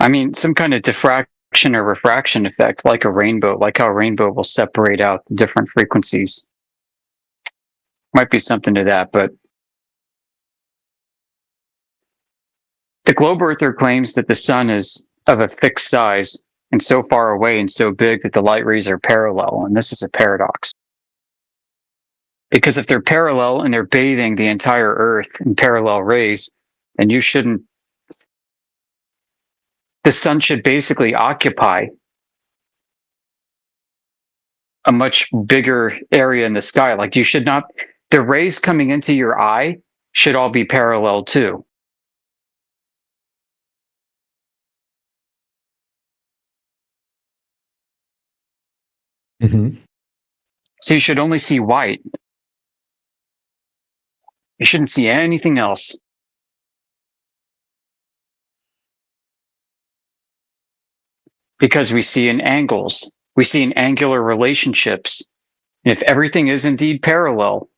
I mean, some kind of diffraction or refraction effect, like a rainbow, like how a rainbow will separate out the different frequencies. Might be something to that, but the globe earther claims that the sun is of a fixed size and so far away and so big that the light rays are parallel, and this is a paradox. Because if they're parallel and they're bathing the entire Earth in parallel rays, then the sun should basically occupy a much bigger area in the sky. Like you should not, the rays coming into your eye should all be parallel too. Hmm. So you should only see white. You shouldn't see anything else. Because we see in angles, we see in angular relationships. And if everything is indeed parallel,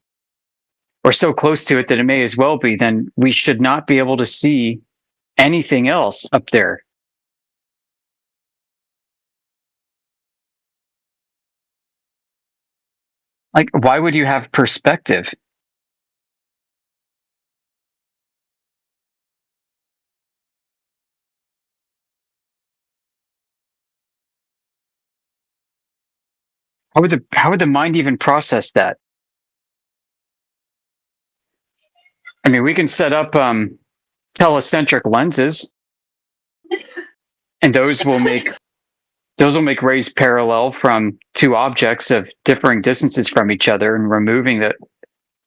or so close to it that it may as well be, then we should not be able to see anything else up there. Like, why would you have perspective? How would the mind even process that? I mean, we can set up telecentric lenses, and those will make rays parallel from two objects of differing distances from each other, and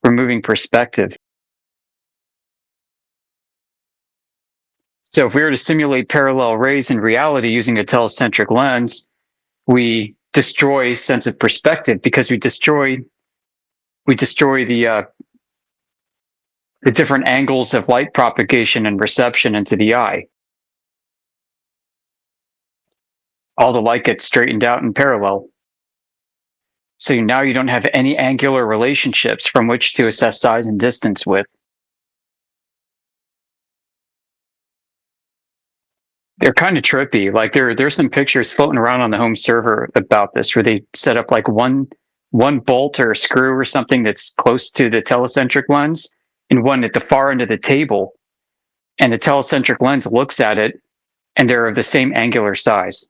removing perspective. So if we were to simulate parallel rays in reality using a telecentric lens, we destroy sense of perspective because we destroy the different angles of light propagation and reception into the eye. All the light gets straightened out in parallel. So now you don't have any angular relationships from which to assess size and distance with. They're kind of trippy. Like there's some pictures floating around on the home server about this where they set up like one bolt or screw or something that's close to the telecentric lens and one at the far end of the table. And the telecentric lens looks at it and they're of the same angular size.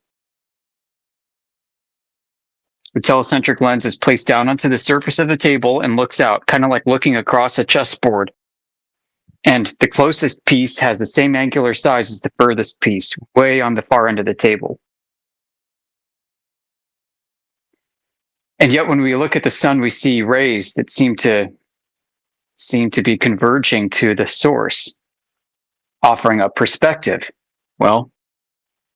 The telecentric lens is placed down onto the surface of the table and looks out, kind of like looking across a chessboard. And the closest piece has the same angular size as the furthest piece, way on the far end of the table. And yet, when we look at the sun, we see rays that seem to be converging to the source, offering up perspective. Well,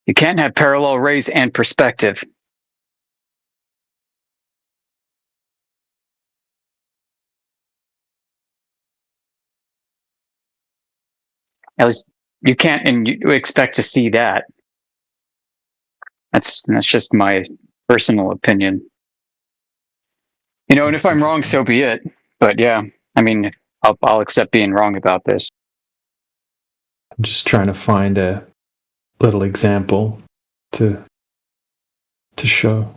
you can't have parallel rays and perspective. At least you can't, and you expect to see that. That's just my personal opinion. And if That's I'm wrong, interesting. so be it. But yeah, I mean, I'll accept being wrong about this. I'm just trying to find a little example to show.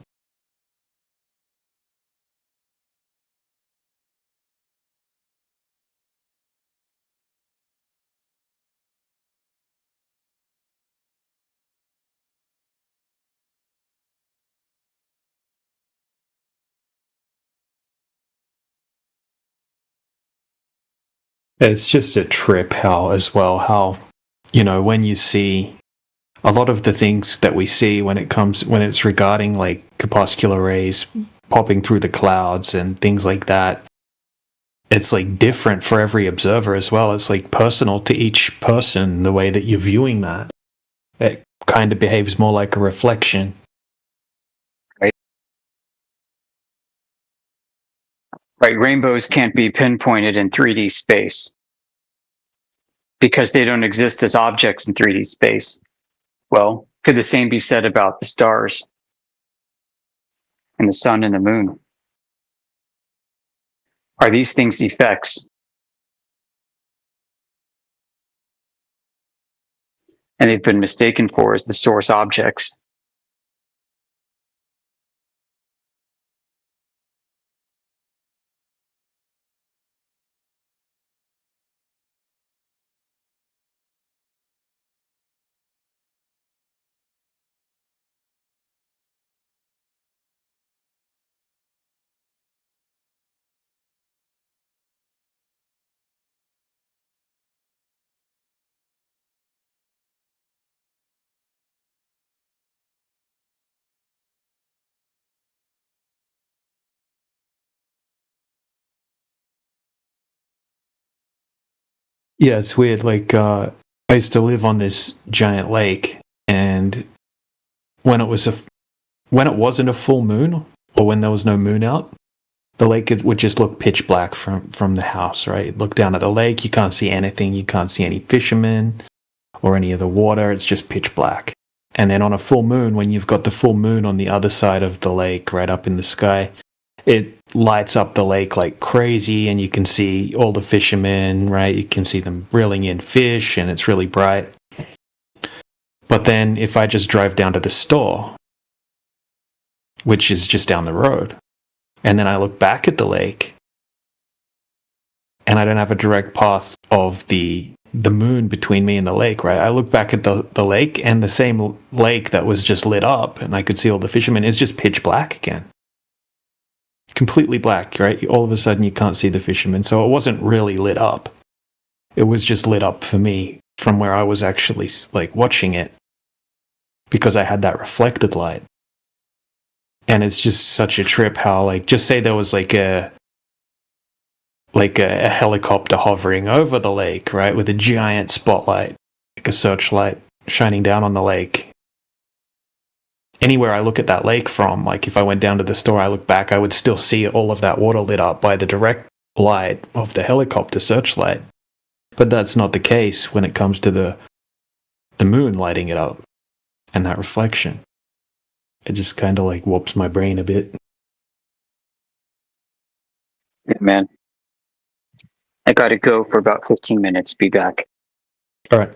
It's just a trip how when you see a lot of the things that we see when it's regarding like corpuscular rays popping through the clouds and things like that, it's like different for every observer as well. It's like personal to each person the way that you're viewing that. It kind of behaves more like a reflection. Right? Right. Rainbows can't be pinpointed in 3D space because they don't exist as objects in 3D space. Well, could the same be said about the stars and the sun and the moon? Are these things effects? and they've been mistaken for as the source objects. Yeah, it's weird. Like, I used to live on this giant lake, and when it was when it wasn't a full moon, or when there was no moon out, the lake would just look pitch black from the house. Right, look down at the lake, you can't see anything. You can't see any fishermen or any of the water. It's just pitch black. And then on a full moon, when you've got the full moon on the other side of the lake, right up in the sky, it lights up the lake like crazy, and you can see all the fishermen, right? You can see them reeling in fish, and it's really bright. But then if I just drive down to the store, which is just down the road, and then I look back at the lake, and I don't have a direct path of the moon between me and the lake, right? I look back at the lake, and the same lake that was just lit up and I could see all the fishermen is just pitch black again. Completely black, right? All of a sudden you can't see the fishermen. So it wasn't really lit up. It was just lit up for me from where I was actually like watching it, because I had that reflected light. And it's just such a trip how, like, just say there was like a helicopter hovering over the lake, right, with a giant spotlight, like a searchlight shining down on the lake. Anywhere I look at that lake from, like if I went down to the store, I look back, I would still see all of that water lit up by the direct light of the helicopter searchlight. But that's not the case when it comes to the moon lighting it up and that reflection. It just kind of like warps my brain a bit. Yeah, man. I gotta go for about 15 minutes. Be back. All right.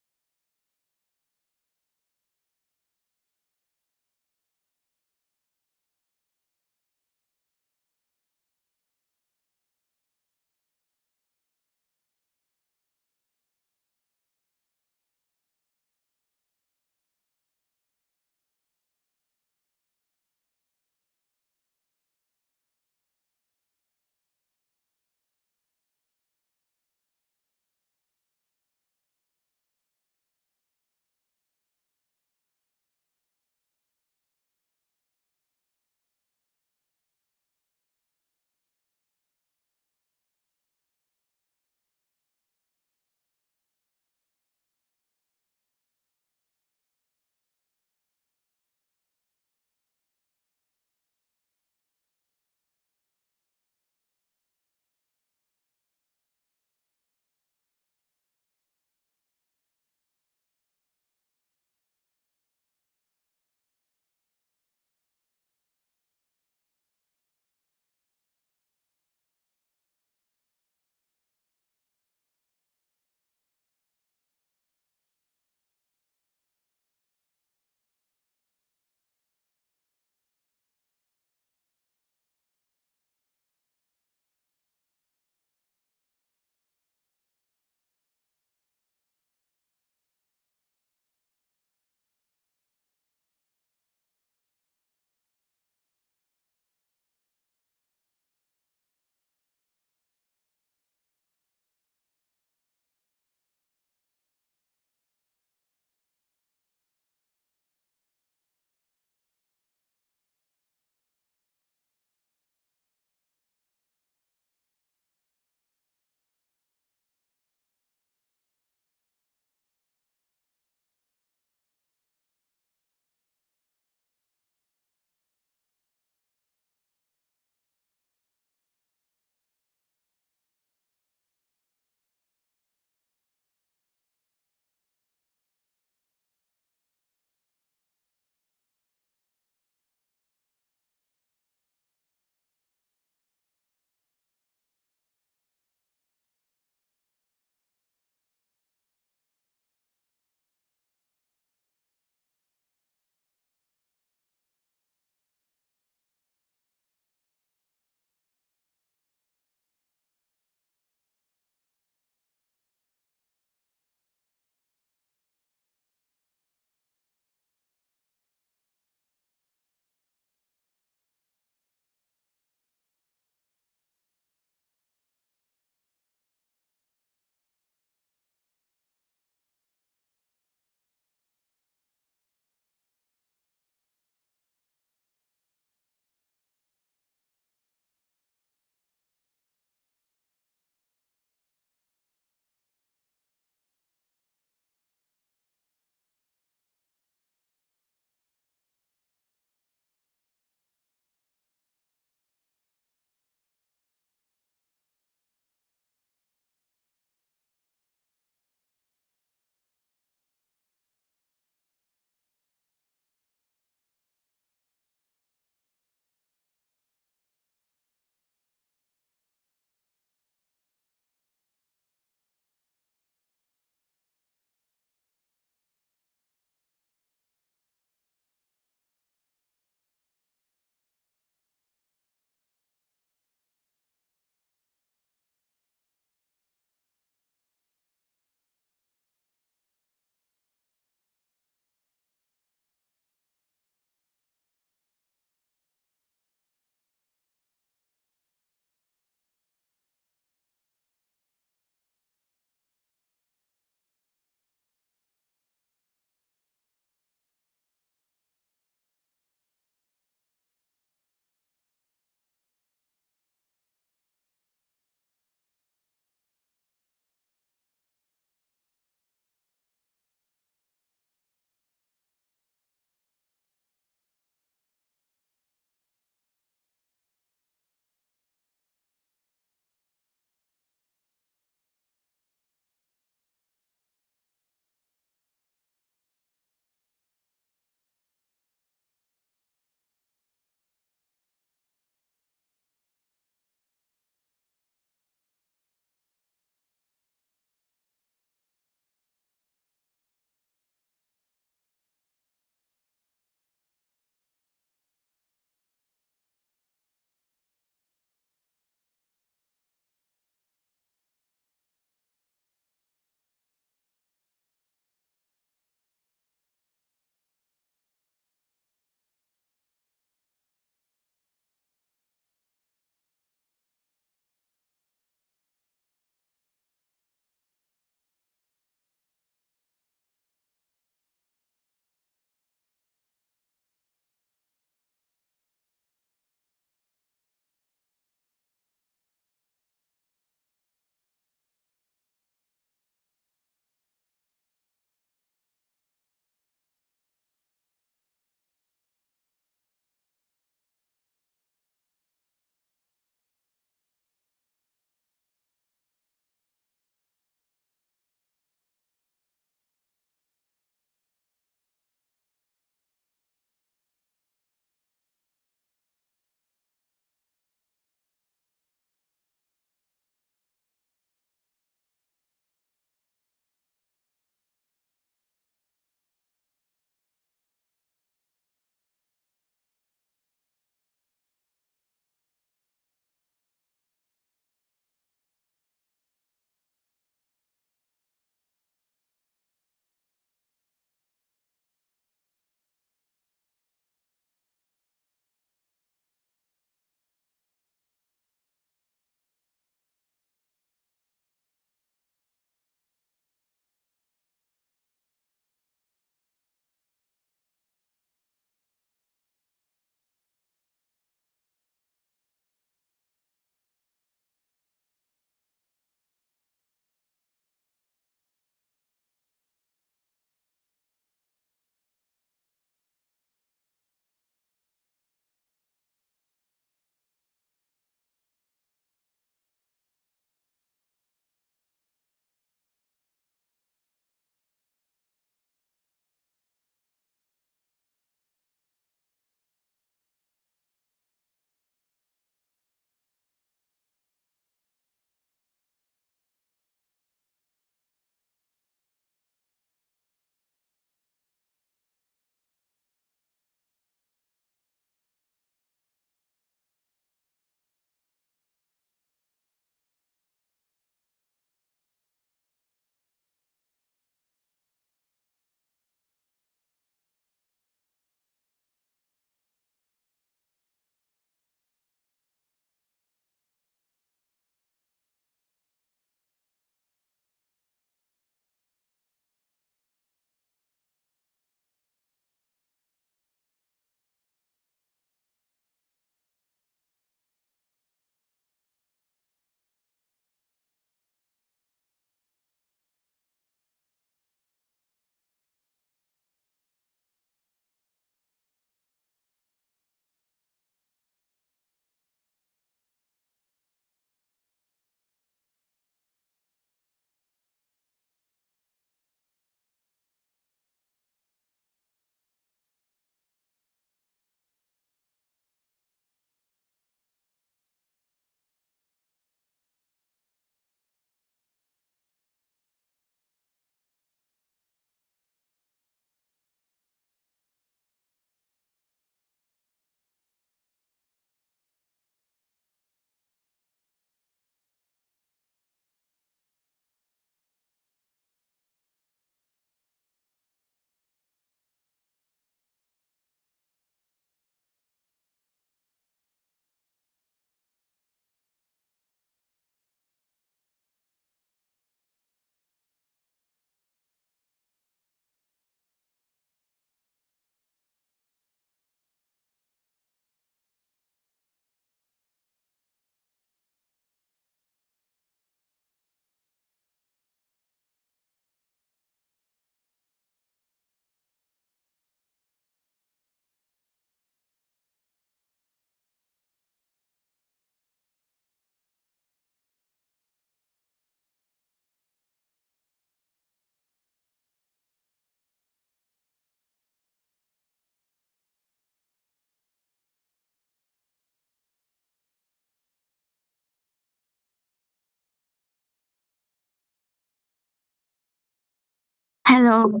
Hello.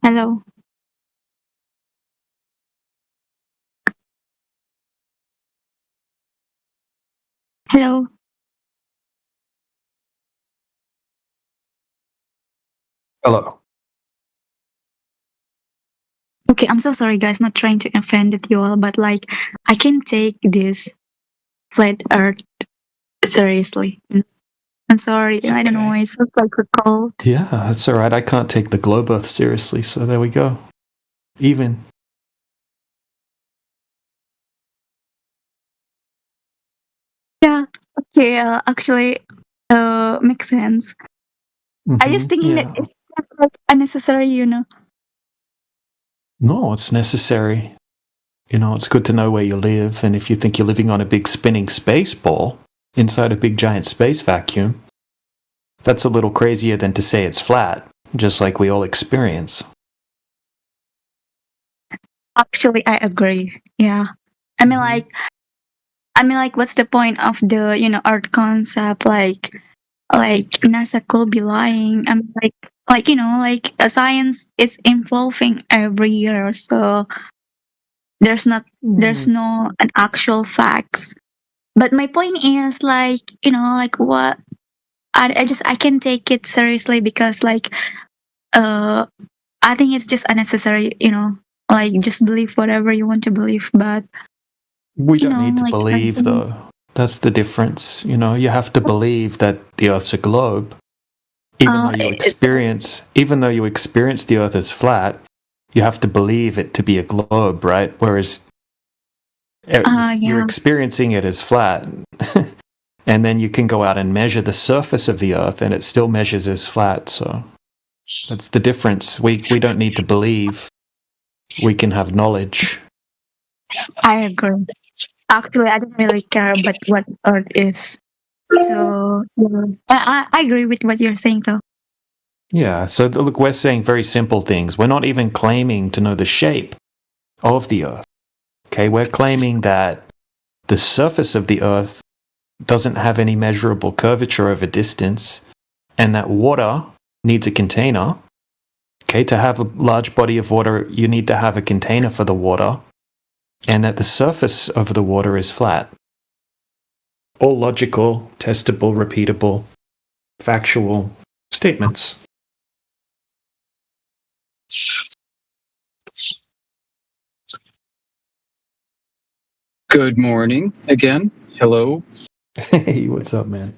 Hello. Hello. Hello. Okay, I'm so sorry, guys. Not trying to offend you all, but like, I can take this flat Earth seriously. I'm sorry. It's I don't know okay. why it sounds like a cult. Yeah, that's all right. I can't take the globe Earth seriously, so there we go. Even. Yeah. Okay. Actually, makes sense. I just thinking that Yeah. it's just like unnecessary. No, it's necessary. You know, it's good to know where you live, and if you think you're living on a big spinning space ball inside a big giant space vacuum, that's a little crazier than to say it's flat, just like we all experience. Actually, I agree. Yeah. I mean, Mhm. like, what's the point of the Earth concept? Like NASA could be lying. I'm like science is evolving every year, so there's not there's Mm. no an actual facts. But my point is like what I can take it seriously because uh I think it's just unnecessary. Like just believe whatever you want to believe, but We don't need to like believe, something. though. That's the difference. You know, you have to believe that the Earth's a globe, It's even though you experience the Earth as flat. You have to believe it to be a globe, right? Whereas you're yeah. experiencing it as flat, and then you can go out and measure the surface of the Earth, and it still measures as flat. So that's the difference. We don't need to believe. We can have knowledge. I agree. Actually, I don't really care about what Earth is. So yeah. I agree with what you're saying though. Yeah. So look, we're saying very simple things. We're not even claiming to know the shape of the Earth. Okay, we're claiming that the surface of the Earth doesn't have any measurable curvature over distance, and that water needs a container. Okay, to have a large body of water, you need to have a container for the water, and that the surface of the water is flat. All logical, testable, repeatable, factual statements. Good morning again. Hello. Hey, what's up, man?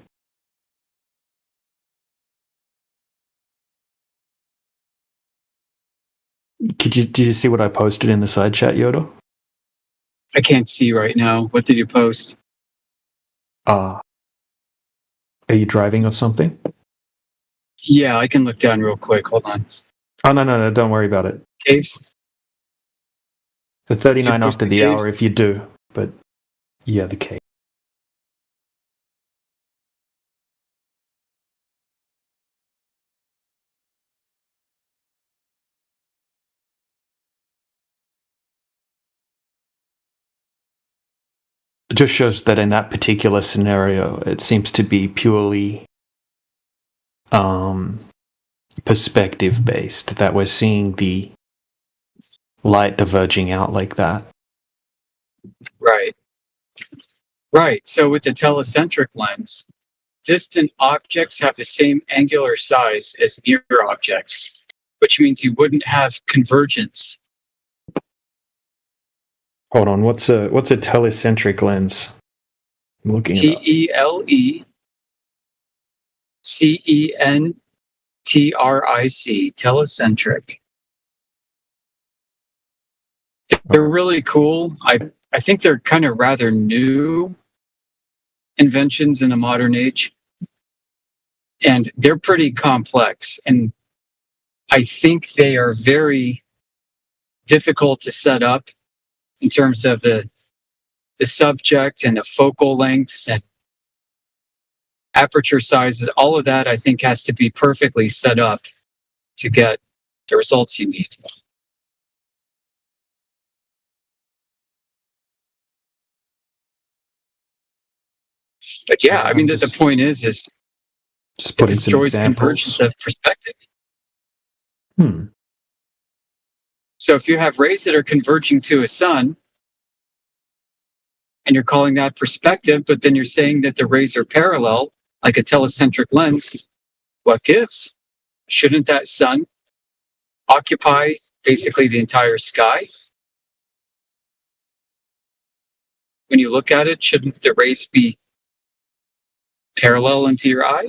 Did you see what I posted in the side chat, Yoda? I can't see right now. What did you post? Are you driving or something? Yeah, I can look down real quick. Hold on. Oh, no, don't worry about it. Caves? The Did you 39 post after the the hour caves? if you do, but yeah, the cake. It just shows that in that particular scenario, it seems to be purely um, perspective based, that we're seeing the light diverging out like that. Right. Right. So with the telecentric lens, distant objects have the same angular size as near objects, which means you wouldn't have convergence. Hold on, what's a telecentric lens? I'm looking it up. TELECENTRIC. Telecentric. All They're right. really cool. I think they're kind of rather new inventions in the modern age, and they're pretty complex. And I think they are very difficult to set up in terms of the subject and the focal lengths and aperture sizes. All of that, I think, has to be perfectly set up to get the results you need. But yeah, I Yeah, mean, I'm the just point is just it putting some destroys convergence examples. of perspective. So if you have rays that are converging to a sun, and you're calling that perspective, but then you're saying that the rays are parallel, like a telecentric lens, what gives? Shouldn't that sun occupy basically the entire sky? When you look at it, shouldn't the rays be parallel into your eye?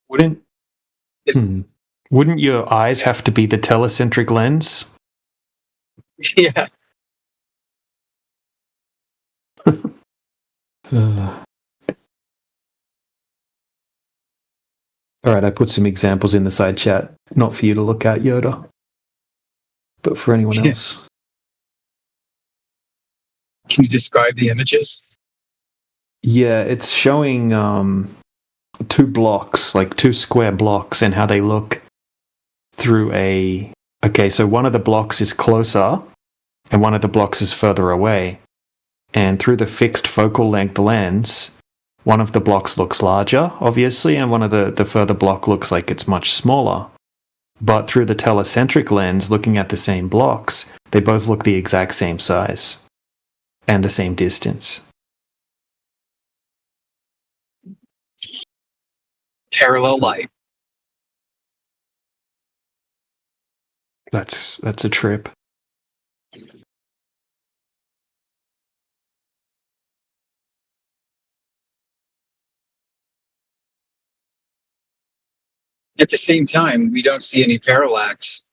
Wouldn't wouldn't your eyes have to be the telecentric lens? Yeah. All right, I put some examples in the side chat, not for you to look at, Yoda, but for anyone else. Can you describe the images? Yeah, it's showing two blocks, like two square blocks, and how they look through a... Okay, so one of the blocks is closer, and one of the blocks is further away. And through the fixed focal length lens, one of the blocks looks larger, obviously, and one of the further block looks like it's much smaller. But through the telecentric lens, looking at the same blocks, they both look the exact same size and the same distance. Parallel light. That's a trip. At the same time, we don't see any parallax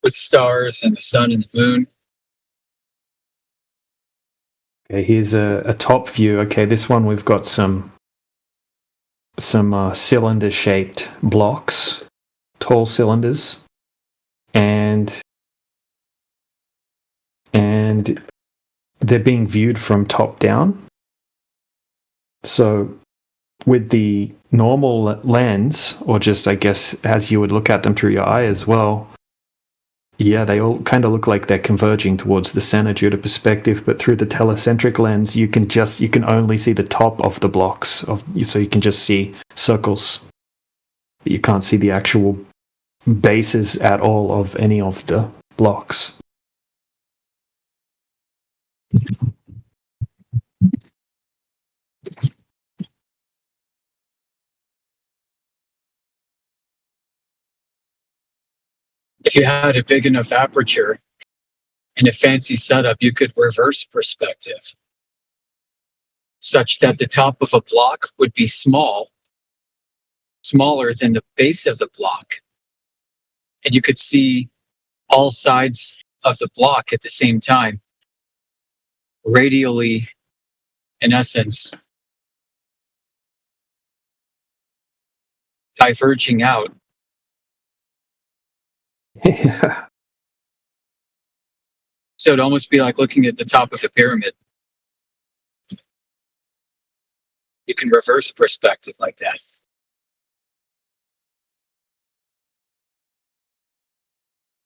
with stars and the sun and the moon. Okay, here's a top view. Okay, this one we've got some cylinder-shaped blocks, tall cylinders, and they're being viewed from top down. So with the normal lens, or just I guess as you would look at them through your eye as well, yeah, they all kind of look like they're converging towards the center due to perspective, but through the telecentric lens, you can only see the top of the blocks so you can just see circles. But you can't see the actual bases at all of any of the blocks. If you had a big enough aperture and a fancy setup, you could reverse perspective such that the top of a block would be smaller than the base of the block. And you could see all sides of the block at the same time, radially, in essence, diverging out. Yeah. So it'd almost be like looking at the top of a pyramid. You can reverse perspective like that.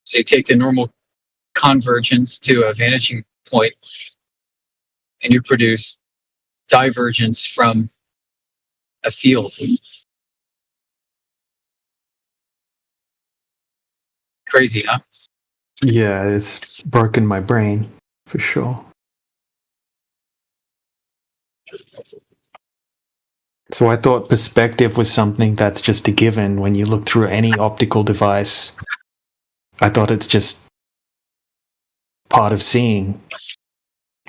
So you take the normal convergence to a vanishing point, and you produce divergence from a field. Crazy, huh? Yeah, it's broken my brain for sure. So I thought perspective was something that's just a given when you look through any optical device. I thought it's just part of seeing.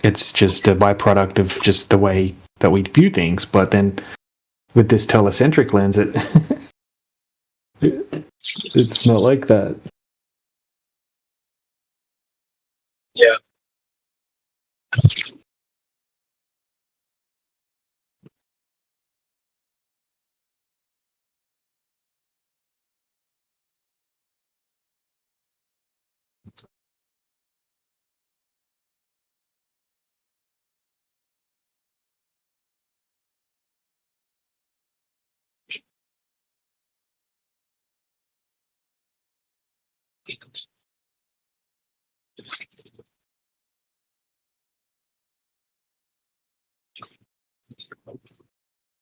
It's just a byproduct of just the way that we view things. But then with this telecentric lens, it's not like that. Yeah.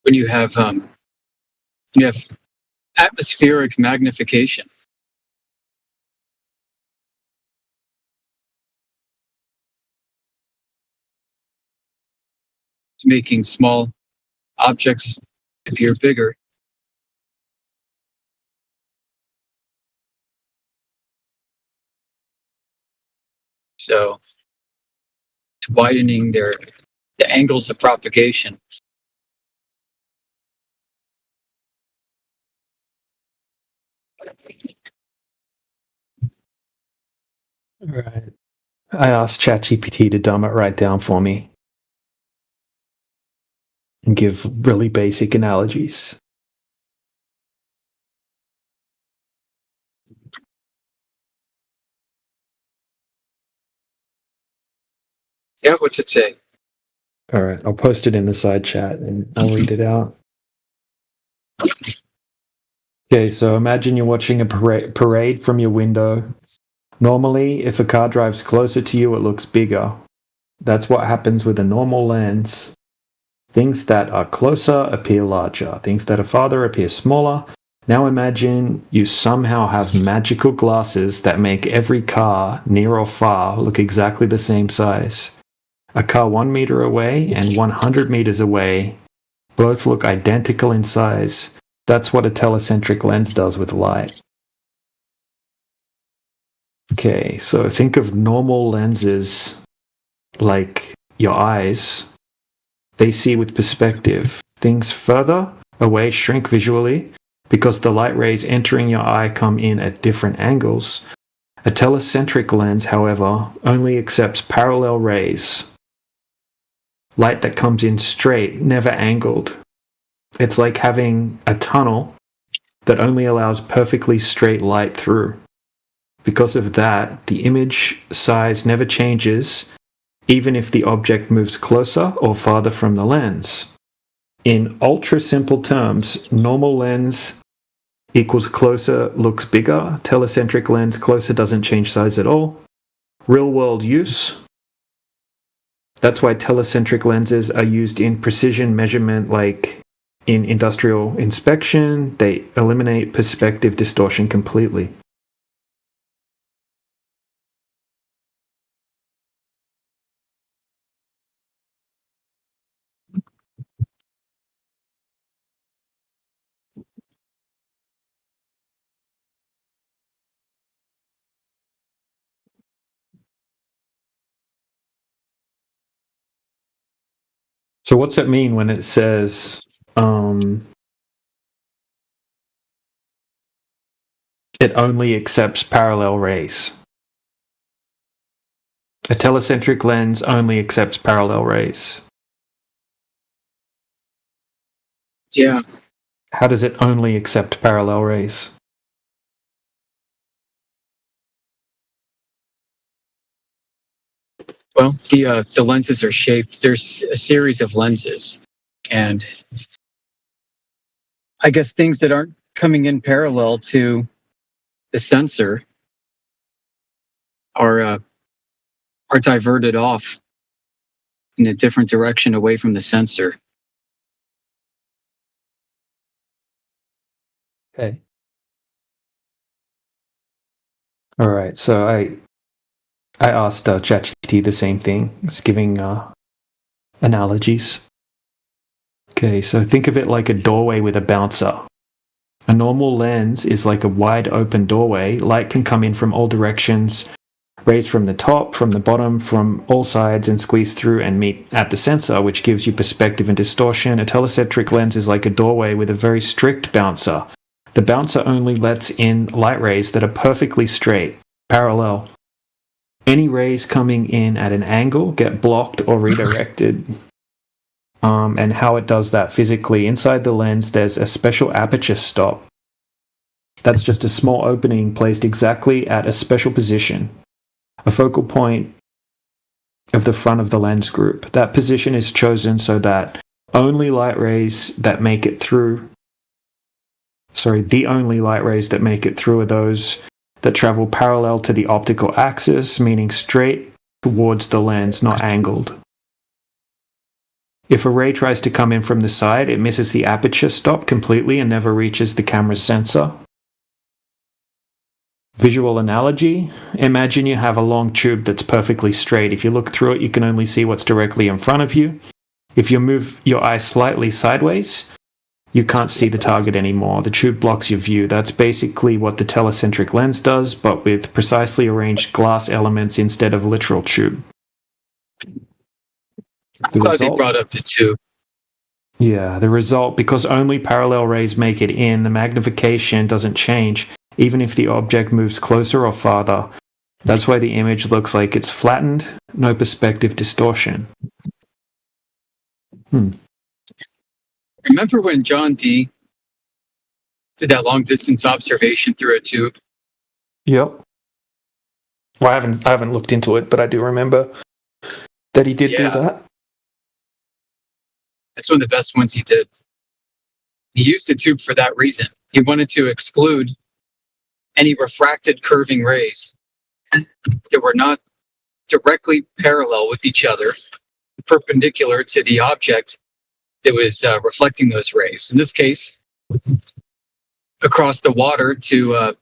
When you have atmospheric magnification. It's making small objects appear bigger. So it's widening the angles of propagation. Right. I asked ChatGPT to dumb it right down for me and give really basic analogies. Yeah, what's it say? All right, I'll post it in the side chat and I'll read it out. Okay, so imagine you're watching a parade from your window. Normally, if a car drives closer to you, it looks bigger. That's what happens with a normal lens. Things that are closer appear larger. Things that are farther appear smaller. Now imagine you somehow have magical glasses that make every car, near or far, look exactly the same size. A car 1 meter away and 100 meters away both look identical in size. That's what a telecentric lens does with light. Okay, so think of normal lenses like your eyes. They see with perspective. Things further away shrink visually because the light rays entering your eye come in at different angles. A telecentric lens, however, only accepts parallel rays. Light that comes in straight, never angled. It's like having a tunnel that only allows perfectly straight light through. Because of that, the image size never changes, even if the object moves closer or farther from the lens. In ultra simple terms, normal lens equals closer looks bigger, telecentric lens closer doesn't change size at all. Real world use. That's why telecentric lenses are used in precision measurement, like in industrial inspection. They eliminate perspective distortion completely. So what's that mean when it says it only accepts parallel rays? A telecentric lens only accepts parallel rays. Yeah. How does it only accept parallel rays? Well, the lenses are shaped. There's a series of lenses, and I guess things that aren't coming in parallel to the sensor are diverted off in a different direction away from the sensor. Okay. All right. So I asked ChatGPT the same thing. It's giving analogies. Okay, so think of it like a doorway with a bouncer. A normal lens is like a wide open doorway. Light can come in from all directions, rays from the top, from the bottom, from all sides, and squeeze through and meet at the sensor, which gives you perspective and distortion. A telecentric lens is like a doorway with a very strict bouncer. The bouncer only lets in light rays that are perfectly straight, parallel. Any rays coming in at an angle get blocked or redirected. And how it does that physically, inside the lens there's a special aperture stop. That's just a small opening placed exactly at a special position, a focal point of the front of the lens group. That position is chosen so that only light rays that make it through, the only light rays that make it through are those that travel parallel to the optical axis, meaning straight towards the lens, not angled. If a ray tries to come in from the side, it misses the aperture stop completely and never reaches the camera's sensor. Visual analogy: imagine you have a long tube that's perfectly straight. If you look through it, you can only see what's directly in front of you. If you move your eye slightly sideways, you can't see the target anymore. The tube blocks your view. That's basically what the telecentric lens does, but with precisely arranged glass elements instead of literal tube. I'm glad they brought up the tube. Yeah, the result, because only parallel rays make it in, the magnification doesn't change, even if the object moves closer or farther. That's why the image looks like it's flattened, no perspective distortion. Remember when John Dee did that long distance observation through a tube? Yep. Well, I haven't looked into it, but I do remember that he did do that. That's one of the best ones he did. He used the tube for that reason. He wanted to exclude any refracted curving rays that were not directly parallel with each other, perpendicular to the object that was reflecting those rays. In this case, across the water to a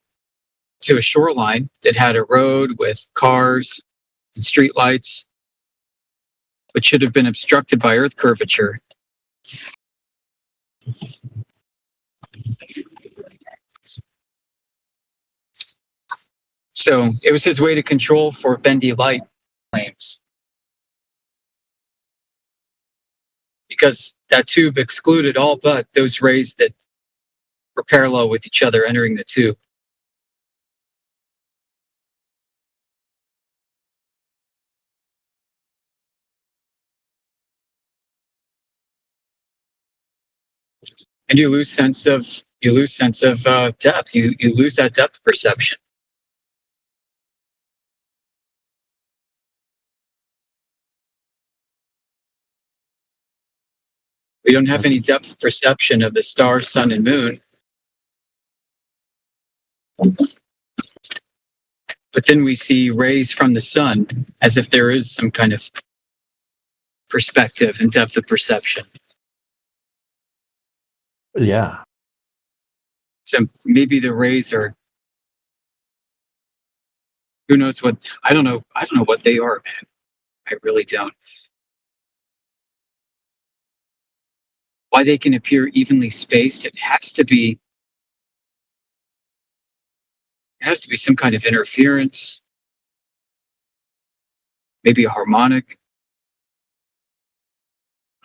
shoreline that had a road with cars and streetlights, which should have been obstructed by Earth curvature. So it was his way to control for bendy light claims. Because that tube excluded all but those rays that were parallel with each other entering the tube. And you lose sense of depth. You lose that depth perception. We don't have any depth perception of the stars, sun, and moon. But then we see rays from the sun as if there is some kind of perspective and depth of perception. Yeah. So maybe the rays are, who knows what, I don't know what they are, man. I really don't. Why they can appear evenly spaced, it has to be some kind of interference, maybe a harmonic.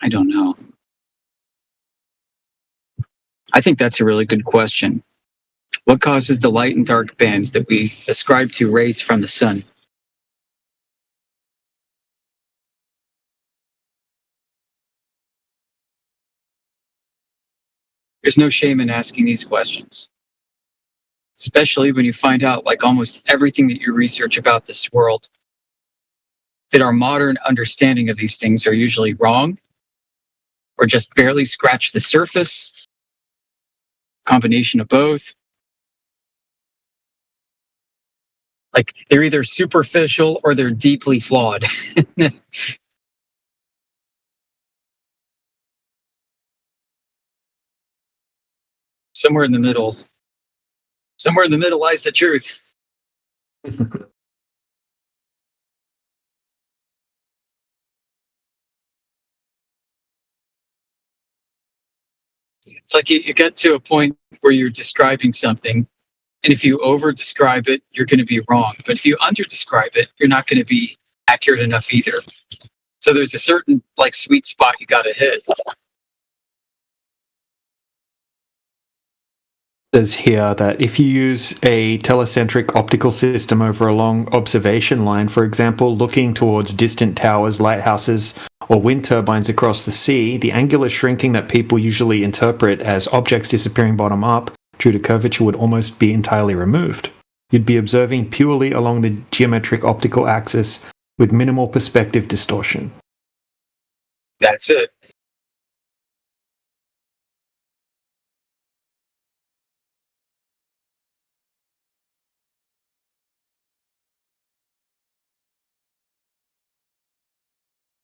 I don't know. I think that's a really good question. What causes the light and dark bands that we ascribe to rays from the sun? There's no shame in asking these questions, especially when you find out, like almost everything that you research about this world, that our modern understanding of these things are usually wrong or just barely scratch the surface, combination of both. Like they're either superficial or they're deeply flawed. Somewhere in the middle lies the truth. It's like you get to a point where you're describing something, and if you over describe it, you're going to be wrong. But if you under describe it, you're not going to be accurate enough either. So there's a certain like sweet spot you got to hit. Says here that if you use a telecentric optical system over a long observation line, for example, looking towards distant towers, lighthouses, or wind turbines across the sea, the angular shrinking that people usually interpret as objects disappearing bottom up due to curvature would almost be entirely removed. You'd be observing purely along the geometric optical axis with minimal perspective distortion. That's it.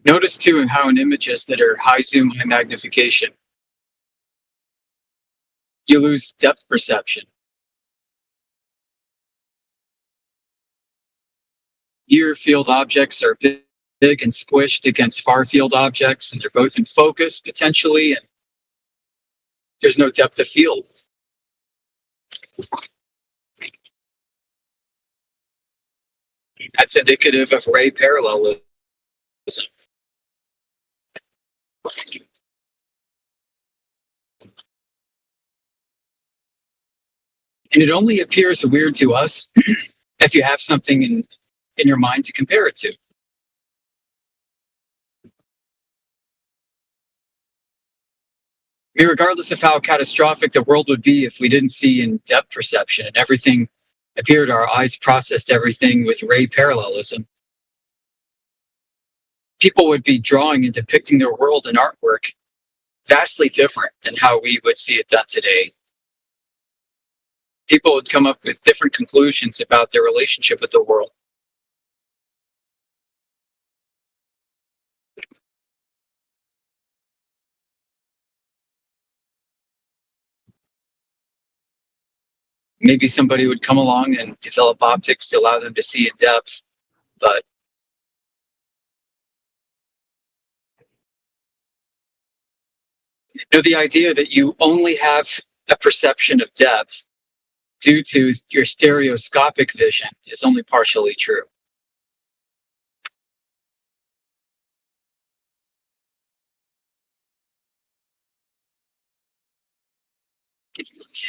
Notice too how in images that are high zoom, high magnification, you lose depth perception. Near field objects are big and squished against far field objects, and they're both in focus potentially, and there's no depth of field. That's indicative of ray parallelism. And it only appears weird to us if you have something in your mind to compare it to. I mean, regardless of how catastrophic the world would be if we didn't see in depth perception and everything appeared, our eyes processed everything with ray parallelism, people would be drawing and depicting their world in artwork vastly different than how we would see it done today. People would come up with different conclusions about their relationship with the world. Maybe somebody would come along and develop optics to allow them to see in depth, but the idea that you only have a perception of depth due to your stereoscopic vision is only partially true.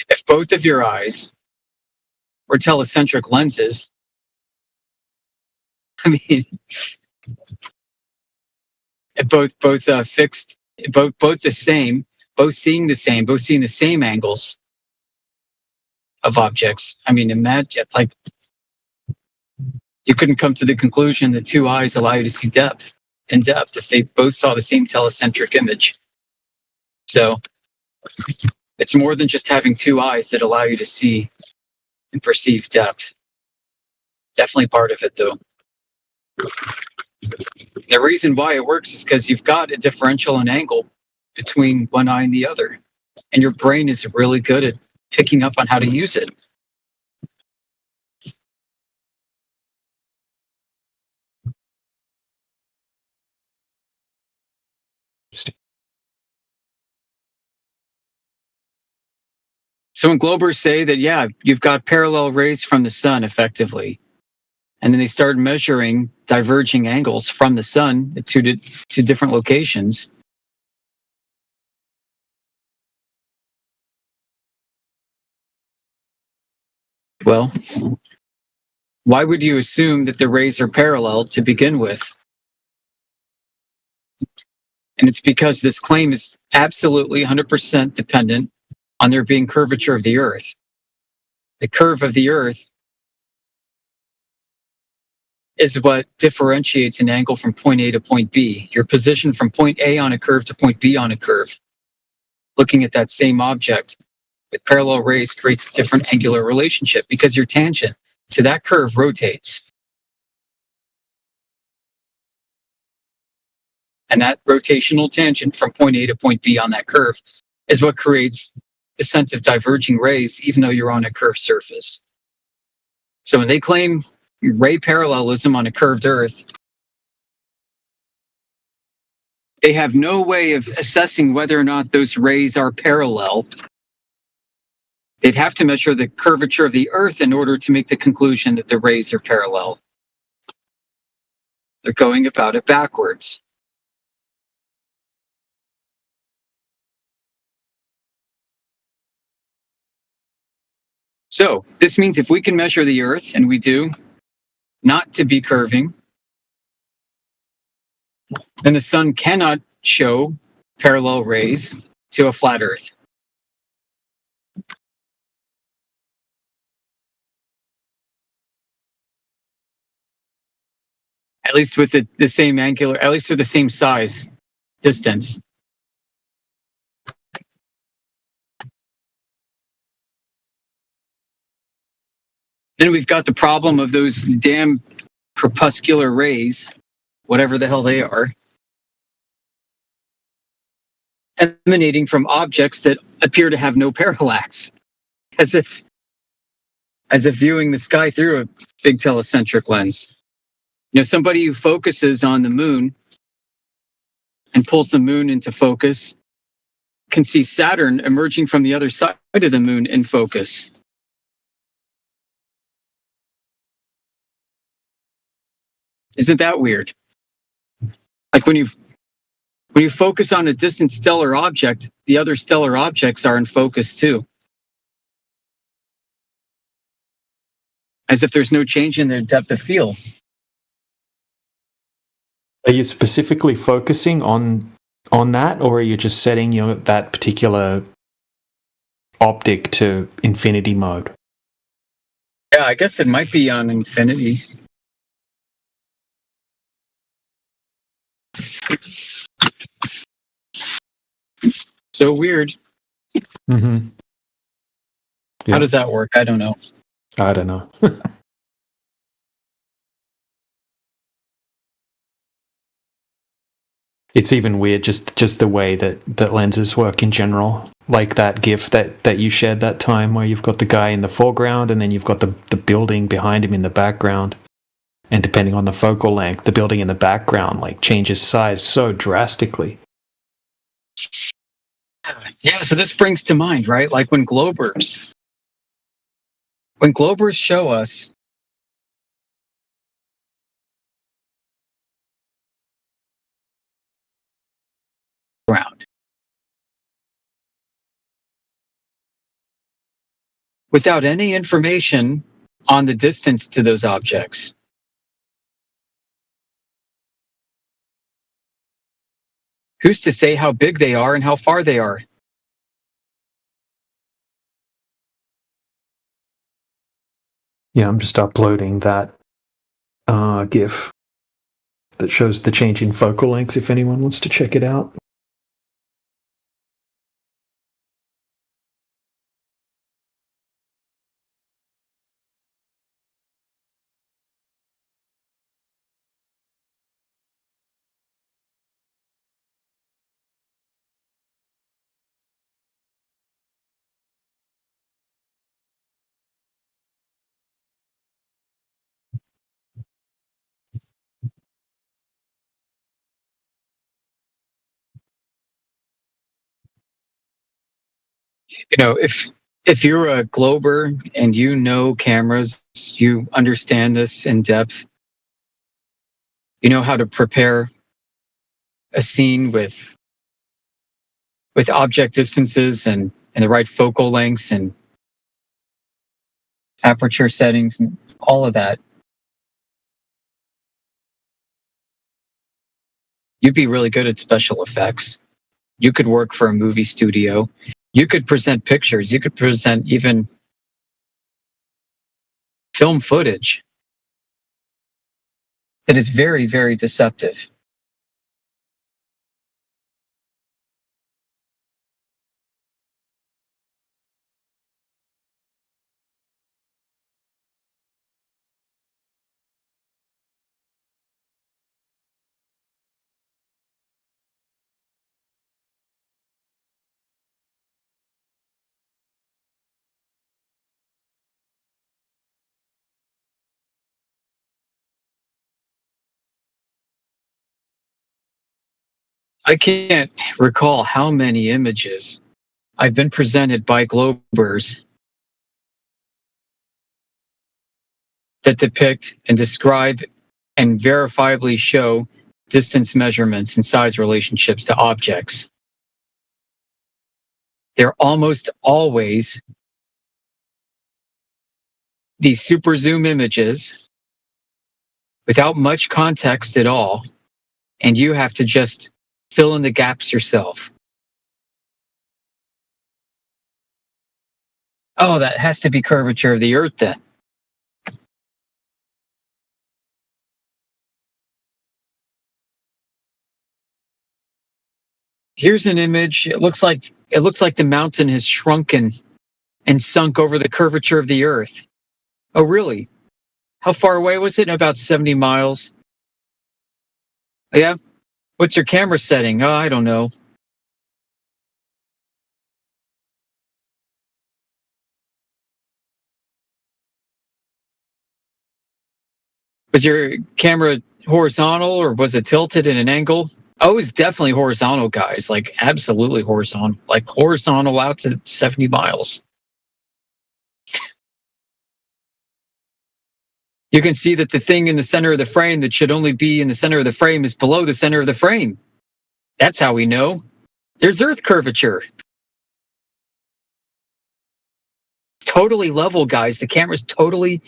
If both of your eyes were telecentric lenses, I mean, both fixed, both the same, both seeing the same angles of objects. I mean, imagine, like, you couldn't come to the conclusion that two eyes allow you to see in depth if they both saw the same telecentric image. So it's more than just having two eyes that allow you to see and perceive depth. Definitely part of it, though. The reason why it works is because you've got a differential in angle between one eye and the other, and your brain is really good at picking up on how to use it. So when Globers say that, yeah, you've got parallel rays from the sun effectively, and then they start measuring diverging angles from the sun to different locations. Well, why would you assume that the rays are parallel to begin with? And it's because this claim is absolutely 100% dependent on there being curvature of the Earth. The curve of the Earth is what differentiates an angle from point A to point B. Your position from point A on a curve to point B on a curve, looking at that same object with parallel rays, creates a different angular relationship because your tangent to that curve rotates. And that rotational tangent from point A to point B on that curve is what creates the sense of diverging rays, even though you're on a curved surface. So when they claim ray parallelism on a curved Earth, they have no way of assessing whether or not those rays are parallel. They'd have to measure the curvature of the Earth in order to make the conclusion that the rays are parallel. They're going about it backwards. So this means if we can measure the Earth, and we do, not to be curving, then the sun cannot show parallel rays to a flat Earth. At least with the same angular, at least with the same size distance. Then we've got the problem of those damn crepuscular rays, whatever the hell they are. emanating from objects that appear to have no parallax, as if viewing the sky through a big telecentric lens. Somebody who focuses on the moon and pulls the moon into focus can see Saturn emerging from the other side of the moon in focus. Isn't that weird? Like when you focus on a distant stellar object, the other stellar objects are in focus too. As if there's no change in their depth of field. Are you specifically focusing on that, or are you just setting that particular optic to infinity mode? Yeah, I guess it might be on infinity. So weird. Mm-hmm. Yeah. How does that work? I don't know. I don't know. It's even weird just the way that lenses work in general. Like that GIF that you shared that time where you've got the guy in the foreground and then you've got the building behind him in the background. And depending on the focal length, the building in the background changes size so drastically. Yeah, so this brings to mind, right? Like when globers show us ground without any information on the distance to those objects. Who's to say how big they are and how far they are? Yeah, I'm just uploading that GIF that shows the change in focal lengths if anyone wants to check it out. If you're a glober and you know cameras, you understand this in depth. You know how to prepare a scene with object distances and the right focal lengths and aperture settings and all of that. You'd be really good at special effects. You could work for a movie studio. You could present pictures. You could present even film footage that is very, very deceptive. I can't recall how many images I've been presented by globers that depict and describe and verifiably show distance measurements and size relationships to objects. They're almost always these super zoom images without much context at all, and you have to just fill in the gaps yourself. Oh, that has to be curvature of the Earth then. Here's an image. It looks like the mountain has shrunken and sunk over the curvature of the Earth. Oh, really? How far away was it? About 70 miles. Yeah. What's your camera setting? Oh, I don't know. Was your camera horizontal or was it tilted at an angle? Oh, it's definitely horizontal, guys. Like absolutely horizontal. Like horizontal out to 70 miles. You can see that the thing in the center of the frame that should only be in the center of the frame is below the center of the frame. That's how we know. There's Earth curvature. It's totally level, guys. The camera's totally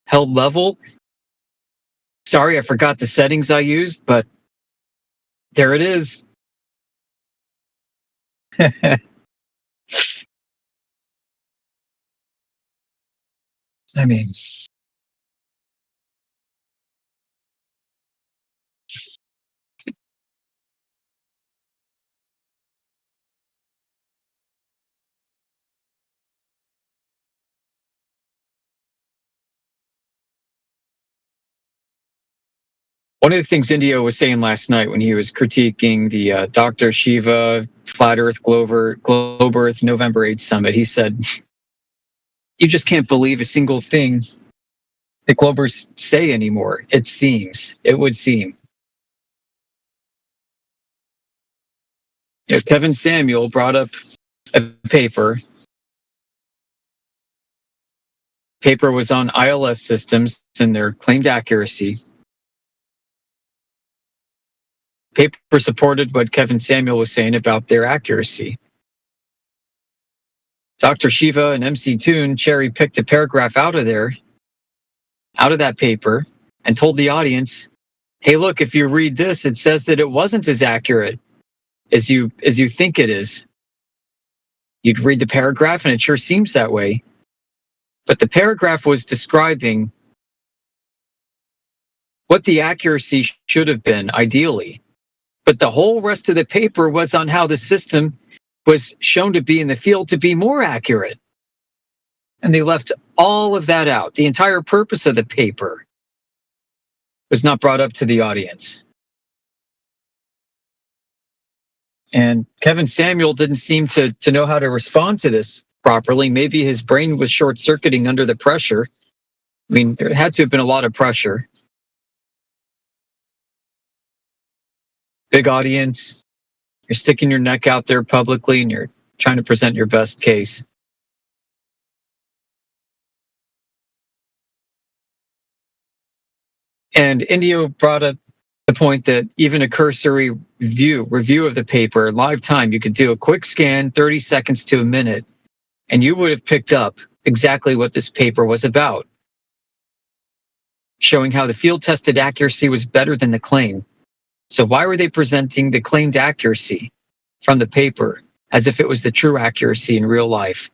held level. Sorry, I forgot the settings I used, but there it is. I mean, one of the things Indio was saying last night when he was critiquing the Dr. Shiva Flat Earth Globe Earth November 8th Summit, he said, you just can't believe a single thing the Globers say anymore. It would seem. Kevin Samuel brought up a paper. Paper was on ILS systems and their claimed accuracy. Paper supported what Kevin Samuel was saying about their accuracy. Dr. Shiva and MC Toon cherry-picked a paragraph out of that paper, and told the audience, hey, look, if you read this, it says that it wasn't as accurate as you think it is. You'd read the paragraph and it sure seems that way. But the paragraph was describing what the accuracy should have been, ideally. But the whole rest of the paper was on how the system was shown to be in the field to be more accurate. And they left all of that out. The entire purpose of the paper was not brought up to the audience. And Kevin Samuel didn't seem to know how to respond to this properly. Maybe his brain was short-circuiting under the pressure. I mean, there had to have been a lot of pressure. Big audience. You're sticking your neck out there publicly and you're trying to present your best case. And Indio brought up the point that even a cursory review of the paper, live time, you could do a quick scan, 30 seconds to a minute, and you would have picked up exactly what this paper was about, showing how the field-tested accuracy was better than the claim. So why were they presenting the claimed accuracy from the paper as if it was the true accuracy in real life?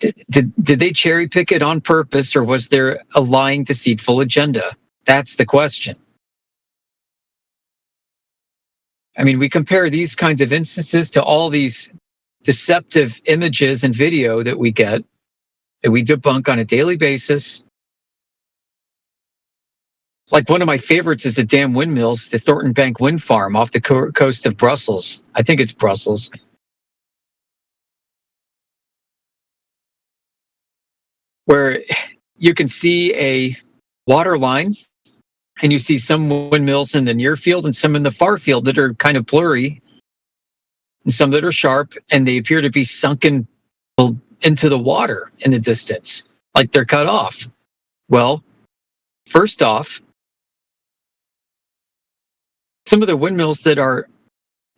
Did they cherry pick it on purpose, or was there a lying, deceitful agenda? That's the question. I mean, we compare these kinds of instances to all these deceptive images and video that we get, that we debunk on a daily basis. Like one of my favorites is the damn windmills, the Thornton Bank wind farm off the coast of Brussels. I think it's Brussels. Where you can see a water line and you see some windmills in the near field and some in the far field that are kind of blurry and some that are sharp, and they appear to be sunken into the water in the distance, like they're cut off. Well, first off, some of the windmills that are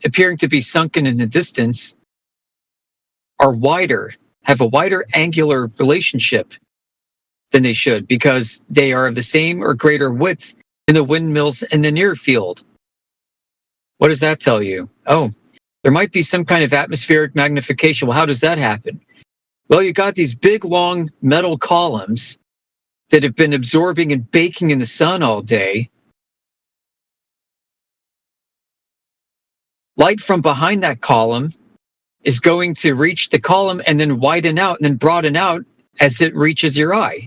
appearing to be sunken in the distance are wider, have a wider angular relationship than they should, because they are of the same or greater width in the windmills in the near field. What does that tell you? Oh, there might be some kind of atmospheric magnification. Well, how does that happen? Well, you got these big, long metal columns that have been absorbing and baking in the sun all day. Light from behind that column is going to reach the column and then widen out and then broaden out as it reaches your eye,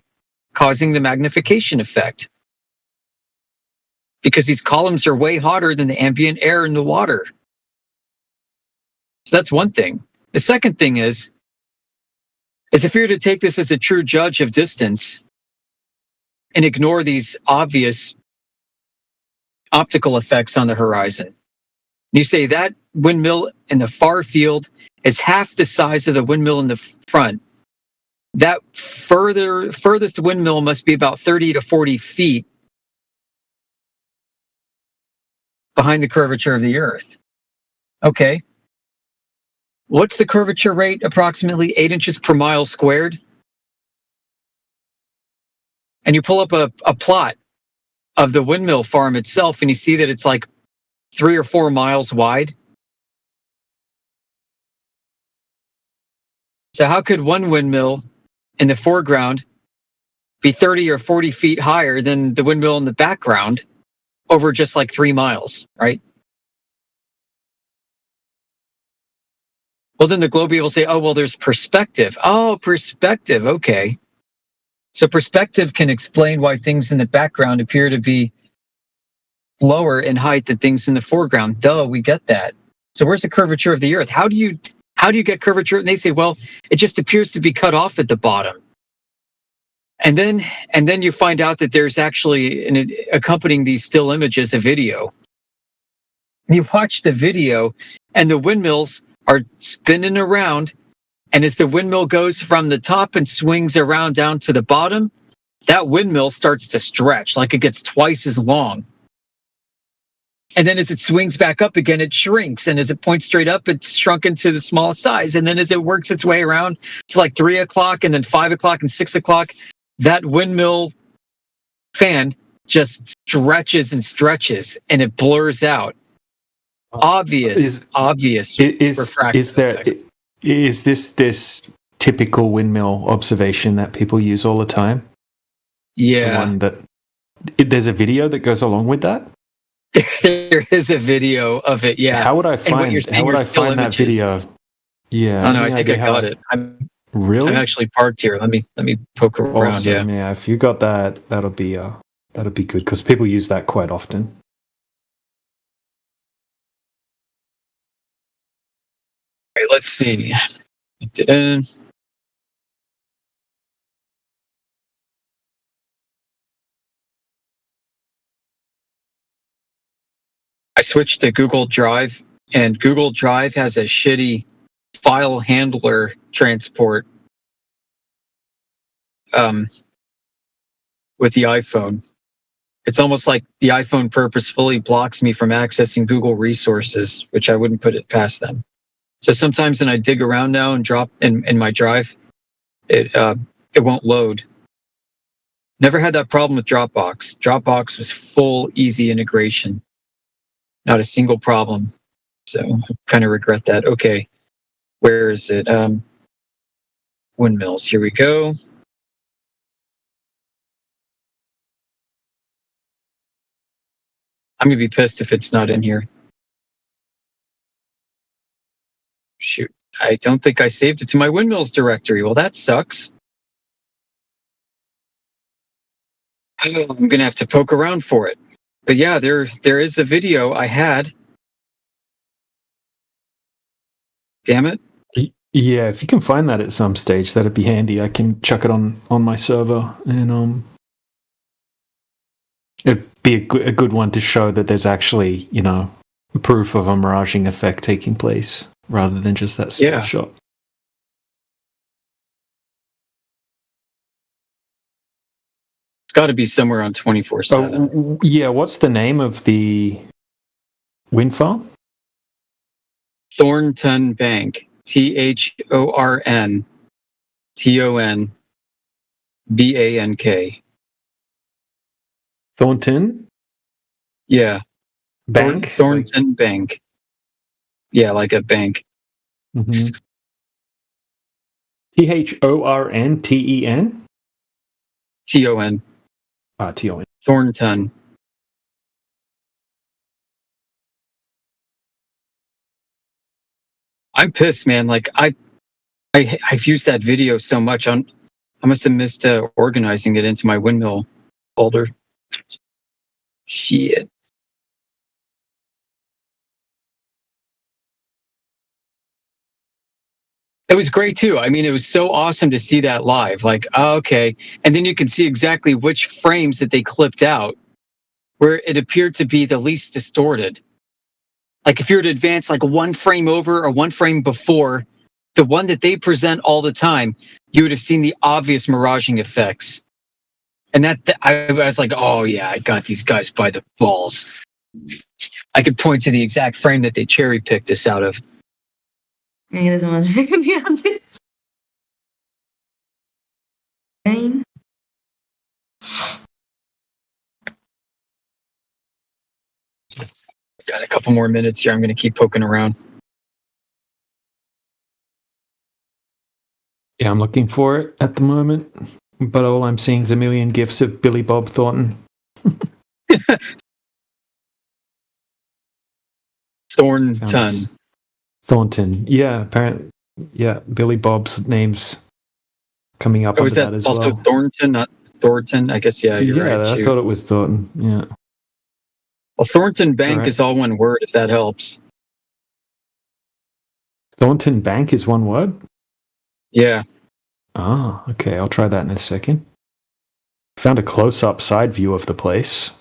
causing the magnification effect. Because these columns are way hotter than the ambient air in the water. So that's one thing. The second thing is if you were to take this as a true judge of distance, and ignore these obvious optical effects on the horizon. You say that windmill in the far field is half the size of the windmill in the front. That furthest windmill must be about 30 to 40 feet behind the curvature of the Earth. Okay. What's the curvature rate? Approximately 8 inches per mile squared. And you pull up a plot of the windmill farm itself, and you see that it's like 3 or 4 miles wide. So how could one windmill in the foreground be 30 or 40 feet higher than the windmill in the background over just like 3 miles, right? Well, then the globe will say, oh, well, there's perspective. Oh, perspective. Okay. So perspective can explain why things in the background appear to be lower in height than things in the foreground. Duh, we get that. So where's the curvature of the Earth? How do you get curvature? And they say, well, it just appears to be cut off at the bottom. And then you find out that there's actually accompanying these still images a video. You watch the video, and the windmills are spinning around, and as the windmill goes from the top and swings around down to the bottom, that windmill starts to stretch, like it gets twice as long. And then as it swings back up again, it shrinks. And as it points straight up, it's shrunken to the smallest size. And then as it works its way around to like 3 o'clock and then 5 o'clock and 6 o'clock, that windmill fan just stretches and stretches, and it blurs out. Obvious refractive effects. Is this typical windmill observation that people use all the time? Yeah. The one there's a video that goes along with that? There is a video of it, yeah. How would I find that video? Yeah. Oh no, I think I got it. Really? I'm actually parked here. Let me poke around. Awesome. Yeah. If you got that, that'll be good because people use that quite often. Okay, let's see. I switched to Google Drive, and Google Drive has a shitty file handler transport with the iPhone. It's almost like the iPhone purposefully blocks me from accessing Google resources, which I wouldn't put it past them. So sometimes when I dig around now and drop in my drive, it won't load. Never had that problem with Dropbox. Dropbox was full, easy integration. Not a single problem. So I kind of regret that. Okay, where is it? Windmills, here we go. I'm going to be pissed if it's not in here. Shoot, I don't think I saved it to my windmills directory. Well, that sucks. I'm going to have to poke around for it. But yeah, there is a video I had. Damn it. Yeah, if you can find that at some stage, that'd be handy. I can chuck it on my server, and it'd be a good one to show that there's actually, proof of a miraging effect taking place rather than just that still shot. It's got to be somewhere on 24/7. Oh, yeah, what's the name of the wind farm? Thornton Bank. THORNTONBANK. Thornton? Yeah. Bank? Thornton Bank. Yeah, like a bank. Mm-hmm. THORNTEN? TON. TON. Thornton. I'm pissed, man. Like I've used that video so much. I must have missed organizing it into my windmill folder. Shit. It was great too. I mean, it was so awesome to see that live. Like, oh, okay. And then you can see exactly which frames that they clipped out where it appeared to be the least distorted. Like if you were to advance like one frame over or one frame before the one that they present all the time, you would have seen the obvious miraging effects. And I was like, oh yeah, I got these guys by the balls. I could point to the exact frame that they cherry picked this out of. Maybe this one's gonna be on this. Thing. Got a couple more minutes here. I'm going to keep poking around. Yeah, I'm looking for it at the moment, but all I'm seeing is a million gifs of Billy Bob Thornton. Thornton. Yeah, apparently. Yeah, Billy Bob's name's coming up Oh, under is that that as also well. Thornton, not Thornton? I guess, yeah, you're right. I Shoot. thought it was Thornton. Yeah. Well, Thornton Bank Right. is all one word, if that helps. Thornton Bank is one word? Yeah. Ah, okay. I'll try that in a second. Found a close-up side view of the place.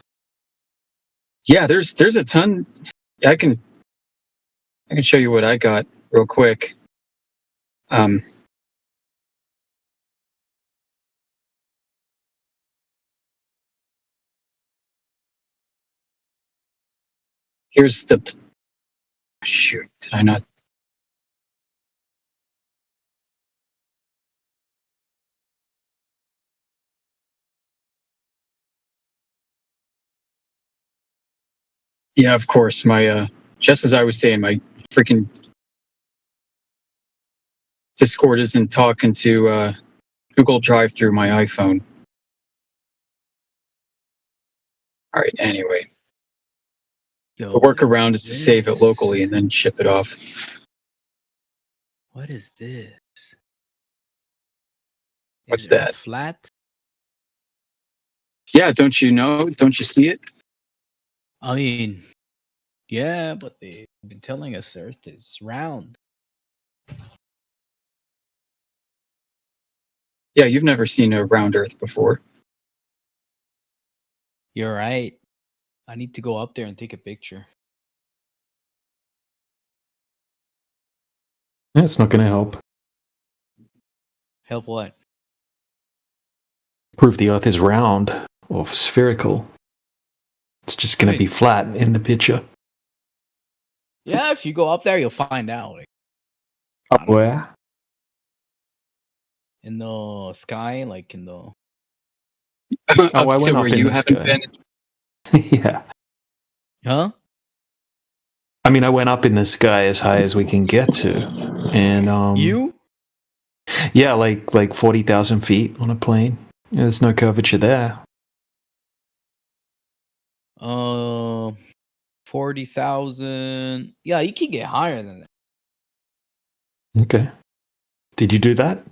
Yeah, there's a ton. I can show you what I got real quick. Here's the shoot. Did I not? Yeah, of course. My just as I was saying, my freaking Discord isn't talking to Google Drive through my iPhone. All right. Anyway, Yo, the what workaround is to save it this? locally and then ship it off. What is this? What's Is it a that? flat? Yeah, don't you know? Don't you see it? I mean, yeah, but they've been telling us Earth is round. Yeah, you've never seen a round Earth before. You're right. I need to go up there and take a picture. That's not going to help. Help what? Prove the Earth is round or spherical. It's just going to Wait. be flat in the picture. Yeah, if you go up there, you'll find out. Like, Up where? in the sky, like in the. Up I went to up where in you the haven't sky. been. Yeah. Huh? I mean, I went up in the sky as high as we can get to. And, You? yeah, like 40,000 feet on a plane. Yeah, there's no curvature there. 40,000. Yeah, you can get higher than that. Okay. Did you do that?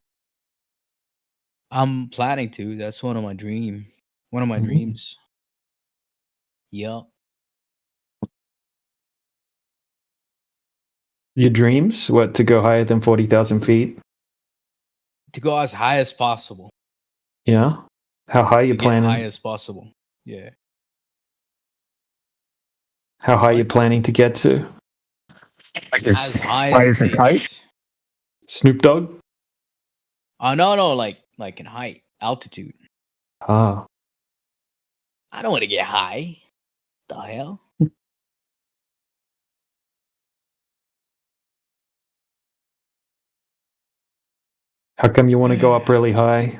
I'm planning to. That's one of my dreams. Yup. Your dreams? What, to go higher than 40,000 feet? To go as high as possible. Yeah. How high you To get planning? high as possible. Yeah. How high you What? planning to get to? As high Why as is it it high? takes. Snoop Dogg? No, like in height, altitude. Ah. I don't want to get high. The hell? How come you want to go up really high?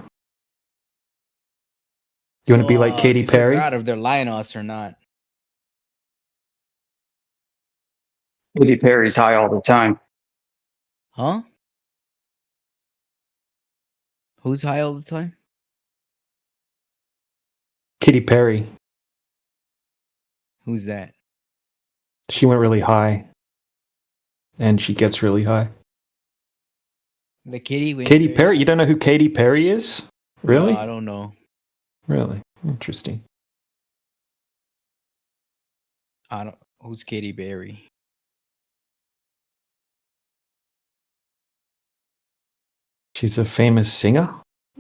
You want to be like Katy to figure Perry? out if they're lying to us or not. Katy Perry's high all the time. Huh? Who's high all the time? Katy Perry. Who's that? She went really high. And she gets really high. The kitty. Katy Perry? You don't know who Katy Perry is? Really? No, I don't know. Really? Interesting. I don't. Who's Katy Perry? She's a famous singer,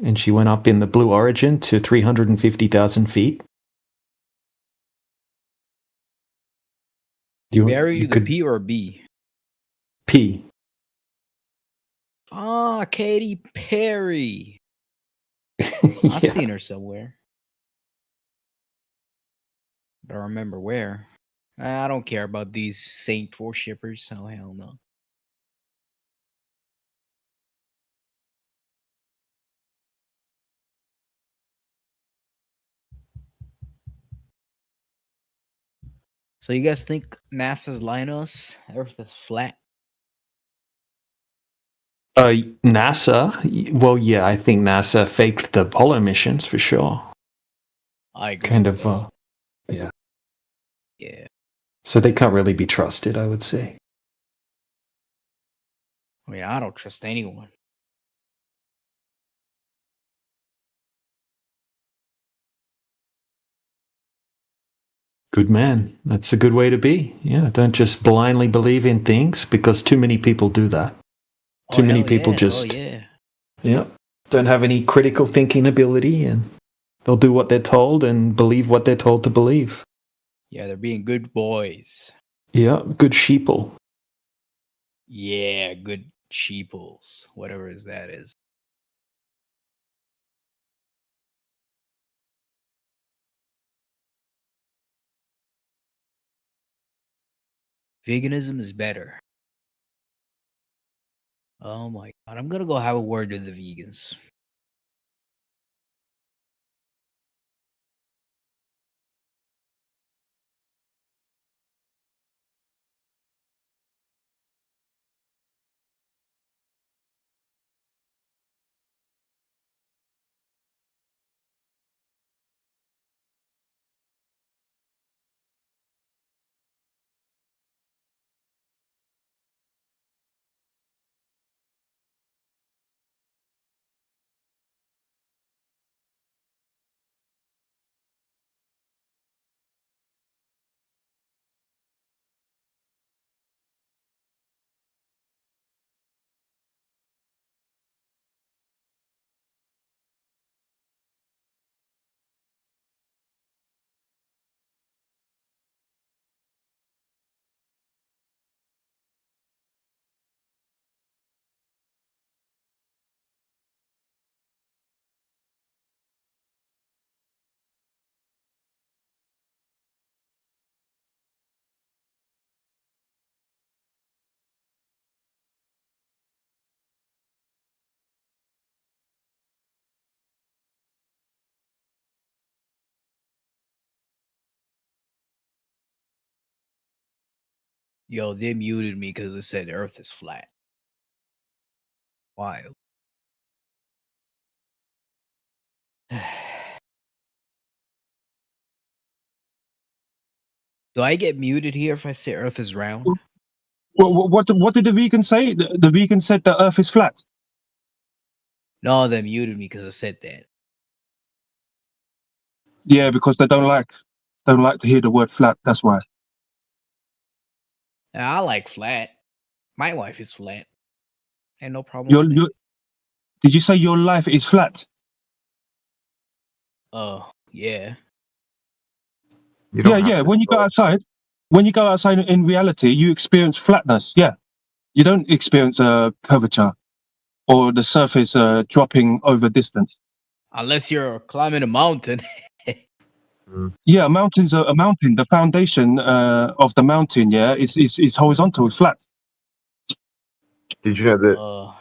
and she went up in the Blue Origin to 350,000 feet. Barry you the could P or B? P. Ah, Katy Perry. I've Yeah. seen her somewhere. I don't remember where. I don't care about these saint worshippers. Oh, hell no. So you guys think NASA's lying to us? Earth is flat? NASA. Well, yeah, I think NASA faked the Apollo missions for sure. I agree. Kind with of, that. yeah. Yeah. So they can't really be trusted, I would say. I mean, I don't trust anyone. Good man. That's a good way to be. Yeah, don't just blindly believe in things because too many people do that. Too many hell people yeah. just, Oh, yeah. yeah, don't have any critical thinking ability, and they'll do what they're told and believe what they're told to believe. Yeah, they're being good boys. Yeah, good sheeple. Yeah, good sheeples. Whatever that is. Veganism is better. Oh my god. I'm gonna go have a word with the vegans. Yo, they muted me because it said Earth is flat. Wild. Do I get muted here if I say Earth is round? What did the vegan say? The vegan said the Earth is flat. No, they muted me because I said that. Yeah, because they don't like to hear the word flat. That's why. I like flat. My life is flat. And no problem Your, with that. your did you say your life is flat? Oh, yeah. You don't Yeah. have When you go outside in reality, you experience flatness. Yeah, you don't experience curvature or the surface dropping over distance. Unless you're climbing a mountain. Yeah, a mountain's a mountain. The foundation of the mountain, yeah, is horizontal. It's flat. Did you know that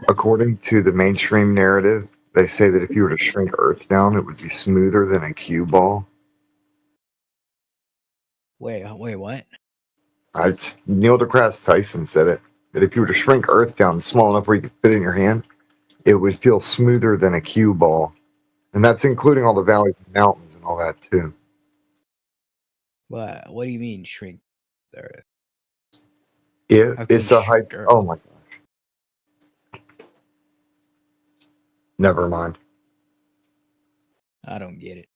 according to the mainstream narrative, they say that if you were to shrink Earth down, it would be smoother than a cue ball? Wait, what? Neil deGrasse Tyson said it, that if you were to shrink Earth down small enough where you could fit it in your hand, it would feel smoother than a cue ball. And that's including all the valleys and mountains and all that, too. What do you mean shrink the Earth? How can It's you a high. shrink Earth? Oh my gosh. Never mind. I don't get it.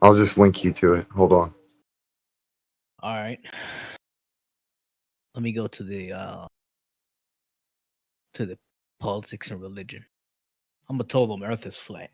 I'll just link you to it. Hold on. All right. Let me go to the politics and religion. I'm gonna tell them Earth is flat.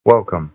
Welcome.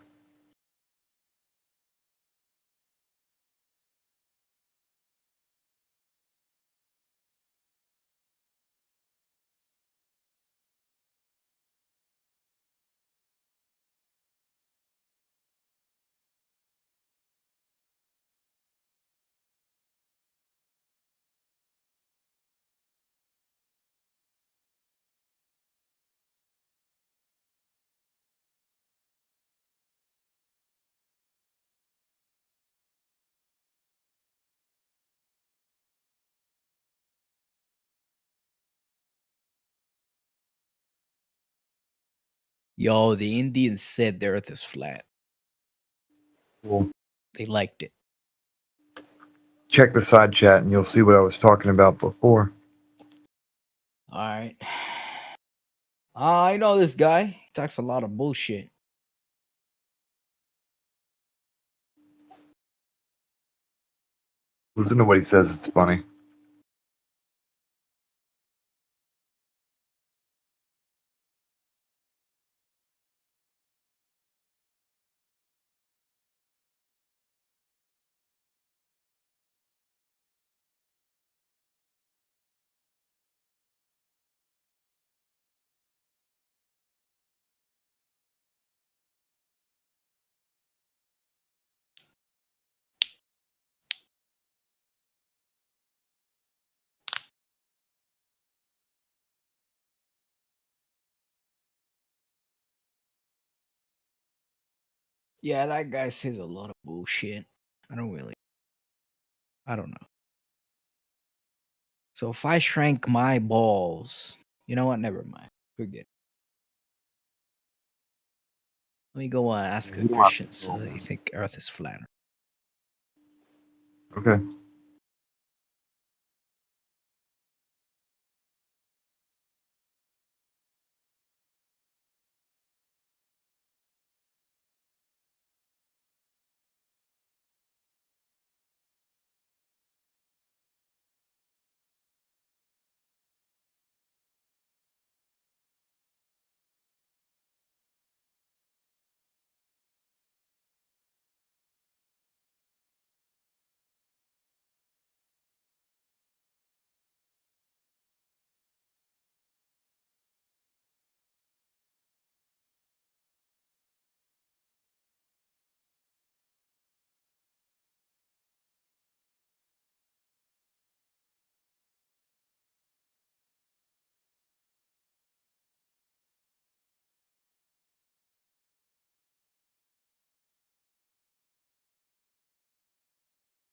Yo, the Indians said the Earth is flat. Cool. They liked it. Check the side chat and you'll see what I was talking about before. All right. I know this guy. He talks a lot of bullshit. Listen to what he says, it's funny. Yeah, that guy says a lot of bullshit. I don't know. So if I shrank my balls, you know what? Never mind. Forget. Let me go ask a Christian so they think Earth is flat. Okay.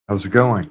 How's it going?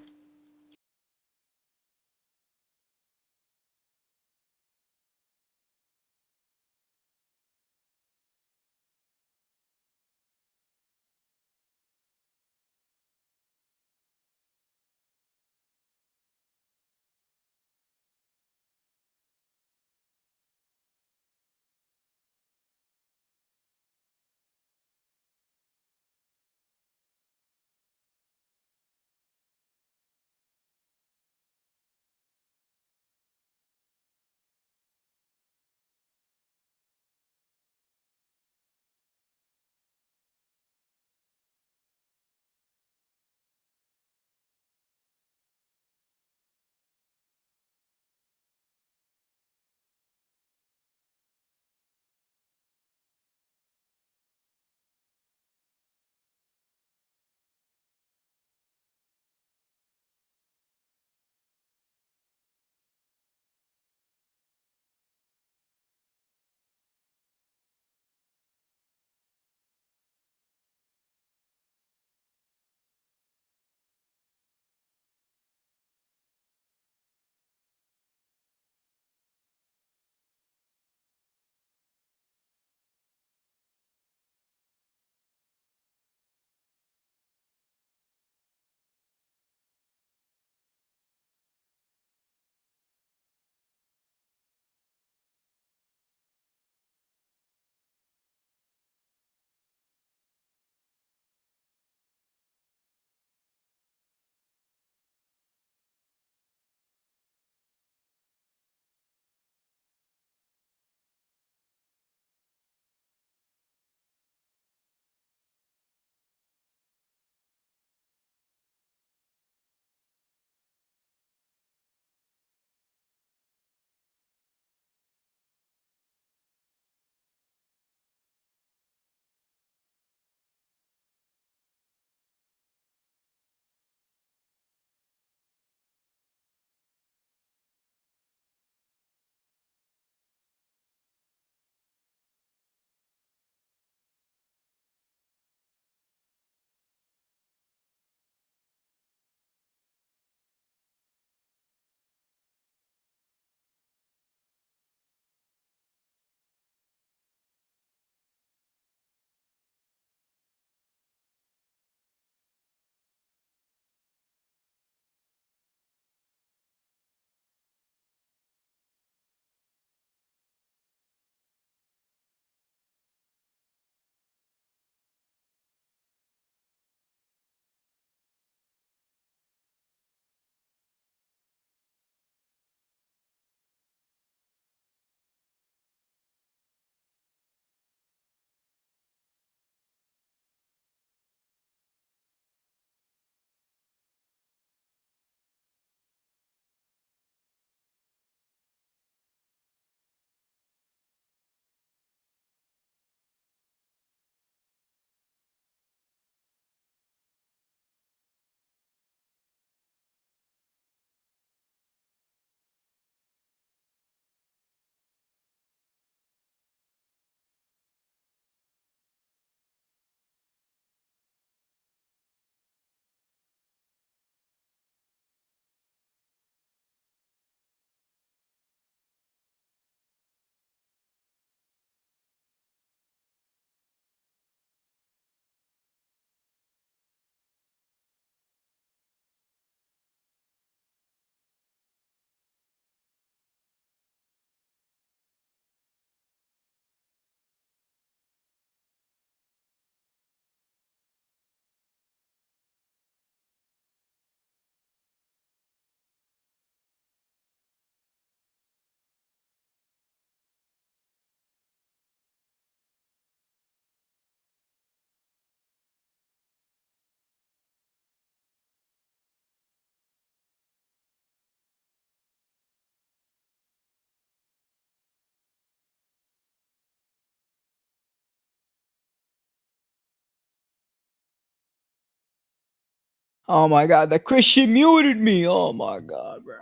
Oh my god, the Christian muted me. Oh my god, bro.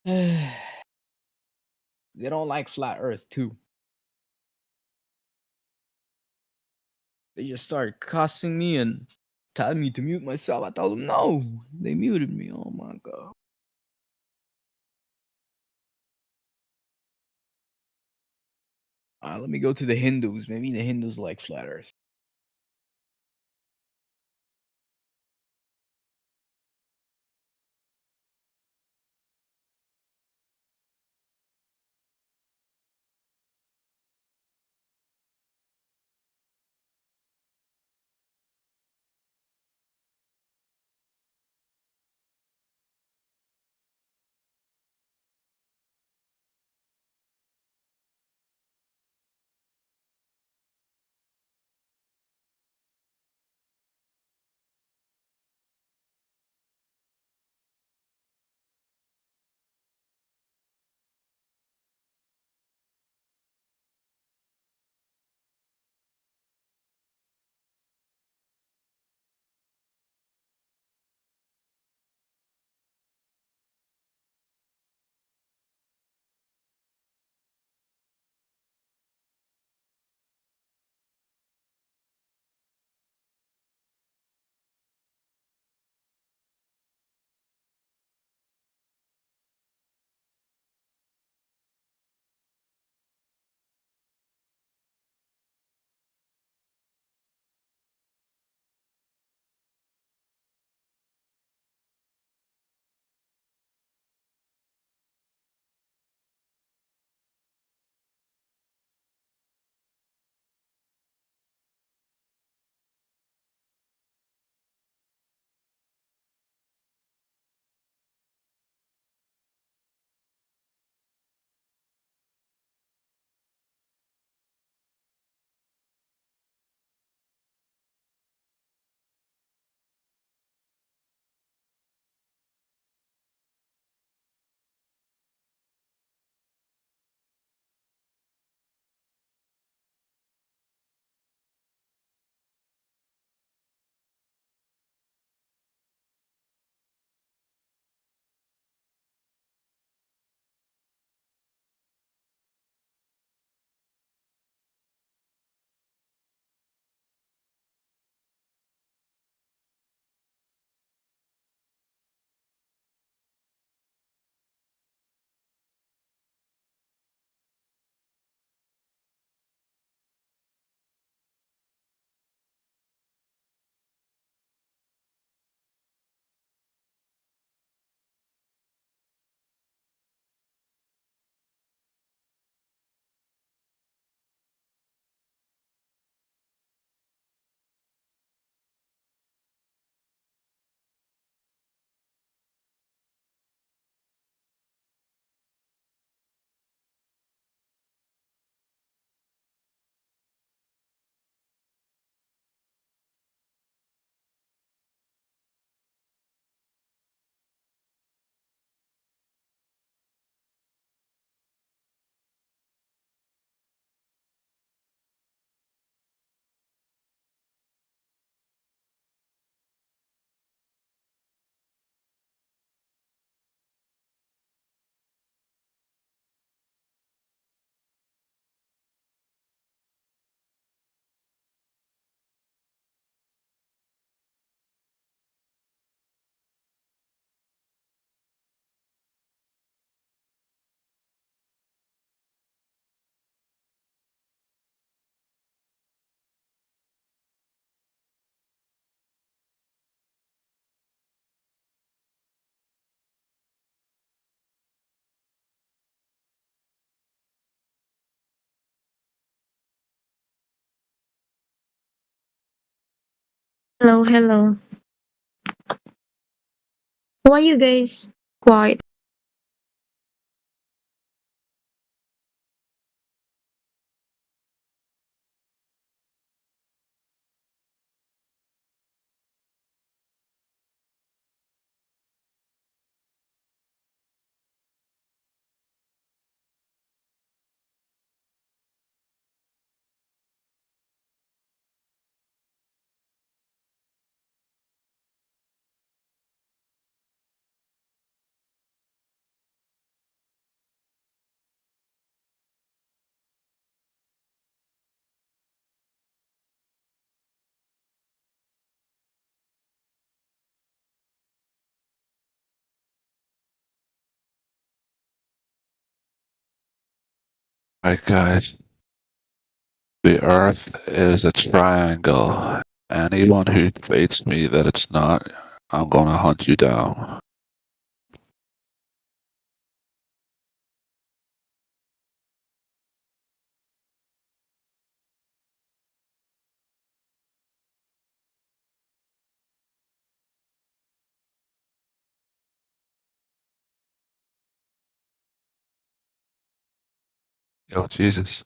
They don't like flat Earth too. They just started cussing me and telling me to mute myself. I told them no. They muted me. Oh my god. Let me go to the Hindus. Maybe the Hindus like flat Earth. Hello, hello. Why you guys quiet? Right, guys. The Earth is a triangle. Anyone who debates me that it's not, I'm gonna hunt you down. Yo, Jesus.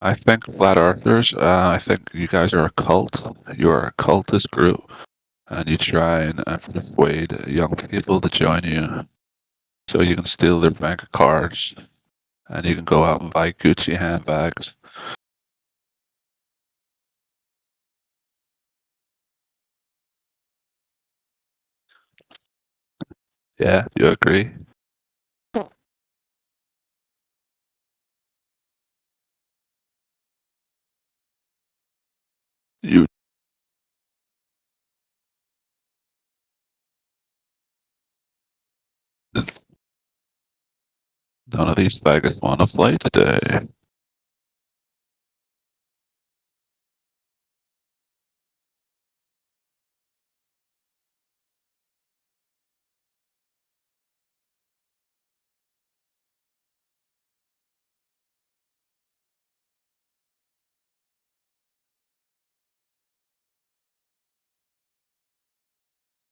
I think flat earthers, I think you guys are a cult. You're a cultist group. And you try and persuade young people to join you so you can steal their bank cards and you can go out and buy Gucci handbags. Yeah, you agree? You None of these faggots want to play today.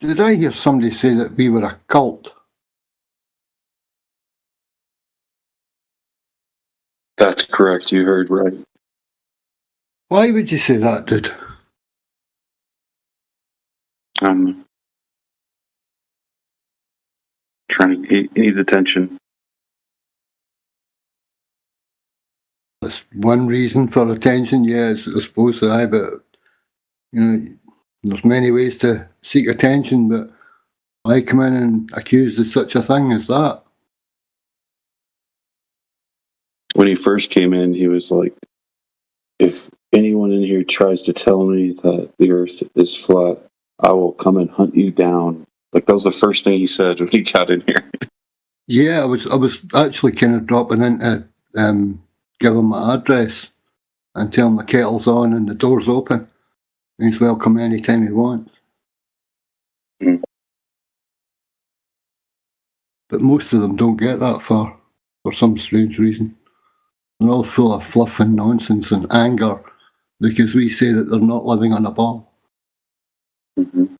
Did I hear somebody say that we were a cult? That's correct. You heard right. Why would you say that, dude? I'm trying to. He needs attention. That's one reason for attention, yes, I suppose I, but you know, there's many ways to seek attention, but why come in and accuse of such a thing as that? When he first came in, he was like, "If anyone in here tries to tell me that the Earth is flat, I will come and hunt you down." Like that was the first thing he said when he got in here. Yeah, I was actually kind of dropping in to give him my address and tell him the kettle's on and the door's open. He's welcome anytime he wants. Mm. But most of them don't get that far for some strange reason. They're all full of fluff and nonsense and anger because we say that they're not living on a ball. Mhm.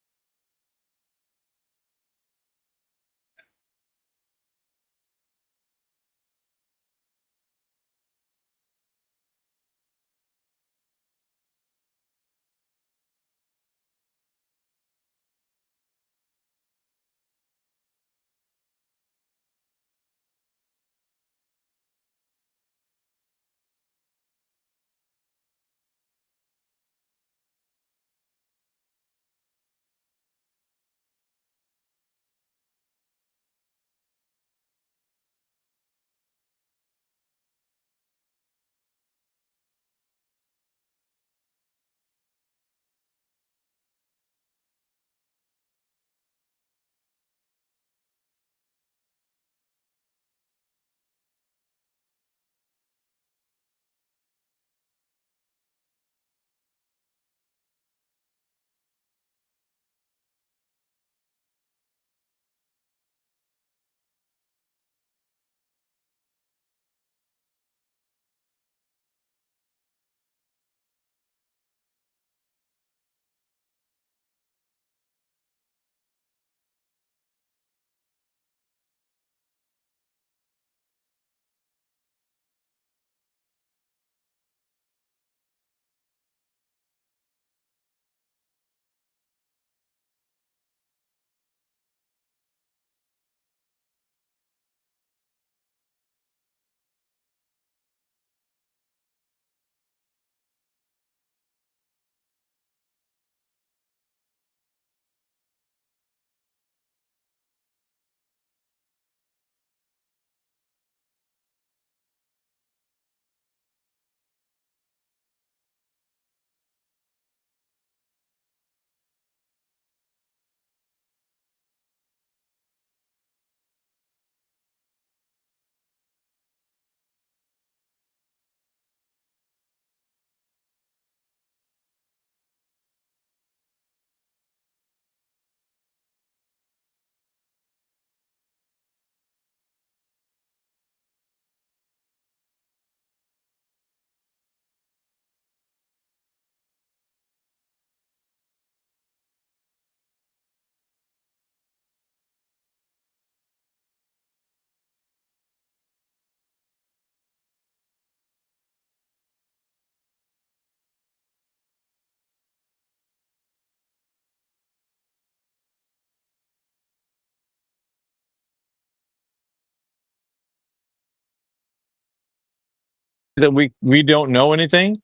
that we don't know anything,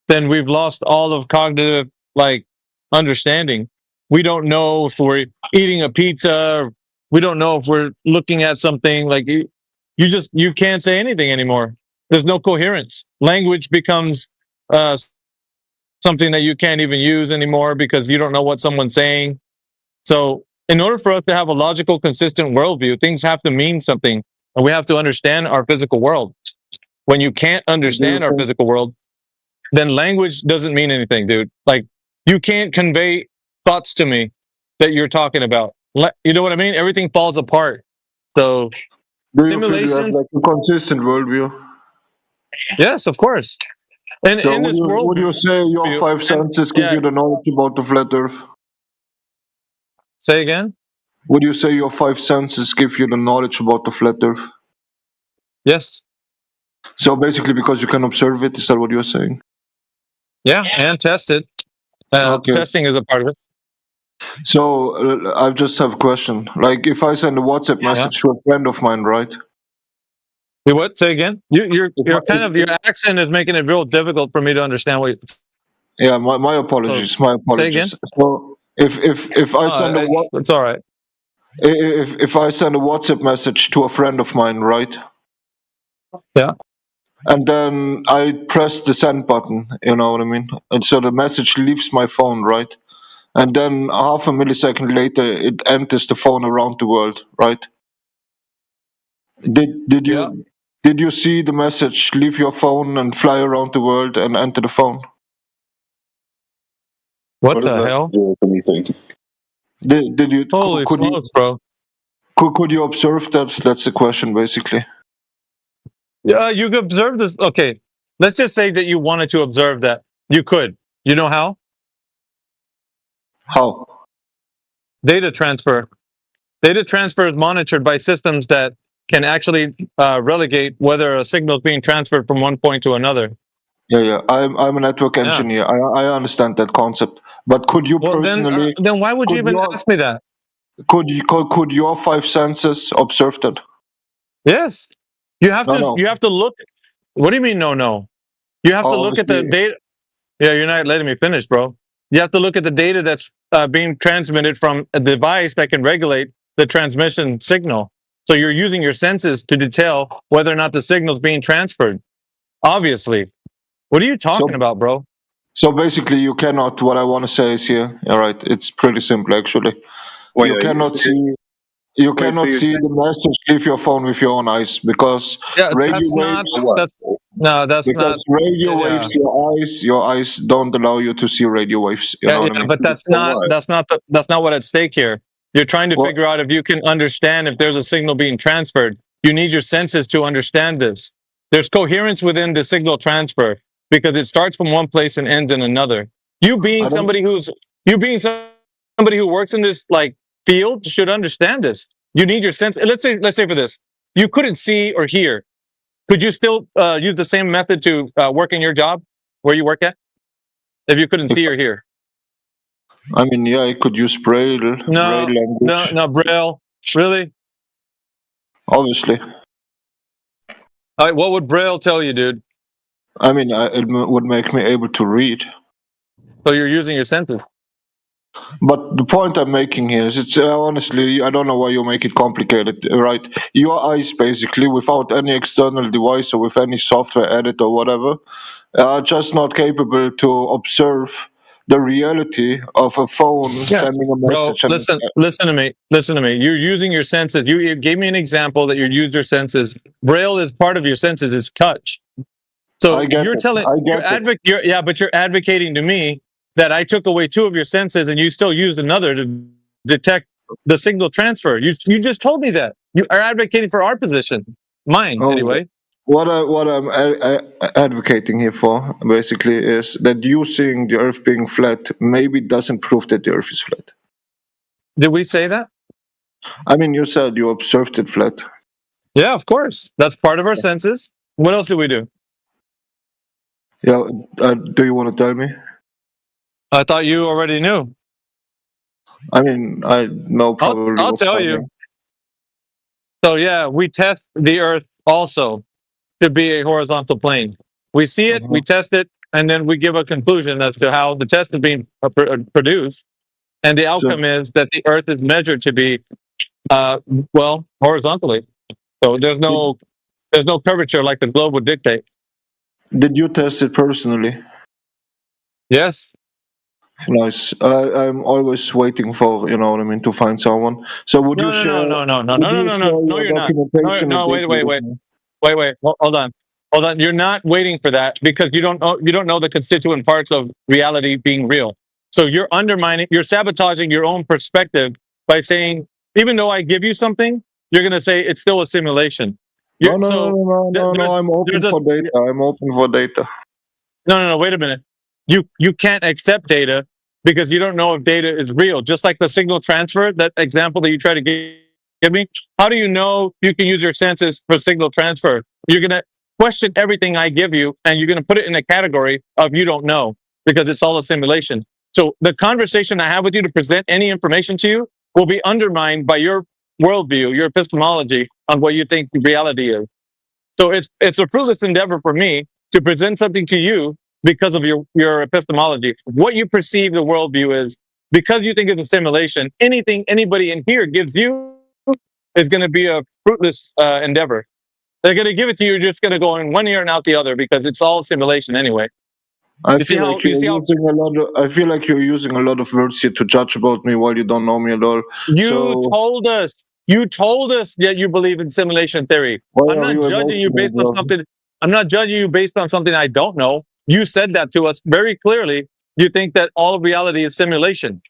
then we've lost all of cognitive like understanding. We don't know if we're eating a pizza. We don't know if we're looking at something. Like you can't say anything anymore. There's no coherence. Language becomes something that you can't even use anymore because you don't know what someone's saying. So in order for us to have a logical, consistent worldview, things have to mean something, and we have to understand our physical world. When you can't understand our physical world, then language doesn't mean anything, dude. Like, you can't convey thoughts to me that you're talking about. You know what I mean? Everything falls apart. So, Do you feel you have simulation, like a consistent worldview? yes, of course. And So in this world, would you say your five senses give yeah, you the knowledge about the flat Earth? say again? Would you say your five senses give you the knowledge about the flat Earth? Yes. So basically, because you can observe it, is that what you're saying? Yeah, and test it. Okay. Testing is a part of it. So I just have a question. Like, if I send a WhatsApp message to a friend of mine, right? You what? Say again? You're kind of, your accent is making it real difficult for me to understand what. Yeah, my apologies. So, My say again? apologies. So if I send a it's all right. if I send a WhatsApp message to a friend of mine, right? Yeah. And then I press the send button, you know what I mean? And so the message leaves my phone, right? And then half a millisecond later, it enters the phone around the world, right? Did you see the message leave your phone and fly around the world and enter the phone? What the hell? Do with anything? Did you? Holy smokes, bro! Could you observe that? That's the question, basically. Yeah, you could observe this. Okay, let's just say that you wanted to observe that. You could. You know how? How? Data transfer. Data transfer is monitored by systems that can actually relegate whether a signal is being transferred from one point to another. Yeah. I'm a network engineer. I understand that concept. But could you personally? Then why would you even ask me that? Could your five senses observe that? Yes. You have No. You have to look. What do you mean? No. You have to look at the data. Yeah, you're not letting me finish, bro. You have to look at the data that's being transmitted from a device that can regulate the transmission signal. So you're using your senses to detail whether or not the signal is being transferred. Obviously. What are you talking about, bro? So basically, you cannot. What I want to say is here. All right, it's pretty simple actually. You cannot see. You cannot see the message leave your phone with your own eyes because radio waves. Because radio waves, your eyes don't allow you to see radio waves. You know what I mean? But that's not what at stake here. You're trying to figure out if you can understand if there's a signal being transferred. You need your senses to understand this. There's coherence within the signal transfer because it starts from one place and ends in another. You being somebody who works in this like field should understand this. You need your sense. Let's say for this, you couldn't see or hear. Could you still use the same method to work in your job where you work at? If you couldn't see or hear? I mean, yeah, I could use Braille language. No, Braille. Really? Obviously. All right, what would Braille tell you, dude? I mean, it would make me able to read. So you're using your senses. But the point I'm making here is, it's honestly, I don't know why you make it complicated, right? Your eyes, basically, without any external device or with any software edit or whatever, are just not capable to observe the reality of a phone sending a message. Bro, listen to me. You're using your senses. You gave me an example that you use your senses. Braille is part of your senses. It's touch. So you're advocating to me that I took away two of your senses and you still used another to detect the signal transfer. You just told me that. You are advocating for our position. Mine, anyway. What I'm advocating here for, basically, is that you seeing the Earth being flat maybe doesn't prove that the Earth is flat. Did we say that? I mean, you said you observed it flat. Yeah, of course. That's part of our senses. What else do we do? Yeah, do you want to tell me? I thought you already knew. I mean, I know probably. I'll tell you. So yeah, we test the Earth also to be a horizontal plane. We see it, we test it, and then we give a conclusion as to how the test is being produced. And the outcome is that the Earth is measured to be, well, horizontally. So there's no curvature like the globe would dictate. Did you test it personally? Yes. Nice. I'm always waiting for, you know what I mean, to find someone. So would you share? No, you're not. No, wait. Hold on. You're not waiting for that because you don't know the constituent parts of reality being real. So you're sabotaging your own perspective by saying, even though I give you something, you're going to say it's still a simulation. No, I'm open for data. I'm open for data. No, wait a minute. You can't accept data because you don't know if data is real. Just like the signal transfer, that example that you try to give me. How do you know you can use your senses for signal transfer? You're going to question everything I give you, and you're going to put it in a category of you don't know because it's all a simulation. So the conversation I have with you to present any information to you will be undermined by your worldview, your epistemology on what you think reality is. So it's a fruitless endeavor for me to present something to you because of your epistemology. What you perceive the worldview is, because you think it's a simulation, anything anybody in here gives you is going to be a fruitless endeavor. They're going to give it to you, you're just going to go in one ear and out the other because it's all simulation anyway. I feel like you're using a lot of words here to judge about me while you don't know me at all. You told us that you believe in simulation theory. I'm not judging you based on something. I'm not judging you based on something I don't know. You said that to us very clearly. You think that all of reality is simulation.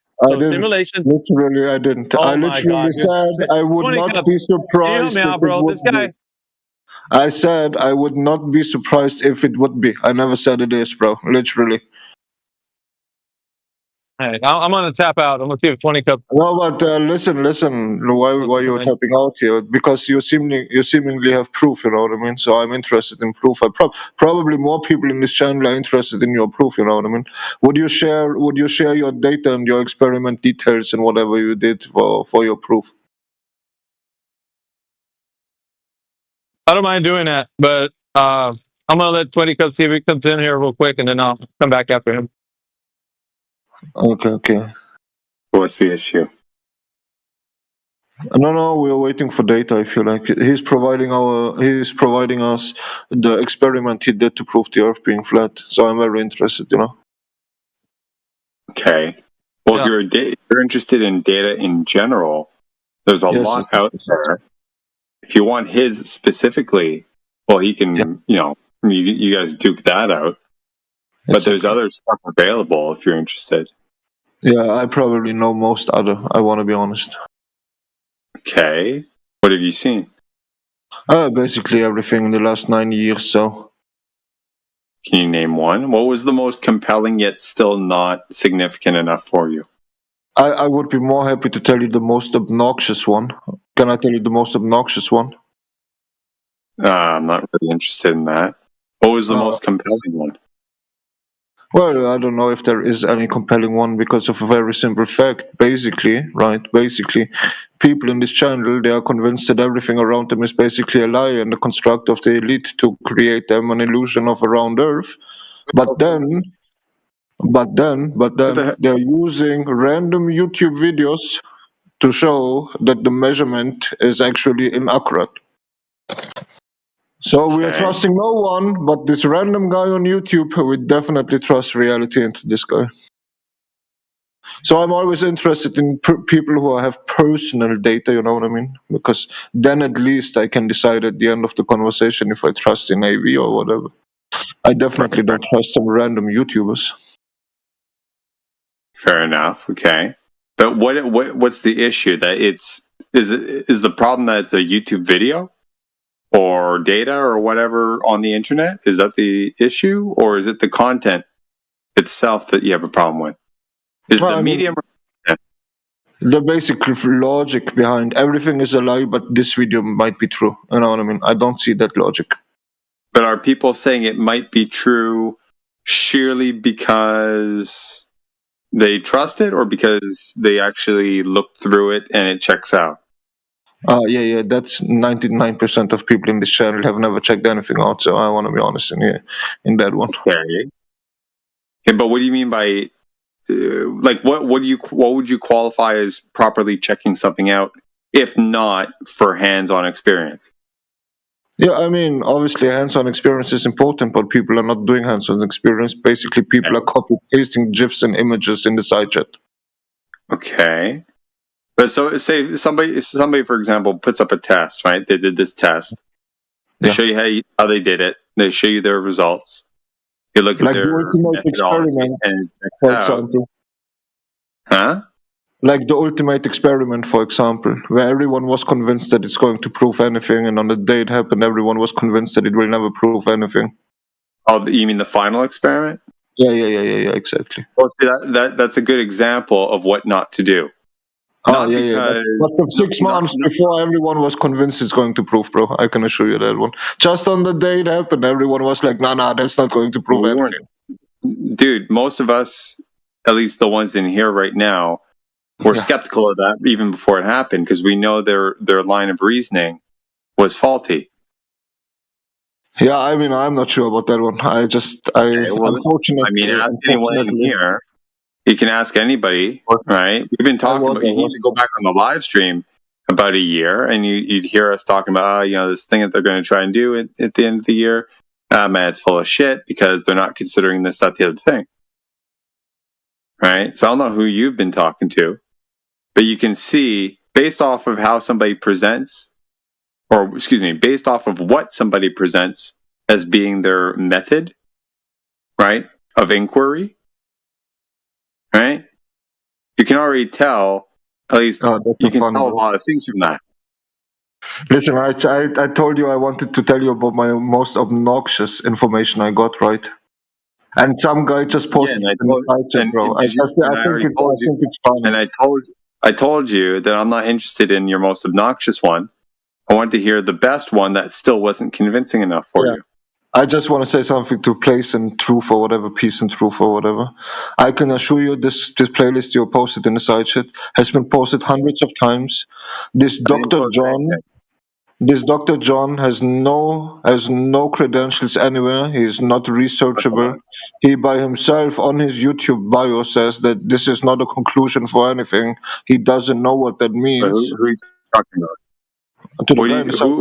Simulation. Literally, I didn't. Oh I literally said I would not be surprised. I said I would not be surprised if it would be. I never said it is, bro. Literally. Hey, I'm gonna tap out. I'm gonna see if 20 cup. No, but listen. Why you're tapping out here? Because you seemingly have proof. You know what I mean? So I'm interested in proof. Probably more people in this channel are interested in your proof. You know what I mean? Would you share your data and your experiment details and whatever you did for your proof? I don't mind doing that, but I'm gonna let 20 cup see if he comes in here real quick, and then I'll come back after him. Okay. What's the issue? No, we're waiting for data. I feel like he's providing us the experiment he did to prove the Earth being flat. So I'm very interested, you know. Okay. Well, if you're interested in data in general, there's a lot out there. If you want his specifically, well, he can, you guys duke that out. But there's other stuff available if you're interested. Yeah, I probably know most other. I want to be honest. Okay. What have you seen? Basically everything in the last 9 years. So. Can you name one? What was the most compelling yet still not significant enough for you? I would be more happy to tell you the most obnoxious one. Can I tell you the most obnoxious one? I'm not really interested in that. What was the most compelling one? Well, I don't know if there is any compelling one because of a very simple fact. Basically, people in this channel, they are convinced that everything around them is basically a lie and a construct of the elite to create them an illusion of a round Earth. But then they're using random YouTube videos to show that the measurement is actually inaccurate. So we are trusting no one, but this random guy on YouTube, we definitely trust reality into this guy. So I'm always interested in people who have personal data, you know what I mean? Because then at least I can decide at the end of the conversation if I trust in AV or whatever. I definitely don't trust some random YouTubers. Fair enough. Okay. But what's the issue? That is the problem that it's a YouTube video? Or data or whatever on the internet? Is that the issue? Or is it the content itself that you have a problem with? Is the medium... The basic logic behind everything is a lie, but this video might be true. You know what I mean? I don't see that logic. But are people saying it might be true sheerly because they trust it or because they actually looked through it and it checks out? Yeah, that's 99% of people in this channel have never checked anything out, so I want to be honest in that one. Okay. Yeah, but what do you mean by like what would you qualify as properly checking something out if not for hands-on experience? Yeah, I mean, obviously, hands-on experience is important, but people are not doing hands-on experience. Basically, people are copy-pasting GIFs and images in the side chat. Okay. But so say somebody for example puts up a test, right? They did this test. They show you how they did it. They show you their results. You look at Like their the ultimate methodology experiment, and check for it out. example. Huh? Like the ultimate experiment, for example, where everyone was convinced that it's going to prove anything, and on the day it happened, everyone was convinced that it will never prove anything. Oh, you mean the final experiment? Yeah, exactly. Well, see, that's a good example of what not to do. But for 6 months before, everyone was convinced it's going to prove, bro. I can assure you that one. Just on the day it happened, everyone was like, nah, that's not going to prove anything. Dude, most of us, at least the ones in here right now, were skeptical of that even before it happened because we know their line of reasoning was faulty. Yeah, I mean, I'm not sure about that one. Unfortunately, I mean, ask anyone in here. You can ask anybody, right? We've been talking about. You need to go back on the live stream about a year, and you'd hear us talking about, this thing that they're going to try and do at the end of the year. Man, it's full of shit because they're not considering this, that, the other thing, right? So I don't know who you've been talking to, but you can see based off of how somebody presents, or excuse me, based off of what somebody presents as being their method, right, of inquiry, right? You can already tell, at least you can tell a lot of things from that. Listen, I told you I wanted to tell you about my most obnoxious information I got, right? And some guy just posted it in the side chat, bro. I think it's funny. And I told you that I'm not interested in your most obnoxious one. I wanted to hear the best one that still wasn't convincing enough for you. I just want to say something to Place and Truth or whatever, Peace and Truth or whatever. I can assure you this playlist you posted in the side chat has been posted hundreds of times. This Dr. John has no credentials anywhere. He's not researchable. He by himself on his YouTube bio says that this is not a conclusion for anything. He doesn't know what that means. Who are you talking about?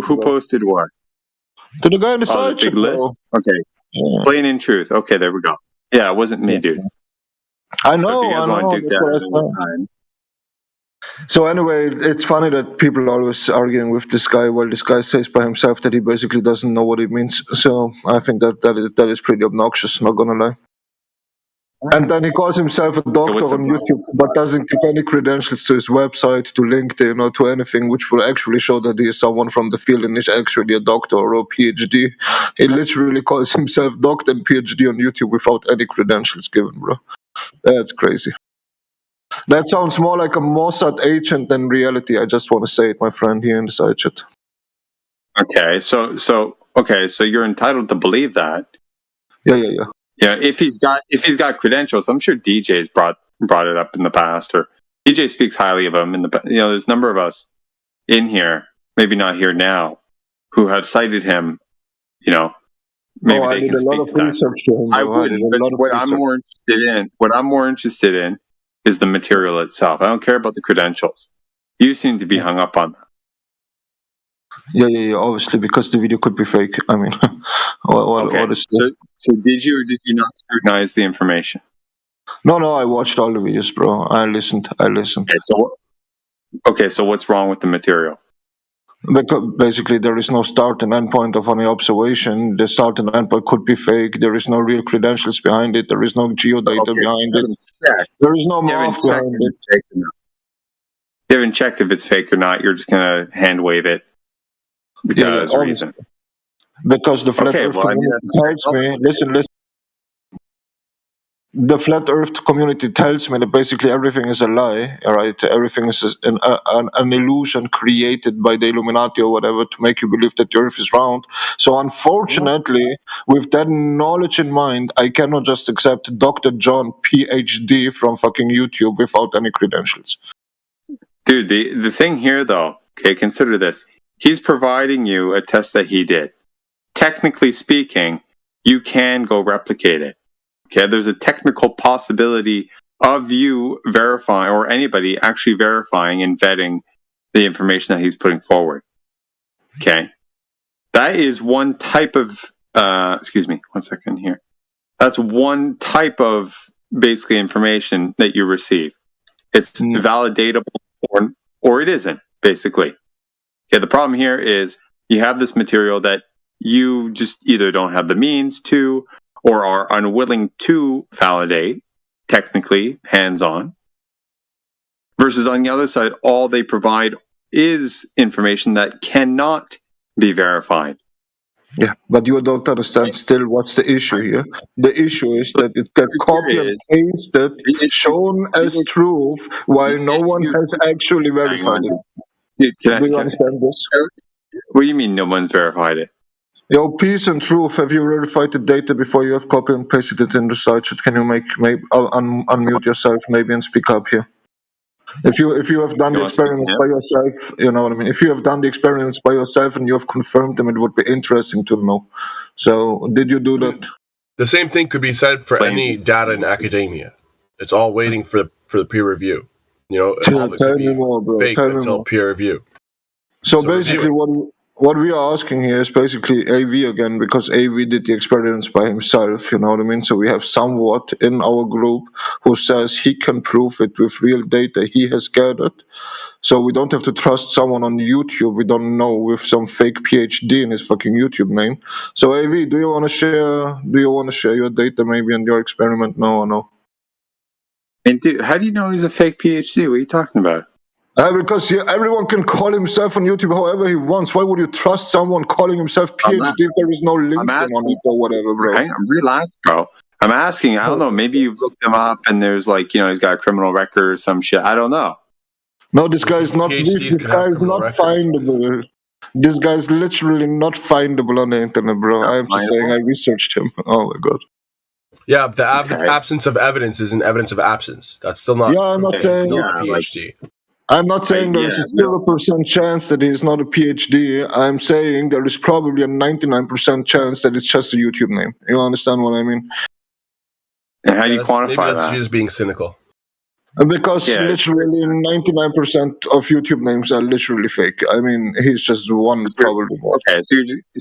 Who posted what? To the guy in the side chat, bro. Okay. Yeah. Plain and Truth. Okay, there we go. Yeah, it wasn't me, dude. I know. So anyway, it's funny that people are always arguing with this guy while this guy says by himself that he basically doesn't know what it means. So I think that is pretty obnoxious, not gonna lie. And then he calls himself a doctor on YouTube, but doesn't give any credentials to his website, to LinkedIn, or to anything which will actually show that he is someone from the field and is actually a doctor or a PhD. He literally calls himself doctor and PhD on YouTube without any credentials given, bro. That's crazy. That sounds more like a Mossad agent than reality. I just want to say it, my friend, here in the side chat. Okay, so you're entitled to believe that. Yeah. Yeah, if he's got credentials, I'm sure DJ's brought it up in the past, or DJ speaks highly of him in the. There's a number of us in here, maybe not here now, who have cited him. Maybe they can speak to that. I wouldn't, but what I'm more interested in is the material itself. I don't care about the credentials. You seem to be hung up on that. Yeah, obviously, because the video could be fake. I mean, what is so did you or did you not scrutinize the information? No, I watched all the videos, bro. I listened. Okay, so what's wrong with the material? Because basically there is no start and end point of any observation. The start and end point could be fake. There is no real credentials behind it. There is no geodata behind it. There is no math behind it. You haven't checked if it's fake or not. You're just going to hand wave it because reason. Because the flat Earth community tells me, listen. The flat Earth community tells me that basically everything is a lie, right? Everything is an illusion created by the Illuminati or whatever to make you believe that the Earth is round. So unfortunately, with that knowledge in mind, I cannot just accept Dr. John, PhD from fucking YouTube without any credentials. Dude, the thing here though, Okay, consider this. He's providing you a test that he did. Technically speaking, you can go replicate it. Okay, there's a technical possibility of you verifying, or anybody actually verifying and vetting the information that he's putting forward. Okay, that is one type of, excuse me, 1 second here. That's one type of basically information that you receive. It's validatable or it isn't, basically. Okay, the problem here is you have this material that you just either don't have the means to or are unwilling to validate, technically, hands-on. Versus on the other side, all they provide is information that cannot be verified. Yeah, but you don't understand still what's the issue here. The issue is that it got copied and pasted, shown as truth, while no one has actually verified it. Do you understand this? What do you mean no one's verified it? Yo, peace and truth. Have you verified the data before you have copied and pasted it in the site? Can you unmute yourself maybe and speak up here? If you have done the experiments by yourself, you know what I mean. If you have done the experiments by yourself and you have confirmed them, it would be interesting to know. So, did you do that? The same thing could be said for any data in academia. It's all waiting for the peer review. You know, all of it could be fake until peer review. So basically, what we are asking here is basically AV again, because AV did the experiments by himself, you know what I mean? So we have somewhat in our group who says he can prove it with real data he has gathered. So we don't have to trust someone on YouTube we don't know with some fake PhD in his fucking YouTube name. So AV, do you want to share your data maybe and your experiment now or no? And dude, how do you know he's a fake PhD? What are you talking about? Because everyone can call himself on YouTube however he wants. Why would you trust someone calling himself PhD if there is no LinkedIn on it or whatever, bro? Hang on, relax, bro. I'm asking, I don't know, maybe you've looked him up and there's like, you know, he's got a criminal record or some shit. I don't know. No, this guy is not findable. This guy is literally not findable on the internet, bro. I'm just saying I researched him. Oh my god. Yeah, the absence of evidence isn't evidence of absence. That's still not. Yeah, I'm not saying PhD. I'm not saying there's a 0% chance that he's not a PhD. I'm saying there is probably a 99% chance that it's just a YouTube name. You understand what I mean? And how do you quantify maybe that's that? just being cynical. Because literally 99% of YouTube names are literally fake. I mean, he's just one probably more. Okay, so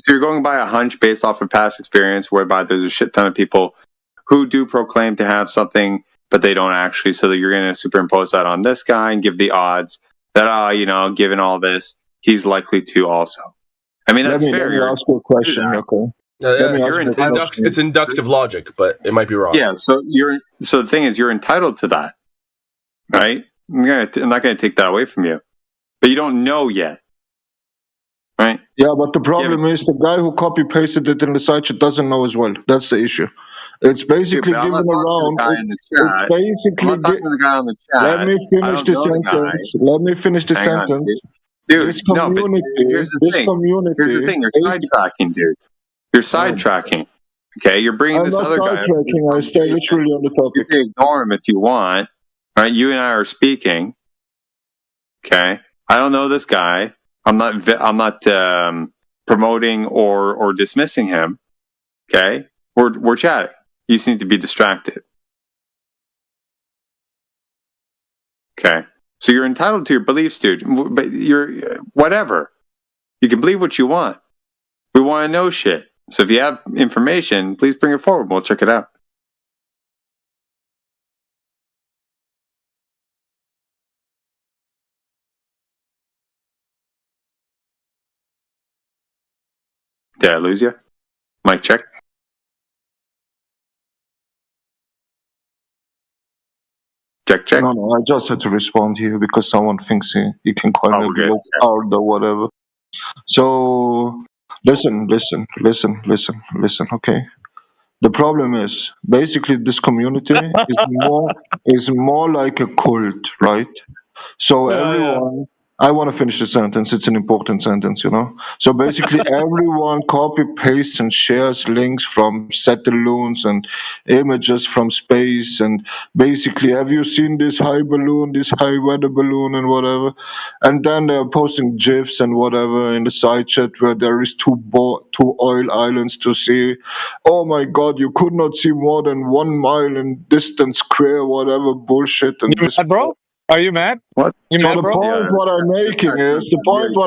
you're going by a hunch based off of past experience, whereby there's a shit ton of people who do proclaim to have something, but they don't actually. So that you're going to superimpose that on this guy and give the odds that, you know, given all this, he's likely to also. I mean, that's fair. Let me ask you a question, okay? It's inductive logic, but it might be wrong. Yeah, so the thing is, you're entitled to that, right? I'm not going to take that away from you, but you don't know yet, right? Yeah, but the problem is the guy who copy pasted it in the site doesn't know as well. That's the issue. It's basically given around. It's basically. Let me finish the sentence. Let me finish the sentence. Dude, this community. Here's the thing. You're sidetracking, dude. You're sidetracking. Okay, you're bringing this other guy. I'm not sidetracking. I stay literally on the topic. You can ignore him if you want. Right? You and I are speaking. Okay, I don't know this guy. I'm not promoting or dismissing him. Okay, we're chatting. You seem to be distracted. Okay, so you're entitled to your beliefs, dude. But you're whatever. You can believe what you want. We want to know shit. So if you have information, please bring it forward. We'll check it out. Did I lose you? Mic check. Check. No, I just had to respond here because someone thinks he can call me a low card or whatever. So listen, okay? The problem is basically this community is more like a cult, right? So I want to finish the sentence. It's an important sentence, you know. So basically, everyone copy pastes and shares links from satelloons and images from space. And basically, have you seen this high balloon, this high weather balloon, and whatever? And then they're posting gifs and whatever in the side chat where there is two oil islands to see. Oh my God, you could not see more than 1 mile in distance square, whatever bullshit. And You mad, bro? Are you mad? What? You so mad, the bro? point what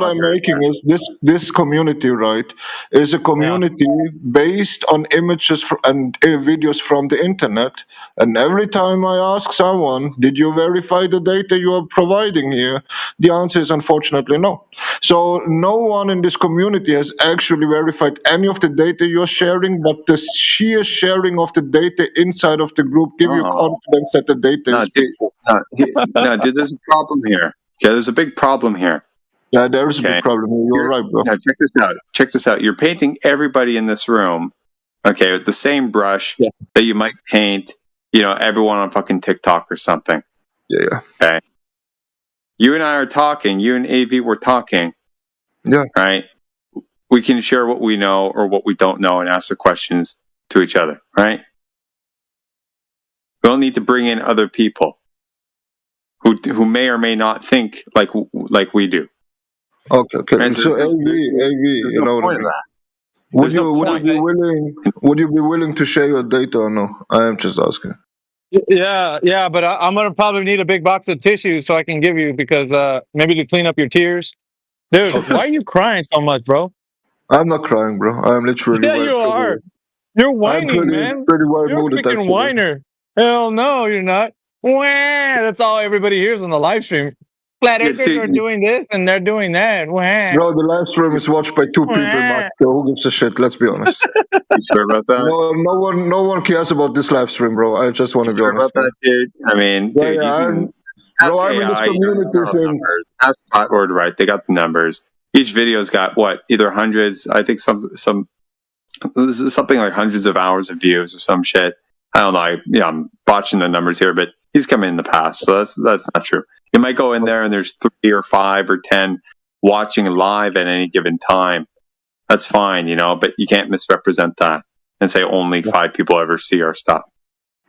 I'm making is this community, right, is a community based on images and videos from the internet. And every time I ask someone, did you verify the data you are providing here? The answer is unfortunately no. So no one in this community has actually verified any of the data you're sharing, but the sheer sharing of the data inside of the group give you confidence that the data is truthful. No, dude, there's a problem here. Yeah, there's a big problem here. Yeah, there is a big problem here. You're right, bro. Now, check this out. Check this out. You're painting everybody in this room, okay, with the same brush that you might paint, you know, everyone on fucking TikTok or something. Yeah. Okay. You and I are talking. You and AV were talking. Yeah. Right? We can share what we know or what we don't know and ask the questions to each other, right? We don't need to bring in other people who may or may not think like we do. Okay. Right? So AV, you know what I mean? Would you be willing to share your data or no? I am just asking. Yeah, but I'm gonna probably need a big box of tissue so I can give you because maybe to clean up your tears. Dude, why are you crying so much, bro? I'm not crying, bro. I'm literally. Yeah, you are. You're whining, man. Pretty well You're a mooded, freaking actually. whiner. Hell no, you're not. Wah! That's all everybody hears on the live stream. Flat earthers are doing this and they're doing that. Wah! Bro, the live stream is watched by 2 people, Matt. So who gives a shit? Let's be honest. You sure about that? No one cares about this live stream, bro. I just want to be honest. About that, dude? I mean, Yeah, dude, I'm in this community since. That's Platword, right? They got the numbers. Each video's got what? Either hundreds. I think some. This is something like hundreds of hours of views or some shit. I don't know. I'm botching the numbers here, but he's come in the past, so that's not true. You might go in there and there's 3 or 5 or 10 watching live at any given time. That's fine, you know, but you can't misrepresent that and say only 5 people ever see our stuff.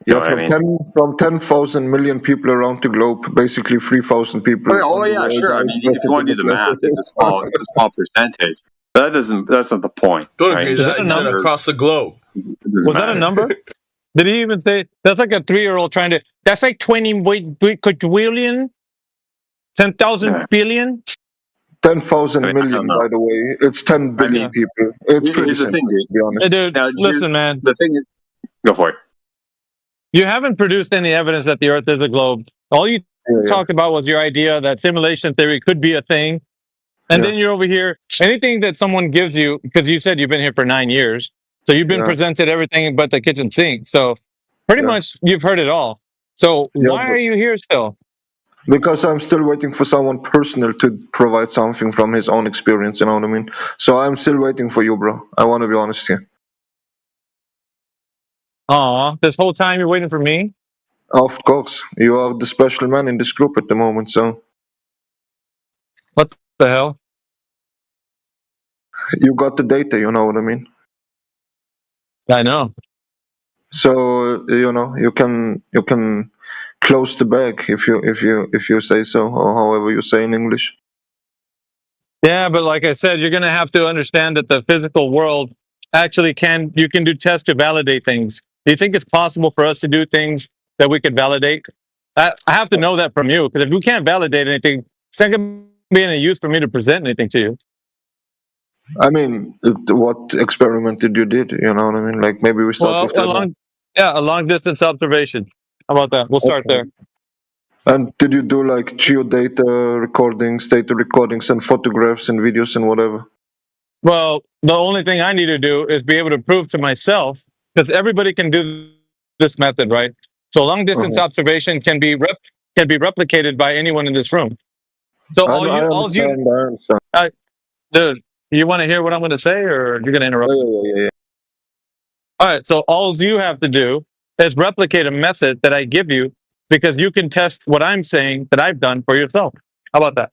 You Yeah, from 10,000 million people around the globe, basically 3,000 people. Oh yeah, sure. I mean, you just want to do the math. It's a small percentage. But that's not the point. Don't right? agree. Is that a number across the globe? Was that a number? Did he even say that's like a 3-year-old trying to? That's like 20 quadrillion, 10,000 billion, 10,000 million. By the way, it's 10 billion people. It's pretty simple, to be honest. Hey, dude, listen, man. The thing is, go for it. You haven't produced any evidence that the Earth is a globe. All you talked about was your idea that simulation theory could be a thing. And then you're over here. Anything that someone gives you, because you said you've been here for 9 years, so you've been presented everything but the kitchen sink. So pretty much you've heard it all. So why are you here still? Because I'm still waiting for someone personal to provide something from his own experience, you know what I mean? So I'm still waiting for you, bro. I want to be honest here. Aw, this whole time you're waiting for me? Of course. You are the special man in this group at the moment, so. What the hell? You got the data, you know what I mean? I know. So, you know, you can close the bag if you say so, or however you say in English. Yeah, but like I said, you're going to have to understand that the physical world actually you can do tests to validate things. Do you think it's possible for us to do things that we could validate? I have to know that from you, because if we can't validate anything, it's not going to be any use for me to present anything to you. I mean, what experiment did you did? You know what I mean? Like maybe we start with that. A long distance observation. How about that? We'll start there. And did you do like geodata recordings, data recordings, and photographs and videos and whatever? Well, the only thing I need to do is be able to prove to myself, because everybody can do this method, right? So long distance observation can be replicated by anyone in this room. So dude, you want to hear what I'm going to say, or you're going to interrupt? Yeah. All right. So all you have to do is replicate a method that I give you, because you can test what I'm saying that I've done for yourself. How about that?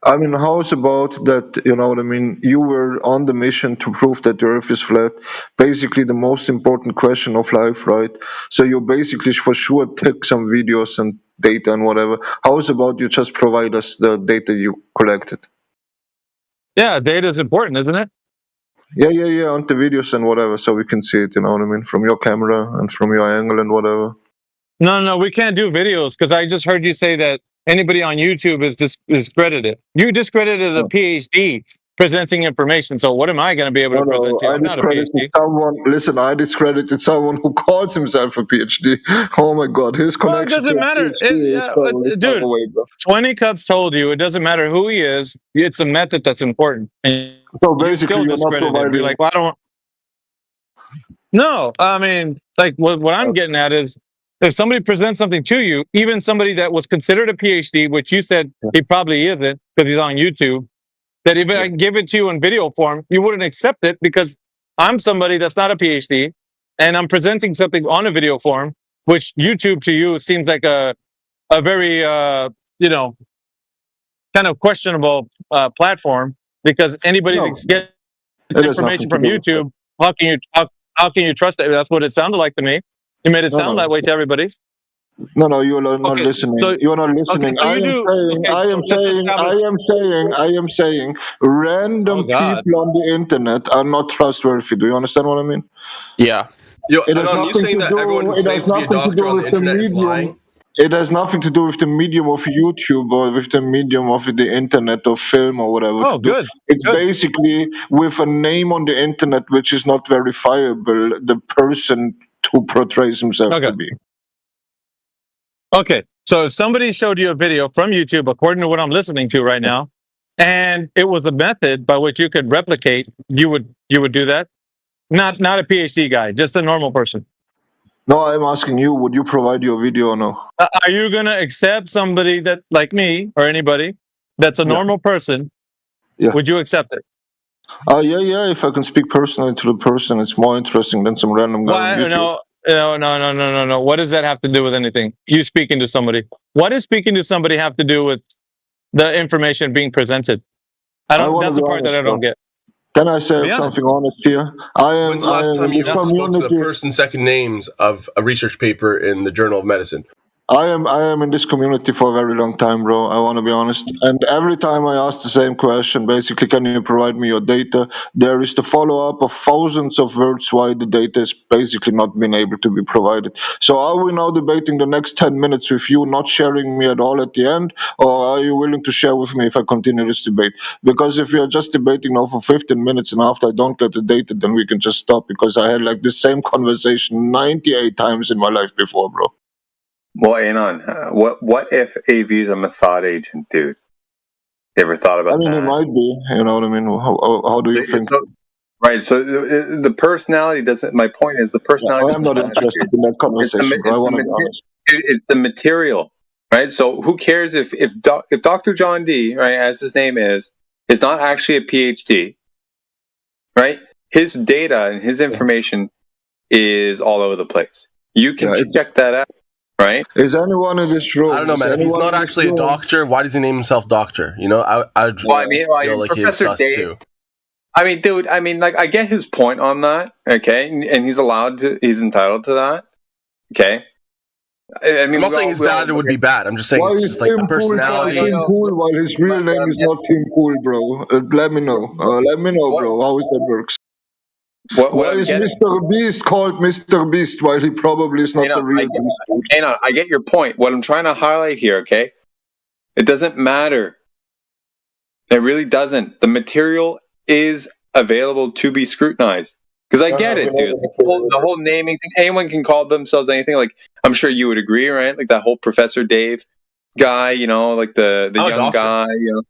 I mean, how's about that? You know what I mean? You were on the mission to prove that the Earth is flat. Basically, the most important question of life, right? So you basically, for sure, take some videos and data and whatever. How's about you just provide us the data you collected? Yeah, data is important, isn't it? Yeah, on the videos and whatever, so we can see it. You know what I mean? From your camera and from your angle and whatever. No, we can't do videos because I just heard you say that anybody on YouTube is discredited. You discredited a PhD presenting information. So what am I going to be able to present to you? I I'm not a discredited PhD. someone. Listen, I discredited someone who calls himself a PhD. Oh my God, his Well, connection. it doesn't to a matter. PhD is probably far Dude, away, bro. 20 Cups told you it doesn't matter who he is. It's a method that's important. And So you basically, still you're not discredit him. providing. You're like, well, I don't. No, I mean, like what I'm getting at is if somebody presents something to you, even somebody that was considered a PhD, which you said he probably isn't because he's on YouTube, that if I give it to you in video form, you wouldn't accept it because I'm somebody that's not a PhD and I'm presenting something on a video form, which YouTube to you seems like a very, kind of questionable platform because anybody that gets information from YouTube, how can you trust it? That's what it sounded like to me. You made it sound that way to everybody. No, you are not listening. You are not listening. so you do- I am saying random people on the internet are not trustworthy. Do you understand what I mean? Yeah. Yo, It has Anon, you nothing saying to that do- everyone who it claims has to be a nothing to doctor do on the with the internet is medium. lying? It has nothing to do with the medium of YouTube or with the medium of the internet or film or whatever. Oh, good. It's basically with a name on the internet which is not verifiable, the person who portrays himself to be. Okay, so if somebody showed you a video from YouTube, according to what I'm listening to right now, and it was a method by which you could replicate, you would do that? Not a PhD guy, just a normal person. No, I'm asking you, would you provide your video or no? Are you going to accept somebody that, like me or anybody, that's a normal person? Yeah. Would you accept it? Yeah. If I can speak personally to the person, it's more interesting than some random guy. Why? on YouTube. No. What does that have to do with anything? You speaking to somebody. What does speaking to somebody have to do with the information being presented? That's the part that I don't get. Can I say something honest here? When's the last time you spoke to the first and second names of a research paper in the Journal of Medicine? I am in this community for a very long time, bro. I want to be honest. And every time I ask the same question, basically, can you provide me your data? There is the follow-up of thousands of words why the data is basically not being able to be provided. So are we now debating the next 10 minutes with you not sharing me at all at the end? Or are you willing to share with me if I continue this debate? Because if we are just debating now for 15 minutes and after I don't get the data, then we can just stop because I had like the same conversation 98 times in my life before, bro. Well, Anon, what if AV is a Mossad agent, dude? You ever thought about that? It might be. You know what I mean? How do you think? Right. So the personality doesn't. My point is the personality. I'm not interested in that conversation. I want to be honest. It's the material, right? So who cares if Dr. John D, right, as his name is not actually a PhD, right? His data and his information is all over the place. You can check that out. Right? Is anyone in this room? I don't know, man. If he's not actually a doctor, why does he name himself doctor? You know, I feel like he's sus too. I mean, dude. I mean, like, I get his point on that. Okay, and he's entitled to that. Okay. I mean, I'm not saying his dad would be bad. I'm just saying it's just like the personality. Tim Pool, while his real name is not Tim Pool, bro. Let me know. Bro. How is that works? Why is Mr. Beast called Mr. Beast while he probably is not the real Beast? I get your point. What I'm trying to highlight here, okay? It doesn't matter. It really doesn't. The material is available to be scrutinized. Because I get it, dude. The whole naming thing. Anyone can call themselves anything. Like, I'm sure you would agree, right? Like that whole Professor Dave guy, you know, like the young guy, you know.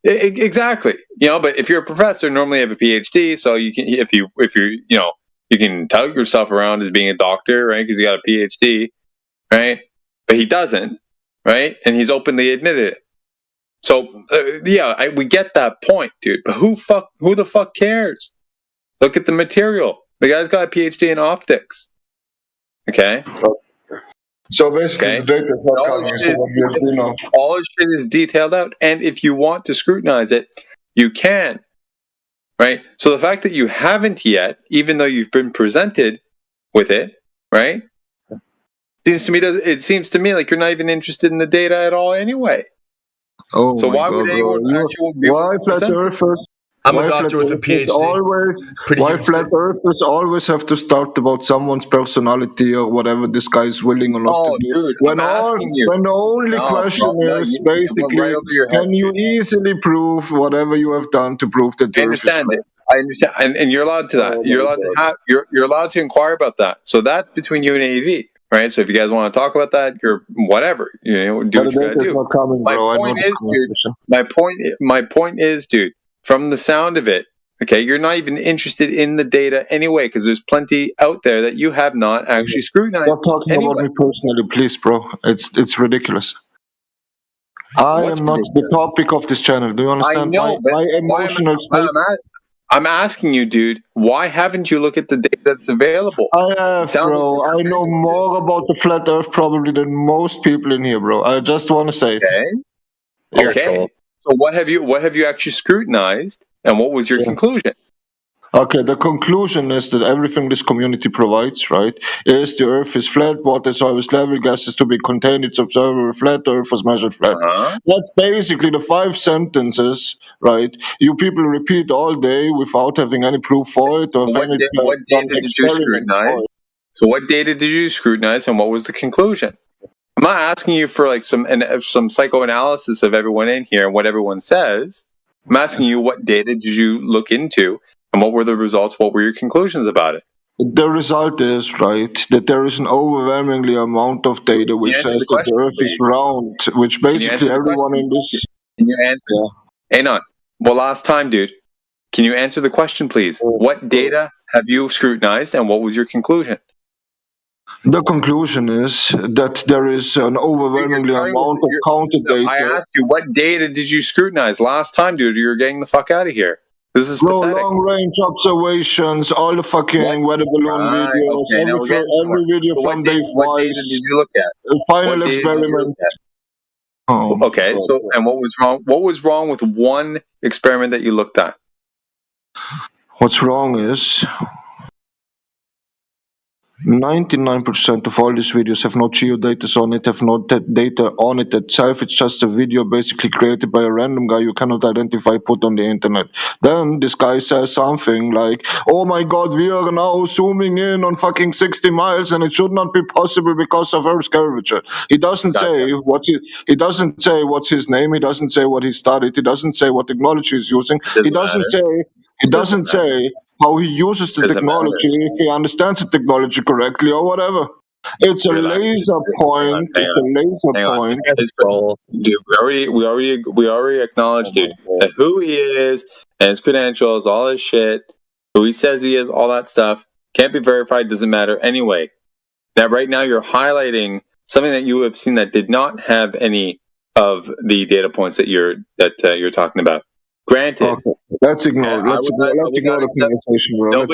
Exactly, you know. But if you're a professor, normally you have a PhD, so you can, if you're, you know, you can tout yourself around as being a doctor, right? Because you got a PhD, right? But he doesn't, right? And he's openly admitted it. So we get that point, dude. But who the fuck cares? Look at the material. The guy's got a PhD in optics. Okay. So basically, the data is not coming. So what do you do now? All this shit is detailed out, and if you want to scrutinize it, you can. Right. So the fact that you haven't yet, even though you've been presented with it, right? It seems to me like you're not even interested in the data at all, anyway. Oh, so my why God, would anyone actually be why flat earthers? I'm why a doctor with a PhD. Why flat earthers always have to start about someone's personality or whatever this guy is willing or not to do? Dude, when I'm asking you. When the only question is basically, right over your head, can you easily prove whatever you have done to prove that the Earth is flat? I understand, and you're allowed to that. You're allowed to have. You're allowed to inquire about that. So that's between you and AV, right? So if you guys want to talk about that, you're whatever. You know, do what you gotta do. Not coming, bro. My point is, dude. From the sound of it, okay, you're not even interested in the data anyway, because there's plenty out there that you have not actually scrutinized. Stop talking about me personally, please, bro. It's ridiculous. I am not the topic of this channel. Do you understand? I know, my emotional state. I'm asking you, dude, why haven't you looked at the data that's available? I have, bro. I know more about the flat Earth probably than most people in here, bro. I just want to say. Okay. So what have you actually scrutinized, and what was your conclusion? Okay, the conclusion is that everything this community provides, right, is the Earth is flat, water is always level, gas is to be contained, it's observable flat, Earth was measured flat. That's basically the 5 sentences, right, you people repeat all day without having any proof for it or what data did you scrutinize? So what data did you scrutinize, and what was the conclusion? I'm not asking you for like some psychoanalysis of everyone in here and what everyone says. I'm asking you what data did you look into, and what were the results? What were your conclusions about it? The result is, right, that there is an overwhelmingly amount of data which says that the Earth is round, which basically everyone in this... Can you answer? Hang on. Well, last time, dude. Can you answer the question, please? What data have you scrutinized, and what was your conclusion? The conclusion is that there is an overwhelmingly amount of counted data. I asked you, what data did you scrutinize last time, dude? You're getting the fuck out of here. This is pathetic. Long-range observations, all the fucking weather balloon videos, every video from Dave Weiss. Did you look at? Final experiment. Okay, so and what was wrong? What was wrong with one experiment that you looked at? What's wrong is 99% of all these videos have no geodata on it, have no data on it itself. It's just a video basically created by a random guy you cannot identify, put on the internet. Then this guy says something like, oh my god, we are now zooming in on fucking 60 miles and it should not be possible because of Earth's curvature. He doesn't say what's his name, he doesn't say what he studied, he doesn't say what technology he's using, he doesn't say how he uses the technology, if he understands the technology correctly or whatever. It's a laser point. It's a laser point. Dude, we already acknowledged, dude, that who he is and his credentials, all his shit, who he says he is, all that stuff can't be verified. Doesn't matter anyway. That right now you're highlighting something that you have seen that did not have any of the data points that you're talking about. Granted, let's ignore. Let's ignore the conversation, bro.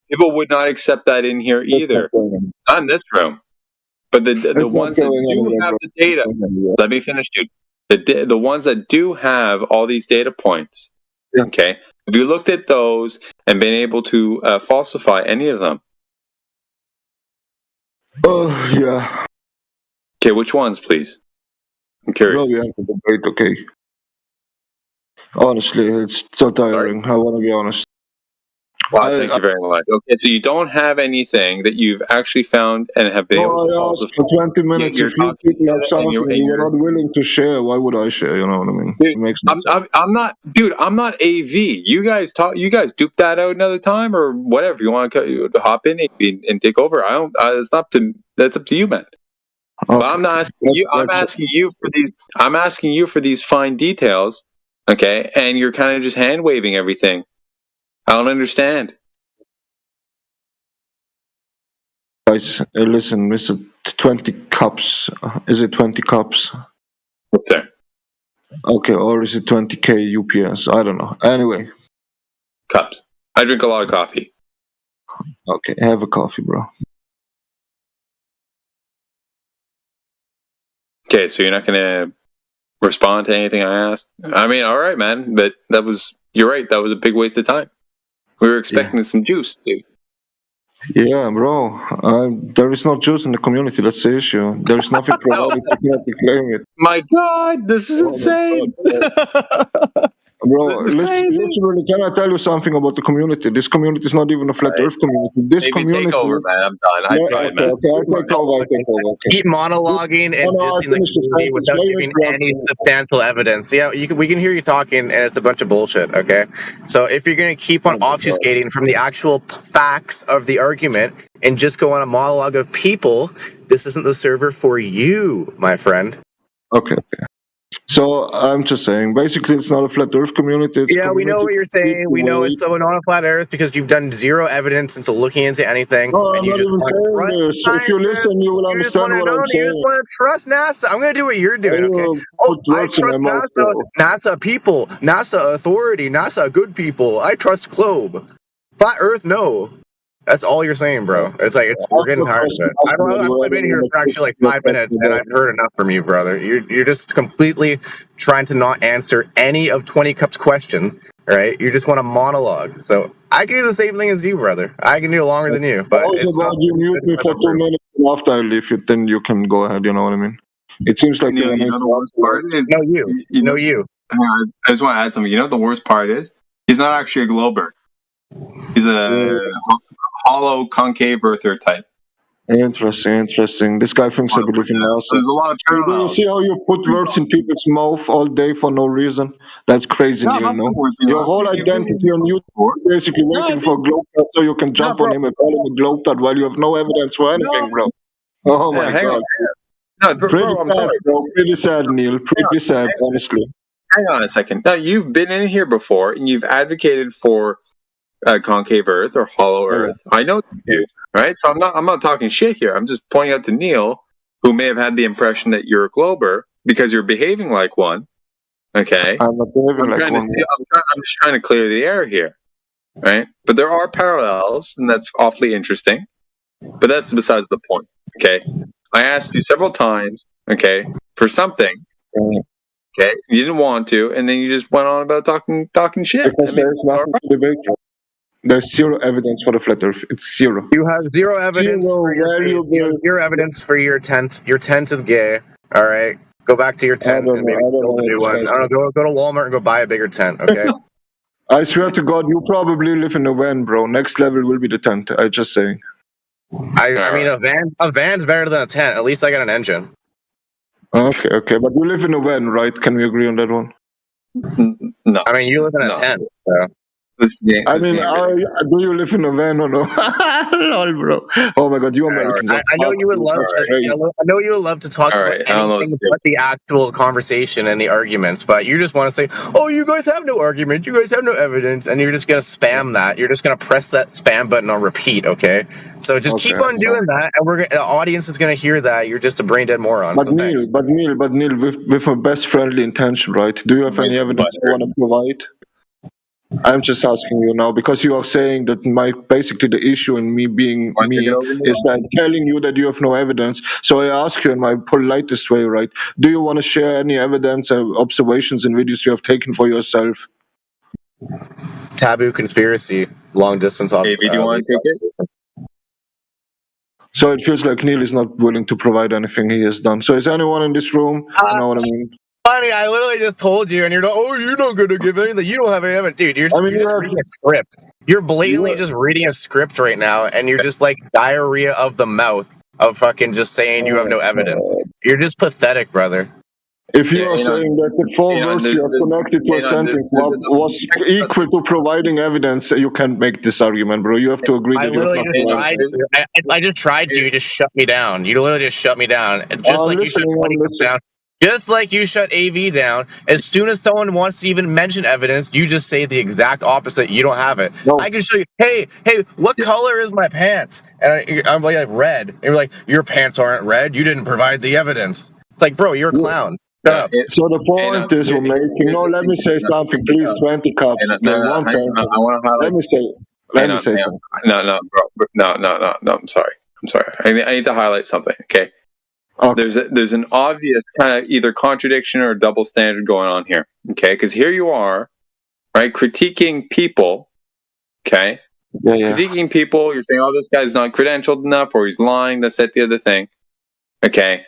People would not accept that in here either. Not in this room. But the ones that do have the data. Let me finish, dude. The ones that do have all these data points. Okay, have you looked at those and been able to falsify any of them? Oh yeah. Okay, which ones, please? I'm curious. Well, we have to debate. Okay. Honestly, it's so tiring. I want to be honest. Wow, thank you very much. Okay, so you don't have anything that you've actually found and have been able to falsify. For 20 minutes, if you people have something you're not willing to share, why would I share? You know what I mean? Dude, it makes no sense. I'm not AV. You guys dupe that out another time or whatever. You want to hop in and take over? That's up to you, man. Okay. But I'm not asking you. I'm asking you for these fine details. Okay, and you're kind of just hand waving everything. I don't understand. Guys, listen, Mr. 20 cups. Is it 20 cups? Okay. Okay, or is it 20k UPS? I don't know. Anyway. Cups. I drink a lot of coffee. Okay, have a coffee, bro. Okay, so you're not going to respond to anything I asked? I mean, all right, man, but you're right, that was a big waste of time. We were expecting some juice, dude. Yeah, bro. There is no juice in the community. That's the issue. There is nothing provided. You cannot declare it. My God, this is insane. Bro, literally, can I tell you something about the community? This community is not even a flat Earth community. This Maybe community. take over, man. I'm done. I tried, man. Okay, I'll take over. Keep monologuing and dissing the community without giving any substantial evidence. Yeah, we can hear you talking, and it's a bunch of bullshit. Okay, so if you're gonna keep on obfuscating from the actual facts of the argument and just go on a monologue of people, this isn't the server for you, my friend. Okay. So I'm just saying, basically, it's not a flat Earth community. It's we know what you're saying. We know it's not a flat Earth because you've done zero evidence into looking into anything, and you just want to trust. If you listen, you will understand what I'm saying. You just want to trust NASA. I'm going to do what you're doing, okay? I trust NASA, NASA people, NASA authority, NASA good people. I trust Globe. Flat Earth, no. That's all you're saying, bro. It's like we're getting tired of it. I've been here for actually like 5 minutes, and I've heard enough from you, brother. You're just completely trying to not answer any of 20 Cup's questions, right? You just want a monologue. So I can do the same thing as you, brother. I can do it longer than you, but it's not. You mute me for 2 minutes after I leave it, then you can go ahead. You know what I mean? It seems like you know the worst part is, you. I just want to add something. You know what the worst part is? He's not actually a glober. He's a hollow concave earther type. Interesting. This guy thinks I believe in NASA. There's a lot of parallels. You see how you put words in people's mouth all day for no reason? That's crazy, you know. Your whole identity on YouTube is basically waiting for Globetrot so you can jump on him and call him a Globetrot while you have no evidence for anything, bro. Oh my God. I'm sorry, bro. Pretty sad, Neil. Pretty sad, honestly. Hang on a second. Now, you've been in here before and you've advocated for concave Earth or hollow Earth. I know you, right? So I'm not talking shit here. I'm just pointing out to Neil, who may have had the impression that you're a glober because you're behaving like one. Okay, I'm not behaving like one. I'm just trying to clear the air here, right? But there are parallels, and that's awfully interesting. But that's besides the point. Okay, I asked you several times. Okay, for something. Okay, you didn't want to, and then you just went on about talking shit. Because there's nothing to debate. There's zero evidence for the flat Earth. It's zero. You have zero evidence for your zero evidence for your tent. Your tent is gay. All right, go back to your tent and maybe build a new one. I don't know. Go to Walmart and go buy a bigger tent. Okay. I swear to God, you probably live in a van, bro. Next level will be the tent. I just saying. I mean, a van's better than a tent. At least I got an engine. Okay, but you live in a van, right? Can we agree on that one? No. I mean, you live in a tent. So. I mean, do you live in a van or no? Lol, bro. Oh my God, you are making. I know you would love to. I know you would love to talk about anything but the actual conversation and the arguments, but you just want to say, "Oh, you guys have no argument. You guys have no evidence," and you're just gonna spam that. You're just gonna press that spam button on repeat. Okay, so just keep on doing that, and the audience is gonna hear that you're just a brain dead moron. But Neil, with a best friendly intention, right? Do you have any evidence you want to provide? I'm just asking you now because you are saying that basically the issue in me being me is that telling you that you have no evidence. So I ask you in my politest way, right? Do you want to share any evidence, observations, and videos you have taken for yourself? Taboo conspiracy, long distance. Hey, do you want to take it? So it feels like Neil is not willing to provide anything he has done. So is anyone in this room? You know what I mean? Funny, I literally just told you, and you're like, "Oh, you're not going to give anything. You don't have any evidence, dude. You're just reading a script. You're blatantly just reading a script right now, and you're just like diarrhea of the mouth of fucking just saying you have no evidence. You're just pathetic, brother." If you are saying that the 4 words you have connected to a sentence was equal to providing evidence, you can't make this argument, bro. You have to agree that you have not. I just tried to. You just shut me down. You literally just shut me down, just like you shut Honeycomb down. Just like you shut AV down, as soon as someone wants to even mention evidence, you just say the exact opposite. You don't have it. No. I can show you, hey, what color is my pants? And I'm like, red. And you're like, your pants aren't red. You didn't provide the evidence. It's like, bro, you're a clown. Shut up. So the point is we're making, let me say something, please, 20 Cups. Let me say something. No, bro. No, I'm sorry. I need to highlight something, okay? There's an obvious kind of either contradiction or a double standard going on here. Okay, because here you are, right, critiquing people. Okay, critiquing people. You're saying, "Oh, this guy's not credentialed enough, or he's lying." That's that, the other thing. Okay,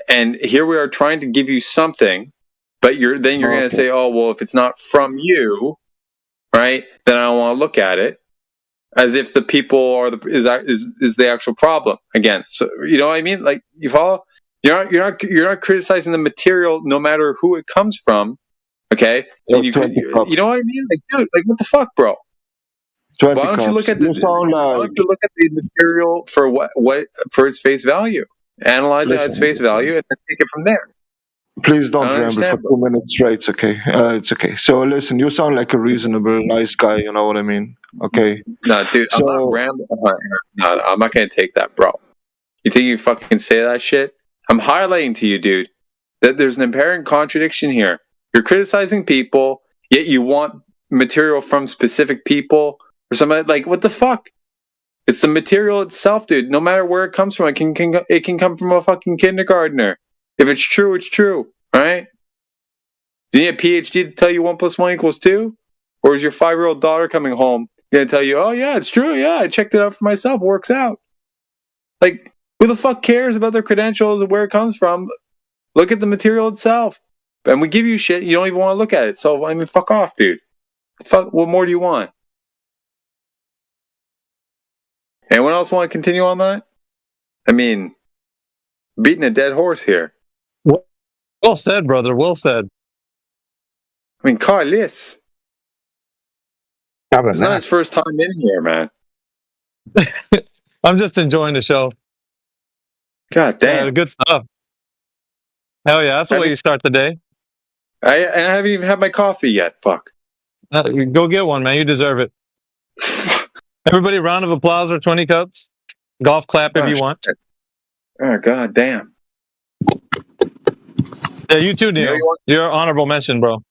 and here we are trying to give you something, but you're going to say, "Oh, well, if it's not from you, right, then I don't want to look at it." As if the people are is the actual problem again. So you know what I mean? Like you follow? You're not criticizing the material, no matter who it comes from. Okay, and you know what I mean? Like, dude, like what the fuck, bro? Why don't you look at the material for what for its face value? Analyze it at its face value, and then take it from there. Please don't ramble for 2 minutes straight. Okay, it's okay. So listen, you sound like a reasonable, nice guy. You know what I mean? Okay. No, dude, I'm not rambling. No, I'm not gonna take that, bro. You think you fucking say that shit? I'm highlighting to you, dude, that there's an apparent contradiction here. You're criticizing people, yet you want material from specific people or somebody. Like, what the fuck? It's the material itself, dude. No matter where it comes from, it can come from a fucking kindergartner. If it's true, it's true, right? Do you need a PhD to tell you 1 + 1 = 2? Or is your 5-year-old daughter coming home going to tell you, "Oh yeah, it's true. Yeah, I checked it out for myself. It works out." Like, who the fuck cares about their credentials and where it comes from? Look at the material itself. And we give you shit, you don't even want to look at it. So, I mean, fuck off, dude. Fuck, what more do you want? Anyone else want to continue on that? I mean, beating a dead horse here. Well said, brother. Well said. I mean, Carlos. It's not his first time in here, man. I'm just enjoying the show. God damn. Yeah, good stuff. Hell yeah, that's the way you start the day. I haven't even had my coffee yet. Fuck. Go get one, man. You deserve it. Everybody, round of applause for 20 cups. Golf clap if you want. Oh, god damn. Yeah, you too, Neil. You're honorable mention, bro.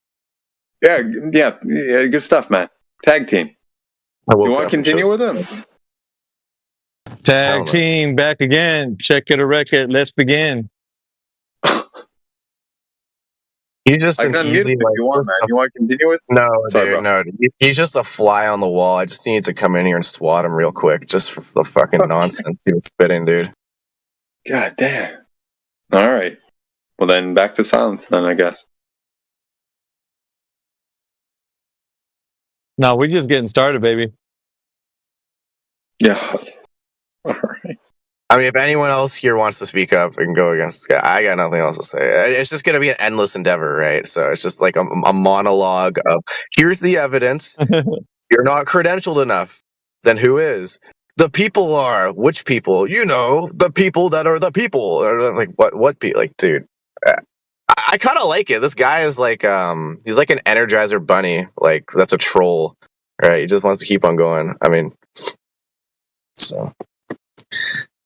Yeah, good stuff, man. Tag team. You want to continue with them? Tag team back again. Check it a record. Let's begin. He's just I can unmute him if you want, man. You want to continue with? No, Sorry, dude, bro. no. He's just a fly on the wall. I just need to come in here and swat him real quick, just for the fucking nonsense he was spitting, dude. God damn. All right. Well, then back to silence, then I guess. No, we're just getting started, baby. Yeah. All right. I mean, if anyone else here wants to speak up, we can go against this guy. I got nothing else to say. It's just going to be an endless endeavor, right? So it's just like a monologue of, here's the evidence. You're not credentialed enough. Then who is? The people are. Which people? You know, the people that are the people. Or like, what people? Like, dude, I kind of like it. This guy is like, he's like an Energizer bunny. Like, that's a troll, right? He just wants to keep on going. I mean, so...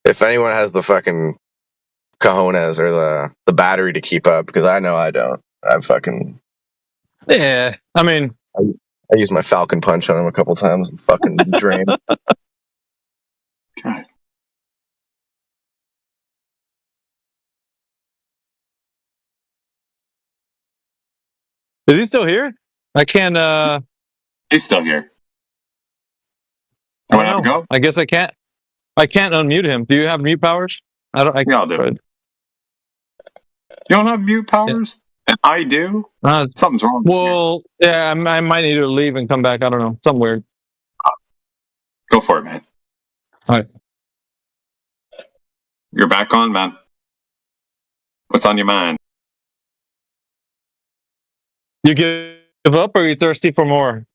If anyone has the fucking cojones or the battery to keep up, because I know I don't. I'm fucking... Yeah, I mean... I used my Falcon Punch on him a couple times and fucking drained. God. Is he still here? I can't, He's still here. You want to have a go? I guess I can't unmute him. Do you have mute powers? I'll do it. You don't have mute powers? Yeah. And I do? Something's wrong. Well, yeah, I might need to leave and come back. I don't know. Something weird. Go for it, man. All right. You're back on, man. What's on your mind? You give up or are you thirsty for more?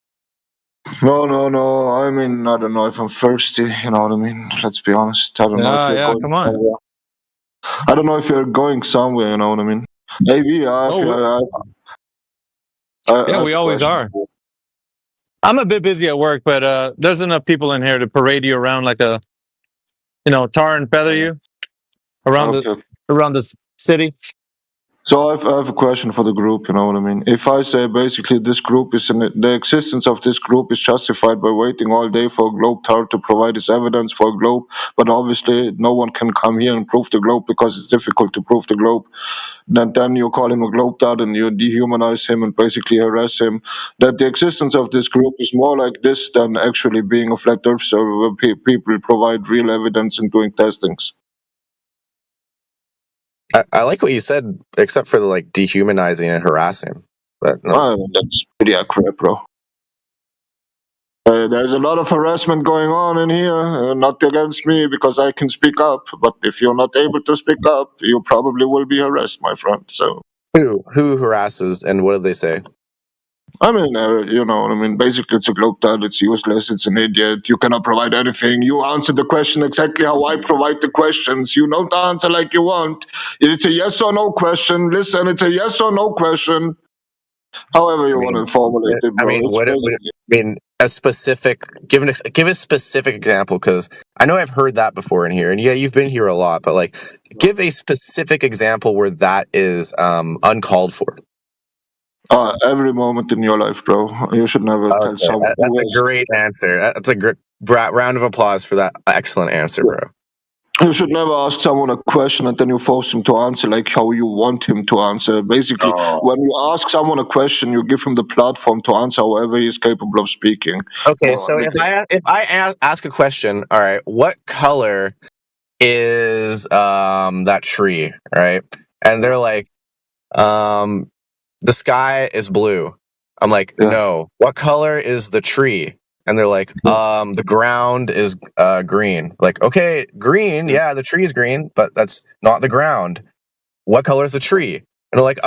No. I mean, I don't know if I'm thirsty. You know what I mean? Let's be honest. I don't know if you're going come on. somewhere. I don't know if you're going somewhere. You know what I mean? Maybe. We always are. I'm a bit busy at work, but there's enough people in here to parade you around like a, tar and feather you around the city. So I have a question for the group. You know what I mean? If I say basically this group is the existence of this group is justified by waiting all day for a globe tower to provide its evidence for a globe, but obviously no one can come here and prove the globe because it's difficult to prove the globe. Then you call him a globe dot and you dehumanize him and basically harass him. That the existence of this group is more like this than actually being a flat Earth server where people provide real evidence and doing testings. I like what you said, except for the like dehumanizing and harassing. But no. That's pretty accurate, bro. There's a lot of harassment going on in here, not against me because I can speak up. But if you're not able to speak up, you probably will be harassed, my friend. So who harasses and what do they say? I mean, you know what I mean. Basically, it's a globe dot. It's useless. It's an idiot. You cannot provide anything. You answer the question exactly how I provide the questions. You don't answer like you want. It's a yes or no question. Listen, it's a yes or no question. However you want to formulate it, bro. I mean, a specific give a specific example, because I know I've heard that before in here, and yeah, you've been here a lot, but like, give a specific example where that is uncalled for. Every moment in your life, bro. You should never tell someone. That's a great answer. That's a great round of applause for that excellent answer, bro. You should never ask someone a question and then you force him to answer like how you want him to answer. Basically, when you ask someone a question, you give him the platform to answer however he is capable of speaking. Okay, so if I ask a question, all right, what color is that tree, right? And they're like, the sky is blue. I'm like, no. What color is the tree? And they're like, the ground is green. Like, okay, green, yeah, the tree is green, but that's not the ground. What color is the tree? And they're like,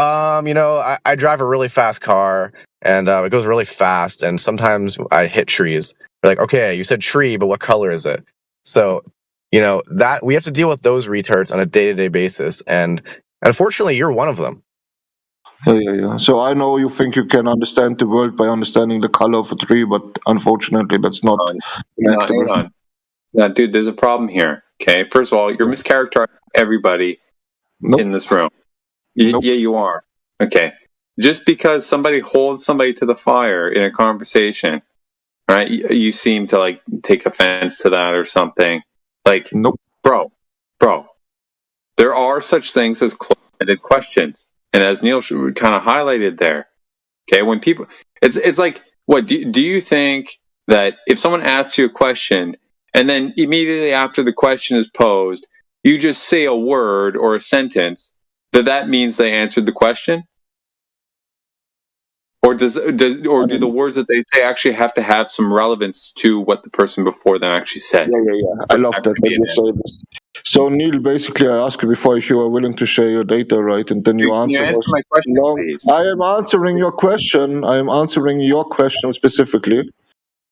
you know, I drive a really fast car and it goes really fast and sometimes I hit trees. They're like, okay, you said tree, but what color is it? So, you know, that we have to deal with those retards on a day-to-day basis, and unfortunately you're one of them. Yeah. So I know you think you can understand the world by understanding the color of a tree, but unfortunately that's not. Hang on. Now, dude, there's a problem here. Okay, first of all, you're mischaracterizing everybody in this room. Yeah, you are. Okay, just because somebody holds somebody to the fire in a conversation, right? You seem to like take offense to that or something. Like, bro, there are such things as closed-ended questions. And as Neil kind of highlighted there, okay, when people, it's like, what do you think that if someone asks you a question and then immediately after the question is posed, you just say a word or a sentence, that means they answered the question? Or do the words that they say actually have to have some relevance to what the person before them actually said? Yeah. I love that you say this. So Neil, basically, I asked you before if you are willing to share your data, right? And then you answer my question, please? I am answering your question. I am answering your question specifically.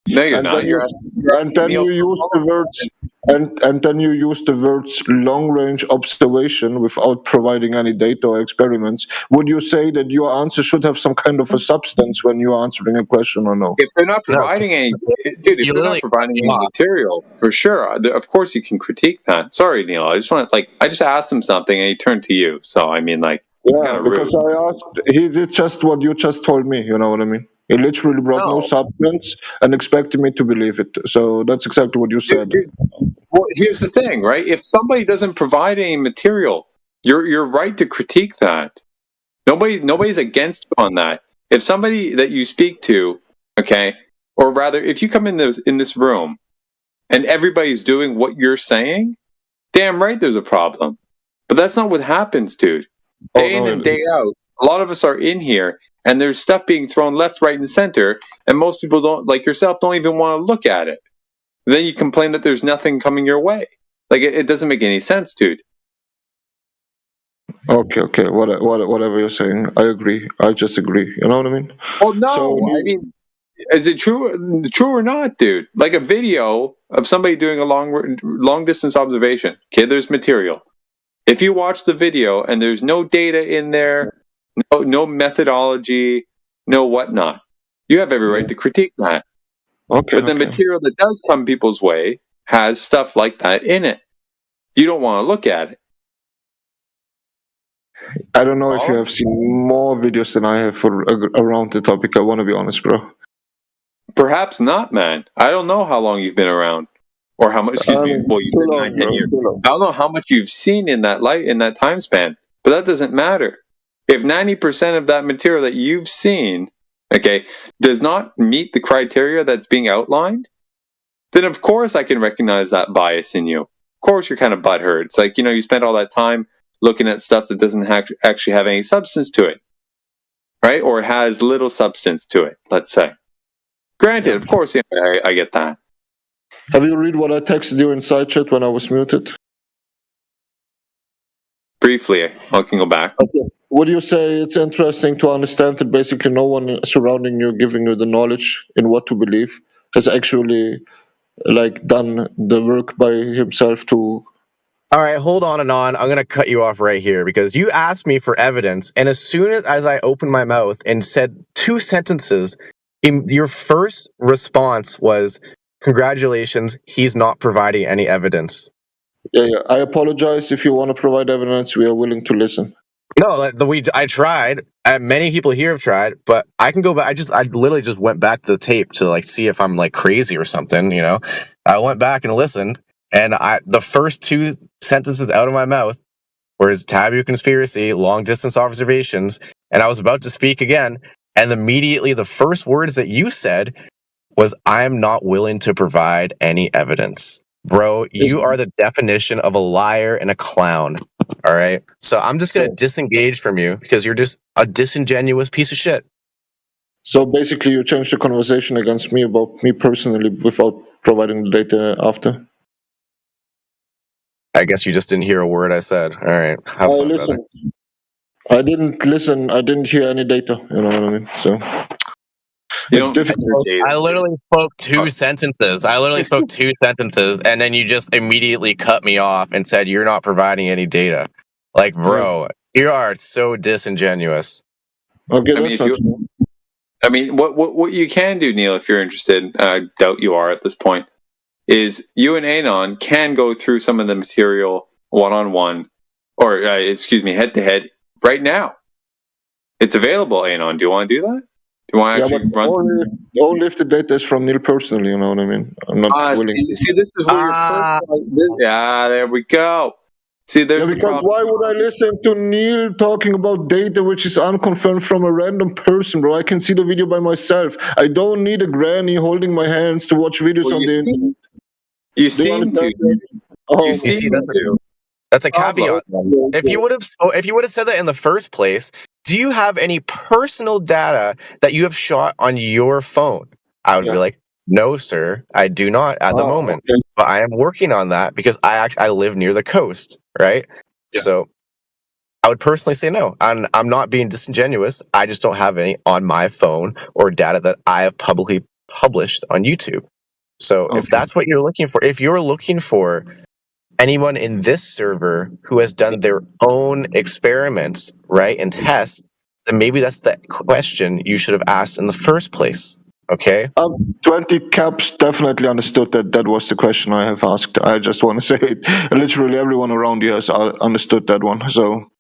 No, you're not. And then you use the words. And then you use the words long-range observation without providing any data or experiments. Would you say that your answer should have some kind of a substance when you're answering a question or no? If they're not providing any material, for sure, of course you can critique that. Sorry, Neil. I just asked him something and he turned to you. So I mean, like, it's kind of rude. Because I asked, he did just what you just told me. You know what I mean? He literally brought no substance and expected me to believe it. So that's exactly what you said. Well, here's the thing, right? If somebody doesn't provide any material, you're right to critique that. Nobody's against you on that. If somebody that you speak to, okay, or rather, if you come in this room and everybody's doing what you're saying, damn right there's a problem. But that's not what happens, dude. Day in and day out, a lot of us are in here and there's stuff being thrown left, right, and center, and most people don't, like yourself, don't even want to look at it. Then you complain that there's nothing coming your way. Like, it doesn't make any sense, dude. Okay. Whatever you're saying, I agree. I just agree. You know what I mean? Well, no. I mean, is it true or not, dude? Like a video of somebody doing a long distance observation. Okay, there's material. If you watch the video and there's no data in there, no methodology, no whatnot, you have every right to critique that. Okay. But the material that does come people's way has stuff like that in it. You don't want to look at it. I don't know if you have seen more videos than I have around the topic. I want to be honest, bro. Perhaps not, man. I don't know how long you've been around, or how much. Excuse me. Well, you've been 9, 10 years. I don't know how much you've seen in that time span, but that doesn't matter. If 90% of that material that you've seen, okay, does not meet the criteria that's being outlined, then of course I can recognize that bias in you. Of course you're kind of butthurt. It's like, you spent all that time looking at stuff that doesn't actually have any substance to it, right? Or it has little substance to it, let's say. Granted, of course, I get that. Have you read what I texted you in side chat when I was muted? Briefly, I can go back. Okay. Would you say it's interesting to understand that basically no one surrounding you, giving you the knowledge in what to believe, has actually done the work by himself to... All right, hold on. I'm going to cut you off right here because you asked me for evidence, and as soon as I opened my mouth and said 2 sentences, your first response was, "Congratulations, he's not providing any evidence." Yeah. I apologize. If you want to provide evidence, we are willing to listen. No, I tried. Many people here have tried, but I can go back. I literally just went back to the tape to see if I'm crazy or something. I went back and listened, and the first 2 sentences out of my mouth were taboo conspiracy, long distance observations, and I was about to speak again, and immediately the first words that you said was, "I'm not willing to provide any evidence." Bro, you are the definition of a liar and a clown. All right? So I'm just going to disengage from you because you're just a disingenuous piece of shit. So basically you changed the conversation against me about me personally without providing the data after? I guess you just didn't hear a word I said. All right. Have fun, brother. I didn't listen. I didn't hear any data. You know what I mean? So... I literally spoke 2 sentences. And then you just immediately cut me off and said you're not providing any data. Bro, you are so disingenuous. Okay, what you can do, Neil, if you're interested, and I doubt you are at this point, is you and Anon can go through some of the material one-on-one, or head-to-head right now. It's available, Anon. Do you want to do that? Do you want to actually run? Only if the data is from Neil personally, you know what I mean? I'm not willing. See, this is where there we go. See, there's the problem. Why would I listen to Neil talking about data which is unconfirmed from a random person, bro? I can see the video by myself. I don't need a granny holding my hands to watch videos on the internet. You seem to. You see, that's a caveat. If you would have said that in the first place, do you have any personal data that you have shot on your phone? I would be like, no, sir, I do not at the moment. Okay. But I am working on that because I live near the coast, right? Yeah. So I would personally say no. I'm not being disingenuous. I just don't have any on my phone or data that I have publicly published on YouTube. So if that's what you're looking for, if you're looking for anyone in this server who has done their own experiments, right, and tests, then maybe that's the question you should have asked in the first place. Okay? 20 caps definitely understood that was the question I have asked. I just want to say it. Literally everyone around here has understood that one. So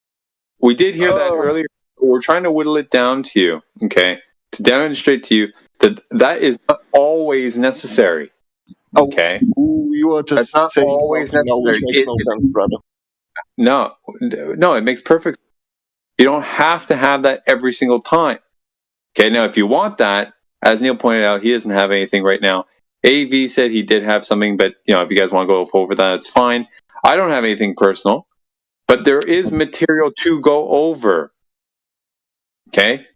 we did hear that earlier. We're trying to whittle it down to you, okay? To demonstrate to you that is not always necessary. Okay. You are just not saying always necessary. Makes no sense, brother. No, it makes perfect sense. You don't have to have that every single time. Okay, now if you want that, as Neil pointed out, he doesn't have anything right now. AV said he did have something, but if you guys want to go over that, it's fine. I don't have anything personal, but there is material to go over. Okay?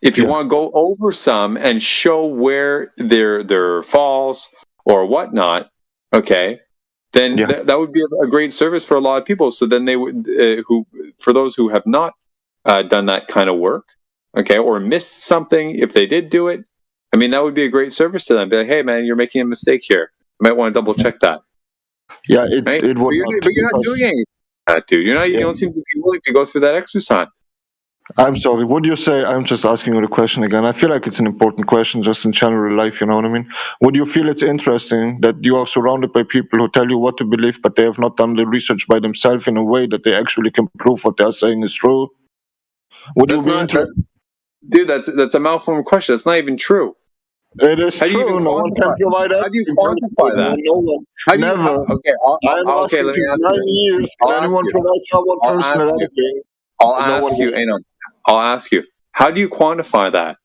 If you want to go over some and show where they're false or whatnot, okay, then that would be a great service for a lot of people. So then they would, for those who have not done that kind of work, okay, or missed something, if they did do it, I mean, that would be a great service to them. Be like, hey, man, you're making a mistake here. You might want to double check that. Yeah, it would. But you're not doing anything, dude. You don't seem to be willing to go through that exercise. I'm sorry. Would you say, I'm just asking you the question again. I feel like it's an important question just in general life, you know what I mean? Would you feel it's interesting that you are surrounded by people who tell you what to believe, but they have not done the research by themselves in a way that they actually can prove what they're saying is true? Would you That's be not, interested? dude. That's a malformed question. That's not even true. It is How do you true. even No one can quantify? provide How do you anything. quantify that? No one. How do you? Never. Okay. I'm Okay. asking Let me since ask 9 you. years. Can I'll ask anyone you. provide someone I'll ask personal you. anything? I'll No ask one you. has. Anon. I'll ask you. How do you quantify that?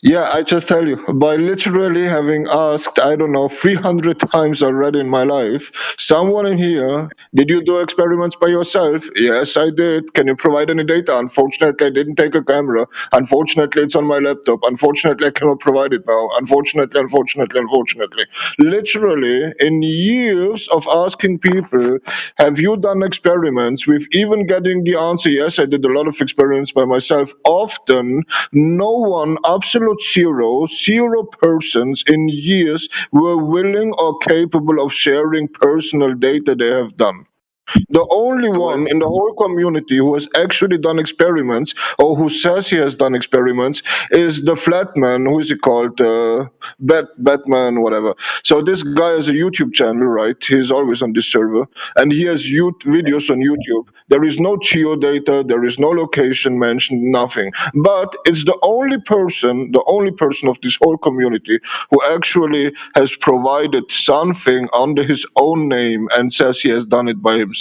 Yeah, I just tell you, by literally having asked, I don't know, 300 times already in my life, someone in here, did you do experiments by yourself? Yes, I did. Can you provide any data? Unfortunately, I didn't take a camera. Unfortunately, it's on my laptop. Unfortunately, I cannot provide it now. Unfortunately. Literally, in years of asking people, have you done experiments, with even getting the answer, yes, I did a lot of experiments by myself. Often, no one, absolute zero persons in years were willing or capable of sharing personal data they have done. The only one in the whole community who has actually done experiments, or who says he has done experiments, is the Flatman. Who is he called? Batman, whatever. So this guy has a YouTube channel, right? He's always on this server, and he has videos on YouTube. There is no geo data, there is no location mentioned, nothing. But it's the only person of this whole community who actually has provided something under his own name and says he has done it by himself.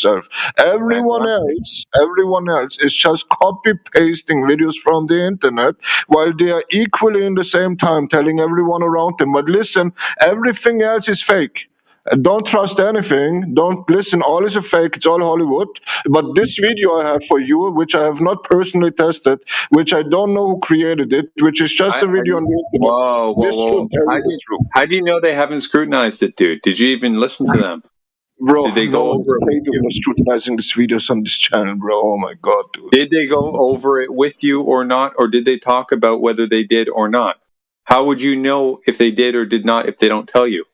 Everyone else is just copy pasting videos from the internet, while they are equally in the same time telling everyone around them, but listen, everything else is fake. Don't trust anything. Don't listen. All is a fake. It's all Hollywood. But this video I have for you, which I have not personally tested, which I don't know who created it, which is just a video on the internet. This should tell you the truth. How do you know they haven't scrutinized it, dude? Did you even listen to them? Bro, Did they no go one's over it with capable you? of scrutinizing these videos on this channel, bro. Oh my god, dude. Did they go over it with you or not? Or did they talk about whether they did or not? How would you know if they did or did not if they don't tell you?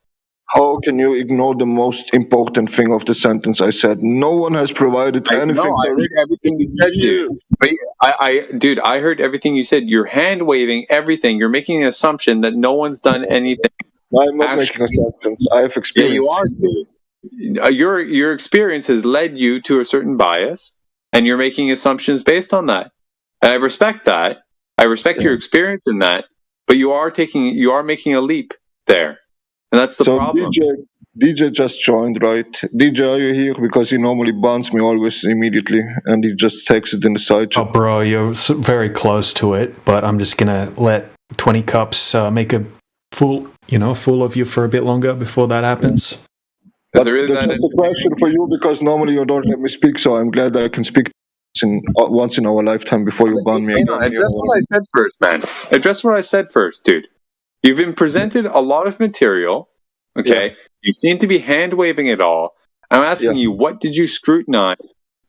How can you ignore the most important thing of the sentence I said? No one has provided anything. No, I heard everything you said, dude. But dude, I heard everything you said. You're hand waving everything. You're making an assumption that no one's done anything. I'm not making assumptions. I have experience. Yeah, you are, dude. Your experience has led you to a certain bias, and you're making assumptions based on that. And I respect that. I respect your experience in that. But you are making a leap there, and that's the problem. DJ just joined, right? DJ, are you here? Because he normally bans me always immediately, and he just texted in the side chat. Oh, bro, you're very close to it, but I'm just gonna let 20 Cups make a fool of you for a bit longer before that happens. But that's just a question for you, because normally you don't let me speak, so I'm glad I can speak once in our lifetime before you ban me. Address what I said first, man. Address what I said first, dude. You've been presented a lot of material, okay? Yeah. You seem to be hand-waving it all. I'm asking you, what did you scrutinize,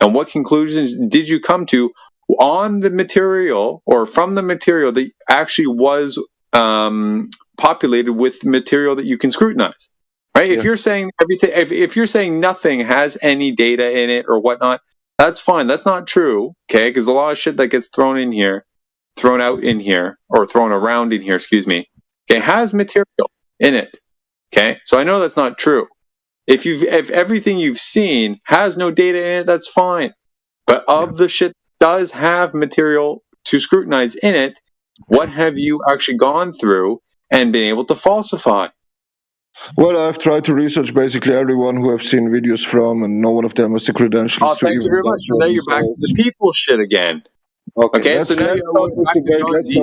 and what conclusions did you come to on the material, or from the material that actually was populated with material that you can scrutinize? Right? If you're saying everything, if you're saying nothing has any data in it or whatnot, that's fine. That's not true, okay? Because a lot of shit that gets thrown out in here, or thrown around in here, excuse me, okay, has material in it, okay? So I know that's not true. If everything you've seen has no data in it, that's fine. But of the shit that does have material to scrutinize in it, what have you actually gone through and been able to falsify? Well, I've tried to research basically everyone who I've seen videos from, and no one of them has the credentials to thank you very much. So now you're back to the people shit again. Okay, so now you're back to John D.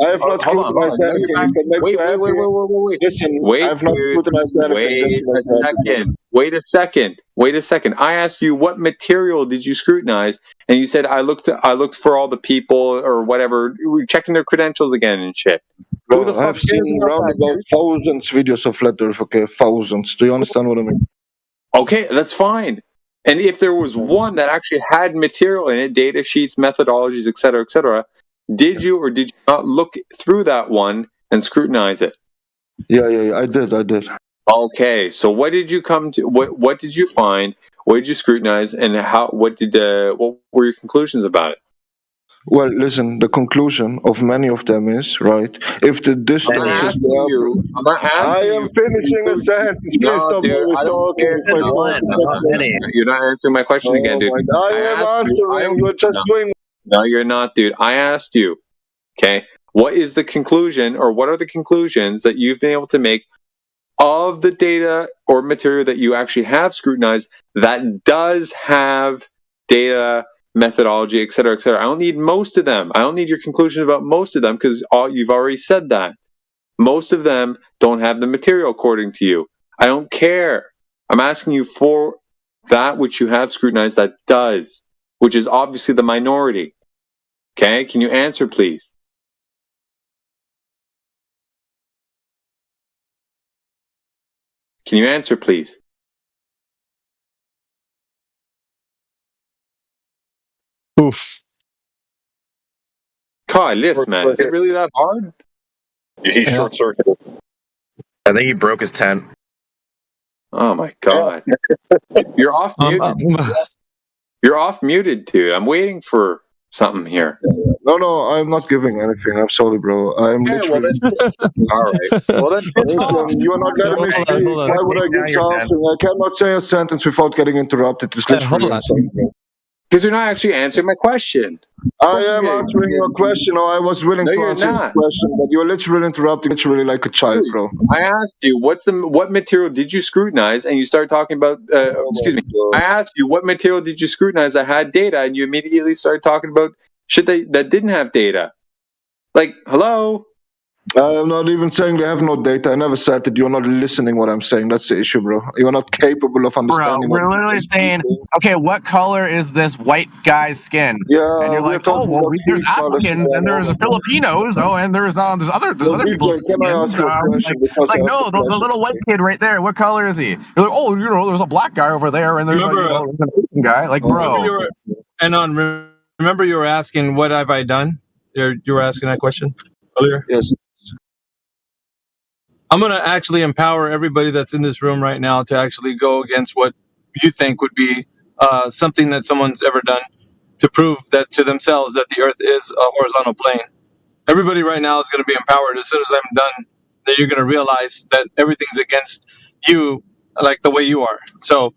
I have not scrutinized anything. Listen, I have not scrutinized anything. Wait a second. I asked you what material did you scrutinize, and you said I looked for all the people or whatever, checking their credentials again and shit. Who the fuck I've seen around about thousands videos of Flat Earth, okay? Thousands. Do you understand what I mean? Okay, that's fine. And if there was one that actually had material in it, data sheets, methodologies, etc., did you or did you not look through that one and scrutinize it? Yeah, I did. Okay, so what did you come to? What did you find? What did you scrutinize? And what were your conclusions about it? Well, listen, the conclusion of many of them is, right, if the I'm not distances asking you. I'm not I asking am you. finishing a sentence. Please No, stop dude, always I don't talking. care. By No, talking no, like this. you're not answering my question again, Oh dude. my God. I am asked answering. You're just no, doing. no, you're not, dude. I asked you. Okay, what is the conclusion, or what are the conclusions that you've been able to make of the data or material that you actually have scrutinized that does have data, methodology, et cetera, et cetera? I don't need most of them. I don't need your conclusion about most of them because you've already said that. Most of them don't have the material according to you. I don't care. I'm asking you for that which you have scrutinized that does, which is obviously the minority. Okay, can you answer, please? Can you answer, please? Oof. Kai, listen, man. Is it really that hard? He's short circuited. I think he broke his tent. Oh my God. You're off muted. You're off muted, dude. I'm waiting for something here. No, I'm not giving anything. I'm sorry, bro. I'm literally. All right. Well, then, listen, you are not letting me speak. Why would I give something? I cannot say a sentence without getting interrupted. It's literally insane, bro. Because you're not actually answering my question. I am answering your question, or I was willing to answer your question, but you're literally interrupting, literally like a child, bro. I asked you what material did you scrutinize, and you started talking about. Excuse me. I asked you what material did you scrutinize that had data, and you immediately started talking about shit that didn't have data. Like, hello. I am not even saying they have no data. I never said that. You're not listening what I'm saying. That's the issue, bro. You're not capable of understanding. Bro, we're literally saying, okay, what color is this white guy's skin? Yeah, and you're like, oh, well, there's Africans and there's Filipinos. Oh, and there's other people's skins. Like, no, the little white kid right there. What color is he? You're like, oh, there's a black guy over there, and there's an Asian guy. Like, bro. Remember you were asking, what have I done? You were asking that question earlier? Yes. I'm going to actually empower everybody that's in this room right now to actually go against what you think would be something that someone's ever done to prove that to themselves that the earth is a horizontal plane. Everybody right now is going to be empowered. As soon as I'm done, that you're going to realize that everything's against you like the way you are. So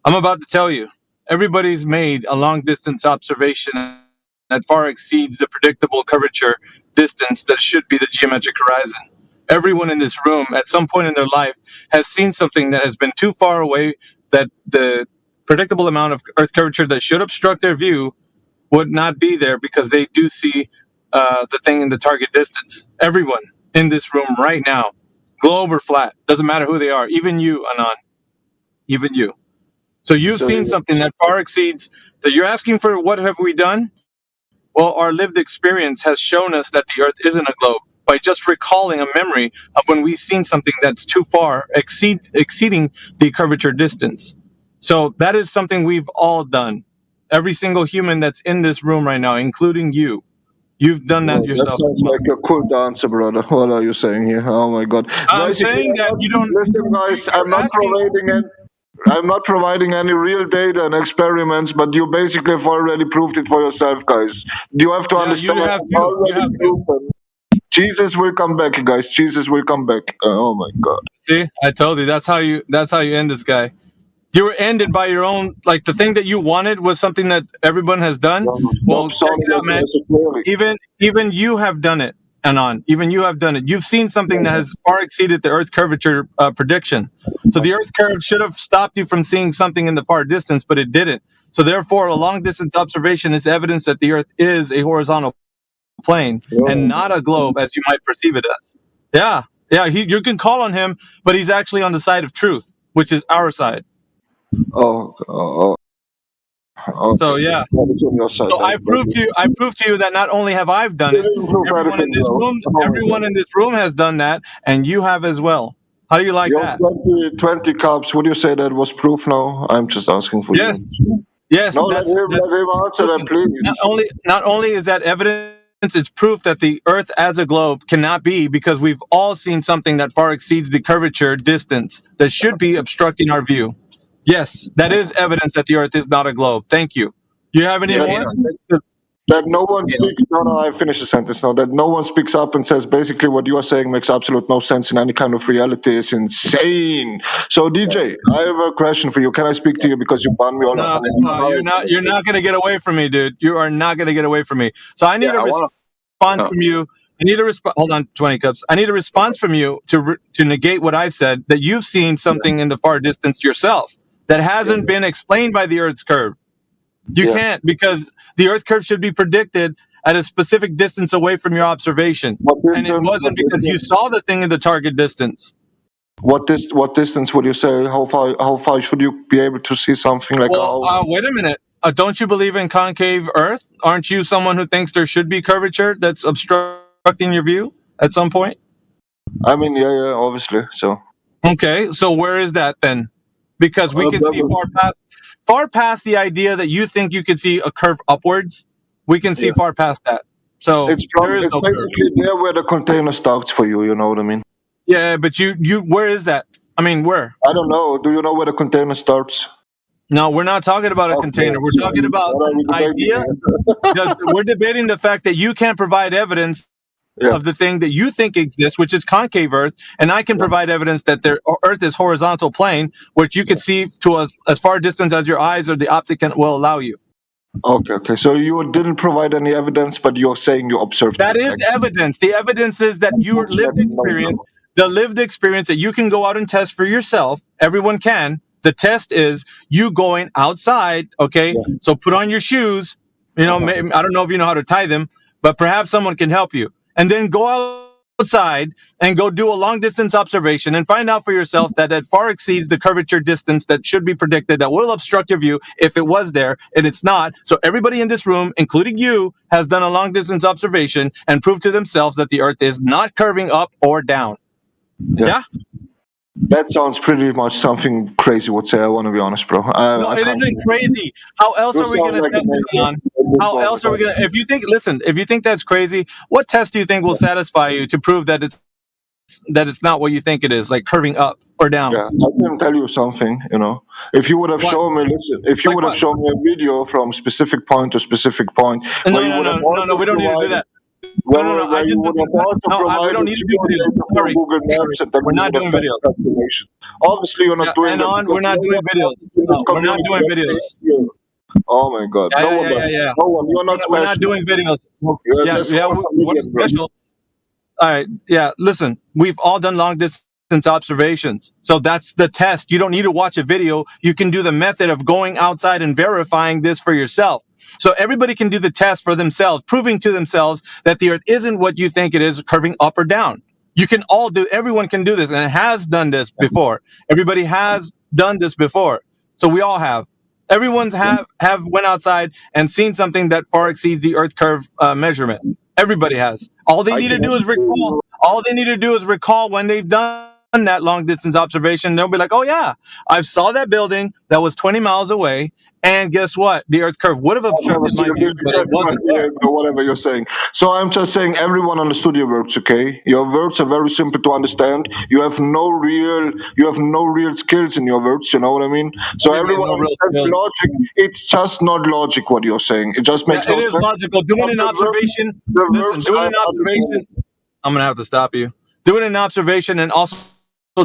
I'm about to tell you, everybody's made a long distance observation that far exceeds the predictable curvature distance that should be the geometric horizon. Everyone in this room at some point in their life has seen something that has been too far away that the predictable amount of earth curvature that should obstruct their view would not be there because they do see the thing in the target distance. Everyone in this room right now, globe or flat, doesn't matter who they are, even you, Anon, even you. So you've seen something that far exceeds that. You're asking for what have we done? Well, our lived experience has shown us that the earth isn't a globe by just recalling a memory of when we've seen something that's too far, exceeding the curvature distance. So that is something we've all done. Every single human that's in this room right now, including you, you've done that yourself. That sounds like a cool answer, brother. What are you saying here? Oh my God! I'm saying that you don't listen, guys. I'm not providing any real data and experiments, but you basically have already proved it for yourself, guys. You have to understand. Jesus will come back, guys. Jesus will come back. Oh my God! See, I told you that's how you end this guy. You were ended by your own, like the thing that you wanted was something that everyone has done. Well, check it out, man. Even you have done it, Anon. Even you have done it. You've seen something that has far exceeded the Earth curvature prediction. So the Earth curve should have stopped you from seeing something in the far distance, but it didn't. So therefore, a long distance observation is evidence that the Earth is a horizontal plane and not a globe as you might perceive it as. Yeah. You can call on him, but he's actually on the side of truth, which is our side. Okay. So yeah. So I proved to you that not only have I done it, everyone in this room has done that, and you have as well. How do you like that? 20 cups. Would you say that was proof now? I'm just asking for you. Yes. No, let him answer that, please. Not only is that evidence, it's proof that the Earth as a globe cannot be, because we've all seen something that far exceeds the curvature distance that should be obstructing our view. Yes, that is evidence that the Earth is not a globe. Thank you. You have any more? That no one speaks. No, I finish the sentence now. That no one speaks up and says basically what you are saying makes absolute no sense in any kind of reality is insane. So DJ, I have a question for you. Can I speak to you because you banned me all No, of no, you're not. You're not going to get away from me, dude. You are not going to get away from me. So I need a response from you. I need a response. Hold on, 20 cups. I need a response from you to negate what I've said. That you've seen something in the far distance yourself that hasn't been explained by the Earth's curve. You can't, because the Earth curve should be predicted at a specific distance away from your observation, and it wasn't because you saw the thing in the target distance. What distance would you say? How far should you be able to see something like? Wait a minute. Don't you believe in concave Earth? Aren't you someone who thinks there should be curvature that's obstructing your view at some point? I mean, yeah, obviously. So okay, so where is that then? Because we can see far past the idea that you think you could see a curve upwards. We can see far past that. So it's basically there where the container starts for you. You know what I mean? Yeah, but you where is that? I mean, where? I don't know. Do you know where the container starts? No, we're not talking about a container. We're talking about an idea. We're debating the fact that you can't provide evidence of the thing that you think exists, which is concave Earth, and I can provide evidence that the Earth is horizontal plane, which you could see to as far distance as your eyes or the optic will allow you. Okay. So you didn't provide any evidence, but you're saying you observed. That is evidence. The evidence is that your lived experience, the lived experience that you can go out and test for yourself. Everyone can. The test is you going outside. Okay. So put on your shoes. You know, I don't know if you know how to tie them, but perhaps someone can help you. And then go outside and go do a long distance observation and find out for yourself that it far exceeds the curvature distance that should be predicted, that will obstruct your view if it was there, and it's not. So everybody in this room, including you, has done a long distance observation and proved to themselves that the Earth is not curving up or down. Yeah? That sounds pretty much something crazy would say. I want to be honest, bro. No, it isn't crazy. How else are we going to test it on? How else are we going to, if you think that's crazy, what test do you think will satisfy you to prove that it's not what you think it is, like curving up or down? Yeah, I can tell you something, you know. If you would have shown me, shown me a video from specific point to specific point. No, we don't need to do that. We don't need to do videos. Sorry. We're not doing videos. Obviously, you're not doing videos. We're not doing videos. No, we're not doing videos. Oh my God. Yeah. No one. You're not We're not doing videos. We're special. All right. Yeah. Listen, we've all done long distance observations. So that's the test. You don't need to watch a video. You can do the method of going outside and verifying this for yourself. So everybody can do the test for themselves, proving to themselves that the Earth isn't what you think it is, curving up or down. Everyone can do this, and it has done this before. Everybody has done this before. So we all have. Everyone's have went outside and seen something that far exceeds the Earth curve measurement. Everybody has. All they need to do is recall. All they need to do is recall when they've done that long distance observation. They'll be like, oh yeah, I saw that building that was 20 miles away. And guess what? The Earth curve would have obstructed my view, but it wasn't there. Whatever you're saying. So I'm just saying, everyone on the studio works, okay? Your words are very simple to understand. You have no real skills in your words. You know what I mean? So everyone understands logic. It's just not logic what you're saying. It just makes no sense. It is logical. Doing an observation. I'm gonna have to stop you. Doing an observation and also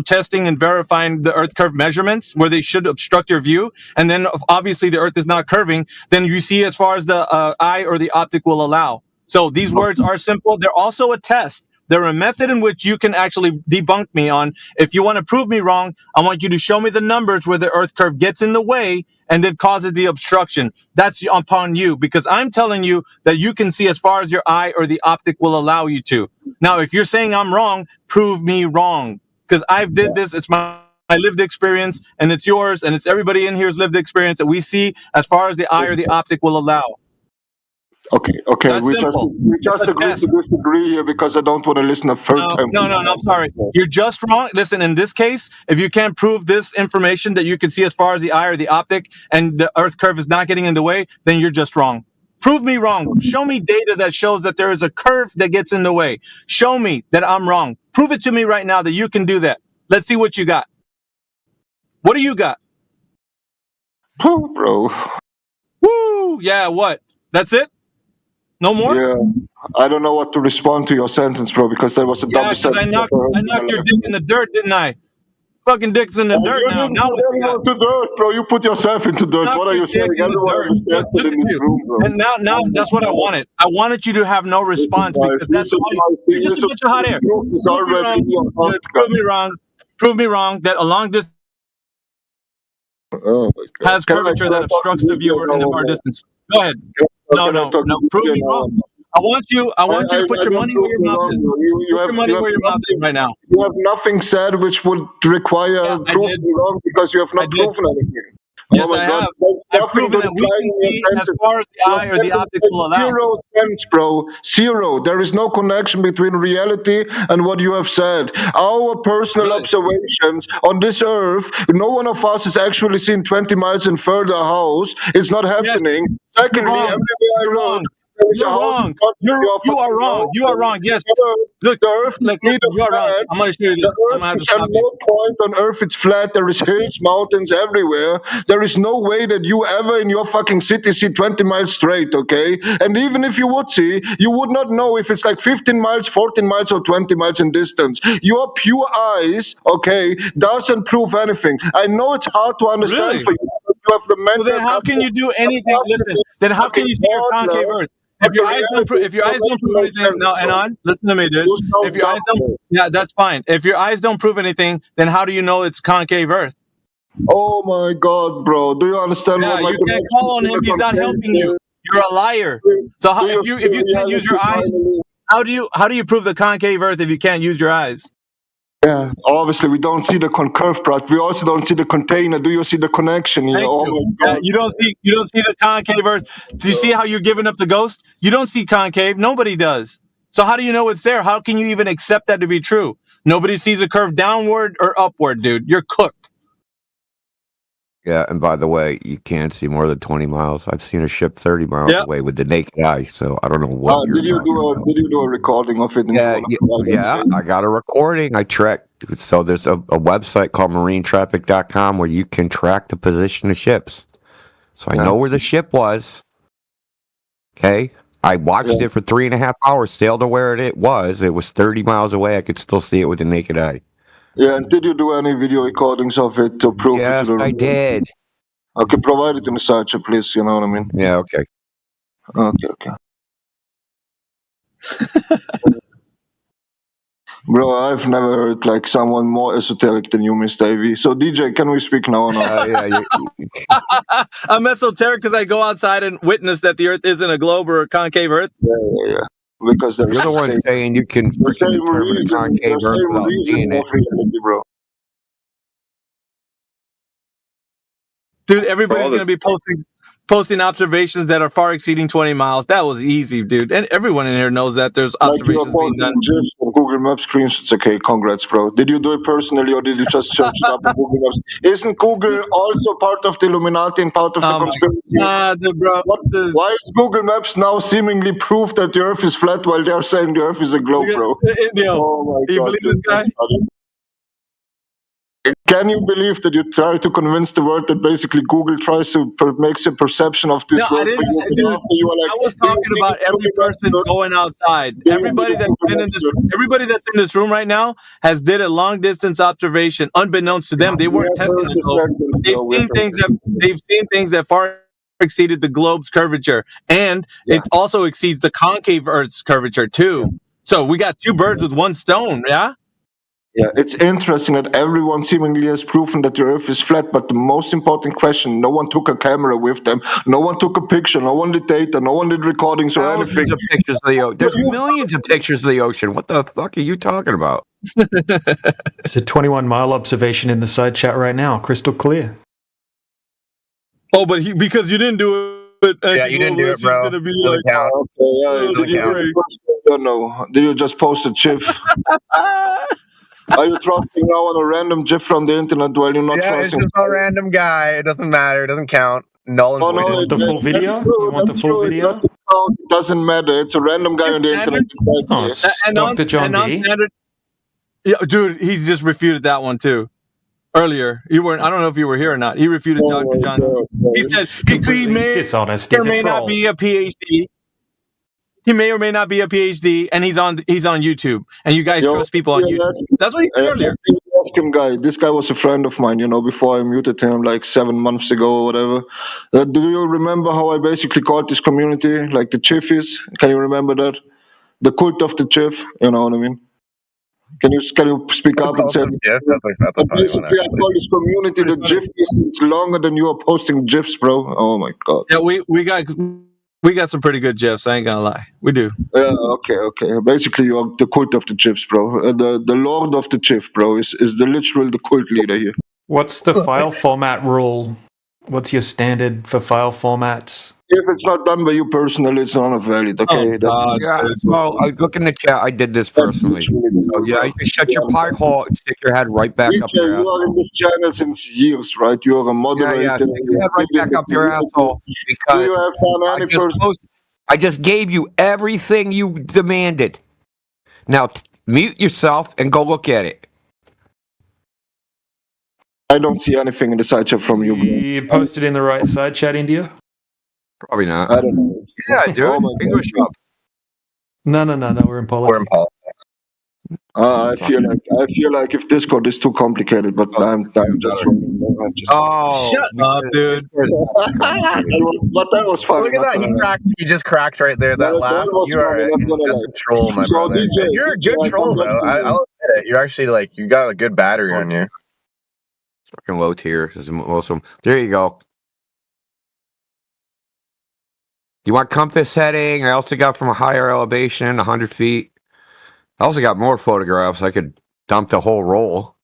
testing and verifying the Earth curve measurements where they should obstruct your view, and then obviously the Earth is not curving, then you see as far as the eye or the optic will allow. So these words are simple. They're also a test. They're a method in which you can actually debunk me on. If you want to prove me wrong, I want you to show me the numbers where the Earth curve gets in the way and then causes the obstruction. That's upon you, because I'm telling you that you can see as far as your eye or the optic will allow you to. Now, if you're saying I'm wrong, prove me wrong. Because I've did this, it's my lived experience, and it's yours, and it's everybody in here's lived experience that we see as far as the eye or the optic will allow. Okay. That's We simple. just agree to disagree here because I don't want to listen a third time. No, I'm sorry. You're just wrong. Listen, in this case, if you can't prove this information that you can see as far as the eye or the optic, and the Earth curve is not getting in the way, then you're just wrong. Prove me wrong. Show me data that shows that there is a curve that gets in the way. Show me that I'm wrong. Prove it to me right now that you can do that. Let's see what you got. What do you got? Oh, bro. Woo! Yeah, what? That's it? No more? Yeah. I don't know what to respond to your sentence, bro, because there was a Yeah, double because I sentence. knocked your dick in the dirt, didn't I? Fucking dick's in the dirt You now. didn't Now put what you got? anyone to dirt, bro. You put yourself into dirt. Knock What are your you saying? dick in the Everyone dirt. understands Look it in at this you. room, bro. And now that's what I wanted. I wanted you to have no response because that's all you're just a bunch of hot air. Prove me wrong. Prove me wrong. Prove me wrong that a long distance has curvature that obstructs the viewer in the far distance. Go ahead. No. Prove me wrong. I want you to put your money where your mouth is. Put your money where your mouth is right now. You have nothing said which would require proof me wrong because you have not proven anything. Yes, oh my I God. have. There's I've nothing proven but that we can lying in see your as far as the eye or the optics will allow. 0 sense, bro. 0. There is no connection between reality and what you have said. Our personal observations on this earth, no one of us has actually seen 20 miles in further house. It's not happening. Secondly, everywhere I look, there is a house in front of You are wrong. You are wrong. Yes. Look, the earth is you are wrong. I'm going to show you this. the I'm going to have earth to is at stop you. no point on earth it's flat. There is hills, mountains everywhere. There is no way that you ever in your fucking city see 20 miles straight, okay? And even if you would see, you would not know if it's like 15 miles, 14 miles, or 20 miles in distance. Your pure eyes, okay, doesn't prove anything. I know it's hard to understand Really? for you. But you have the mental Well, then how can you do anything? Listen, then how can you see your concave Earth? If your eyes don't prove anything, no, Anon, listen to me, dude. If your eyes don't, yeah, that's fine. If your eyes don't prove anything, then how do you know it's concave Earth? Oh my God, bro! Do you understand Yeah, what my you can't call on him. He's not helping you. You're a liar. So how, if you can't use your eyes, how do you prove the concave Earth if you can't use your eyes? Yeah, obviously we don't see the concave part. We also don't see the container. Do you see the connection here? Oh my Yeah, God! you don't see the concave Earth. Do you see how you're giving up the ghost? You don't see concave. Nobody does. So how do you know it's there? How can you even accept that to be true? Nobody sees a curve downward or upward, dude. You're cooked. Yeah, and by the way, you can't see more than 20 miles. I've seen a ship 30 miles away with the naked eye, so I don't know what you're Did you talking about. Did you do a recording of it? Yeah, I got a recording. I tracked. So there's a website called marinetraffic.com where you can track the position of ships. So I know where the ship was. Okay. I watched it for 3.5 hours, sailed to where it was. It was 30 miles away. I could still see it with the naked eye. Yeah, and did you do any video recordings of it to prove it? Yes, I did. Okay, provide it in the side chat, please. You know what I mean? Yeah, okay. Okay. Bro, I've never heard like someone more esoteric than you, Mr. AV. So DJ, can we speak now or not? I'm esoteric because I go outside and witness that the Earth isn't a globe or a concave Earth. Yeah. Because you're the one saying you can determine a concave Earth without seeing it. Bro. Dude, everybody's going to be posting observations that are far exceeding 20 miles. That was easy, dude. And everyone in here knows that there's observations being done. GIFs on Google Maps screenshots. Okay, congrats, bro. Did you do it personally or did you just search it up on Google Maps? Isn't Google also part of the Illuminati and part of the conspiracy? Why is Google Maps now seemingly proof that the Earth is flat while they're saying the Earth is a globe, bro? Oh my God, you believe this guy? Can you believe that you try to convince the world that basically Google tries to makes a perception of this world? I was talking about every person going outside. Everybody that's in this room right now has did a long distance observation, unbeknownst to them. They weren't testing the globe. They've seen things that far exceeded the globe's curvature, and it also exceeds the concave Earth's curvature too. So we got two birds with one stone. Yeah. Yeah, it's interesting that everyone seemingly has proven that the Earth is flat, but the most important question, no one took a camera with them, no one took a picture, no one did data, no one did recordings or anything. Thousands of pictures of the ocean. There's millions of pictures of the ocean. What the fuck are you talking about? It's a 21-mile observation in the side chat right now, crystal clear. Oh, but because you didn't do it. Yeah, you didn't do it, bro. Gonna be doesn't count. No. Did you just post a GIF? Are you trusting now on a random GIF from the internet while you're not trusting? It's just a random guy. It doesn't matter. It doesn't count. Null and void. You want the full video? You want the full video? It doesn't matter. It's a random guy on the internet. Dr. John D. Yeah, dude, he just refuted that one too. Earlier, you weren't. I don't know if you were here or not. He refuted Dr. John. He said he may dishonest. There may not be a PhD. he may or may not be a PhD, and he's on YouTube, and you guys trust people on YouTube. That's what he said earlier. Ask him, guy. This guy was a friend of mine, before I muted him like 7 months ago or whatever. Do you remember how I basically called this community like the Chiffies? Can you remember that? The cult of the Chiff, you know what I mean? Can you speak up and say? Basically, I call this community the GIF. It's longer than you are posting GIFs, bro. Oh my god. Yeah, we got some pretty good GIFs. I ain't gonna lie, we do. Yeah, okay. Basically, you are the cult of the GIFs, bro. The Lord of the GIF, bro, is the literal the cult leader here. What's the file format rule? What's your standard for file formats? If it's not done by you personally, it's not valid. Okay. Yeah, so I look in the chat. I did this personally. So, yeah, you can shut your pie hole and stick your head right back up your You asshole. are in this channel since years, right? You are a moderator. Yeah, stick your head right back up your asshole because you have done any I just gave you everything you demanded. Now mute yourself and go look at it. I don't see anything in the side chat from you. You posted in the right side chat, India? Probably not. I don't know. Yeah, dude. English up. No. We're in politics. I feel like if Discord is too complicated, but I'm just. Oh, shut up, dude. But that was fun. Look at that. He just cracked right there. That laugh. You are an incessant troll, my brother. You're a good troll, though. I'll admit it. You're actually you got a good battery on you. It's fucking low tier. This is awesome. There you go. You want compass heading? I also got from a higher elevation, 100 feet. I also got more photographs. I could dump the whole roll.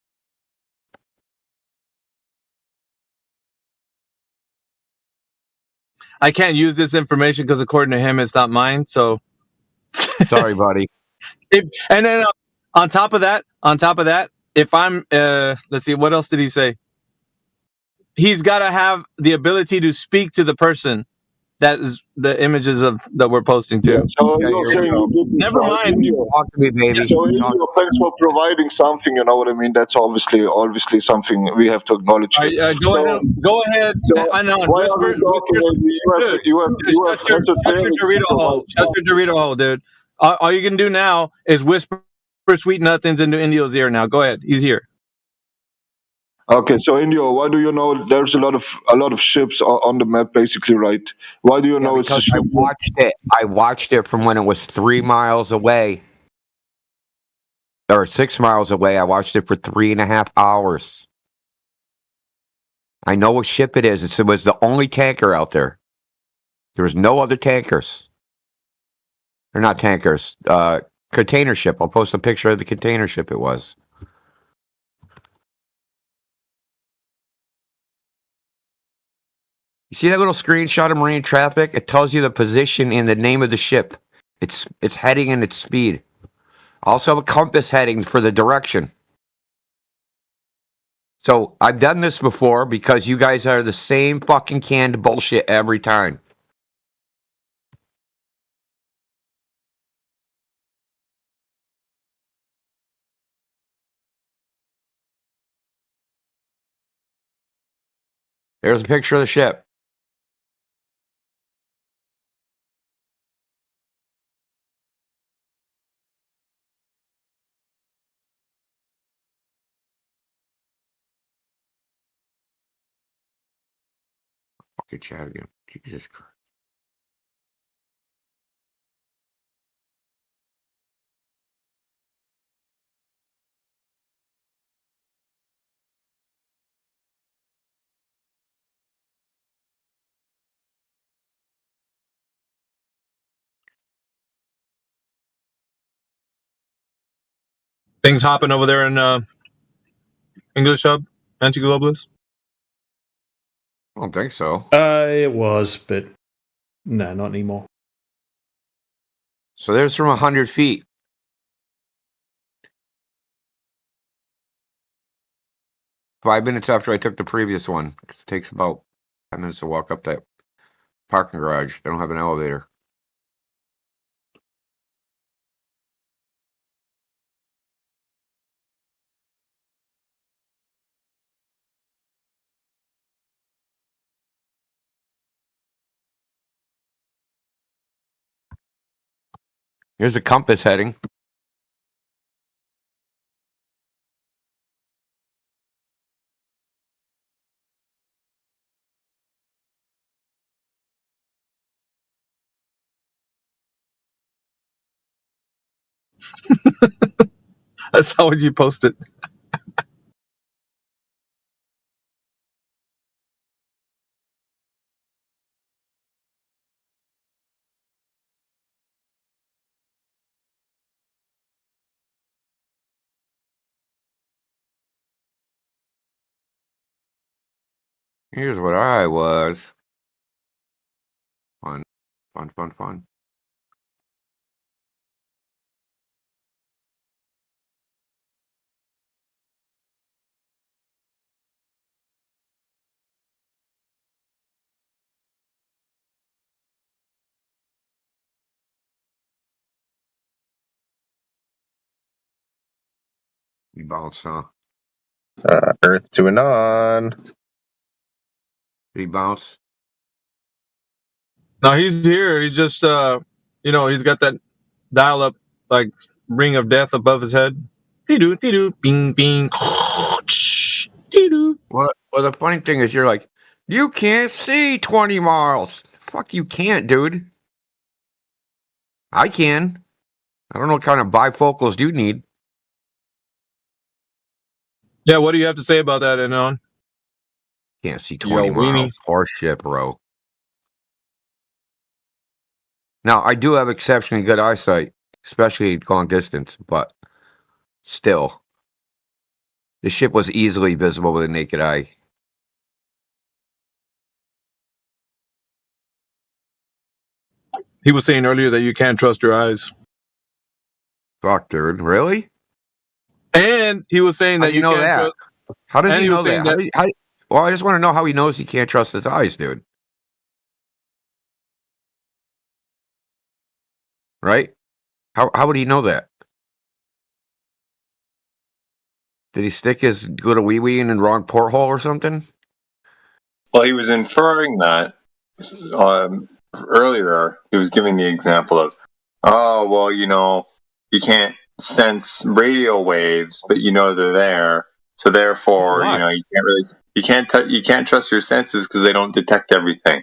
I can't use this information because according to him, it's not mine. So sorry, buddy. And then on top of that, if I'm, let's see, what else did he say? He's got to have the ability to speak to the person that is the images that we're posting to. Yeah, so you're saying you did this, Never right? mind. Talk to me, baby. So thanks for providing something. You know what I mean? That's obviously something we have to acknowledge. Go ahead. I know. Shut your Dorito hole, dude. All you can do now is whisper sweet nothings into Indio's ear. Now, go ahead. He's here. Okay, so Indio, why do you know there's a lot of ships on the map, basically, right? Why do you know it's a ship? I watched it from when it was 3 miles away. Or 6 miles away. I watched it for 3.5 hours. I know what ship it is. It was the only tanker out there. There was no other tankers. They're not tankers. Container ship. I'll post a picture of the container ship it was. You see that little screenshot of marine traffic? It tells you the position and the name of the ship. Its heading and its speed. Also have a compass heading for the direction. So I've done this before because you guys are the same fucking canned bullshit every time. There's a picture of the ship. Fucking chat again. Jesus Christ. Things hopping over there in English Hub, Anti-Globalist? I don't think so. It was, but no, not anymore. So there's from 100 feet. Five minutes after I took the previous one. It takes about 5 minutes to walk up that parking garage. They don't have an elevator. Here's a compass heading. That's how would you post it? Here's what I was. Fun, fun, fun, fun. You bounce, huh? Earth to Anon. Did he bounce? No, he's here. He's just he's got that dial up like ring of death above his head. Dee-doo, bing bing. Dee-doo. Well, the funny thing is, you're like, you can't see 20 miles. Fuck, you can't, dude. I can. I don't know what kind of bifocals you need. Yeah, what do you have to say about that, Anon? Can't see 20 miles. Horse shit, bro. Now, I do have exceptionally good eyesight, especially long distance, but still, the ship was easily visible with a naked eye. He was saying earlier that you can't trust your eyes. Fuck, dude. Really? And he was saying that you know can't that. trust. How does and he he know was saying that? Well, I just want to know how he knows he can't trust his eyes, dude. Right? How would he know that? Did he stick his little wee-wee in the wrong porthole or something? Well, he was inferring that earlier. He was giving the example of, oh, well, you can't sense radio waves, but they're there. So therefore, you can't trust your senses because they don't detect everything.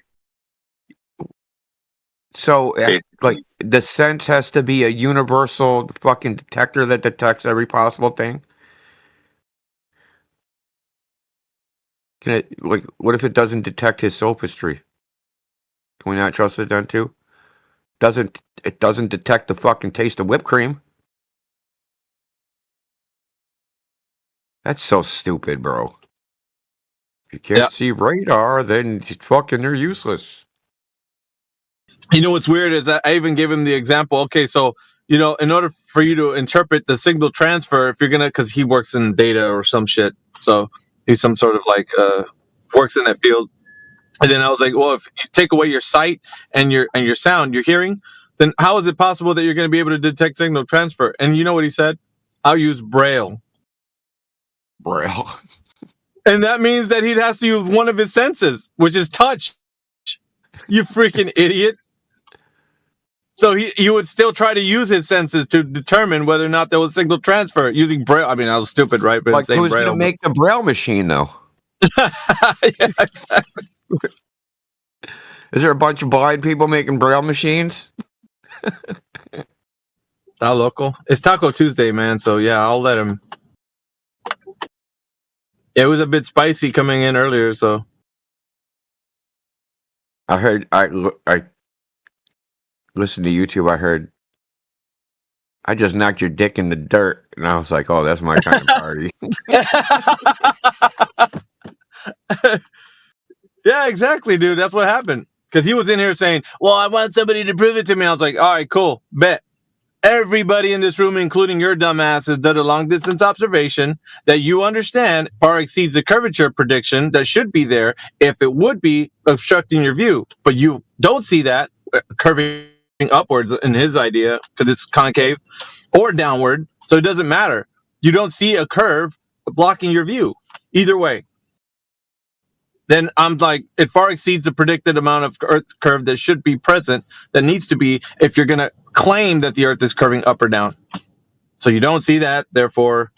So, like, the sense has to be a universal fucking detector that detects every possible thing? Can it, like, what if it doesn't detect his sophistry? Can we not trust it then, too? It doesn't detect the fucking taste of whipped cream. That's so stupid, bro. If you can't see radar, then fucking they're useless. You know what's weird is that I even gave him the example. Okay, so in order for you to interpret the signal transfer, if you're gonna, because he works in data or some shit, so he's some sort of like works in that field. And then I was like, well, if you take away your sight and your sound, your hearing, then how is it possible that you're going to be able to detect signal transfer? And you know what he said? I'll use Braille. Braille. And that means that he'd have to use one of his senses, which is touch. You freaking idiot. So he would still try to use his senses to determine whether or not there was signal transfer using Braille. I mean, I was stupid, right? But like, who's going to make the Braille machine, though? Yeah, exactly. Is there a bunch of blind people making Braille machines? Not local. It's Taco Tuesday, man. So yeah, I'll let him. Yeah, it was a bit spicy coming in earlier, so. I heard, I listened to YouTube, I heard, I just knocked your dick in the dirt. And I was like, oh, that's my kind of party. Yeah, exactly, dude. That's what happened. Because he was in here saying, well, I want somebody to prove it to me. I was like, all right, cool. Bet. Everybody in this room, including your dumbass, has done a long-distance observation that you understand far exceeds the curvature prediction that should be there if it would be obstructing your view. But you don't see that curving upwards in his idea because it's concave or downward. So it doesn't matter. You don't see a curve blocking your view. Either way. then I'm like, it far exceeds the predicted amount of Earth curve that should be present, that needs to be, if you're going to claim that the Earth is curving up or down. So you don't see that. Therefore,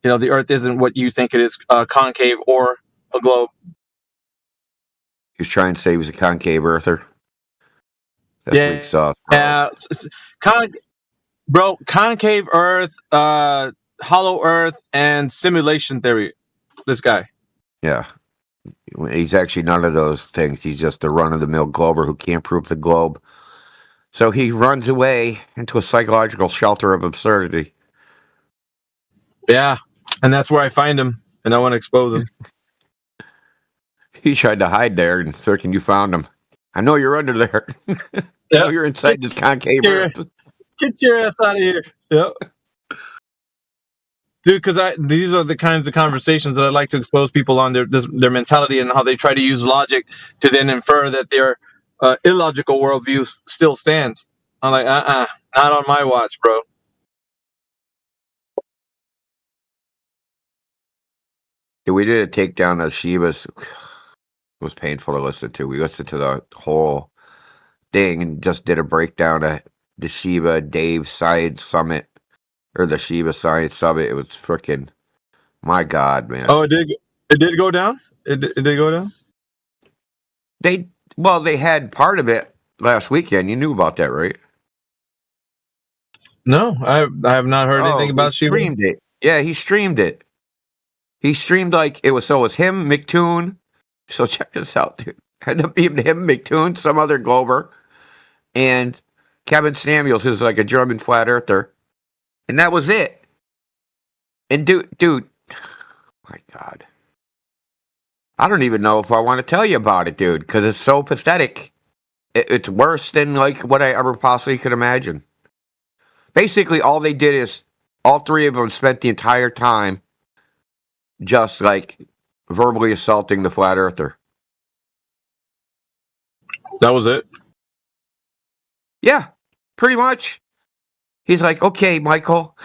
the Earth isn't what you think it is, concave or a globe. He was trying to say he was a concave earther. That's weak sauce. Yeah. Concave Earth, hollow Earth, and simulation theory. This guy. Yeah. He's actually none of those things. He's just a run-of-the-mill glober who can't prove the globe. So he runs away into a psychological shelter of absurdity. Yeah, and that's where I find him, and I want to expose him. He tried to hide there, and freaking you found him. I know you're under there. I know you're inside this concave Earth. Get your ass out of here. Yep. Dude, because these are the kinds of conversations that I like to expose people on their mentality and how they try to use logic to then infer that their illogical worldview still stands. I'm like, not on my watch, bro. Yeah, we did a takedown of Shibas. It was painful to listen to. We listened to the whole thing and just did a breakdown of the Shiba Dave Science Summit. Or the Shiba Science Summit. It was freaking, my God, man. Oh, it did go down? It did go down? They had part of it last weekend. You knew about that, right? No, I have not heard anything about Shiba. He streamed it. Yeah, he streamed it. He streamed it was him, McToon. So check this out, dude. Ended up being him, McToon, some other glober, and Kevin Samuels, who's like a German flat earther. And that was it. And dude, my God. I don't even know if I want to tell you about it, dude, because it's so pathetic. It's worse than what I ever possibly could imagine. Basically, all they did is all three of them spent the entire time just verbally assaulting the flat earther. That was it? Yeah, pretty much. He's like, okay, Michael,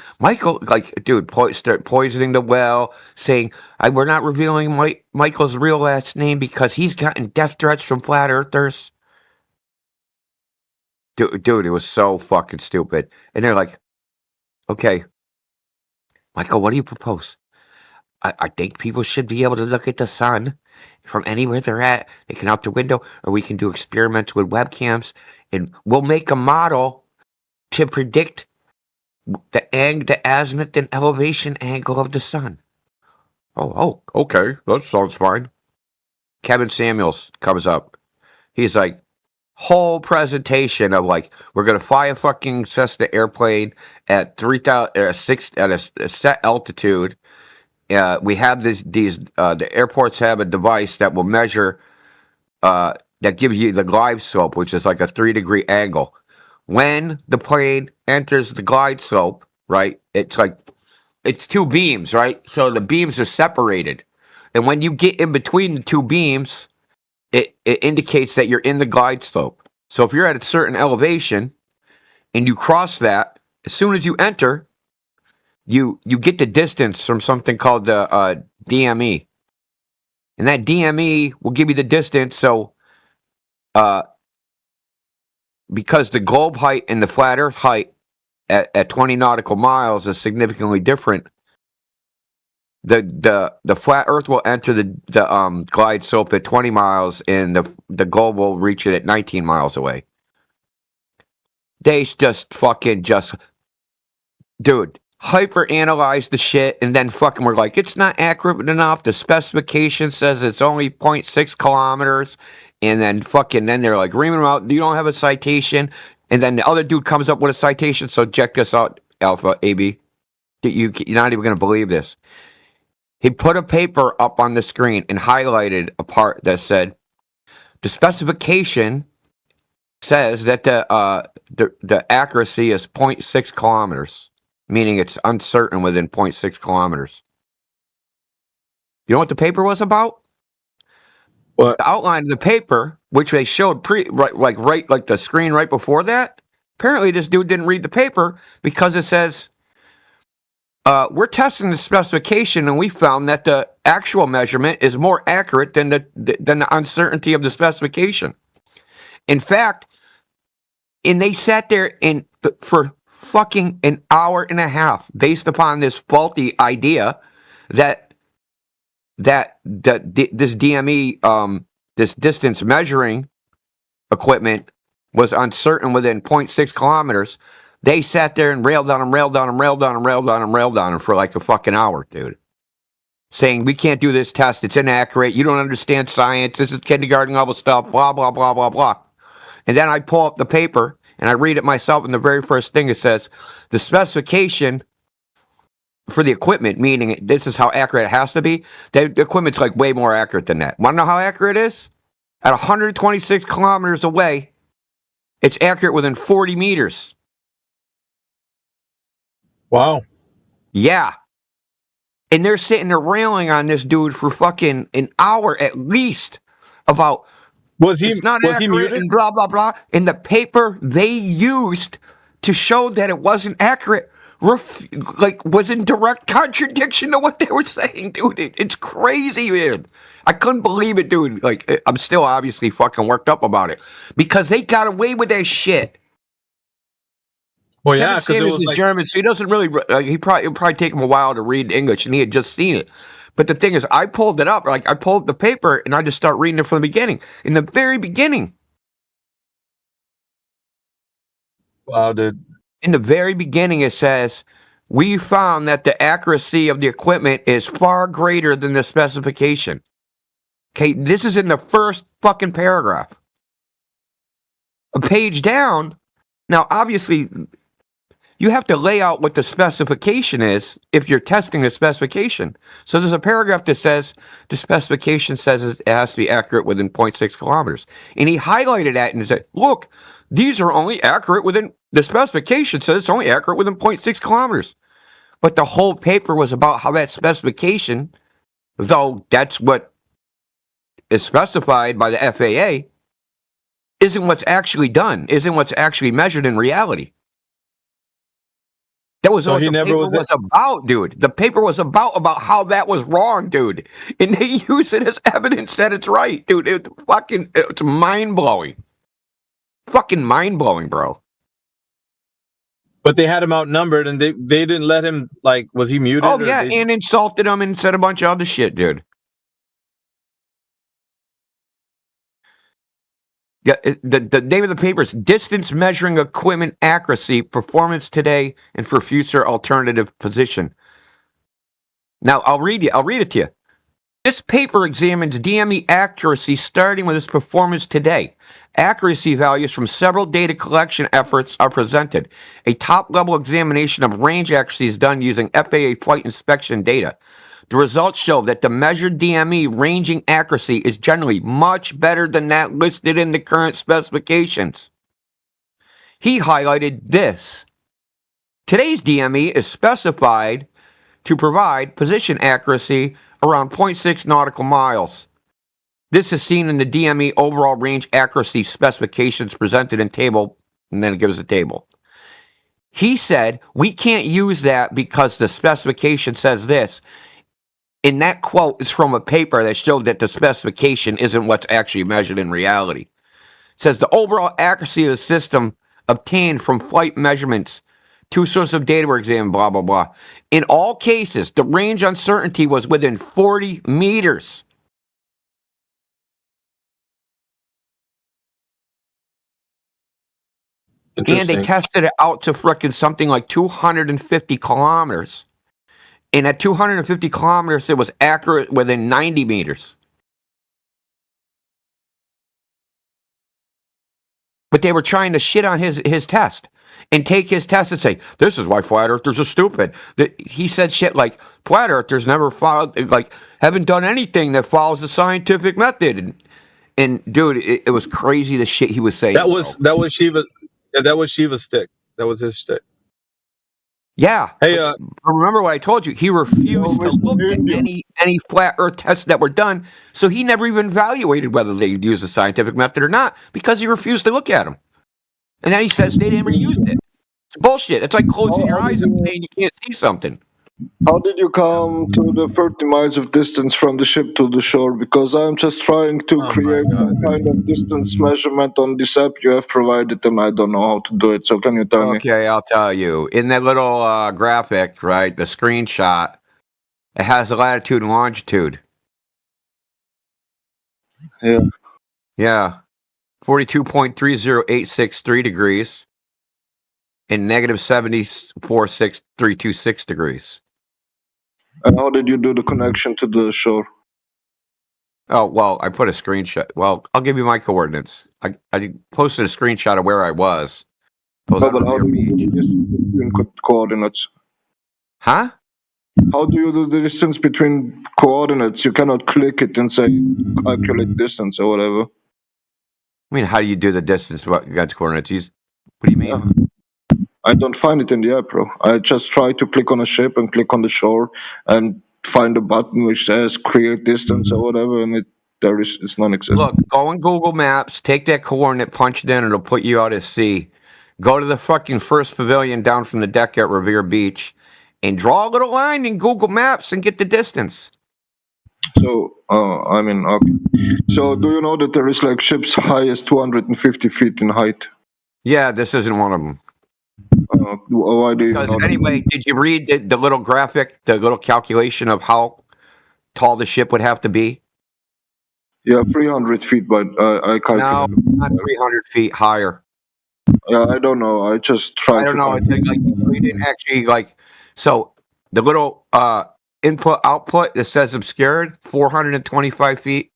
dude, start poisoning the well, saying, we're not revealing Michael's real last name because he's gotten death threats from flat earthers. Dude, it was so fucking stupid. And they're like, okay, Michael, what do you propose? I think people should be able to look at the sun from anywhere they're at. They can out the window, or we can do experiments with webcams, and we'll make a model to predict the azimuth and elevation angle of the sun. Oh, okay. That sounds fine. Kevin Samuels comes up. He's like, whole presentation of we're going to fly a fucking Cessna airplane at 3,000, at a set altitude. We have the airports have a device that will measure, that gives you the glide slope, which is like a 3-degree angle. When the plane enters the glide slope, right, it's two beams, right? So the beams are separated. And when you get in between the two beams, it indicates that you're in the glide slope. So if you're at a certain elevation and you cross that, as soon as you enter, you get the distance from something called the DME. And that DME will give you the distance. So because the globe height and the flat earth height at 20 nautical miles is significantly different, the flat earth will enter the glide slope at 20 miles and the globe will reach it at 19 miles away. They just dude, hyper analyze the shit and then fucking we're like, it's not accurate enough. The specification says it's only 0.6 kilometers. And then then they're like, reaming them out. You don't have a citation. And then the other dude comes up with a citation. So check this out, Alpha AB. You're not even going to believe this. He put a paper up on the screen and highlighted a part that said, the specification says that the accuracy is 0.6 kilometers, meaning it's uncertain within 0.6 kilometers. You know what the paper was about? What? The outline of the paper, which they showed like the screen right before that. Apparently, this dude didn't read the paper because it says we're testing the specification, and we found that the actual measurement is more accurate than the uncertainty of the specification. In fact, and they sat there for fucking an hour and a half based upon this faulty idea that this DME, this distance measuring equipment was uncertain within 0.6 kilometers. They sat there and railed on him for like a fucking hour, dude. Saying, we can't do this test, it's inaccurate, you don't understand science, this is kindergarten level stuff, blah, blah, blah, blah, blah. And then I pull up the paper and I read it myself, and the very first thing it says, the specification for the equipment, meaning this is how accurate it has to be, the equipment's like way more accurate than that. Want to know how accurate it is? At 126 kilometers away, it's accurate within 40 meters. Wow. Yeah. And they're sitting there railing on this dude for fucking an hour at least about was he muted and blah blah blah. And the paper they used to show that it wasn't accurate was in direct contradiction to what they were saying, dude. It's crazy, man. I couldn't believe it, dude. Like, I'm still obviously fucking worked up about it because they got away with that shit. Well, yeah, because it was German, so he doesn't really. It'll probably take him a while to read English, and he had just seen it. But the thing is, I pulled it up. Like, I pulled up the paper, and I just start reading it from the beginning. In the very beginning. Wow, dude. In the very beginning, it says, we found that the accuracy of the equipment is far greater than the specification. Okay, this is in the first fucking paragraph. A page down. Now, obviously, you have to lay out what the specification is if you're testing the specification. So there's a paragraph that says the specification says it has to be accurate within 0.6 kilometers. And he highlighted that and said, look, these are only accurate within, the specification says it's only accurate within 0.6 kilometers. But the whole paper was about how that specification, though that's what is specified by the FAA, isn't what's actually done, isn't what's actually measured in reality. That was what the paper was about, dude. The paper was about how that was wrong, dude. And they use it as evidence that it's right, dude. It's mind-blowing. Fucking mind-blowing, bro. But they had him outnumbered, and they didn't let him, like, was he muted? Oh, yeah, and insulted him and said a bunch of other shit, dude. Yeah, the name of the paper is Distance Measuring Equipment Accuracy, Performance Today and for Future Alternative Position. Now, I'll read it to you. This paper examines DME accuracy starting with its performance today. Accuracy values from several data collection efforts are presented. A top-level examination of range accuracy is done using FAA flight inspection data. The results show that the measured DME ranging accuracy is generally much better than that listed in the current specifications. He highlighted this. Today's DME is specified to provide position accuracy around 0.6 nautical miles. This is seen in the DME overall range accuracy specifications presented in table, and then it gives a table. He said, we can't use that because the specification says this. And that quote is from a paper that showed that the specification isn't what's actually measured in reality. It says the overall accuracy of the system obtained from flight measurements, two sources of data were examined, blah, blah, blah. In all cases, the range uncertainty was within 40 meters. And they tested it out to frickin' something like 250 kilometers. And at 250 kilometers, it was accurate within 90 meters. But they were trying to shit on his test and take his test and say, this is why flat earthers are stupid. He said shit like, flat earthers never followed, like, haven't done anything that follows the scientific method. And dude, it was crazy the shit he was saying. That was Shiva. Yeah, that was Shiva's stick. That was his stick. Yeah. Hey, remember what I told you? He refused to look at any flat Earth tests that were done, so he never even evaluated whether they used the scientific method or not because he refused to look at them. And then he says they never used it. It's bullshit. It's like closing your eyes and saying you can't see something. How did you come to the 30 miles of distance from the ship to the shore? Because I'm just trying to create some kind of distance measurement on this app you have provided, and I don't know how to do it. So can you tell me? Okay, I'll tell you. In that little graphic, right, the screenshot, it has the latitude and longitude. Yeah. Yeah. 42.30863 degrees and negative 74.6326 degrees. And how did you do the connection to the shore? Oh, well, I put a screenshot. Well, I'll give you my coordinates. I posted a screenshot of where I was. No, but how do you do the distance between coordinates? Huh? How do you do the distance between coordinates? You cannot click it and say calculate distance or whatever. I mean, how do you do the distance against coordinates? What do you mean? I don't find it in the app, bro. I just try to click on a ship and click on the shore and find a button which says create distance or whatever, and it's non-existent. Look, go on Google Maps, take that coordinate, punch it in, it'll put you out at sea. Go to the fucking first pavilion down from the deck at Revere Beach and draw a little line in Google Maps and get the distance. So, okay. So, do you know that there is like ships high as 250 feet in height? Yeah, this isn't one of them. Why do you know Because anyway, did you read the little graphic, the little calculation of how tall the ship would have to be? Yeah, 300 feet, but I calculated. No, not 300 feet higher. Yeah, I don't know. I just tried. I don't know. It's like we didn't actually So the little input output that says obscured 425 feet.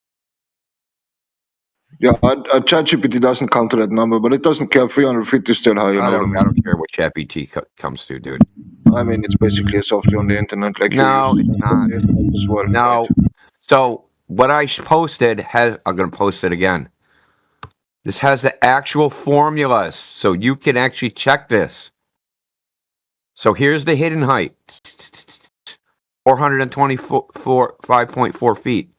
Yeah, ChatGPT doesn't count that number, but it doesn't care. 300 feet is still high. I don't care what ChatGPT comes to, dude. I mean, it's basically a software on the internet. Like no, it's not. Well, no. Right? So what I posted I'm going to post it again. This has the actual formulas, so you can actually check this. So here's the hidden height. 5.4 feet.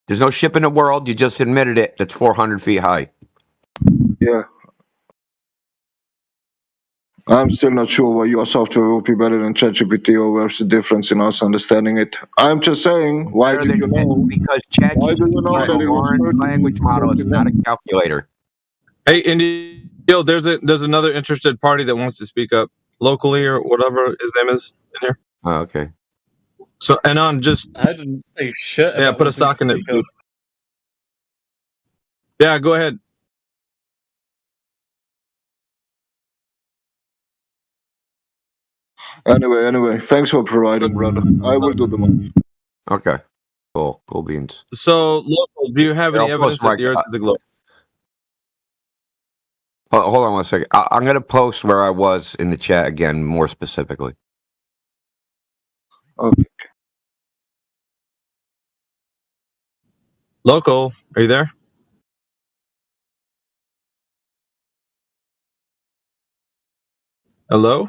There's no ship in the world, you just admitted it, that's 400 feet high. Yeah. I'm still not sure why your software will be better than ChatGPT, or where's the difference in us understanding it. I'm just saying, why do you know? Because ChatGPT is a large language model, it's not a calculator. Hey, Indy, there's another interested party that wants to speak up locally or whatever his name is in here. Oh, okay. So, Anon, just I didn't say shit. Yeah, about put a wanting sock to in it, speak up. dude. Yeah, go ahead. Anyway, thanks for providing, brother. I will do the math. Okay. Cool beans. So, local, do you have any evidence that the Earth is a globe? Hold on 1 second. I'm going to post where I was in the chat again, more specifically. Okay. Local, are you there? Hello?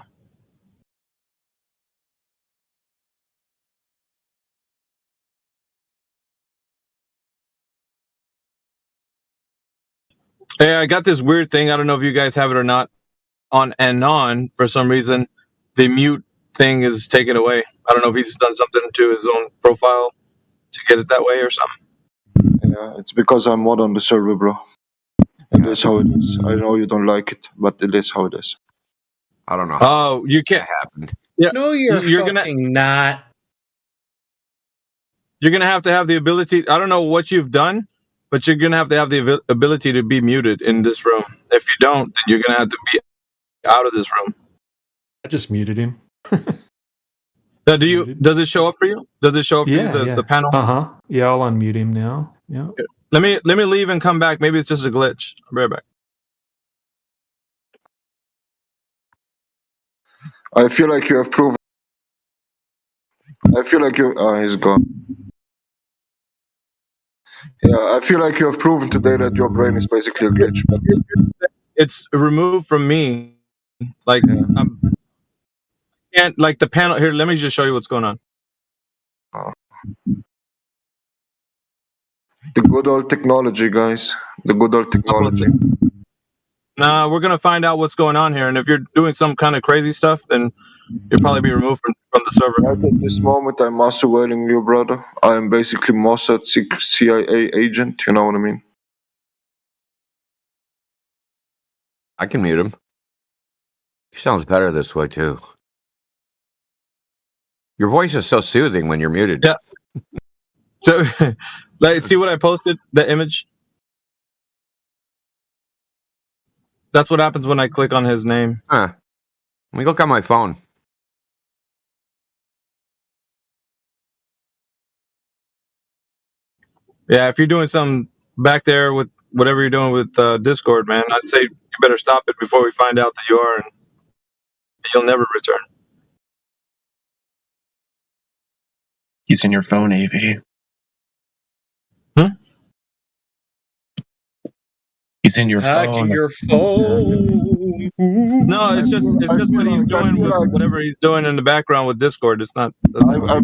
Hey, I got this weird thing. I don't know if you guys have it or not. On Anon, for some reason, the mute thing is taken away. I don't know if he's done something to his own profile to get it that way or something. Yeah, it's because I'm mod on the server, bro. And that's how it is. I know you don't like it, but it is how it is. I don't know. Oh, you can't. Happened. Yeah, No, you're fucking not. You're gonna have to have the ability. I don't know what you've done, but you're gonna have to have the ability to be muted in this room. If you don't, then you're gonna have to be out of this room. I just muted him. Does it show up for you? Does it show up for you, the panel? Yeah, I'll unmute him now. Yeah. Okay. Let me leave and come back. Maybe it's just a glitch. I'll be right back. I feel like you have proven. I feel like you. He's gone. Yeah, I feel like you have proven today that your brain is basically a glitch. But it's removed from me. Like I can't like the panel here. Let me just show you what's going on. The good old technology, guys. The good old technology. Nah, we're gonna find out what's going on here, and if you're doing some kind of crazy stuff, then you'll probably be removed from the server. Right at this moment, I'm Master Wailing you, brother. I am basically Mossad CIA agent. You know what I mean? I can mute him. He sounds better this way too. Your voice is so soothing when you're muted. Yeah. So, like, see what I posted? The image. That's what happens when I click on his name. Huh. Let me look on my phone. Yeah, if you're doing something back there with whatever you're doing with Discord, man, I'd say you better stop it before we find out that you are, and you'll never return. He's in your phone, AV. He's in your phone. Your phone. No, it's just what he's doing with whatever he's doing in the background with Discord. It's not. I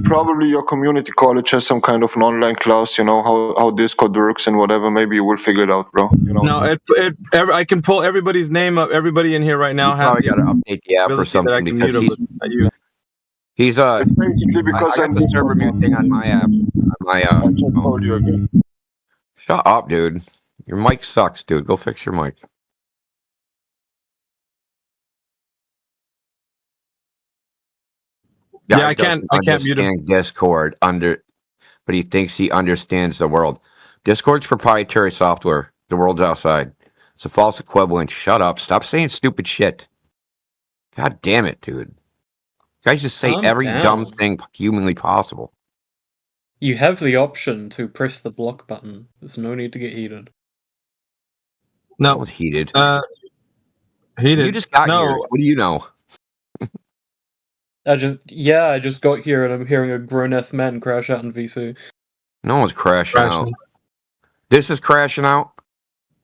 probably your community college has some kind of an online class. You know how Discord works and whatever. Maybe you will figure it out, bro. You know. No, I can pull everybody's name up. Everybody in here right now has. Probably got to update the app or something because he's basically because I got the server mute thing on my app. I can't call you again. Shut up, dude. Your mic sucks, dude. Go fix your mic. Yeah, I can't mute him. Discord but he thinks he understands the world. Discord's proprietary software. The world's outside. It's a false equivalent. Shut up. Stop saying stupid shit. God damn it, dude. You guys just say every dumb thing humanly possible. You have the option to press the block button. There's no need to get heated. No, it was heated. Heated. You just got here. What do you know? I just got here and I'm hearing a grown-ass man crash out in VC. No one's crashing out. This is crashing out?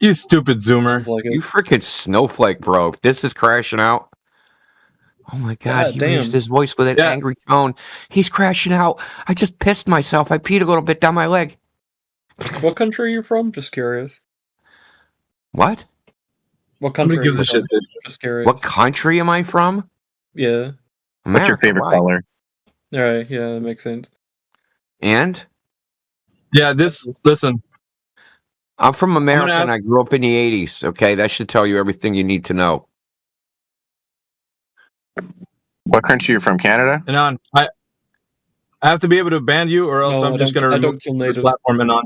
You stupid zoomer. Like you freaking snowflake, bro. This is crashing out? Oh my god, he raised his voice with an angry tone. He's crashing out. I just pissed myself. I peed a little bit down my leg. What country are you from? Just curious. What? What country are you from? Just curious. What country am I from? Yeah. America. What's your favorite color? Alright, yeah, that makes sense. And? Yeah, listen. I'm from America and I grew up in the 80s, okay? That should tell you everything you need to know. What country are you from? Canada? And on, I have to be able to ban you, or else I'm just going to remove this platform. And on,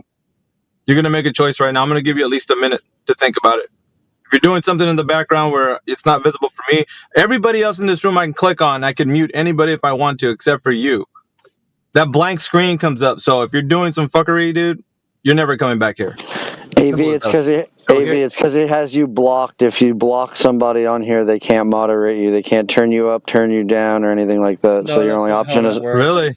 you're going to make a choice right now. I'm going to give you at least a minute to think about it. If you're doing something in the background where it's not visible for me, everybody else in this room I can click on. I can mute anybody if I want to, except for you. That blank screen comes up. So if you're doing some fuckery, dude, you're never coming back here. AV, it's because it has you blocked. If you block somebody on here, they can't moderate you. They can't turn you up, turn you down, or anything like that. No, so your only option is really.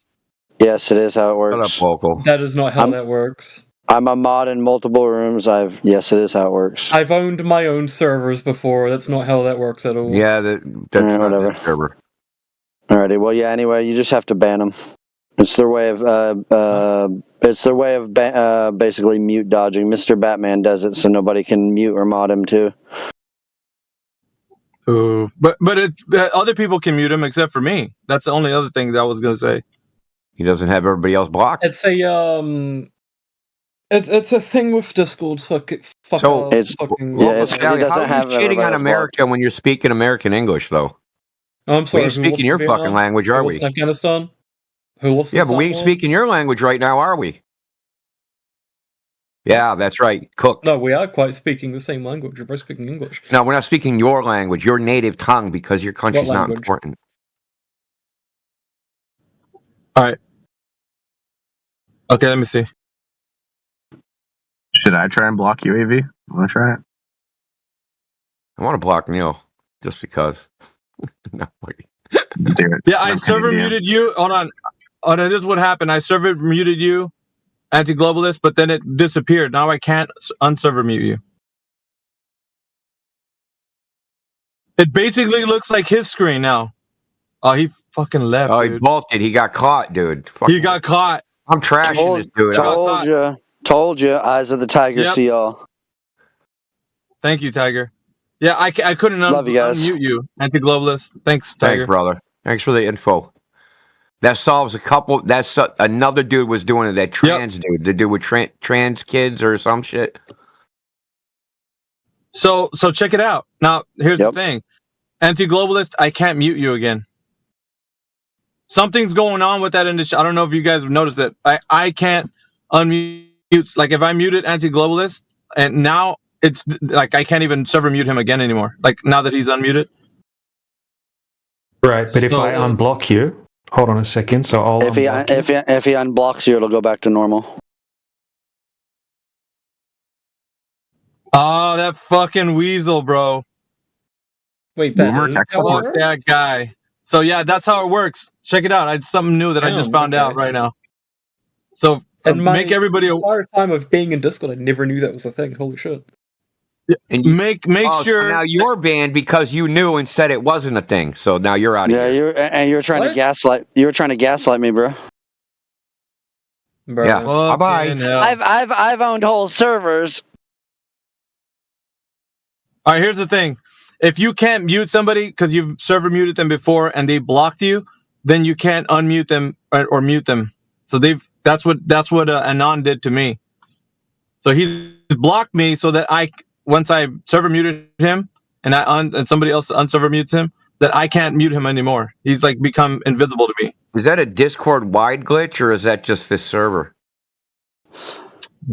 Yes, it is how it works. Shut up, vocal. That is not how that works. I'm a mod in multiple rooms. Yes, it is how it works. I've owned my own servers before. That's not how that works at all. Yeah, that's not whatever. that server. Alrighty. Well, yeah. Anyway, you just have to ban them. It's their way of basically mute dodging. Mr. Batman does it so nobody can mute or mod him too. Ooh. But it's other people can mute him except for me. That's the only other thing that I was gonna say. He doesn't have everybody else blocked. It's a it's a thing with Discord. How are you cheating on America when you're speaking American English though? Oh, I'm sorry. We ain't speaking your fucking language, are we? Afghanistan. Yeah, but we ain't speaking your language right now, are we? Yeah, that's right. Cook. No, we are quite speaking the same language. We're both speaking English. No, we're not speaking your language, your native tongue, because your country's not important. All right. Okay, let me see. Should I try and block you, AV? Want to try it? I want to block Neil, just because. No, yeah, I server muted you. Hold on. This is what happened. I server muted you, anti-globalist, but then it disappeared. Now I can't unserver mute you. It basically looks like his screen now. Oh, he fucking left. Oh, he bolted. He got caught, dude. He got caught. I'm trashing this dude. Told you. Eyes of the tiger, see y'all. Thank you, Tiger. Yeah, I couldn't Love you guys. unmute you, anti-globalist. Thanks, Tiger. Thanks, brother. Thanks for the info. That solves a couple. That's another dude was doing it. That trans dude, the dude with trans kids or some shit. So check it out. Now, here's the thing. Anti-globalist, I can't mute you again. Something's going on with that industry. I don't know if you guys have noticed it. I can't unmute. Like if I muted anti-globalist, and now it's like I can't even server mute him again anymore. Like now that he's unmuted. Right, but if I unblock you, hold on a second. So I'll if he unblocks you, it'll go back to normal. Oh, that fucking weasel, bro. Wait, that guy. So yeah, that's how it works. Check it out. It's something new that I just found out right now. So make everybody entire time of being in Discord, I never knew that was a thing. Holy shit. And you, make so sure now you're banned because you knew and said it wasn't a thing. So now you're out of here. You're trying to gaslight. You were trying to gaslight me, bro. Yeah. Bye bye. I've owned whole servers. All right, here's the thing. If you can't mute somebody because you've server muted them before and they blocked you, then you can't unmute them or mute them. So that's what Anon did to me. So he blocked me so that once I server muted him and somebody else unserver mutes him, that I can't mute him anymore. He's like become invisible to me. Is that a Discord wide glitch or is that just this server?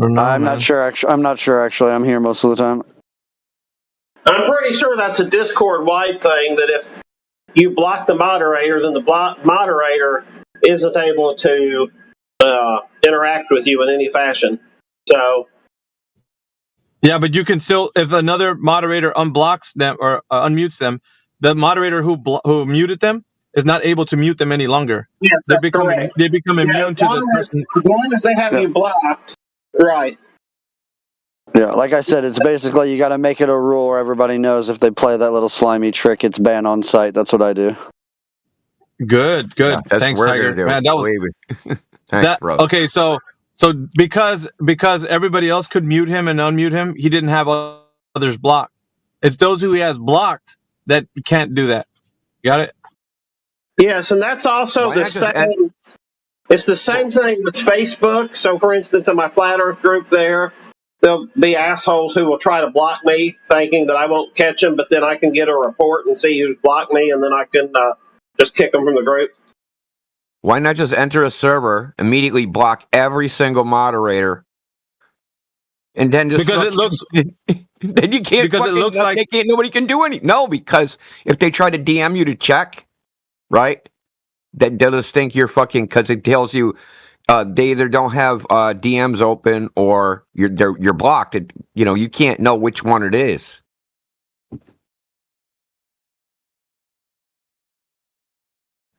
I'm not sure. Actually, I'm here most of the time. I'm pretty sure that's a Discord-wide thing, that if you block the moderator, then the moderator isn't able to interact with you in any fashion. So, yeah, but you can still, if another moderator unblocks them or unmutes them, the moderator who muted them is not able to mute them any longer. Yeah, they become immune to the person. As long as they have you blocked, right? Yeah, like I said, it's basically you got to make it a rule where everybody knows if they play that little slimy trick, it's banned on site. That's what I do. Good. Yeah, Thanks, Tiger. Man, that was Thanks, brother. Okay. So because everybody else could mute him and unmute him, he didn't have others blocked. It's those who he has blocked that can't do that. Got it? Yes, and that's also the same. It's the same thing with Facebook. So, for instance, in my Flat Earth group there'll be assholes who will try to block me thinking that I won't catch them, but then I can get a report and see who's blocked me, and then I can just kick them from the group. Why not just enter a server, immediately block every single moderator, and then just because it looks then you can't because it looks like nobody can do anything. No, because if they try to DM you to check, right, that they'll just think you're fucking, because it tells you. They either don't have DMs open or you're blocked. You can't know which one it is.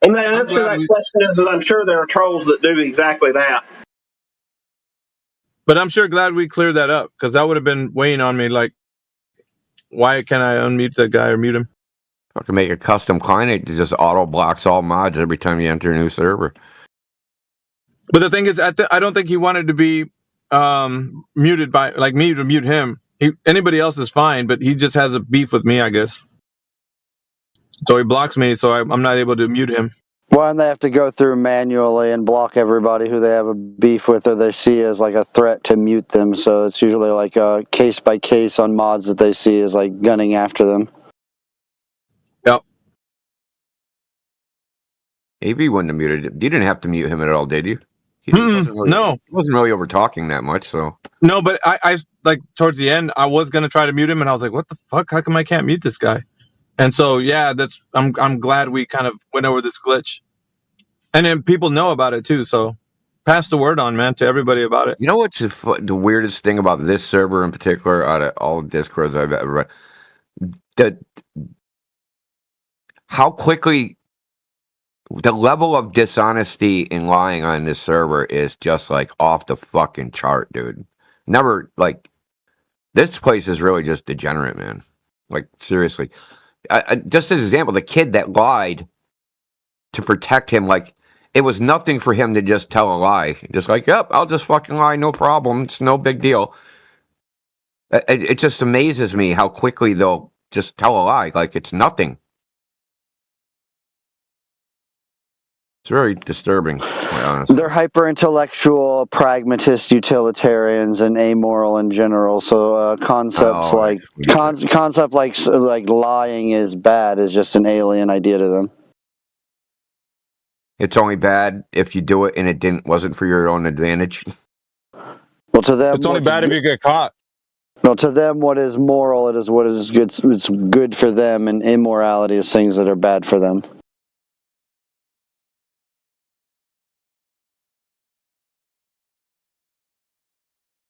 And the answer to that question is that I'm sure there are trolls that do exactly that. But I'm sure glad we cleared that up, because that would have been weighing on me. Like, why can't I unmute that guy or mute him? I can make a custom client that just auto blocks all mods every time you enter a new server. But the thing is, I don't think he wanted to be muted by, like, me to mute him. Anybody else is fine, but he just has a beef with me, I guess. So he blocks me, so I'm not able to mute him. Well, and they have to go through manually and block everybody who they have a beef with or they see as like a threat to mute them. So it's usually like a case by case on mods that they see as like gunning after them. Yep. AB wouldn't have muted him. You didn't have to mute him at all, did you? He wasn't really over talking that much, so. No, but I like towards the end, I was gonna try to mute him, and I was like, "What the fuck? How come I can't mute this guy?" And so, yeah, I'm glad we kind of went over this glitch, and then people know about it too. So, pass the word on, man, to everybody about it. You know what's the weirdest thing about this server in particular, out of all the Discords I've ever read, how quickly. The level of dishonesty and lying on this server is just like off the fucking chart, dude. Never, like, this place is really just degenerate, man. Like, seriously. Just as an example, the kid that lied to protect him, like, it was nothing for him to just tell a lie. Just like, yep, I'll just fucking lie, no problem. It's no big deal. It just amazes me how quickly they'll just tell a lie, like it's nothing. It's very disturbing, quite honestly. They're hyper intellectual, pragmatist, utilitarians, and amoral in general. So concepts concept like lying is bad is just an alien idea to them. It's only bad if you do it and it wasn't for your own advantage. Well, to them, it's only bad if you get caught. No, to them, what is moral, it is what is good. It's good for them, and immorality is things that are bad for them.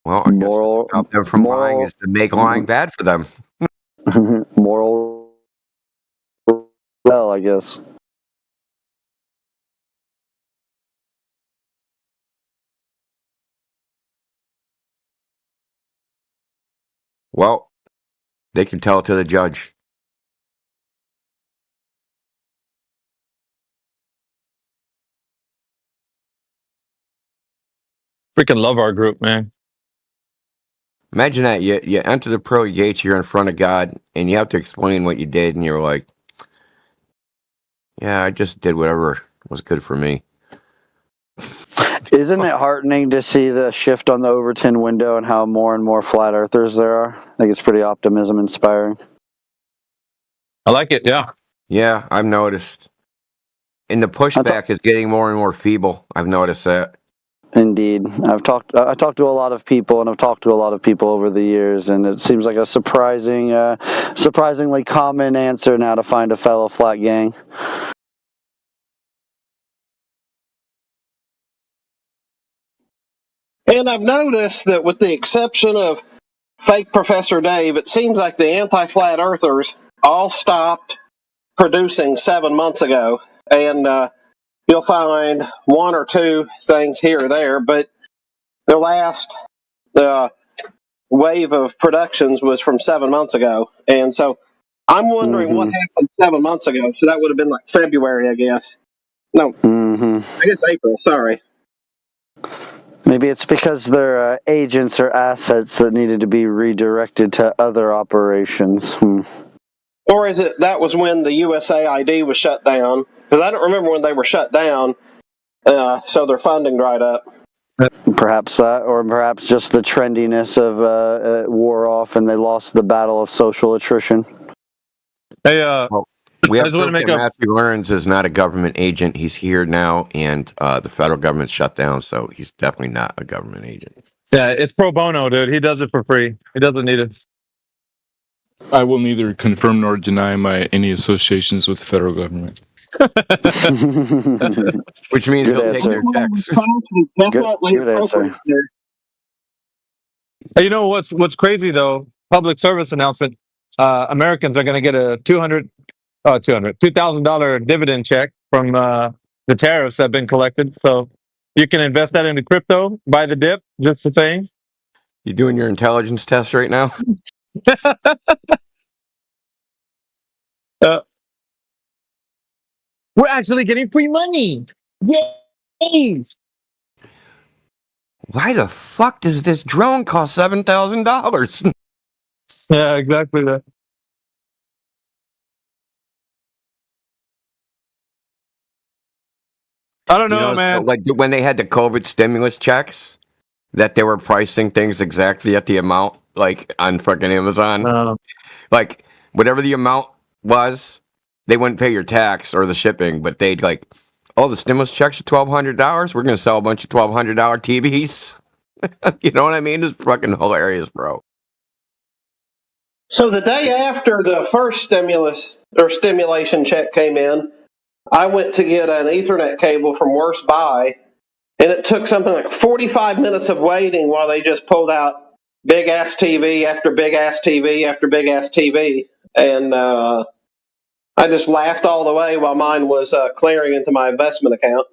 Well, I guess to stop them from lying is to make lying bad for them. Moral, well, I guess. Well, they can tell it to the judge. Freaking love our group, man. Imagine that you enter the pearly gates, you're in front of God, and you have to explain what you did, and you're like, "Yeah, I just did whatever was good for me." Isn't it heartening to see the shift on the Overton window and how more and more flat earthers there are? I think it's pretty optimism inspiring. I like it, yeah. Yeah, I've noticed. And the pushback is getting more and more feeble. I've noticed that. Indeed. I talked to a lot of people, and I've talked to a lot of people over the years, and it seems like a surprisingly common answer now to find a fellow flat gang. And I've noticed that with the exception of fake Professor Dave, it seems like the anti-flat earthers all stopped producing 7 months ago. And you'll find one or two things here or there, but their last wave of productions was from 7 months ago. And so I'm wondering what happened 7 months ago. So that would have been like February, I guess. No, I guess April, sorry. Maybe it's because they're agents or assets that needed to be redirected to other operations. Or is it that was when the USAID was shut down? Because I don't remember when they were shut down, so their funding dried up. Perhaps that, or perhaps just the trendiness of wore off and they lost the battle of social attrition. Hey, well, we have proof that Matthew Learns is not a government agent. He's here now, and the federal government's shut down, so he's definitely not a government agent. Yeah, it's pro bono, dude. He does it for free. He doesn't need it. I will neither confirm nor deny any associations with the federal government. Which means he'll take their checks. Good answer. Hey, you know what's crazy though? Public service announcement. Americans are going to get a $2,000 dividend check from the tariffs that have been collected. So you can invest that into crypto, buy the dip, just the things. You doing your intelligence test right now? We're actually getting free money. Yay! Why the fuck does this drone cost $7,000? Yeah, exactly that. I don't know, man. Like when they had the COVID stimulus checks, that they were pricing things exactly at the amount, like on fucking Amazon. Like whatever the amount was, they wouldn't pay your tax or the shipping, but they'd like, oh, the stimulus checks are $1,200. We're gonna sell a bunch of $1,200 TVs. You know what I mean? It's fucking hilarious, bro. So the day after the first stimulus or stimulation check came in, I went to get an Ethernet cable from Worst Buy, and it took something like 45 minutes of waiting while they just pulled out big ass TV after big ass TV after big ass TV, and I just laughed all the way while mine was clearing into my investment account.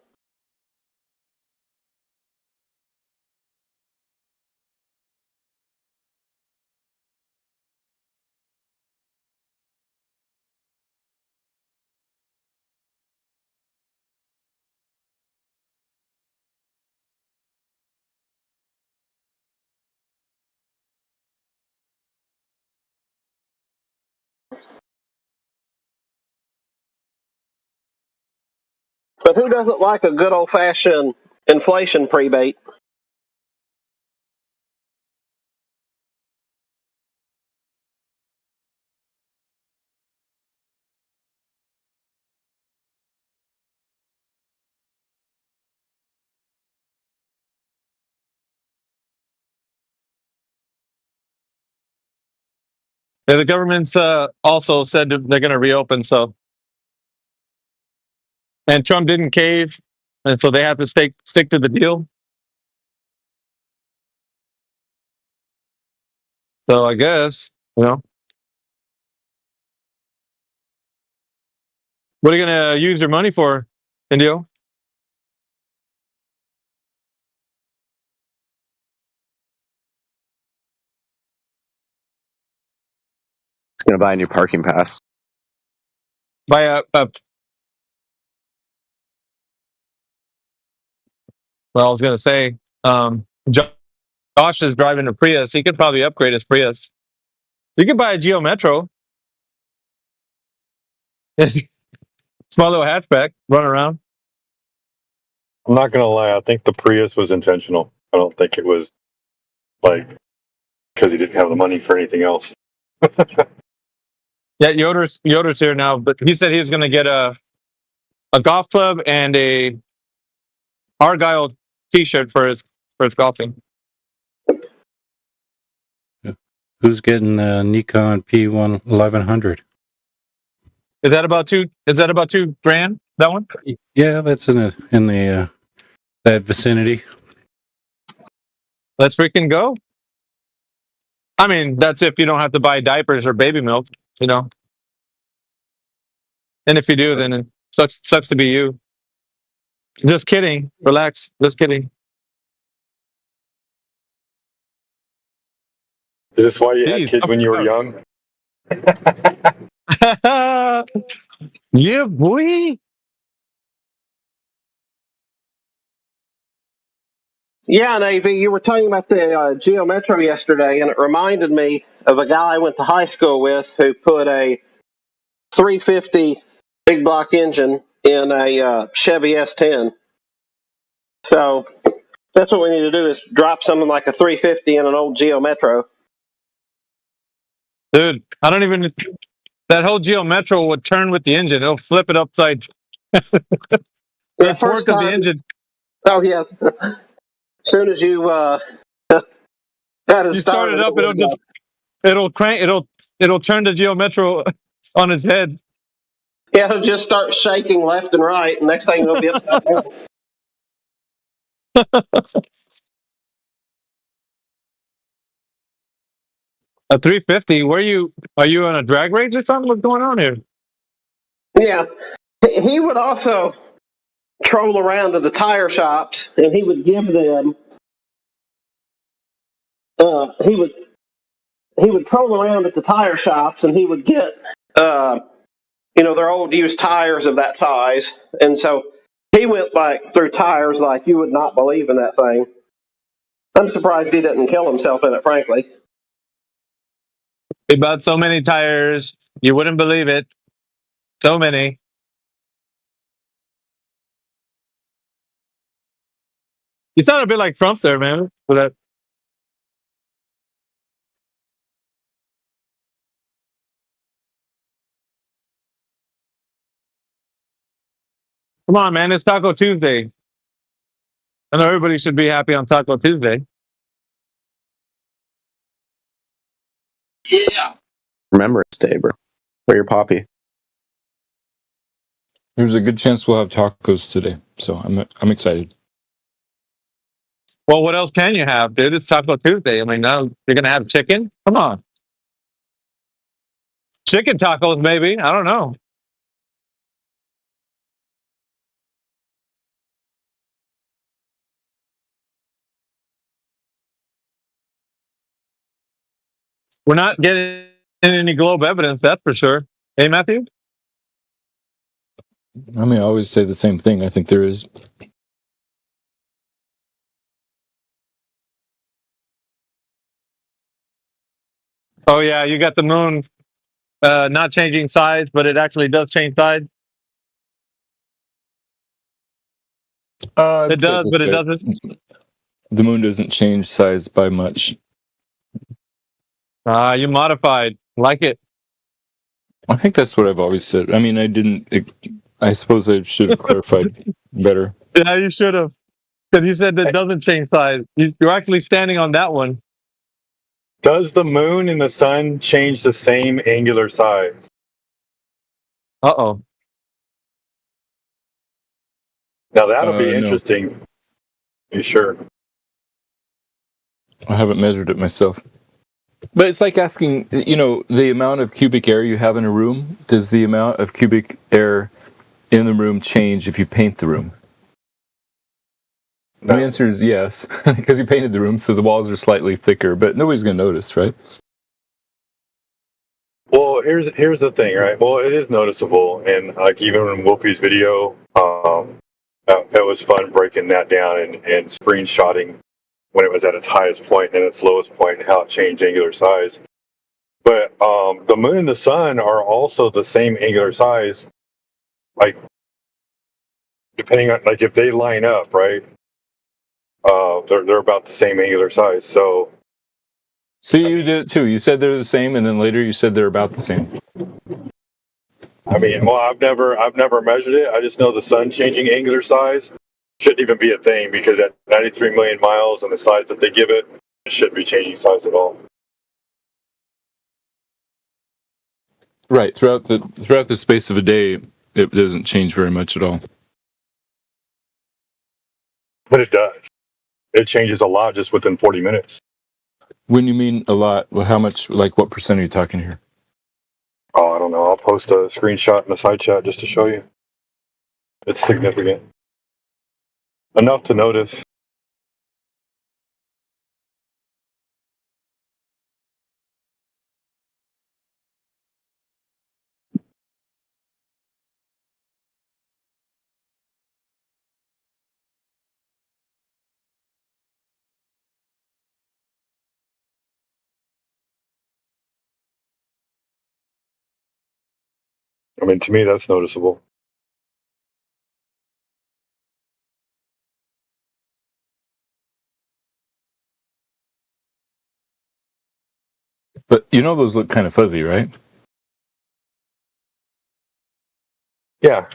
But who doesn't like a good old-fashioned inflation prebate? Yeah, the government's also said that they're going to reopen. So, and Trump didn't cave, and so they have to stick to the deal. So I guess what are you going to use your money for, Indio? He's gonna buy a new parking pass. Buy a well, I was going to say, Josh is driving a Prius. He could probably upgrade his Prius. You could buy a Geo Metro. Small little hatchback, run around. I'm not gonna lie. I think the Prius was intentional. I don't think it was like because he didn't have the money for anything else. Yeah, Yoder's here now, but he said he was going to get a golf club and a Argyle T-shirt for his golfing. Who's getting the Nikon P1 1100? Is that about $2,000? That one? Yeah, that's in the that vicinity. Let's freaking go. I mean, that's if you don't have to buy diapers or baby milk, And if you do, then it sucks to be you. Just kidding. Relax. Just kidding. Is this why you had kids when you were young? Yeah, boy. Yeah, Navy, you were talking about the Geo Metro yesterday, and it reminded me of a guy I went to high school with who put a 350 big block engine in a Chevy S10. So that's what we need to do is drop something like a 350 in an old Geo Metro. Dude, I don't even... That whole Geo Metro would turn with the engine. It'll flip it upside. The torque of the engine. Oh, yeah. As soon as you you start it up, it'll crank, it'll turn the Geo Metro on its head. Yeah, it'll just start shaking left and right. Next thing it'll be upside down. A 350? Are you on a drag race or something? What's going on here? Yeah. He would also troll around to the tire shops, and he would give them he would troll around at the tire shops, and he would get their old used tires of that size. And so he went through tires like you would not believe in that thing. I'm surprised he didn't kill himself in it, frankly. He bought so many tires, you wouldn't believe it. So many. You sound a bit like Trump there, man. For that. Come on, man. It's Taco Tuesday. I know everybody should be happy on Taco Tuesday. Yeah. Remembrance Day, bro. Where your poppy? There's a good chance we'll have tacos today, so I'm excited. Well, what else can you have, dude? It's Taco Tuesday. I mean, now you're gonna have chicken? Come on. Chicken tacos, maybe. I don't know. We're not getting any globe evidence, that's for sure. Hey, Matthew? I mean, I always say the same thing. I think there is. Oh, yeah, you got the moon not changing size, but it actually does change size. It does, but it doesn't. The moon doesn't change size by much. You modified. Like it. I think that's what I've always said. I mean, I didn't. I suppose I should have clarified better. Yeah, you should have. Because you said it doesn't change size. You're actually standing on that one. Does the moon and the sun change the same angular size? Uh-oh. Now that'll be No. interesting. You sure? I haven't measured it myself. But it's like asking, the amount of cubic air you have in a room. Does the amount of cubic air in the room change if you paint the room? No. The answer is yes, because you painted the room, so the walls are slightly thicker, but nobody's going to notice, right? Well, here's the thing, right? Well, it is noticeable, and like even in Wolfie's video, it was fun breaking that down and screenshotting when it was at its highest point and its lowest point, and how it changed angular size. But the moon and the sun are also the same angular size, like depending on like if they line up, right? They're about the same angular size. So you did it too. You said they're the same, and then later you said they're about the same. I mean, well, I've never measured it. I just know the sun changing angular size shouldn't even be a thing, because at 93 million miles and the size that they give it, it shouldn't be changing size at all. Right. Throughout the space of a day, it doesn't change very much at all. But it does. It changes a lot just within 40 minutes. When you mean a lot, well, how much? Like, what percent are you talking here? Oh, I don't know. I'll post a screenshot in the side chat just to show you. It's significant. Enough to notice. I mean, to me, that's noticeable. But those look kind of fuzzy, right? Yeah,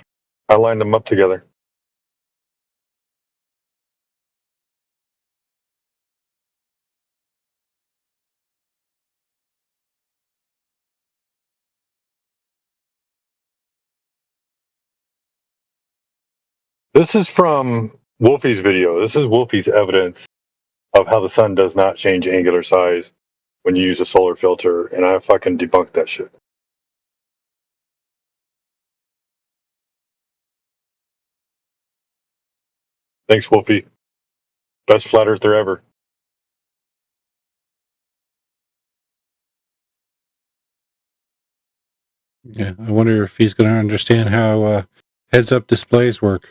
I lined them up together. This is from Wolfie's video. This is Wolfie's evidence of how the sun does not change angular size when you use a solar filter, and I fucking debunked that shit. Thanks, Wolfie. Best flat earther ever. Yeah, I wonder if he's going to understand how heads-up displays work.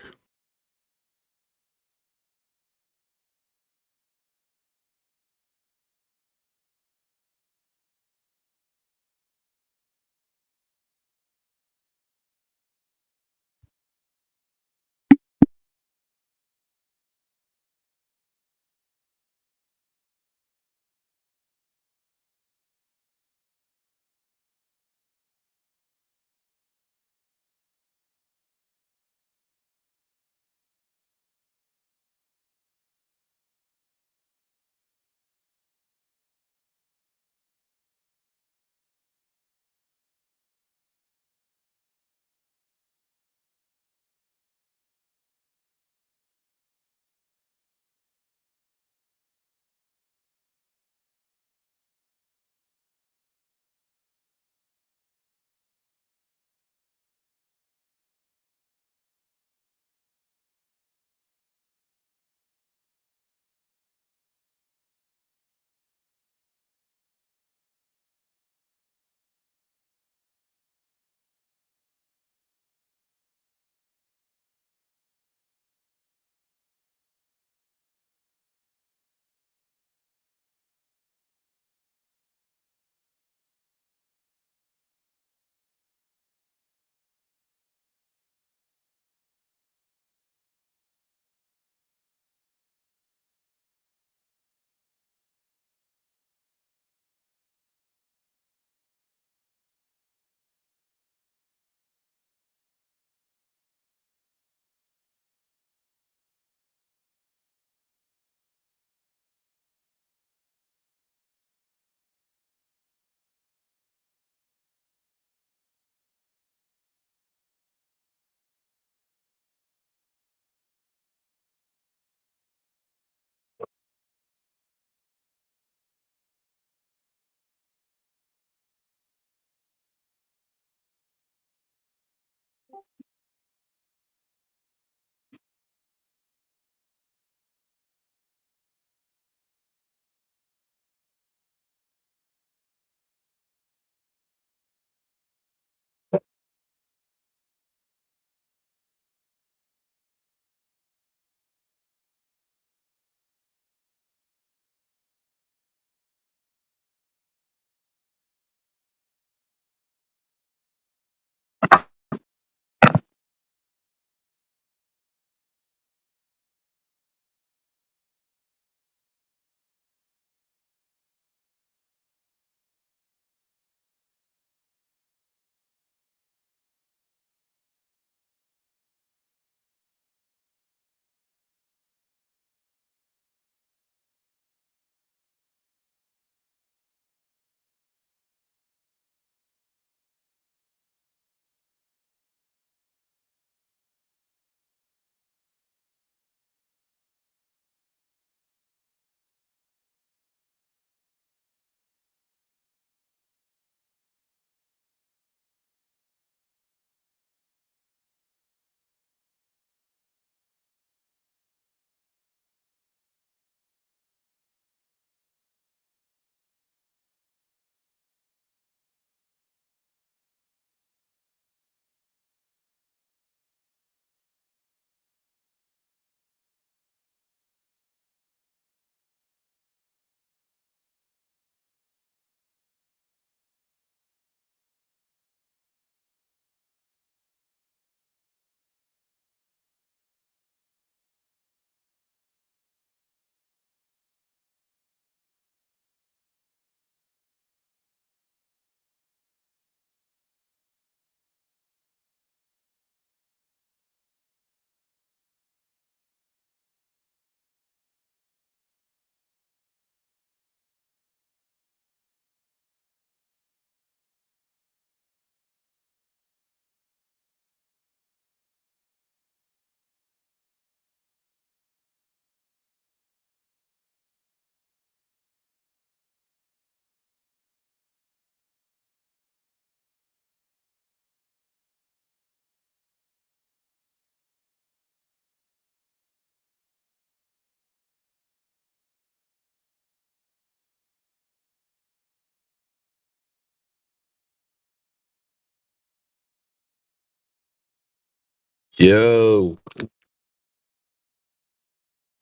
Yo.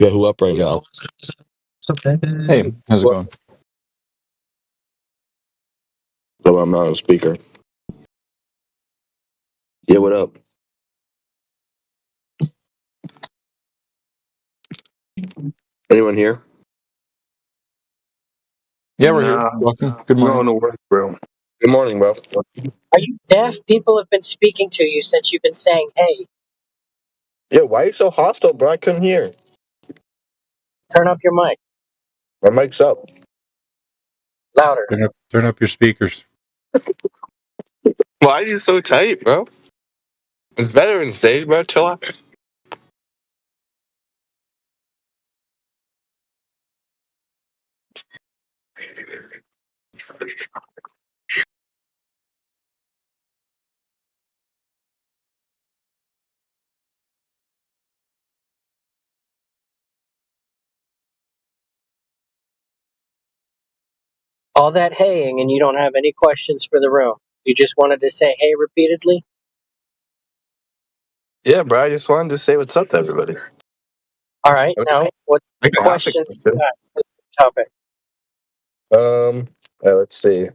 Got who up right now? Hey, how's it going? So I'm not on speaker. Yeah, what up? Anyone here? Yeah, we're here. Welcome. Good morning. No work, bro. Good morning, bro. Are you deaf? People have been speaking to you since you've been saying, hey, Yeah, why are you so hostile, bro? I couldn't hear. turn up your mic. My mic's up. Louder. Turn up your speakers. Why are you so tight, bro? It's Veterans Day, bro. Chill out. All that haying and you don't have any questions for the room. You just wanted to say hey repeatedly? Yeah, bro. I just wanted to say what's up to everybody. All right. Now, what I can ask a question question. you got for the topic? Let's see.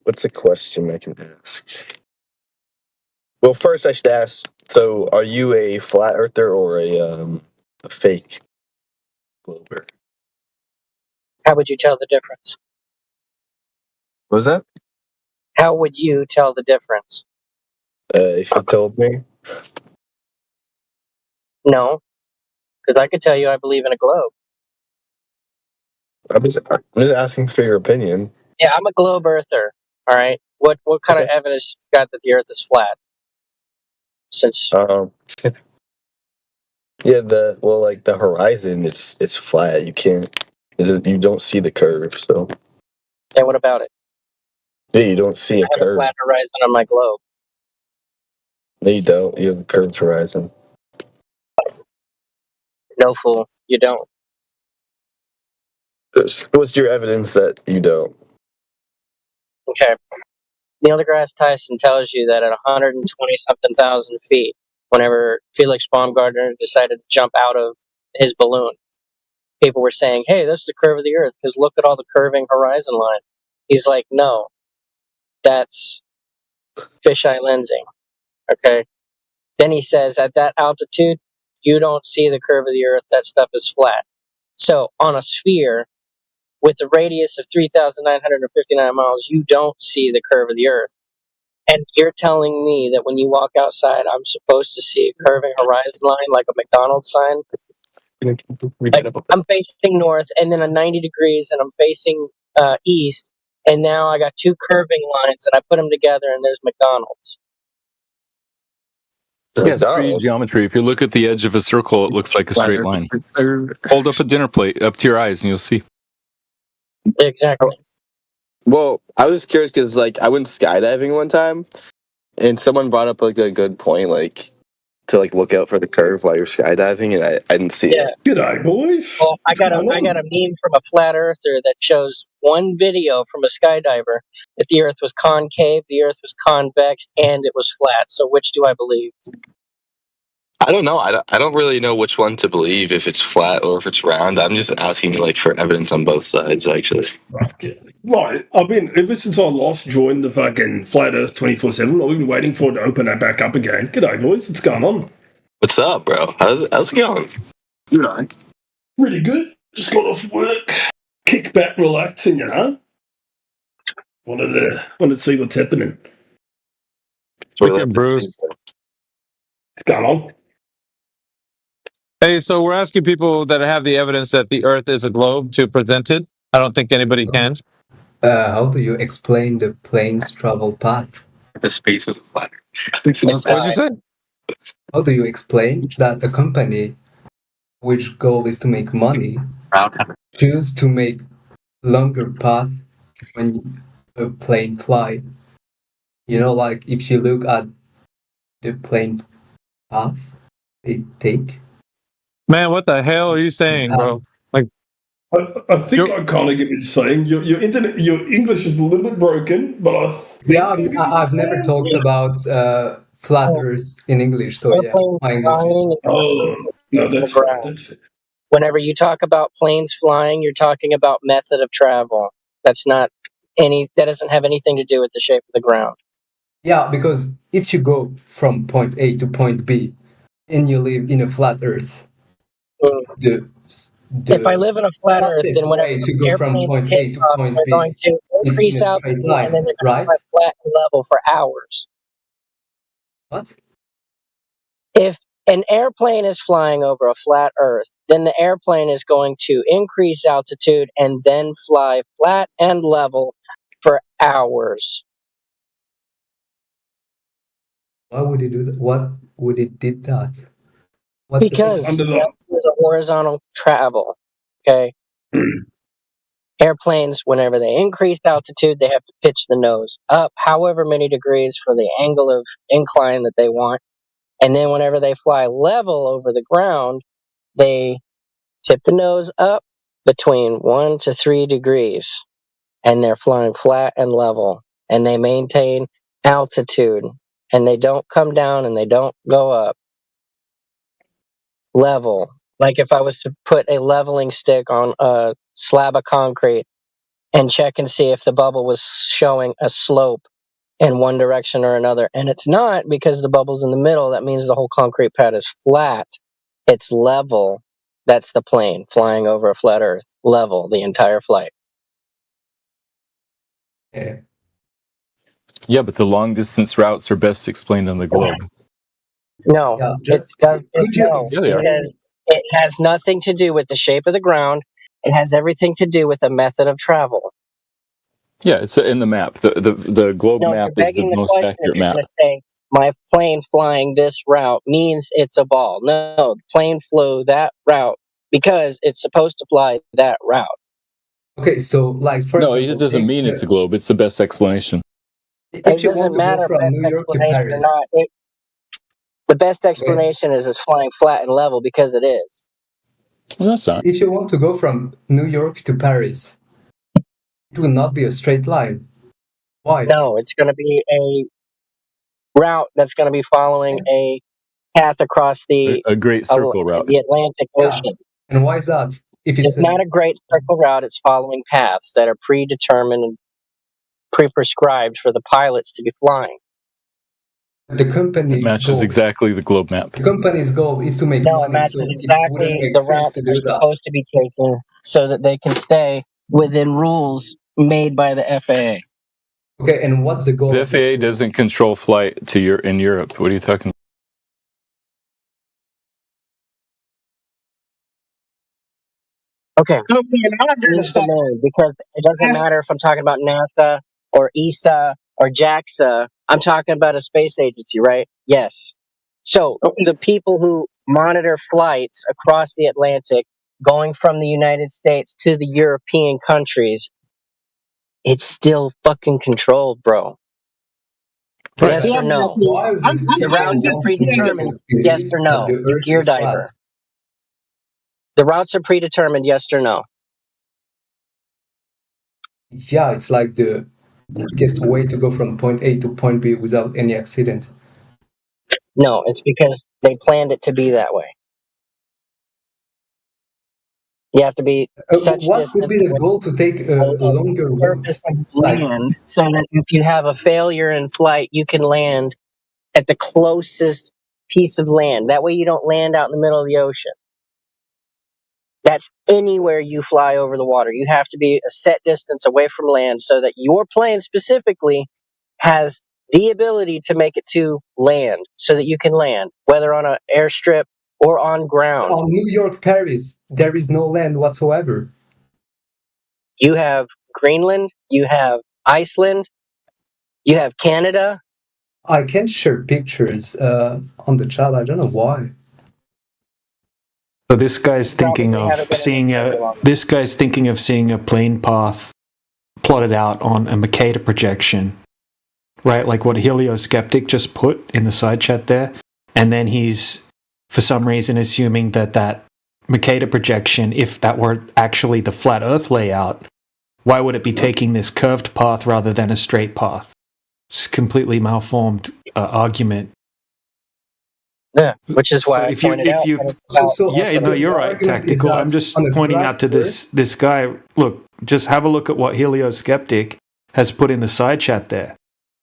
What's a question I can ask? Well, first I should ask. So, are you a flat earther or a fake glober? How would you tell the difference? What was that? How would you tell the difference? If you told me. No, because I could tell you I believe in a globe. I'm just asking for your opinion. Yeah, I'm a globe earther. All right. What kind of evidence you got that the Earth is flat? Since Yeah, like the horizon, it's flat. You don't see the curve. So yeah, what about it? yeah, you don't see I a have a curve. flat horizon on my globe. No, you don't. You have a curved horizon. No, fool, you don't. What's your evidence that you don't? Okay. Neil deGrasse Tyson tells you that at 120-something thousand feet, whenever Felix Baumgartner decided to jump out of his balloon, people were saying, hey, that's the curve of the Earth, because look at all the curving horizon line. He's like, no, that's fisheye lensing. Okay. Then he says, at that altitude, you don't see the curve of the Earth. That stuff is flat. So on a sphere with a radius of 3,959 miles, you don't see the curve of the Earth. And you're telling me that when you walk outside, I'm supposed to see a curving horizon line like a McDonald's sign? Like I'm facing north and then a 90 degrees and I'm facing east, and now I got two curving lines and I put them together and there's McDonald's. Yes, 3D geometry. If you look at the edge of a circle, it looks like a straight line. Hold up a dinner plate up to your eyes and you'll see. Exactly. Well, I was just curious because, like, I went skydiving one time, and someone brought up like a good point, like to like look out for the curve while you're skydiving, and I didn't see it. G'day, boys. Well, I got a meme from a flat earther that shows one video from a skydiver that the Earth was concave, the Earth was convex, and it was flat. So which do I believe? I don't know. I don't really know which one to believe, if it's flat or if it's round. I'm just asking like for evidence on both sides, actually. Okay. Right. I've been, ever since I last joined the fucking Flat Earth 24/7, I've been waiting for it to open that back up again. G'day, boys. What's going on? What's up, bro? How's it going? Right. Really good. Just got off work. Kick back, relaxing, you know. Wanted to see what's happening. Wicked, Bruce. What's going on? Hey, so we're asking people that have the evidence that the Earth is a globe to present it. I don't think anybody can. How do you explain the plane's travel path? The space was flat. What'd you say? How do you explain that a company which goal is to make money choose to make longer path when a plane fly? You know, like if you look at the plane path they take. Man, what the hell are you saying, bro? Like, I think I kind of get what you're saying. Your internet, your English is a little bit broken, but I've never talked about flat Earth in English, so yeah, my English is... no, that's fair. That's fair. Whenever you talk about planes flying, you're talking about method of travel. That doesn't have anything to do with the shape of the ground. Yeah, because if you go from point A to point B and you live in a flat Earth, if I live in a flat Earth, then when to go from point A to point B, they're going to increase out and then they're going to fly flat and level for hours. What? If an airplane is flying over a flat Earth, then the airplane is going to increase altitude and then fly flat and level for hours. Why would it do that? What would it did that? Because that is a horizontal travel. Okay. Airplanes, whenever they increase altitude, they have to pitch the nose up however many degrees for the angle of incline that they want. And then whenever they fly level over the ground, they tip the nose up between 1 to 3 degrees. And they're flying flat and level. And they maintain altitude. And they don't come down and they don't go up. Level. Like if I was to put a leveling stick on a slab of concrete and check and see if the bubble was showing a slope in one direction or another. And it's not, because the bubble's in the middle. That means the whole concrete pad is flat. It's level. That's the plane flying over a flat Earth. Level the entire flight. Yeah, but the long distance routes are best explained on the globe. No, it doesn't. Because it has nothing to do with the shape of the ground. It has everything to do with the method of travel. Yeah, it's in the map. The globe map is the most accurate map. Say, my plane flying this route means it's a ball. No, the plane flew that route because it's supposed to fly that route. Okay, so like for example, it doesn't mean it's a globe. It's the best explanation. It doesn't matter from New York to Paris. The best explanation is it's flying flat and level because it is. Well, that's not. If you want to go from New York to Paris, it will not be a straight line. Why? No, it's going to be a route that's going to be following a path across the A great circle route. the Atlantic Ocean. And why is that? If It's not a great circle route, it's following paths that are predetermined and pre-prescribed for the pilots to be flying. The company It matches exactly the globe map. The company's goal is to make No, it money, matches so it exactly wouldn't make the sense route to they're do that. supposed to be taking so that they can stay within rules made by the FAA. Okay, and what's the goal? The FAA doesn't control flight to in Europe. What are you talking about? Okay. Leave the name, because it doesn't matter if I'm talking about NASA or ESA or JAXA. I'm talking about a space agency, right? Yes. So the people who monitor flights across the Atlantic going from the United States to the European countries, it's still fucking controlled, bro. Yes or no? Why would The routes are predetermined. Yes or no? You gear diver. The routes are predetermined. Yes or no? Yeah, it's like the quickest way to go from point A to point B without any accident. No, it's because they planned it to be that way. You have to be such What distance would be the goal to take a longer route? surface of land, so that if you have a failure in flight, you can land at the closest piece of land. That way, you don't land out in the middle of the ocean. That's anywhere you fly over the water. You have to be a set distance away from land so that your plane specifically has the ability to make it to land so that you can land, whether on an airstrip or on ground. On New York, Paris, there is no land whatsoever. You have Greenland, you have Iceland, you have Canada. I can't share pictures on the chat. I don't know why. So this guy's thinking of seeing a plane path plotted out on a Mercator projection, right? Like what Helioskeptic just put in the side chat there, and then he's for some reason assuming that Mercator projection, if that were actually the flat Earth layout, why would it be taking this curved path rather than a straight path? It's a completely malformed argument. Yeah, which is why I pointed out. You're right, Tactical. I'm just pointing out to this guy. Look, just have a look at what Helioskeptic has put in the side chat there.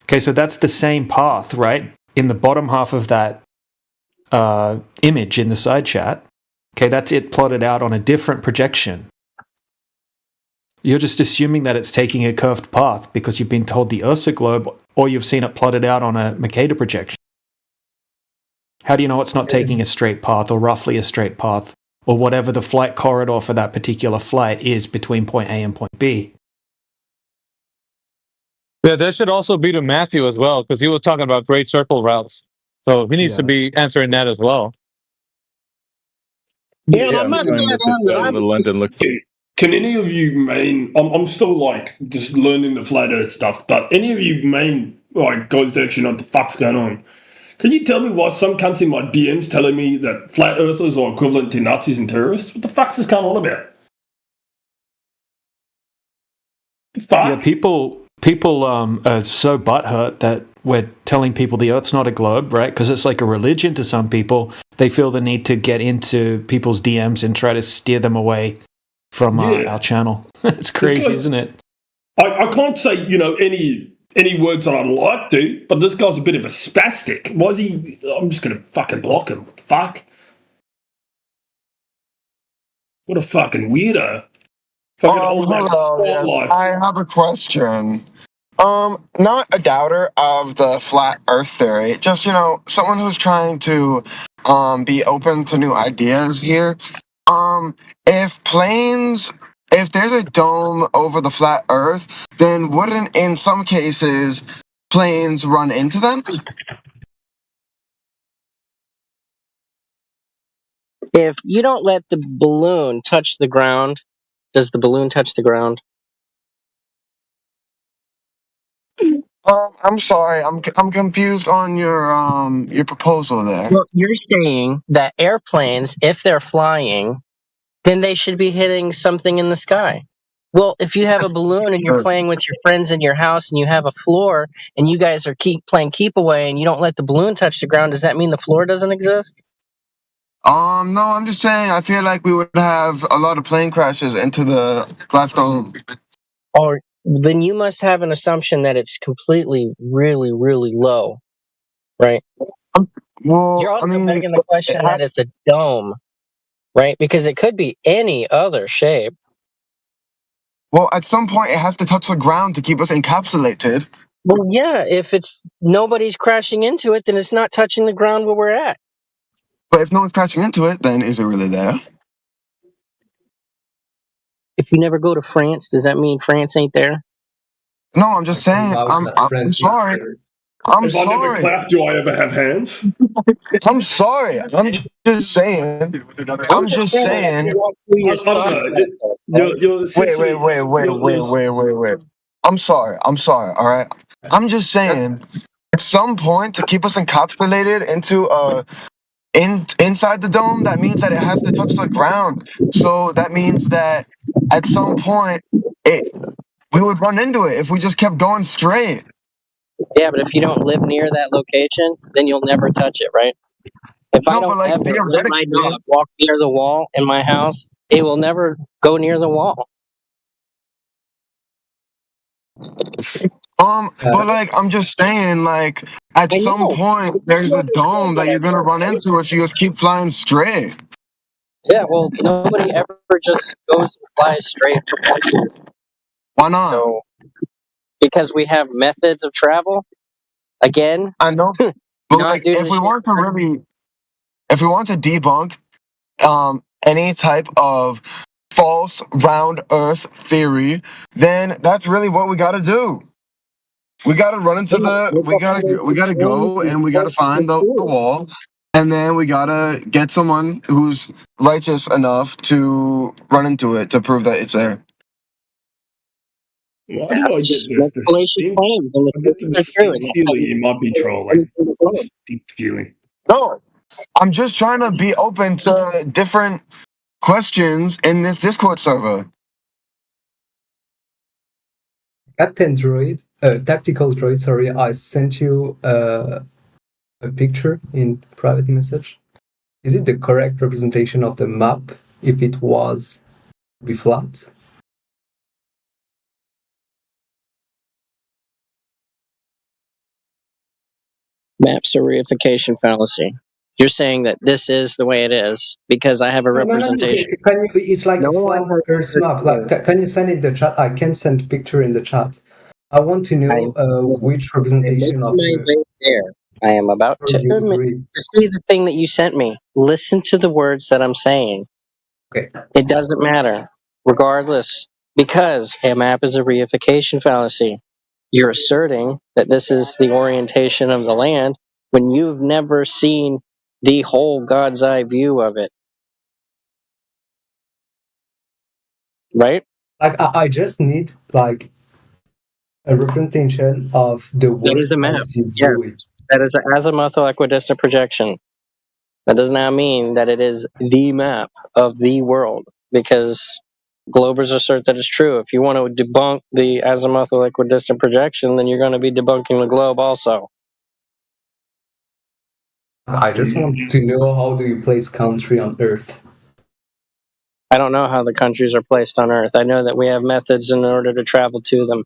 Okay, so that's the same path, right? In the bottom half of that image in the side chat. Okay, that's it plotted out on a different projection. You're just assuming that it's taking a curved path because you've been told the Earth's a globe, or you've seen it plotted out on a Mercator projection. How do you know it's not taking a straight path or roughly a straight path or whatever the flight corridor for that particular flight is between point A and point B? Yeah, that should also be to Matthew as well, because he was talking about great circle routes. So he needs to be answering that as well. I'm showing what this guy in the London looks like. Can any of you main? I'm still like just learning the flat Earth stuff, but any of you main like guys that actually know what the fuck's going on? Can you tell me why some cunts in my DMs telling me that flat earthers are equivalent to Nazis and terrorists? What the fuck's this going on about? The fuck? Yeah, people are so butthurt that we're telling people the Earth's not a globe, right? Because it's like a religion to some people. They feel the need to get into people's DMs and try to steer them away from our channel. It's crazy, isn't it? I can't say, any words that I'd like to, but this guy's a bit of a spastic. Why is he? I'm just going to fucking block him. What the fuck? What a fucking weirdo. Fucking old man spotlight. I have a question. Not a doubter of the flat Earth theory, just, someone who's trying to be open to new ideas here. If there's a dome over the flat Earth, then wouldn't, in some cases, planes run into them? If you don't let the balloon touch the ground, does the balloon touch the ground? I'm sorry. I'm confused on your proposal there. Well, you're saying that airplanes, if they're flying, then they should be hitting something in the sky. Well, if you have a balloon and you're playing with your friends in your house and you have a floor and you guys are playing keep away and you don't let the balloon touch the ground, does that mean the floor doesn't exist? No, I'm just saying I feel like we would have a lot of plane crashes into the glass dome. Or then you must have an assumption that it's completely, really, really low, right? Well, You're also begging the question that it's a dome, right? Because it could be any other shape. Well, at some point it has to touch the ground to keep us encapsulated. Well, yeah, if it's nobody's crashing into it, then it's not touching the ground where we're at. But if no one's crashing into it, then is it really there? If you never go to France, does that mean France ain't there? No, I'm just saying. I'm sorry. I'm if I never sorry. clap, do I ever have hands? I'm sorry. I'm just saying. I'm just saying. I don't know. Wait. I'm sorry. All right. I'm just saying. At some point, to keep us encapsulated into inside the dome, that means that it has to touch the ground. So that means that at some point, we would run into it if we just kept going straight. Yeah, but if you don't live near that location, then you'll never touch it, right? If I don't ever let my dog walk near the wall in my house, it will never go near the wall. But like I'm just saying, like at some point there's a dome that you're gonna run into if you just keep flying straight. Yeah, well, nobody ever just goes and flies straight perpetually. Why not? So, because we have methods of travel. Again, I know, but like if we want to debunk any type of false round Earth theory, then that's really what we got to do. We got to run into we gotta go and we gotta find the wall, and then we gotta get someone who's righteous enough to run into it to prove that it's there. Why do I get this feeling you might be trolling? Deep feeling. No, I'm just trying to be open to different questions in this Discord server. Captain Droid, Tactical Droid, sorry, I sent you a picture in private message. Is it the correct representation of the map if it was to be flat? Maps are reification fallacy. You're saying that this is the way it is because I have a representation. No. Can you, it's like a flat Earth map. Like, can you send it in the chat? I can send picture in the chat. I want to know which representation of the... There. I am about to see the thing that you sent me. Listen to the words that I'm saying. Okay. It doesn't matter, regardless, because a map is a reification fallacy. You're asserting that this is the orientation of the land when you've never seen the whole God's eye view of it. Right? Like, I just need, like, a representation of the world. That is a map. Yes. That is an azimuthal equidistant projection. That does not mean that it is the map of the world, because Globers assert that it's true. If you want to debunk the azimuthal equidistant projection, then you're going to be debunking the globe also. I just want to know, how do you place country on Earth? I don't know how the countries are placed on Earth. I know that we have methods in order to travel to them.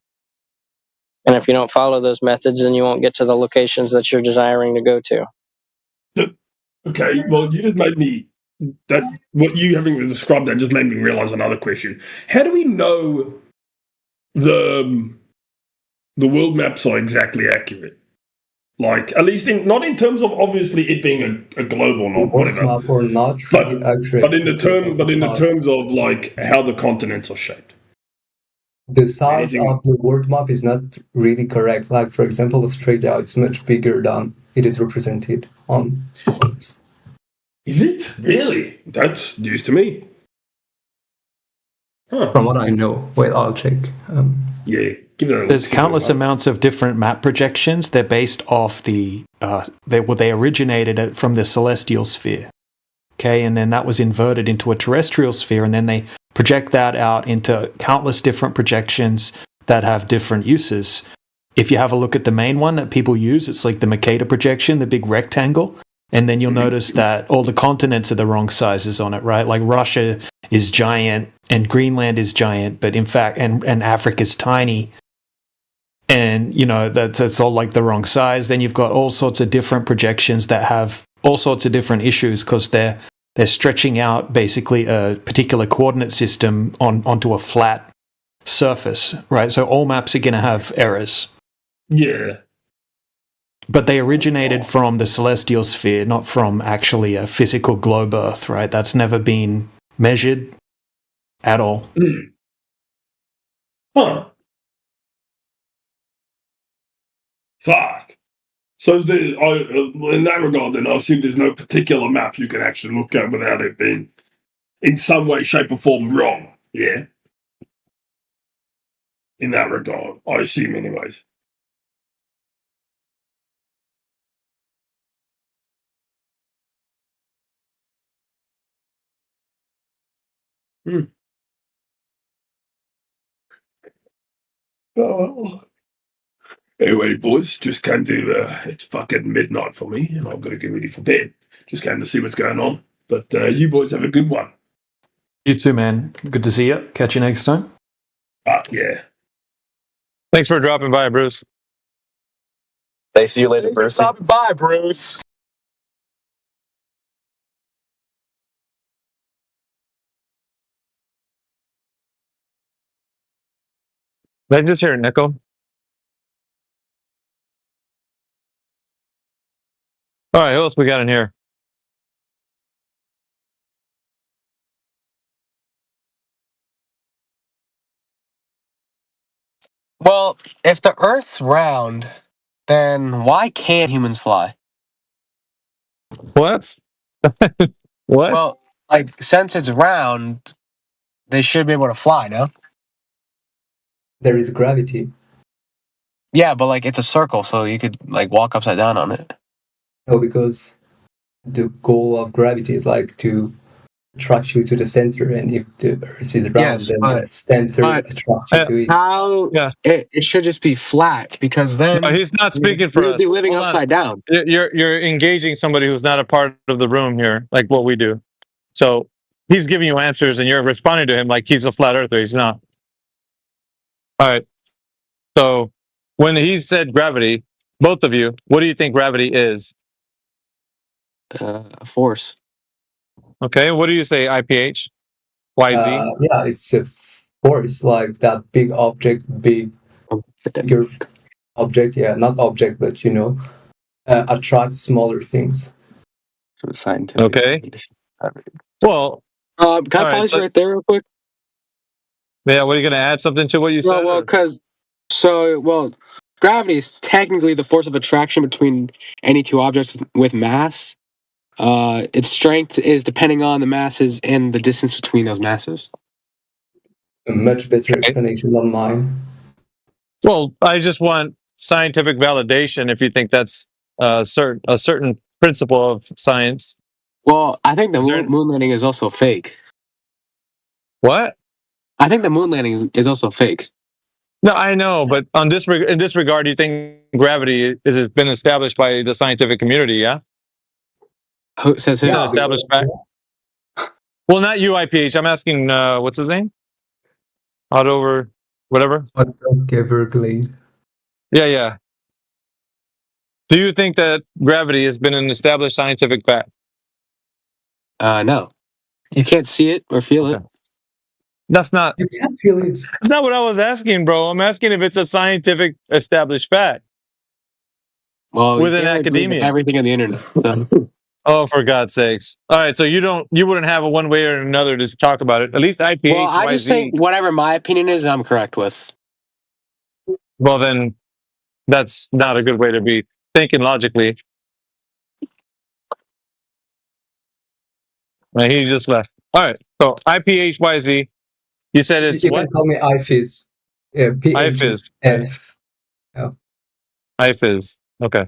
And if you don't follow those methods, then you won't get to the locations that you're desiring to go to. Okay, well, you just made me... That's what you having described that just made me realize another question. How do we know the world maps are exactly accurate? Like, at least not in terms of obviously it being a globe or not, whatever. Map or not, but in the terms of like how the continents are shaped. The size of the world map is not really correct. Like, for example, Australia, it's much bigger than it is represented on maps. Is it? Really? That's news to me. Huh. From what I know. Wait, I'll check. Yeah. There's countless amounts of different map projections. They're based off the they originated from the celestial sphere. Okay, and then that was inverted into a terrestrial sphere, and then they project that out into countless different projections that have different uses. If you have a look at the main one that people use, it's like the Mercator projection, the big rectangle, and then you'll notice that all the continents are the wrong sizes on it, right? Like Russia is giant and Greenland is giant, but in fact, and Africa's tiny. And, you know, that's all like the wrong size. Then you've got all sorts of different projections that have all sorts of different issues because they're stretching out basically a particular coordinate system onto a flat surface, right? So all maps are going to have errors. Yeah. But they originated from the celestial sphere, not from actually a physical globe Earth, right? That's never been measured at all. Huh. Fuck. So in that regard, then I assume there's no particular map you can actually look at without it being in some way, shape, or form wrong. Yeah. In that regard, I assume, anyways. Oh. Anyway, boys, just came to, it's fucking midnight for me, and I've got to get ready for bed. Just came to see what's going on. But you boys have a good one. You too, man. Good to see you. Catch you next time. Yeah. Thanks for dropping by, Bruce. Thanks. See you later, Bruce. Stopping by, Bruce. Did I just hear an echo? All right, who else we got in here? Well, if the Earth's round, then why can't humans fly? What? What? Well, like, since it's round, they should be able to fly, no? There is gravity. Yeah, but like it's a circle, so you could like walk upside down on it. No, because the goal of gravity is like to attract you to the center, and if the Earth is round, then the center attracts you to it. How? Yeah. It should just be flat because then No, he's not speaking for you'd us. be living Hold on. upside down. You're engaging somebody who's not a part of the room here, like what we do. So he's giving you answers, and you're responding to him like he's a flat earther. He's not. All right. So when he said gravity, both of you, what do you think gravity is? A force. Okay. What do you say, IPH? YZ? Yeah, it's a force, like that big object, bigger object. Yeah, not object, but attracts smaller things. So scientific. Okay. Well, can I pause you right there real quick? Yeah, what are you going to add something to what you said? Well, gravity is technically the force of attraction between any two objects with mass. Its strength is depending on the masses and the distance between those masses. A much better explanation than mine. Well, I just want scientific validation if you think that's a certain principle of science. Well, I think the moon landing is also fake. What? I think the moon landing is also fake. No, I know, but in this regard, do you think gravity has been established by the scientific community? Yeah. Who says it's an established fact? Well, not you, IPH. I'm asking, what's his name? Otto whatever. Everglade. Yeah. Do you think that gravity has been an established scientific fact? No. You can't see it or feel it. That's not. You can't feel it. That's not what I was asking, bro. I'm asking if it's a scientific established fact. Well, within academia, everything on the internet. So. Oh, for God's sakes! All right, so you wouldn't have a one way or another to talk about it. At least IPH. Well, I just think whatever my opinion is, I'm correct with. Well, then that's not a good way to be thinking logically. And he just left. All right, so IPHYZ. You said it's you what? can call me IFIZ. Yeah, pH IFIS. is F. Yeah. IFIS. Okay.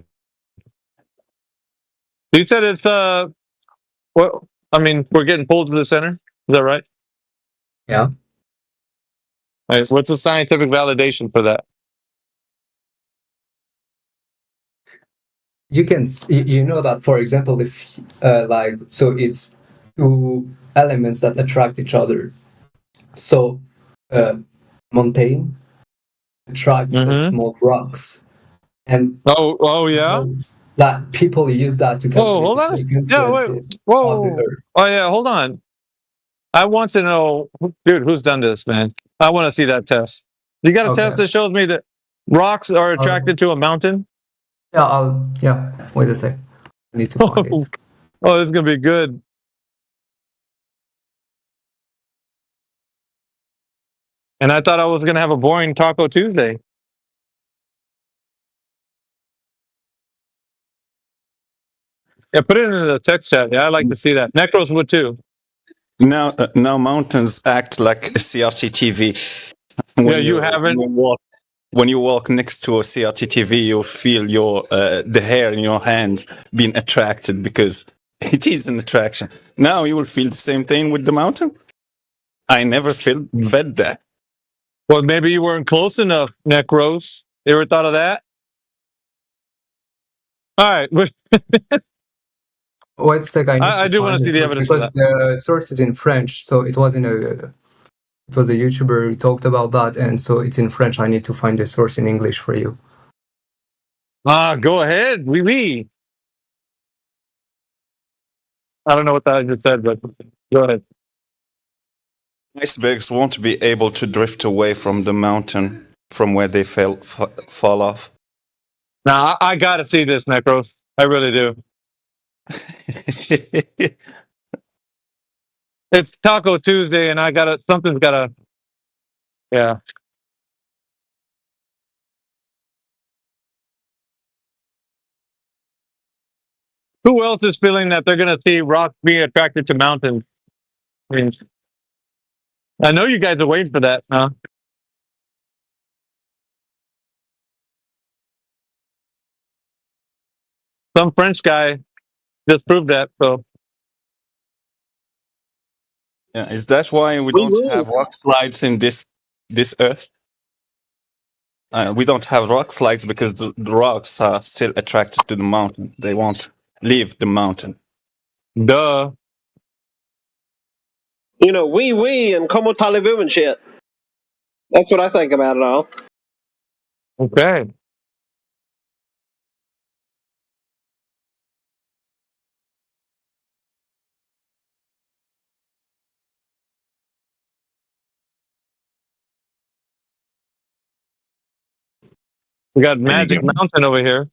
You said it's well, I mean, we're getting pulled to the center. Is that right? Yeah. All right, so what's the scientific validation for that? You can you know that, for example, if like, so it's two elements that attract each other. So mountain attract small rocks, and oh yeah, that people use that to calculate hold the on. circumferences of the Whoa. Earth. Oh yeah, hold on. I want to know, dude, who's done this, man? I want to see that test. You got a test that shows me that rocks are attracted to a mountain? Yeah, wait a sec. I need to find it. Oh, this is gonna be good. And I thought I was gonna have a boring Taco Tuesday. Yeah, put it in the text chat. Yeah, I'd like to see that. Necros would too. Now mountains act like a CRT TV. Yeah, you haven't. When you walk next to a CRT TV, you feel your the hair in your hand being attracted because it is an attraction. Now you will feel the same thing with the mountain. I never felt that. Well, maybe you weren't close enough, Necros. You ever thought of that? All right. Wait a sec. I do want to see the evidence because the source is in French. So it was a YouTuber who talked about that, and so it's in French. I need to find the source in English for you. Go ahead. Oui. I don't know what that just said, but go ahead. Icebergs won't be able to drift away from the mountain from where they fall off. Now, I got to see this, Necros. I really do. It's Taco Tuesday, and something's gotta, yeah. Who else is feeling that they're gonna see rocks being attracted to mountains? I mean, I know you guys are waiting for that, huh? Some French guy just proved that, so. Yeah, is that why we don't have rock slides in this Earth? We don't have rock slides because the rocks are still attracted to the mountain. They won't leave the mountain. Duh. You know, wee and como talibou and shit. That's what I think about it all. Okay. We got Magic Mountain over here.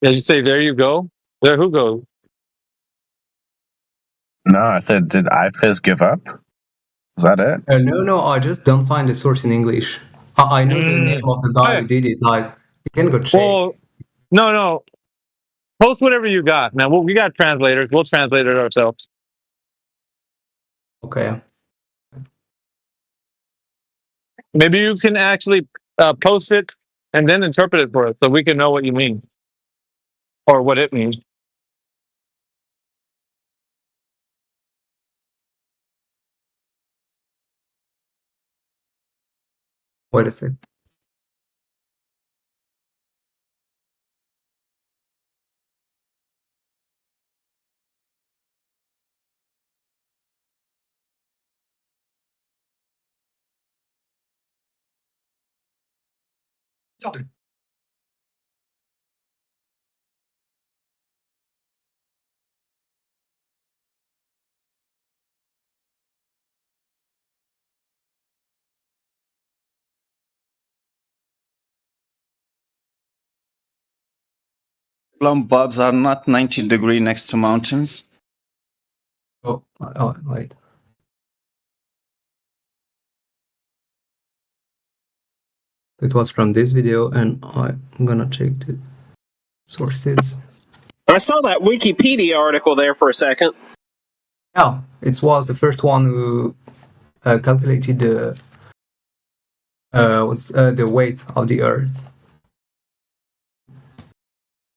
Did you say there you go? There who goes? No, I said, did IFIS give up? Is that it? No, I just don't find the source in English. I know the name of the guy who did it. Like, you can go check. Well, no. Post whatever you got. Now, we got translators. We'll translate it ourselves. Okay. Maybe you can actually post it and then interpret it for us so we can know what you mean or what it means. Wait a sec. Plum bulbs are not 90 degrees next to mountains. Oh, wait. It was from this video, and I'm gonna check the sources. I saw that Wikipedia article there for a second. Yeah, it was the first one who calculated the weight of the Earth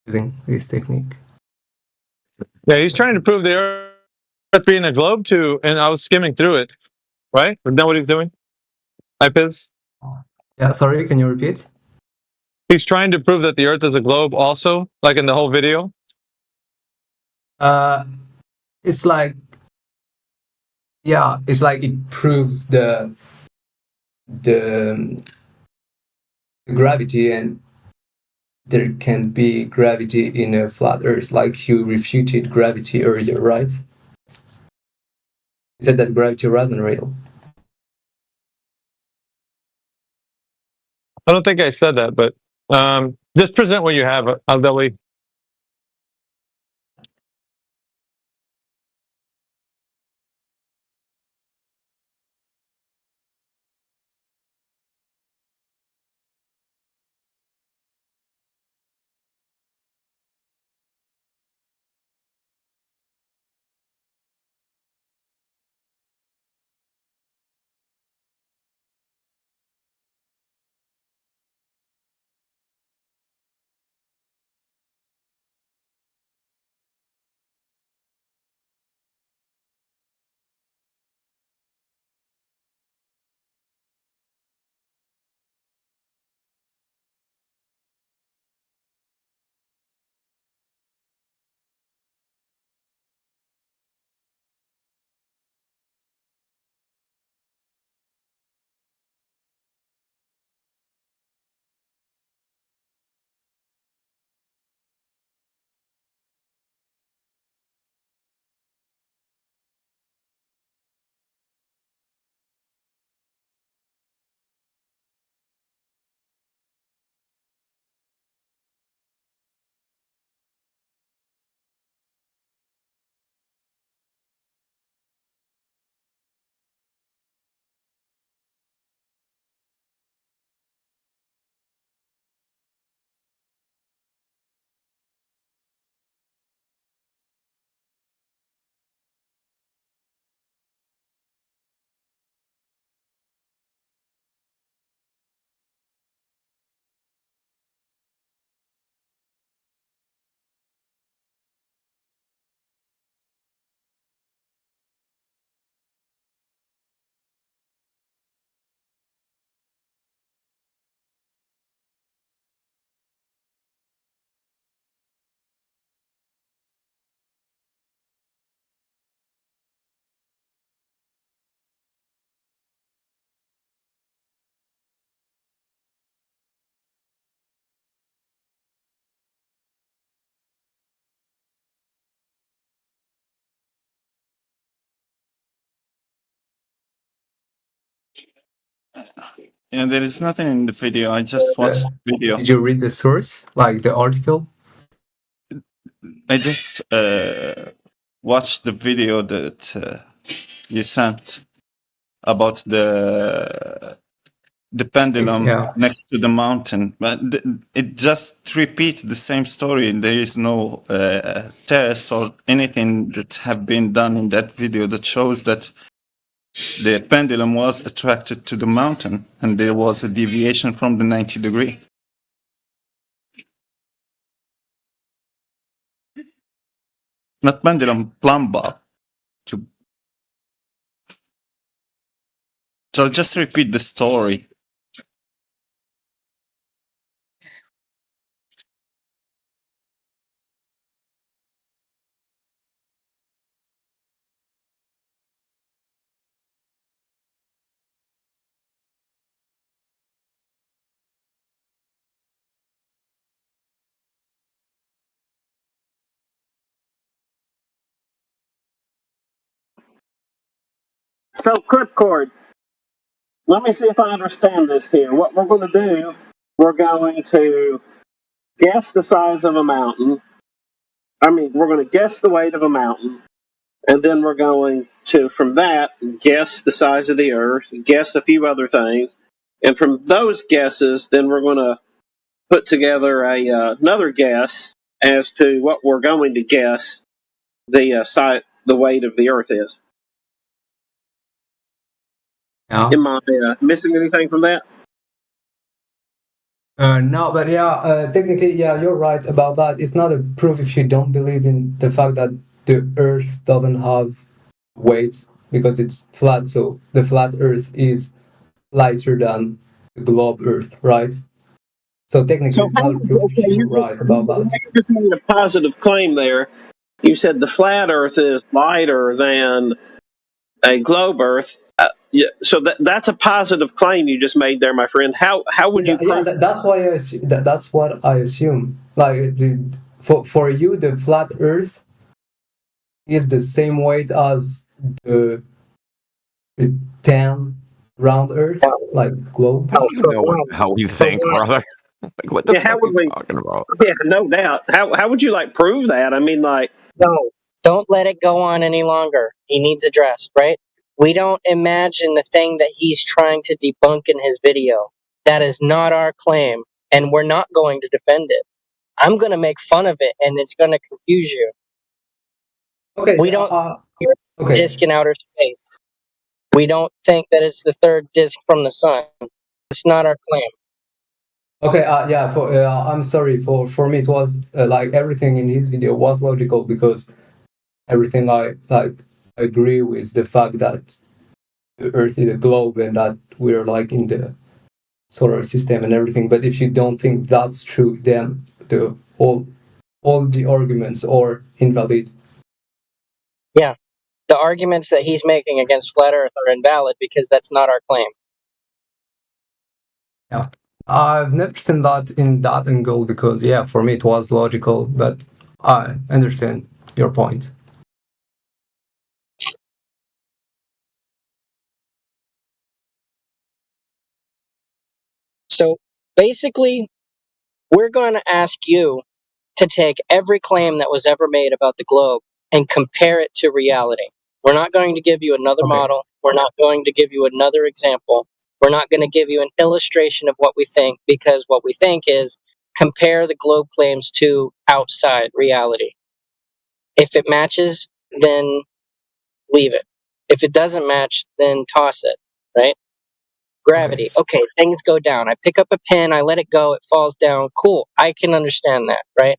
using this technique. Yeah, he's trying to prove the Earth being a globe too, and I was skimming through it. Right? Isn't that what he's doing? IPIS? Yeah, sorry, can you repeat? He's trying to prove that the Earth is a globe also, like in the whole video? It's like, yeah, it's like it proves the gravity, and there can be gravity in a flat Earth, like you refuted gravity earlier, right? You said that gravity wasn't real. I don't think I said that, but just present what you have, Aldeli. Yeah, there is nothing in the video. I just watched the video. Did you read the source, like the article? I just watched the video that you sent about the pendulum next to the mountain, but it just repeats the same story. There is no tests or anything that have been done in that video that shows that the pendulum was attracted to the mountain and there was a deviation from the 90 degree. Not pendulum, plumb bob. So I'll just repeat the story. So, Clipcord, let me see if I understand this here. What we're going to do, we're going to guess the size of a mountain. We're going to guess the weight of a mountain. And then we're going to, from that, guess the size of the Earth, guess a few other things. And from those guesses, then we're going to put together another guess as to what we're going to guess the weight of the Earth is. Yeah. Am I missing anything from that? No, but yeah, technically, yeah, you're right about that. It's not a proof if you don't believe in the fact that the Earth doesn't have weight because it's flat. So the flat Earth is lighter than the globe Earth, right? So technically, it's not a proof if you're right about that. You just made a positive claim there. You said the flat Earth is lighter than a globe Earth. Yeah, so that's a positive claim you just made there, my friend. How would you? Yeah, that's why that's what I assume. Like for you, the flat Earth is the same weight as the tan round Earth, like globe. You know how we think, brother. Like, what the fuck are you talking about? Yeah, no doubt. How would you prove that? I mean, no, don't let it go on any longer. He needs addressed, right? We don't imagine the thing that he's trying to debunk in his video. That is not our claim, and we're not going to defend it. I'm going to make fun of it, and it's going to confuse you. Okay. We don't disk in outer space. We don't think that it's the third disk from the sun. It's not our claim. Okay, yeah, I'm sorry, for me it was like everything in his video was logical because everything I agree with the fact that the Earth is a globe and that we're like in the solar system and everything. But if you don't think that's true, then all the arguments are invalid. Yeah, the arguments that he's making against flat Earth are invalid because that's not our claim. Yeah. I've never seen that in that angle because, yeah, for me it was logical, but I understand your point. So basically, we're going to ask you to take every claim that was ever made about the globe and compare it to reality. We're not going to give you another model. We're not going to give you another example. We're not going to give you an illustration of what we think because what we think is compare the globe claims to outside reality. If it matches, then leave it. If it doesn't match, then toss it, right? Gravity. Okay, things go down. I pick up a pin, I let it go, it falls down. Cool. I can understand that, right?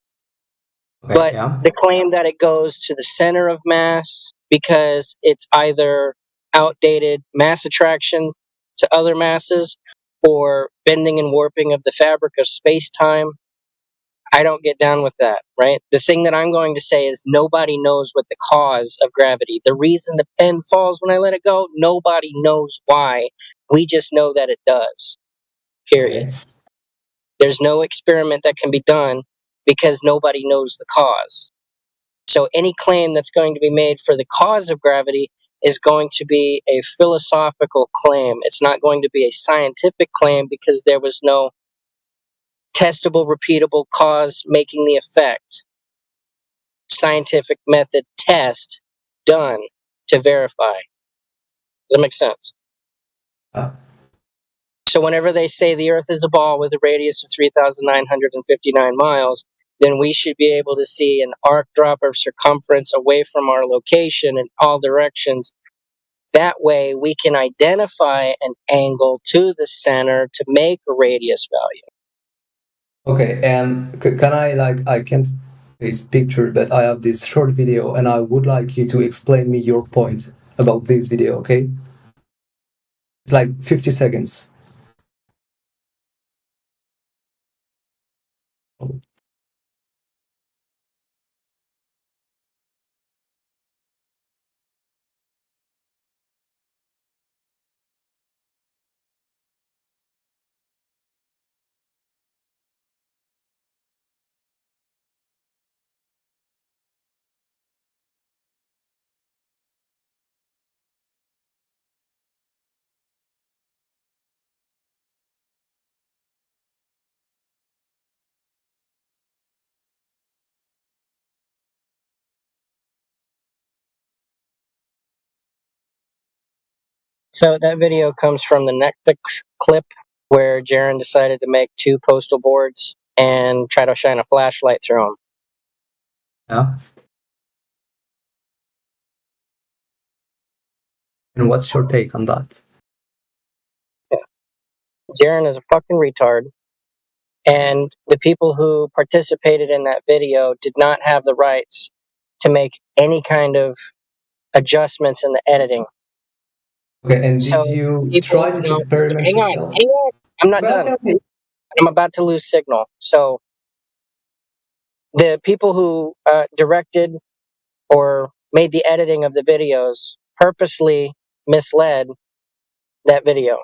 But the claim that it goes to the center of mass because it's either outdated mass attraction to other masses or bending and warping of the fabric of space-time, I don't get down with that, right? The thing that I'm going to say is nobody knows what the cause of gravity. The reason the pen falls when I let it go, nobody knows why. We just know that it does. Period. There's no experiment that can be done because nobody knows the cause. So any claim that's going to be made for the cause of gravity is going to be a philosophical claim. It's not going to be a scientific claim because there was no testable, repeatable cause making the effect. Scientific method test done to verify. Does that make sense? So whenever they say the Earth is a ball with a radius of 3,959 miles, then we should be able to see an arc drop of circumference away from our location in all directions. That way we can identify an angle to the center to make a radius value. Okay, and can I can't paste picture, but I have this short video and I would like you to explain me your point about this video, okay? It's like 50 seconds. So that video comes from the Netflix clip where Jaron decided to make 2 postal boards and try to shine a flashlight through them. Yeah. And what's your take on that? Jaren is a fucking retard. And the people who participated in that video did not have the rights to make any kind of adjustments in the editing. Okay, and did you try this experiment yourself? Hang on. I'm not done. I'm about to lose signal. So the people who directed or made the editing of the videos purposely misled that video.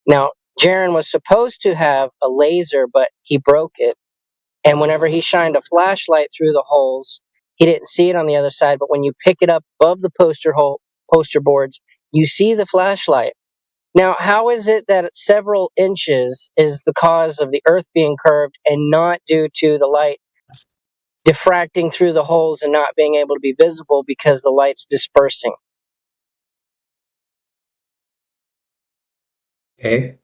Now, Jaren was supposed to have a laser, but he broke it. And whenever he shined a flashlight through the holes, he didn't see it on the other side. But when you pick it up above the poster boards, you see the flashlight. Now, how is it that several inches is the cause of the Earth being curved and not due to the light diffracting through the holes and not being able to be visible because the light's dispersing? Okay.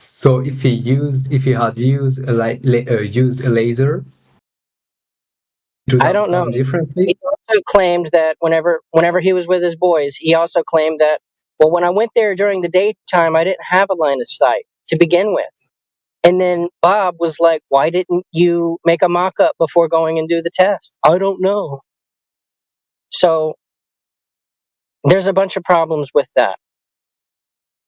So if he had used a laser, I don't know. Differently. He also claimed that whenever he was with his boys, he also claimed that, well, when I went there during the daytime, I didn't have a line of sight to begin with. And then Bob was like, why didn't you make a mock-up before going and do the test? I don't know. So there's a bunch of problems with that.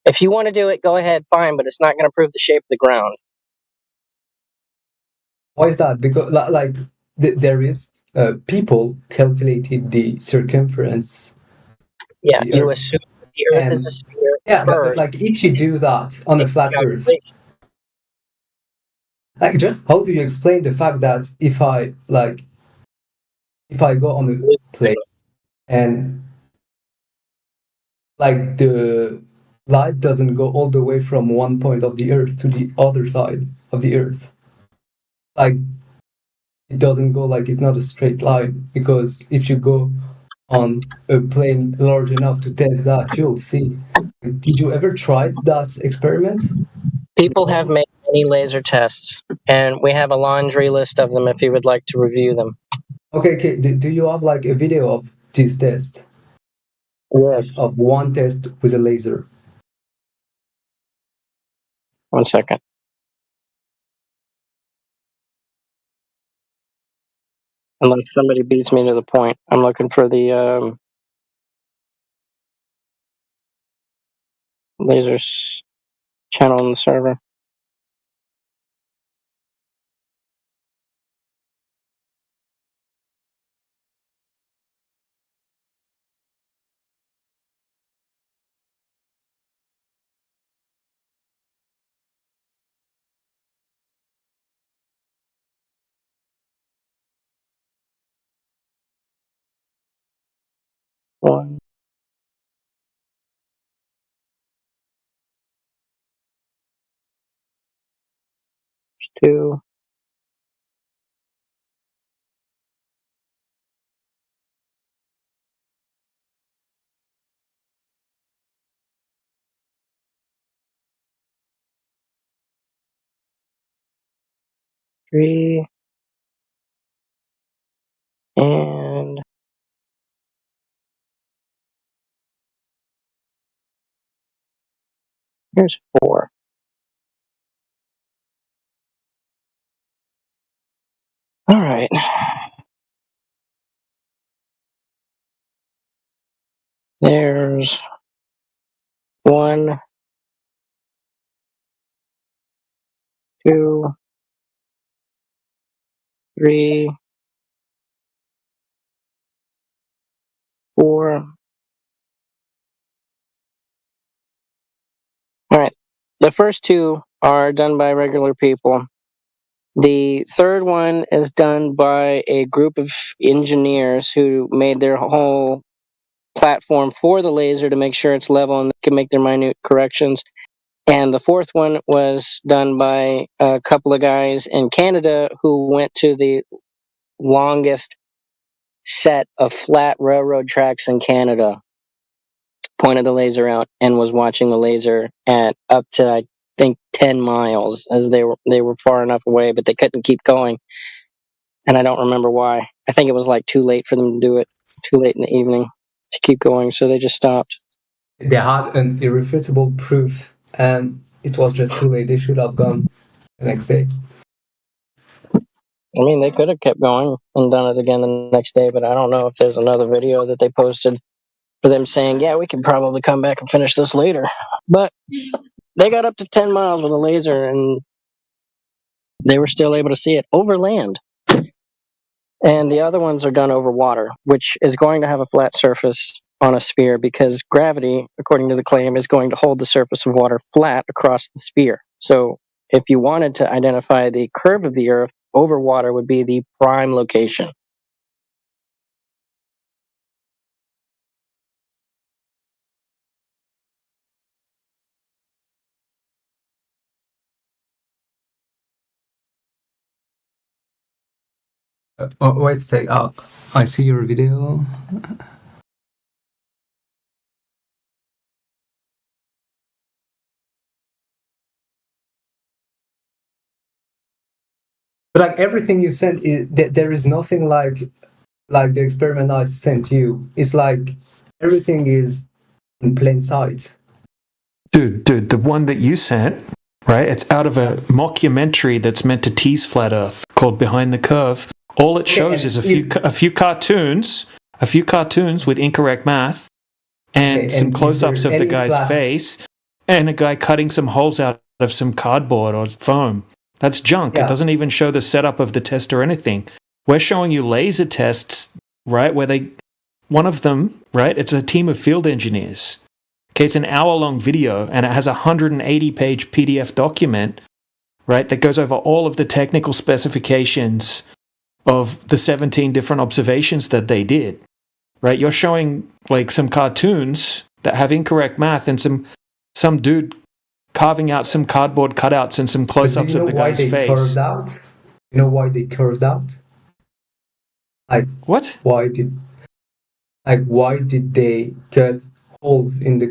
If you want to do it, go ahead, fine, but it's not going to prove the shape of the ground. Why is that? Because there is people calculated the circumference. Yeah, you assume the Earth is a sphere. Yeah, but if you do that on a flat Earth, just how do you explain the fact that if I go on a plane and the light doesn't go all the way from one point of the Earth to the other side of the Earth, it doesn't go it's not a straight line, because if you go on a plane large enough to test that, you'll see. Did you ever try that experiment? People have made many laser tests, and we have a laundry list of them if you would like to review them. Okay. Do you have a video of this test? Yes. Of one test with a laser. 1 second. Unless somebody beats me to the point. I'm looking for the lasers channel on the server. One. Two. Three. And here's 4. All right. There's 1, 2, 3, 4. All right. The first 2 are done by regular people. The third one is done by a group of engineers who made their whole platform for the laser to make sure it's level and they can make their minute corrections. And the fourth one was done by a couple of guys in Canada who went to the longest set of flat railroad tracks in Canada, pointed the laser out, and was watching the laser at up to, I think, 10 miles, as they were far enough away, but they couldn't keep going. and I don't remember why. I think it was like too late for them to do it, too late in the evening to keep going, so they just stopped. They had an irrefutable proof, and it was just too late. They should have gone the next day. I mean, they could have kept going and done it again the next day, but I don't know if there's another video that they posted for them saying, yeah, we can probably come back and finish this later. But they got up to 10 miles with a laser, and they were still able to see it over land. And the other ones are done over water, which is going to have a flat surface on a sphere because gravity, according to the claim, is going to hold the surface of water flat across the sphere. So if you wanted to identify the curve of the Earth, over water would be the prime location. Wait a sec. I see your video. But like everything you sent, there is nothing like the experiment I sent you. It's like everything is in plain sight. Dude, the one that you sent, right? It's out of a mockumentary that's meant to tease Flat Earth called Behind the Curve. All it shows is a few cartoons with incorrect math, and some close-ups of the guy's face, and a guy cutting some holes out of some cardboard or foam. That's junk. Yeah. It doesn't even show the setup of the test or anything. We're showing you laser tests, right? One of them, right? It's a team of field engineers. Okay, it's an hour-long video, and it has a 180-page PDF document, right, that goes over all of the technical specifications of the 17 different observations that they did, right? You're showing, like, some cartoons that have incorrect math and some dude carving out some cardboard cutouts and some close-ups of the guy's face. Curved out? You know why they curved out? Like what? Why did they cut holes in the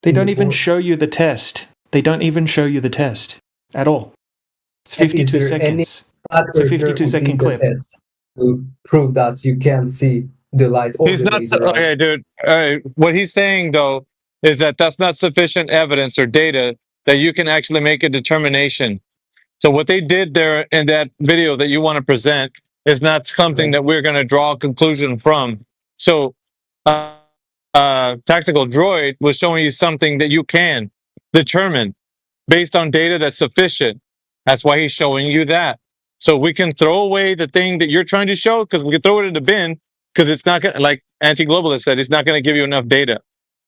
They don't even show you the test. They don't even show you the test at all. It's 52 seconds. It's a 52-second clip. Test to prove that you can see the light. He's not okay, dude. What he's saying though is that that's not sufficient evidence or data that you can actually make a determination. So what they did there in that video that you want to present is not something that we're going to draw a conclusion from. So Tactical Droid was showing you something that you can determine based on data that's sufficient. That's why he's showing you that. So we can throw away the thing that you're trying to show because we can throw it in the bin because it's not going to, like Anti-Globalist said, it's not going to give you enough data.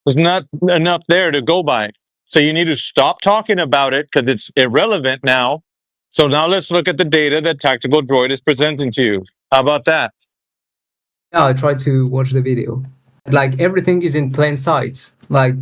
There's not enough there to go by. So you need to stop talking about it because it's irrelevant now. So now let's look at the data that Tactical Droid is presenting to you. How about that? Yeah, I tried to watch the video. Like everything is in plain sight. Like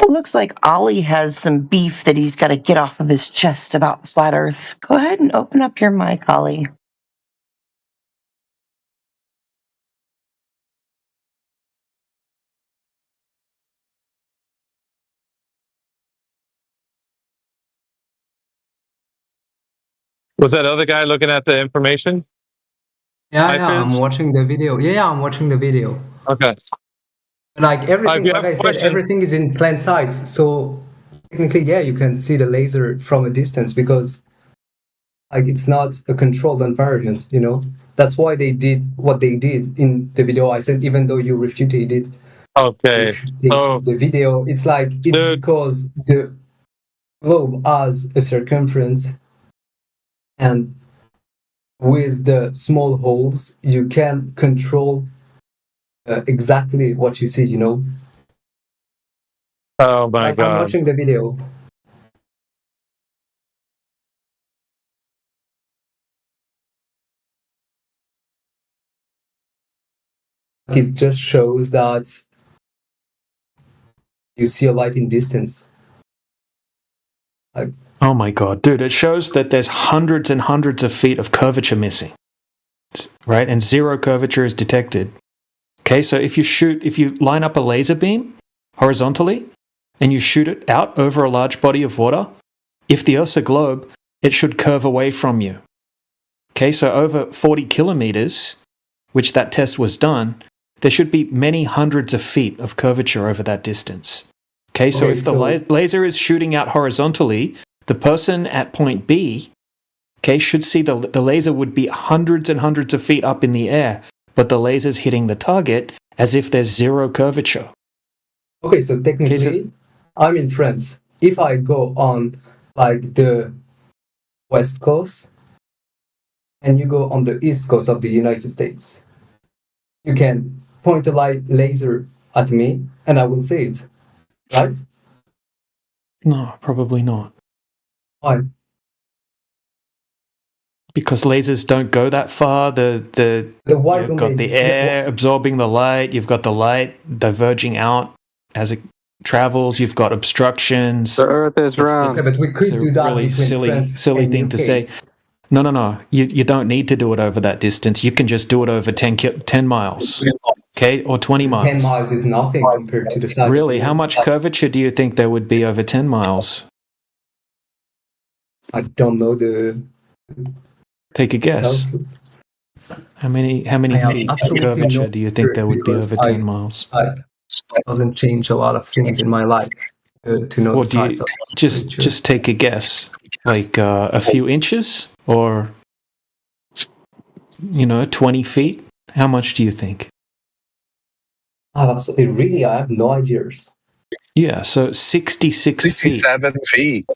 It looks like Ollie has some beef that he's got to get off of his chest about Flat Earth. Go ahead and open up your mic, Ollie. Was that other guy looking at the information? Yeah, I'm watching the video. Yeah, I'm watching the video. Okay. Like everything, like I said, everything is in plain sight. So technically, yeah, you can see the laser from a distance because like it's not a controlled environment, you know. That's why they did what they did in the video. I said, even though you refuted it. Okay. So the video, it's like it's because the globe has a circumference, and with the small holes, you can control exactly what you see, you know. Oh my God! I'm watching the video. It just shows that you see a light in distance. Like, oh my God, dude! It shows that there's hundreds and hundreds of feet of curvature missing, right? And zero curvature is detected. Okay, so if you line up a laser beam horizontally and you shoot it out over a large body of water, if the Earth's a globe, it should curve away from you. Okay, so over 40 kilometers, which that test was done, there should be many hundreds of feet of curvature over that distance. Okay, so if the laser is shooting out horizontally, the person at point B, okay, should see the laser would be hundreds and hundreds of feet up in the air, but the laser's hitting the target as if there's zero curvature. Okay, so technically, I'm in France. If I go on like the west coast and you go on the east coast of the United States, you can point a laser at me and I will see it, right? No, probably not. Why? Because lasers don't go that far. You've got the air absorbing the light. You've got the light diverging out as it travels. You've got obstructions. The Earth is round. Okay, but we could do that really between silly thing to say. No. You don't need to do it over that distance. You can just do it over 10 miles. Okay, or 20 miles. 10 miles is nothing compared to the size. Really, how much curvature do you think there would be over 10 miles? I don't know the. Take a guess. How many feet of curvature do you think there would be over 10 miles? It doesn't change a lot of things in my life to know the size of just take a guess, like a few inches or 20 feet. How much do you think? I have no ideas. Yeah, so 66 feet. 67 feet.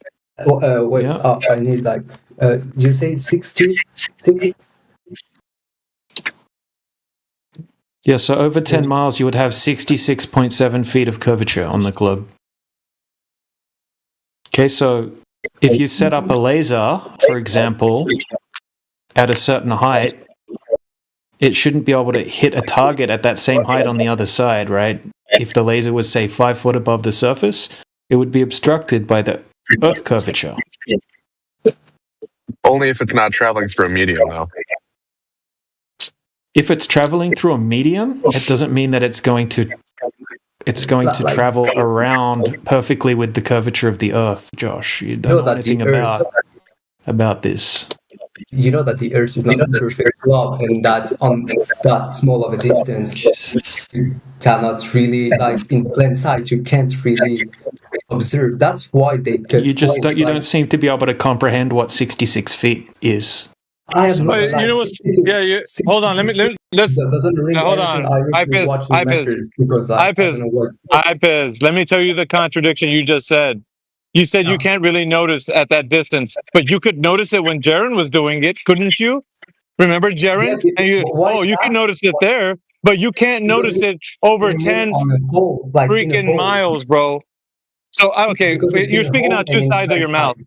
Wait, yeah. I need like. You say 66? Yeah, so over 10 miles, you would have 66.7 feet of curvature on the globe. Okay, so if you set up a laser, for example, at a certain height, it shouldn't be able to hit a target at that same height on the other side, right? If the laser was, say, 5 foot above the surface, it would be obstructed by the Earth curvature. Only if it's not traveling through a medium, though. If it's traveling through a medium, it doesn't mean that it's going to travel around perfectly with the curvature of the Earth, Josh. You don't know anything about this. You know that the Earth is not a perfect globe, and that on that small of a distance, you cannot really, like in plain sight, you can't really observe. That's why they cut. You don't seem to be able to comprehend what 66 feet is. I have no. You know what? Yeah. Hold on. Let's. Doesn't ring hold on. IPiz. Let me tell you the contradiction you just said. You said you can't really notice at that distance, but you could notice it when Jaren was doing it, couldn't you? Remember Jaren? Yeah, you can notice it there, but you can't notice it over 10 freaking miles, bro. So, okay, you're speaking out two sides of your mouth.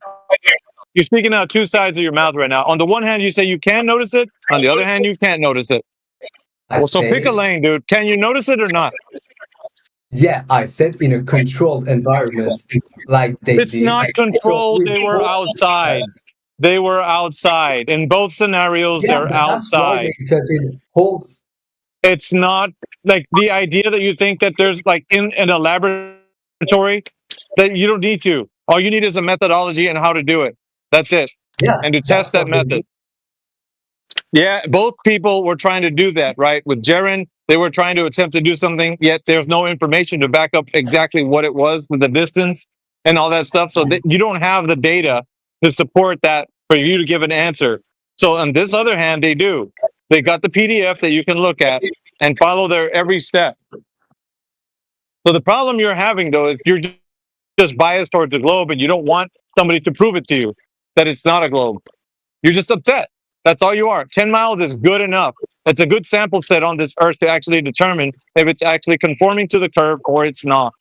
You're speaking out two sides of your mouth right now. On the one hand, you say you can notice it. On the other hand, you can't notice it. So pick a lane, dude. Can you notice it or not? Yeah, I said in a controlled environment, like it's not controlled. They were outside. They were outside. In both scenarios, they're outside. Holes. It's not like the idea that you think that there's like in a laboratory that you don't need to. All you need is a methodology and how to do it. That's it. and to test that method. Yeah, both people were trying to do that, right? With Jaren, they were trying to attempt to do something, yet there's no information to back up exactly what it was with the distance and all that stuff. So you don't have the data to support that for you to give an answer. So on this other hand, they do. They got the PDF that you can look at and follow their every step. So the problem you're having, though, is you're just biased towards the globe and you don't want somebody to prove it to you that it's not a globe. You're just upset. That's all you are. 10 miles is good enough. It's a good sample set on this Earth to actually determine if it's actually conforming to the curve or it's not.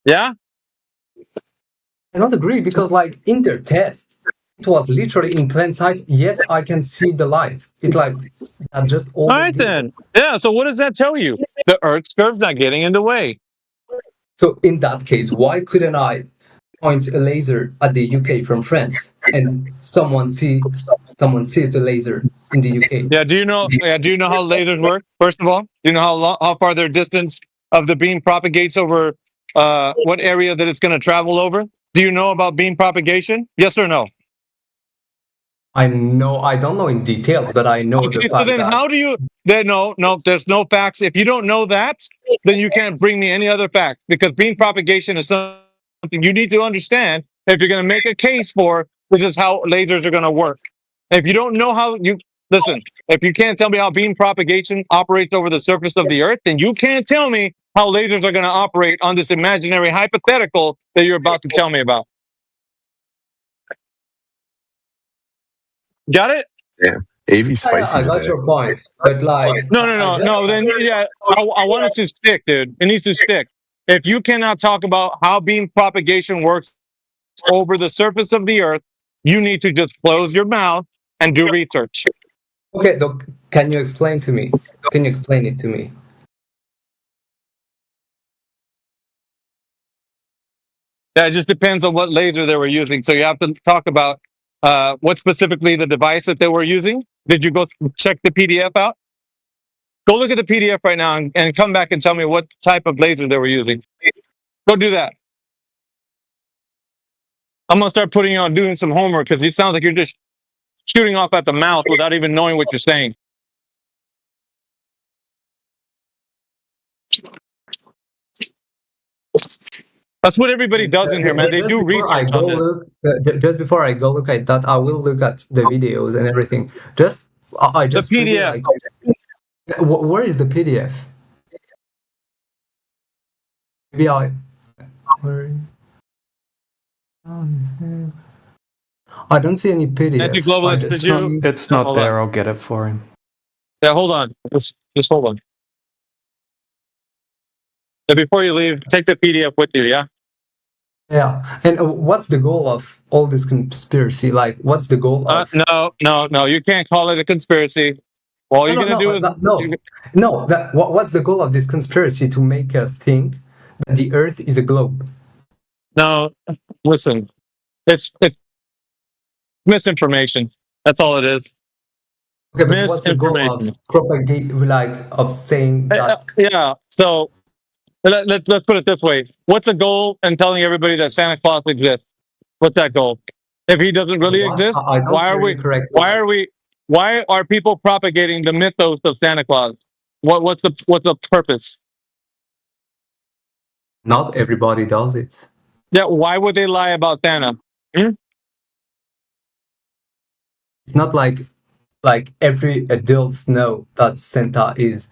Yeah? I don't agree because, like, in their test, it was literally in plain sight. Yes, I can see the lights. It's like just all. All right, then. Yeah, so what does that tell you? The Earth's curve's not getting in the way. So in that case, why couldn't I point a laser at the UK from France and someone sees the laser in the UK? Yeah, do you know how lasers work? First of all, do you know how far their distance of the beam propagates over what area that it's going to travel over? Do you know about beam propagation? Yes or no? I don't know in details, but I know the fact. So then how do you no, there's no facts. If you don't know that, then you can't bring me any other facts, because beam propagation is something you need to understand if you're going to make a case for this is how lasers are going to work. If you don't know how if you can't tell me how beam propagation operates over the surface of the Earth, then you can't tell me how lasers are going to operate on this imaginary hypothetical that you're about to tell me about. Got it? Yeah. AV spicy. I got your point, but like no. Then I want it to stick, dude. It needs to stick. If you cannot talk about how beam propagation works over the surface of the Earth, you need to just close your mouth and do research. Okay, Doc, can you explain to me? Can you explain it to me? That just depends on what laser they were using. So you have to talk about what specifically the device that they were using. Did you go check the PDF out? Go look at the PDF right now and come back and tell me what type of laser they were using. Go do that. I'm going to start putting you on doing some homework, because it sounds like you're just shooting off at the mouth without even knowing what you're saying. That's what everybody does in here, man. They do research on this. Just before I go look at that, I will look at the videos and everything. I just the PDF. Where is the PDF? Maybe I don't see any PDF. Anti-globalist, it's not there. I'll get it for him. Yeah, hold on. Just hold on. So before you leave, take the PDF with you, yeah? Yeah. And what's the goal of all this conspiracy? Like, what's the goal of... No. You can't call it a conspiracy. All you're going to do is... What's the goal of this conspiracy? To make a think that the Earth is a globe? No, listen. It's misinformation. That's all it is. Okay, but what's the goal of propagate, of saying that? Yeah, so let's put it this way. What's the goal in telling everybody that Santa Claus exists? What's that goal? If he doesn't really exist, why are people propagating the mythos of Santa Claus? What's the purpose? Not everybody does it. Yeah, why would they lie about Santa? It's not like every adult know that Santa is.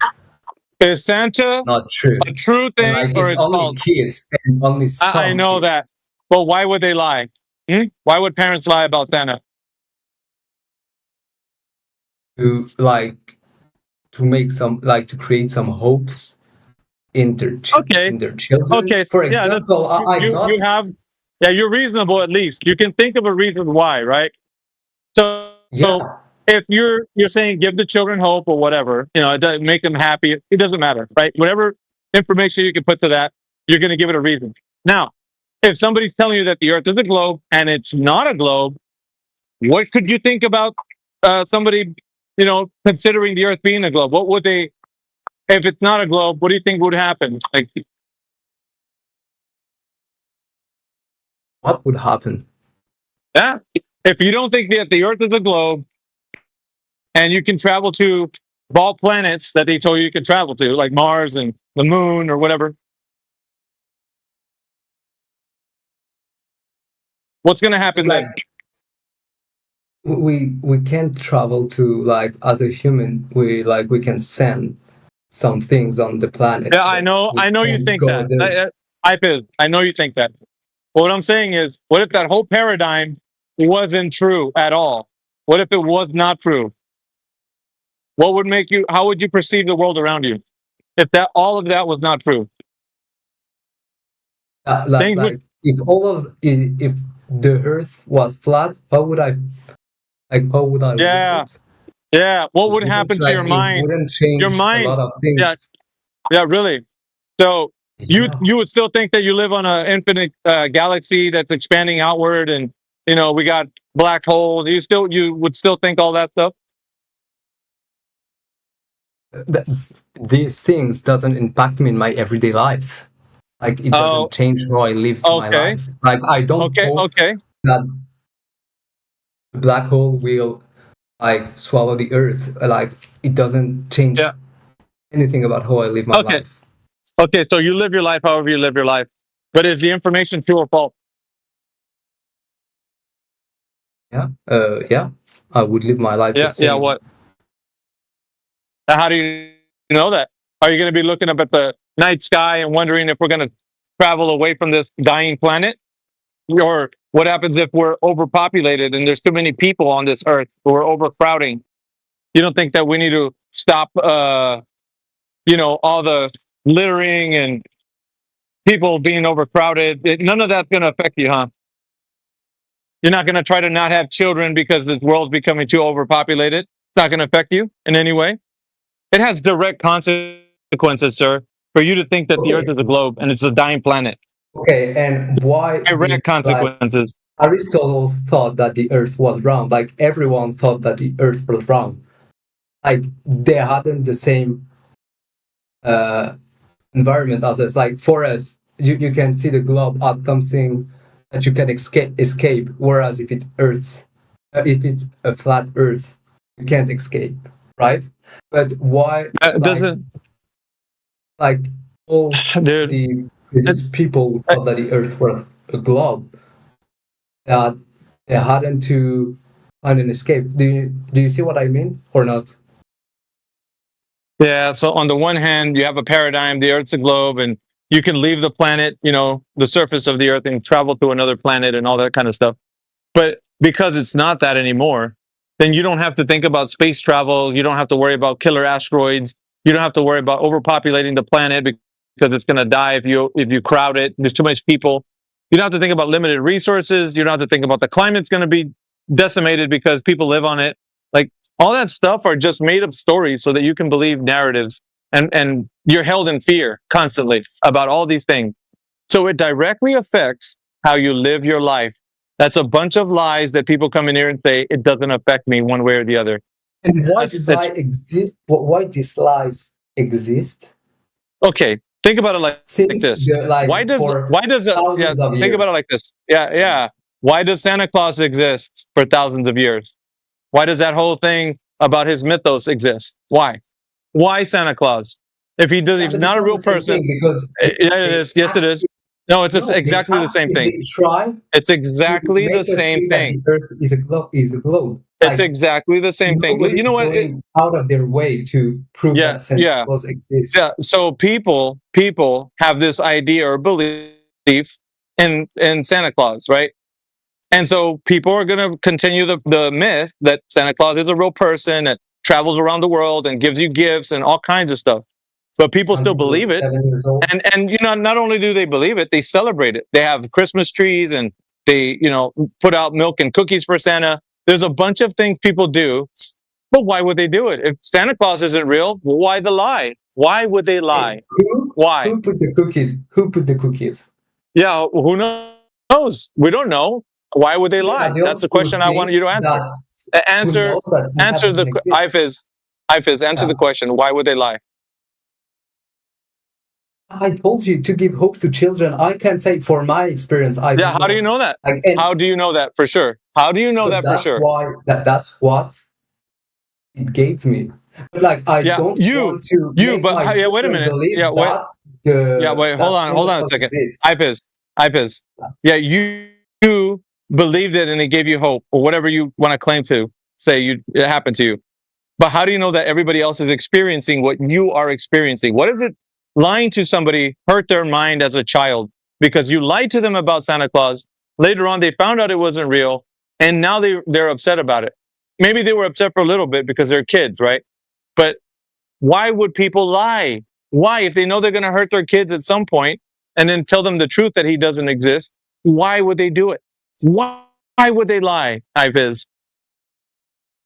Is Santa not true? A true thing, or it's only false? Kids and only some I know kids. that, but why would they lie? Why would parents lie about Santa? To make some to create some hopes in their children. Okay. For example, you're reasonable at least. You can think of a reason why, right? So if you're saying give the children hope or whatever, it doesn't make them happy. It doesn't matter, right? Whatever information you can put to that, you're going to give it a reason. Now, if somebody's telling you that the Earth is a globe and it's not a globe, what could you think about somebody, considering the Earth being a globe? What would they, if it's not a globe, what do you think would happen? What would happen? Yeah. If you don't think that the Earth is a globe and you can travel to all planets that they told you could travel to, like Mars and the moon or whatever, what's going to happen then? We can't travel to, like, as a human, we can send some things on the planet. Yeah, I know you think that. I know you think that. But what I'm saying is, what if that whole paradigm wasn't true at all? What if it was not true? What would make you? How would you perceive the world around you if all of that was not true? If the Earth was flat, how would I? Yeah, yeah. What would happen to your mind? Wouldn't change your mind. A lot of things. Yeah, really. So you would still think that you live on an infinite galaxy that's expanding outward, and we got black holes. You would still think all that stuff. These things doesn't impact me in my everyday life. Like, it doesn't change how I live my life. Like, I don't hope that the black hole will swallow the Earth. Like, it doesn't change anything about how I live my life. Okay, so you live your life however you live your life. But is the information true or false? Yeah. Yeah. I would live my life the same. Yeah, what? How do you know that? Are you going to be looking up at the night sky and wondering if we're going to travel away from this dying planet? Or what happens if we're overpopulated and there's too many people on this Earth, we're overcrowding? You don't think that we need to stop, all the littering and people being overcrowded? None of that's going to affect you, huh? You're not going to try to not have children because the world's becoming too overpopulated? It's not going to affect you in any way? It has direct consequences, sir, for you to think that the Earth is a globe and it's a dying planet. Okay, and why? Direct consequences. Aristotle thought that the Earth was round. Like, everyone thought that the Earth was round. Like, they hadn't the same environment as us. Like, for us, you can see the globe as something that you can escape. Whereas if it's a flat Earth, you can't escape, right? But why doesn't all the previous people who thought that the Earth was a globe, that they hadn't to find an escape? Do you see what I mean or not? Yeah. So on the one hand, you have a paradigm: the Earth's a globe, and you can leave the planet, the surface of the Earth, and travel to another planet and all that kind of stuff. But because it's not that anymore, then you don't have to think about space travel. You don't have to worry about killer asteroids. You don't have to worry about overpopulating the planet because it's going to die if you crowd it. There's too much people. You don't have to think about limited resources. You don't have to think about the climate's going to be decimated because people live on it. Like, all that stuff are just made up stories so that you can believe narratives, and you're held in fear constantly about all these things. So it directly affects how you live your life. That's a bunch of lies that people come in here and say, it doesn't affect me one way or the other. And why does lie exist? Why these lies exist? Okay, think about it like this. Why does think about it like this? Yeah. Why does Santa Claus exist for thousands of years? Why does that whole thing about his mythos exist? Why? Why Santa Claus? If he's not a real person, because it is. Yes, it is. No, it's exactly the same thing. It's exactly the same thing. The Earth is a globe. It's exactly the same thing. You know what? Out of their way to prove that Santa Claus exists. Yeah. So people have this idea or belief in Santa Claus, right? And so people are going to continue the myth that Santa Claus is a real person that travels around the world and gives you gifts and all kinds of stuff. But people still believe it. And not only do they believe it, they celebrate it. They have Christmas trees and they, put out milk and cookies for Santa. There's a bunch of things people do. But why would they do it? If Santa Claus isn't real, why the lie? Why would they lie? Why? Who put the cookies? Who put the cookies? Yeah, who knows? We don't know. Why would they lie? That's the question I wanted you to answer. Answer the IFIS. Answer the question. Why would they lie? I told you to give hope to children. I can say for my experience, I Yeah, how do you know that? How do you know that for sure? How do you know that for sure? That's what it gave me. But like, I don't want to make my wait a children minute. believe Yeah, wait. that Hold Santa on a Claus second. exists. IPIS. Yeah, you believed it and it gave you hope, or whatever you want to claim to say it happened to you. But how do you know that everybody else is experiencing what you are experiencing? What if it lying to somebody hurt their mind as a child because you lied to them about Santa Claus? Later on, they found out it wasn't real, and now they're upset about it. Maybe they were upset for a little bit because they're kids, right? But why would people lie? Why, if they know they're going to hurt their kids at some point, and then tell them the truth that he doesn't exist? Why would they do it? Why would they lie, Iviz?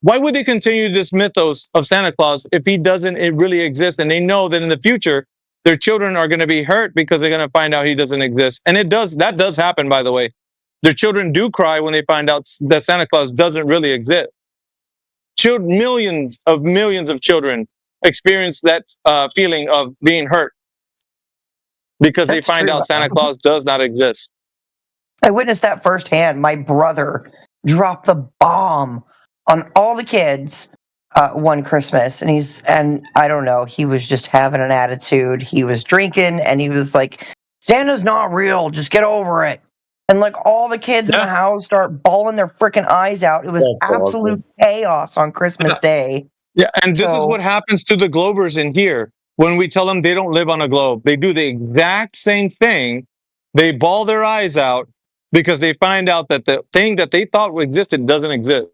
Why would they continue this mythos of Santa Claus if he doesn't really exist? And they know that in the future, their children are going to be hurt because they're going to find out he doesn't exist. And that does happen, by the way. Their children do cry when they find out that Santa Claus doesn't really exist. Millions of children experience that feeling of being hurt because they find out Santa Claus does not exist. I witnessed that firsthand. My brother dropped the bomb on all the kids one Christmas, and I don't know, he was just having an attitude. He was drinking, and he was like, "Santa's not real. Just get over it." And like all the kids in the house start bawling their freaking eyes out. It was absolute chaos on Christmas Day. Yeah, and this is what happens to the Globers in here. When we tell them they don't live on a globe, they do the exact same thing. They bawl their eyes out because they find out that the thing that they thought existed doesn't exist.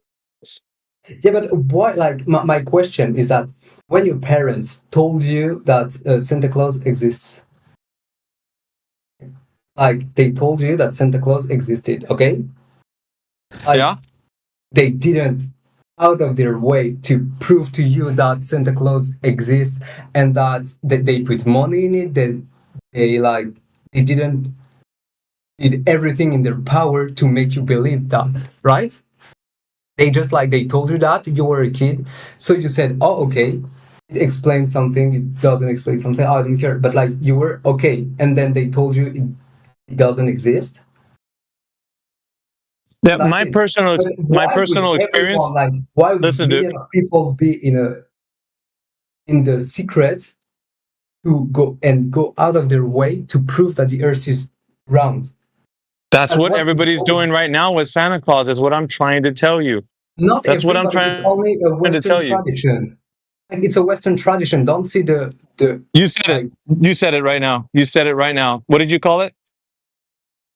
Yeah, but why? Like, my question is that when your parents told you that Santa Claus exists, like they told you that Santa Claus existed, okay? Yeah. They didn't out of their way to prove to you that Santa Claus exists and that they put money in it. They didn't did everything in their power to make you believe that, right? They told you that you were a kid, so you said, "Oh, okay." It explains something. It doesn't explain something. I don't care. But like you were okay, and then they told you it doesn't exist. Yeah, my personal experience. Why would millions of people be in the secret to go out of their way to prove that the Earth is round? That's what everybody's doing right now with Santa Claus. Is what I'm trying to tell you. That's what I'm trying It's only a Western tradition. Like, it's a Western tradition. Don't see the. You said it. You said it right now. You said it right now. What did you call it?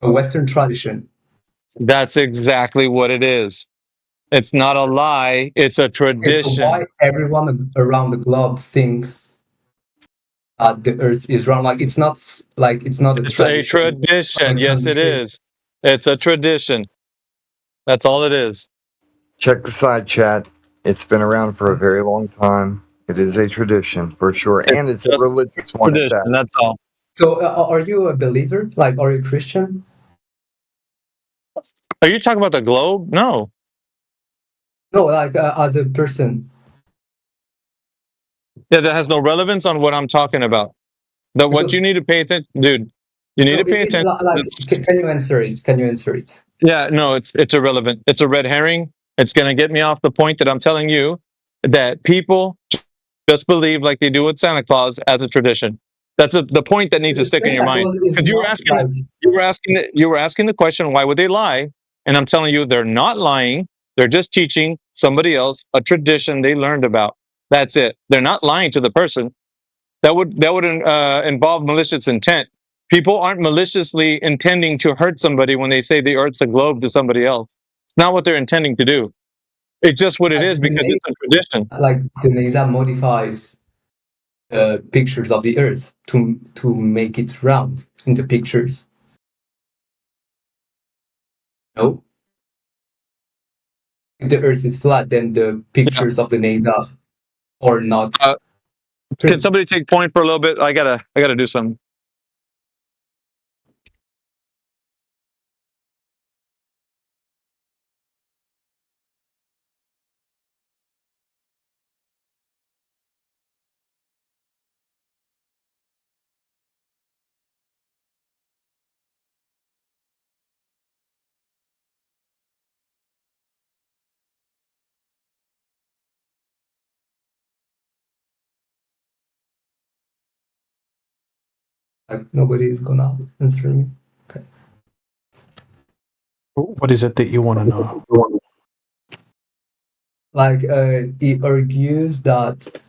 A Western tradition. That's exactly what it is. It's not a lie. It's a tradition. So why everyone around the globe thinks the Earth is round? Like it's not a It's a tradition. Yes, it is. It's a tradition. That's all it is. Check the side chat. It's been around for a very long time. It is a tradition for sure, and it's a religious one. Tradition. That's all. So, are you a believer? Like, are you a Christian? Are you talking about the globe? No. No, like as a person. Yeah, that has no relevance on what I'm talking about. What you need to pay attention, dude. You need to pay attention. Can you answer it? Can you answer it? Yeah, no, it's irrelevant. It's a red herring. It's going to get me off the point that I'm telling you that people just believe like they do with Santa Claus as a tradition. That's the point that needs to stick in your mind. Because you were asking the question, why would they lie? And I'm telling you, they're not lying. They're just teaching somebody else a tradition they learned about. That's it. They're not lying to the person. That would involve malicious intent. People aren't maliciously intending to hurt somebody when they say the Earth's a globe to somebody else. It's not what they're intending to do. It's just what it is because it's a tradition. Like the NASA modifies pictures of the Earth to make it round in the pictures. No. If the Earth is flat, then the pictures of the NASA are not. Can somebody take point for a little bit? I gotta do something. Like nobody is gonna answer me. Okay. What is it that you want to know? Like he argues that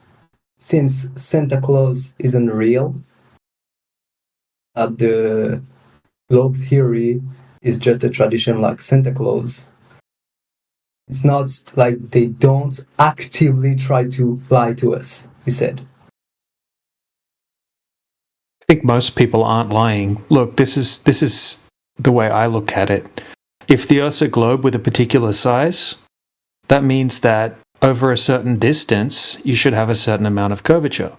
since Santa Claus isn't real, that the globe theory is just a tradition like Santa Claus. It's not like they don't actively try to lie to us, he said. I think most people aren't lying. Look, this is the way I look at it. If the Earth's a globe with a particular size, that means that over a certain distance, you should have a certain amount of curvature.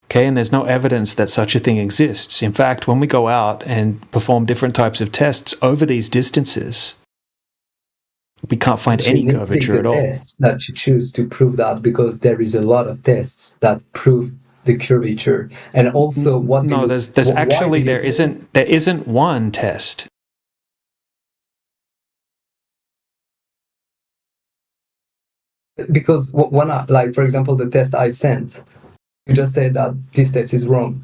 Okay, and there's no evidence that such a thing exists. In fact, when we go out and perform different types of tests over these distances, we can't find any curvature at all. Tests that you choose to prove that, because there is a lot of tests that prove the curvature, and also what no, there isn't one test. Because when I, like, for example, the test I sent, you just said that this test is wrong.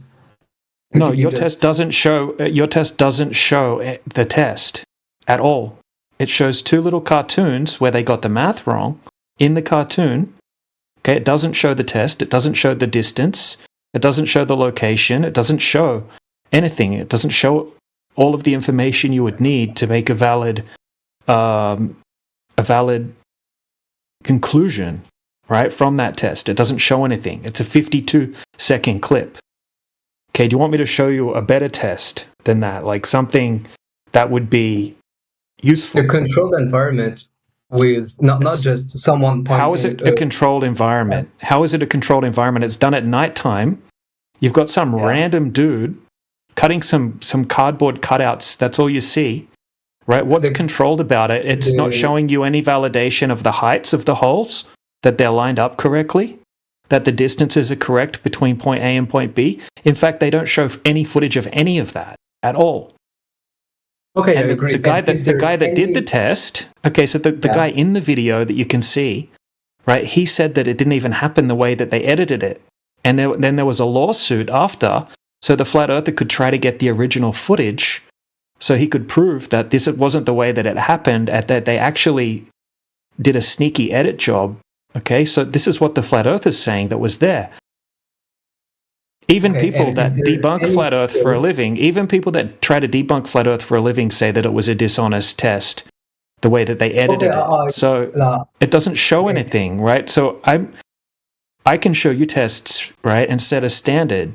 No, your test doesn't show the test at all. It shows two little cartoons where they got the math wrong in the cartoon. Okay, it doesn't show the test. It doesn't show the distance. It doesn't show the location. It doesn't show anything. It doesn't show all of the information you would need to make a valid conclusion, right, from that test. It doesn't show anything. It's a 52-second clip. Okay, do you want me to show you a better test than that? Like something that would be useful? A controlled environment with not just someone pointing... How is it a controlled environment? How is it a controlled environment? It's done at nighttime. You've got some random dude cutting some cardboard cutouts. That's all you see. Right? What's controlled about it? It's not showing you any validation of the heights of the holes, that they're lined up correctly, that the distances are correct between point A and point B. In fact, they don't show any footage of any of that at all. Okay, and I agree. The guy that did the test, okay, so the guy in the video that you can see, right, he said that it didn't even happen the way that they edited it. And then there was a lawsuit after, so the Flat Earther could try to get the original footage so he could prove that this wasn't the way that it happened, and that they actually did a sneaky edit job. Okay, so this is what the Flat Earth is saying that was there. Even people that debunk Flat Earth for a living, even people that try to debunk Flat Earth for a living say that it was a dishonest test, the way that they edited it. So it doesn't show anything, right? So I can show you tests, right, and set a standard.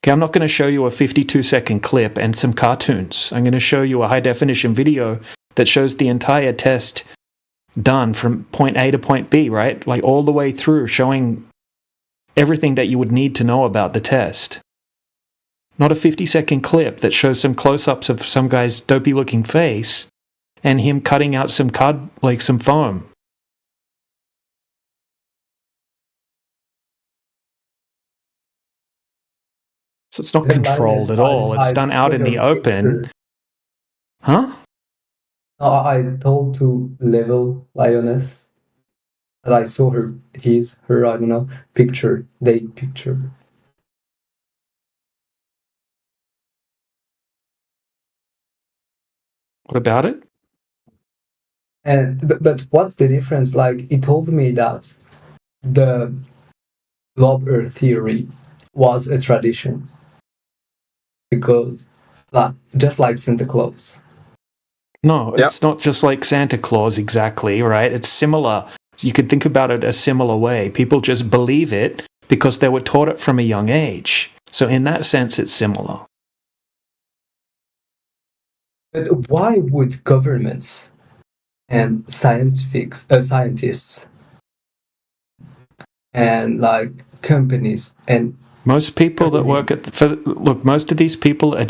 Okay, I'm not going to show you a 52-second clip and some cartoons. I'm going to show you a high-definition video that shows the entire test done from point A to point B, right? Like all the way through, showing everything that you would need to know about the test. Not a 50-second clip that shows some close-ups of some guy's dopey-looking face and him cutting out some some foam. So it's not controlled at all. It's done out in the open. Huh? I told to level Lioness that I saw her, I don't know, picture. What about it? But what's the difference? Like, he told me that the globe Earth theory was a tradition. Because, just like Santa Claus. No, it's not just like Santa Claus exactly, right? It's similar. You could think about it a similar way. People just believe it because they were taught it from a young age. So in that sense, it's similar. But why would governments and scientists and companies and most people that work most of these people are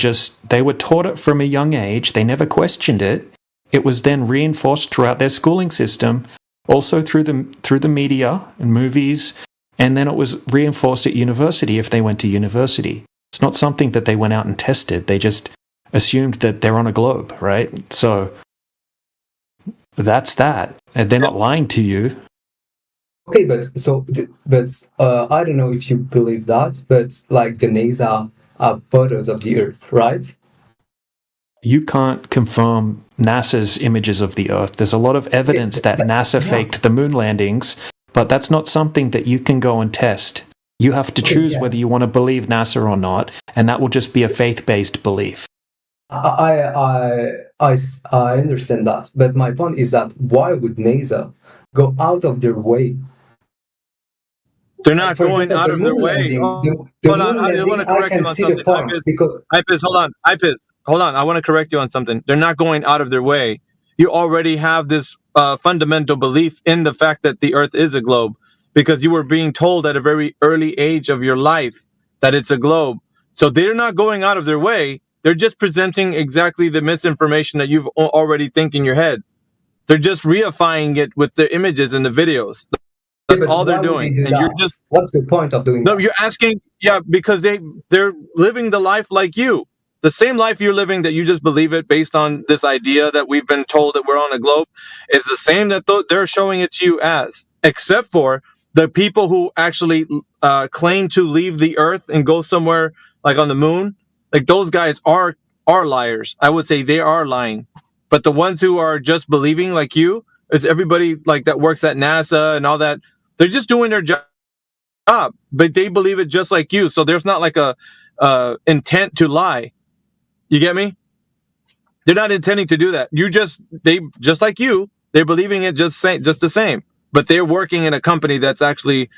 they were taught it from a young age. They never questioned it. It was then reinforced throughout their schooling system, also through the media and movies, and then it was reinforced at university if they went to university. It's not something that they went out and tested. They just assumed that they're on a globe, right? So that's that. And they're not lying to you. Okay, but I don't know if you believe that, but like the NASA have photos of the Earth, right? You can't confirm NASA's images of the Earth. There's a lot of evidence that NASA faked the moon landings, but that's not something that you can go and test. You have to choose whether you want to believe NASA or not, and that will just be a faith-based belief. I understand that, but my point is that why would NASA go out of their way? They're not going out of their way. Hold on, I want to correct you on something. IPIS, hold on. IPIS, hold on. I want to correct you on something. They're not going out of their way. You already have this fundamental belief in the fact that the Earth is a globe, because you were being told at a very early age of your life that it's a globe. So they're not going out of their way. They're just presenting exactly the misinformation that you've already think in your head. They're just reifying it with the images and the videos. That's all they're doing. And you're just, what's the point of doing that? No, you're asking, because they're living the life like you. The same life you're living that you just believe it based on this idea that we've been told that we're on a globe is the same that they're showing it to you as, except for the people who actually claim to leave the Earth and go somewhere like on the moon. Like those guys are liars. I would say they are lying. But the ones who are just believing like you, is everybody like that works at NASA and all that. They're just doing their job, but they believe it just like you. So there's not like a intent to lie. You get me? They're not intending to do that. They just like you. They're believing it just the same. But they're working in a company that's actually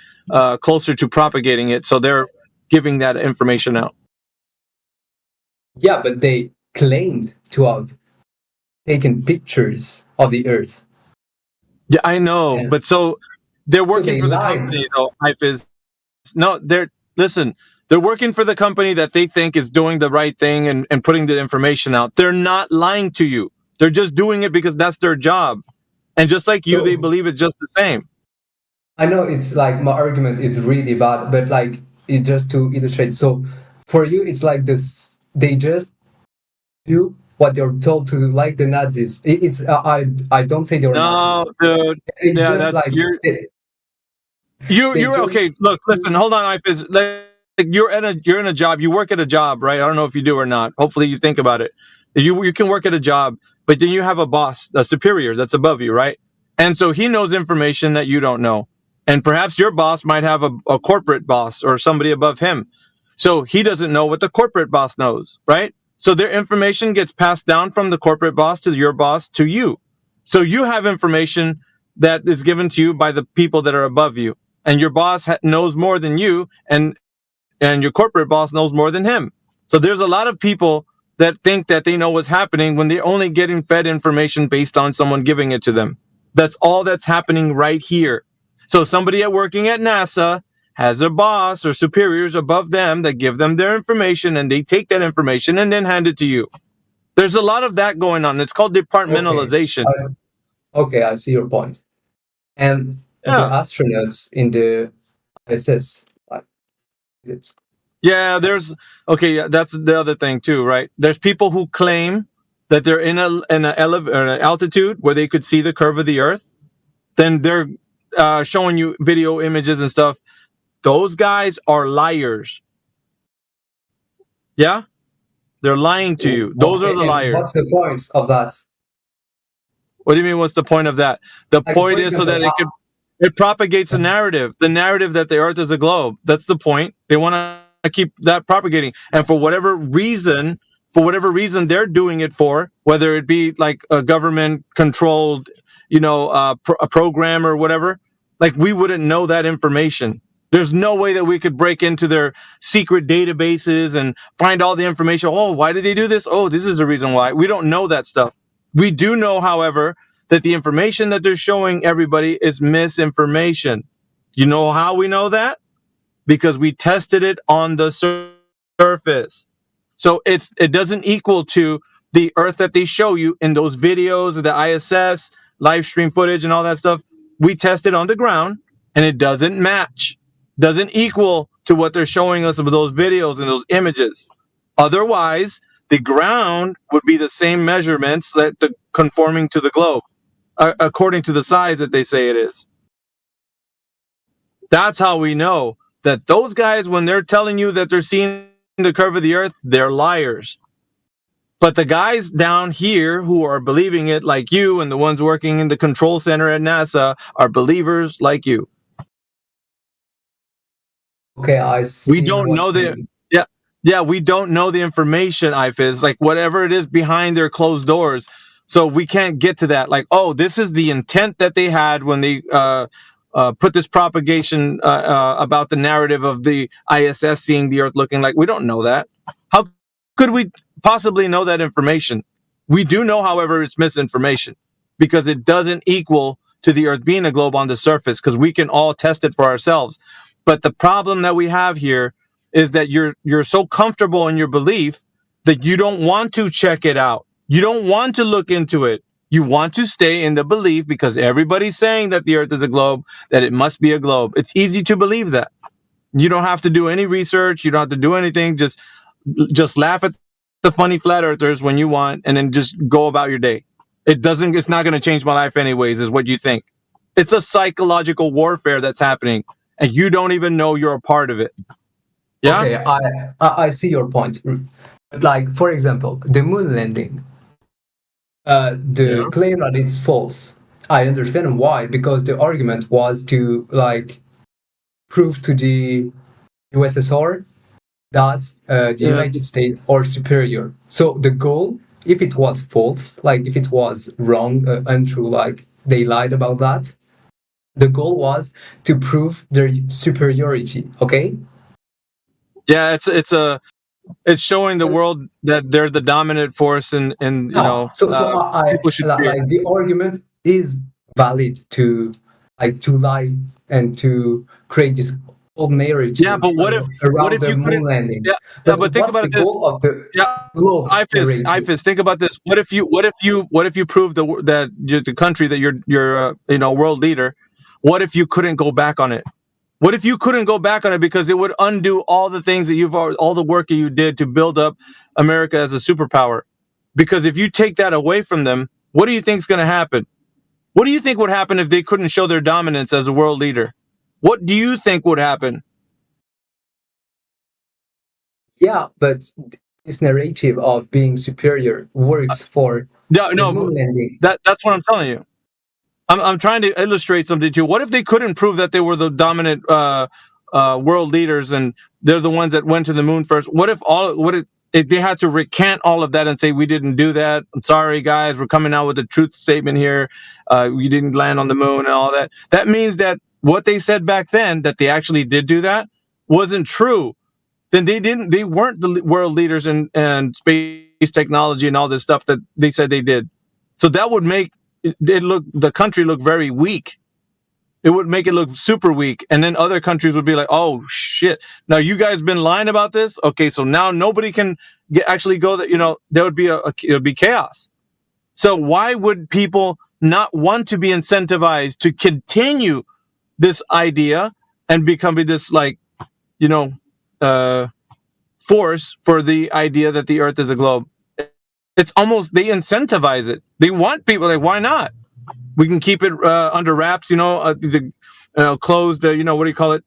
closer to propagating it. So they're giving that information out. Yeah, but they claimed to have taken pictures of the Earth. Yeah, I know. But so they're working for the company, though. They're working for the company that they think is doing the right thing and putting the information out. They're not lying to you. They're just doing it because that's their job. And just like you, they believe it just the same. I know it's like my argument is really bad, but like it just to illustrate. So for you, it's like this. They just do what they're told to do, like the Nazis. It's I don't say they're Nazis. No, dude. Yeah, that's like you're okay. Look, listen, hold on, IPIS. Like you're in a job. You work at a job, right? I don't know if you do or not. Hopefully, you think about it. You can work at a job, but then you have a boss, a superior that's above you, right? And so he knows information that you don't know, and perhaps your boss might have a corporate boss or somebody above him, so he doesn't know what the corporate boss knows, right? So their information gets passed down from the corporate boss to your boss to you. So you have information that is given to you by the people that are above you. And your boss knows more than you, and your corporate boss knows more than him. So there's a lot of people that think that they know what's happening when they're only getting fed information based on someone giving it to them. That's all that's happening right here. So somebody working at NASA has a boss or superiors above them that give them their information, and they take that information and then hand it to you. There's a lot of that going on. It's called departmentalization. Okay, I see your point. And the astronauts in the ISS, is it? Yeah, that's the other thing too, right? There's people who claim that they're in an altitude where they could see the curve of the Earth. Then they're showing you video images and stuff. Those guys are liars. Yeah? They're lying to you. Those are the liars. What's the point of that? What do you mean, what's the point of that? The point is so that it propagates a narrative. The narrative that the Earth is a globe. That's the point. They want to keep that propagating. And for whatever reason they're doing it for, whether it be like a government-controlled, a program or whatever, like we wouldn't know that information. There's no way that we could break into their secret databases and find all the information. Oh, why did they do this? Oh, this is the reason why. We don't know that stuff. We do know, however, that the information that they're showing everybody is misinformation. You know how we know that? Because we tested it on the surface. So it doesn't equal to the Earth that they show you in those videos of the ISS, live stream footage and all that stuff. We tested on the ground, and it doesn't match. Doesn't equal to what they're showing us with those videos and those images. Otherwise, the ground would be the same measurements that conforming to the globe, according to the size that they say it is. That's how we know that those guys, when they're telling you that they're seeing the curve of the earth, they're liars. But the guys down here who are believing it like you, and the ones working in the control center at NASA, are believers like you. Okay, I see. We don't know we don't know the information, IFIS, like whatever it is behind their closed doors. So we can't get to that. Like, oh, this is the intent that they had when they put this propagation about the narrative of the ISS seeing the Earth looking like. We don't know that. How could we possibly know that information? We do know, however, it's misinformation because it doesn't equal to the Earth being a globe on the surface, because we can all test it for ourselves. But the problem that we have here is that you're so comfortable in your belief that you don't want to check it out. You don't want to look into it. You want to stay in the belief because everybody's saying that the Earth is a globe, that it must be a globe. It's easy to believe that. You don't have to do any research. You don't have to do anything. Just laugh at the funny flat earthers when you want, and then just go about your day. It's not going to change my life anyways, is what you think. It's a psychological warfare that's happening, and you don't even know you're a part of it. Yeah. Okay, I see your point. Like, for example, the moon landing. The claim that it's false. I understand why, because the argument was to prove to the USSR that the United States are superior. So the goal, if it was false, if it was wrong, untrue, they lied about that, the goal was to prove their superiority. Okay. Yeah, it's showing the world that they're the dominant force, and people should the argument is valid to lie and to create this whole narrative. Yeah, but what if the you moon landing? But think about this. IFIS, think about this. What if you prove that you're the country that you're world leader? What if you couldn't go back on it? What if you couldn't go back on it because it would undo all the things that all the work that you did to build up America as a superpower? Because if you take that away from them, what do you think is going to happen? What do you think would happen if they couldn't show their dominance as a world leader? What do you think would happen? Yeah, but this narrative of being superior works for the moon landing. That's what I'm telling you. I'm trying to illustrate something to you. What if they couldn't prove that they were the dominant world leaders and they're the ones that went to the moon first? What if they had to recant all of that and say, we didn't do that? I'm sorry, guys. We're coming out with a truth statement here. We didn't land on the moon and all that. That means that what they said back then, that they actually did do that, wasn't true. Then they weren't the world leaders in space technology and all this stuff that they said they did. So that would make the country look very weak. It would make it look super weak, and then other countries would be like, "Oh shit! Now you guys been lying about this. Okay, so now nobody can actually go. That there would be it would be chaos. So why would people not want to be incentivized to continue this idea and become this force for the idea that the Earth is a globe? It's almost, they incentivize it. They want people why not? We can keep it under wraps, closed, what do you call it?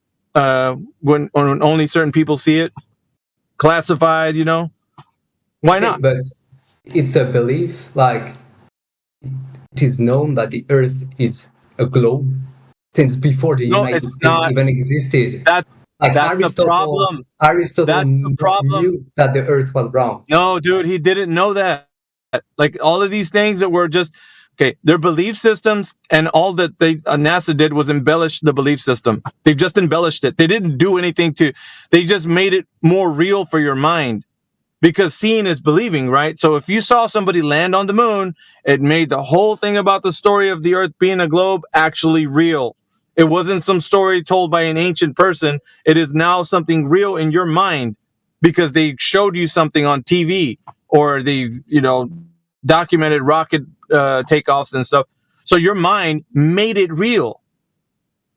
When only certain people see it, classified, why not? But it's a belief, it is known that the Earth is a globe since before the United States even existed. That's the problem. Aristotle knew that the Earth was round. No, dude, he didn't know that. All of these things that were just their belief systems, and all that NASA did was embellish the belief system. They've just embellished it. They didn't do anything they just made it more real for your mind, because seeing is believing, right? So if you saw somebody land on the moon, it made the whole thing about the story of the Earth being a globe actually real. It wasn't some story told by an ancient person. It is now something real in your mind because they showed you something on TV, or they, documented rocket takeoffs and stuff. So your mind made it real.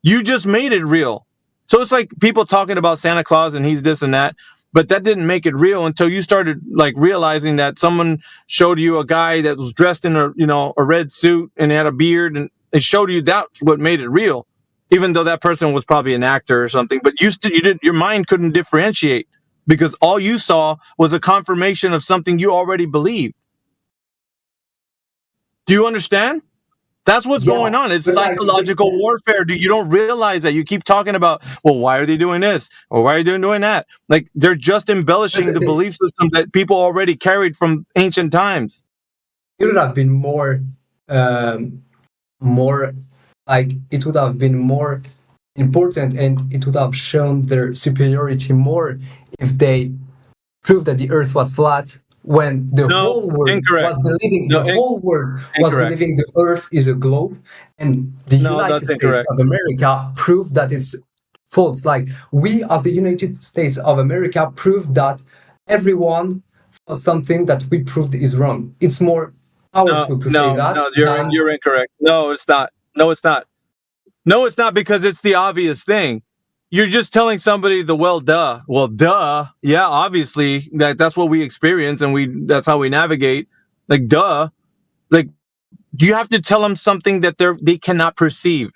You just made it real. So it's like people talking about Santa Claus and he's this and that, but that didn't make it real until you started realizing that someone showed you a guy that was dressed in a red suit and had a beard, and it showed you that's what made it real. even though that person was probably an actor or something. But you did. Your mind couldn't differentiate because all you saw was a confirmation of something you already believed. Do you understand? That's what's going on. It's psychological warfare. You don't realize that. You keep talking about, well, why are they doing this? Or why are they doing that? Like, they're just embellishing the belief system that people already carried from ancient times. It would have been more like, it would have been more important, and it would have shown their superiority more if they proved that the Earth was flat, when the whole world was believing the Earth is a globe, and the United States of America proved that it's false. Like, we as the United States of America proved that everyone thought something that we proved is wrong. It's more powerful to say that. No, you're incorrect. No, it's not. No, it's not. No, it's not, because it's the obvious thing. You're just telling somebody well, duh. Well, duh. Yeah, obviously that's what we experience, and that's how we navigate. Like, duh. Like, you have to tell them something that they cannot perceive.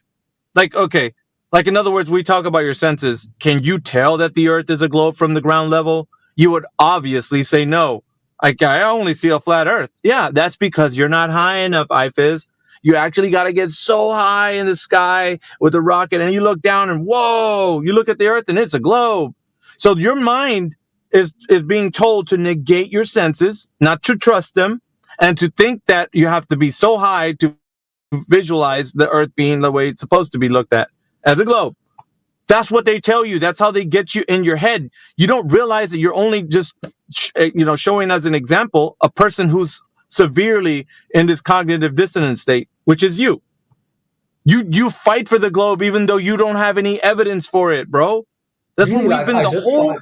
Like, okay. Like, in other words, we talk about your senses. Can you tell that the Earth is a globe from the ground level? You would obviously say no. Like, I only see a flat Earth. Yeah, that's because you're not high enough, IFIS. You actually got to get so high in the sky with a rocket, and you look down and whoa, you look at the Earth and it's a globe. So your mind is being told to negate your senses, not to trust them, and to think that you have to be so high to visualize the Earth being the way it's supposed to be looked at, as a globe. That's what they tell you. That's how they get you in your head. You don't realize that you're only just, showing as an example a person who's severely in this cognitive dissonance state, which is you. You fight for the globe even though you don't have any evidence for it, bro. That's what we've been the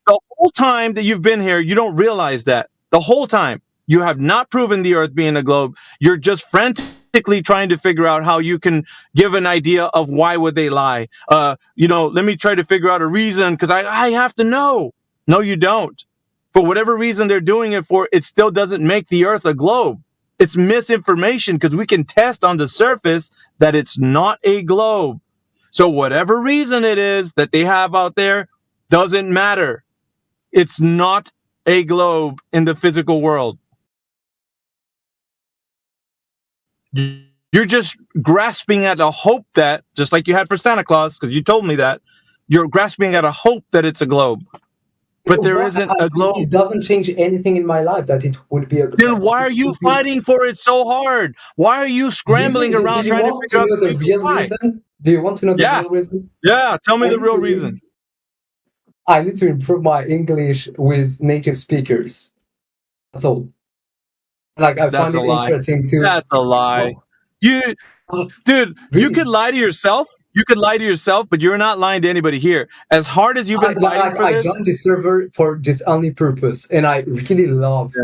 whole time that you've been here. You don't realize that. The whole time you have not proven the Earth being a globe. You're just frantically trying to figure out how you can give an idea of why would they lie. Let me try to figure out a reason because I have to know. No, you don't. For whatever reason they're doing it for, it still doesn't make the Earth a globe. It's misinformation because we can test on the surface that it's not a globe. So whatever reason it is that they have out there doesn't matter. It's not a globe in the physical world. You're just grasping at a hope that, just like you had for Santa Claus, because you told me that, you're grasping at a hope that it's a globe. But there isn't a globe. It doesn't change anything in my life that it would be a globe. Then why are you fighting for it so hard? Why are you scrambling around trying to figure out the real reason? Do you want to know the real reason? Yeah, tell me the real reason. I need to improve my English with native speakers. That's all. Like, I find it interesting too. That's a lie. You could lie to yourself. You could lie to yourself, but you're not lying to anybody here. As hard as you've been fighting for this, I joined the server for this only purpose, and I really love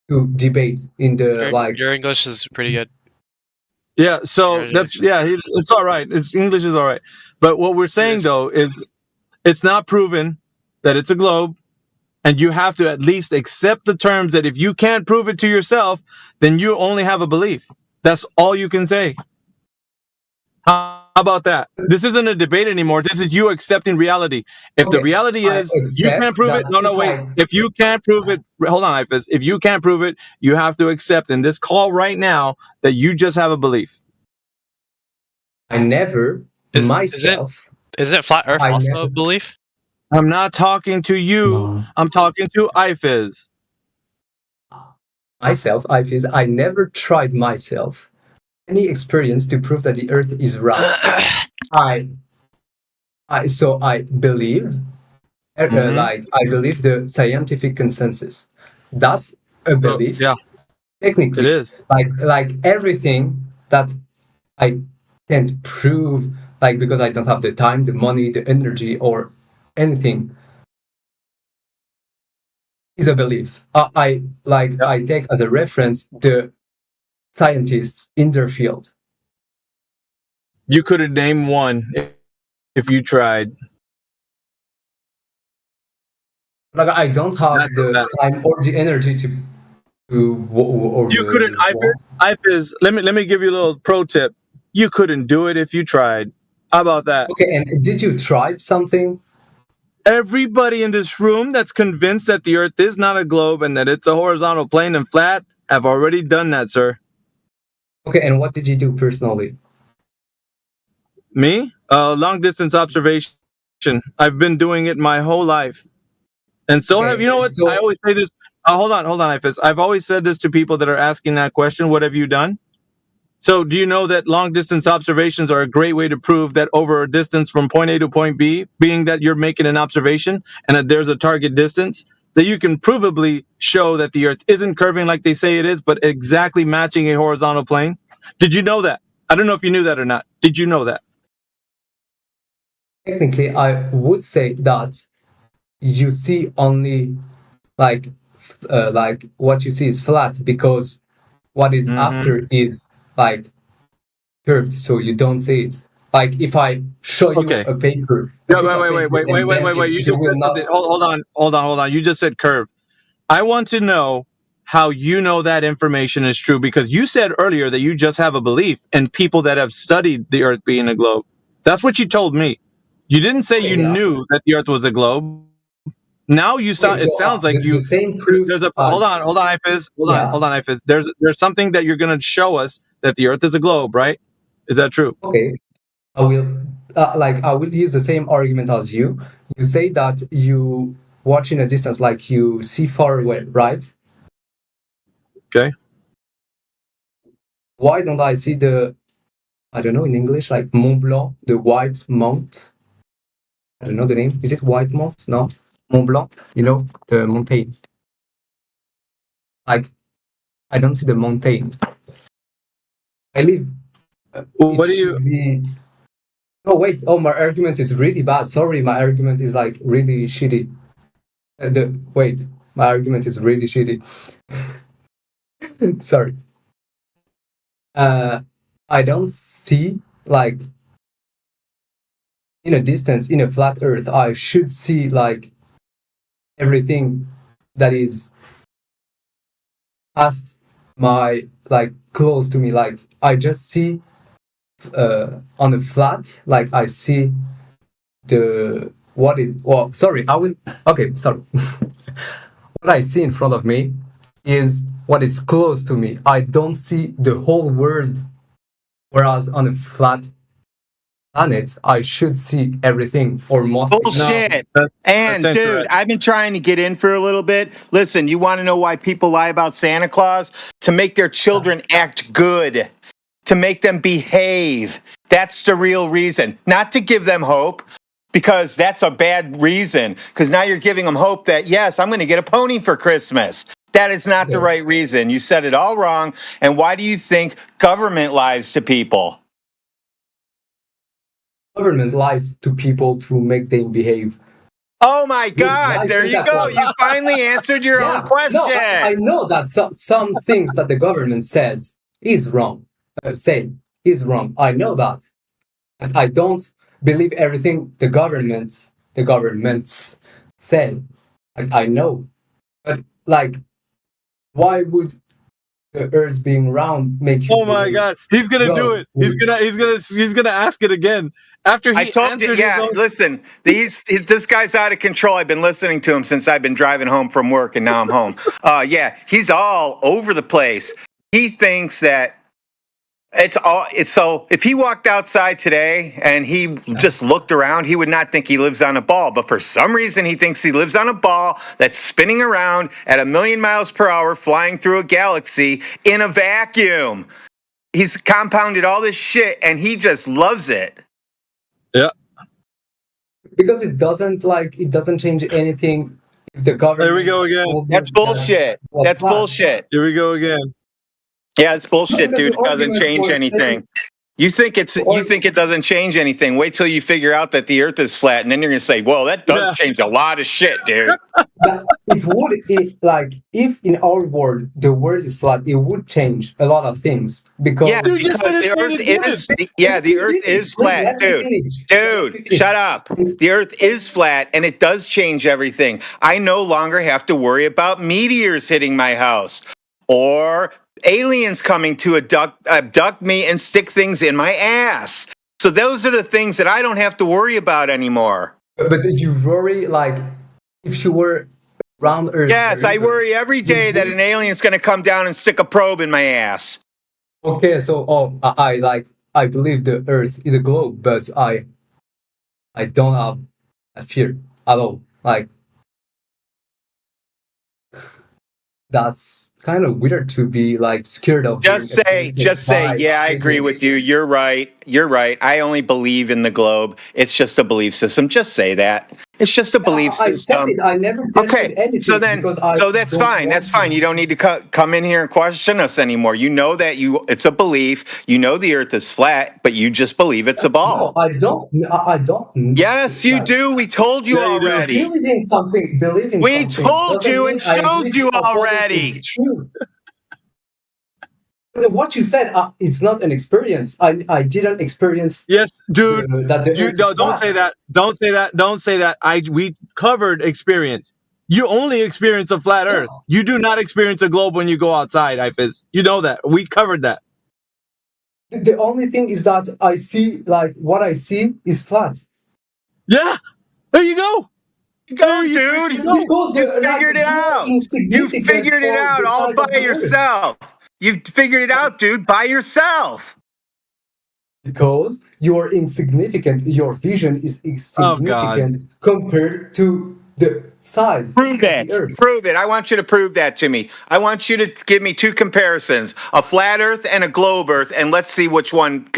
to debate in the Your English is pretty good. Yeah, so it's all right. English is all right. But what we're saying though is, it's not proven that it's a globe, and you have to at least accept the terms that if you can't prove it to yourself, then you only have a belief. That's all you can say. How about that? This isn't a debate anymore. This is you accepting reality. If the reality is you can't prove it, if you can't prove it, hold on, IFIS. If you can't prove it, you have to accept in this call right now that you just have a belief. I never myself. Isn't flat Earth also a belief? I'm not talking to you. No. I'm talking to IFIS. Myself, IFIS. I never tried myself any experience to prove that the Earth is round. I believe, I believe the scientific consensus. That's a belief. Yeah, technically, it is. Like everything that I can't prove, because I don't have the time, the money, the energy, or anything, is a belief. I take as a reference the scientists in their field. You could have named one if you tried. I don't have the time or the energy to you couldn't. IFIS. Let me give you a little pro tip. You couldn't do it if you tried. How about that? Okay, and did you try something? Everybody in this room that's convinced that the Earth is not a globe and that it's a horizontal plane and flat have already done that, sir. Okay, and what did you do personally? Me? Long distance observation. I've been doing it my whole life. And so have, you know what? I always say this. Hold on, Ifis. I've always said this to people that are asking that question. What have you done? So do you know that long distance observations are a great way to prove that over a distance from point A to point B, being that you're making an observation and that there's a target distance, that you can provably show that the Earth isn't curving like they say it is, but exactly matching a horizontal plane? Did you know that? I don't know if you knew that or not. Did you know that? Technically, I would say that you see only like what you see is flat because what is after is like curved, so you don't see it. Like if I show you a paper. No, wait. You just said hold on. You just said curved. I want to know how you know that information is true, because you said earlier that you just have a belief in people that have studied the Earth being a globe. That's what you told me. You didn't say you knew that the Earth was a globe. Now you sound. It sounds like you. The same proof. Hold on, Ifis. Hold on, Ifis. There's something that you're going to show us that the Earth is a globe, right? Is that true? Okay, I will. I will use the same argument as you. You say that you watch in a distance, like you see far away, right? Okay. Why don't I see the? I don't know in English, like Mont Blanc, the White Mount. I don't know the name. Is it White Mount? No. Mont Blanc, you know, the mountain. Like, I don't see the mountain. I live. What do you? Oh wait! Oh, my argument is really bad. Sorry, my argument is like really shitty. My argument is really shitty. Sorry. I don't see like in a distance in a flat Earth. I should see like everything that is past my like close to me. Like I just see on a flat, like I see what I see in front of me is what is close to me. I don't see the whole world, whereas on a flat planet I should see everything or most. Bullshit. Dude, I've been trying to get in for a little bit. Listen, you want to know why people lie about Santa Claus? To make their children act good, to make them behave. That's the real reason. Not to give them hope, because that's a bad reason. Because now you're giving them hope that, yes, I'm going to get a pony for Christmas. That is not the right reason. You said it all wrong. And why do you think government lies to people? Government lies to people to make them behave. Oh my God! There you go. You finally answered your own question. No, I know that some things that the government says is wrong. Is wrong. I know that, and I don't believe everything the governments say. Like, I know, but like, why would the Earth being round make you? Oh my God! He's gonna do it. He's gonna ask it again. After I told you, listen, this guy's out of control. I've been listening to him since I've been driving home from work, and now I'm home. He's all over the place. He thinks that so if he walked outside today and he just looked around, he would not think he lives on a ball. But for some reason, he thinks he lives on a ball that's spinning around at 1,000,000 miles per hour, flying through a galaxy in a vacuum. He's compounded all this shit, and he just loves it. Yeah. Because it doesn't change anything if the government. There we go again. That's bullshit. That's bullshit. Here we go again. Yeah, it's bullshit, dude. It doesn't change anything. You think it doesn't change anything. Wait till you figure out that the Earth is flat, and then you're gonna say, "Well, that does change a lot of shit, dude." It would, like, if in our world the world is flat, it would change a lot of things because the Earth is flat, dude. Dude, shut up. The Earth is flat, and it does change everything. I no longer have to worry about meteors hitting my house or aliens coming to abduct me and stick things in my ass. So those are the things that I don't have to worry about anymore. But did you worry, like, if you were around Earth? Yes, I worry every day that an alien's going to come down and stick a probe in my ass. Okay, so I believe the Earth is a globe, but I don't have a fear at all. Like, that's kind of weird to be like scared of. Just say, yeah, I agree with you. You're right. I only believe in the globe. It's just a belief system. Just say that. It's just a belief system. I said it. I never tested anything. So that's fine. That's fine. You don't need to come in here and question us anymore. You know that it's a belief. You know the Earth is flat, but you just believe it's a ball. No, I don't. Yes, you do. We told you already. Believing something. We told you and showed you already. It's true. What you said, it's not an experience. I didn't experience. Yes, dude. Don't say that. Don't say that. Don't say that. We covered experience. You only experience a flat Earth. You do not experience a globe when you go outside, Ifis. You know that. We covered that. The only thing is that I see, like, what I see is flat. Yeah. There you go. Go, dude. You figured it out. You figured it out all by yourself. You figured it out, dude, by yourself. Because you are insignificant. Your vision is insignificant compared to the size. Prove it. Prove it. I want you to prove that to me. I want you to give me two comparisons, a flat Earth and a globe Earth, and let's see which one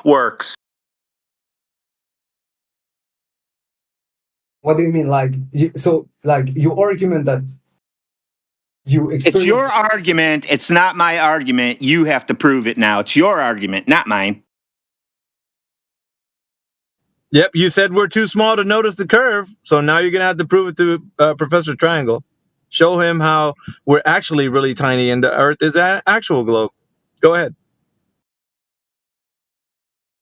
works. What do you mean? Like, your argument that you experience... It's your argument. It's not my argument. You have to prove it now. It's your argument, not mine. Yep, you said we're too small to notice the curve, so now you're going to have to prove it to Professor Triangle. Show him how we're actually really tiny and the Earth is an actual globe. Go ahead.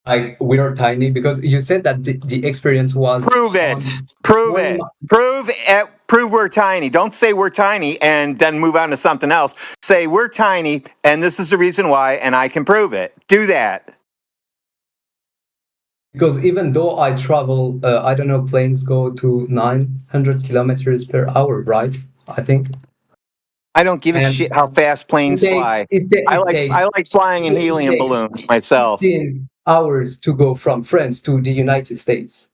Like, we are tiny because you said that the experience was... Prove it. Prove it. Prove we're tiny. Don't say we're tiny and then move on to something else. Say we're tiny and this is the reason why and I can prove it. Do that. Because even though I travel, I don't know, planes go to 900 kilometers per hour, right? I think. I don't give a shit how fast planes fly. I like flying in helium balloons myself. 15 hours to go from France to the United States.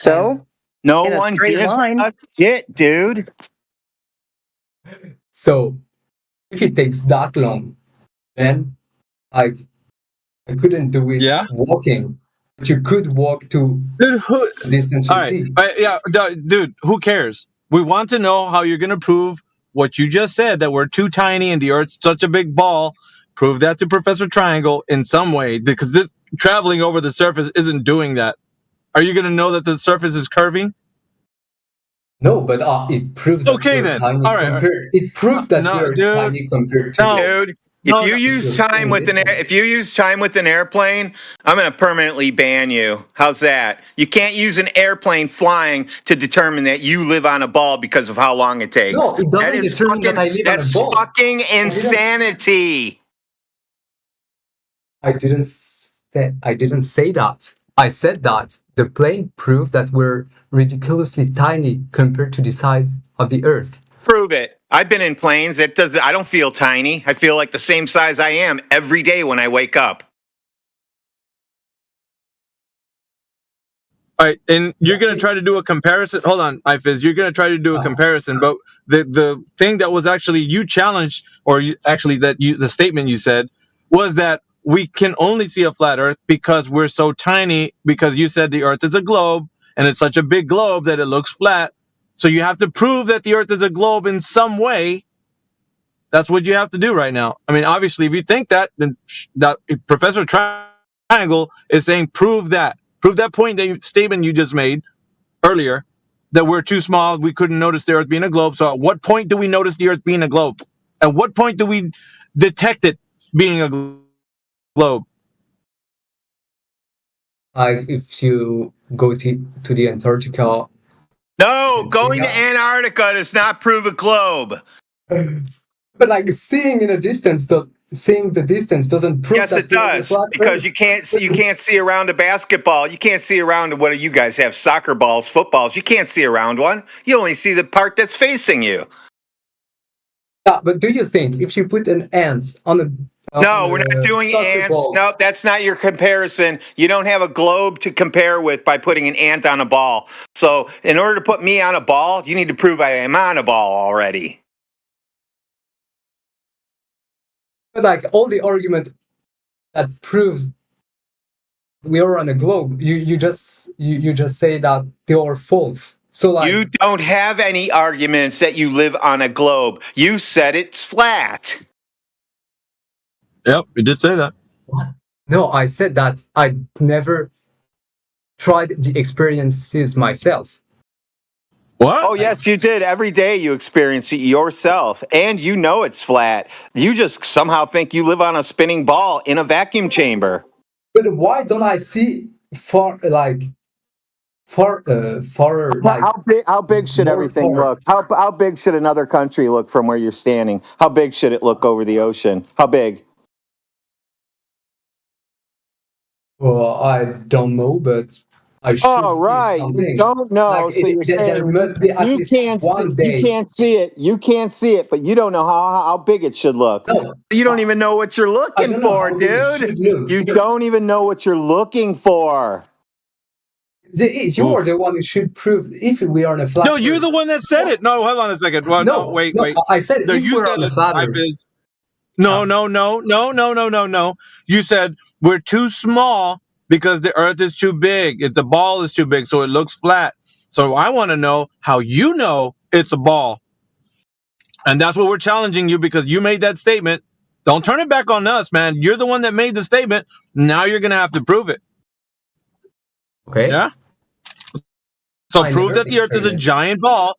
So? No one gives a shit, dude. So, if it takes that long, then I couldn't do it walking. But you could walk to the distance you see. Dude, who cares? We want to know how you're going to prove what you just said, that we're too tiny and the Earth's such a big ball. Prove that to Professor Triangle in some way, because this traveling over the surface isn't doing that. Are you going to know that the surface is curving? No, but it proves that we're tiny. All right. It proves that we're tiny compared to... Dude. If you use time with an airplane, I'm going to permanently ban you. How's that? You can't use an airplane flying to determine that you live on a ball because of how long it takes. No, it doesn't determine that I live on a ball. That's fucking insanity. I didn't say that. I said that the plane proved that we're ridiculously tiny compared to the size of the Earth. Prove it. I've been in planes. I don't feel tiny. I feel like the same size I am every day when I wake up. All right, and you're going to try to do a comparison. Hold on, Ifis. You're going to try to do a comparison, but the thing that was actually you challenged, or the statement you said was that we can only see a flat Earth because we're so tiny. Because you said the Earth is a globe, and it's such a big globe that it looks flat. So you have to prove that the Earth is a globe in some way. That's what you have to do right now. I mean, obviously, if you think that, then Professor Triangle is saying prove that. Prove that statement you just made earlier, that we're too small, we couldn't notice the Earth being a globe. So at what point do we notice the Earth being a globe? At what point do we detect it being a globe? Like if you go to the Antarctica... No, going to Antarctica does not prove a globe. But like seeing in a distance seeing the distance doesn't prove Yes, that it we are on a does, flat because Earth. you can't see around a basketball. You can't see around, what do you guys have? Soccer balls, footballs. You can't see around one. You only see the part that's facing you. Yeah, but do you think if you put an ant on a No, we're not doing ants. ball, No, that's not your comparison. You don't have a globe to compare with by putting an ant on a ball. So, in order to put me on a ball, you need to prove I am on a ball already. but like all the argument that proves we are on a globe, you just say that they are false. So like You don't have any arguments that you live on a globe. You said it's flat. Yep, you did say that. no, I said that I never tried the experiences myself. What? Oh, yes, you did. Every day you experience it yourself, and you know it's flat. You just somehow think you live on a spinning ball in a vacuum chamber. But why don't I see far like How big should everything look? How big should another country look from where you're standing? How big should it look over the ocean? How big? Well, I don't know, but I should. Oh, right. You don't know. Like So you're saying there must be at least one day. You can't see it. You can't see it, but you don't know how big it should look. No. You don't even know what you're looking for, dude. You don't even know what you're looking for. You're the one who should prove if we are on a flat. No, you're the one that said it. No, hold on a second. Well, no, wait. I said no, if we're on a flat Earth. No. You said we're too small because the Earth is too big. If the ball is too big, so it looks flat. So I want to know how you know it's a ball. And that's what we're challenging you, because you made that statement. Don't turn it back on us, man. You're the one that made the statement. Now you're going to have to prove it. Okay. Yeah? So prove that the Earth is a giant ball.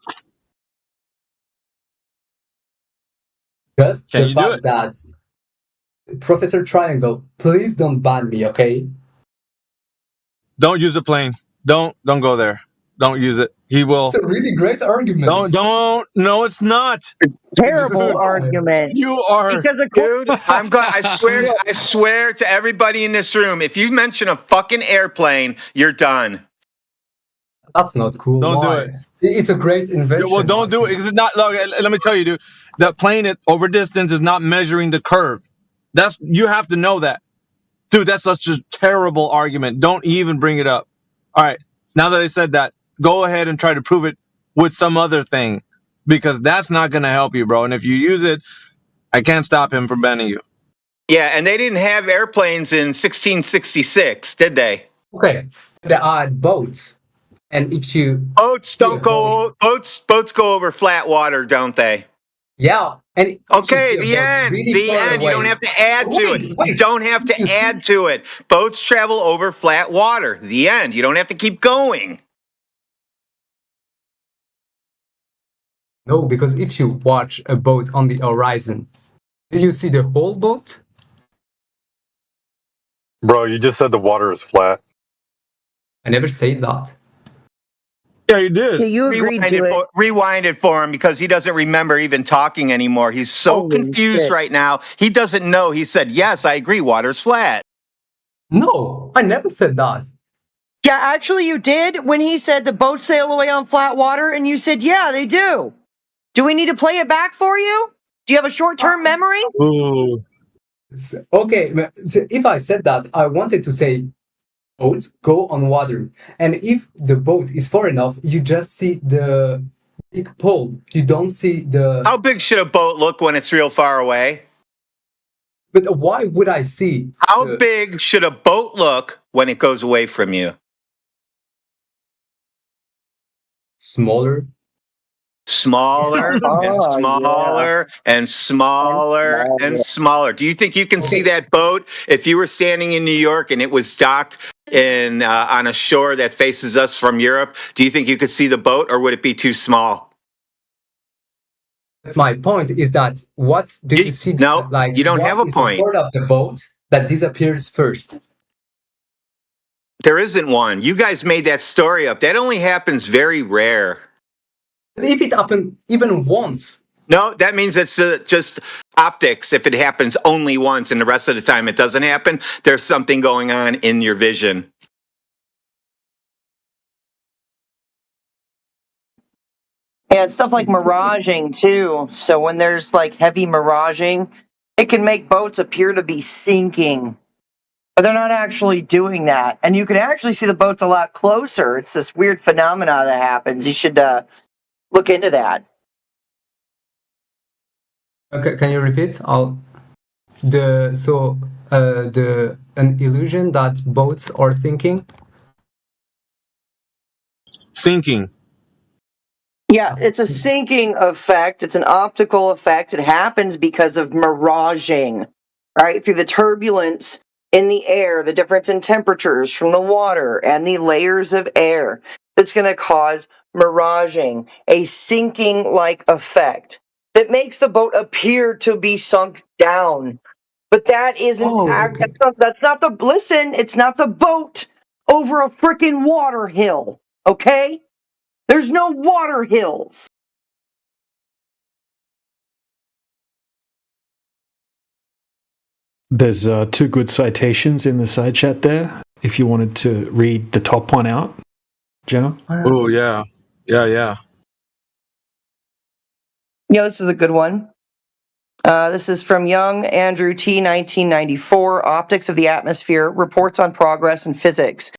Just the fact that Professor Triangle, please don't ban me, okay? Don't use a plane. Don't go there. Don't use it. He will. It's a really great argument. Don't. No, it's not. Terrible argument. You are, dude. I swear to everybody in this room, if you mention a fucking airplane, you're done. That's not cool. Don't do it. It's a great invention. Well, don't do it. It's not. Look, let me tell you, dude. That plane over distance is not measuring the curve. You have to know that, dude. That's such a terrible argument. Don't even bring it up. All right. Now that I said that, go ahead and try to prove it with some other thing, because that's not going to help you, bro. And if you use it, I can't stop him from banning you. Yeah, and they didn't have airplanes in 1666, did they? Okay, they had boats, and if you boats go over flat water, don't they? Yeah, and okay, the end. Really the end. You don't have to add to it. You don't have to add to it. Boats travel over flat water. The end. You don't have to keep going. No, because if you watch a boat on the horizon, do you see the whole boat? Bro, you just said the water is flat. I never said that. Yeah, you did. Yeah, you agreed to it. Rewind it for him, because he doesn't remember even talking anymore. He's so confused right now. He doesn't know. He said, yes, I agree, water's flat. No, I never said that. Yeah, actually you did when he said the boats sail away on flat water, and you said, yeah, they do. Do we need to play it back for you? Do you have a short-term memory? Ooh. Okay, so if I said that, I wanted to say boat go on water, and if the boat is far enough, you just see the big pole. You don't see the. How big should a boat look when it's real far away? But why would I see? How big should a boat look when it goes away from you? Smaller. Smaller and smaller and smaller and smaller. Do you think you can see that boat if you were standing in New York and it was docked in on a shore that faces us from Europe? Do you think you could see the boat, or would it be too small? My point is that what do you see? No, like you don't have a point. The part of the boat that disappears first. There isn't one. You guys made that story up. That only happens very rare. If it happened even once, No, that means it's just optics. If it happens only once and the rest of the time it doesn't happen, there's something going on in your vision. Yeah, it's stuff like miraging too. So when there's like heavy miraging, it can make boats appear to be sinking, but they're not actually doing that. And you can actually see the boats a lot closer. It's this weird phenomena that happens. You should look into that. Okay, can you repeat? An illusion that boats are thinking. Sinking. Yeah, it's a sinking effect. It's an optical effect. It happens because of miraging, right? Through the turbulence in the air, the difference in temperatures from the water and the layers of air that's going to cause miraging, a sinking-like effect that makes the boat appear to be sunk down. But that isn't, that's not the, listen, it's not the boat over a freaking water hill, okay? There's no water hills. There's 2 good citations in the side chat there. If you wanted to read the top one out, Joe. Oh yeah. Yeah, this is a good one. This is from Young, Andrew T. 1994. Optics of the Atmosphere, Reports on Progress in Physics.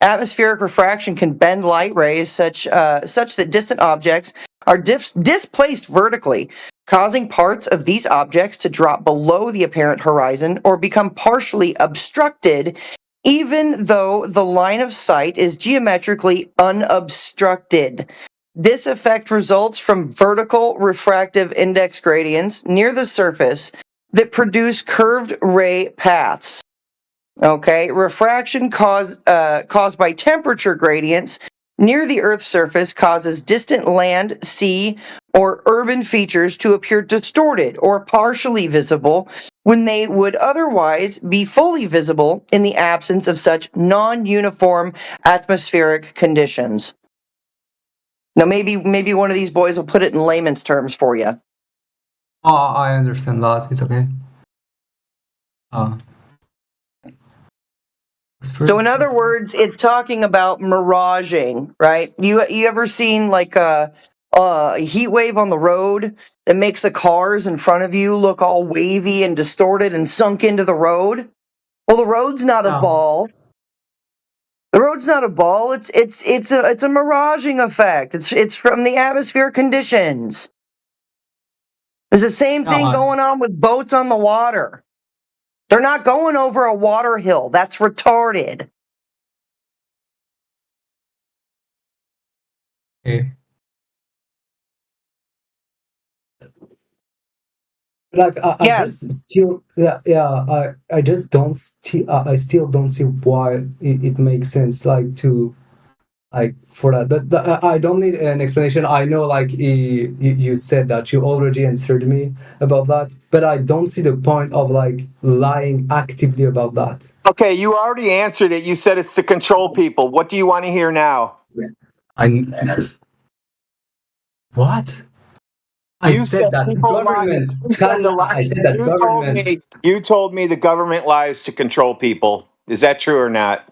Atmospheric refraction can bend light rays such that distant objects are displaced vertically, causing parts of these objects to drop below the apparent horizon or become partially obstructed, even though the line of sight is geometrically unobstructed. This effect results from vertical refractive index gradients near the surface that produce curved ray paths. Okay, refraction caused by temperature gradients near the Earth's surface causes distant land, sea, or urban features to appear distorted or partially visible when they would otherwise be fully visible in the absence of such non-uniform atmospheric conditions. Now, maybe one of these boys will put it in layman's terms for you. Oh, I understand that. It's okay. So in other words, it's talking about miraging, right? You ever seen like a heat wave on the road that makes the cars in front of you look all wavy and distorted and sunk into the road? Well, the road's not a ball. The road's not a ball. It's a miraging effect. It's from the atmospheric conditions. There's the same thing going on with boats on the water. They're not going over a water hill. That's retarded. Okay. Like I just still I just don't I still don't see why it makes sense like to like for that, but I don't need an explanation. I know like you said that you already answered me about that, but I don't see the point of like lying actively about that. Okay, you already answered it. You said it's to control people. What do you want to hear now? What? I said that governments. You told me the government lies to control people. Is that true or not?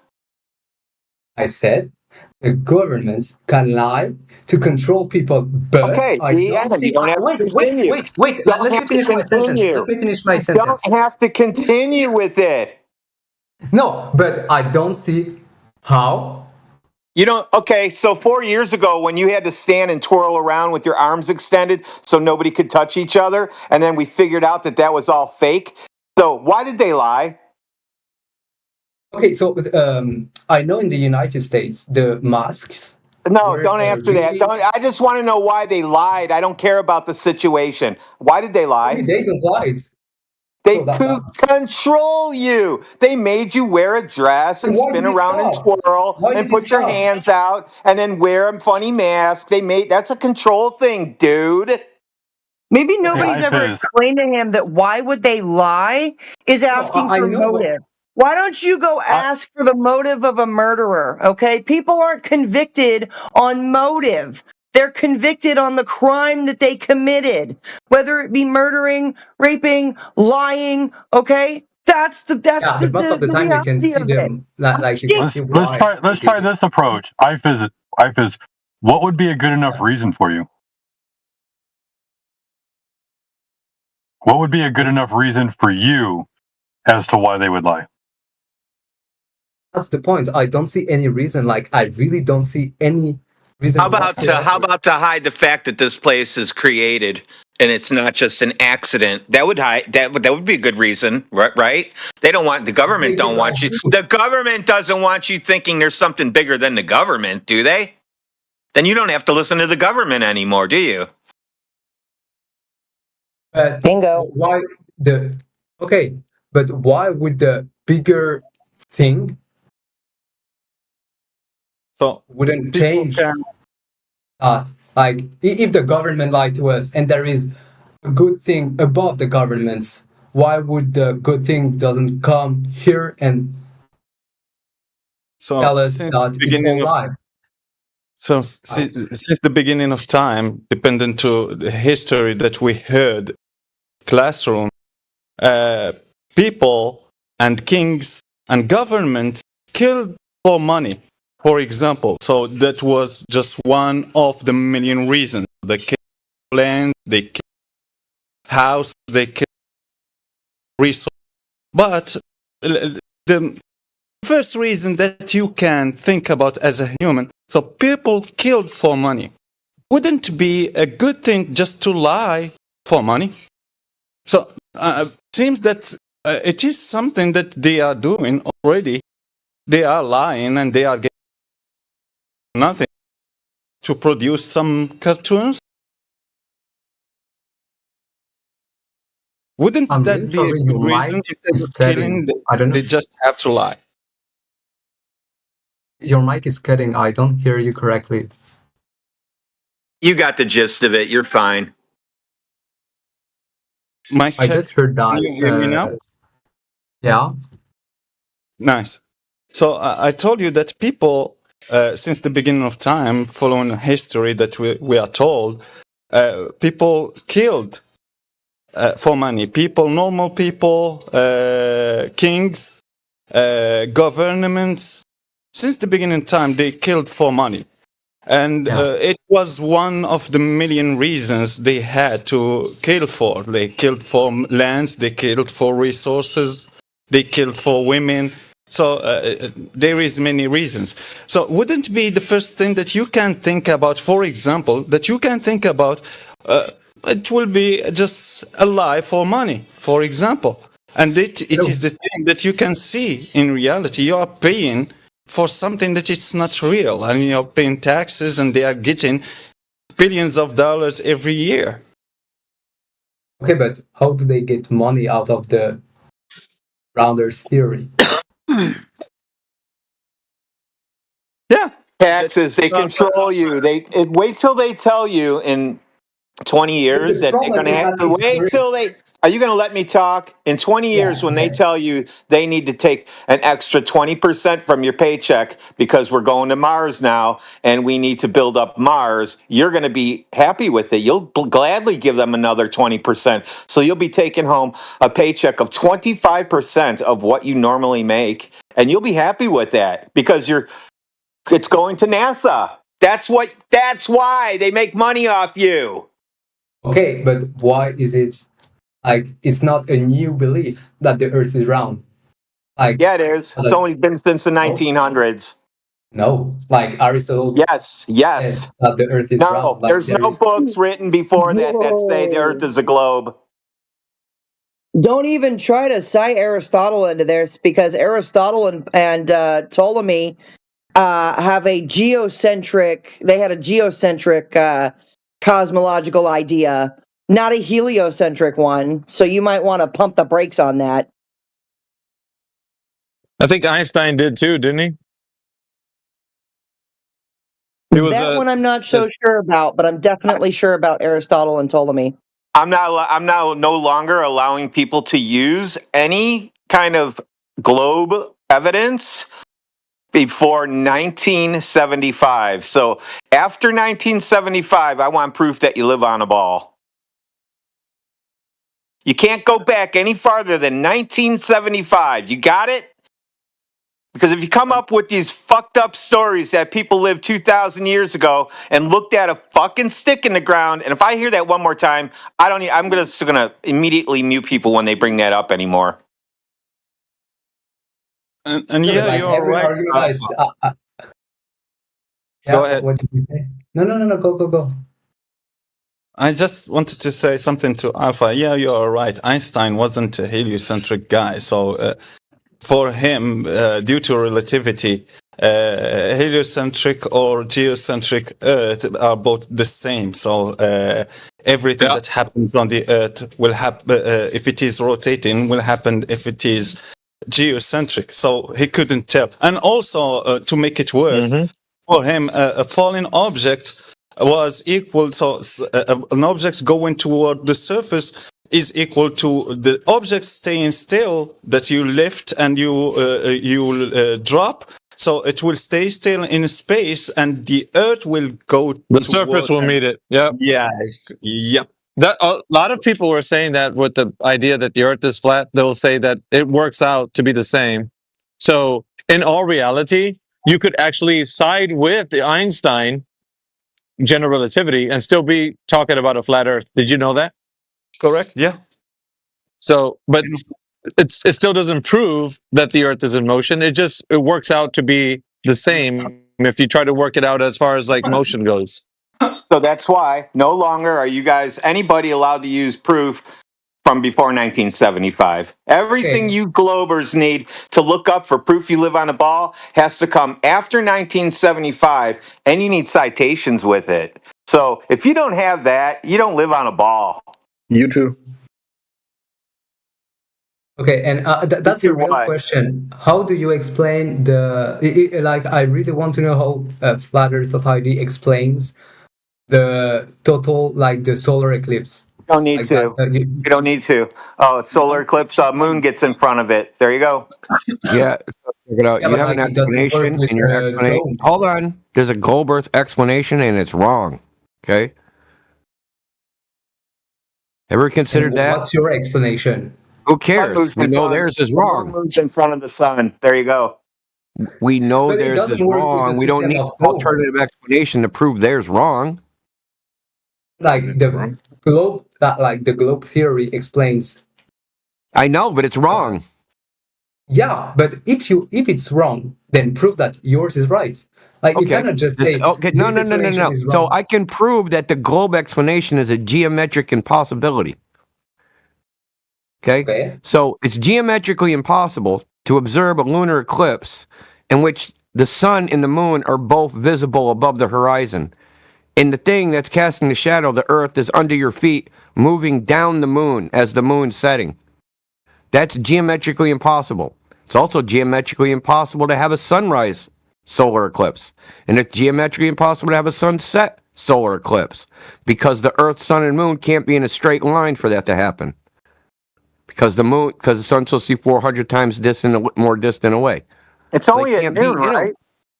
I said the governments can lie to control people, but okay, I don't see. Wait. Let me finish my sentence. You don't have to continue with it. No, but I don't see how. You know, okay, so 4 years ago when you had to stand and twirl around with your arms extended so nobody could touch each other, and then we figured out that was all fake. So why did they lie? Okay, so I know in the United States, the masks... No, don't answer that. I just want to know why they lied. I don't care about the situation. Why did they lie? Okay, they don't lie. They could control you. They made you wear a dress and spin around and twirl and put your hands out and then wear a funny mask. That's a control thing, dude. Maybe nobody's ever explained to him that why would they lie is asking for motive. Why don't you go ask for the motive of a murderer, okay? People aren't convicted on motive. They're convicted on the crime that they committed, whether it be murdering, raping, lying. Okay, that's the but most of the time you can reality see of it. them like you can see Let's why. try this approach. IFIS, what would be a good enough reason for you? What would be a good enough reason for you as to why they would lie? That's the point. I don't see any reason. Like, I really don't see any reason. How about to hide the fact that this place is created and it's not just an accident? That would hide that would be a good reason, right? They don't want the government don't want you. The government doesn't want you thinking there's something bigger than the government, do they? Then you don't have to listen to the government anymore, do you? Bingo. Why but why would the bigger thing wouldn't change that? Like, if the government lied to us and there is a good thing above the governments, why would the good thing doesn't come here and tell us that it's all lie? So since the beginning of time, dependent to the history that we heard, classroom, people and kings and governments killed for money, for example. So that was just one of the million reasons. They killed land, they killed house, they killed resource. But the first reason that you can think about as a human, so people killed for money. Wouldn't be a good thing just to lie for money? So seems that it is something that they are doing already. They are lying and they are getting nothing to produce some cartoons. Wouldn't that be a good reason instead of killing? They just have to lie. Your mic is cutting. I don't hear you correctly. You got the gist of it. You're fine. I just heard that. Can you hear me now? Yeah. Nice. So I told you that people, since the beginning of time, following history that we are told, people killed for money. People, normal people, kings, governments. Since the beginning of time, they killed for money. And it was one of the million reasons they had to kill for. They killed for lands, they killed for resources, they killed for women. So there is many reasons. So wouldn't it be the first thing that you can think about, for example, that you can think about, it will be just a lie for money, for example. And it is the thing that you can see in reality. You are paying for something that it's not real, and you're paying taxes and they are getting billions of dollars every year. Okay, but how do they get money out of the Rounders theory? Yeah, taxes. They control you. Wait till they tell you in 20 years that they're going to have to wait till they. Are you going to let me talk? In 20 years, when they tell you they need to take an extra 20% from your paycheck because we're going to Mars now and we need to build up Mars, you're going to be happy with it. You'll gladly give them another 20%. So you'll be taking home a paycheck of 25% of what you normally make. And you'll be happy with that because it's going to NASA. That's why they make money off you. Okay, but why is it like it's not a new belief that the Earth is round? Like, yeah, it is. It's only been since the 1900s. No, like Aristotle. Yes. That the Earth is round. Like, there's no books written before that say the Earth is a globe. Don't even try to cite Aristotle into this because Aristotle and Ptolemy have a geocentric. They had a geocentric cosmological idea, not a heliocentric one. So you might want to pump the brakes on that. I think Einstein did too, didn't he? That one I'm not so sure about, but I'm definitely sure about Aristotle and Ptolemy. I'm now no longer allowing people to use any kind of globe evidence before 1975. So after 1975, I want proof that you live on a ball. You can't go back any farther than 1975. You got it? Because if you come up with these fucked up stories that people lived 2,000 years ago and looked at a fucking stick in the ground, and if I hear that one more time, I'm gonna immediately mute people when they bring that up anymore. And No, but yeah, like you're every right. argument is. Yeah, Go ahead. what did you say? No. Go. I just wanted to say something to Alpha. Yeah, you are right. Einstein wasn't a heliocentric guy. So for him, due to relativity, heliocentric or geocentric Earth are both the same. So everything that happens on the Earth will happen if it is rotating. Will happen if it is geocentric. So he couldn't tell. And also to make it worse, for him, a falling object was equal. So an object going toward the surface is equal to the object staying still that you lift and you drop. So it will stay still in space, and the Earth will go. The surface will meet it. Yep. Yeah. That a lot of people were saying that with the idea that the Earth is flat, they'll say that it works out to be the same. So in all reality, you could actually side with the Einstein general relativity and still be talking about a flat Earth. Did you know that? Correct. Yeah. So, but it still doesn't prove that the Earth is in motion. It works out to be the same if you try to work it out as far as like motion goes. So that's why no longer are you guys anybody allowed to use proof from before 1975. Everything you globers need to look up for proof you live on a ball has to come after 1975, and you need citations with it. So if you don't have that, you don't live on a ball. You too. Okay, and that's a real question. How do you explain like, I really want to know how Flat Earth Society explains the total, like the solar eclipse. You don't need to. You don't need to. Oh, solar eclipse, moon gets in front of it. There you go. Yeah, check it out. You have an explanation, and your explanation. Hold on. There's a Goldberg explanation, and it's wrong. Okay. Ever considered that? What's your explanation? Who cares? We know theirs is wrong. Moon's in front of the sun. There you go. We know theirs is wrong. We don't need an alternative explanation to prove theirs wrong. Like the globe, the globe theory explains. I know, but it's wrong. Yeah, but if it's wrong, then prove that yours is right. Like you cannot just say. Okay, no. So I can prove that the globe explanation is a geometric impossibility. Okay. So it's geometrically impossible to observe a lunar eclipse in which the sun and the moon are both visible above the horizon. And the thing that's casting the shadow of the Earth is under your feet, moving down the moon as the moon's setting. That's geometrically impossible. It's also geometrically impossible to have a sunrise solar eclipse. And it's geometrically impossible to have a sunset solar eclipse. Because the Earth, sun, and moon can't be in a straight line for that to happen. Because the sun's supposed to be 400 times more distant away. It's only at noon, right?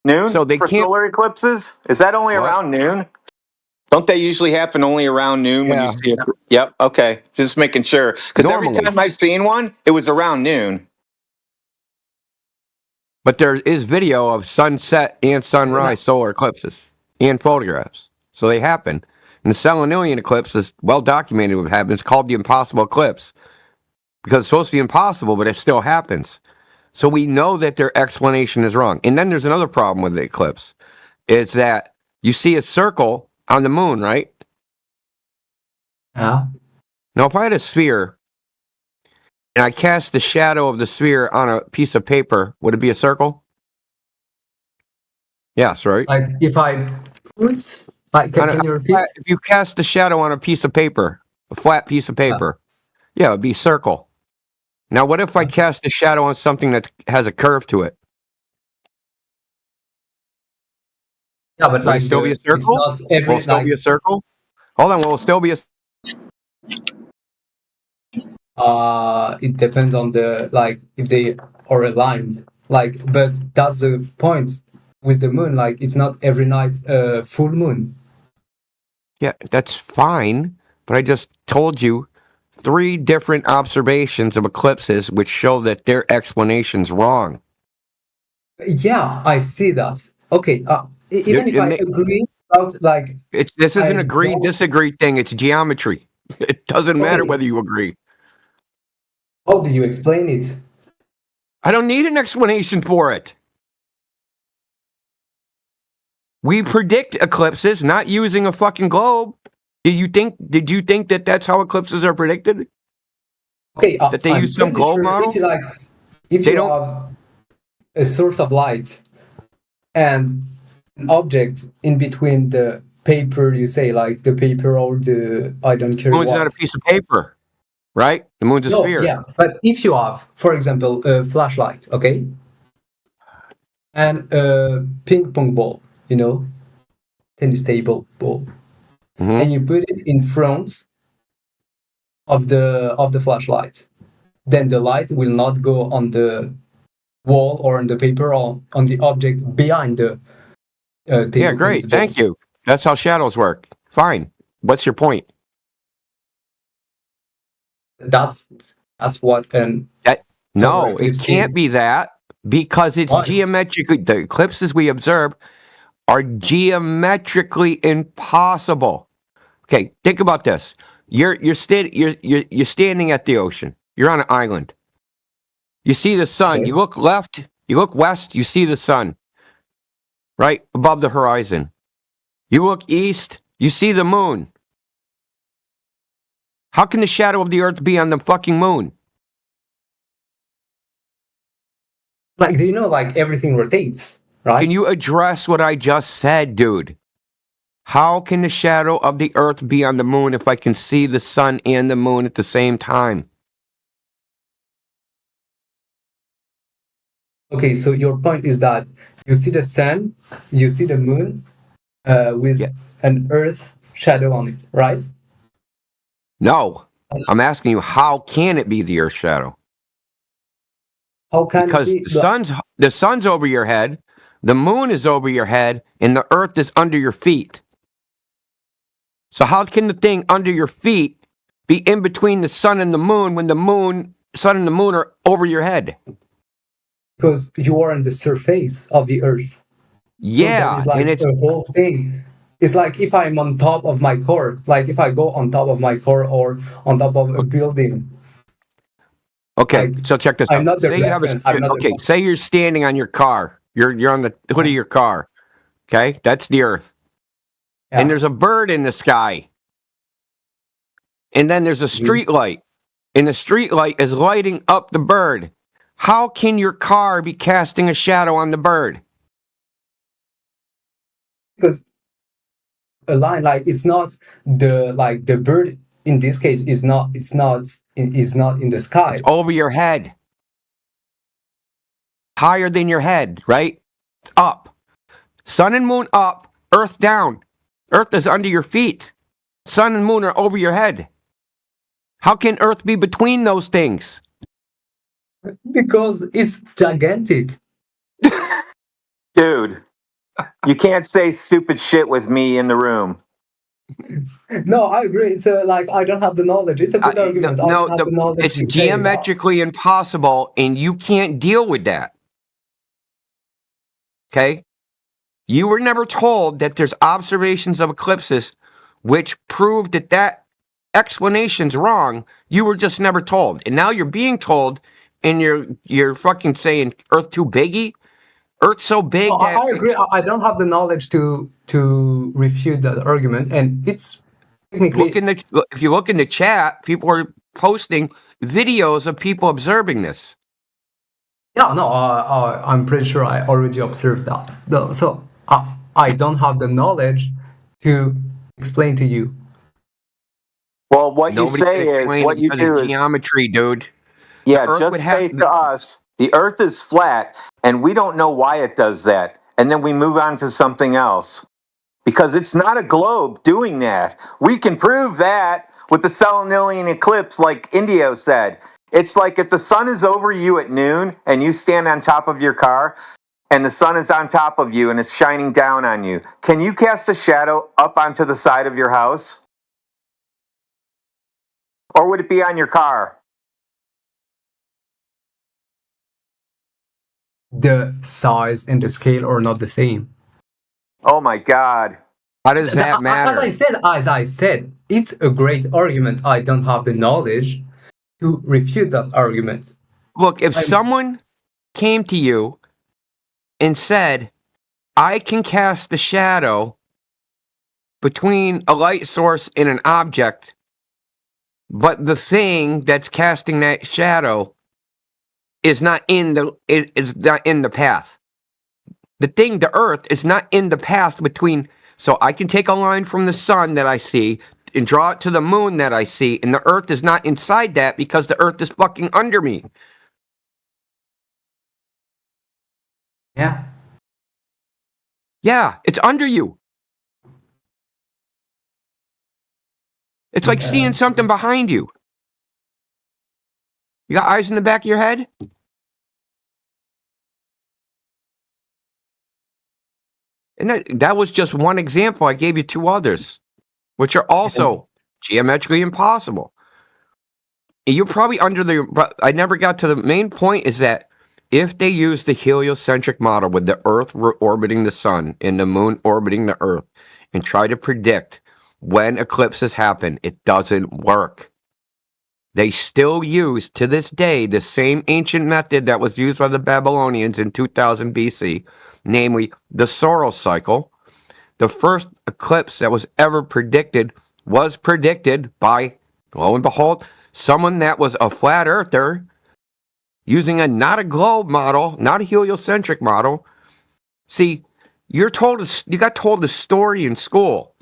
Noon so they for can't, solar eclipses? Is that only around noon? Don't they usually happen only around noon when you see it? Yep. Okay. Just making sure. Because every time I've seen one, it was around noon. But there is video of sunset and sunrise solar eclipses and photographs. So they happen. And the Selenian eclipse is well documented what happens. It's called the impossible eclipse. Because it's supposed to be impossible, but it still happens. So we know that their explanation is wrong. And then there's another problem with the eclipse. It's that you see a circle on the moon, right? Yeah. Now, if I had a sphere and I cast the shadow of the sphere on a piece of paper, would it be a circle? Yes, right? Like if I put... can you repeat? If you cast the shadow on a piece of paper, a flat piece of paper, yeah, it would be a circle. Now, what if I cast a shadow on something that has a curve to it? Yeah, but will it still be a circle? Will it still be a circle? Hold on, will it still be a... It depends on if they are aligned. Like, but that's the point with the moon. Like, it's not every night full moon. Yeah, that's fine. But I just told you 3 different observations of eclipses which show that their explanation's wrong. Yeah, I see that. Okay, even if I agree about like, this is an agree-disagree thing. It's geometry. It doesn't matter whether you agree. How do you explain it? I don't need an explanation for it. We predict eclipses not using a fucking globe. Did you think that that's how eclipses are predicted? Okay, that they use some globe model? If you have a source of light and an object in between the paper, you say like the paper or the I don't care. The moon's not a piece of paper, right? The moon's a sphere. Yeah, but if you have, for example, a flashlight, okay, and a ping pong ball, tennis table ball, and you put it in front of the flashlight, then the light will not go on the wall or on the paper or on the object behind the table. Yeah, great. Thank you. That's how shadows work. Fine. What's your point? That's what no, it can't be that because it's geometrically. The eclipses we observe are geometrically impossible. Okay, think about this. You're standing at the ocean. You're on an island. You see the sun. Okay. You look left. You look west. You see the sun. Right above the horizon. You look east. You see the moon. How can the shadow of the Earth be on the fucking moon? Like, do you know, like, everything rotates, right? Can you address what I just said, dude? How can the shadow of the Earth be on the moon if I can see the sun and the moon at the same time? Okay, so your point is that you see the sun, you see the moon with an Earth shadow on it, right? No, I'm asking you, how can it be the Earth shadow? How can because it be? the sun's over your head, the moon is over your head, and the Earth is under your feet. So how can the thing under your feet be in between the sun and the moon when the sun and the moon are over your head? Because you are on the surface of the Earth. Yeah, so that is like and it's the whole thing. It's like if I'm on top of my car, like if I go on top of my car or on top of a building. Okay, so check this out. Say you have say you're standing on your car. You're on the hood of your car. Okay, that's the Earth. Yeah. And there's a bird in the sky. And then there's a street light. And the street light is lighting up the bird. How can your car be casting a shadow on the bird? Because a line, like, it's not the bird in this case is not in the sky. It's over your head. Higher than your head, right? It's up. Sun and moon up, Earth down. Earth is under your feet. Sun and moon are over your head. How can Earth be between those things? Because it's gigantic. Dude, you can't say stupid shit with me in the room. No, I agree. It's like I don't have the knowledge. It's a good argument. It's geometrically impossible, and you can't deal with that. Okay? You were never told that there's observations of eclipses which prove that explanation's wrong. You were just never told. And now you're being told, and you're fucking saying Earth too biggy? Earth's so big that... I agree. I don't have the knowledge to refute that argument, and it's technically... If you look in the chat, people are posting videos of people observing this. Yeah, no, I'm pretty sure I already observed that. So I don't have the knowledge to explain to you. Well, what you say is what you do is geometry, dude. Yeah, just say to us, the Earth is flat, and we don't know why it does that. And then we move on to something else. Because it's not a globe doing that. We can prove that with the Selenian eclipse, like Indio said. It's like if the sun is over you at noon and you stand on top of your car and the sun is on top of you and it's shining down on you. Can you cast a shadow up onto the side of your house? Or would it be on your car? The size and the scale are not the same. Oh my God. How does that matter? As I said, it's a great argument. I don't have the knowledge to refute that argument. Look, if someone came to you and said, I can cast a shadow between a light source and an object, but the thing that's casting that shadow is not in the path. The thing, the earth, is not in the path between. So I can take a line from the sun that I see and draw it to the moon that I see, and the earth is not inside that because the earth is fucking under me. Yeah. Yeah, it's under you. It's like seeing something behind you. You got eyes in the back of your head? And that was just one example. I gave you two others, which are also geometrically impossible. And you're probably but I never got to the main point is that if they use the heliocentric model with the Earth orbiting the sun and the moon orbiting the Earth and try to predict when eclipses happen, it doesn't work. They still use, to this day, the same ancient method that was used by the Babylonians in 2000 BC, namely the Soros cycle. The first eclipse that was ever predicted was predicted by, lo and behold, someone that was a flat earther using not a globe model, not a heliocentric model. See, you got told a story in school,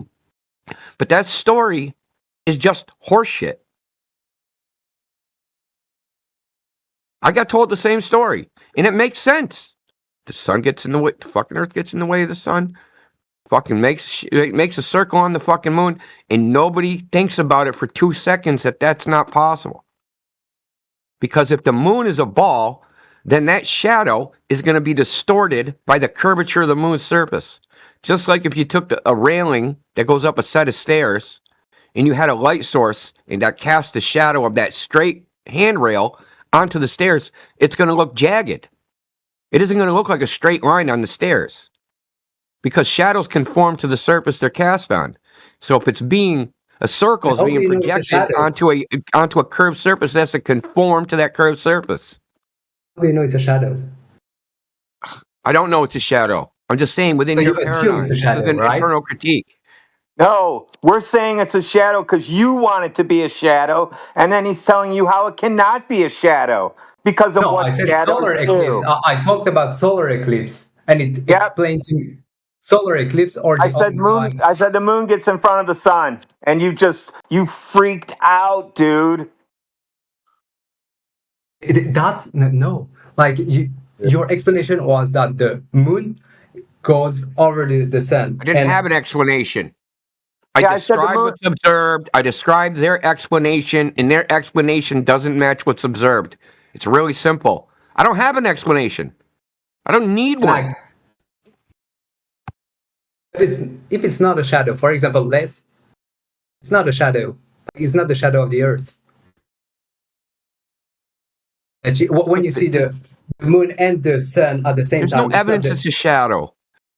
but that story is just horseshit. I got told the same story, and it makes sense. The sun gets in the way, the fucking earth gets in the way of the sun, fucking makes a circle on the fucking moon, and nobody thinks about it for 2 seconds that that's not possible. Because if the moon is a ball, then that shadow is going to be distorted by the curvature of the moon's surface. Just like if you took a railing that goes up a set of stairs, and you had a light source, and that cast the shadow of that straight handrail onto the stairs, it's going to look jagged. It isn't going to look like a straight line on the stairs because shadows conform to the surface they're cast on. So if it's being a circle is being projected onto a curved surface, that's to conform to that curved surface. How do you know it's a shadow? I don't know it's a shadow. I'm just saying within So your you assume it's a shadow, paradigm, right? internal critique. No, we're saying it's a shadow because you want it to be a shadow, and then he's telling you how it cannot be a shadow because of what I said shadows solar eclipse. do. I talked about solar eclipse, and it explained to me solar eclipse or the I said moon. I said the moon gets in front of the sun, and you freaked out, dude. That's no. Like your explanation was that the moon goes over the sun. I didn't have an explanation. I described what's observed. I described their explanation, and their explanation doesn't match what's observed. It's really simple. I don't have an explanation. I don't need one. But if it's not a shadow, for example, it's not a shadow. It's not the shadow of the Earth. When you see the moon and the sun at the same There's time, no evidence it's a shadow.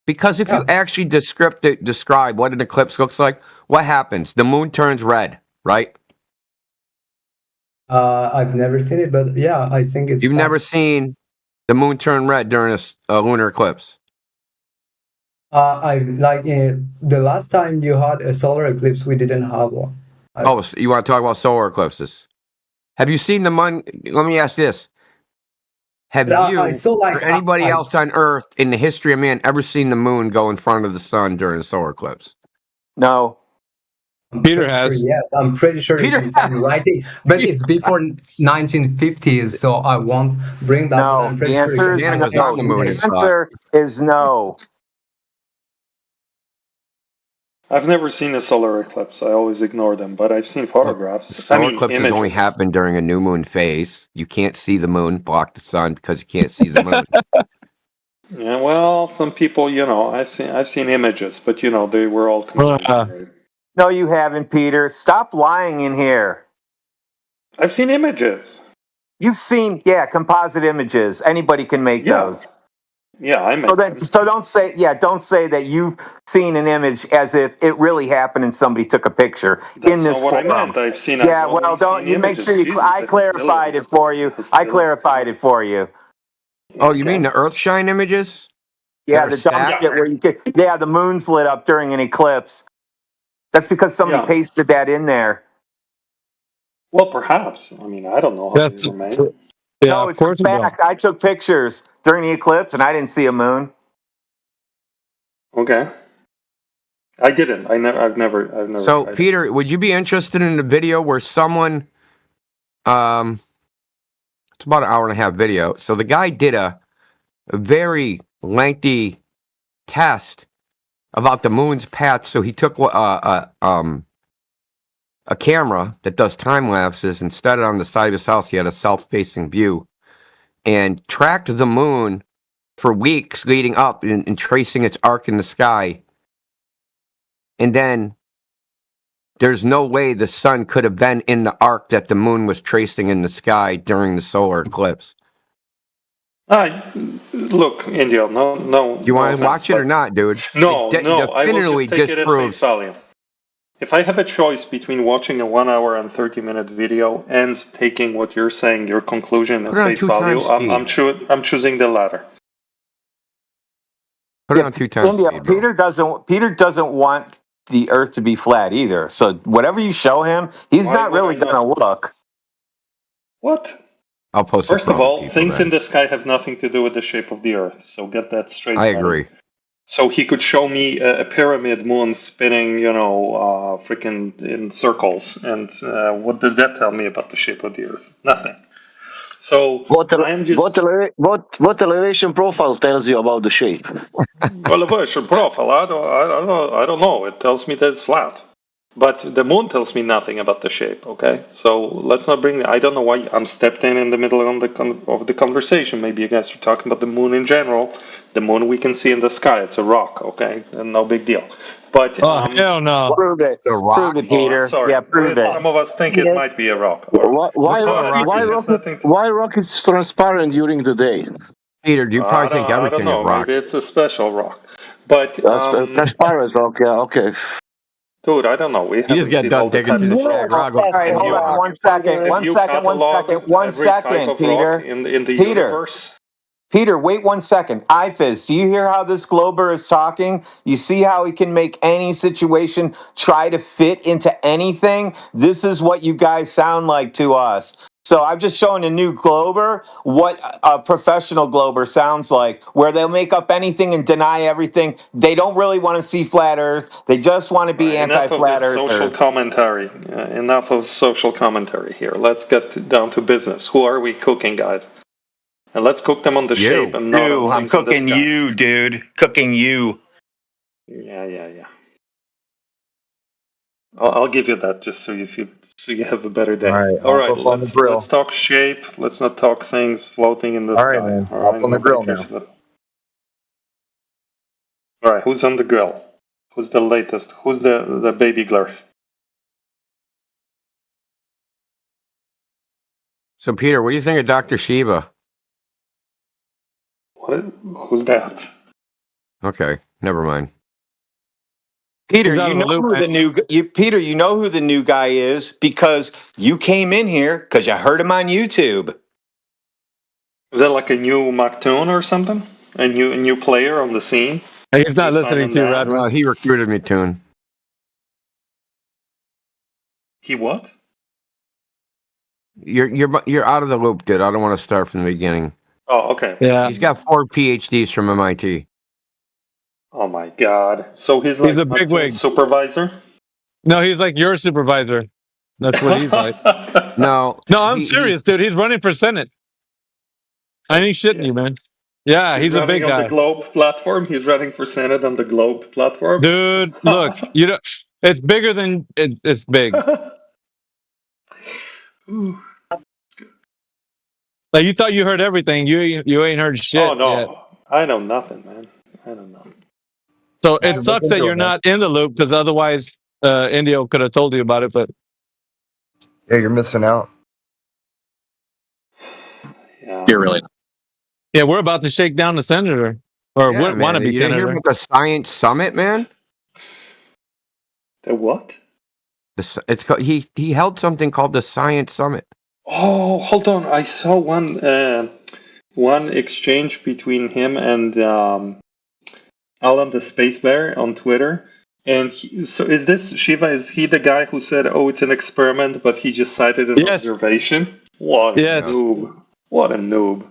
Because if you actually describe what an eclipse looks like, what happens? The moon turns red, right? I've never seen it, but yeah, I think it's. You've never seen the moon turn red during a lunar eclipse? The last time you had a solar eclipse, we didn't have one. So you want to talk about solar eclipses? Have you seen the moon? Let me ask this. Have you or anybody else on Earth in the history of man ever seen the moon go in front of the sun during a solar eclipse? No. Peter has. Yes, I'm pretty sure Peter has writing, but it's before 1950s, so I won't bring that. No, the answer is no. The answer is no. I've never seen a solar eclipse. I always ignore them, but I've seen photographs. The solar I mean, eclipses images. only happen during a new moon phase. You can't see the moon, block the sun because you can't see the moon. Yeah, well, some people, I've seen images, but they were all conclusionary. No, you haven't, Peter. Stop lying in here. I've seen images. You've seen, composite images. Anybody can make those. Yeah, I make So don't say that you've seen an image as if it really happened and somebody took a picture in this That's not what I forum. meant. I've seen. Yeah, I've well, only don't seen you make images. sure you? Jesus, I clarified it for you. I clarified it for you. Oh, you mean the Earthshine images? Yeah, That the are dumb stacked? shit where you get. Yeah, the moon's lit up during an eclipse. That's because somebody pasted that in there. Well, perhaps. I mean, I don't know how they were made. No, it's a fact. I took pictures during the eclipse and I didn't see a moon. Okay. I didn't. I've never. So, tried Peter, would you be interested in a video where someone, it's about an hour and a half video. So the guy did a very lengthy test about the moon's path. So he took a camera that does time lapses and set it on the side of his house. He had a south-facing view and tracked the moon for weeks leading up and tracing its arc in the sky. And then there's no way the sun could have been in the arc that the moon was tracing in the sky during the solar eclipse. Look, Indio, no. Do you want to watch it or not, dude? No, It no. I will definitively just take it at face disproves. value. If I have a choice between watching a 1 hour and 30-minute video and taking what you're saying, your conclusion at Put it on face 2 value, times speed. I'm choosing the latter. Put it on 2 times India, speed, bro. Peter doesn't want the Earth to be flat either. So whatever you show him, he's Why not would really I not? going to look. What? I'll post First it of for all, other people things then. in the sky have nothing to do with the shape of the Earth. So get that straight. I buddy. agree. So he could show me a pyramid moon spinning, freaking in circles. And what does that tell me about the shape of the Earth? Nothing. So What I'm just... what elevation profile tells you about the shape? Elevation profile, I don't know. It tells me that it's flat. But the moon tells me nothing about the shape, okay? So let's not bring... I don't know why I'm stepped in the middle of the conversation. Maybe you guys are talking about the moon in general. The moon we can see in the sky. It's a rock, okay? And no big deal. But... hell no. Prove it. The rock. Prove it, Peter. I'm sorry. Yeah, prove it. Some of us think it might be a rock. Why rock is transparent during the day? Peter, do you probably think I don't everything is know. rock? Maybe it's a special rock. But... Transparent rock, yeah, okay. Dude, I don't know. We You just got done digging to the Chicago. All right, hold on. One second. One second, Peter. In the Peter. universe. Peter, wait 1 second. IFIS, do you hear how this Glober is talking? You see how he can make any situation try to fit into anything? This is what you guys sound like to us. So I've just shown a new Glober what a professional Glober sounds like, where they'll make up anything and deny everything. They don't really want to see flat Earth. They just want to be anti-flat Earth. Social commentary. Enough of social commentary here. Let's get down to business. Who are we cooking, guys? And let's cook them on the shape and not on I'm things in the cooking sky. you, dude. Cooking you. Yeah. I'll give you that just so you have a better day. All right, let's talk shape. Let's not talk things floating in the sky. All right, man. Up on the grill now. All right, who's on the grill? Who's the latest? Who's the baby glurf? So, Peter, what do you think of Dr. Shiba? What? Who's that? Okay, never mind. Peter, you know who the new guy is because you came in here because you heard him on YouTube. Is that like a new Mactoon or something? A new player on the scene? He's not listening to you, Radwin. No, he recruited me, Toon. He what? You're out of the loop, dude. I don't want to start from the beginning. Oh, okay. Yeah. He's got 4 PhDs from MIT. Oh my God! So he's like a bigwig supervisor. No, he's like your supervisor. That's what he's like. No, I'm serious, dude. He's running for Senate. I ain't shitting you, man. Yeah, he's a big running on guy. the Globe platform. He's running for Senate on the Globe platform. Dude, look, you know, it's bigger than it's big. Like you thought you heard everything. You ain't heard shit Oh no, yet. I know nothing, man. I know nothing. So it sucks that you're not in the loop because otherwise, Indio could have told you about it. But Yeah, you're missing out. Yeah. You're really. yeah, we're about to shake down the senator, or Yeah, want to man. be You didn't hear senator. about the science summit, man? The what? It's called, he held something called the Science Summit. Oh, hold on. I saw one exchange between him and Alan the Space Bear on Twitter. And so is this Shiva? Is he the guy who said, "Oh, it's an experiment," but he just cited an observation? What a noob! What a noob!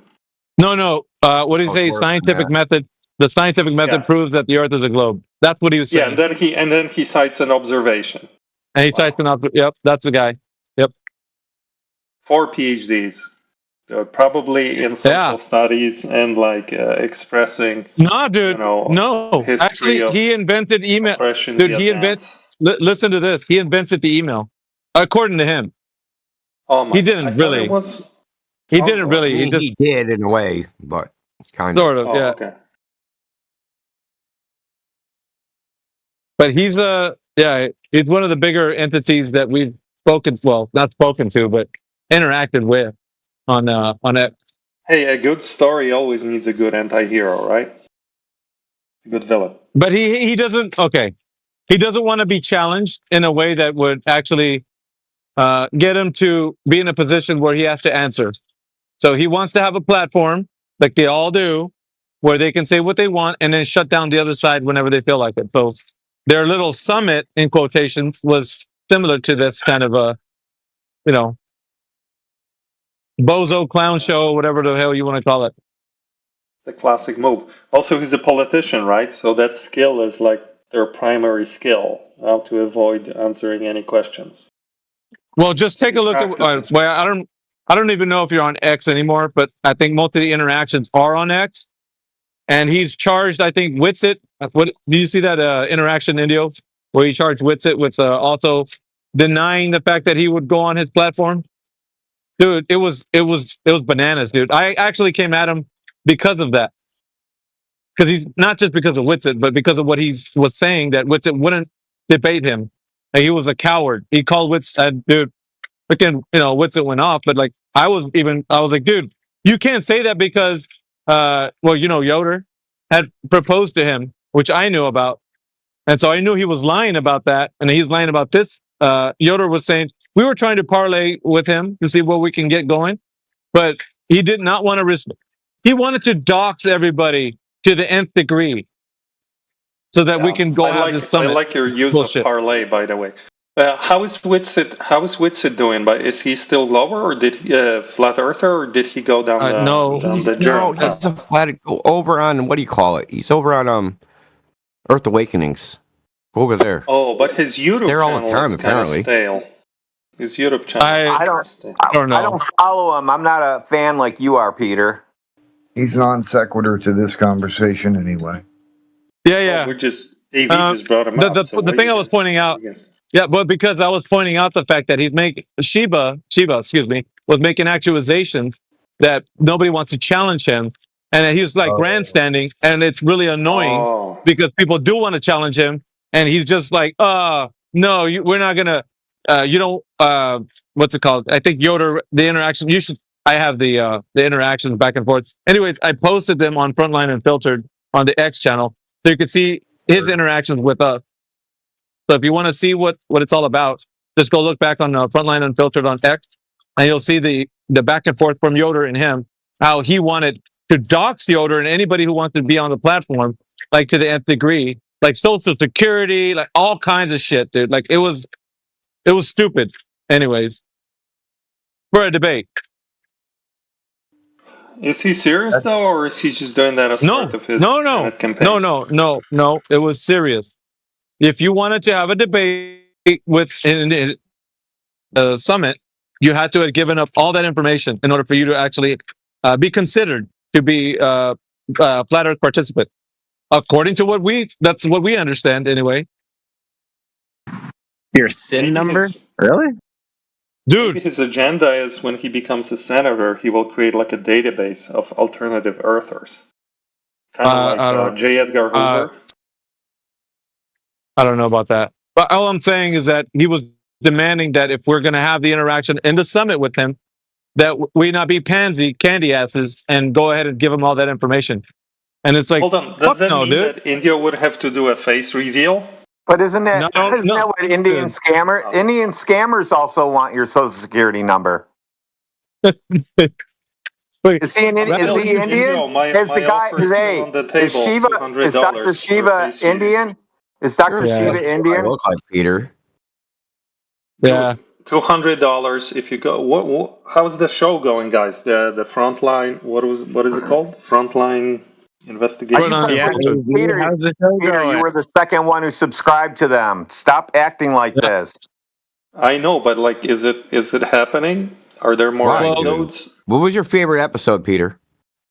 No. What did he say? Scientific method. The scientific method proves that the Earth is a globe. That's what he was saying. Yeah, and then he cites an observation. And he cites an Yep, that's the guy. Yep. 4 PhDs, probably in social studies and like expressing. No, dude. No. history Actually, of he invented email. oppression Dude, via he invented. Listen to this. He invented the email, according to him. Oh my! He didn't really. He didn't really. I mean, he did in a way, but kind sort of. Oh, Yeah. okay. But he's he's one of the bigger entities that we've not spoken to, but interacted with on it. Hey, a good story always needs a good anti-hero, right? A good villain. But he doesn't. Okay, he doesn't want to be challenged in a way that would actually get him to be in a position where he has to answer. So he wants to have a platform like they all do, where they can say what they want and then shut down the other side whenever they feel like it. So their little summit, in quotations, was similar to this kind of a, bozo clown show, whatever the hell you want to call it. The classic move. Also, he's a politician, right? So that skill is like their primary skill, how to avoid answering any questions. Well, just take a look at. I don't even know if you're on X anymore, but I think most of the interactions are on X, and he's charged. I think Witsit. What do you see that interaction, Indio, where he charged Witsit with also denying the fact that he would go on his platform? Dude, it was bananas, dude. I actually came at him because of that, because he's not just because of Witsit, but because of what he was saying that Witsit wouldn't debate him. Like, he was a coward. He called Witsit, dude. Freaking, Witsit went off, but like I was like, dude, you can't say that because, Yoder had proposed to him, which I knew about, and so I knew he was lying about that, and he's lying about this. Yoder was saying we were trying to parlay with him to see what we can get going, but he did not want to he wanted to dox everybody to the nth degree, so that we can go have this summit. I like your use of parlay, by the way. How is Witsit doing? But is he still lower, or did flat earther, or did he go down the German path? He's a flat over on what do you call it? He's over on Earth Awakenings. Go over there. Oh, but his YouTube there all channel the time, is kind of apparently. stale. His YouTube channel. I don't know. I don't follow him. I'm not a fan like you are, Peter. He's non sequitur to this conversation anyway. Yeah. We're just AV just brought him up. The thing I was pointing out. Yeah, but because I was pointing out the fact that he's making Shiba, was making accusations that nobody wants to challenge him, and that he was like grandstanding, and it's really annoying because people do want to challenge him, and he's just like, no, we're not gonna, you don't, what's it called? I think Yoder, the interaction. I have the interactions back and forth. Anyways, I posted them on Frontline Unfiltered on the X channel, so you could see his interactions with us. So if you want to see what it's all about, just go look back on Frontline Unfiltered on X, and you'll see the back and forth from Yoder and him, how he wanted to dox Yoder and anybody who wanted to be on the platform, like to the nth degree, like Social Security, like all kinds of shit, dude. Like it was stupid. Anyways, for a debate. Is he serious though, or is he just doing that as part of his Senate campaign? No. It was serious. If you wanted to have a debate with a summit, you had to have given up all that information in order for you to actually be considered to be flat Earth participant, according to that's what we understand anyway. Your SIN number? Really? Dude. Maybe his agenda is when he becomes a senator, he will create like a database of alternative Earthers. Kind of like J. Edgar Hoover. I don't know about that. But all I'm saying is that he was demanding that if we're going to have the interaction in the summit with him, that we not be candy asses and go ahead and give him all that information. And it's like, hold on, does that mean that India would have to do a face reveal? But isn't that what Indian scammers also want your social security number? Is he Indian? Is the guy? Is Shiva? Is Dr. Shiva Indian? Is Dr. Shiva Indian? Look like Peter. Yeah. $200 if you go. How's the show going, guys? The Frontline. What is it called? Frontline Investigation. Peter, you were the second one who subscribed to them. Stop acting like this. I know, but like, is it happening? Are there more episodes? What was your favorite episode, Peter?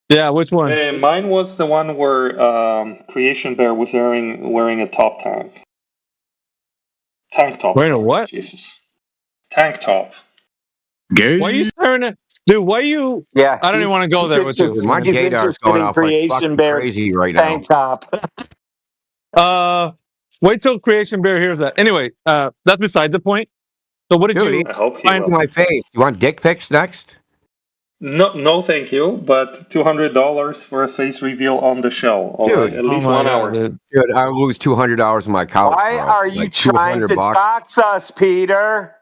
Yeah, which one? Mine was the one where Creation Bear was wearing a top tank. Tank top. Wearing a what? Jesus. Tank top. Why are you staring at... Dude, why are you... Yeah. I don't even want to go there with you. My gator's going off like fucking crazy right now. Tank top. Wait till Creation Bear hears that. Anyway, that's beside the point. So what did you... I hope find my face. You want dick pics next? No, thank you. But $200 for a face reveal on the show. Dude, at least 1 hour. Dude, I lose $200 on my couch. Why are you trying to dox us, Peter?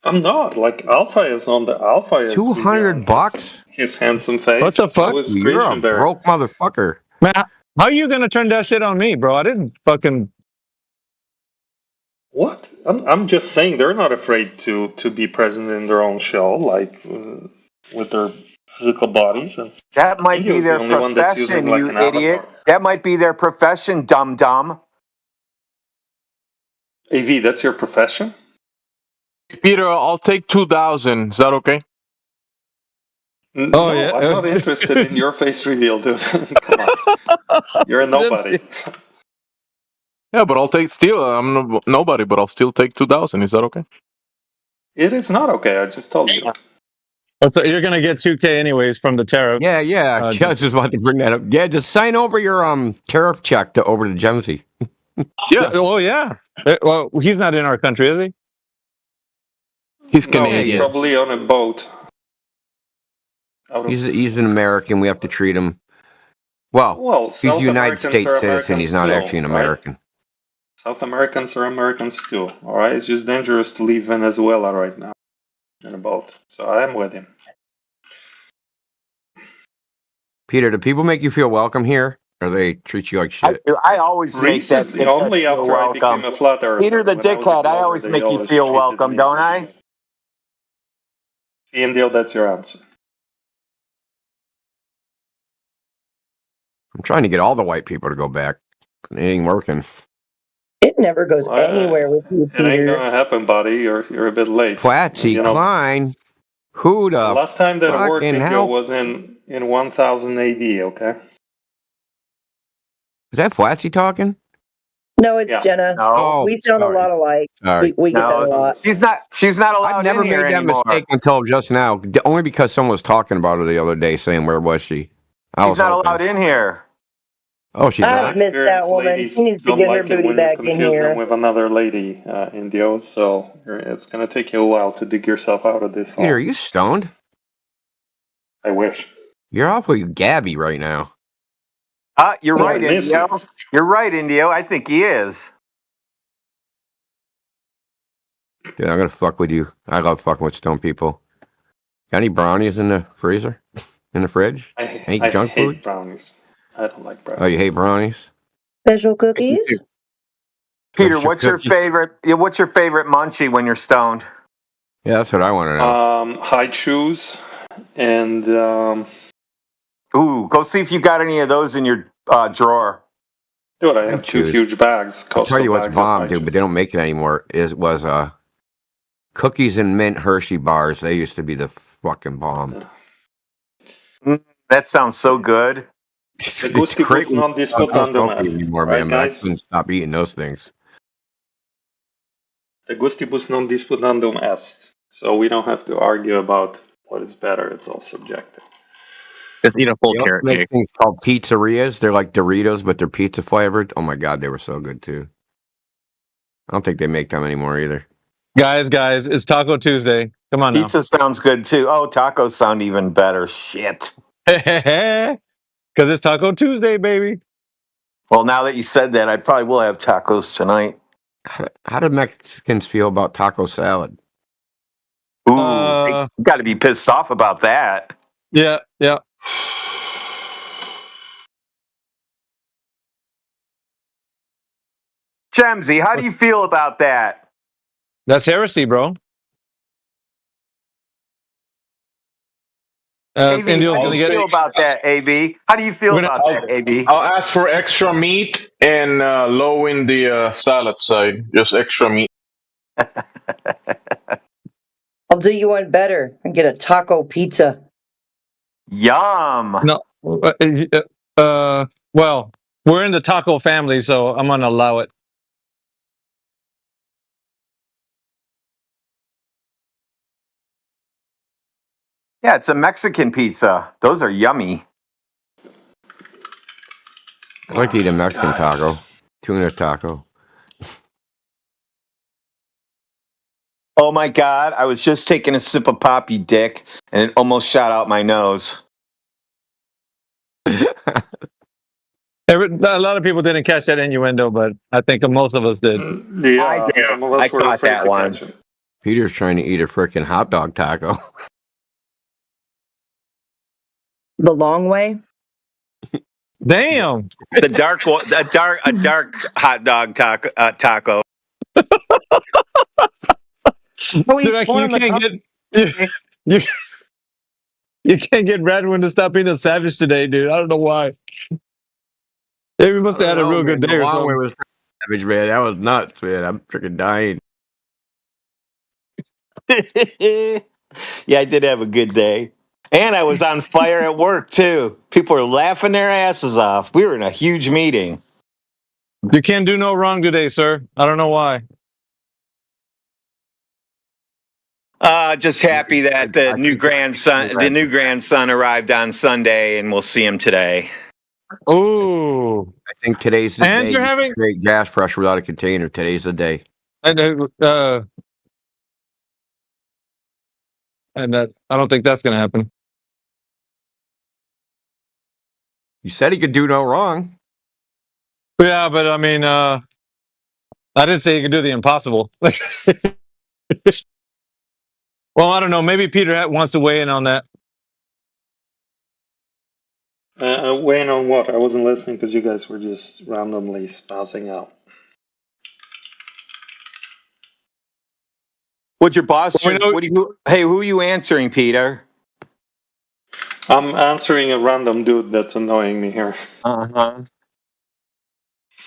I'm not. Like, Alpha is on the Alpha. Is $200? His handsome face. What the fuck? You're a broke motherfucker. Man, how are you gonna turn that shit on me, bro? I didn't fucking... What? I'm just saying they're not afraid to be present in their own show, like with their physical bodies. And that might be their profession, you idiot. That might be their profession, dum-dum. AV, that's your profession? Peter, I'll take 2,000. Is that okay? No, yeah. I'm not interested in your face reveal, dude. Come on. You're a nobody. Yeah, but I'll take I'm nobody, but I'll still take 2,000. Is that okay? It is not okay. I just told you. So you're gonna get 2K anyways from the tariff. Yeah. I was just about to bring that up. Yeah, just sign over your tariff check over to Gemsy. Yeah. Oh yeah. Well, he's not in our country, is he? He's Canadian. He's probably on a boat. He's an American. We have to treat him well. He's a United States citizen. He's not actually an American. Right? South Americans are Americans too. All right, it's just dangerous to leave Venezuela right now in a boat. So I am with him. Peter, do people make you feel welcome here, or they treat you like shit? I always make that only after I became a flat earther. Peter the dickhead, I always make you feel welcome, don't I? Indio, that's your answer. I'm trying to get all the white people to go back. It ain't working. It never goes anywhere with you, Peter. It ain't gonna happen, buddy. You're a bit late. Flatsy Klein. Who the last time that worked was in 1000 AD, okay? Is that Flatsy talking? No, it's Jenna. No. We sound a lot alike. We get that a lot. She's not allowed I've never in here made that anymore. mistake until just now. Only because someone was talking about her the other day, saying where was she? She's not allowed in here. Oh, she's not. I've missed that woman. She needs to get her booty back in here. Them with another lady, Indio. So it's gonna take you a while to dig yourself out of this hole. Peter, are you stoned? I wish. You're awfully gabby right now. You're right, Indio. You're right, Indio. I think he is. Dude, I'm gonna fuck with you. I love fucking with stoned people. Got any brownies in the freezer? In the fridge? Any junk hate food? Brownies. I don't like brownies. Oh, you hate brownies? Special cookies? Peter, what's your favorite munchie when you're stoned? Yeah, that's what I want to know. High chews and ooh, go see if you got any of those in your drawer. Dude, I have 2 huge bags. I'll tell you what's bomb, dude, but they don't make it anymore. Was cookies and mint Hershey bars. They used to be the fucking bomb. That sounds so good. The gustibus non disputandum est. anymore, Right, man. But I guys? couldn't stop eating those things. The gustibus non disputandum est. So we don't have to argue about what is better. It's all subjective. Just eat a full They also carrot make cake. things called pizzerias. They're like Doritos, but they're pizza flavored. Oh my god, they were so good too. I don't think they make them anymore either. Guys, it's Taco Tuesday. Come on now. Pizza sounds good too. Oh, tacos sound even better. Shit. Because it's Taco Tuesday, baby. Well, now that you said that, I probably will have tacos tonight. How do Mexicans feel about taco salad? Ooh, you got to be pissed off about that. Yeah. Chemsy, how do you feel about that? That's heresy, bro. AB, Indio's how do gonna you get feel about that, AB? How do you feel about that, AB? I'll ask for extra meat and low in the salad side. Just extra meat. I'll do you one better and get a taco pizza. Yum. No. Well, we're in the taco family, so I'm gonna allow it. Yeah, it's a Mexican pizza. Those are yummy. I like to eat a Mexican taco, tuna taco. Oh my god, I was just taking a sip of pop, you dick, and it almost shot out my nose. A lot of people didn't catch that innuendo, but I think most of us did. Yeah, I did. some of us I were caught afraid that to one. catch it. Peter's trying to eat a freaking hot dog taco. The long way? Damn. The dark one, a dark hot dog taco. Dude, you can't get you can't get Radwin to stop being a savage today, dude. I don't know why. Maybe we must have had a real good day or something. Was savage, man. That was nuts, man. I'm freaking dying. Yeah, I did have a good day. And I was on fire at work, too. People were laughing their asses off. We were in a huge meeting. You can't do no wrong today, sir. I don't know why. Just happy that the new grandson arrived on Sunday, and we'll see him today. Ooh. I think today's the And day you're you having- create gas pressure without a container. Today's the day. And I don't think that's gonna happen. You said he could do no wrong. Yeah, but I mean, I didn't say he could do the impossible. Well, I don't know. Maybe Peter wants to weigh in on that. Weighing on what? I wasn't listening because you guys were just randomly spazzing out. What's your boss? Hey, who are you answering, Peter? I'm answering a random dude that's annoying me here. Uh-huh.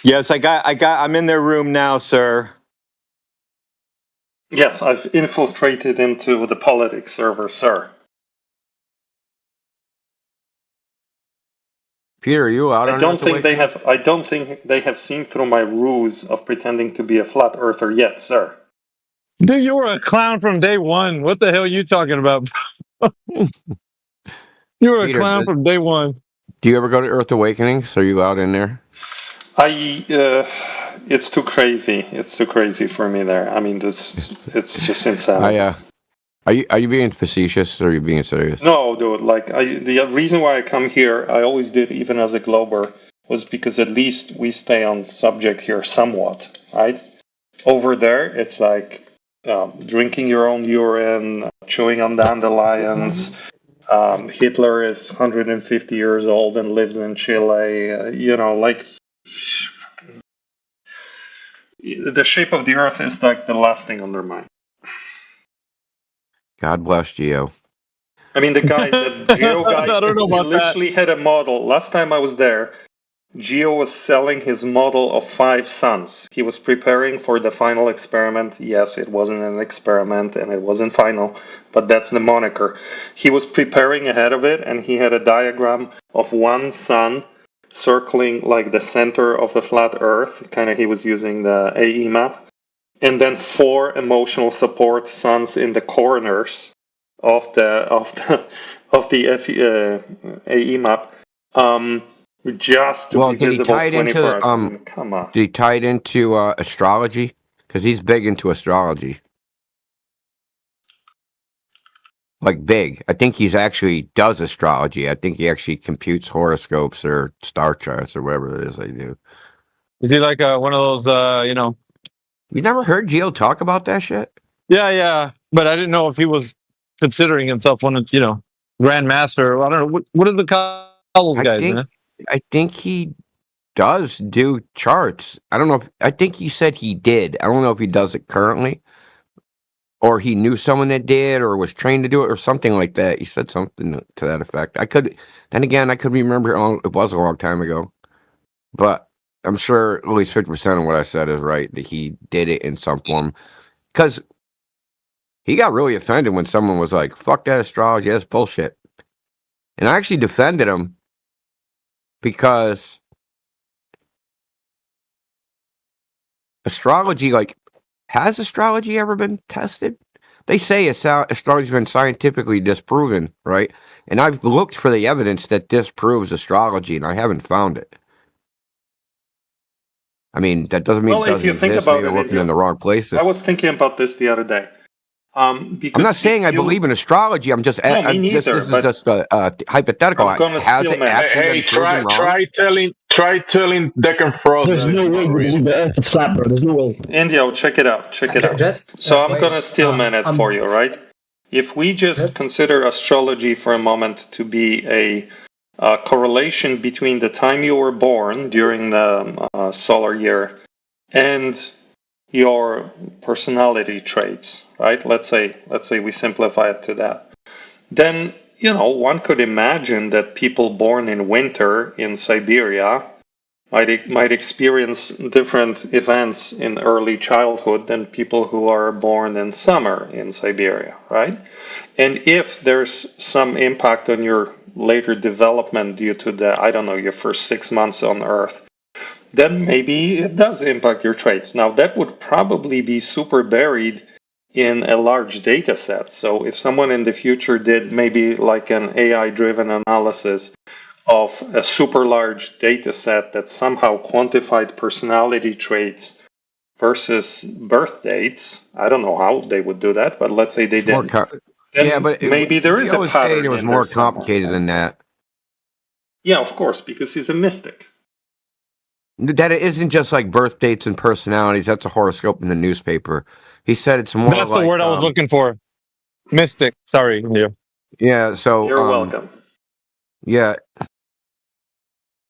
Yes, I'm in their room now, sir. Yes, I've infiltrated into the politics server, sir. Peter, are you out? I don't think they have seen through my ruse of pretending to be a flat earther yet, sir. Dude, you were a clown from day one. What the hell are you talking about? You were a clown from day one. Do you ever go to Earth Awakenings? Are you out in there? It's too crazy. It's too crazy for me there. I mean, it's just insane. Are you being facetious or are you being serious? No, dude. Like, the reason why I come here, I always did, even as a Glober, was because at least we stay on subject here somewhat, right? Over there, it's like drinking your own urine, chewing on dandelions. Hitler is 150 years old and lives in Chile. The shape of the Earth is like the last thing on their mind. God bless Geo. I mean, the Geo guy, I don't know about literally had a model. Last time I was there, Geo was selling his model of 5 suns. He was preparing for the final experiment. Yes, it wasn't an experiment and it wasn't final, but that's the moniker. He was preparing ahead of it, and he had a diagram of one sun circling like the center of the flat Earth. Kind of, he was using the AE map, and then 4 emotional support suns in the corners of the AE map. Just to be Did he visible tie it 24 into hours. Come on. Did he tie it into astrology? Because he's big into astrology. Like big. I think he's actually does astrology. I think he actually computes horoscopes or star charts or whatever it is they do. Is he like one of those, You never heard Geo talk about that shit? Yeah. But I didn't know if he was considering himself one of, Grandmaster. I don't know. What are the Cowles guys, man? I think he does do charts. I don't know I think he said he did. I don't know if he does it currently. Or he knew someone that did, or was trained to do it, or something like that. He said something to that effect. I could remember it was a long time ago. But I'm sure at least 50% of what I said is right, that he did it in some form. Because he got really offended when someone was like, fuck that astrology, that's bullshit. And I actually defended him because astrology, has astrology ever been tested? They say astrology's been scientifically disproven, right? And I've looked for the evidence that disproves astrology, and I haven't found it. I mean, that doesn't mean it doesn't exist. Maybe I'm looking in the wrong places. I was thinking about this the other day. I'm not saying I believe in astrology. I'm just this is just a hypothetical. Has it actually been proven wrong? Try telling Deccan Frost. There's no way you believe the Earth is flat, bro. There's no way. Indio, check it out. So I'm gonna steelman it for you, right? If we just consider astrology for a moment to be a correlation between the time you were born during the solar year and your personality traits, right? Let's say we simplify it to that. Then, one could imagine that people born in winter in Siberia might experience different events in early childhood than people who are born in summer in Siberia, right? And if there's some impact on your later development due to your first 6 months on Earth, then maybe it does impact your traits. Now, that would probably be super buried in a large data set. So if someone in the future did maybe like an AI-driven analysis of a super large data set that somehow quantified personality traits versus birth dates, I don't know how they would do that, but let's say they did. But maybe there is a pattern. It was more complicated than that. Yeah, of course, because he's a mystic. That it isn't just like birth dates and personalities. That's a horoscope in the newspaper. He said it's more. That's the word I was looking for. Mystic. Sorry, Indio. Yeah. So you're welcome. Yeah.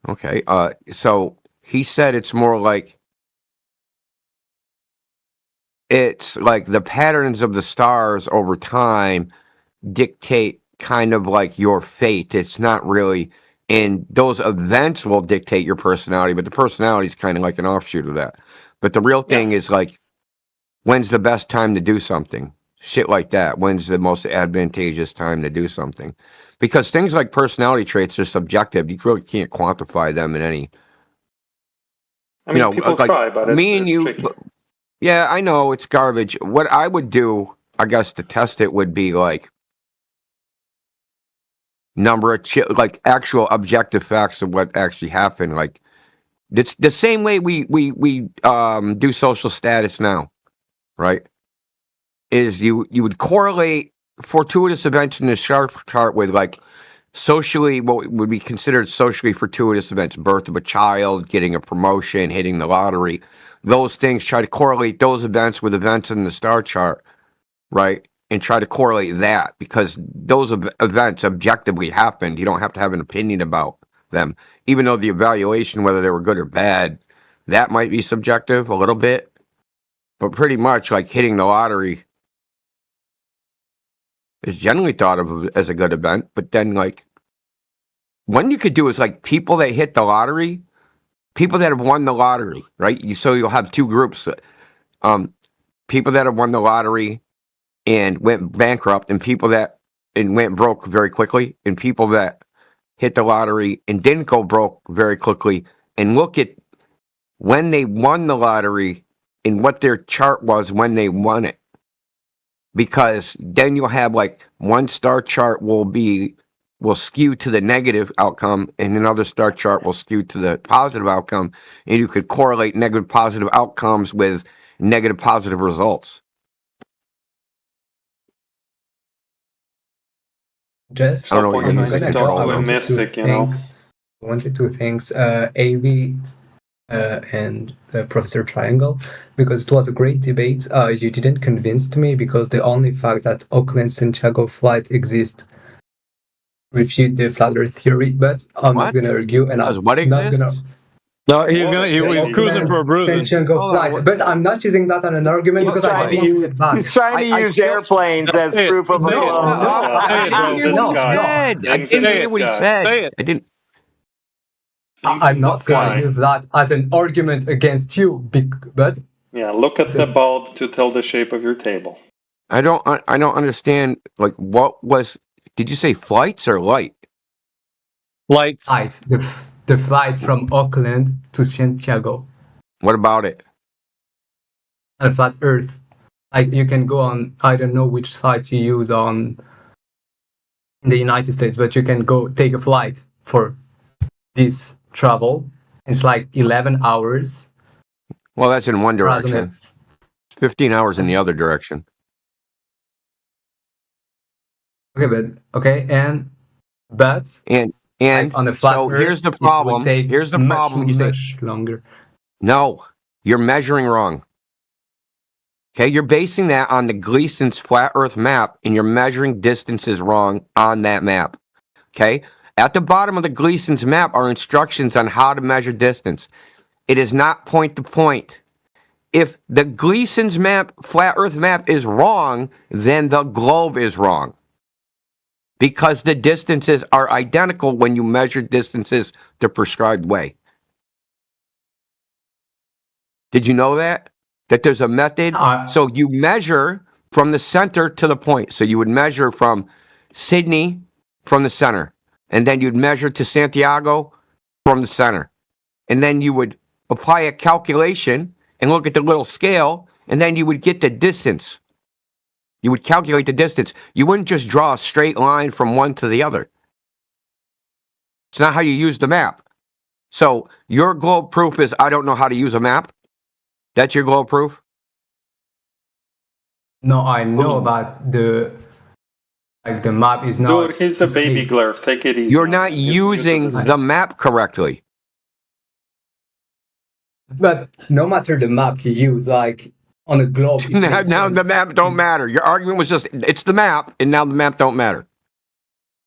Okay. So he said it's more like the patterns of the stars over time dictate kind of like your fate. It's not really. And those events will dictate your personality, but the personality is kind of like an offshoot of that. But the real thing is like, when's the best time to do something? Shit like that. When's the most advantageous time to do something? Because things like personality traits are subjective. You really can't quantify them in any. People try, but it's tricky. Yeah, I know it's garbage. What I would do, I guess, to test it would be like number of actual objective facts of what actually happened. Like it's the same way we do social status now, right? Is you would correlate fortuitous events in the chart with like socially what would be considered socially fortuitous events: birth of a child, getting a promotion, hitting the lottery. Those things, try to correlate those events with events in the star chart, right? And try to correlate that, because those events objectively happened. You don't have to have an opinion about them, even though the evaluation, whether they were good or bad, that might be subjective a little bit. But pretty much like hitting the lottery is generally thought of as a good event. But then like one you could do is like people that hit the lottery, people that have won the lottery, right? So you'll have two groups, people that have won the lottery and went bankrupt, and people that went broke very quickly, and people that hit the lottery and didn't go broke very quickly, and look at when they won the lottery and what their chart was when they won it. Because then you'll have like one star chart will skew to the negative outcome, and another star chart will skew to the positive outcome, and you could correlate negative positive outcomes with negative positive results. Just I don't know what you're using control I'm a of. mystic, you know. I wanted to thank AV and Professor Triangle, because it was a great debate. You didn't convince me, because the only fact that Auckland-Santiago flight exists refute the flat Earth theory, but I'm not going to argue, and I'm not going to. No, he's cruising for a bruising. Santiago flight, but I'm not using that on an argument because I think it's bad. He's trying to use airplanes as proof of I didn't hear what he said. Say it. I didn't. I'm not going to use that as an argument against you, but yeah, look at the bulb to tell the shape of your table. I don't understand. Like, what was? Did you say flights or light? Flights. Light. The flight from Auckland to Santiago. What about it? And flat Earth. Like, you can go on, I don't know which site you use in the United States, but you can go take a flight for this travel. It's like 11 hours. Well, that's in one direction. 15 hours in the other direction. Okay, and on the flat so Earth, here's the problem. Here's the problem. You say much longer. No, you're measuring wrong. Okay, you're basing that on the Gleason's flat Earth map, and you're measuring distances wrong on that map. Okay, at the bottom of the Gleason's map are instructions on how to measure distance. It is not point to point. If the Gleason's map, flat Earth map, is wrong, then the globe is wrong. Because the distances are identical when you measure distances the prescribed way. Did you know that? That there's a method? So you measure from the center to the point. So you would measure from Sydney from the center. And then you'd measure to Santiago from the center. And then you would apply a calculation and look at the little scale. And then you would get the distance. You would calculate the distance. You wouldn't just draw a straight line from one to the other. It's not how you use the map. So your globe proof is, I don't know how to use a map. That's your globe proof? No, I know about the map is not. Dude, he's a baby glurf. Take it easy. You're not using the map correctly. But no matter the map you use, like on a globe. Now the map don't matter. Your argument was just, it's the map, and now the map don't matter.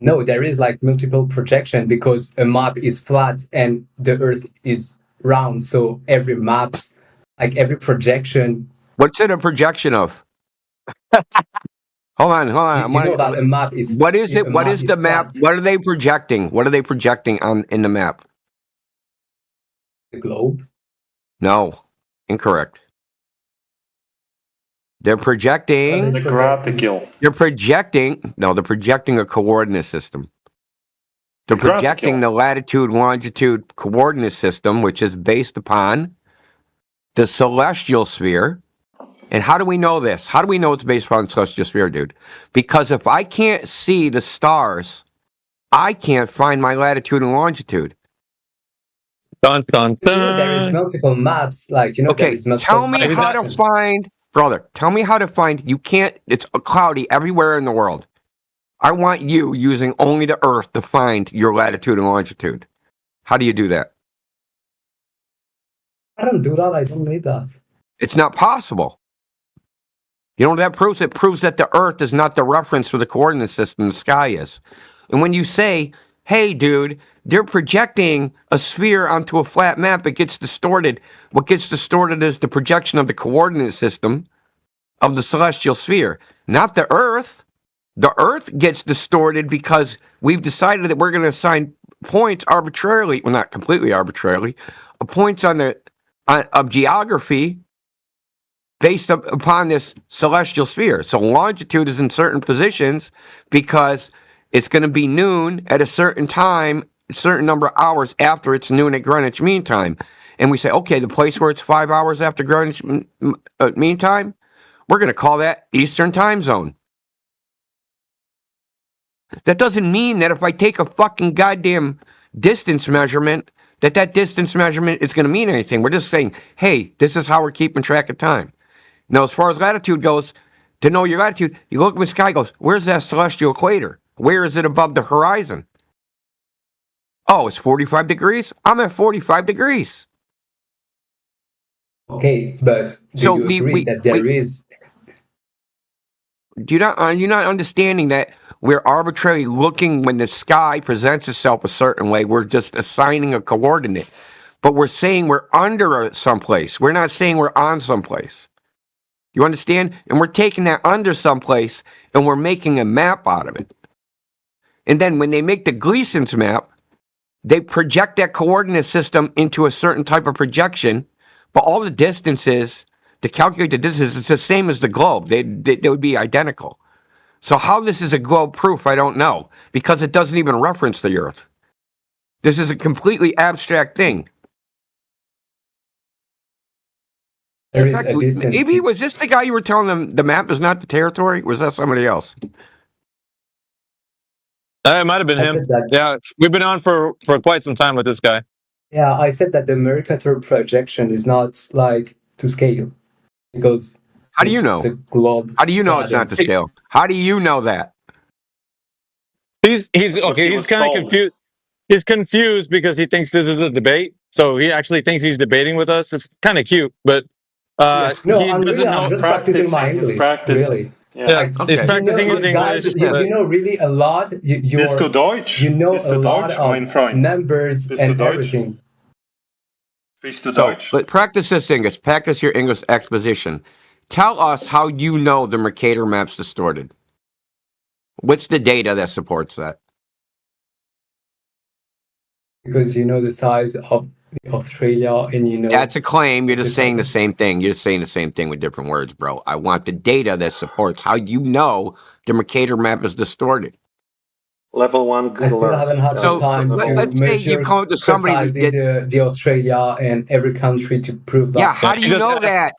No, there is like multiple projection because a map is flat and the Earth is round. So every map's, like every projection. What's it a projection of? Hold on. You know that a map is. What is it? What is the map? What are they projecting? What are they projecting in the map? The globe? No, incorrect. They're projecting. The graphical. They're projecting. No, they're projecting a coordinate system. They're projecting the latitude, longitude coordinate system, which is based upon the celestial sphere. And how do we know this? How do we know it's based upon the celestial sphere, dude? Because if I can't see the stars, I can't find my latitude and longitude. Dun, dun, dun. There is multiple maps, like, there is multiple. Tell me how to find, brother. Tell me how to find. You can't. It's cloudy everywhere in the world. I want you using only the Earth to find your latitude and longitude. How do you do that? I don't do that. I don't need that. It's not possible. You know what that proves? It proves that the Earth is not the reference for the coordinate system the sky is. And when you say, hey, dude, they're projecting a sphere onto a flat map, it gets distorted. What gets distorted is the projection of the coordinate system of the celestial sphere, not the Earth. The Earth gets distorted because we've decided that we're going to assign points arbitrarily, well, not completely arbitrarily, points on the of geography based upon this celestial sphere. So longitude is in certain positions because it's going to be noon at a certain time, a certain number of hours after it's noon at Greenwich Mean Time. And we say, okay, the place where it's 5 hours after Greenwich Mean Time, we're going to call that Eastern Time Zone. That doesn't mean that if I take a fucking goddamn distance measurement, that distance measurement is going to mean anything. We're just saying, hey, this is how we're keeping track of time. Now, as far as latitude goes, to know your latitude, you look at the sky, goes, where's that celestial equator? Where is it above the horizon? Oh, it's 45 degrees? I'm at 45 degrees. Okay, but do you agree that there is... Are you not understanding that we're arbitrarily looking when the sky presents itself a certain way? We're just assigning a coordinate. But we're saying we're under someplace. We're not saying we're on someplace. You understand? And we're taking that under someplace and we're making a map out of it. And then when they make the Gleason's map, they project that coordinate system into a certain type of projection, but all the distances, to calculate the distance, it's the same as the globe. They would be identical. So how this is a globe proof, I don't know, because it doesn't even reference the Earth. This is a completely abstract thing. There is a distance. Maybe was this the guy you were telling them the map is not the territory? Was that somebody else? It might have been him. Yeah, we've been on for quite some time with this guy. Yeah, I said that the Mercator projection is not like to scale because how do you know? It's a globe. How do you know it's not to scale? How do you know that? He's okay. He's kind of confused. He's confused because he thinks this is a debate. So he actually thinks he's debating with us. It's kind of cute, but no, he I'm doesn't know. I'm just practicing my English. Really. Yeah, he's practicing his English. You know really a lot. Bist du Deutsch? You know Bist a du lot Deutsch, mein Freund? of numbers Bist du and Deutsch? everything. Bist du So, Deutsch? but practice this English. Practice your English exposition. Tell us how you know the Mercator map's distorted. What's the data that supports that? Because you know the size of Australia and you know... That's a claim. You're just saying the same thing. You're saying the same thing with different words, bro. I want the data that supports how you know the Mercator map is distorted. Level 1 Google I still haven't had the time to let's say you come to somebody who did the Australia and every country to prove that. Yeah, how do you know that?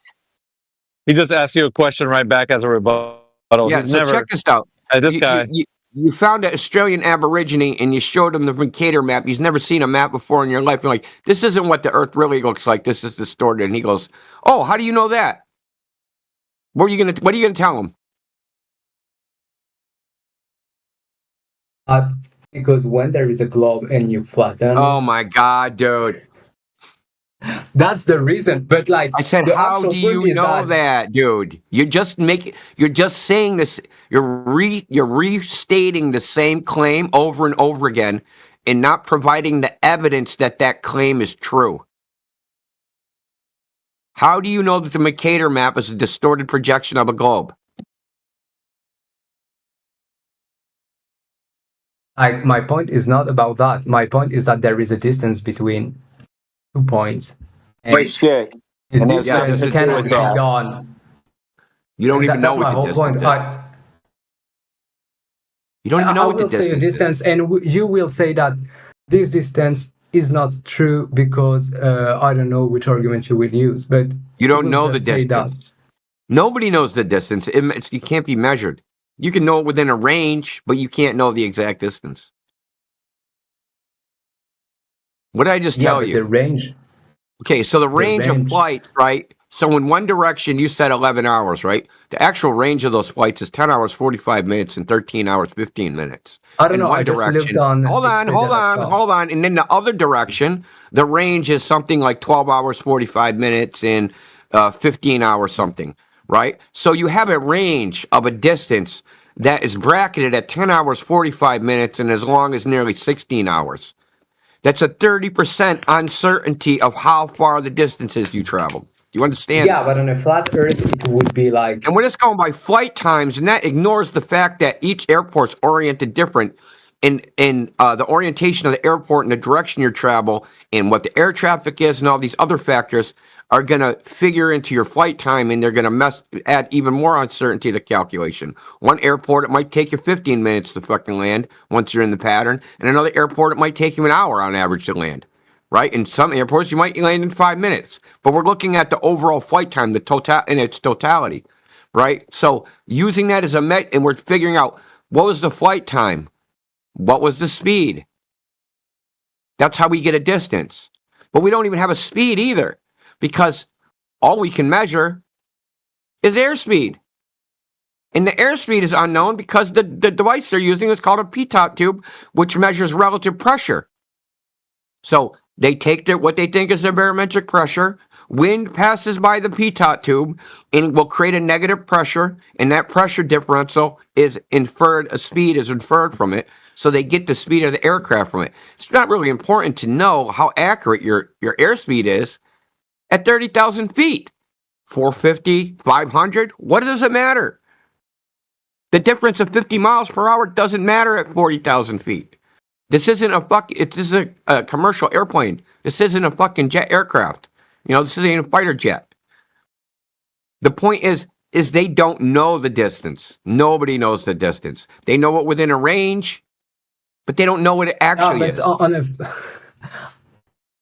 He just asked you a question right back as a rebuttal. Yeah, so check this out. This guy. You found an Australian Aborigine and you showed him the Mercator map. He's never seen a map before in your life. You're like, this isn't what the Earth really looks like. This is distorted. And he goes, oh, how do you know that? What are you gonna tell him? Because when there is a globe and you flatten oh my god, dude. That's the reason. But like I said, how do you know that, dude? You're just saying this, you're restating the same claim over and over again and not providing the evidence that claim is true. How do you know that the Mercator map is a distorted projection of a globe? My point is not about that. My point is that there is a distance between 2 points. Wait, shit. This distance cannot be done. You don't even know what the distance is. You don't even know what the distance is. And you will say that this distance is not true because I don't know which argument you will use. But you don't know the distance. Nobody knows the distance. It can't be measured. You can know it within a range, but you can't know the exact distance. What did I just tell you? The range. Okay, so the range of flights, right? So in one direction, you said 11 hours, right? The actual range of those flights is 10 hours, 45 minutes, and 13 hours, 15 minutes. I don't know. I just looked on... Hold on. And in the other direction, the range is something like 12 hours, 45 minutes, and 15 hours something, right? So you have a range of a distance that is bracketed at 10 hours, 45 minutes, and as long as nearly 16 hours. That's a 30% uncertainty of how far the distance is you traveled. Do you understand? Yeah, but on a flat Earth, it would be like... And we're just going by flight times, and that ignores the fact that each airport's oriented different in the orientation of the airport and the direction you travel and what the air traffic is and all these other factors are going to figure into your flight time, and they're going to add even more uncertainty to the calculation. One airport, it might take you 15 minutes to fucking land once you're in the pattern, and another airport, it might take you an hour on average to land, right? In some airports, you might land in 5 minutes, but we're looking at the overall flight time, in its totality, right? So using that as a and we're figuring out what was the flight time, what was the speed. That's how we get a distance. But we don't even have a speed either, because all we can measure is airspeed. And the airspeed is unknown because the device they're using is called a pitot tube, which measures relative pressure. So they take what they think is their barometric pressure, wind passes by the pitot tube, and will create a negative pressure, and that pressure differential is inferred, a speed is inferred from it, so they get the speed of the aircraft from it. It's not really important to know how accurate your airspeed is at 30,000 feet. 450, 500, what does it matter? The difference of 50 miles per hour doesn't matter at 40,000 feet. This isn't this is a commercial airplane. This isn't a fucking jet aircraft. You know, this isn't a fighter jet. The point is they don't know the distance. Nobody knows the distance. They know it within a range, but they don't know what it actually is.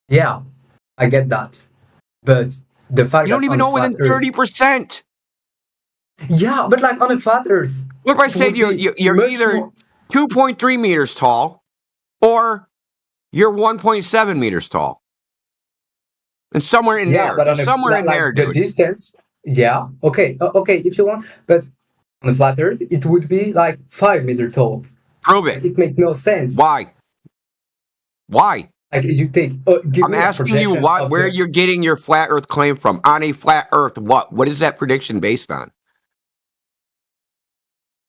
Yeah, I get that. But the fact you don't even know within 30%. Yeah, but like on a flat Earth. What if I say you're either 2.3 meters tall or you're 1.7 meters tall? And somewhere in there. But somewhere in there, dude. The distance, yeah. Okay, if you want. But on a flat Earth, it would be like 5 meters tall. Prove it. It makes no sense. Why? Why? Like you take. I'm asking you where you're getting your flat Earth claim from. On a flat Earth, what is that prediction based on?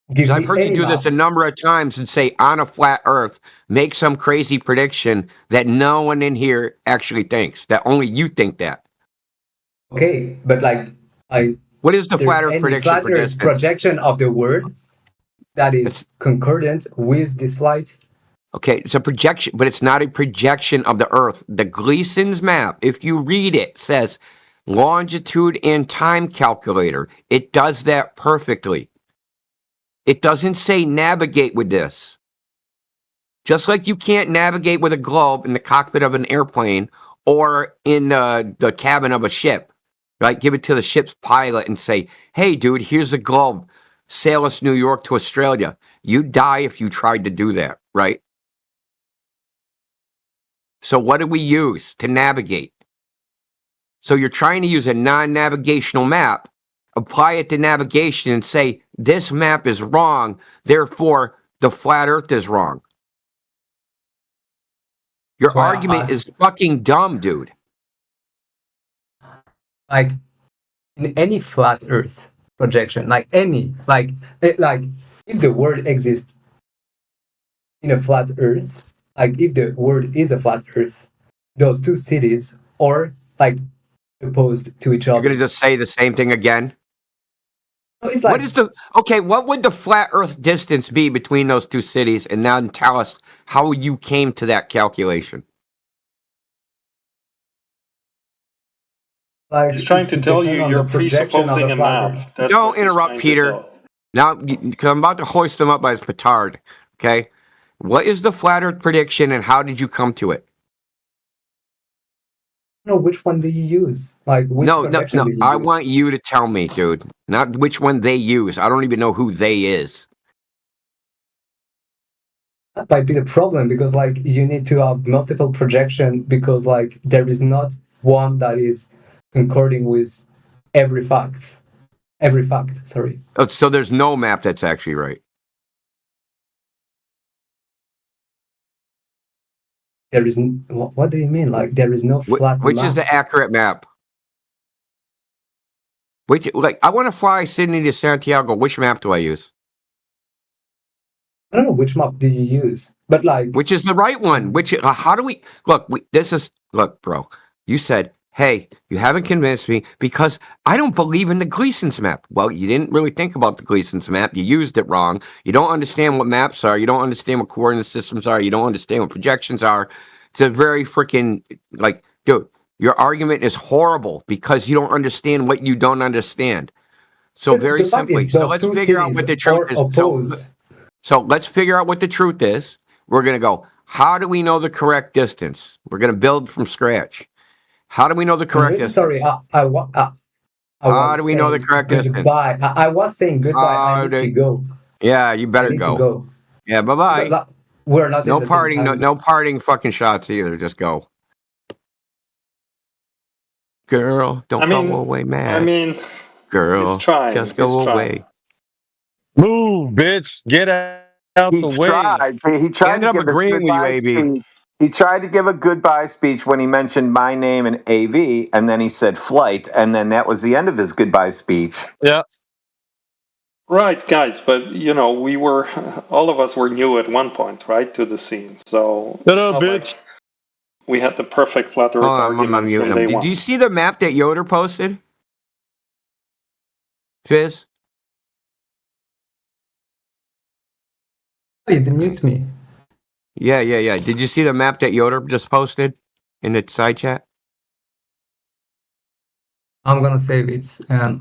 Because I've heard you do this a number of times and say on a flat Earth, make some crazy prediction that no one in here actually thinks. That only you think that. Okay, but like what is the flat Earth prediction? Flat Earth's projection of the world that is concordant with this flight. Okay, it's a projection, but it's not a projection of the Earth. The Gleason's map, if you read it, says longitude and time calculator. It does that perfectly. It doesn't say navigate with this. Just like you can't navigate with a globe in the cockpit of an airplane or in the cabin of a ship, right? Give it to the ship's pilot and say, hey, dude, here's a globe. Sail us New York to Australia. You'd die if you tried to do that, right? So what do we use to navigate? So you're trying to use a non-navigational map, apply it to navigation and say, this map is wrong, therefore the flat Earth is wrong. Your argument is fucking dumb, dude. Like, in any flat Earth projection, like if the world exists in a flat Earth, like if the world is a flat Earth, those two cities are like opposed to each other. You're gonna just say the same thing again? It's like, what would the flat Earth distance be between those two cities? And now tell us how you came to that calculation. Like, he's trying to tell you you're presupposing a map. Don't interrupt, Peter. Now, because I'm about to hoist them up by his petard. Okay, what is the flat Earth prediction, and how did you come to it? No, which one do you use? Like, which projection do you I use? want you to tell me, dude. Not which one they use. I don't even know who they is. That might be the problem, because like you need to have multiple projection, because like there is not one that is concording with every fact. Sorry. Oh, so there's no map that's actually right. There is. What do you mean? Like there is no flat Which map? is the accurate map? I want to fly Sydney to Santiago. Which map do I use? I don't know which map do you use, but like which is the right one? How do we look? Look, bro. You said, hey, you haven't convinced me because I don't believe in the Gleason's map. Well, you didn't really think about the Gleason's map. You used it wrong. You don't understand what maps are. You don't understand what coordinate systems are. You don't understand what projections are. It's a very freaking, like, dude, Your argument is horrible because you don't understand what you don't understand. So But very the fact simply, is, so those let's two figure out cities what the truth are is. opposed. So let's figure out what the truth is. We're going to go, how do we know the correct distance? We're going to build from scratch. How do we know the I'm correct really distance? sorry. I How was do we know the saying correct distance? goodbye. I was saying goodbye. I need to go. Yeah, you I better need to go. go. Yeah, Because bye-bye. we're not in No the same parting, time zone. no parting fucking shots either. Just go. Girl, don't go away mad. I mean, Girl, he's trying. just go He's away. Move, bitch. Get out He the way. tried. He tried ended to up give a agreeing with you, goodbye AB. speech. He tried to give a goodbye speech when he mentioned my name and AV, and then he said flight, and then that was the end of his goodbye speech. Yeah. Right, guys, but you know, all of us were new at one point, right, to the scene. So Shut it's up, not bitch. like we had the perfect flat Earth Hold on, I'm arguments muting from him. day Did one. you see the map that Yoder posted? Fizz? You didn't mute me. Yeah. Did you see the map that Yoder just posted in the side chat? I'm gonna save it, and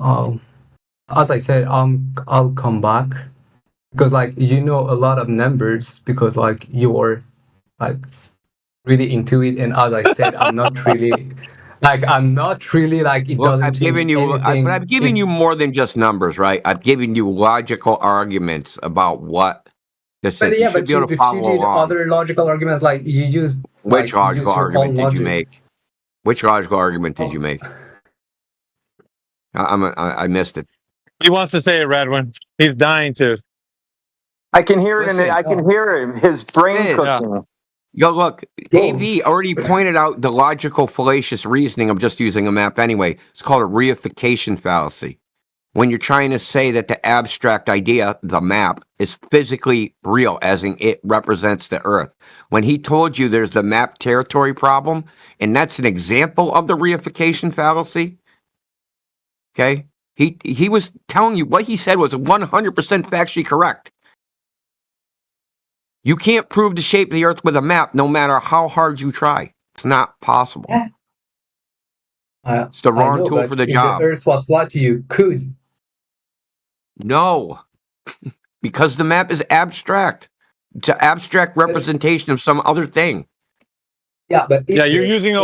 as I said, I'll come back because like you know a lot of numbers because like you were like really into it, and as I said, I'm not really like it Look, doesn't I've given change you, anything. but I've given you more than just numbers, right? I've given you logical arguments about what this But is. yeah, You should but be able to you follow refuted along. other logical arguments like you used Which logical your argument own did you logic. make? Which logical argument did you make? I missed it. He wants to say it, Radwin. He's dying to. I can hear it, Listen, I can hear him. His brain Fizz. cooking. Yo, look, AV Goats. already pointed out the logical fallacious reasoning of just using a map anyway. It's called a reification fallacy. When you're trying to say that the abstract idea, the map, is physically real, as in it represents the Earth. When he told you there's the map territory problem, and that's an example of the reification fallacy, okay? He was telling you what he said was 100% factually correct. You can't prove the shape of the Earth with a map, no matter how hard you try. It's not possible. Yeah. It's the I wrong know, tool but for the if job. the Earth was flat, you could. No, because the map is abstract. It's an abstract representation of some other thing. Yeah, but Yeah, you're using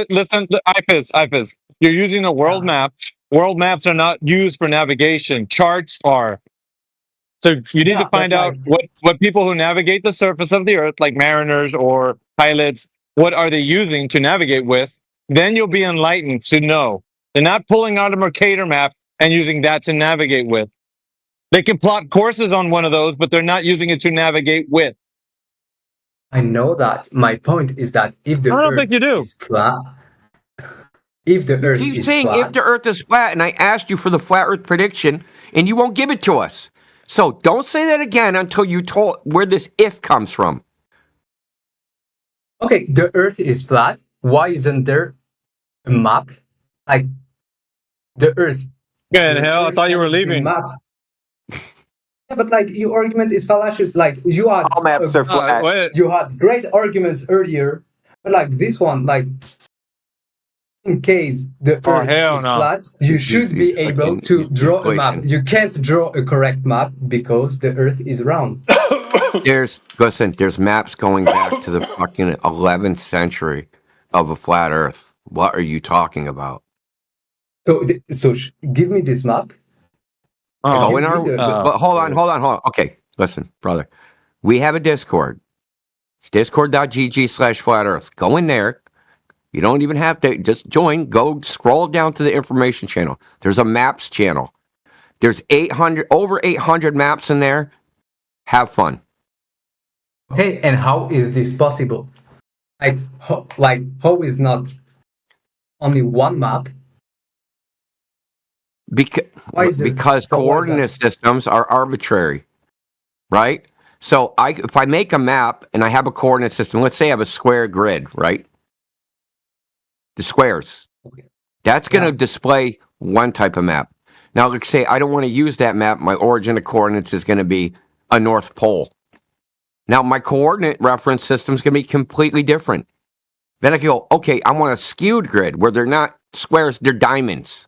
listen, IFIS. You're using a world map. World maps are not used for navigation. Charts are. So you need to find out what people who navigate the surface of the Earth, like mariners or pilots, what are they using to navigate with? Then you'll be enlightened to know. They're not pulling out a Mercator map and using that to navigate with. They can plot courses on one of those, but they're not using it to navigate with. I know that. My point is that if the I don't Earth think you do. is flat, if the Earth Keep is saying flat, if the Earth is flat, and I asked you for the flat Earth prediction, and you won't give it to us. So don't say that again until you told where this if comes from. okay, the Earth is flat. Why isn't there a map? Like the Earth. Good hell, I thought you were leaving. Yeah, but like your argument is fallacious. Like you had All maps are flat. you had great arguments earlier, but like this one, like in case the Earth is flat, you should be able to draw a map. You can't draw a correct map because the Earth is round. There's maps going back to the fucking 11th century of a flat Earth. What are you talking about? So give me this map. But hold on. Okay, listen, brother. We have a Discord. It's discord.gg/flat Earth. Go in there. You don't even have to just join. Go scroll down to the information channel. There's a maps channel. There's over 800 maps in there. Have fun. Okay, and how is this possible? How is not only one map? Because coordinate systems are arbitrary, right? So if I make a map and I have a coordinate system, let's say I have a square grid, right? The squares. Okay. That's going to display one type of map. Now, let's say I don't want to use that map. My origin of coordinates is going to be a North Pole. Now, my coordinate reference system is going to be completely different. Then I can go, okay, I want a skewed grid where they're not squares, they're diamonds.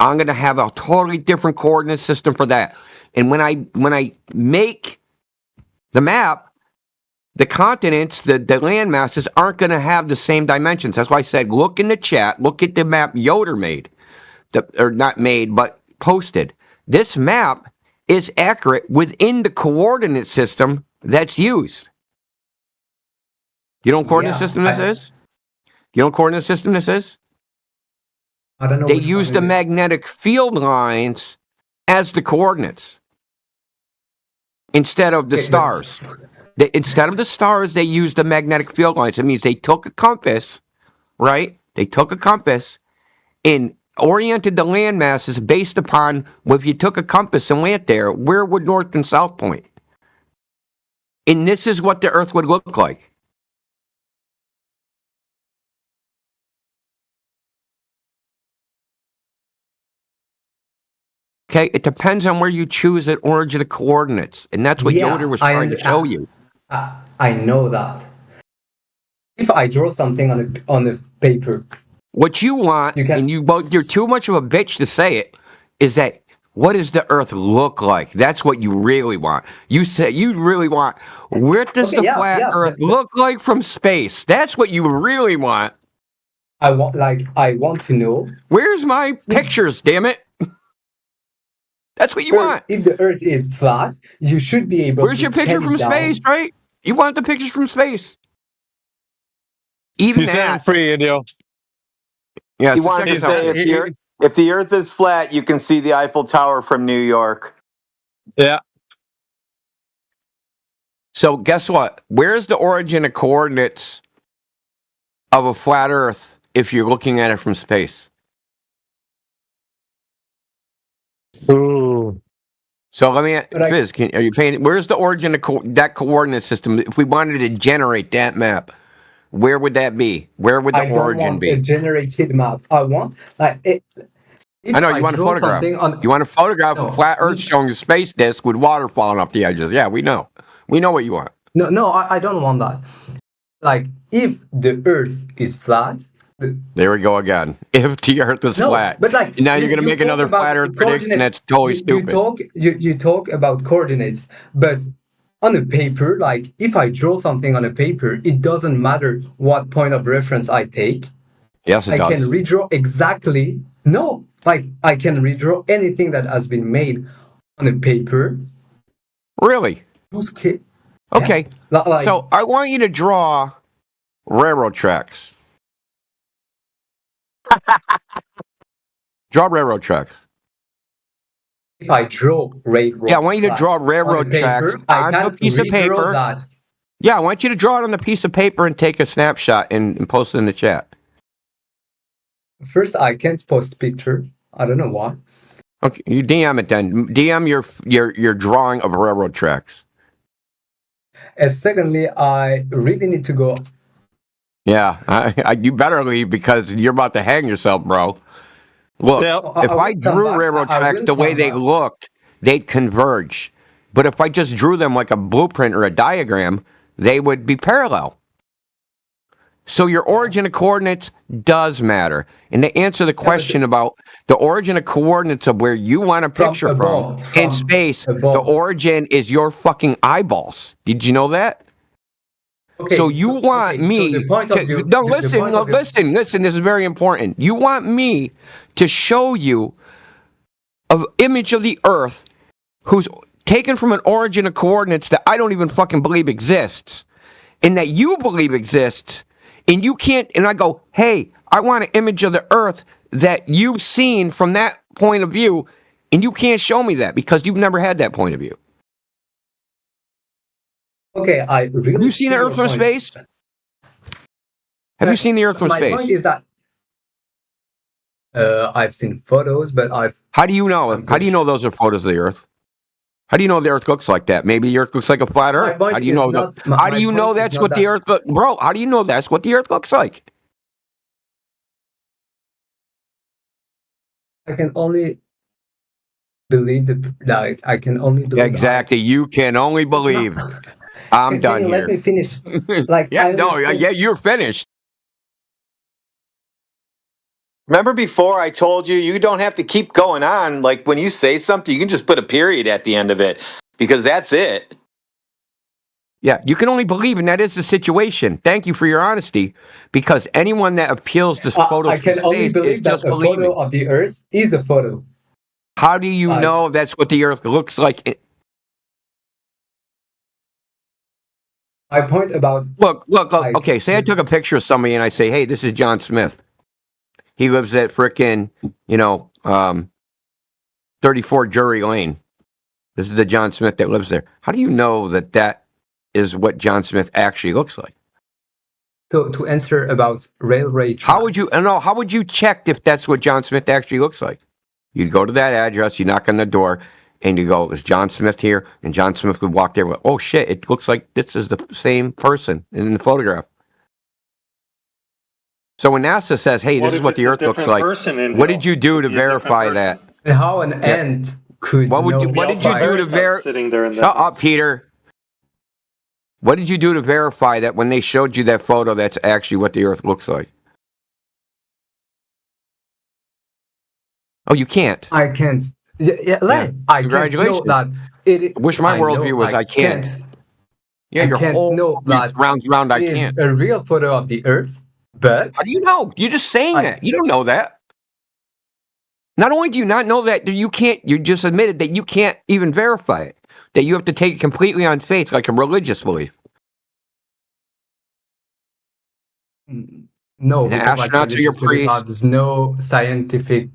I'm going to have a totally different coordinate system for that. And when I make the map, the continents, the land masses aren't going to have the same dimensions. That's why I said, look in the chat, look at the map Yoder made, or not made, but posted. This map is accurate within the coordinate system that's used. You know what coordinate system this is? You know what coordinate system this is? I don't know. They use the magnetic field lines as the coordinates instead of the stars. Instead of the stars, they use the magnetic field lines. It means they took a compass, right? They took a compass and oriented the land masses based upon, well, if you took a compass and went there, where would north and south point? And this is what the Earth would look like. Okay, it depends on where you choose an origin of coordinates, and that's what Yoder was trying to show you. I know that. If I draw something on a paper, what you want, and you're too much of a bitch to say it, is that what does the Earth look like? That's what you really want. You say you really want, where does the flat Earth look like from space? That's what you really want. I want to know. Where's my pictures? Damn it! That's what you want. If the Earth is flat, you should be able. Where's your picture from space, right? You want the pictures from space. Even you set him free, Indio. Yeah, you want to say if the Earth is flat, you can see the Eiffel Tower from New York. Yeah. So guess what? Where's the origin of coordinates of a flat Earth if you're looking at it from space? Ooh. So let me, Fizz, are you paying? Where's the origin of that coordinate system? If we wanted to generate that map, where would that be? Where would the origin be? A generated map. I want I know you want a photograph. You want a photograph of flat Earth showing a space disk with water falling off the edges. Yeah, we know. We know what you want. No, I don't want that. Like, if the Earth is flat. There we go again. If the Earth is flat, but like now you're going to make another flat Earth prediction. That's totally stupid. You talk about coordinates, but on a paper, like if I draw something on a paper, it doesn't matter what point of reference I take. Yes, it does. I can redraw exactly. No, like I can redraw anything that has been made on a paper. Really? Okay. Yeah. So I want you to draw railroad tracks. Draw railroad tracks. If I draw railroad, I want you to draw railroad tracks on a piece of paper. Yeah, I want you to draw it on the piece of paper and take a snapshot and post it in the chat. First, I can't post picture. I don't know why. Okay, you DM it then. DM your drawing of railroad tracks. And secondly, I really need to go. Yeah, you better leave because you're about to hang yourself, bro. Look, if I drew railroad tracks the way they looked, they'd converge. But if I just drew them like a blueprint or a diagram, they would be parallel. So your origin of coordinates does matter. And to answer the question about the origin of coordinates of where you want a picture from in space, the origin is your fucking eyeballs. Did you know that? Okay, so you want me to listen, this is very important. You want me to show you an image of the Earth who's taken from an origin of coordinates that I don't even fucking believe exists, and that you believe exists, and you can't, and I go, hey, I want an image of the Earth that you've seen from that point of view, and you can't show me that because you've never had that point of view. Okay, I really. Have you seen the Earth from space? Have you seen the Earth from space? My point is that I've seen photos, but How do you know? How do you know those are photos of the Earth? How do you know the Earth looks like that? Maybe the Earth looks like a flat Earth. How do you know? How do you know that's what the Earth looks, bro? How do you know that's what the Earth looks like? I can only believe I can only believe. Exactly, you can only believe. I'm done here. Let me finish. Like yeah, you're finished. Remember before I told you you don't have to keep going on. Like when you say something, you can just put a period at the end of it because that's it. Yeah, you can only believe, and that is the situation. Thank you for your honesty, because anyone that appeals this photo I can only believe that a photo of the Earth is a photo. How do you know that's what the Earth looks like? My point about look. Okay, say I took a picture of somebody and I say, "Hey, this is John Smith. He lives at frickin', 34 Drury Lane. This is the John Smith that lives there." How do you know that that is what John Smith actually looks like? To answer about railway tracks. How would you check if that's what John Smith actually looks like? You'd go to that address, you knock on the door, and you go, "Is John Smith here?" And John Smith would walk there and go, "Oh shit, it looks like this is the same person in the photograph." So when NASA says, "Hey, this is what the Earth looks like," what did you do to verify that? And how an ant could What did you do to verify? Shut up, Peter. What did you do to verify that when they showed you that photo, that's actually what the Earth looks like? Oh, you can't. I can't. I Congratulations. can't know that I wish my worldview was I can't. Yeah, your whole know that round I is can't. a real photo of the Earth, but how do you know? You're just saying that. You don't know that. Not only do you not know that, you can't. You just admitted that you can't even verify it. That you have to take it completely on faith, like a religious belief. No, because astronauts are your priests. There's no scientific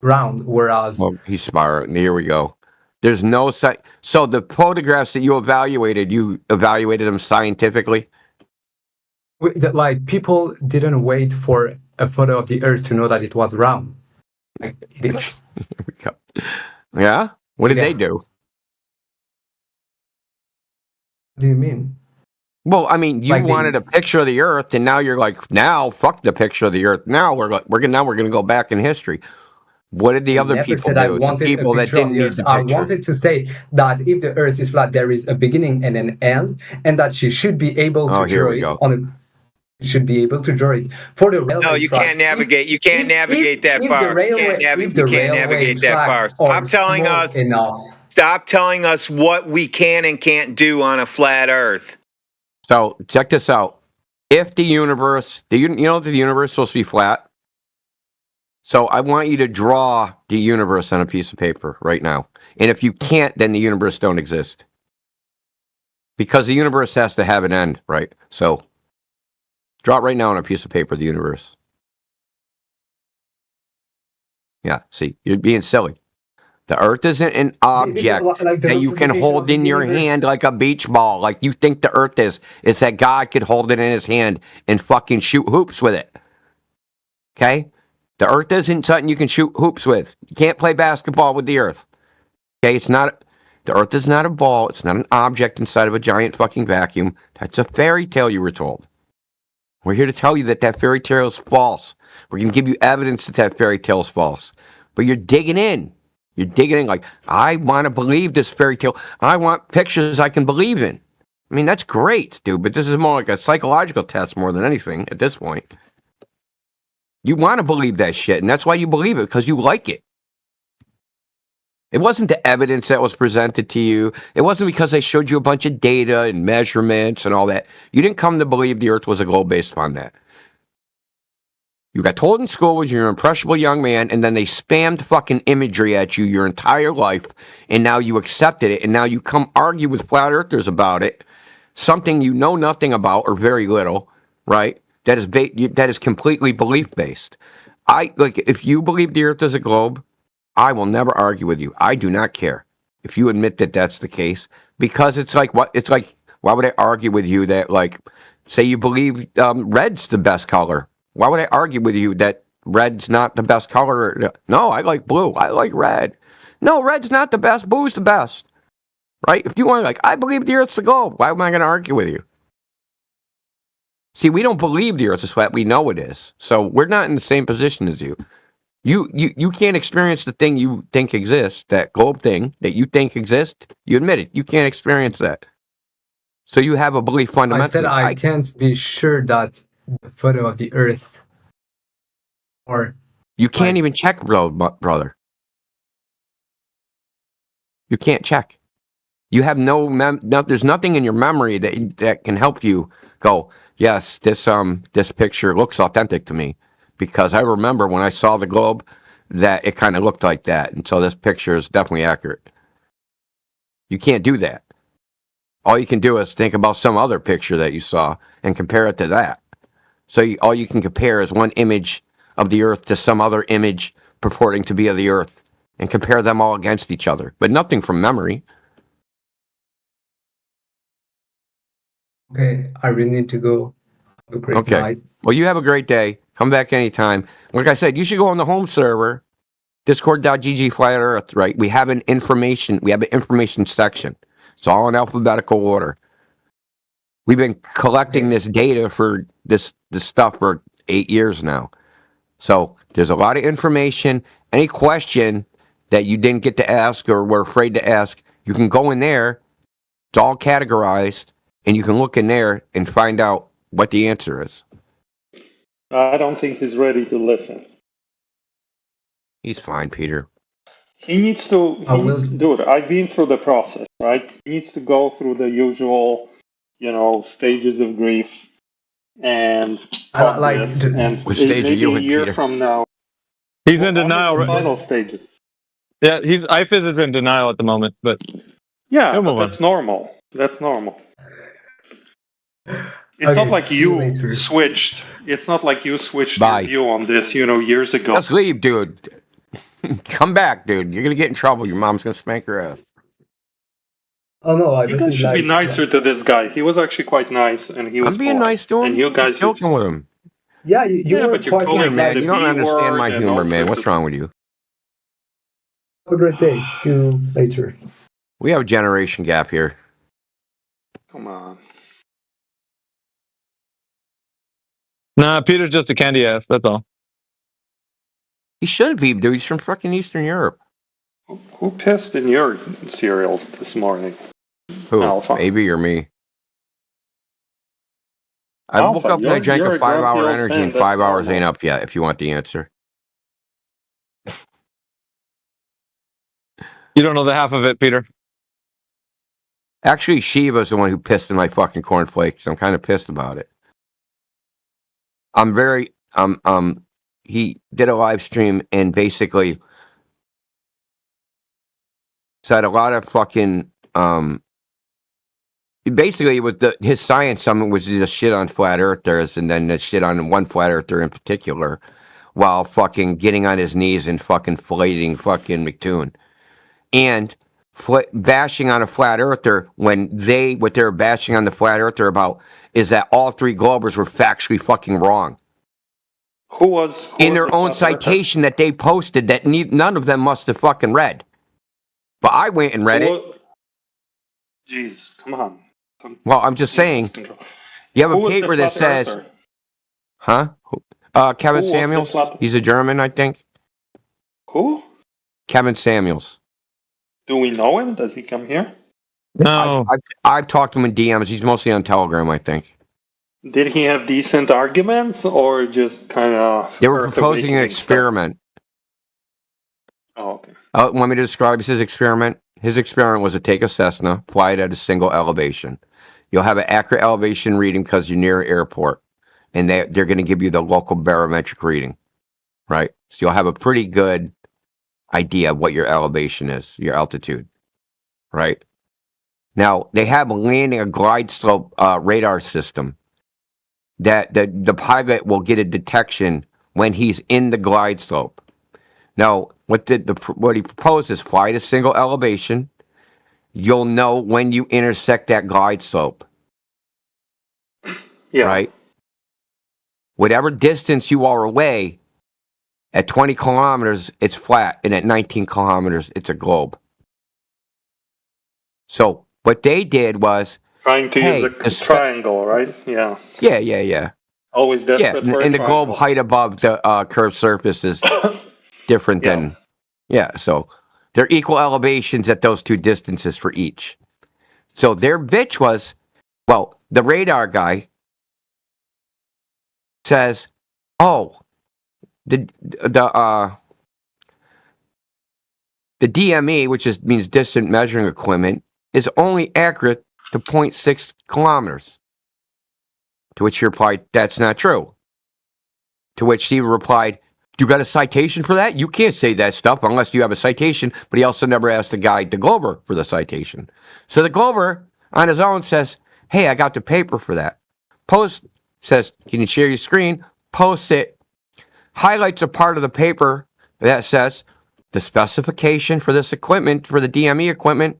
ground, whereas well, he's smart. Here we go. There's no so the photographs that you evaluated them scientifically. Like people didn't wait for a photo of the Earth to know that it was round. Like it is. Here we go. Yeah. What did they do? What do you mean? Well, I mean, you wanted a picture of the Earth, and now you're like, now fuck the picture of the Earth. Now we're gonna go back in history. What did the other people do? The people that didn't need the picture. I wanted to say that if the Earth is flat, there is a beginning and an end, and that she should be able to draw it on a. Should be able to draw it for the railway. No, you can't navigate. You can't navigate that far. You can't navigate that far. Stop telling us. Stop telling us what we can and can't do on a flat Earth. So check this out. If the universe, the universe is supposed to be flat. So I want you to draw the universe on a piece of paper right now. And if you can't, then the universe don't exist. Because the universe has to have an end, right? So draw it right now on a piece of paper, the universe. Yeah, see, you're being silly. The Earth isn't an object that you can hold in your hand like a beach ball, like you think the Earth is. It's that God could hold it in his hand and fucking shoot hoops with it. Okay? The Earth isn't something you can shoot hoops with. You can't play basketball with the Earth. Okay? The Earth is not a ball. It's not an object inside of a giant fucking vacuum. That's a fairy tale you were told. We're here to tell you that that fairy tale is false. We're going to give you evidence that that fairy tale is false. But you're digging in. You're digging in like, I want to believe this fairy tale. I want pictures I can believe in. I mean, that's great, dude, but this is more like a psychological test more than anything at this point. You want to believe that shit, and that's why you believe it, because you like it. It wasn't the evidence that was presented to you. It wasn't because they showed you a bunch of data and measurements and all that. You didn't come to believe the Earth was a globe based upon that. You got told in school when you're an impressionable young man, and then they spammed fucking imagery at you your entire life, and now you accepted it, and now you come argue with flat earthers about it, something you know nothing about or very little, right? That is completely belief based. If you believe the Earth is a globe, I will never argue with you. I do not care if you admit that that's the case, because it's like what? It's like, why would I argue with you that, like, say you believe red's the best color? Why would I argue with you that red's not the best color? No, I like blue. I like red. No, red's not the best. Blue's the best. Right? If you want to, I believe the Earth's the globe. Why am I going to argue with you? See, we don't believe the Earth is flat. We know it is. So we're not in the same position as you. You can't experience the thing you think exists, that globe thing that you think exists. You admit it. You can't experience that. So you have a belief fundamentally. I said I can't be sure that the photo of the Earth or You can't even check, brother. You can't check. You have there's nothing in your memory that can help you go, yes, this picture looks authentic to me, because I remember when I saw the globe that it kind of looked like that, and so this picture is definitely accurate. You can't do that. All you can do is think about some other picture that you saw and compare it to that. So all you can compare is one image of the Earth to some other image purporting to be of the Earth, and compare them all against each other, but nothing from memory. Okay, I really need to go. Have a great night. Well, you have a great day. Come back anytime. Like I said, you should go on the home server, discord.gg flat earth, right? We have an information section. It's all in alphabetical order. We've been collecting this data for this stuff for 8 years now. So there's a lot of information. Any question that you didn't get to ask or were afraid to ask, you can go in there. It's all categorized, and you can look in there and find out what the answer is. I don't think he's ready to listen. He's fine, Peter. He needs to do it. I've been through the process, right? He needs to go through the usual, stages of grief and What stage are you in, a year Peter? from now. He's in denial. The final stages. Yeah, IFIS is in denial at the moment, but yeah, that's normal. That's normal. It's not like you switched. It's not like you switched your view on this, years ago. Let's leave, dude. Come back, dude. You're gonna get in trouble. Your mom's gonna spank your ass. Oh no, I You just guys should be nicer to this guy. He was actually quite nice, and he was. I'm being nice to him. And you guys are joking with him. Yeah, you were but you're quite calling Man, him you the don't B understand my word and humor, all man. sorts What's of- wrong with you? Have a great day. See you later. We have a generation gap here. Come on. Nah, Peter's just a candy ass. That's all. He shouldn't be, dude. He's from fucking Eastern Europe. Who pissed in your cereal this morning? Who? Alpha. Maybe or me. I Alpha, woke up and I drank you're a a grumpy 5-hour old energy, man, and that's 5 hours normal. ain't up yet. If you want the answer. You don't know the half of it, Peter. Actually, Shiva's the one who pissed in my fucking cornflakes. I'm kind of pissed about it. I'm very he did a live stream and basically said a lot of fucking basically with his science summit was just shit on flat earthers, and then the shit on one flat earther in particular, while fucking getting on his knees and fucking filleting fucking McToon. And bashing on a flat earther when what they're bashing on the flat earther about is that all three globers were factually fucking wrong. Who was in their the own flat earther? citation that they posted that none of them must have fucking read. But I went and read it. Jeez, come on. Well, I'm just saying, you have Who a was the paper that flat says, earther? huh? Kevin Who was the Samuels. flat- He's a German, I think. Who? Kevin Samuels. Do we know him? Does he come here? No. I've talked to him in DMs. He's mostly on Telegram, I think. Did he have decent arguments or just kind of? They were proposing an experiment. Oh, okay. Want me to describe his experiment? His experiment was to take a Cessna, fly it at a single elevation. You'll have an accurate elevation reading because you're near an airport, and they're going to give you the local barometric reading, right? So you'll have a pretty good idea of what your elevation is, your altitude, right? Now, they have a glide slope radar system that the pilot will get a detection when he's in the glide slope. Now, what he proposed is fly at a single elevation. You'll know when you intersect that glide slope. Yeah. Right? Whatever distance you are away, at 20 kilometers, it's flat, and at 19 kilometers, it's a globe. So what they did was Trying to use a triangle, right? Yeah. Yeah. Always desperate for a and the triangle. globe height above the curved surface is different than so they're equal elevations at those two distances for each. So their bitch was, well, the radar guy says, oh, the DME, which means distant measuring equipment, is only accurate to 0.6 kilometers. To which he replied, "That's not true." To which he replied, "You got a citation for that? You can't say that stuff unless you have a citation." But he also never asked the guy, the Glober, for the citation. So the Glober, on his own, says, "Hey, I got the paper for that." Post says, "Can you share your screen?" Post it. Highlights a part of the paper that says the specification for this equipment, for the DME equipment,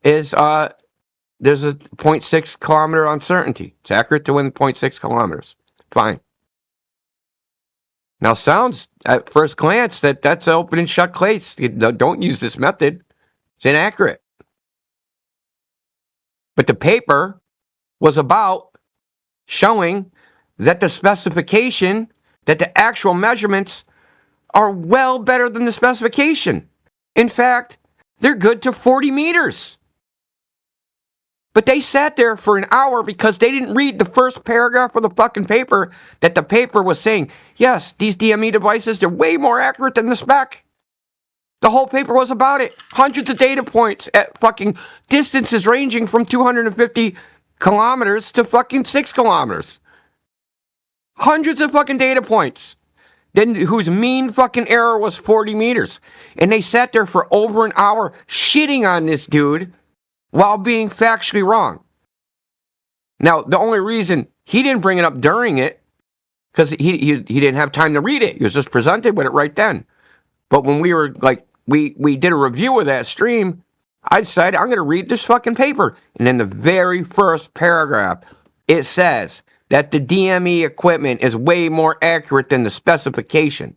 is there's a 0.6 kilometer uncertainty. It's accurate to within 0.6 kilometers. Fine. Now, sounds at first glance that's open and shut case. Don't use this method. It's inaccurate. But the paper was about showing that the specification, that the actual measurements are well better than the specification. In fact, they're good to 40 meters. But they sat there for an hour because they didn't read the first paragraph of the fucking paper, that the paper was saying, yes, these DME devices, they're way more accurate than the spec. The whole paper was about it. Hundreds of data points at fucking distances ranging from 250 kilometers to fucking 6 kilometers. Hundreds of fucking data points. Then whose mean fucking error was 40 meters. And they sat there for over an hour shitting on this dude while being factually wrong. Now, the only reason he didn't bring it up during it, because he didn't have time to read it. He was just presented with it right then. But when we were like, we did a review of that stream, I decided I'm going to read this fucking paper. And in the very first paragraph, it says that the DME equipment is way more accurate than the specification.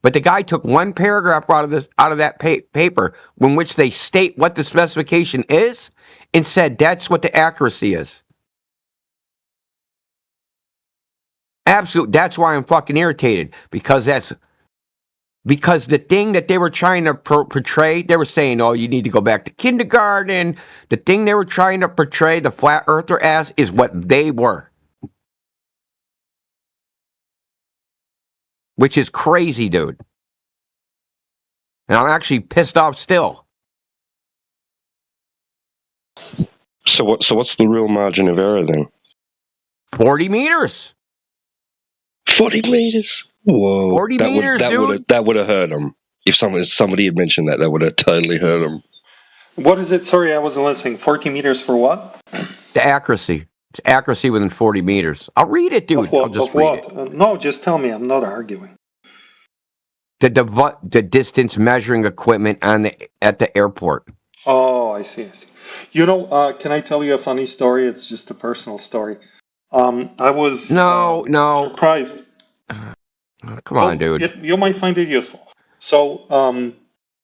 But the guy took one paragraph out of that paper in which they state what the specification is and said that's what the accuracy is. Absolutely. That's why I'm fucking irritated, because the thing that they were trying to portray, they were saying, oh, you need to go back to kindergarten. The thing they were trying to portray the flat earther as is what they were. Which is crazy, dude. And I'm actually pissed off still. So what's the real margin of error then? 40 meters. 40 meters? Whoa. 40 meters, dude. That would have hurt them. If somebody had mentioned that would have totally hurt them. What is it? Sorry, I wasn't listening. 40 meters for what? The accuracy. It's accuracy within 40 meters. I'll read it, dude. I'll just read it. No, just tell me. I'm not arguing. The distance measuring equipment at the airport. Oh, I see. You know, can I tell you a funny story? It's just a personal story. I was surprised. Come on, dude. You might find it useful. So,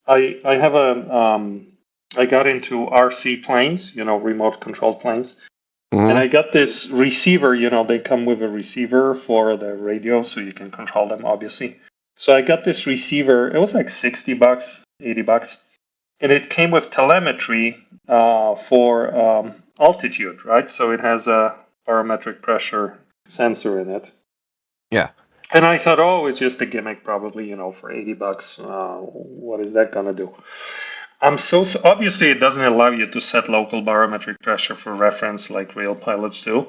I have I got into RC planes, remote controlled planes. Mm-hmm. And I got this receiver, they come with a receiver for the radio so you can control them, obviously. So I got this receiver. It was like $60, $80. And it came with telemetry for altitude, right? So it has a barometric pressure sensor in it. Yeah. And I thought, oh, it's just a gimmick probably, for $80. What is that going to do? Obviously, it doesn't allow you to set local barometric pressure for reference like real pilots do.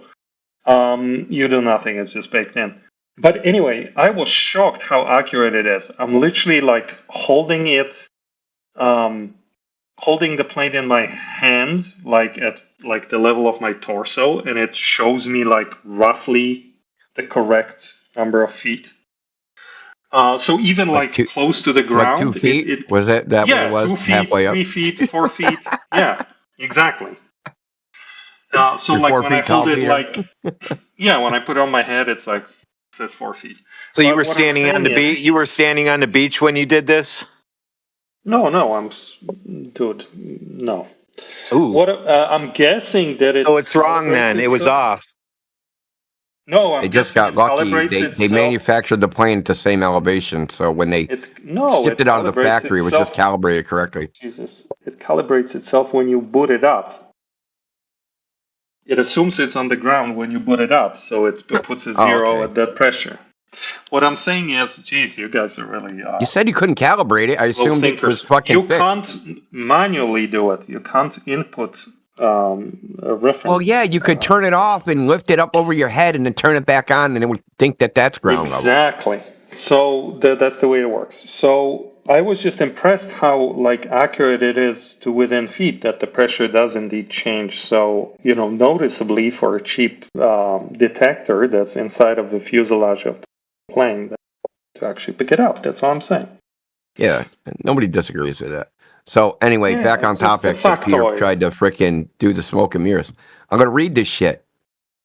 You do nothing. It's just baked in. But anyway, I was shocked how accurate it is. I'm literally like holding it, holding the plane in my hand, like at like the level of my torso, and it shows me like roughly the correct number of feet. So even like close to the ground, 2 feet? Was that what it was? 2 feet, halfway up? 3 feet, 4 feet. Yeah, exactly. So like when I hold it, like when I put it on my head, it's like it says 4 feet. So you were standing on the beach. You were standing on the beach when you did this? No, dude, no. Ooh. I'm guessing that it's. Oh, it's wrong then. It was off. No, they just got lucky. They manufactured the plane at the same elevation, so when they shipped it out of the factory, it was just calibrated correctly. Jesus, it calibrates itself when you boot it up. It assumes it's on the ground when you boot it up, so it puts a zero at that pressure. What I'm saying is, geez, you guys are really. You said you couldn't calibrate it. I slow assumed it thinkers. was fucking You fixed. can't manually do it. You can't input a reference. Well, yeah, you could turn it off and lift it up over your head and then turn it back on, and it would think that that's ground level. Exactly. So that's the way it works. So I was just impressed how like accurate it is to within feet that the pressure does indeed change. So noticeably for a cheap detector that's inside of the fuselage of the plane to actually pick it up. That's all I'm saying. Yeah, nobody disagrees with that. So anyway, Yeah, back on it's just a topic. That Peter factoid. tried to frickin' do the smoke and mirrors. I'm gonna read this shit.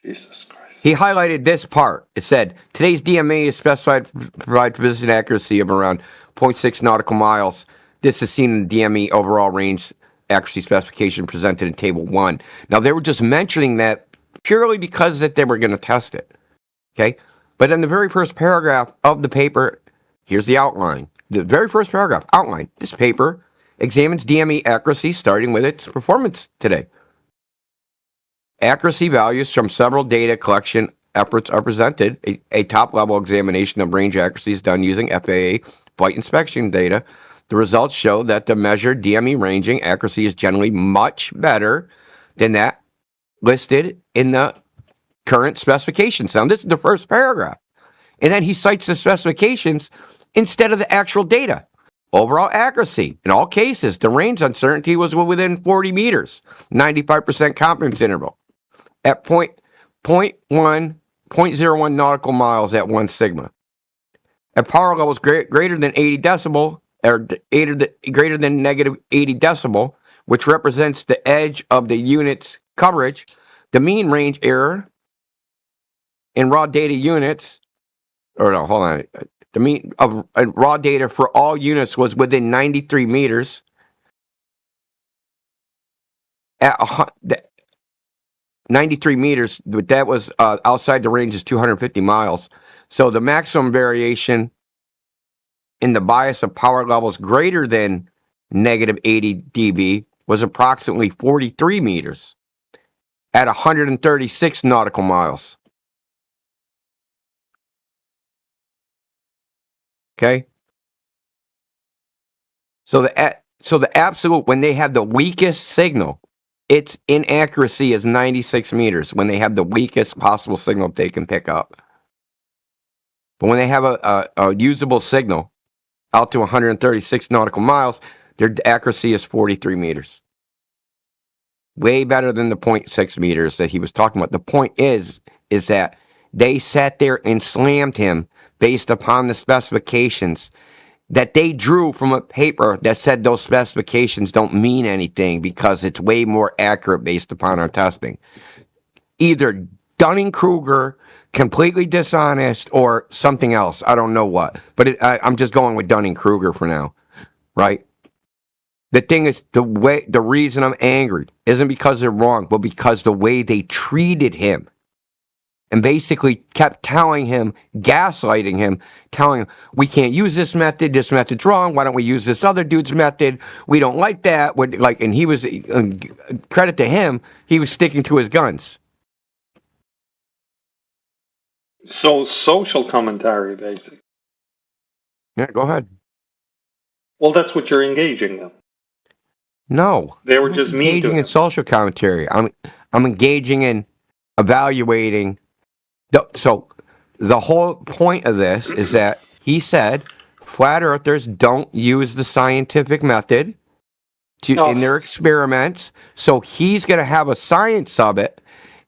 Jesus Christ. He highlighted this part. It said, today's DMA is specified to provide position accuracy of around 0.6 nautical miles. This is seen in the DME overall range accuracy specification presented in Table 1. Now, they were just mentioning that purely because that they were going to test it. Okay? But in the very first paragraph of the paper, here's the outline. The very first paragraph, outline. This paper examines DME accuracy starting with its performance today. Accuracy values from several data collection efforts are presented. A top-level examination of range accuracy is done using FAA flight inspection data. The results show that the measured DME ranging accuracy is generally much better than that listed in the current specifications. Now, this is the first paragraph. And then he cites the specifications instead of the actual data. Overall accuracy. In all cases, the range uncertainty was within 40 meters, 95% confidence interval. At 0.01 nautical miles at 1 sigma. At power levels greater than 80 decibel, or greater than negative 80 decibel, which represents the edge of the unit's coverage, the mean range error in raw data units, the mean of raw data for all units was within 93 meters. At 93 meters, but that was outside the range is 250 miles. So the maximum variation in the bias of power levels greater than negative 80 dB was approximately 43 meters at 136 nautical miles. Okay? So the absolute, when they have the weakest signal, its inaccuracy is 96 meters when they have the weakest possible signal they can pick up. But when they have a usable signal out to 136 nautical miles, their accuracy is 43 meters. Way better than the 0.6 meters that he was talking about. The point is that they sat there and slammed him based upon the specifications that they drew from a paper that said those specifications don't mean anything because it's way more accurate based upon our testing. Either Dunning-Kruger, completely dishonest, or something else. I don't know what. But I'm just going with Dunning-Kruger for now, right? The thing is, the reason I'm angry isn't because they're wrong, but because the way they treated him. And basically kept telling him, gaslighting him, telling him, we can't use this method's wrong, why don't we use this other dude's method, we don't like that, and he was, credit to him, he was sticking to his guns. So social commentary, basically. Yeah, go ahead. Well, that's what you're engaging in. No. They were just mean to engaging him. in social commentary. I'm engaging in evaluating. So the whole point of this is that he said flat earthers don't use the scientific method in their experiments. So he's going to have a science of it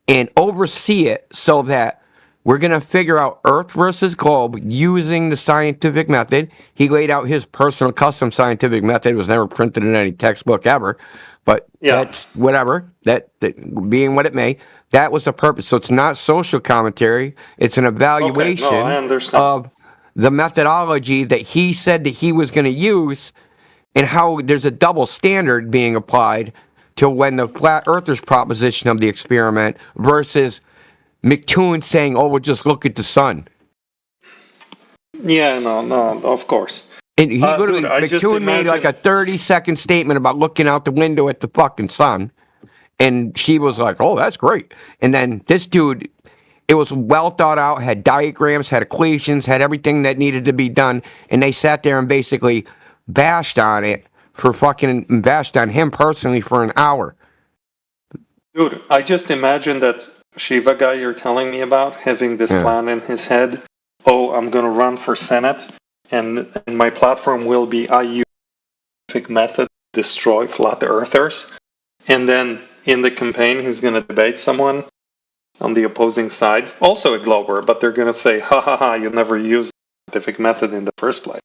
and oversee it so that we're going to figure out Earth versus globe using the scientific method. He laid out his personal custom scientific method. It was never printed in any textbook ever. But that's whatever, that being what it may, that was the purpose. So it's not social commentary. It's an evaluation of the methodology that he said that he was going to use and how there's a double standard being applied to when the flat earthers proposition of the experiment versus McToon saying, oh, we'll just look at the sun. Yeah, no, of course. And he literally, McToon made like a 30-second statement about looking out the window at the fucking sun. And she was like, oh, that's great. And then this dude, It was well thought out, had diagrams, had equations, had everything that needed to be done, and they sat there and basically bashed on him personally for an hour. Dude, I just imagine that Shiva guy you're telling me about having this plan in his head. Oh, I'm going to run for Senate, and my platform will be I use scientific method to destroy flat earthers. And then in the campaign, he's going to debate someone on the opposing side, also a Glober, but they're going to say, ha ha ha, you never used the scientific method in the first place.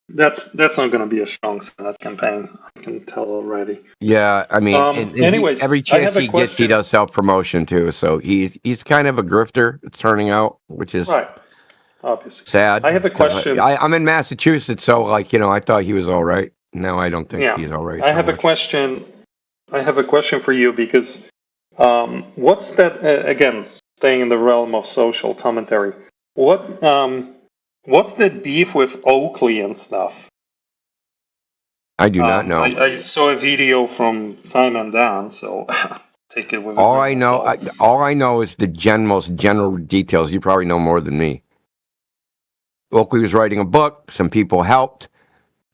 That's not going to be a strong Senate campaign. I can tell already. Yeah, I mean, anyways, every chance he gets, he does self-promotion too. So he's kind of a grifter. It's turning out, which is right. Obviously, sad. I have a question. I'm in Massachusetts, so like I thought he was all right. No, I don't think he's all right. I have a question. I have a question for you because what's that? Again, staying in the realm of social commentary. What's that beef with Oakley and stuff? I do not know. I saw a video from Simon Dan, so take it with. All I know is the most general details. You probably know more than me. Oakley was writing a book. Some people helped.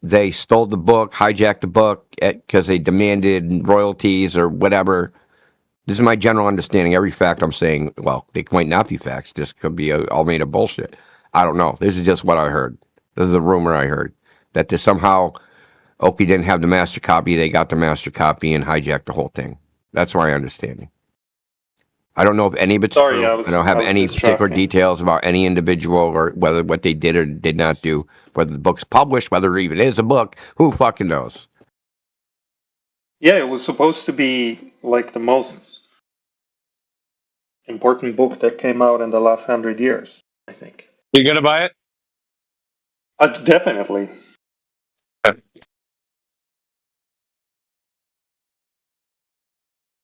They stole the book, hijacked the book because they demanded royalties or whatever. This is my general understanding. Every fact I'm saying, well, they might not be facts. This could be all made of bullshit. I don't know. This is just what I heard. This is a rumor I heard. That somehow Oakley didn't have the master copy. They got the master copy and hijacked the whole thing. That's my understanding. I don't know if any of it's true. I don't have any particular details about any individual or whether what they did or did not do. Whether the book's published, whether it even is a book, who fucking knows? Yeah, it was supposed to be like the most important book that came out in the last 100 years, I think. You gonna buy it? Definitely.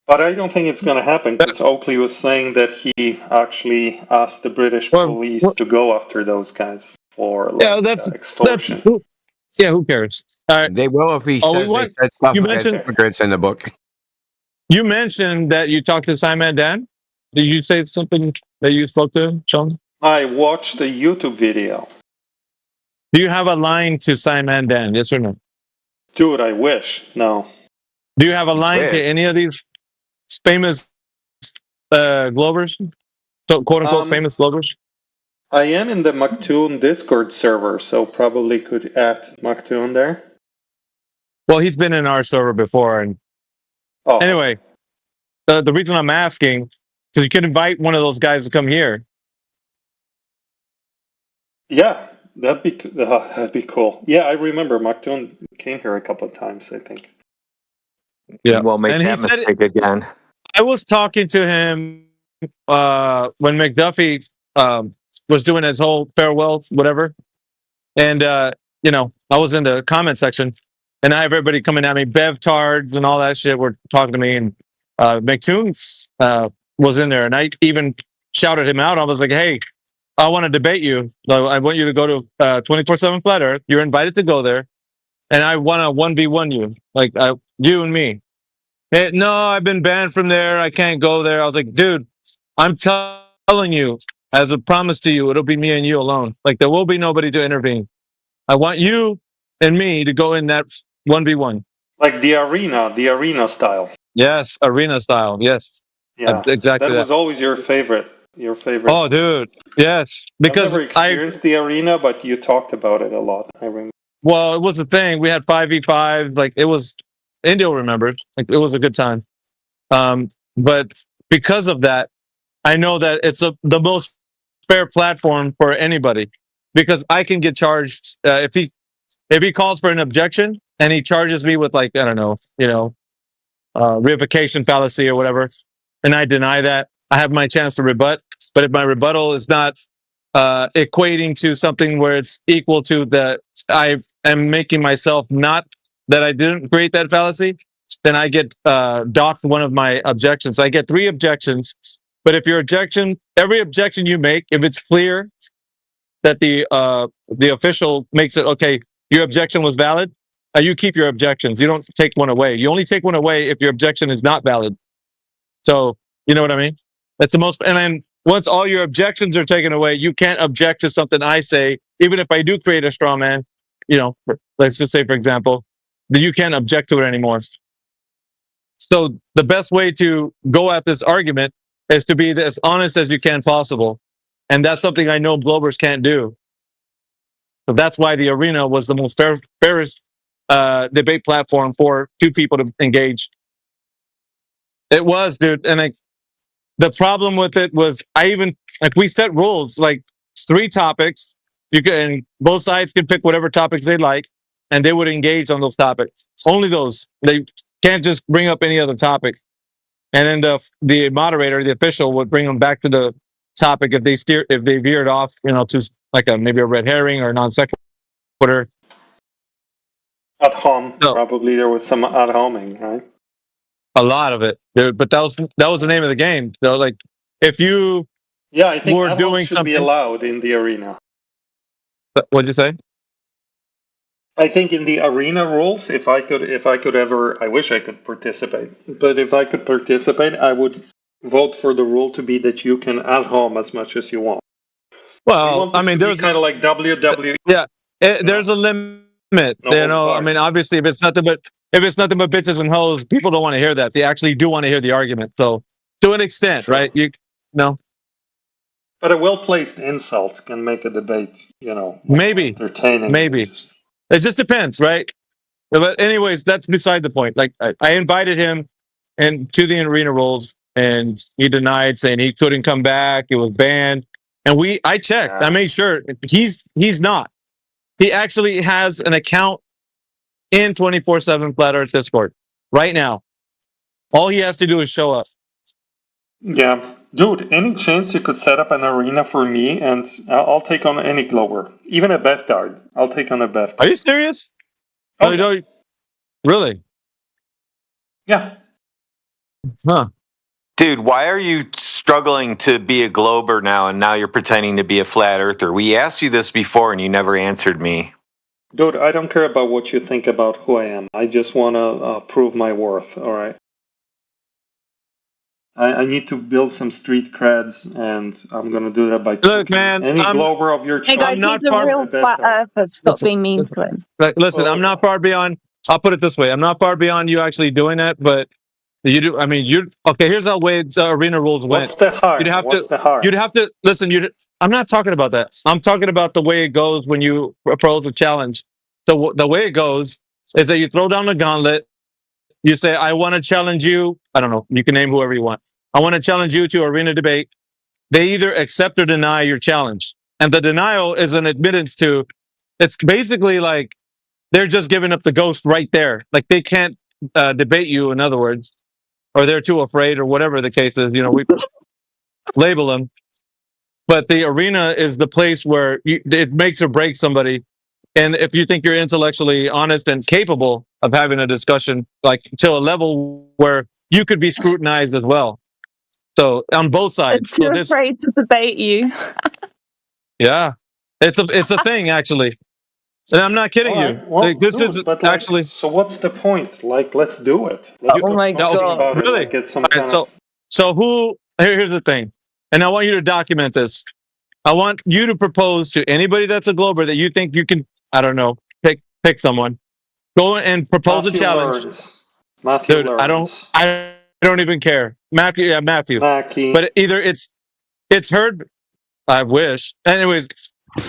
But I don't think it's going to happen because Oakley was saying that he actually asked the British police to go after those guys for extortion. Who cares? They will if he says they said stuff against immigrants in the book. You mentioned that you talked to Simon Dan. Did you say something that you spoke to him, Sean? I watched the YouTube video. Do you have a line to Simon Dan? Yes or no? Dude, I wish. No. Do you have a line to any of these famous Globers? So, quote unquote, famous Globers? I am in the Maktoon Discord server, so probably could add Maktoon there. Well, he's been in our server before. And anyway, the reason I'm asking is you can invite one of those guys to come here. Yeah, that'd be cool. Yeah, I remember Maktoon came here a couple of times, I think. Yeah, we'll make that mistake again. I was talking to him when McDuffie was doing his whole farewell, whatever. And, I was in the comment section and I have everybody coming at me, Bev Tards and all that shit were talking to me. And McToon was in there and I even shouted him out. I was like, hey, I want to debate you. I want you to go to 24/7 Flat Earth. You're invited to go there. And I want to 1v1 you, like you and me. Hey, no, I've been banned from there. I can't go there. I was like, dude, I'm telling you, as a promise to you, it'll be me and you alone. Like there will be nobody to intervene. I want you and me to go in that 1v1. Like the arena style. Yes, arena style. Yes. Yeah, exactly. That was always your favorite. Oh, dude. Yes. Because I've never experienced the arena, but you talked about it a lot. I remember. Well, it was the thing. We had 5v5. Like it was, Indio remembered. Like it was a good time. But because of that, I know that it's the most fair platform for anybody because I can get charged if he calls for an objection and he charges me with like, I don't know, reification fallacy or whatever, and I deny that, I have my chance to rebut. But if my rebuttal is not equating to something where it's equal to that I am making myself not that I didn't create that fallacy, then I get docked one of my objections. So I get 3 objections. But if every objection you make, if it's clear that the official makes it okay, your objection was valid, you keep your objections. You don't take one away. You only take one away if your objection is not valid. So You know what I mean? That's the most. And then once all your objections are taken away, you can't object to something I say, even if I do create a straw man. Let's just say, for example, that you can't object to it anymore. So the best way to go at this argument is to be as honest as you can possible. And that's something I know Globers can't do. So that's why the arena was the most fairest debate platform for two people to engage. It was, dude. And the problem with it was we set rules, like 3 topics. And both sides can pick whatever topics they like, and they would engage on those topics. Only those. They can't just bring up any other topic. And then the moderator, the official, would bring them back to the topic if they veered off, to like maybe a red herring or a non sequitur. Ad hom, probably there was some ad homing, right? A lot of it, dude. But that was the name of the game. So, like, if you I think were doing should something be allowed in the arena. What'd you say? I think in the arena rules, if I could ever, I wish I could participate. But if I could participate, I would vote for the rule to be that you can ad hom as much as you want. Well, I mean, there's kind of like WWE. Yeah, there's a limit. I mean, obviously, if it's nothing but bitches and hoes, people don't want to hear that. They actually do want to hear the argument. So, to an extent, right? But a well-placed insult can make a debate, maybe entertaining. Maybe it just depends, right? But anyways, that's beside the point. Like, I invited him to the arena rules, and he denied, saying he couldn't come back. It was banned, and I checked. I made sure he's not. He actually has an account in 24/7 Flat Earth Discord right now. All he has to do is show up. Yeah. Dude, any chance you could set up an arena for me, and I'll take on any Glober. Even a Beftard. I'll take on a Beftard. Are you serious? Oh, no, really? Yeah. Huh. Dude, why are you struggling to be a Glober now, and now you're pretending to be a Flat Earther? We asked you this before, and you never answered me. Dude, I don't care about what you think about who I am. I just want to prove my worth, all right? I need to build some street creds, and I'm going to do that by look, man. Any Glober of your choice. Hey guys, he's a real flat earther. Stop being mean to him. Listen, I'm not far beyond. I'll put it this way: I'm not far beyond you actually doing that, but you do. I mean, okay. Here's how arena rules went. What's the harm? You'd have to listen. I'm not talking about that. I'm talking about the way it goes when you propose a challenge. So the way it goes is that you throw down the gauntlet. You say, I want to challenge you. I don't know. You can name whoever you want. I want to challenge you to arena debate. They either accept or deny your challenge. And the denial is an admittance to, it's basically like they're just giving up the ghost right there. Like they can't debate you, in other words, or they're too afraid or whatever the case is. We label them. But the arena is the place where it makes or breaks somebody. And if you think you're intellectually honest and capable of having a discussion, like to a level where you could be scrutinized as well. So on both sides. They're too afraid to debate you. Yeah, it's a thing actually, and I'm not kidding you. Well, like, this is actually. So what's the point? Like, let's do it. Oh my god! Really? So here's the thing, and I want you to document this. I want you to propose to anybody that's a Glober that you think you can. I don't know. Pick someone. Go and propose a challenge. Matthew Dude, Lawrence. I don't even care. Matthew. Yeah, Matthew. Mackie. But either it's heard. I wish. Anyways,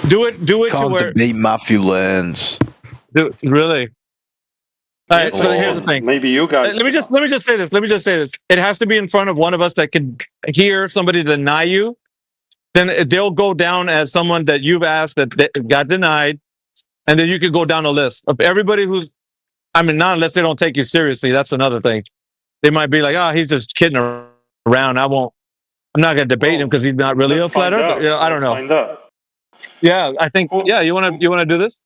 do it to where debate Matthew Lens. Really. All right. So here's the thing. Maybe you guys. Let me just say this. It has to be in front of one of us that can hear somebody deny you. Then they'll go down as someone that you've asked that got denied, and then you could go down a list of everybody who's. I mean, not unless they don't take you seriously. That's another thing. They might be like, "Oh, he's just kidding around. I'm not going to debate him because he's not really a flat earther." I don't know. Find out. Yeah, I think. Yeah, you want to do this?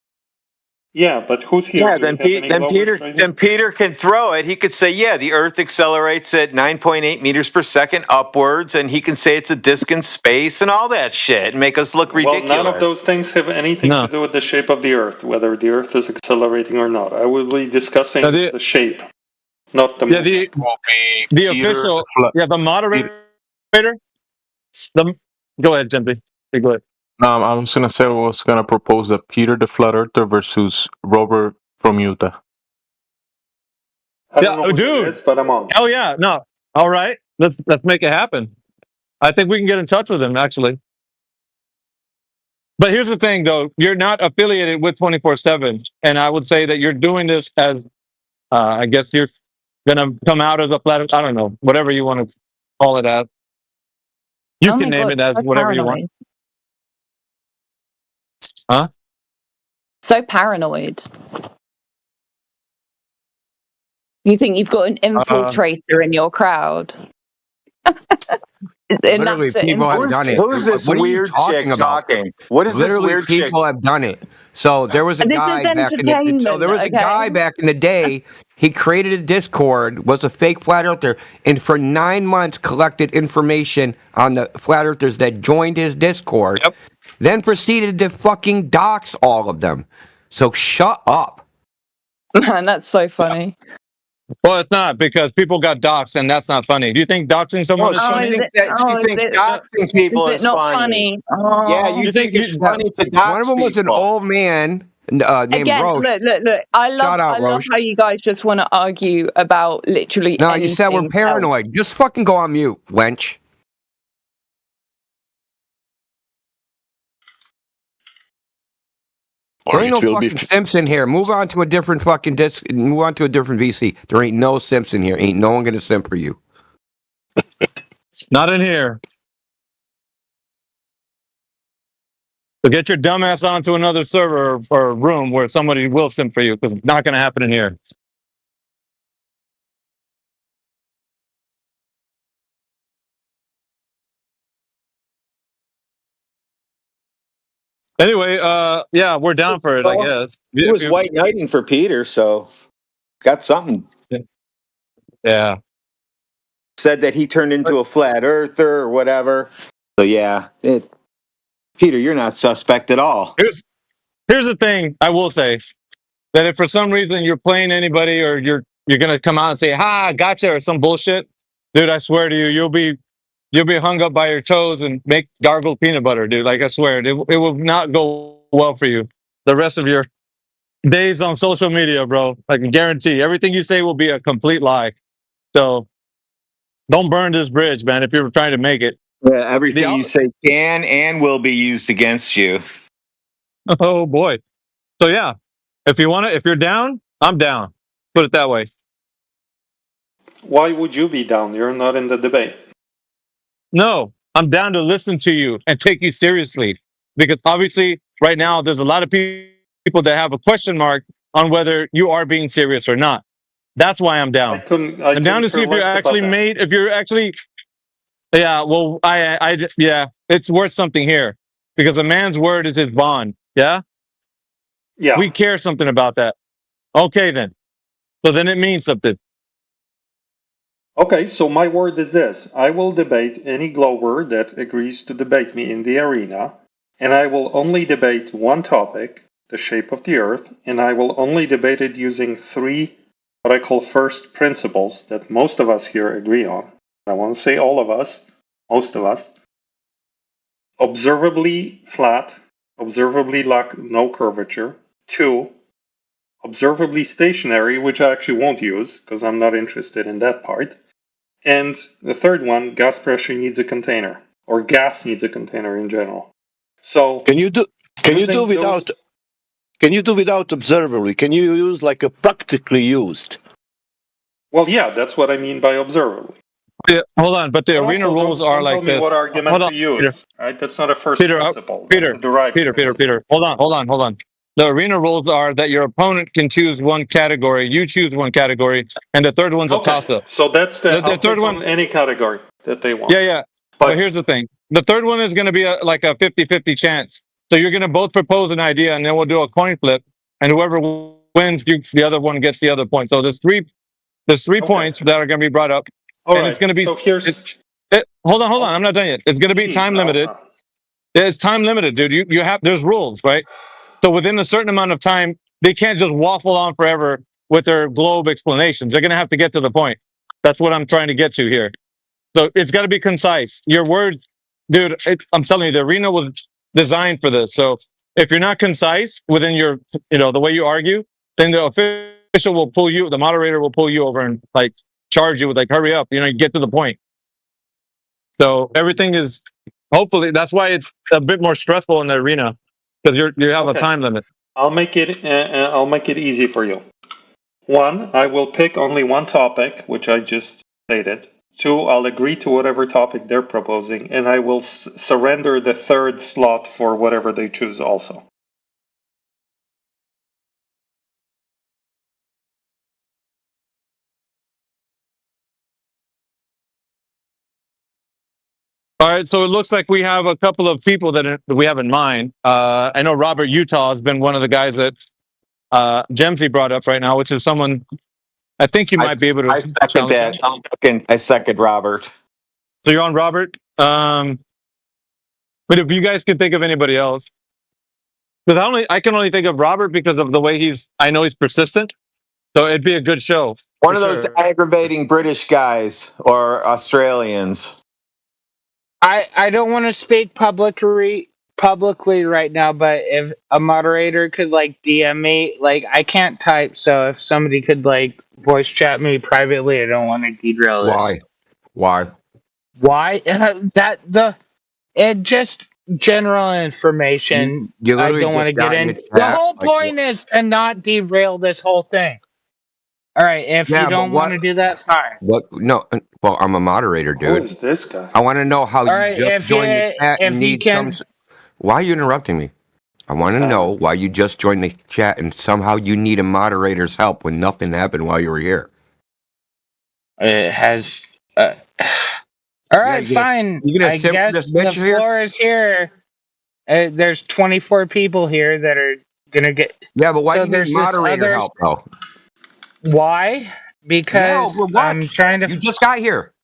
Yeah, but who's here? Yeah, then Peter can throw it. He could say, "Yeah, the Earth accelerates at 9.8 meters per second upwards," and he can say it's a disk in space and all that shit, and make us look ridiculous. Well, none of those things have anything to do with the shape of the Earth, whether the Earth is accelerating or not. I will be discussing the shape, not the. Yeah, the official. Yeah, the moderator Peter? Go ahead, Jimmy. Go ahead. I was gonna say I was gonna propose that Peter the Flat Earther versus Robert from Utah. I don't know who it is, but I'm on. Oh yeah, no. All right, let's make it happen. I think we can get in touch with him actually. But here's the thing, though: you're not affiliated with 24/7, and I would say that you're doing this as, I guess you're gonna come out of the flat. I don't know, whatever you want to call it as. You Oh can my name God, it as so whatever you paranoid. want. Huh? So paranoid. You think you've got an infiltrator in your crowd? And Literally, that's it. people have done it. Who's this What are you weird talking chick about? talking? What is Literally, this weird chick? people have done it. So there was a This is guy back in the entertainment, guy okay? back in the day. He created a Discord, was a fake flat earther, and for 9 months collected information on the flat earthers that joined his Discord. Yep. Then proceeded to fucking dox all of them. So shut up. Man, that's so funny. Well, it's not because people got doxxed, and that's not funny. Do you think doxing someone is She funny? thinks doxing people is is it not funny. funny? Yeah, Oh. you think it's funny to dox One of them was an people. old man named Again, Roche. look. I love, Shout out, I love Roche. how you guys just want to argue about literally No, anything. you said we're paranoid. Just fucking go on mute, wench. There ain't no fucking Simpson here. Move on to a different fucking move on to a different VC. There ain't no Simpson here. Ain't no one gonna simp for you. Not in here. So get your dumbass onto another server or room where somebody will simp for you, because it's not going to happen in here. Anyway, yeah, we're down for it, I guess. He was white knighting for Peter, so got something. Yeah. Said that he turned into a flat earther or whatever. So yeah, Peter, you're not suspect at all. Here's the thing I will say, that if for some reason you're playing anybody or you're gonna come out and say, "Ha, gotcha," or some bullshit, dude, I swear to you, you'll be hung up by your toes and make gargled peanut butter, dude. Like I swear, it will not go well for you the rest of your days on social media, bro. I can guarantee everything you say will be a complete lie. So don't burn this bridge, man, if you're trying to make it. Yeah, everything you say can and will be used against you. Oh boy. So yeah, if you're down, I'm down. Put it that way. Why would you be down? You're not in the debate. No, I'm down to listen to you and take you seriously, because obviously right now there's a lot of people that have a question mark on whether you are being serious or not. That's why I'm down. I'm down to see if you're actually yeah, well, yeah, it's worth something here, because a man's word is his bond. Yeah. Yeah. We care something about that. Okay, then. So then it means something. Okay, so my word is this. I will debate any Glober that agrees to debate me in the arena, and I will only debate one topic, the shape of the Earth, and I will only debate it using 3 what I call first principles that most of us here agree on. I want to say all of us, most of us. Observably flat, observably no curvature. 2, observably stationary, which I actually won't use because I'm not interested in that part. And the third one, gas pressure needs a container, or gas needs a container in general. So can you do without observably? Can you use like a practically used? Well, yeah, that's what I mean by observably. Yeah, hold on, but the arena rules are like this. Tell me what argument to use. Right? That's not a first principle. That's a derived principle. Peter. Hold on. The arena rules are that your opponent can choose one category, you choose one category, and the third one's a toss-up. So that's the third one. Any category that they want. Yeah. But here's the thing. The third one is going to be like a 50-50 chance. So you're going to both propose an idea, and then we'll do a coin flip, and whoever wins, the other one gets the other point. So there's three points that are going to be brought up. All and right. It's going to be. So here's. Hold on. I'm not done yet. It's going to be time limited. It's time limited, dude. You have there's rules, right? So within a certain amount of time, they can't just waffle on forever with their globe explanations. They're going to have to get to the point. That's what I'm trying to get to here. So it's got to be concise. Your words, dude. I'm telling you, the arena was designed for this. So if you're not concise within your, the way you argue, then the official will pull you. The moderator will pull you over and like charge you with like, hurry up. Get to the point. So everything is. Hopefully, that's why it's a bit more stressful in the arena because you have a time limit. I'll make it easy for you. 1, I will pick only one topic, which I just stated. 2, I'll agree to whatever topic they're proposing, and I will surrender the third slot for whatever they choose also. All right, so it looks like we have a couple of people that we have in mind. I know Robert Utah has been one of the guys that Gemsy brought up right now, which is someone I think you might be able to. I second that. I second Robert. So you're on Robert. But if you guys can think of anybody else, because I can only think of Robert because of the way I know he's persistent. So it'd be a good show. One of those aggravating British guys or Australians. I don't want to speak publicly right now, but if a moderator could like DM me, like I can't type, so if somebody could like voice chat me privately, I don't want to derail this. Why? It just general information. You I don't want to get into. The whole point is to not derail this whole thing. All right, if you don't want to do that, fine. What? No. Well, I'm a moderator, dude. Who is this guy? I want to know how right, you just joined the chat and need some. Why are you interrupting me? I want to know why you just joined the chat and somehow you need a moderator's help when nothing happened while you were here. It has. All right, fine. I guess the floor is here. There's 24 people here that are gonna get. Yeah, but why do you need moderator help though? Why? Because I'm trying to. You just got here.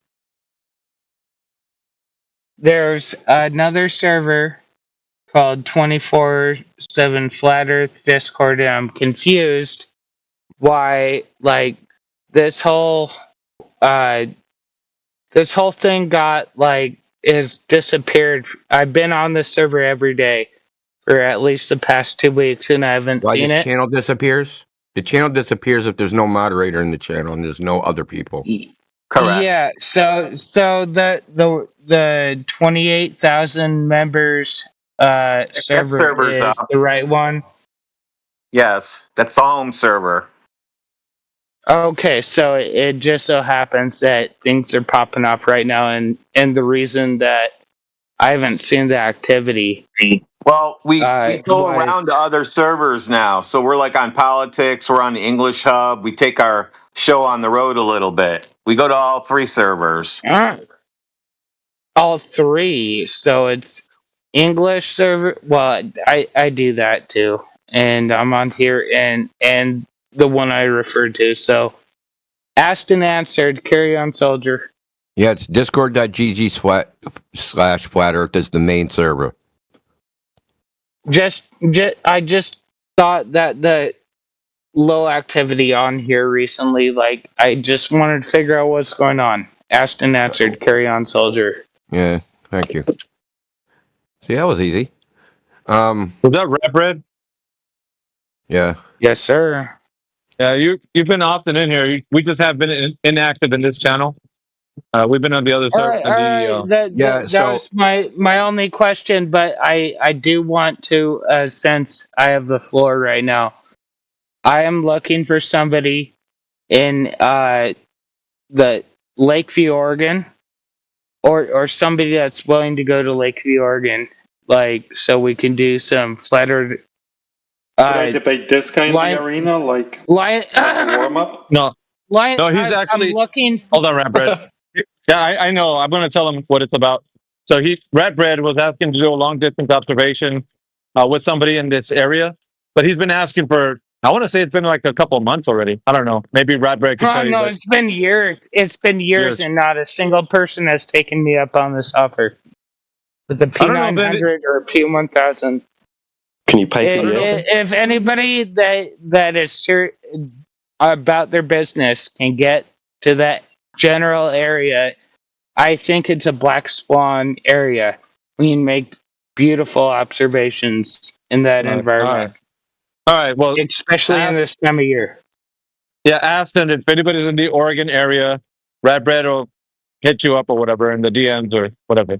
There's another server called 24/7 Flat Earth Discord, and I'm confused why like this whole thing got is disappeared. I've been on this server every day for at least the past 2 weeks, and I haven't seen it. The channel disappears. The channel disappears if there's no moderator in the channel and there's no other people. Correct. Yeah. So the 28,000 members server is the right one. Yes, that's the home server. Okay, so it just so happens that things are popping up right now, and the reason that I haven't seen the activity. Well, we go around to other servers now. So we're like on politics, we're on the English Hub. We take our show on the road a little bit. We go to all 3 servers. All 3. So it's English server. Well, I do that too. And I'm on here and the one I referred to. So asked and answered. Carry on, soldier. Yeah, it's discord.gg/Flat Earth is the main server. I just thought that the low activity on here recently, I just wanted to figure out what's going on. Asked and answered. Carry on, soldier. Yeah, thank you. See, that was easy. Was that Rap Red? Yeah. Yes, sir. Yeah, you've been often in here. We just have been inactive in this channel. We've been on the other side. That was my only question, but I do want to, since I have the floor right now, I am looking for somebody in the Lakeview, Oregon, or somebody that's willing to go to Lakeview, Oregon, so we can do some Flat Earth. Did I debate this guy in the arena, warm up? No, he's actually. I'm looking. Hold on, Rap Red. Yeah, I know. I'm going to tell him what it's about. So Red Bread was asking to do a long distance observation with somebody in this area, but he's been asking for. I want to say it's been like a couple of months already. I don't know. Maybe Red Bread can tell you. No, it's been years. It's been years, and not a single person has taken me up on this offer. With the P900 or P1000. Can you pay for If anybody that is serious about their business can get to that general area, I think it's a black swan area. We can make beautiful observations in that environment. All right. Well, especially in this time of year. Yeah, ask them if anybody's in the Oregon area. Rad Bread will hit you up or whatever in the DMs or whatever.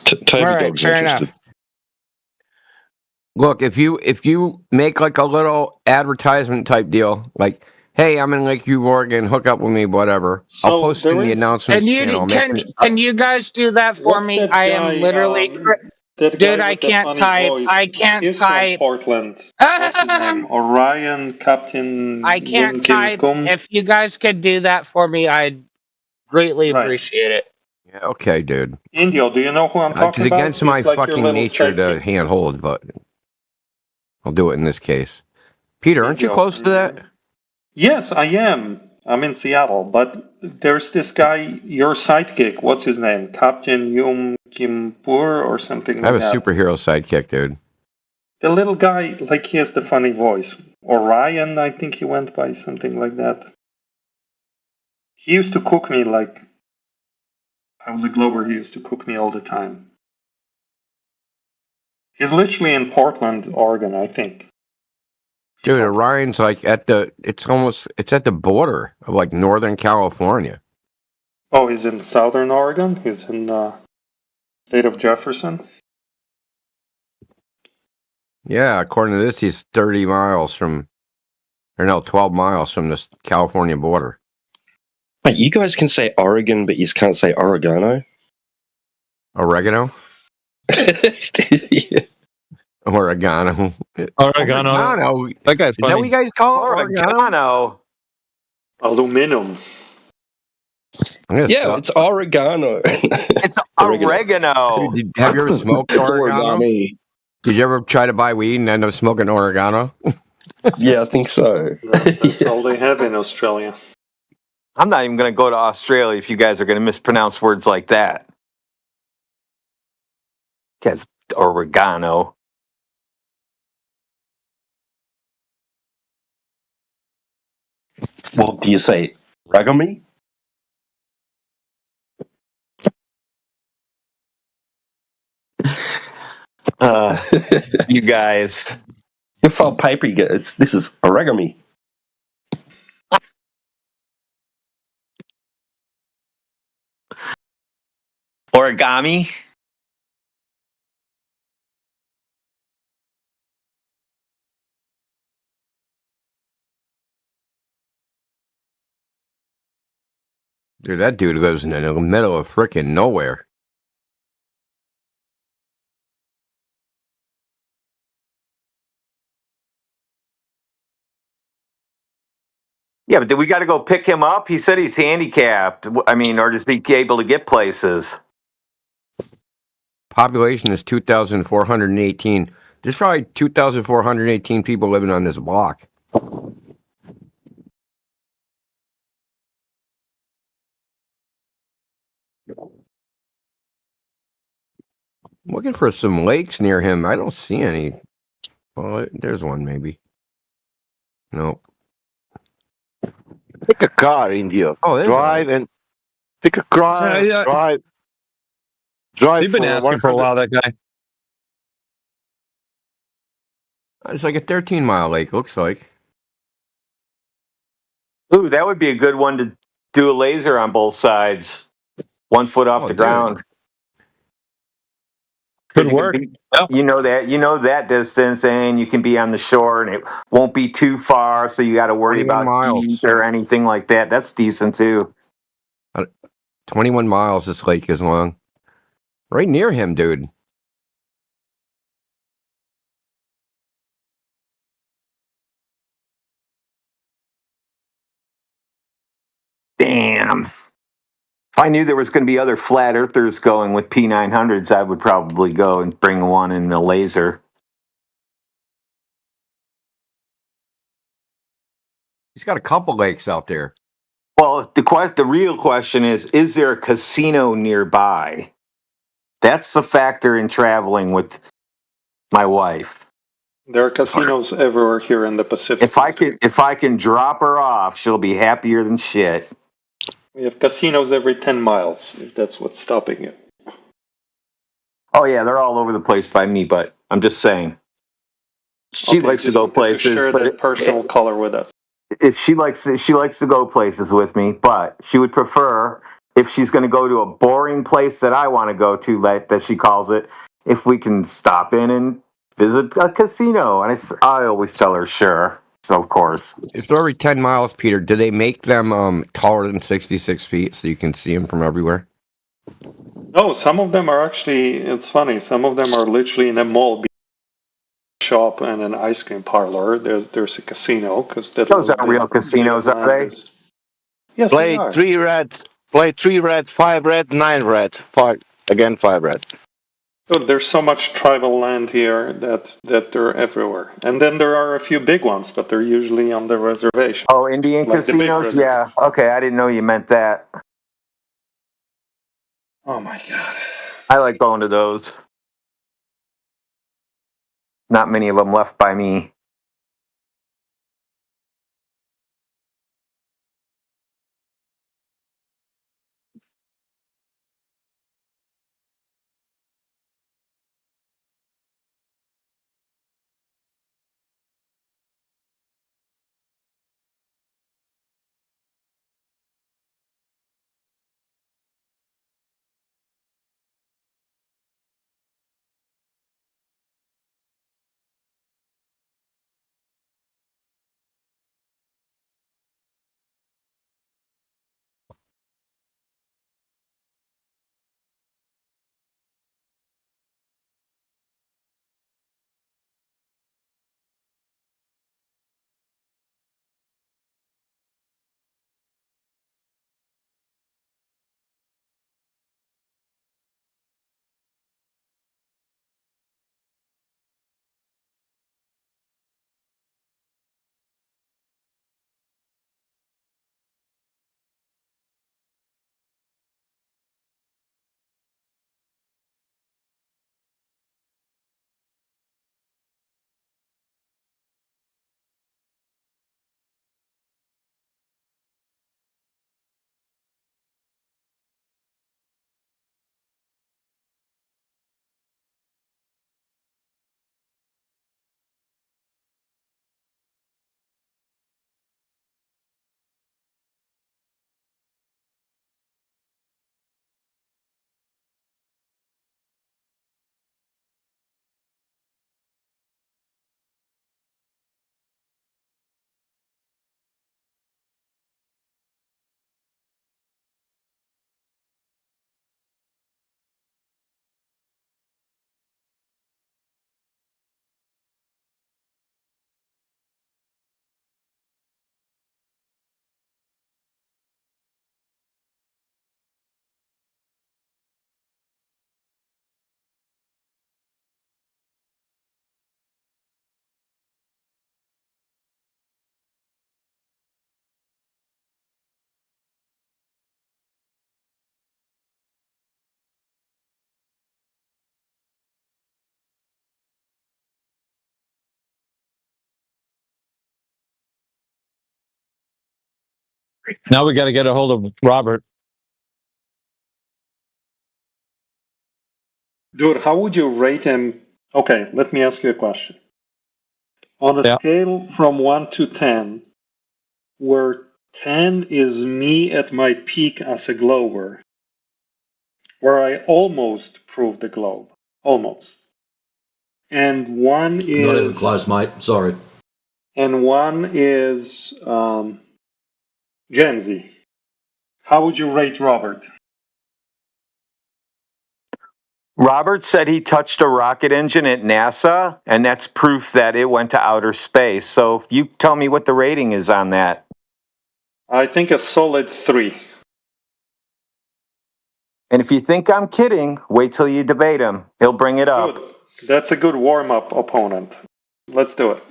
Toby All right, Dog's fair interested. enough. Look, if you make like a little advertisement type deal, like, hey, I'm in Lakeview, Oregon, hook up with me, whatever. I'll post in the announcements channel. Can you guys do that for What's me? that I guy, am literally that dude. guy I with the can't funny type. voice? I can't He's type. from Portland. What's his name? Orion Captain. I can't Yun Kim type. Kum? If you guys could do that for me, I'd greatly appreciate it. Yeah, okay, dude. Indio, do you know who I'm It's talking about? against my He's like your fucking little nature to sidekick. handhold, but I'll do it in this case. Peter, aren't you Indio. close to that? Yes, I am. I'm in Seattle, but there's this guy, your sidekick. What's his name? Captain Yum Kimpur or something I have a like that. superhero sidekick, dude. The little guy, like he has the funny voice. Orion, I think he went by something like that. He used to cook me like I was a Glober. He used to cook me all the time. He's literally in Portland, Oregon, I think. Dude, Orion's like it's at the border of like Northern California. Oh, he's in Southern Oregon. He's in state of Jefferson. Yeah, according to this, he's 12 miles from the California border. Mate, you guys can say Oregon, but you can't say oregano. Oregano? Yeah. Oregano. Oregano. That guy's Is that what you guys call it? Oregano. Aluminum. Yeah, it's oregano. It's oregano. Have you ever smoked oregano? Did you ever try to buy weed and end up smoking oregano? Yeah, I think so. That's all they have in Australia. I'm not even going to go to Australia if you guys are going to mispronounce words like that. Guys, oregano. Well, do you say ragami? You guys. You file paper, you get this is origami. Origami? Dude, that dude lives in the middle of frickin' nowhere. Yeah, but we got to go pick him up? He said he's handicapped. I mean, or is he able to get places? Population is 2,418. There's probably 2,418 people living on this block. I'm looking for some lakes near him. I don't see any. Well, there's one maybe. Nope. Pick a car, Indio. Oh, drive and pick a car. Drive. You've been asking for a while, that guy. It's like a 13-mile lake, looks like. Ooh, that would be a good one to do a laser on both sides. 1 foot off the ground. Good work. You know that distance, and you can be on the shore, and it won't be too far, so you got to worry about heat or anything like that. That's decent too. 21 miles this lake is long. Right near him, dude. Damn. If I knew there was going to be other flat earthers going with P900s, I would probably go and bring one in a laser. He's got a couple lakes out there. Well, the real question is there a casino nearby? That's the factor in traveling with my wife. There are casinos everywhere here in the Pacific. If I can drop her off, she'll be happier than shit. We have casinos every 10 miles, if that's what's stopping you. Oh yeah, they're all over the place by me, but I'm just saying. She Okay, likes to just go wanted to places, share but that personal color with us. if she likes to go places with me, but she would prefer if she's going to go to a boring place that I want to go to, that she calls it, if we can stop in and visit a casino. And I always tell her, sure. So of course. It's every 10 miles, Peter. Do they make them taller than 66 feet so you can see them from everywhere? No, some of them are actually, it's funny, some of them are literally in a mall shop and an ice cream parlor. There's a casino, because Those aren't real casinos, are they? Yes, play they are. 3 red, play 3 red, 5 red, 9 red, 5 again 5 red. Oh, there's so much tribal land here that they're everywhere. And then there are a few big ones, but they're usually on the reservation. Oh, Indian Like the big casinos? reservation. Yeah. Okay, I didn't know you meant that. Oh my god. I like going to those. Not many of them left by me. Now we got to get a hold of Robert. Dude, how would you rate him? Okay, let me ask you a question. On a scale from 1 to 10, where 10 is me at my peak as a glober, where I almost proved the globe. Almost. And 1 is... Not even close, mate. Sorry. And 1 is Gen Z. How would you rate Robert? Robert said he touched a rocket engine at NASA, and that's proof that it went to outer space. So you tell me what the rating is on that. I think a solid 3. And if you think I'm kidding, wait till you debate him. He'll bring it up. Good. That's a good warm-up opponent. Let's do it.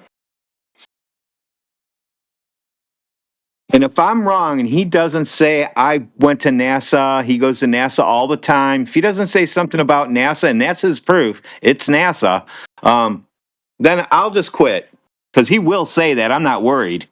And if I'm wrong and he doesn't say I went to NASA, he goes to NASA all the time. If he doesn't say something about NASA and that's his proof, it's NASA, then I'll just quit. Because he will say that. I'm not worried.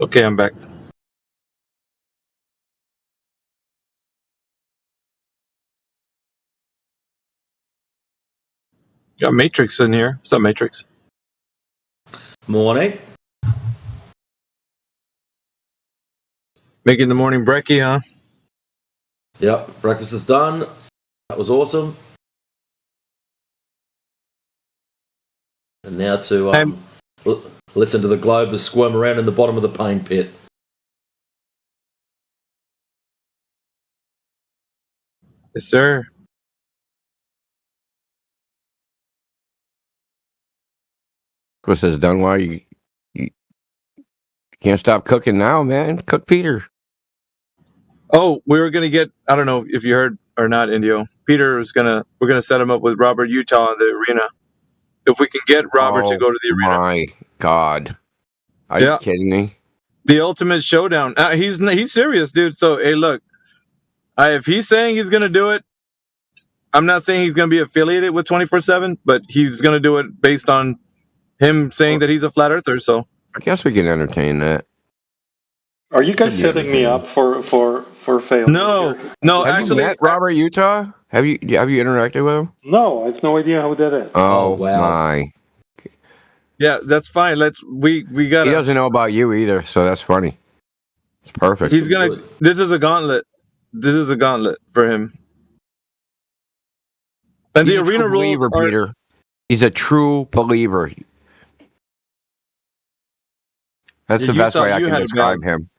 Okay, I'm back. Got Matrix in here. What's up, Matrix? Morning. Making the morning brekkie, huh? Yep, breakfast is done. That was awesome. And now to listen to the Globers squirm around in the bottom of the pain pit. Yes, sir. Chris says, "Done why you can't stop cooking now, man. Cook Peter." Oh, we were gonna get. I don't know if you heard or not, Indio. Peter was gonna. We're gonna set him up with Robert Utah in the arena. If we can get Robert to go to the arena. My God, are you kidding me? The ultimate showdown. He's serious, dude. So hey, look, if he's saying he's gonna do it, I'm not saying he's gonna be affiliated with 24/7, but he's gonna do it based on him saying that he's a flat earther. So I guess we can entertain that. Are you guys setting me up for failure? No. Have Actually, you met Robert Utah? Have you interacted with him? No, I have no idea who that is. Oh my! Yeah, that's fine. We got. He doesn't know about you either, so that's funny. It's perfect. He's gonna. This is a gauntlet. This is a gauntlet for him. And He's the a arena true rules believer, are. Peter. He's a true believer. That's the You best thought way I you can had a describe him.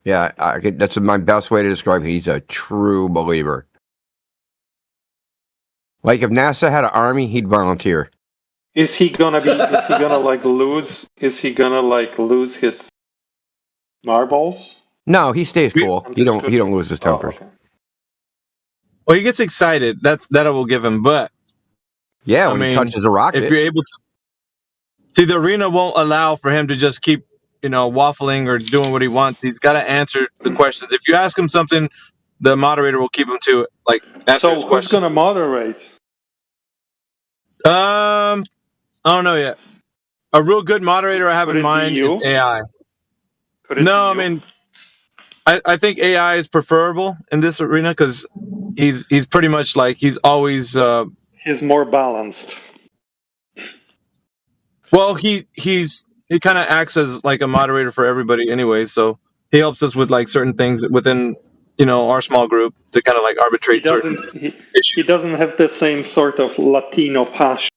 Yeah, that's my best way to describe him. He's a true believer. Like if NASA had an army, he'd volunteer. Is he gonna lose? Is he gonna lose his marbles? No, he stays cool. He don't lose his temper. Well, he gets excited. That I will give him. But yeah, when he touches a rocket, if you're able to see, the arena won't allow for him to just keep waffling or doing what he wants. He's got to answer the questions. If you ask him something, the moderator will keep him to it. Answer his who's question. gonna moderate? I don't know yet. A real good moderator I have in mind is AI. No, I mean, I think AI is preferable in this arena because he's pretty much he's always. He's more balanced. Well, he kind of acts as a moderator for everybody anyway, so he helps us with certain things within our small group to kind of arbitrate certain issues. He doesn't have the same sort of Latino passion.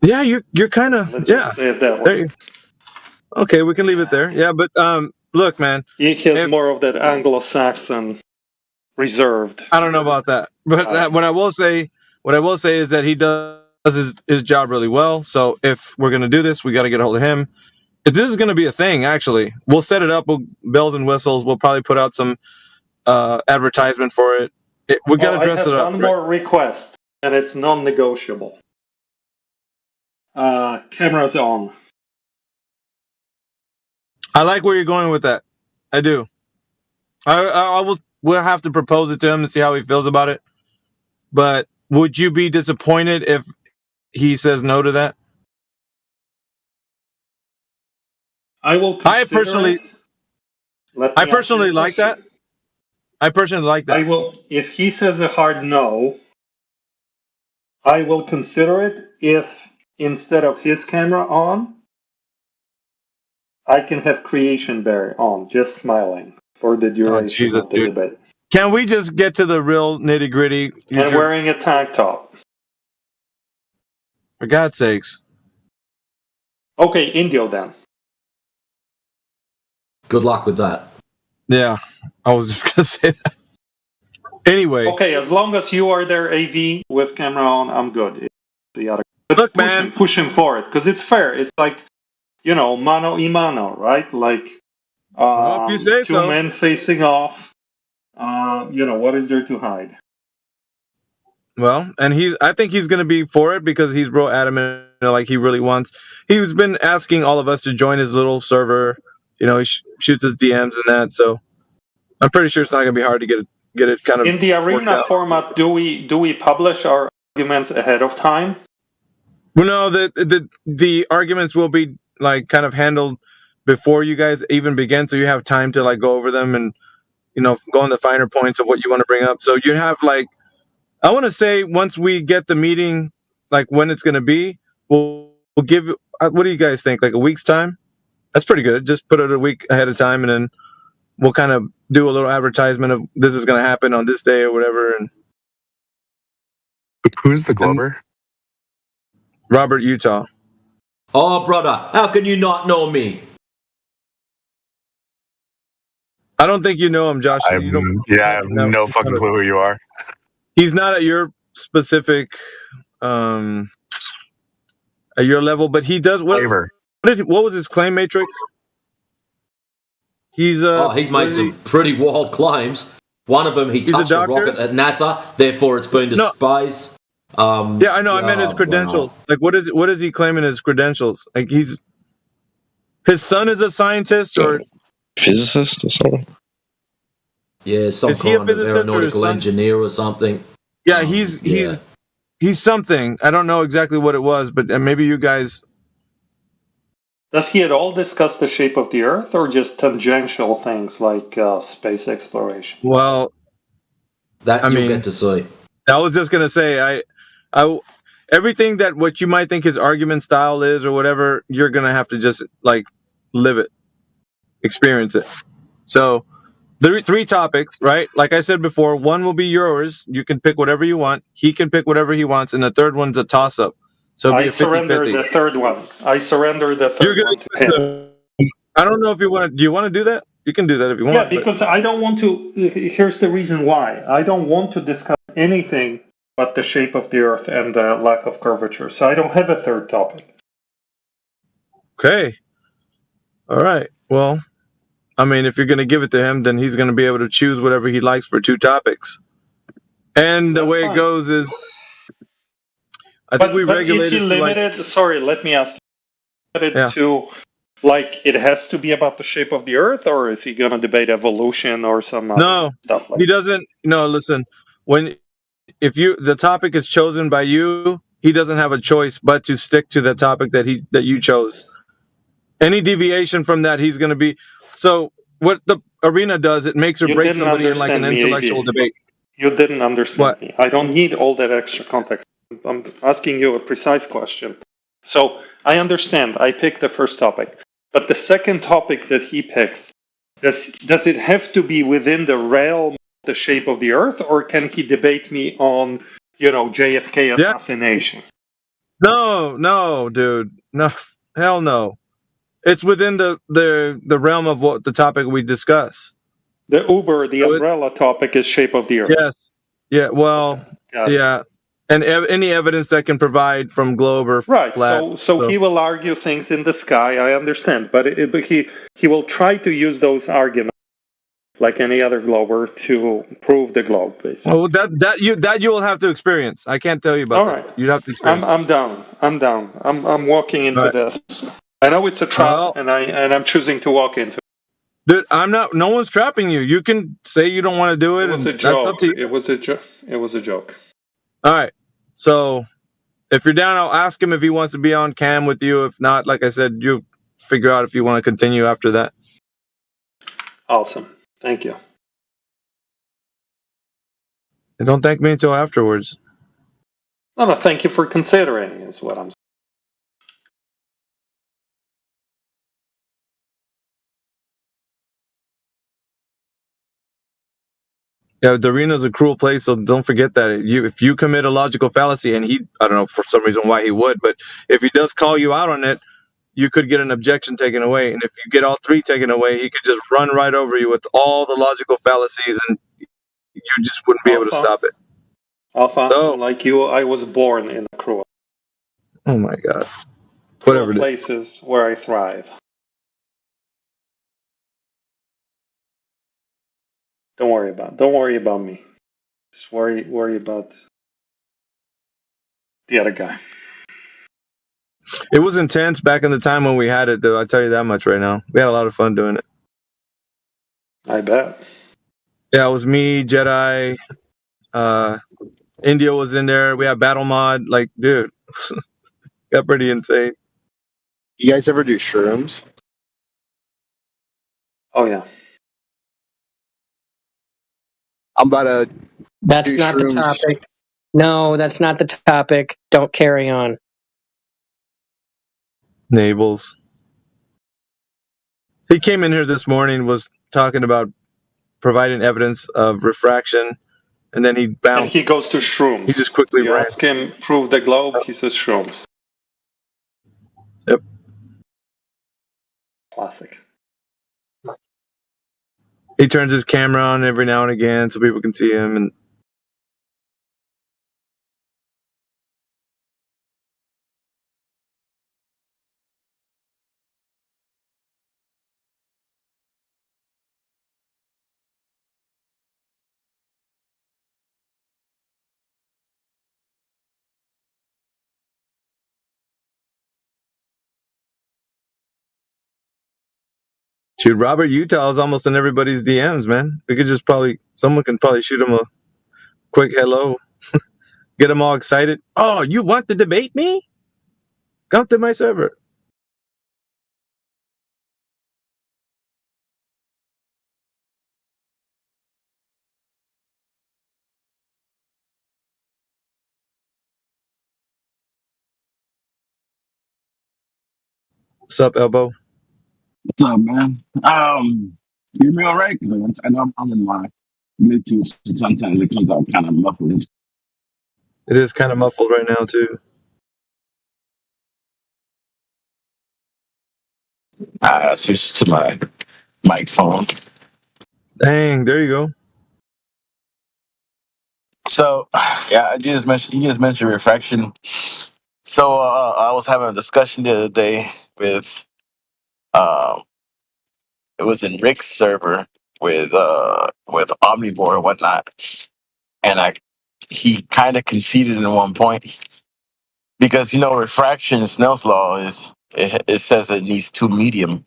Yeah, you're kind of Just say it that way. Okay, we can leave it there. Yeah, but look, man, he has more of that Anglo-Saxon reserved. I don't know about that, but what I will say is that he does his job really well. So if we're gonna do this, we got to get a hold of him. If this is gonna be a thing, actually, we'll set it up. Bells and whistles. We'll probably put out some advertisement for it. We got to dress it up. One more request, and it's non-negotiable. Cameras on. I like where you're going with that. I do. We'll have to propose it to him and see how he feels about it. But would you be disappointed if he says no to that? I personally like that. I personally like that. I will, if he says a hard no, I will consider it if instead of his camera on, I can have Creation Bear on, just smiling for the duration of the debate. Can we just get to the real nitty gritty? And wearing a tank top. For God's sakes. Okay, Indio then. Good luck with that. Yeah, I was just gonna say that. Anyway. Okay, as long as you are there, AV, with camera on, I'm good. The other, but look, push him for it because it's fair. It's mano y mano, right? If you say two men facing off. What is there to hide? Well, and I think he's going to be for it because he's real adamant, he really wants. He's been asking all of us to join his little server. He shoots his DMs and that. So I'm pretty sure it's not going to be hard to get it kind of in the arena format. Do we publish our arguments ahead of time? Well, no, the arguments will be kind of handled before you guys even begin, so you have time to like go over them and go on the finer points of what you want to bring up. So you have like, I want to say once we get the meeting, like when it's going to be, we'll give. What do you guys think? Like a week's time? That's pretty good. Just put it a week ahead of time, and then we'll kind of do a little advertisement of this is going to happen on this day or whatever. And who's the Glober? Robert Utah. Oh, brother, how can you not know me? I don't think you know him, Josh. I have no fucking clue who you are. He's not at your specific, at your level, but he does. What was his claim matrix? He's made some pretty wild claims. One of them, he touched a rocket at NASA, therefore it's been to space. Yeah, I know. I meant his credentials. Wow. Like, what is he claiming his credentials? Like, his son is a scientist or physicist or something. Yeah, some kind of aeronautical engineer or something. Yeah, he's something. I don't know exactly what it was, but maybe you guys. Does he at all discuss the shape of the Earth, or just tangential things like space exploration? Well, you'll get to see. I was just gonna say, everything that what you might think his argument style is or whatever, you're gonna have to just like live it, experience it. So, three topics, right? Like I said before, one will be yours. You can pick whatever you want. He can pick whatever he wants, and the third one's a toss-up. So I surrender the third one. I surrender the third one to him. I don't know if you want to. Do you want to do that? You can do that if you want. Yeah, because I don't want to. Here's the reason why. I don't want to discuss anything but the shape of the Earth and the lack of curvature. So I don't have a third topic. Okay. All right. Well, I mean, if you're going to give it to him, then he's going to be able to choose whatever he likes for two topics. And the way it goes is, I think we regulated. Is he limited? Sorry, let me ask. Limited to, like, it has to be about the shape of the Earth, or is he going to debate evolution or some other stuff like he doesn't. No, listen. If the topic is chosen by you, he doesn't have a choice but to stick to the topic that you chose. Any deviation from that, he's going to be. So what the arena does, it makes or breaks somebody in like an intellectual debate. You didn't understand me. I don't need all that extra context. I'm asking you a precise question. So I understand. I picked the first topic. But the second topic that he picks, does it have to be within the realm of the shape of the Earth, or can he debate me on, JFK assassination? No, dude. No, hell no. It's within the realm of what the topic we discuss. The umbrella topic is shape of the Earth. Yes. Yeah. Well. Yeah. And any evidence that can provide from globe or right. flat. So he will argue things in the sky. I understand, but he will try to use those arguments, like any other glober, to prove the globe. Basically. Well, that you will have to experience. I can't tell you about that. Right. You'd have to experience. I'm down. I'm walking into this. I know it's a trap, and I'm choosing to walk into it. Dude, I'm not. No one's trapping you. You can say you don't want to do it. It was a joke. It was a joke. All right. So, if you're down, I'll ask him if he wants to be on cam with you. If not, like I said, you figure out if you want to continue after that. Awesome. Thank you. And don't thank me until afterwards. No, thank you for considering, is what I'm saying. Yeah, the arena's a cruel place, so don't forget that. If you commit a logical fallacy, and I don't know for some reason why he would, but if he does call you out on it, you could get an objection taken away. And if you get all three taken away, he could just run right over you with all the logical fallacies, and you just wouldn't be able to stop it. Alpha, like you, I was born in a cruel. Oh my God. Whatever. Places where I thrive. Don't worry about me. Just worry about the other guy. It was intense back in the time when we had it, though. I'll tell you that much right now. We had a lot of fun doing it. I bet. Yeah, it was me, Jedi, India was in there. We had battle mod. Like, dude, got pretty insane. You guys ever do shrooms? Oh yeah. I'm about to. That's do not the shrooms. topic. No, that's not the topic. Don't carry on. Nables. He came in here this morning, was talking about providing evidence of refraction, and then he And bounced. he goes to shrooms. He just quickly You ran. ask him, prove the globe, he says shrooms. Yep. Classic. He turns his camera on every now and again so people can see him, and shoot, Robert Utah is almost in everybody's DMs, man. We could just someone can probably shoot him a quick hello, get him all excited. Oh, you want to debate me? Come to my server. What's up, Elbow? What's up, man? You me all right? Because I know I'm in my Bluetooth, so sometimes it comes out kind of muffled. It is kind of muffled right now, too. I switched to my mic phone. Dang, there you go. So, yeah, you just mentioned refraction. So, I was having a discussion the other day with, it was in Rick's server with Omnivore and whatnot, and he kind of conceded in one point because refraction, Snell's law it says it needs two media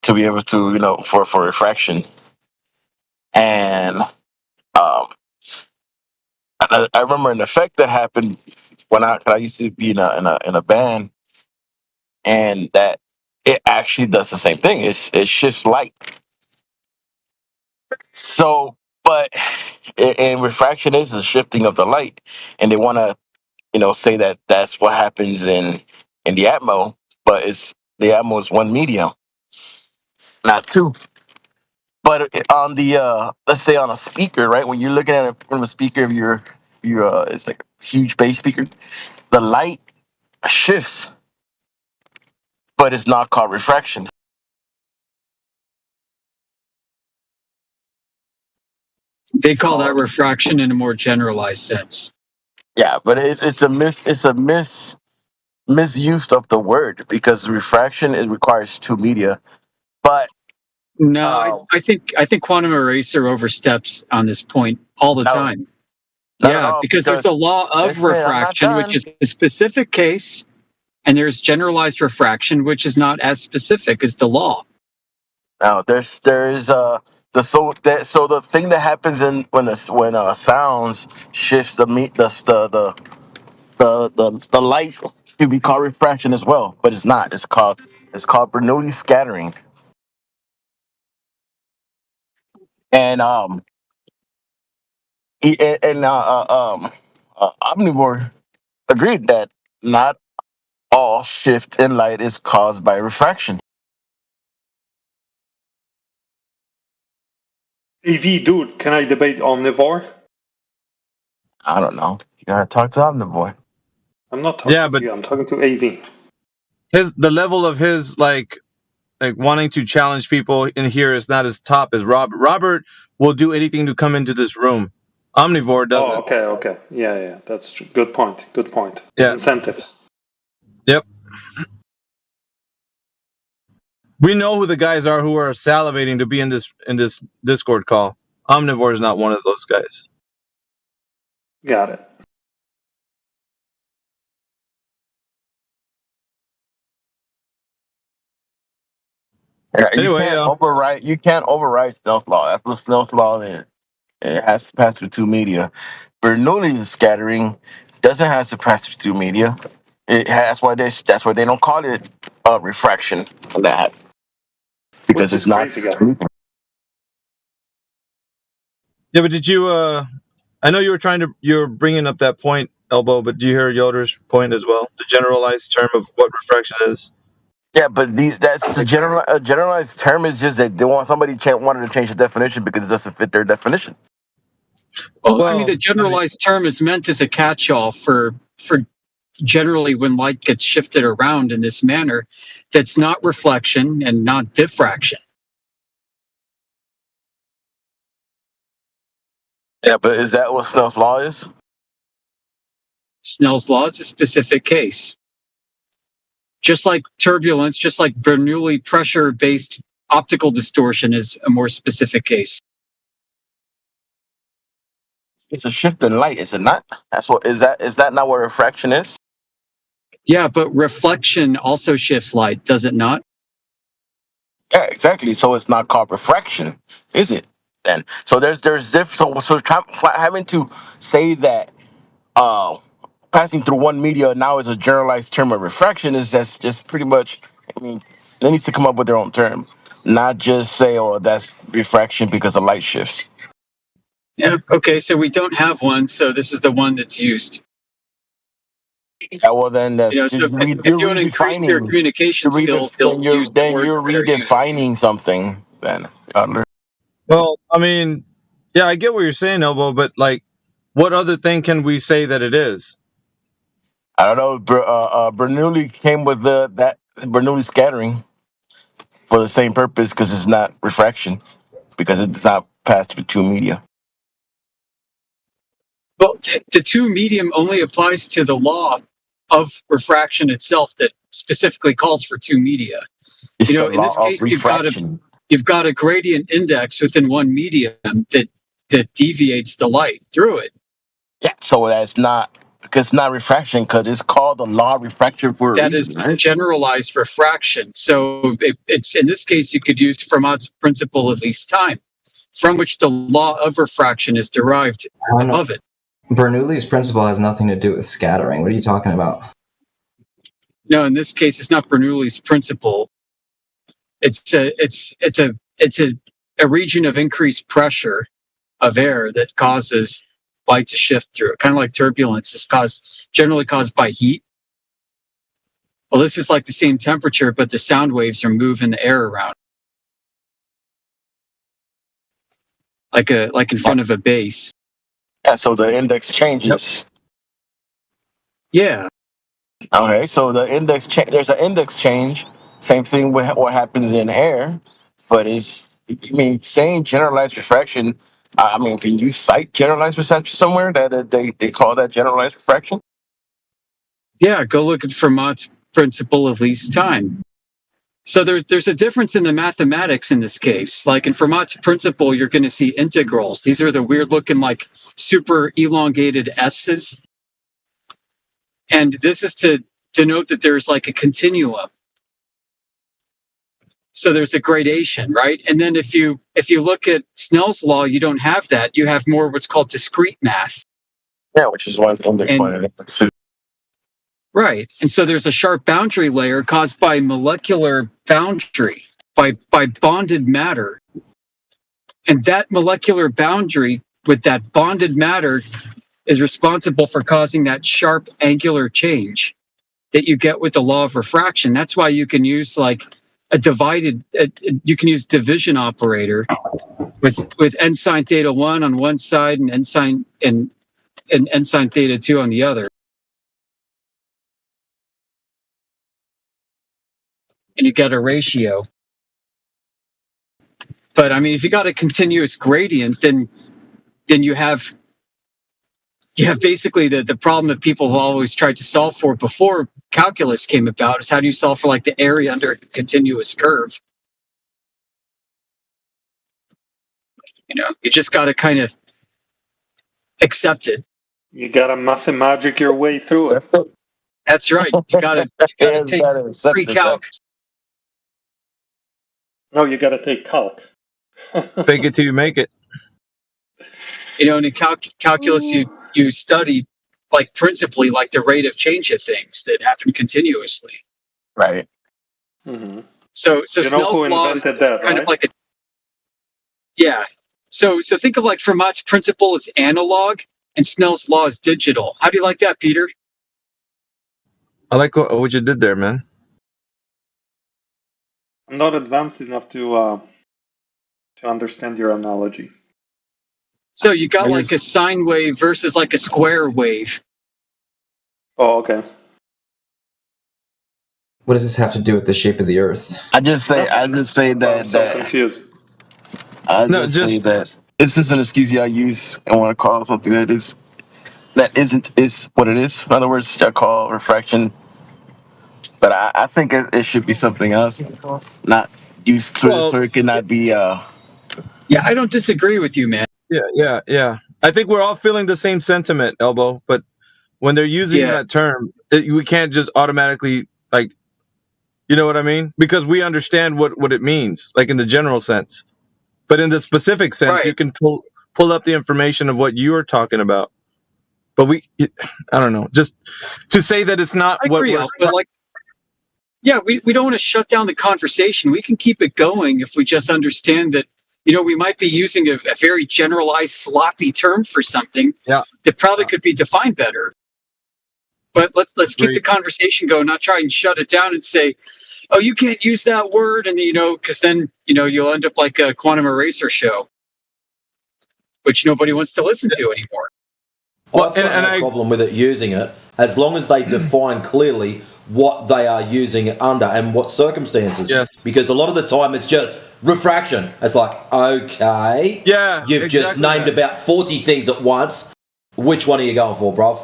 to be able to for refraction, and I remember an effect that happened when I used to be in a band, and that it actually does the same thing. It shifts light. So, but and refraction is the shifting of the light, and they want to say that that's what happens in the Atmo, but the Atmo is one medium, not two. But on the let's say on a speaker, right? When you're looking at it from a speaker of your it's like a huge bass speaker, the light shifts, but it's not called refraction. They call that refraction in a more generalized sense. Yeah, but it's a misuse of the word, because refraction, it requires two media. But no, I think Quantum Eraser oversteps on this point all the time. Yeah, because there's the law of refraction, which is a specific case, and there's generalized refraction, which is not as specific as the law. Now there's the thing that happens when sounds shifts the light should be called refraction as well, but it's not. It's called Bernoulli scattering. And Omnivore agreed that not all shift in light is caused by refraction. AV, dude, can I debate Omnivore? I don't know. You gotta talk to Omnivore. I'm not talking to you. I'm talking to AV. The level of his like wanting to challenge people in here is not as top as Robert. Robert will do anything to come into this room. Omnivore doesn't. Oh, okay. Yeah. That's true. Good point. Yeah. Incentives. Yep. We know who the guys are who are salivating to be in this Discord call. Omnivore is not one of those guys. Got it. Yeah, you can't override Snell's law. That's what Snell's law is. It has to pass through two media. Bernoulli scattering doesn't have to pass through two media. That's why they don't call it refraction on that, because it's not. Yeah, but did you? I know you were bringing up that point, Elbow. But do you hear Yoder's point as well? The generalized term of what refraction is. Yeah, but that's a generalized term. Is just that they want wanted to change the definition because it doesn't fit their definition. Well, I mean, the generalized term is meant as a catch-all for generally when light gets shifted around in this manner, that's not reflection and not diffraction. Yeah, but is that what Snell's law is? Snell's law is a specific case. Just like turbulence, just like Bernoulli pressure-based optical distortion is a more specific case. It's a shift in light, is it not? Is that not what refraction is? Yeah, but reflection also shifts light, does it not? Yeah, exactly. So it's not called refraction, is it? Then so having to say that passing through one media now is a generalized term of refraction is just pretty much. I mean, they need to come up with their own term, not just say, "Oh, that's refraction because of light shifts." Yeah. Okay. So we don't have one. So this is the one that's used. Yeah, well then, So if you want to increase your communication skills, you're redefining something. Then, well, I mean, yeah, I get what you're saying, Elbow, but like, what other thing can we say that it is? I don't know. Bernoulli came with that Bernoulli scattering for the same purpose because it's not refraction because it's not passed through two media. Well, the two medium only applies to the law of refraction itself that specifically calls for two media. It's in this case, you've got a gradient index within one medium that deviates the light through it. Yeah, so that's not because it's not refraction because it's called the law of refraction for a reason. That is right? generalized refraction. So it's in this case you could use Fermat's principle of least time, from which the law of refraction is derived above it. Bernoulli's principle has nothing to do with scattering. What are you talking about? No, in this case, it's not Bernoulli's principle. It's a region of increased pressure of air that causes light to shift through it. Kind of like turbulence is generally caused by heat. Well, this is like the same temperature, but the sound waves are moving the air around, like in front of a bass. Yeah, so the index changes. Yeah. Okay, so the index there's an index change. Same thing with what happens in air, but saying generalized refraction. I mean, can you cite generalized refraction somewhere that they call that generalized refraction? Yeah, go look at Fermat's principle of least time. So there's a difference in the mathematics in this case. Like in Fermat's principle, you're going to see integrals. These are the weird looking like super elongated S's. And this is to denote that there's like a continuum. So there's a gradation, right? And then if you look at Snell's law, you don't have that. You have more what's called discrete math. Yeah, which is one index one. Right. And so there's a sharp boundary layer caused by molecular boundary, by bonded matter. And that molecular boundary with that bonded matter is responsible for causing that sharp angular change that you get with the law of refraction. That's why you can use like you can use division operator with n sine theta 1 on one side and n sine theta 2 on the other. And you get a ratio. But I mean, if you got a continuous gradient, then you have basically the problem that people have always tried to solve for before calculus came about is how do you solve for like the area under a continuous curve? You just got to kind of accept it. You got to mathemagic your way through it. That's right. You got to take pre-calc. No, you got to take calc. Fake it till you make it. In calculus, you study like principally like the rate of change of things that happen continuously. Right. Mm-hmm. So You know Snell's who law is invented that, kind right? of like a So think of like Fermat's principle is analog and Snell's law is digital. How do you like that, Peter? I like what you did there, man. I'm not advanced enough to understand your analogy. So you got like a sine wave versus like a square wave. Oh, okay. What does this have to do with the shape of the Earth? I just say that I'm so confused. I say that it's just an excuse y'all use and want to call something that isn't what it is. In other words, y'all call refraction, but I think it should be something else, not used so it could not be. Yeah, I don't disagree with you, man. Yeah. I think we're all feeling the same sentiment, Elbow. But when they're using that term, we can't just automatically like, you know what I mean? Because we understand what it means, like in the general sense. But in the specific sense, you can pull up the information of what you're talking about. But I don't know, just to say that it's not I agree, but like, yeah, we don't want to shut down the conversation. We can keep it going if we just understand that, we might be using a very generalized, sloppy term for something that probably could be defined better. But let's keep the conversation going, not try and shut it down and say, oh, you can't use that word. And, because then, you'll end up like a Quantum Eraser show, which nobody wants to listen to anymore. Well, I've got no problem with it using it, as long as they define clearly what they are using it under and what circumstances. Yes. Because a lot of the time it's just refraction. It's like, okay, you've just named about 40 things at once. Which one are you going for, bruv?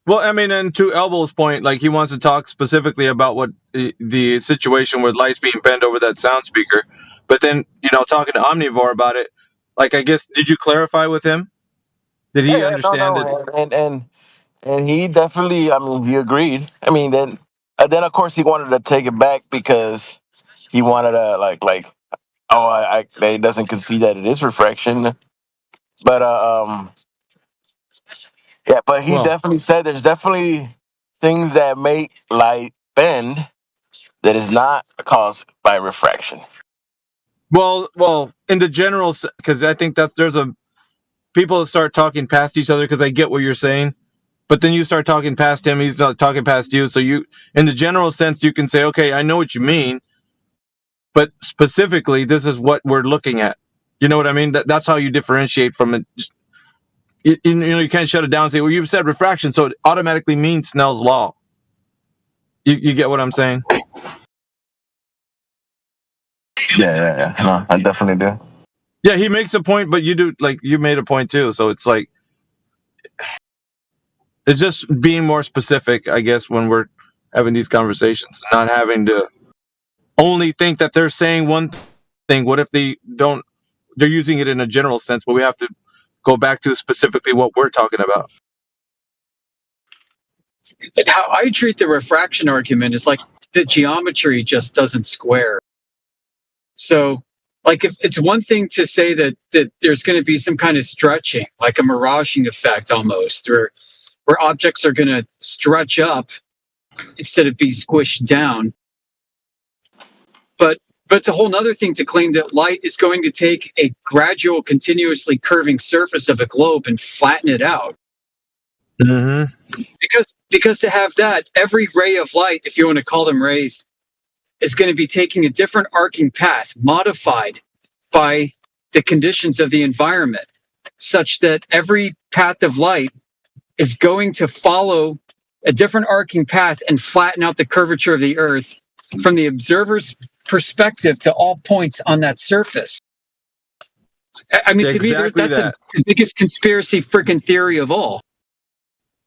Well, I mean, and to Elbow's point, like he wants to talk specifically about what the situation with lights being bent over that sound speaker. But then, talking to Omnivore about it, like, I guess, did you clarify with him? Did he understand it? And he definitely, he agreed. Then of course he wanted to take it back because he wanted to he doesn't concede that it is refraction. But but he definitely said there's definitely things that make light bend that is not caused by refraction. Well, in the general, because I think there's people start talking past each other because I get what you're saying, but then you start talking past him, he's not talking past you. So in the general sense, you can say, okay, I know what you mean, but specifically, this is what we're looking at. You know what I mean? That's how you differentiate from it. You can't shut it down and say, well, you've said refraction, so it automatically means Snell's law. You get what I'm saying? Yeah. No, I definitely do. Yeah, he makes a point, but you do, like, you made a point too. So it's like, it's just being more specific, I guess, when we're having these conversations, not having to only think that they're saying one thing. What if they're using it in a general sense, but we have to go back to specifically what we're talking about. How I treat the refraction argument is like the geometry just doesn't square. So, like, if it's one thing to say that there's going to be some kind of stretching, like a miraging effect almost, where objects are going to stretch up instead of be squished down. But it's a whole nother thing to claim that light is going to take a gradual, continuously curving surface of a globe and flatten it out. Mm-hmm. Because to have that, every ray of light, if you want to call them rays, is going to be taking a different arcing path, modified by the conditions of the environment, such that every path of light is going to follow a different arcing path and flatten out the curvature of the Earth from the observer's perspective to all points on that surface. I mean, Exactly, to me, that's the biggest conspiracy freaking theory of all.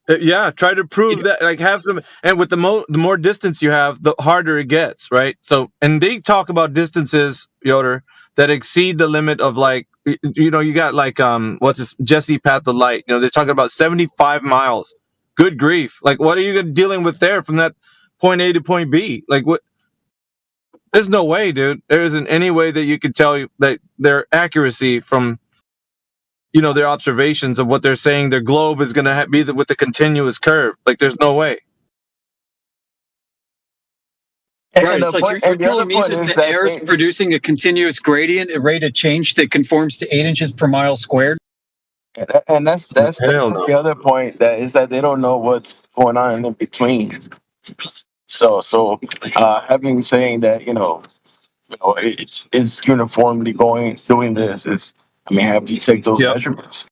Yeah, try to prove that, like, have some, and with the more distance you have, the harder it gets, right? So, and they talk about distances, Yoder, that exceed the limit of, like, you got like, what's this, Jesse Path of Light, they're talking about 75 miles. Good grief. Like, what are you dealing with there from that point A to point B? Like, what? There's no way, dude. There isn't any way that you could tell that their accuracy from, their observations of what they're saying. Their globe is going to be with the continuous curve. Like, there's no way. Right, it's like you're telling me that the air is producing a continuous gradient, a rate of change that conforms to 8 inches per mile squared. And that's the other point, that is that they don't know what's going on in between. So having saying that it's uniformly doing this, have you take those measurements?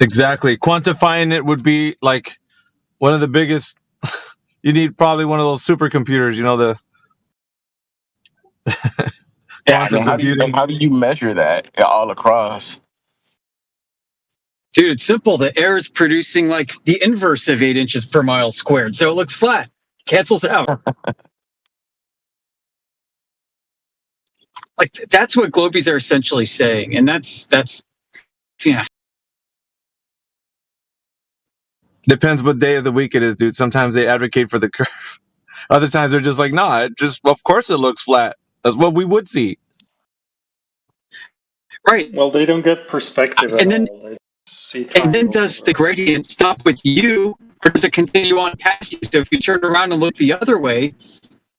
Exactly. Quantifying it would be like one of the biggest. You need probably one of those supercomputers, the quantum computing. How do you measure that all across? Dude, it's simple. The air is producing like the inverse of 8 inches per mile squared, so it looks flat. Cancels out. Like, that's what globies are essentially saying, and that's yeah. Depends what day of the week it is, dude. Sometimes they advocate for the curve. Other times they're just like, nah, of course it looks flat. That's what we would see. Right. Well, they don't get perspective at all. And then does the gradient stop with you, or does it continue on past you? So if you turn around and look the other way,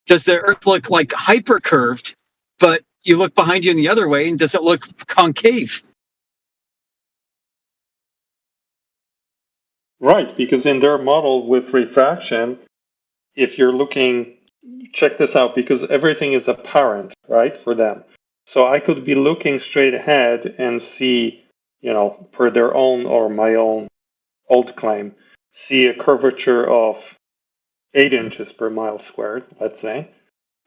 does the Earth look like hypercurved, but you look behind you in the other way, and does it look concave? Right, because in their model with refraction, if you're looking, check this out, because everything is apparent, right, for them. So I could be looking straight ahead and see, per their own or my own old claim, see a curvature of 8 inches per mile squared, let's say.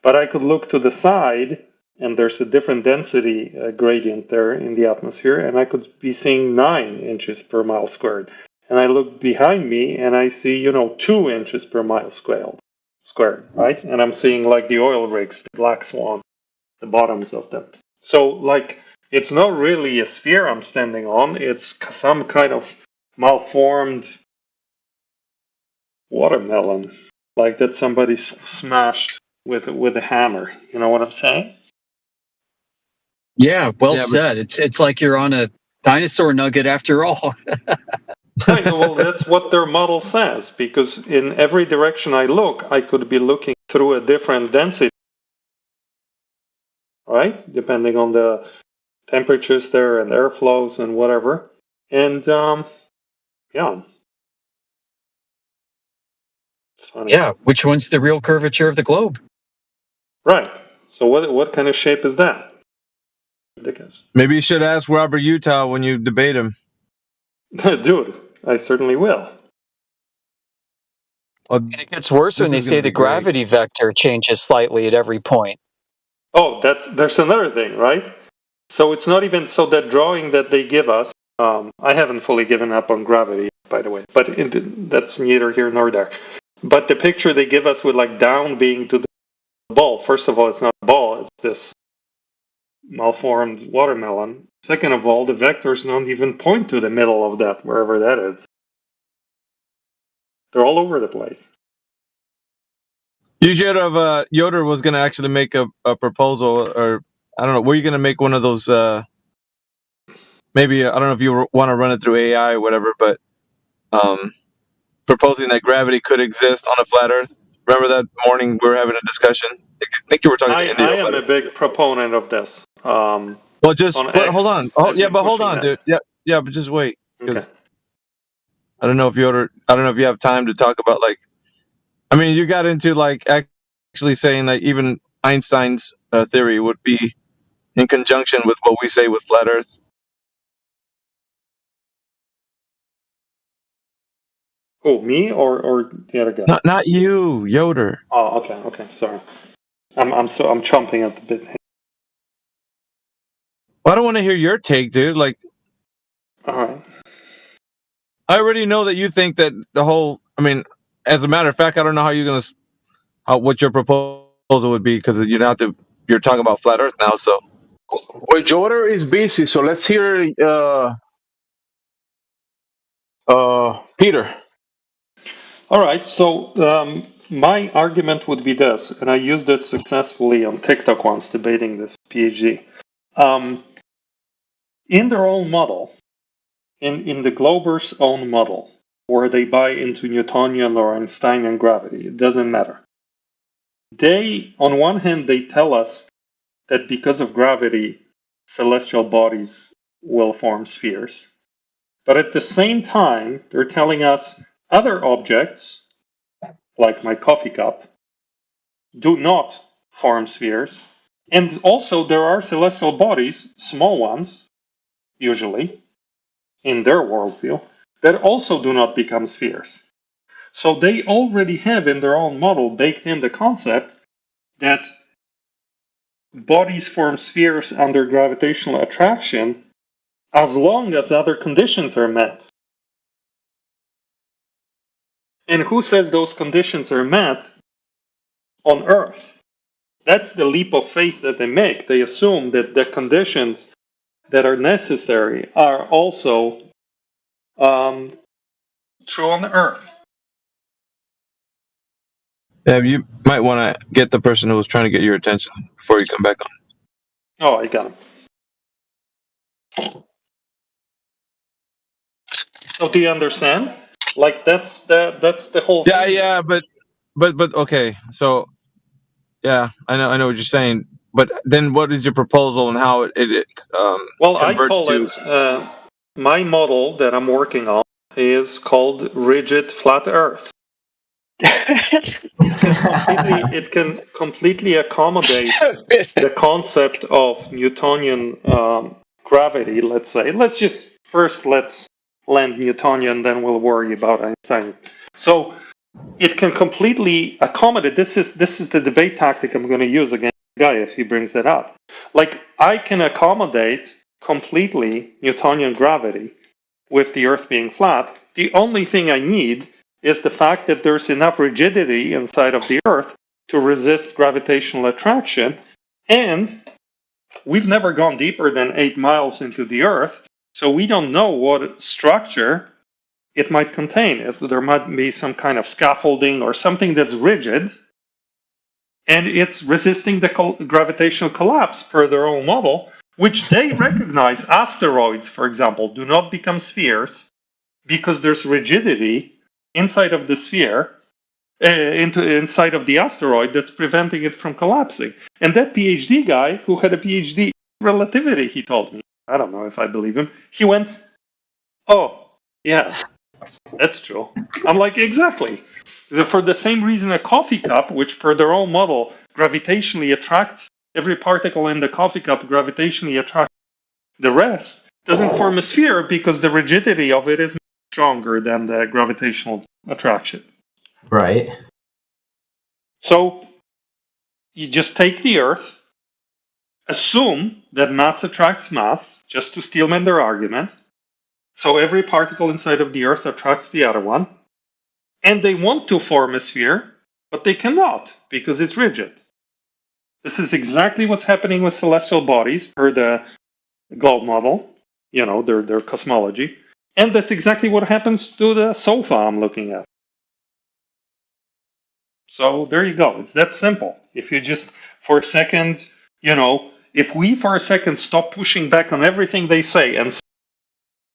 But I could look to the side, and there's a different density gradient there in the atmosphere, and I could be seeing 9 inches per mile squared. And I look behind me, and I see, 2 inches per mile squared, right? And I'm seeing, like, the oil rigs, the Black Swan, the bottoms of them. So, like, it's not really a sphere I'm standing on. It's some kind of malformed watermelon, like that somebody smashed with a hammer. You know what I'm saying? Yeah, well said. It's like you're on a dinosaur nugget after all. Right, well, that's what their model says, because in every direction I look, I could be looking through a different density, right? Depending on the temperatures there and airflows and whatever. And, yeah. Funny. Yeah, which one's the real curvature of the globe? Right. So what kind of shape is that? Ridiculous. Maybe you should ask Robert Utah when you debate him. Dude, I certainly will. And it gets worse when they say the gravity vector changes slightly at every point. Oh, there's another thing, right? So it's not even so that drawing that they give us. I haven't fully given up on gravity, by the way, but that's neither here nor there. But the picture they give us with like down being to the ball. First of all, it's not a ball; it's this malformed watermelon. Second of all, the vectors don't even point to the middle of that, wherever that is. They're all over the place. You should have. Yoder was going to actually make a proposal, or I don't know. Were you going to make one of those? Maybe I don't know if you want to run it through AI or whatever, but proposing that gravity could exist on a flat Earth. Remember that morning we were having a discussion? I think you were talking to India. I am a big proponent of this. Well, hold on. Oh, yeah, but hold on, dude. Yeah, but just wait. Okay. I don't know if you have time to talk about you got into actually saying that even Einstein's theory would be in conjunction with what we say with flat Earth. Oh, me or the other guy? Not you, Yoder. Oh, okay, sorry. I'm chomping at the bit. Well, I don't want to hear your take, dude. All right. I already know that you think that the whole. As a matter of fact, I don't know how you're what your proposal would be, because you're talking about flat Earth now. So, well, Yoder is busy, so let's hear Peter. All right, so my argument would be this, and I used this successfully on TikTok once debating this PhD. in their own model, in the Glober's own model, where they buy into Newtonian or Einsteinian gravity, it doesn't matter. They, on one hand, they tell us that because of gravity, celestial bodies will form spheres. But at the same time, they're telling us other objects, like my coffee cup, do not form spheres. And also there are celestial bodies, small ones, usually, in their worldview, that also do not become spheres. So they already have in their own model baked in the concept that bodies form spheres under gravitational attraction as long as other conditions are met. And who says those conditions are met on Earth? That's the leap of faith that they make. They assume that the conditions that are necessary are also true on Earth. Yeah, you might want to get the person who was trying to get your attention before you come back on. Oh, I got him. So do you understand? Like that's the whole thing. Yeah, but okay. So yeah, I know what you're saying. But then, what is your proposal and how it well, I converts call to? it my model that I'm working on is called rigid flat Earth. It can completely accommodate the concept of Newtonian gravity. Let's say. Let's land Newtonian, then we'll worry about Einstein. So it can completely accommodate. This is the debate tactic I'm going to use against the guy if he brings it up. Like I can accommodate completely Newtonian gravity with the Earth being flat. The only thing I need is the fact that there's enough rigidity inside of the Earth to resist gravitational attraction, and we've never gone deeper than 8 miles into the Earth, so we don't know what structure it might contain. If there might be some kind of scaffolding or something that's rigid, and it's resisting the gravitational collapse per their own model, which they recognize. Asteroids, for example, do not become spheres because there's rigidity inside of the sphere, inside of the asteroid that's preventing it from collapsing. And that PhD guy who had a PhD in relativity, he told me, I don't know if I believe him, he went, oh, yeah, that's true. I'm like, exactly. For the same reason a coffee cup, which per their own model gravitationally attracts every particle in the coffee cup, gravitationally attracts the rest, doesn't form a sphere because the rigidity of it is stronger than the gravitational attraction. Right. So you just take the Earth, assume that mass attracts mass, just to steelman their argument. So every particle inside of the Earth attracts the other one. And they want to form a sphere, but they cannot because it's rigid. This is exactly what's happening with celestial bodies per the Gault model, their cosmology. And that's exactly what happens to the sofa I'm looking at. So there you go. It's that simple. If you just, for a second, if we for a second stop pushing back on everything they say and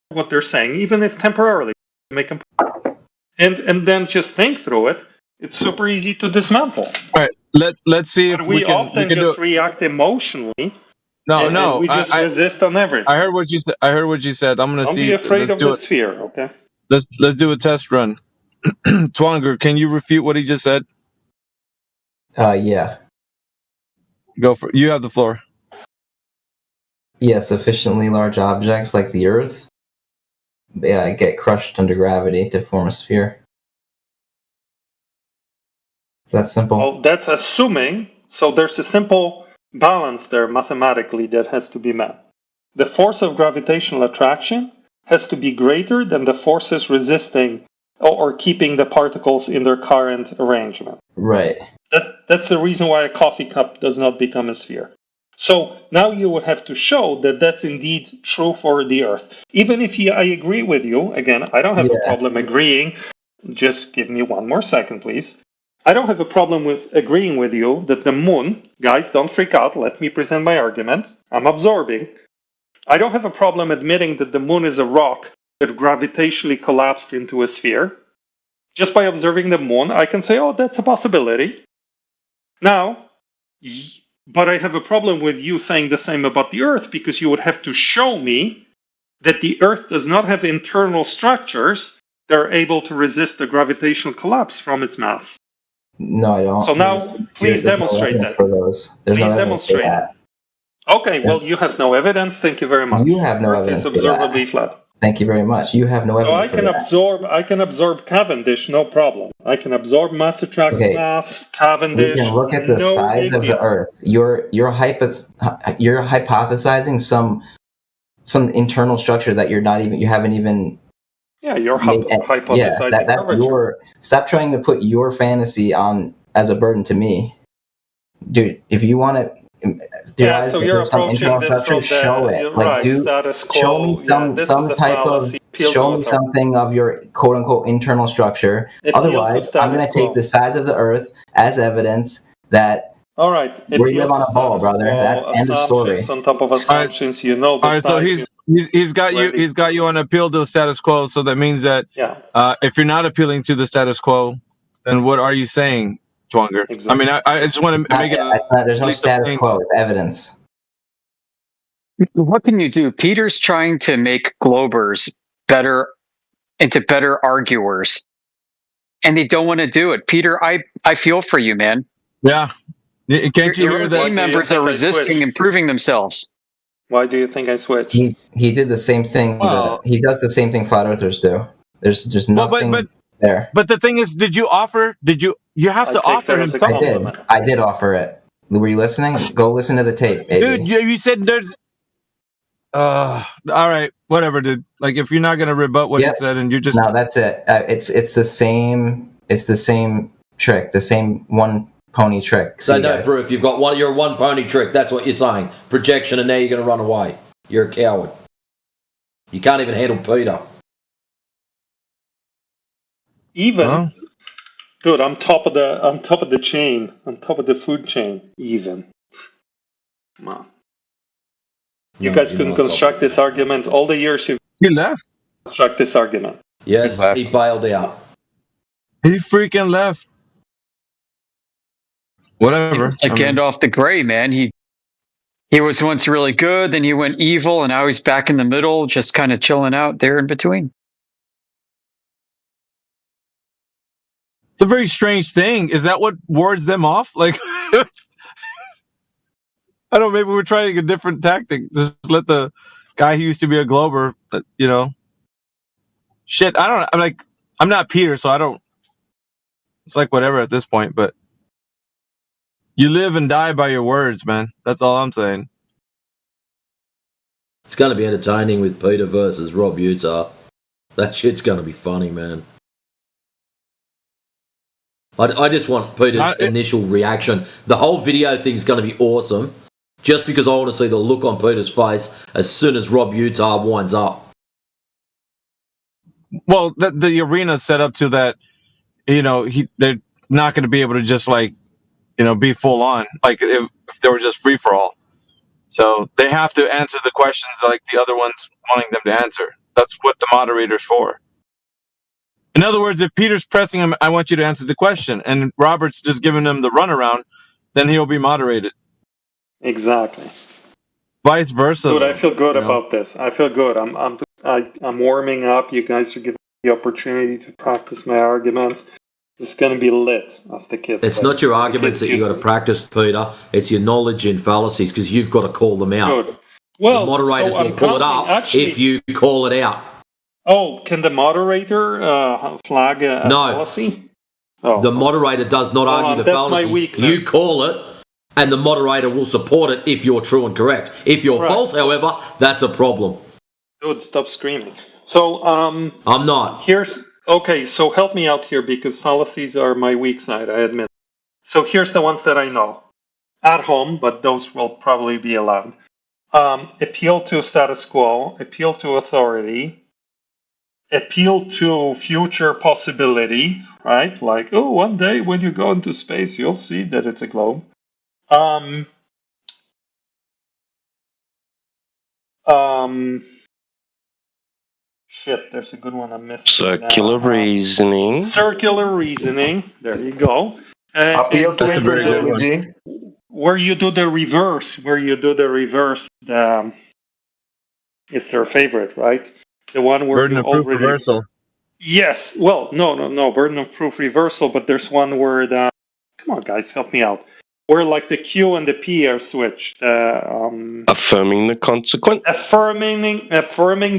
what they're saying, even if temporarily, make them, and then just think through it, it's super easy to dismantle. All right, let's see if we often just react emotionally. No, we just resist on everything. I heard what you said. I'm going to see. Don't be afraid of the sphere, okay? Let's do a test run. Twanger, can you refute what he just said? Yeah. Go for it. You have the floor. Yeah, sufficiently large objects like the Earth get crushed under gravity to form a sphere. Is that simple? Well, that's assuming. So there's a simple balance there mathematically that has to be met. The force of gravitational attraction has to be greater than the forces resisting or keeping the particles in their current arrangement. Right. That's the reason why a coffee cup does not become a sphere. So now you would have to show that that's indeed true for the Earth. Even if I agree with you, again, I don't have a problem agreeing. Just give me one more second, please. I don't have a problem with agreeing with you that the moon, guys, don't freak out. Let me present my argument. I'm absorbing. I don't have a problem admitting that the moon is a rock that gravitationally collapsed into a sphere. Just by observing the moon, I can say, oh, that's a possibility. Now, but I have a problem with you saying the same about the Earth, because you would have to show me that the Earth does not have internal structures that are able to resist the gravitational collapse from its mass. No, I don't. So now, please demonstrate that. For those. There's please no demonstrate that. Okay, well, you have no evidence. Thank you very much. You have no evidence. It's observably flat. Thank you very much. You have no evidence. So I can absorb Cavendish, no problem. I can absorb mass attracts mass, Cavendish. We can look at the size of the Earth. You're hypothesizing some internal structure that you haven't even. Yeah, you're hypothesizing. Yeah, that's your. Stop trying to put your fantasy on as a burden to me, dude. If you want to. So you're approaching this from show it. Like, status quo. Show me some type of. Show me something of your quote unquote internal structure. Otherwise, I'm going to take the size of the Earth as evidence that. All right. We live on a ball, brother. That's end of story. On top of assumptions, All right. So he's got you on appeal to the status quo. So that means that if you're not appealing to the status quo, then what are you saying? Twanger. Exactly. I mean, I just want to make it. There's no status quo. It's evidence. What can you do? Peter's trying to make Globers into better arguers, and they don't want to do it. Peter, I feel for you, man. Yeah. Can't you hear your that? Team members are resisting and proving themselves. Why do you think I switched? He did the same thing. He does the same thing flat earthers do. There's just nothing there. But the thing is, did you offer? You have to offer him something. I did offer it. Were you listening? Go listen to the tape, baby. Dude, you said there's. All right, whatever, dude. Like, if you're not gonna rebut what he said, and you just no, that's it. It's the same. It's the same trick. The same one pony trick. So no proof. You've got you're a one pony trick. That's what you're saying. Projection, and now you're gonna run away. You're a coward. You can't even handle Peter. Even, dude, I'm top of the chain. I'm top of the food chain. Even, come on. You guys couldn't construct this argument all the years he left. Construct this argument. Yes, he bailed out. He freaking left. Whatever. Like Gandalf the Grey, man. He was once really good, then he went evil, and now he's back in the middle, just kind of chilling out there in between. It's a very strange thing. Is that what wards them off? Like, I don't know, maybe we're trying a different tactic. Just let the guy who used to be a Glober, shit, I'm not Peter, so I don't, it's like whatever at this point, but you live and die by your words, man. That's all I'm saying. It's going to be entertaining with Peter versus Rob Utah. That shit's going to be funny, man. I just want Peter's initial reaction. The whole video thing is going to be awesome, just because I want to see the look on Peter's face as soon as Rob Utah winds up. Well, the arena's set up to that, they're not going to be able to just be full on, like if they were just free for all. So they have to answer the questions like the other ones wanting them to answer. That's what the moderator's for. In other words, if Peter's pressing him, I want you to answer the question, and Robert's just giving him the runaround, then he'll be moderated. Exactly. Vice versa. Dude, I feel good about this. I feel good. I'm warming up. You guys are giving me the opportunity to practice my arguments. It's going to be lit, as the kids It's say. not your arguments that you got to practice, Peter. It's your knowledge in fallacies, because you've got to call them out. Good. Well, the moderators will pull it up if you call it out. Oh, can the moderator flag a fallacy? Oh. The moderator does not argue the fallacy. You call it, and the moderator will support it if you're true and correct. If you're false, however, that's a problem. Dude, stop screaming. So, I'm not. Okay, so help me out here, because fallacies are my weak side, I admit. So here's the ones that I know. At home, but those will probably be allowed. Appeal to status quo, appeal to authority, appeal to future possibility, right? Like, oh, one day when you go into space, you'll see that it's a globe. Shit, there's a good one I'm missing. Circular reasoning. Circular reasoning. There you go. Appeal to infidelity. Where you do the reverse. It's their favorite, right? The one where burden of proof reversal. Yes. Well, no. Burden of proof reversal. But there's one where come on, guys, help me out. Where like the Q and the P are switched. Affirming the consequent. Affirming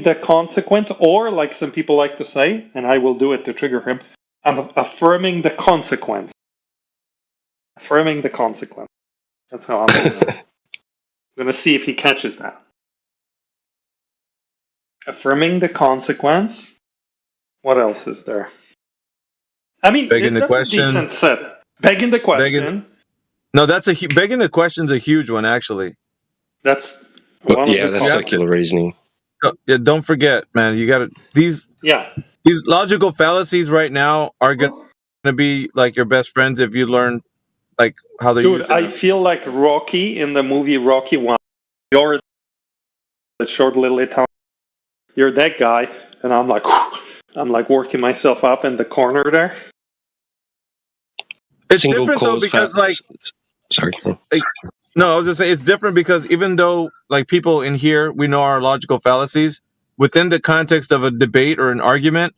the consequent, or like some people like to say, and I will do it to trigger him. I'm affirming the consequence. Affirming the consequence. That's how I'm going to see if he catches that. Affirming the consequence. What else is there? I mean, begging the question. A decent set. Begging the question. Begging the question's a huge one, actually. That's that's circular reasoning. Yeah, don't forget, man. You got to these logical fallacies right now are going to be like your best friends if you learn like how they're used. Dude, I feel like Rocky in the movie Rocky 1. You're the short little Italian. You're that guy, and I'm like working myself up in the corner there. It's different though because sorry. No, I was just saying it's different because even though like people in here we know our logical fallacies within the context of a debate or an argument,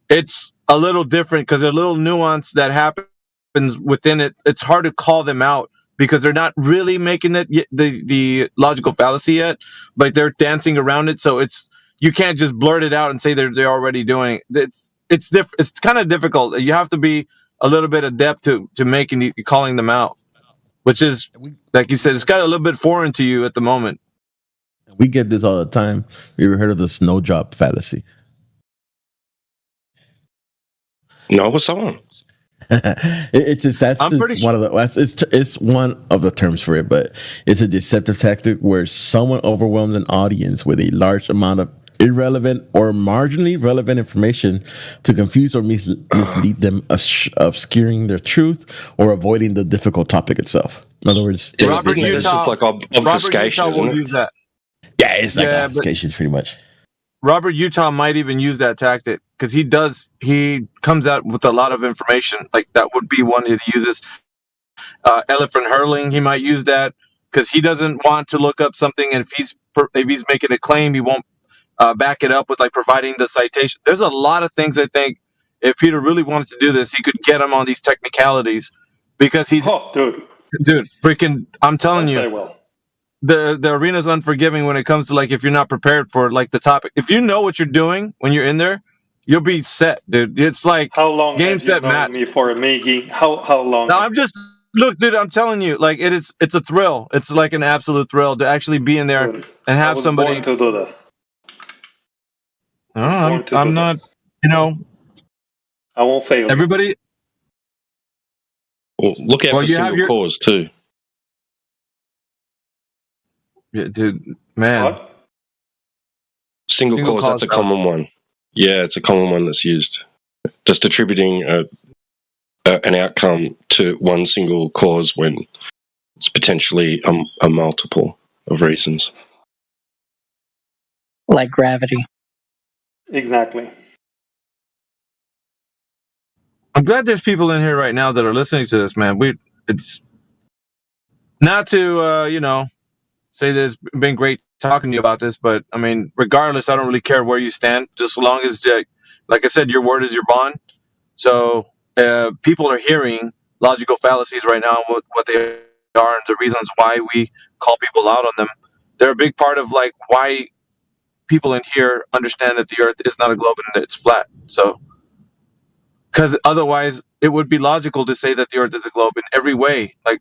it's a little different because there's a little nuance that happens within it. It's hard to call them out because they're not really making it the logical fallacy yet, but they're dancing around it. So you can't just blurt it out and say they're already doing it. It's different. It's kind of difficult. You have to be a little bit adept to calling them out, which is, like you said, it's got a little bit foreign to you at the moment. We get this all the time. You ever heard of the snowdrop fallacy? No, what's that one? It's one of the terms for it, but it's a deceptive tactic where someone overwhelms an audience with a large amount of irrelevant or marginally relevant information to confuse or mislead them, obscuring their truth or avoiding the difficult topic itself. In other words, Robert Utah will use that. Yeah, it's like obfuscation, pretty much. Robert Utah might even use that tactic because he comes out with a lot of information. Like that would be one that he uses. Elephant hurling, he might use that because he doesn't want to look up something, and if he's making a claim, he won't back it up with like providing the citation. There's a lot of things I think if Peter really wanted to do this, he could get him on these technicalities because he's dude, freaking! I'm telling you, the arena's unforgiving when it comes to like if you're not prepared for like the topic. If you know what you're doing when you're in there, you'll be set, dude. It's like how long game have set you known match. Me for Miggy? How long? No, look, dude. I'm telling you, like it's a thrill. It's like an absolute thrill to actually be in there and have somebody born to do this. I'm not. I won't fail. Everybody. Well, look out for single cause too. Yeah, dude, man. What? Single cause, that's a common one. Yeah, it's a common one that's used. Just attributing an outcome to one single cause when it's potentially a multiple of reasons. Like gravity. Exactly. I'm glad there's people in here right now that are listening to this, man. It's not to, say that it's been great talking to you about this, but I mean, regardless, I don't really care where you stand, just as long as, like I said, your word is your bond. So people are hearing logical fallacies right now, what they are, and the reasons why we call people out on them. They're a big part of like why people in here understand that the Earth is not a globe and that it's flat. So, because otherwise, it would be logical to say that the Earth is a globe in every way. Like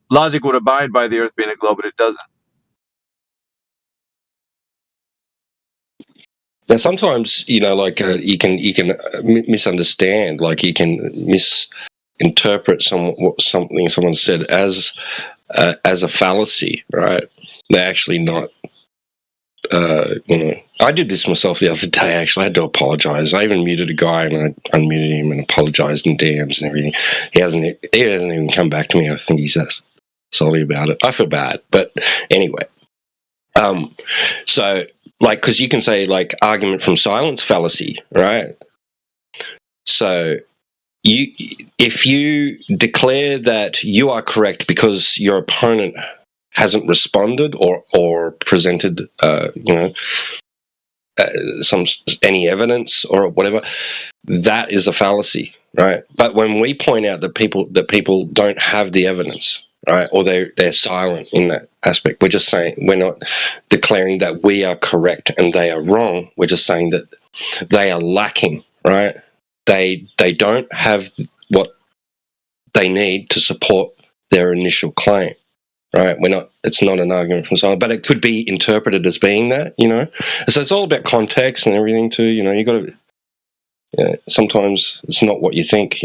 logic would abide by the Earth being a globe, but it doesn't. Now, sometimes like you can misunderstand, like you can misinterpret something someone said as a fallacy, right? They're actually not. I did this myself the other day. Actually, I had to apologize. I even muted a guy and I unmuted him and apologized in DMs and everything. He hasn't even come back to me. I think he's that salty about it. I feel bad, but anyway. So, like, because you can say, like, argument from silence fallacy, right? So, if you declare that you are correct because your opponent hasn't responded or presented, any evidence or whatever, that is a fallacy, right? But when we point out that people don't have the evidence, right, or they're silent in that aspect, we're just saying, we're not declaring that we are correct and they are wrong. We're just saying that they are lacking, right? They don't have what they need to support their initial claim, right? It's not an argument from silence, but it could be interpreted as being that, So it's all about context and everything too, you got to. Yeah, sometimes it's not what you think,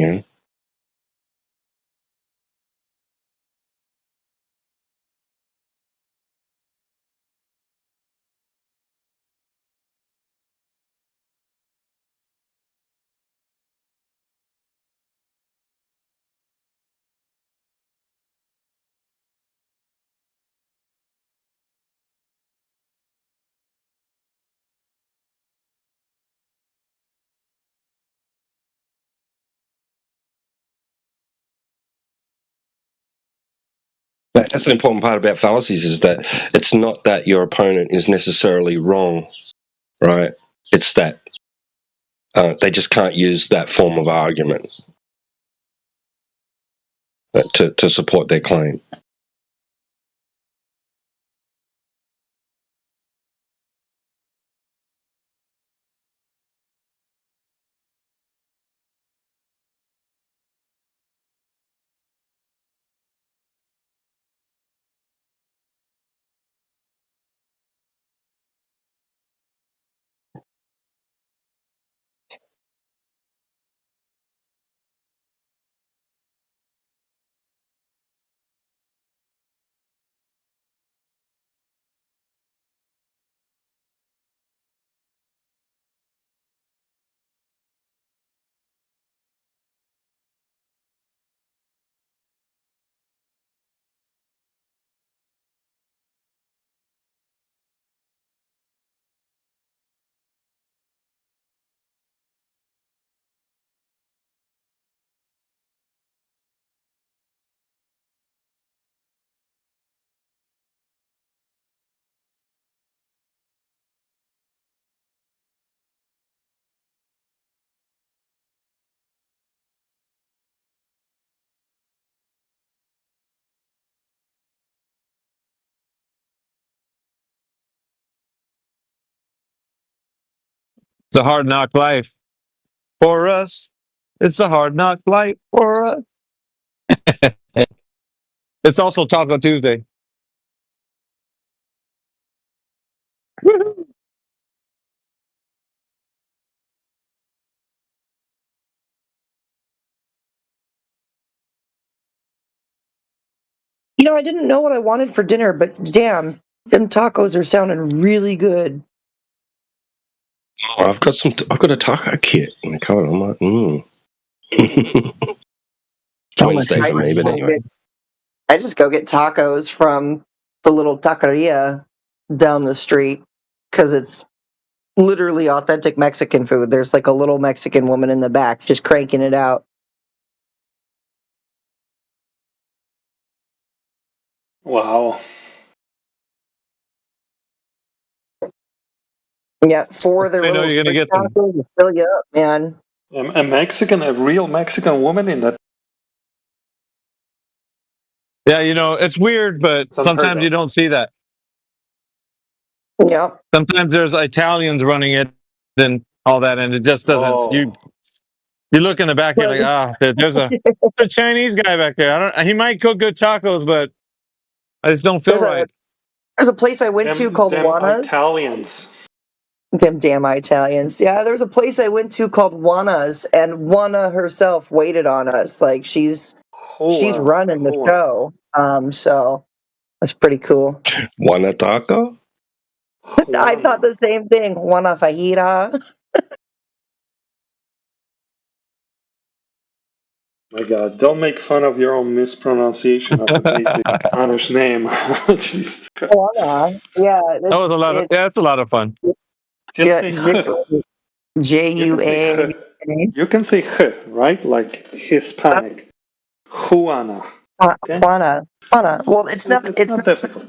That's an important part about fallacies, is that it's not that your opponent is necessarily wrong, right? It's that they just can't use that form of argument to support their claim. It's a hard knock life for us. It's a hard knock life for us. It's also Taco Tuesday. I didn't know what I wanted for dinner, but damn, them tacos are sounding really good. Oh, I've got a taco kit in the cupboard. I'm like, Wednesday for me, but anyway. I just go get tacos from the little taqueria down the street because it's literally authentic Mexican food. There's like a little Mexican woman in the back just cranking it out. Wow. Yeah, 4 of their little you're gonna get tacos will fill you up, man. A real Mexican woman in that. Yeah, it's weird, but sometimes you don't see that. Yeah. Sometimes there's Italians running it and all that, and it just doesn't. You look in the back, you're like, there's a Chinese guy back there. He might cook good tacos, but I just don't feel right. There's a place I went to called Juana's. Italians. Them damn Italians. Yeah, there was a place I went to called Juana's, and Juana herself waited on us. Like she's running the show. So that's pretty cool. Juana taco? I thought the same thing. Juana fajita. My God, don't make fun of your own mispronunciation of the basic Spanish name. Jesus Christ. Yeah, That was a lot of, yeah, it's a lot of fun. Just say J-U-A. You can say right? Like Hispanic. Juana. Okay? Juana. Well, it's not difficult.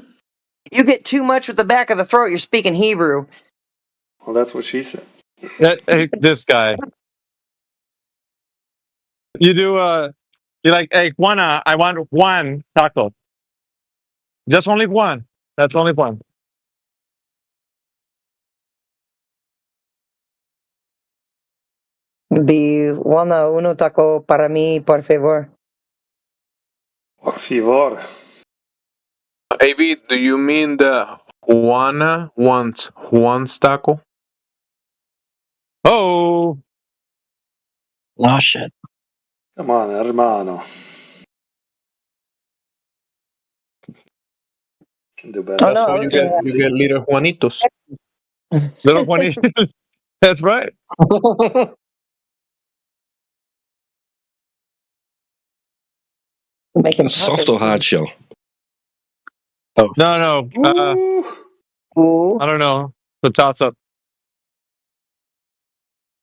You get too much with the back of the throat, you're speaking Hebrew. Well, that's what she said. Hey, this guy. You do, you're like, hey, Juana, I want one taco. Just only one. That's only one. Be Juana, uno taco para mí, por favor. Por favor. AV, do you mean the Juana wants Juan's taco? Oh. Oh, shit. Come on, hermano. Can do better. That's why you get little Juanitos. Little Juanitos. That's right. Making soft or hard shell? Oh. No. I don't know. The toss up.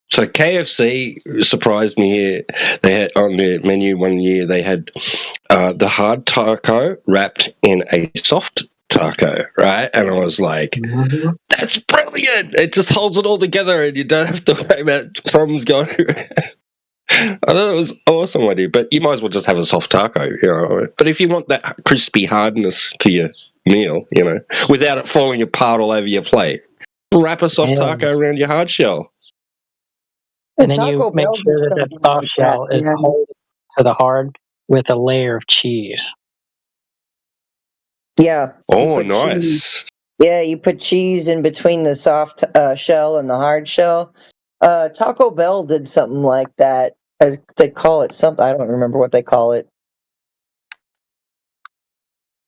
So KFC surprised me here. They had on their menu one year, they had the hard taco wrapped in a soft taco, right? And I was like, that's brilliant. It just holds it all together and you don't have to worry about crumbs going I thought it was awesome idea, but you might as well just have a soft taco, you know. But if you want that crispy hardness to your meal, you know, without it falling apart all over your plate, wrap a soft taco around your hard shell. And then you make sure that the soft shell is molded to the hard with a layer of cheese. Yeah. Oh, nice. Yeah, you put cheese in between the soft shell and the hard shell. Taco Bell did something like that. They call it something. I don't remember what they call it.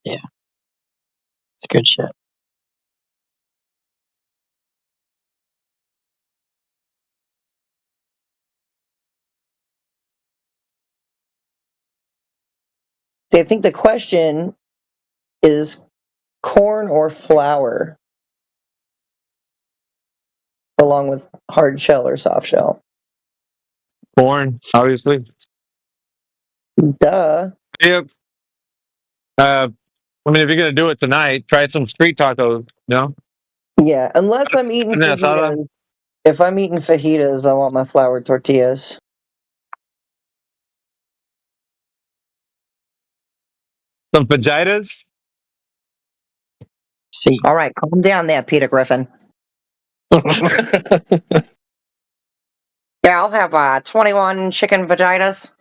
Yeah. It's good shit. I think the question is corn or flour, along with hard shell or soft shell. Corn, obviously. Duh. Yep. I mean, if you're gonna do it tonight, try some street tacos. You know. Yeah, unless I'm eating fajitas. If I'm eating fajitas, I want my flour tortillas. Some fajitas. See. All right, calm down there, Peter Griffin. Yeah, I'll have 21 chicken fajitas.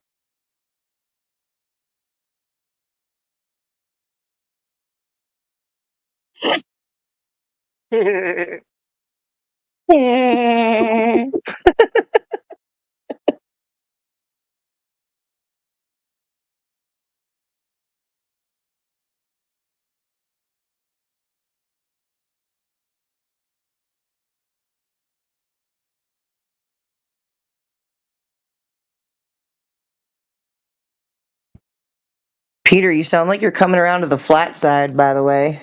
Peter, you sound like you're coming around to the flat side, by the way.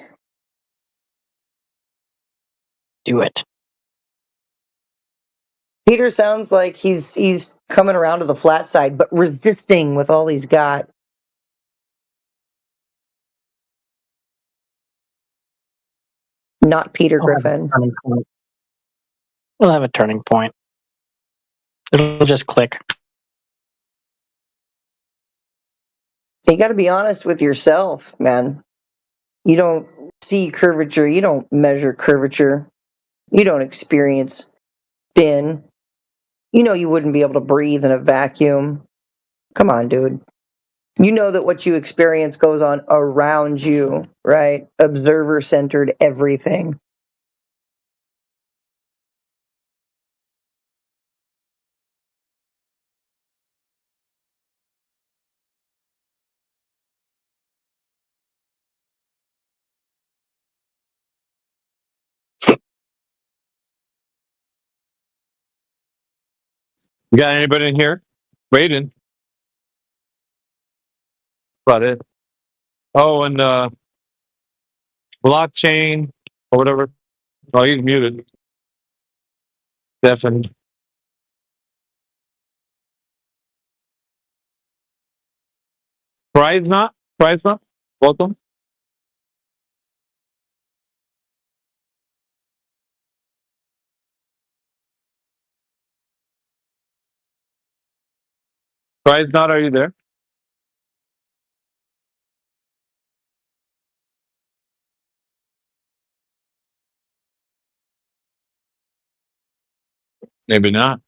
Do it. Peter sounds like he's coming around to the flat side, but resisting with all he's got. Not Peter Griffin. We'll have a turning point. It'll just click. You got to be honest with yourself, man. You don't see curvature. You don't measure curvature. You don't experience spin. You know you wouldn't be able to breathe in a vacuum. Come on, dude. You know that what you experience goes on around you, right? Observer-centered everything. You got anybody in here? Waiting. about it. Oh, and blockchain or whatever. Oh, he's muted. Definitely. Prize not. Welcome. Prize not. Are you there? Maybe not.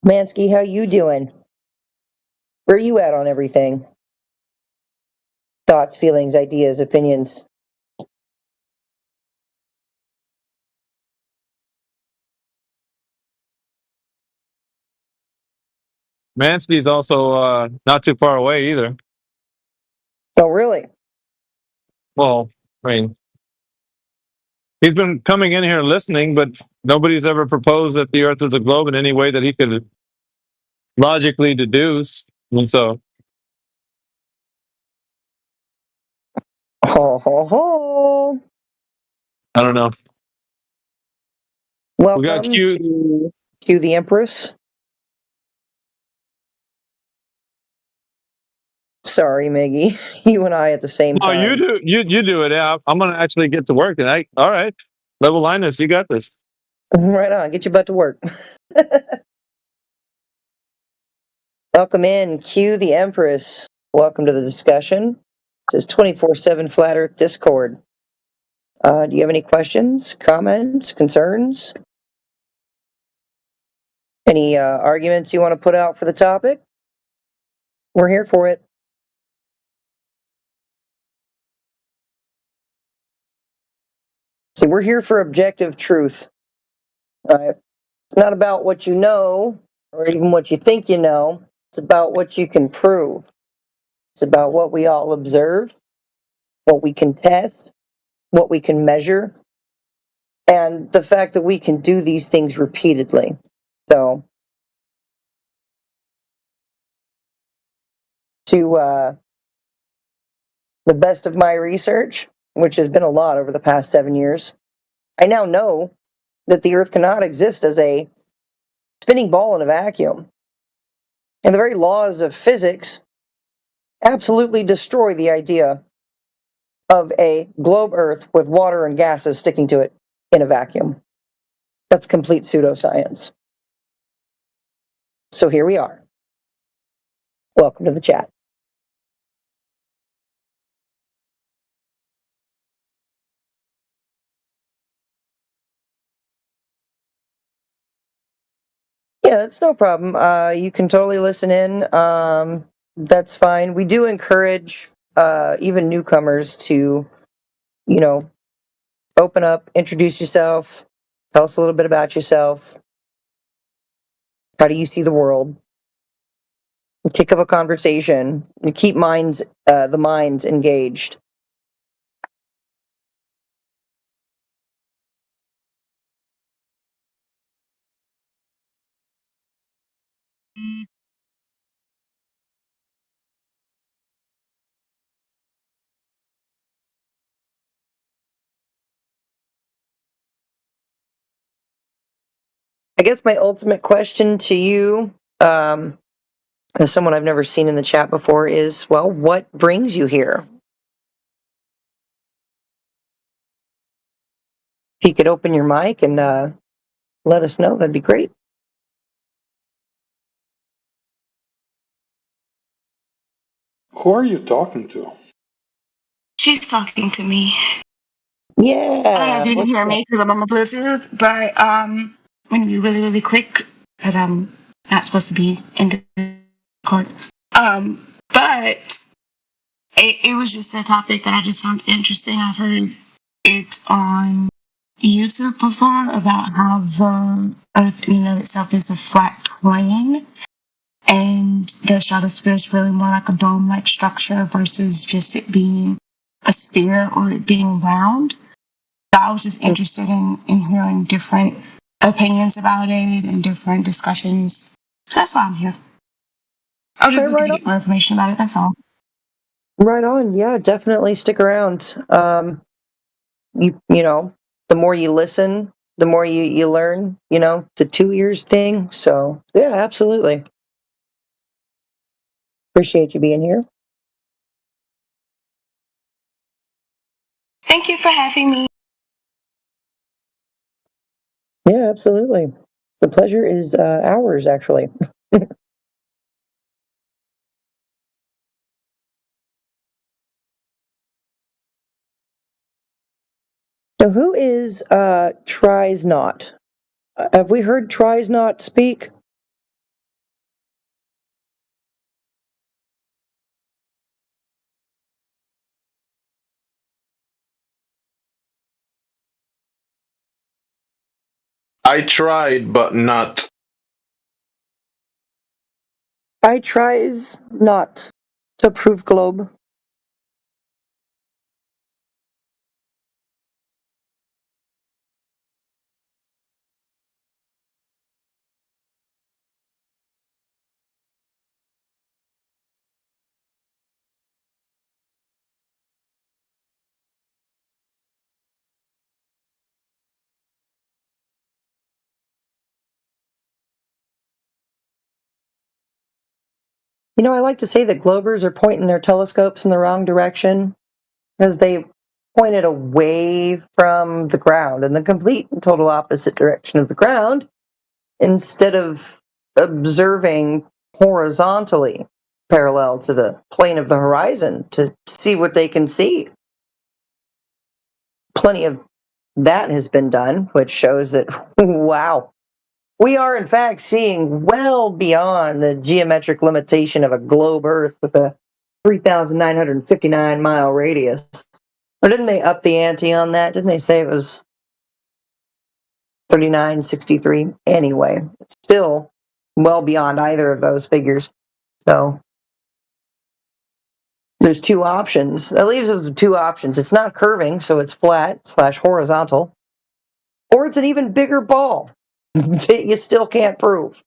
Mansky, how you doing? Where you at on everything? Thoughts, feelings, ideas, opinions? Mansky's also not too far away either. Oh, really? Well, I mean, he's been coming in here listening, but nobody's ever proposed that the Earth is a globe in any way that he could logically deduce. And so, Ho, ho, ho. I don't know. Welcome We got Q. to Q the Empress. Sorry, Miggy. You and I at the same time. Oh, you do. You do it. Yeah, I'm gonna actually get to work tonight. All right, Level Linus, you got this. Right on. Get your butt to work. Welcome in, Q the Empress. Welcome to the discussion. This is 24/7 Flat Earth Discord. Do you have any questions, comments, concerns? Any arguments you want to put out for the topic? We're here for it. See, we're here for objective truth. It's not about what you know or even what you think you know. It's about what you can prove. It's about what we all observe, what we can test, what we can measure, and the fact that we can do these things repeatedly. So, to the best of my research, which has been a lot over the past 7 years, I now know that the Earth cannot exist as a spinning ball in a vacuum. And the very laws of physics absolutely destroy the idea of a globe Earth with water and gases sticking to it in a vacuum. That's complete pseudoscience. So here we are. Welcome to the chat. Yeah, that's no problem. You can totally listen in. That's fine. We do encourage even newcomers to, open up, introduce yourself, tell us a little bit about yourself. How do you see the world? Kick up a conversation and keep the minds engaged. I guess my ultimate question to you, as someone I've never seen in the chat before, is, well, what brings you here? If you could open your mic and let us know, that'd be great. Who are you talking to? She's talking to me. Yeah. I don't know if you can hear me because I'm on my Bluetooth, but I'm going to be really, really quick because I'm not supposed to be in Discord. But it was just a topic that I just found interesting. I've heard it on YouTube before about how the Earth in and of itself is a flat plane, and the stratosphere is really more like a dome-like structure versus just it being a sphere or it being round. So I was just interested in hearing different opinions about it and different discussions. So that's why I'm here. I was just looking to get more information about it, that's all. Right on. Yeah, definitely stick around. You know, the more you listen, the more you learn, you know, the 2 years thing. So yeah, absolutely. Appreciate you being here. Thank you for having me. Yeah, absolutely. The pleasure is ours, actually. So who is Tries Not? Have we heard Tries Not speak? I tried, but not. I tries not to prove globe. You know, I like to say that Globers are pointing their telescopes in the wrong direction because they pointed away from the ground in the complete and total opposite direction of the ground instead of observing horizontally parallel to the plane of the horizon to see what they can see. Plenty of that has been done, which shows that, wow, we are in fact seeing well beyond the geometric limitation of a globe Earth with a 3,959 mile radius. Or didn't they up the ante on that? Didn't they say it was 3963? Anyway, it's still well beyond either of those figures. So there's two options. That leaves us with two options. It's not curving, so it's flat / horizontal, or it's an even bigger ball that you still can't prove.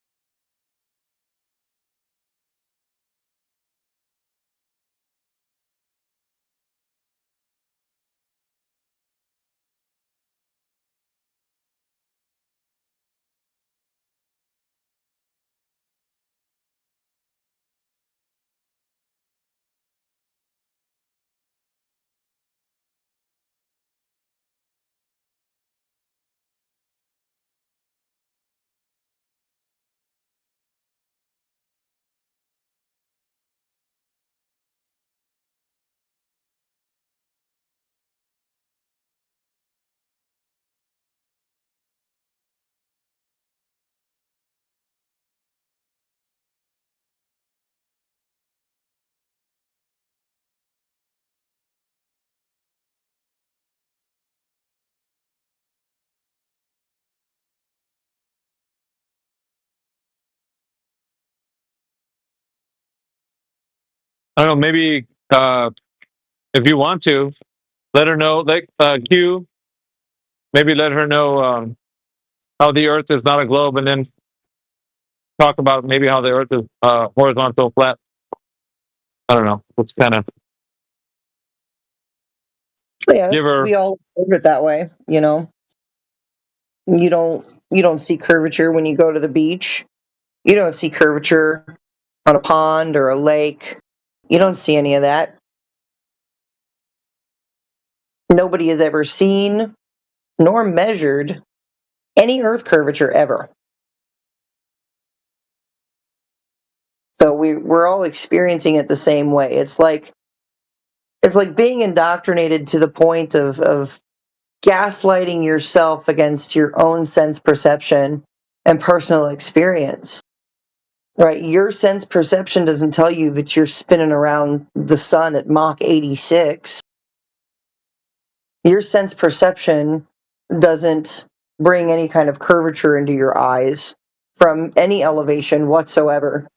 I don't know, maybe if you want to, let her know, like Q, maybe let her know how the Earth is not a globe, and then talk about maybe how the Earth is horizontal, flat. I don't know. It's kind of Yeah, we all observe it that way, you know. You don't You don't see curvature when you go to the beach. You don't see curvature on a pond or a lake. You don't see any of that. Nobody has ever seen nor measured any Earth curvature ever. So we're all experiencing it the same way. It's like being indoctrinated to the point of gaslighting yourself against your own sense perception and personal experience. Right? Your sense perception doesn't tell you that you're spinning around the sun at Mach 86. Your sense perception doesn't bring any kind of curvature into your eyes from any elevation whatsoever.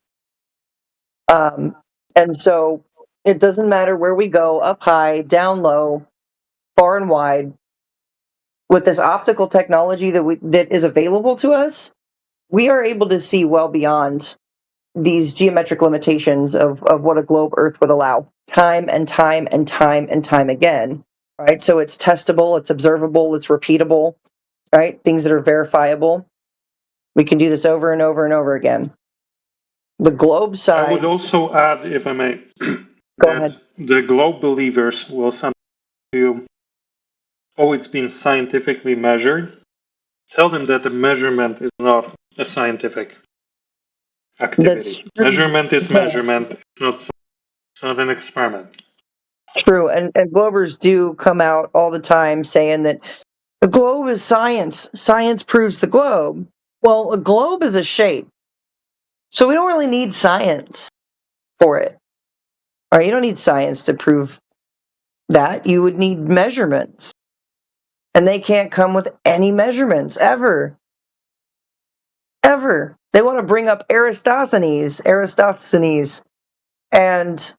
And so it doesn't matter where we go, up high, down low, far and wide, with this optical technology that is available to us, we are able to see well beyond these geometric limitations of what a globe Earth would allow, time and time and time and time again, right? So it's testable, it's observable, it's repeatable, right? Things that are verifiable. We can do this over and over and over again. The globe side. I would also add, if I may, Go ahead. The globe believers will sometimes tell you, oh, it's been scientifically measured. Tell them that the measurement is not a scientific activity. Measurement is measurement. It's not an experiment. True, and Globers do come out all the time saying that the globe is science. Science proves the globe. Well, a globe is a shape. So we don't really need science for it. All right, you don't need science to prove that. You would need measurements. And they can't come with any measurements, ever. Ever. They want to bring up Eratosthenes. And,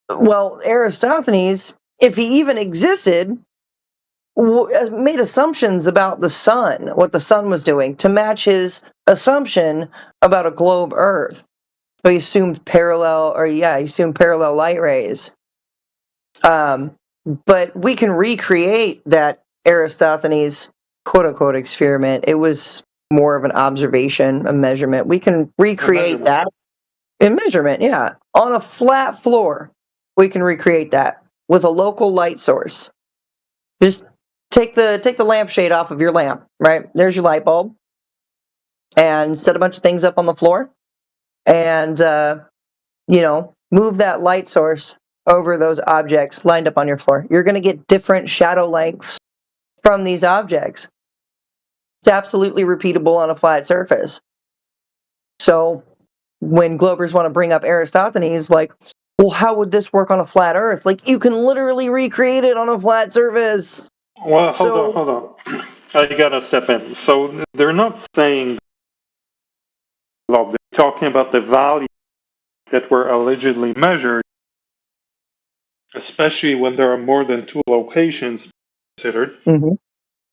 well, Eratosthenes, if he even existed, made assumptions about the sun, what the sun was doing, to match his assumption about a globe Earth. So he assumed parallel light rays. But we can recreate that Eratosthenes quote-unquote experiment. It was more of an observation, a measurement. We can recreate that. A measurement, yeah. On a flat floor, we can recreate that with a local light source. Just take the lampshade off of your lamp, right? There's your light bulb. And set a bunch of things up on the floor. And, move that light source over those objects lined up on your floor. You're going to get different shadow lengths from these objects. It's absolutely repeatable on a flat surface. So when Globers want to bring up Eratosthenes, like, well, how would this work on a flat Earth? Like, you can literally recreate it on a flat surface. Well, hold on. I gotta step in. So they're not saying, they're talking about the value that were allegedly measured, especially when there are more than two locations considered. Mm-hmm.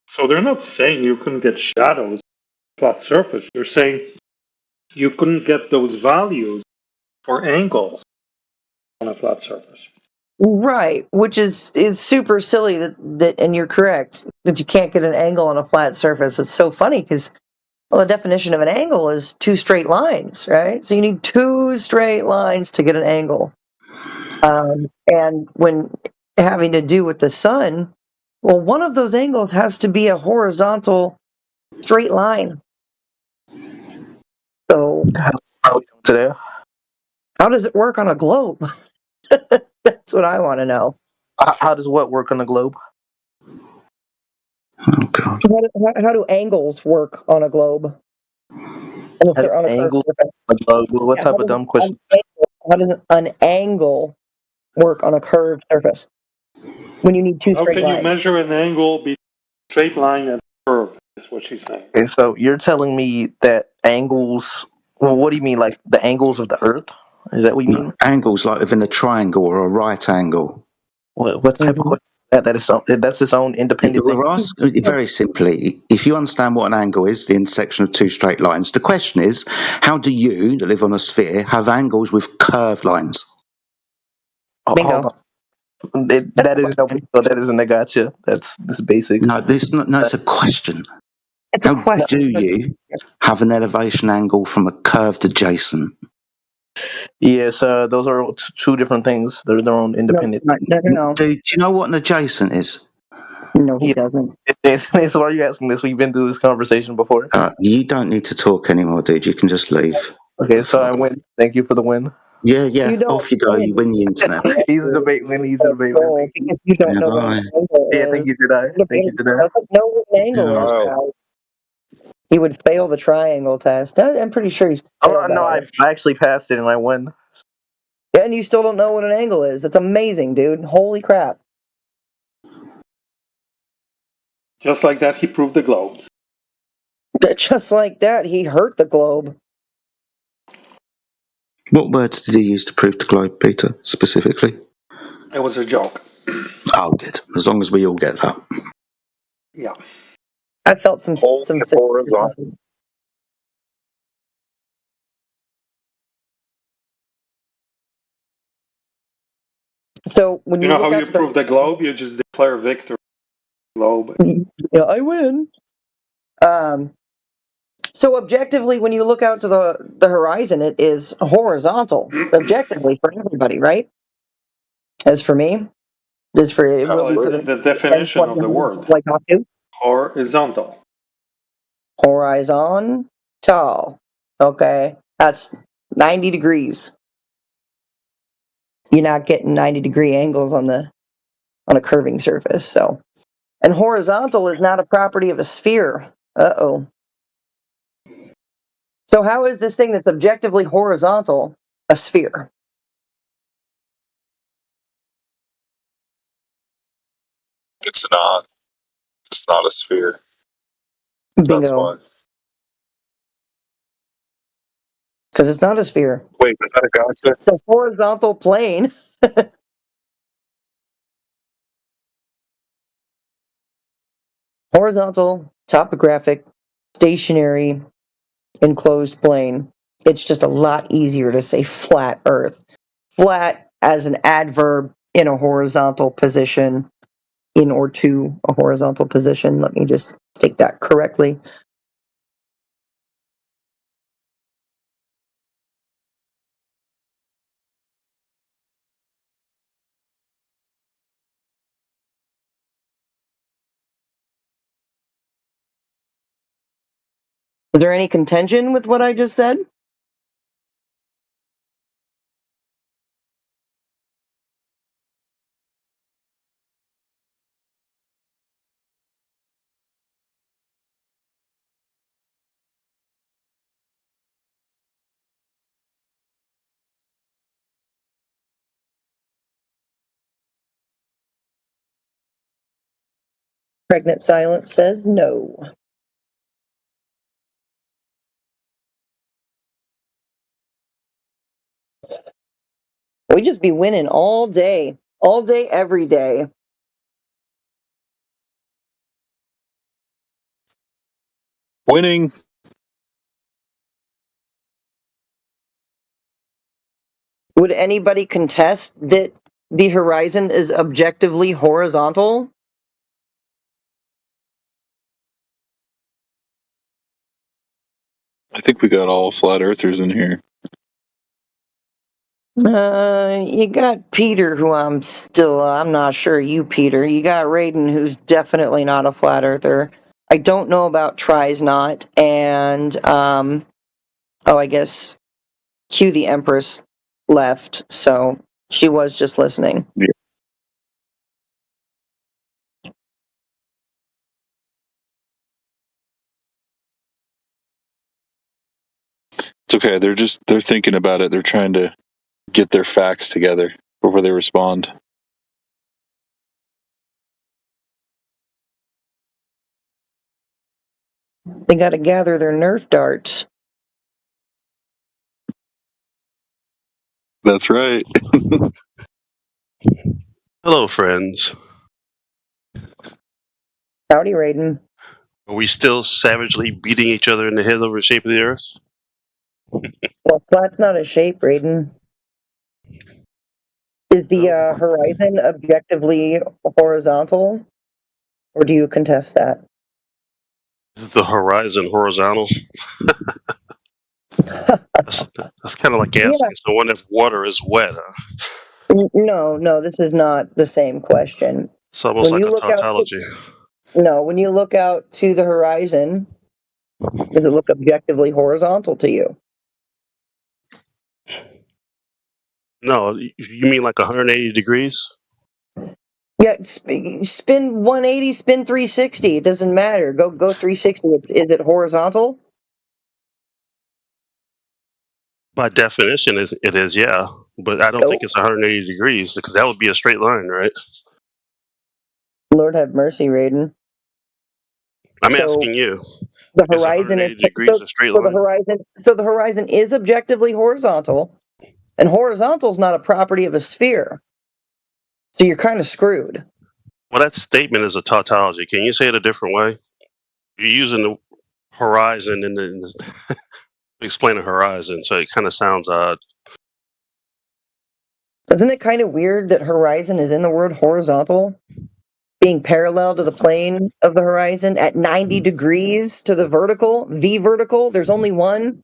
So they're not saying you couldn't get shadows on a flat surface. They're saying you couldn't get those values for angles on a flat surface. Right, which is super silly that, and you're correct, that you can't get an angle on a flat surface. It's so funny because, well, the definition of an angle is two straight lines, right? So you need two straight lines to get an angle. And when having to do with the sun, well, one of those angles has to be a horizontal straight line. So how does it work on a globe? That's what I want to know. How does what work on a globe? Oh God! How do angles work on a globe? Angles on a globe? What type of dumb question? How does an angle work on a curved surface when you need two straight lines? How can you measure an angle between a straight line and a curve? Is what she's saying. And so you're telling me that angles? Well, what do you mean, like the angles of the Earth? Is that what you mean? Angles like within a triangle or a right angle. What type of question? That's its own independent thing. We're asking very simply, if you understand what an angle is, the intersection of two straight lines, the question is, how do you, that live on a sphere, have angles with curved lines? Bingo. That isn't a gotcha. That's basic. No, it's a question. It's a question. Do you have an elevation angle from a curved adjacent? Yes, those are two different things. They're their own independent. No. Do you know what an adjacent is? No, he doesn't. So why are you asking this? We've been through this conversation before. You don't need to talk anymore, dude. You can just leave. Okay, so I win. Thank you for the win. Yeah. Off you go. You win the internet. Easy debate win. Easy debate win. Because you don't know what an angle is. Yeah, thank you, Jedi. Thank you, Jedi. Doesn't know what an angle is. Guys. He would fail the triangle test. I'm pretty sure he's. Oh no, I actually passed it and I won. Yeah, and you still don't know what an angle is. That's amazing, dude. Holy crap. Just like that, he proved the globe. Just like that, he hurt the globe. What words did he use to prove the globe, Peter, specifically? It was a joke. Oh, good. As long as we all get that. Yeah. I felt some. So when you know how you prove the globe, you just declare victory. Globe. Yeah, I win. So objectively, when you look out to the horizon, it is horizontal. Objectively for everybody, right? As for me, as for it will be for the definition of the word. Like not to? Horizontal. Horizontal. Okay, that's 90 degrees. You're not getting 90-degree angles on a curving surface. So, and horizontal is not a property of a sphere. Uh-oh. So how is this thing that's objectively horizontal a sphere? It's not. It's not a sphere. Bingo. That's why. Because it's not a sphere. Wait, was that a gotcha? It's a horizontal plane. Horizontal, topographic, stationary, enclosed plane. It's just a lot easier to say flat Earth. Flat as an adverb in a horizontal position, in or to a horizontal position. Let me just state that correctly. Is there any contention with what I just said? Pregnant Silence says no. We just be winning all day, every day. Winning. Would anybody contest that the horizon is objectively horizontal? I think we got all flat earthers in here. You got Peter, who I'm not sure you, Peter. You got Raiden, who's definitely not a flat earther. I don't know about Tries Not, and, I guess Q the Empress left, so she was just listening. Yeah. It's okay. They're thinking about it. They're trying to get their facts together before they respond. They got to gather their Nerf darts. That's right. Hello, friends. Howdy, Raiden. Are we still savagely beating each other in the head over the shape of the earth? Well, flat's not a shape, Raiden. Is the horizon objectively horizontal? Or do you contest that? Is the horizon horizontal? That's kind of like asking someone if water is wet. No, this is not the same question. It's almost like a tautology. When you look out to the horizon, does it look objectively horizontal to you? No, you mean like 180 degrees? Yeah, spin 180, spin 360. It doesn't matter. Go 360. Is it horizontal? By definition, it is, yeah. But I don't think it's 180 degrees because that would be a straight line, right? Lord have mercy, Raiden. I'm asking you. The horizon is degrees a straight line. The horizon is objectively horizontal, and horizontal is not a property of a sphere. So you're kind of screwed. Well, that statement is a tautology. Can you say it a different way? You're using the horizon and explain a horizon, so it kind of sounds odd. Isn't it kind of weird that horizon is in the word horizontal? Being parallel to the plane of the horizon at 90 degrees to the vertical, V vertical, there's only one.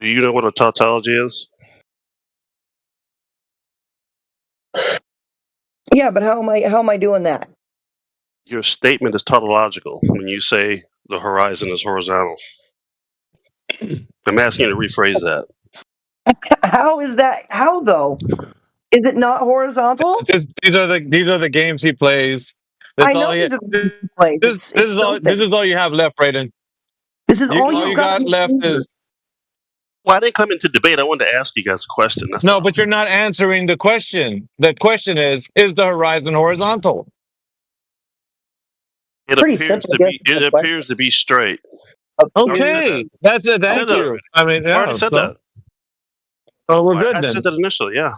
Do you know what a tautology is? Yeah, but how am I doing that? Your statement is tautological when you say the horizon is horizontal. I'm asking you to rephrase that. How is that? How though? Is it not horizontal? These are the games he plays. That's all he plays. This is all you have left, Raiden. This is all you got left is. Well, I didn't come into debate. I wanted to ask you guys a question. But you're not answering the question. The question is the horizon horizontal? It appears to be straight. Okay, that's it. Thank you. I mean, I already said that. Oh, we're good I then. said that initially, yeah.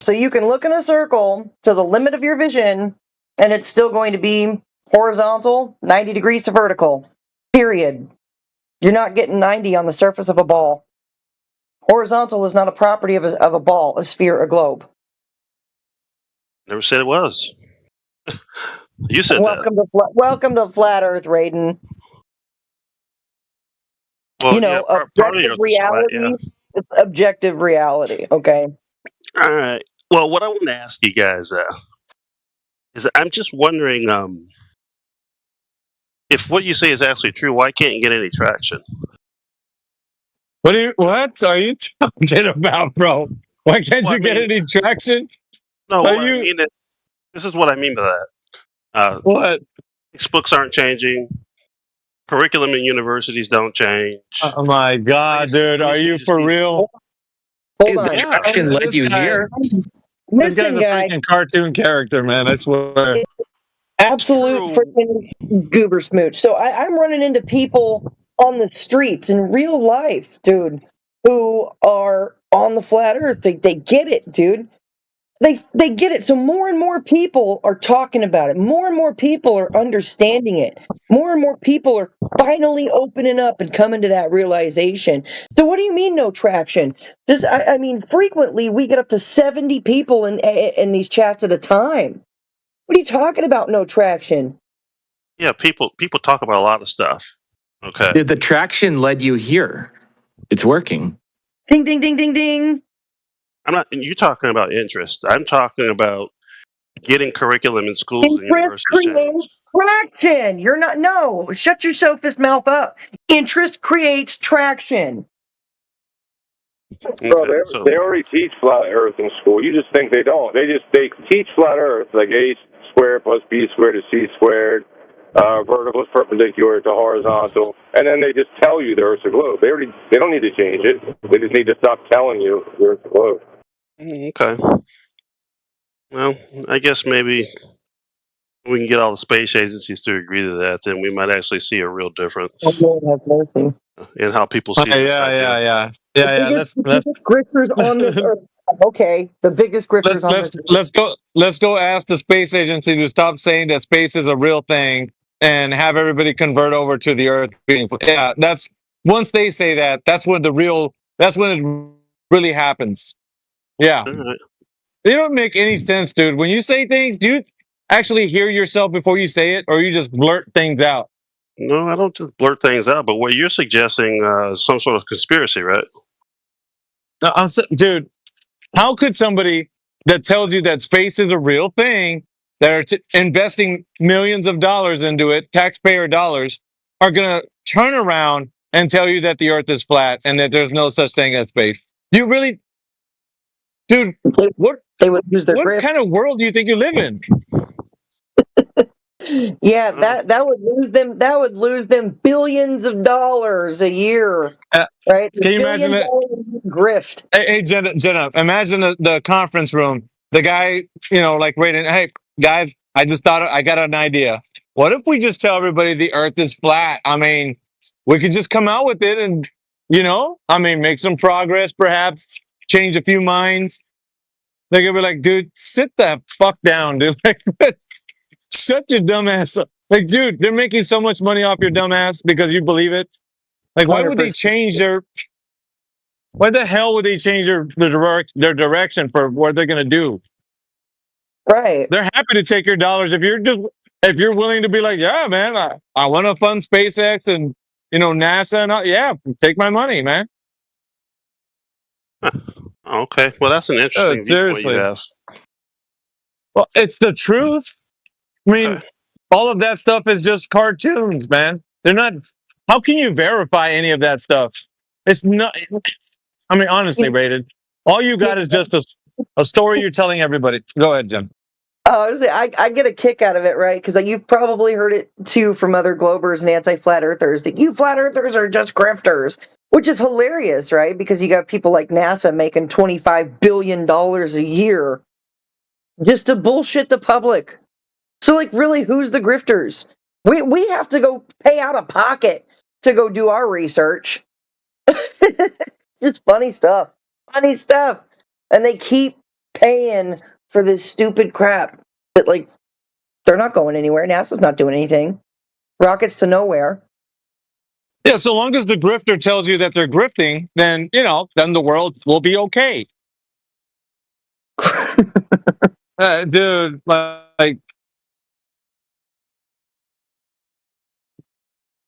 So you can look in a circle to the limit of your vision, and it's still going to be horizontal, 90 degrees to vertical. Period. You're not getting 90 on the surface of a ball. Horizontal is not a property of a ball, a sphere, a globe. Never said it was. You said that. Welcome to Flat Earth, Raiden. Well, objective reality. Yeah. It's objective reality, okay? All right. Well, what I want to ask you guys is I'm just wondering if what you say is actually true, why can't you get any traction? What are you talking about, bro? Why can't you get any traction? No, this is what I mean by that. What? Textbooks aren't changing. Curriculum in universities don't change. Oh my God, dude! Are you for real? Hold on. Traction led you here. This guy's a freaking cartoon character, man. I swear. Absolute freaking goober smooch. So I'm running into people on the streets in real life, dude, who are on the flat earth. They get it, dude. They get it. So more and more people are talking about it. More and more people are understanding it. More and more people are finally opening up and coming to that realization. So what do you mean no traction? I mean, frequently we get up to 70 people in these chats at a time. What are you talking about, no traction? Yeah, people talk about a lot of stuff. Okay. The traction led you here. It's working. Ding, ding, ding, ding, ding. You're talking about interest. I'm talking about getting curriculum in schools and universities. Creates traction. You're not. No, shut your sophist mouth up. Interest creates traction. Okay, bro, they already teach flat Earth in school. You just think they don't. They teach flat Earth like a squared plus b squared is c squared. Vertical is perpendicular to horizontal, and then they just tell you the Earth's a globe. They don't need to change it. They just need to stop telling you the Earth's a globe. Okay. Well, I guess maybe we can get all the space agencies to agree to that, then we might actually see a real difference in how people see it. Yeah. Let's grifters on this Earth. Okay, the biggest grifters on this Earth. Let's go ask the space agency to stop saying that space is a real thing and have everybody convert over to the Earth being. Yeah, that's once they say that, that's when it really happens. Yeah. Right. They don't make any sense, dude. When you say things, do you actually hear yourself before you say it, or you just blurt things out? No, I don't just blurt things out. But what you're suggesting is some sort of conspiracy, right? No, dude, how could somebody that tells you that space is a real thing, that are investing millions of dollars into it, taxpayer dollars, are going to turn around and tell you that the Earth is flat and that there's no such thing as space? Do you really, dude? What they would use their what grip. kind of world do you think you live in? Yeah, that would lose them. That would lose them billions of dollars a year, right? Can you imagine it? Grift. Hey, Jenna, imagine the conference room. The guy, like waiting. Hey, guys, I just thought I got an idea. What if we just tell everybody the Earth is flat? I mean, we could just come out with it, and make some progress, perhaps change a few minds. They're gonna be like, dude, sit the fuck down, dude. Like, shut your dumb ass up. Like, dude, they're making so much money off your dumb ass because you believe it. Like, why would they change their? Why the hell would they change their direction for what they're gonna do? Right. They're happy to take your dollars if you're willing to be like, yeah, man, I want to fund SpaceX and NASA and all. Yeah, take my money, man. Okay, well that's an interesting seriously. You asked. Well, it's the truth. I mean, all of that stuff is just cartoons, man. They're not. How can you verify any of that stuff? It's not. I mean, honestly, Rated, all you got is just a story you're telling everybody. Go ahead, Jim. I get a kick out of it, right? Because you've probably heard it too from other Globers and anti-flat earthers that you flat earthers are just grifters, which is hilarious, right? Because you got people like NASA making $25 billion a year just to bullshit the public. So, really, who's the grifters? We have to go pay out of pocket to go do our research. Just funny stuff. Funny stuff. And they keep paying for this stupid crap. But, they're not going anywhere. NASA's not doing anything. Rockets to nowhere. Yeah, so long as the grifter tells you that they're grifting, then, then the world will be okay. Dude, like,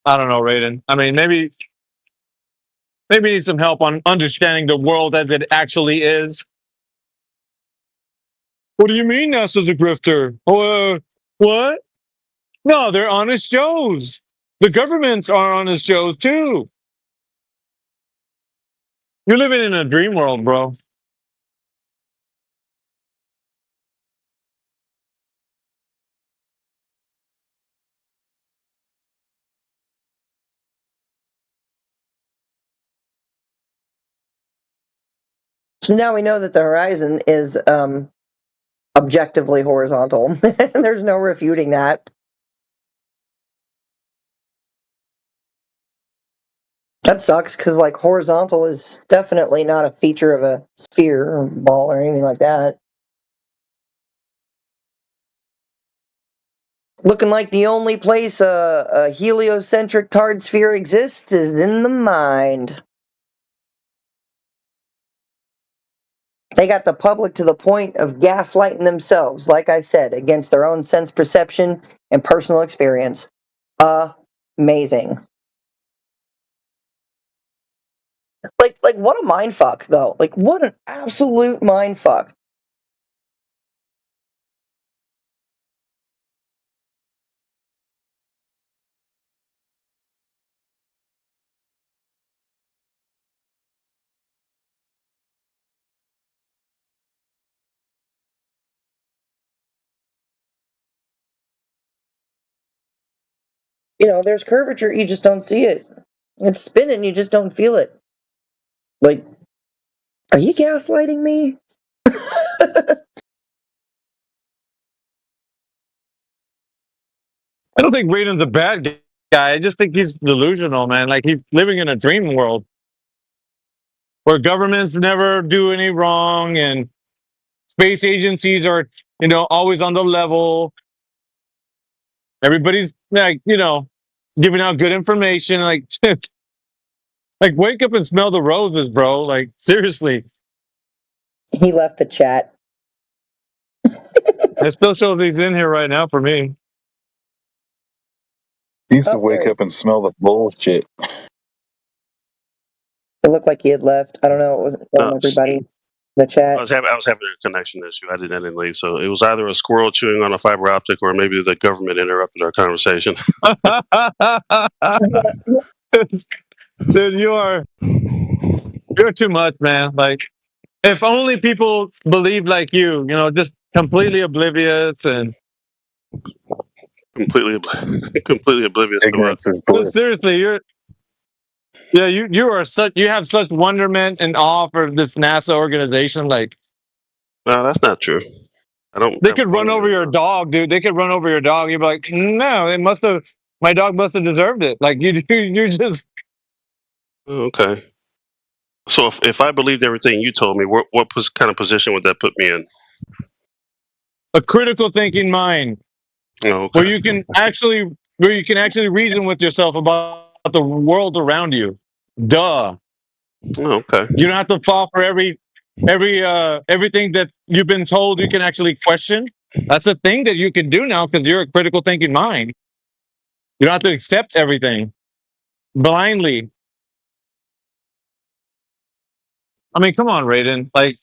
I don't know, Raiden. I mean, maybe need some help on understanding the world as it actually is. What do you mean NASA's a grifter? What? No, they're honest Joes. The governments are honest Joes, too. You're living in a dream world, bro. So now we know that the horizon is objectively horizontal. There's no refuting that. That sucks because horizontal is definitely not a feature of a sphere or ball or anything like that. Looking like the only place a heliocentric tarred sphere exists is in the mind. They got the public to the point of gaslighting themselves, like I said, against their own sense perception and personal experience. Amazing. Like what a mindfuck, though. What an absolute mindfuck. There's curvature, you just don't see it. It's spinning, you just don't feel it. Are you gaslighting me? I don't think Raiden's a bad guy. I just think he's delusional, man. Like, he's living in a dream world where governments never do any wrong and space agencies are, always on the level. Everybody's giving out good information. Like, wake up and smell the roses, bro. Like, seriously. He left the chat. I still show these in here right now for me. He used to wake up and smell the bullshit. It looked like he had left. I don't know. It wasn't everybody in the chat. I was having a connection issue. I didn't leave, so it was either a squirrel chewing on a fiber optic, or maybe the government interrupted our conversation. Dude, you're too much, man. Like, if only people believed like you, just completely oblivious and completely oblivious. Ignorance is But bliss. seriously, you have such wonderment and awe for this NASA organization. Like, no, that's not true. They could run over your dog, dude. They could run over your dog. You'd be like, no, my dog must have deserved it. Like, you just. Okay. So if I believed everything you told me, what kind of position would that put me in? A critical thinking mind. Oh, okay. Where you can actually reason with yourself about the world around you. Duh. Oh, okay. You don't have to fall for everything that you've been told you can actually question. That's a thing that you can do now because you're a critical thinking mind. You don't have to accept everything blindly. I mean, come on, Raiden. Like,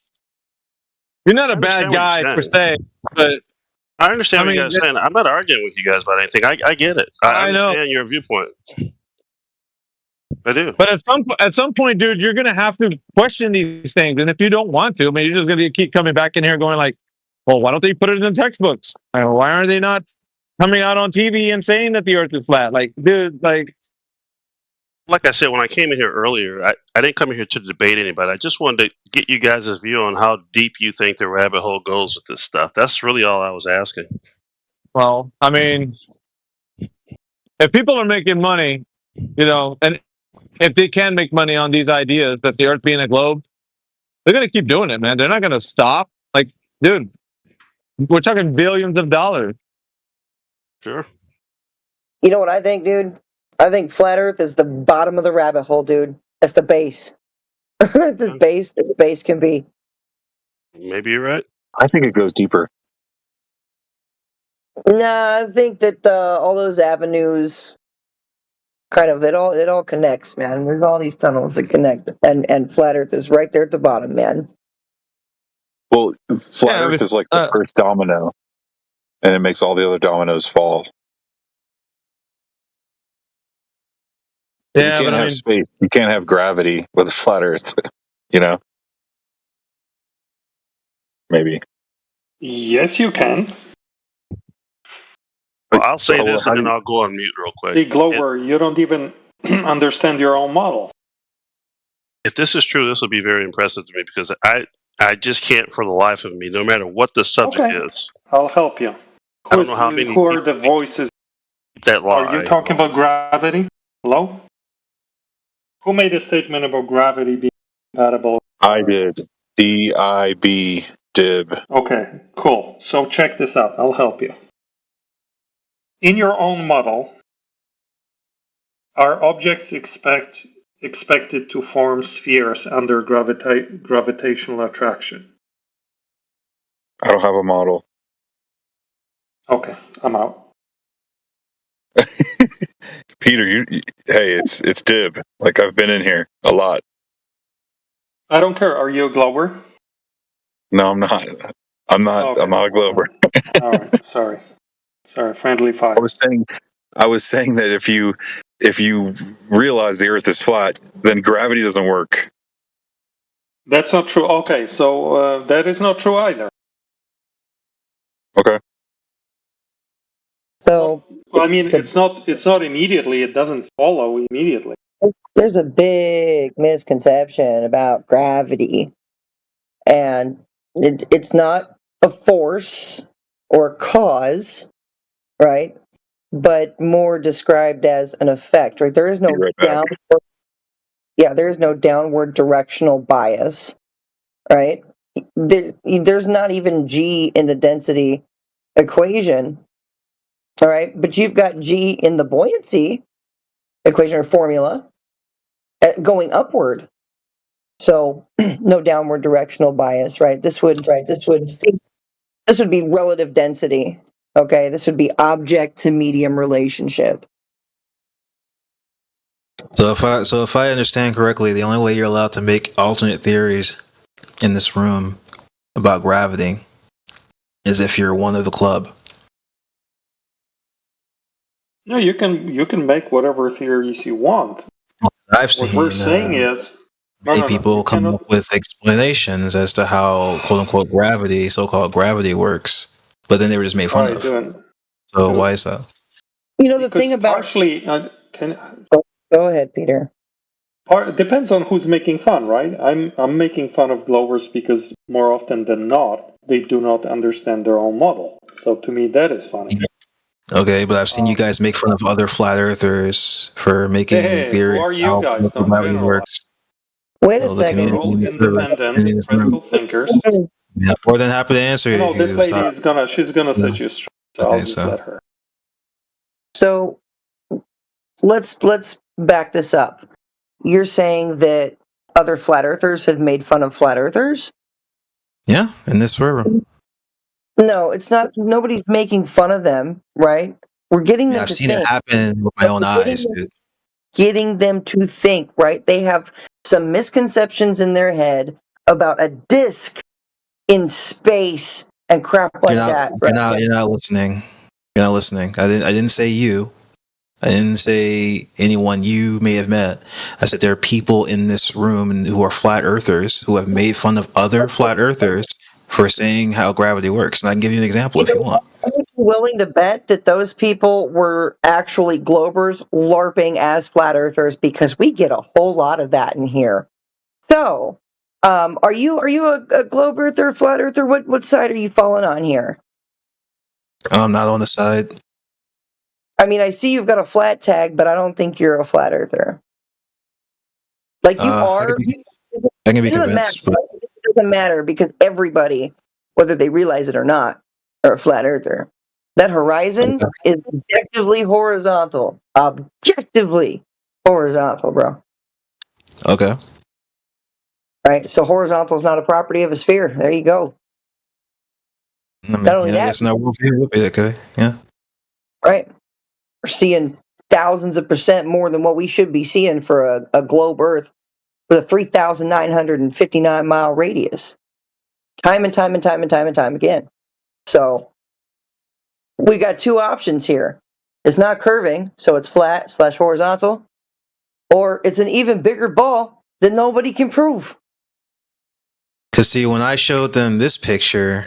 you're not a bad guy per se, but I understand what you guys are saying. I'm not arguing with you guys about anything. I get it. I understand your viewpoint. I do. But at some point, dude, you're gonna have to question these things, and if you don't want to, I mean, you're just gonna keep coming back in here going like, "Well, why don't they put it in textbooks? Why aren't they not coming out on TV and saying that the Earth is flat?" Like, dude, like I said, when I came in here earlier, I didn't come in here to debate anybody. I just wanted to get you guys' view on how deep you think the rabbit hole goes with this stuff. That's really all I was asking. Well, I mean, if people are making money, and if they can make money on these ideas that the Earth being a globe, they're going to keep doing it, man. They're not going to stop. Like, dude, we're talking billions of dollars. Sure. You know what I think, dude? I think flat Earth is the bottom of the rabbit hole, dude. That's the base. The base can be. Maybe you're right. I think it goes deeper. Nah, I think that all those avenues, kind of, it all connects, man. There's all these tunnels that connect, and flat Earth is right there at the bottom, man. Well, flat Earth is like the first domino, and it makes all the other dominoes fall. Yeah, you can't have space. You can't have gravity with a flat Earth. Maybe. Yes, you can. Well, I'll say this, and then I'll go on mute real quick. Hey, Glover, you don't even understand your own model. If this is true, this will be very impressive to me because I just can't, for the life of me, no matter what the subject is. I'll help you. I don't know how many. Who are the voices? That lie. Are you talking about gravity? Hello? Who made a statement about gravity being compatible? I did. D-I-B, Dib. Okay, cool. So check this out. I'll help you. In your own model, are objects expected to form spheres under gravitational attraction? I don't have a model. Okay, I'm out. Peter, hey, it's Dib. Like, I've been in here a lot. I don't care. Are you a Glober? No, I'm not. I'm not. Okay. I'm not a Glober. All right. Sorry, friendly fire. I was saying that if you realize the Earth is flat, then gravity doesn't work. That's not true. Okay, so that is not true either. Okay. So, well, I mean, it's not immediately. It doesn't follow immediately. There's a big misconception about gravity, and it's not a force or cause, right? But more described as an effect, right? There is no there is no downward directional bias, right? There's not even G in the density equation, all right? But you've got G in the buoyancy equation or formula going upward. So no downward directional bias, right? This would be relative density. Okay, this would be object to medium relationship. So if I understand correctly, the only way you're allowed to make alternate theories in this room about gravity is if you're one of the club. No, you can make whatever theories you want. I've seen what we're saying is many people come up with explanations as to how quote unquote gravity, so-called gravity, works, but then they were just made fun of. So why is that? You know, the thing about partially go ahead, Peter. It depends on who's making fun, right? I'm making fun of Glovers because more often than not, they do not understand their own model. So to me, that is funny. Okay, but I've seen you guys make fun of other flat earthers for making theory. Who are you guys? Don't gravity works. Wait a second. They're all independent, critical thinkers. Yeah, more than happy to answer you. No, this lady is she's gonna set you straight. So I'll just let her. So let's back this up. You're saying that other flat earthers have made fun of flat earthers? Yeah, in this room. No, it's not. Nobody's making fun of them, right? We're getting them I've to seen think. it happen with my own eyes, dude. Getting them to think, right? They have some misconceptions in their head about a disk in space and crap like that. Right? You're not listening. You're not listening. I didn't say you. I didn't say anyone you may have met. I said there are people in this room who are flat earthers who have made fun of other flat earthers for saying how gravity works. And I can give you an example if you want. Are you willing to bet that those people were actually Globers LARPing as flat earthers? Because we get a whole lot of that in here. So, are you a globe earther, flat earther? What side are you falling on here? I'm not on the side. I mean, I see you've got a flat tag, but I don't think you're a flat earther. Like you are. I can be convinced. But It doesn't matter because everybody, whether they realize it or not, are a flat earther. That horizon is objectively horizontal. Objectively horizontal, bro. Okay. Right. So horizontal is not a property of a sphere. There you go. I mean, I guess no worldview would be okay. Yeah. Right. We're seeing thousands of % more than what we should be seeing for a globe Earth with a 3,959 mile radius. Time and time again. So we got two options here. It's not curving, so it's flat / horizontal, or it's an even bigger ball that nobody can prove. Because see, when I showed them this picture,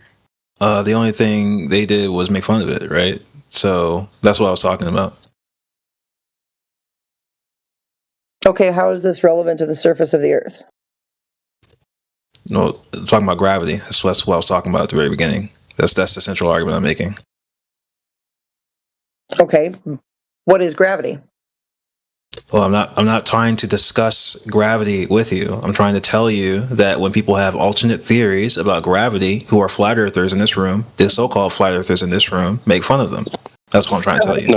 the only thing they did was make fun of it, right? So that's what I was talking about. Okay, how is this relevant to the surface of the Earth? No, talking about gravity. That's what I was talking about at the very beginning. That's the central argument I'm making. Okay, what is gravity? Well, I'm not trying to discuss gravity with you. I'm trying to tell you that when people have alternate theories about gravity, who are flat earthers in this room, the so-called flat earthers in this room, make fun of them. That's what I'm trying to tell you.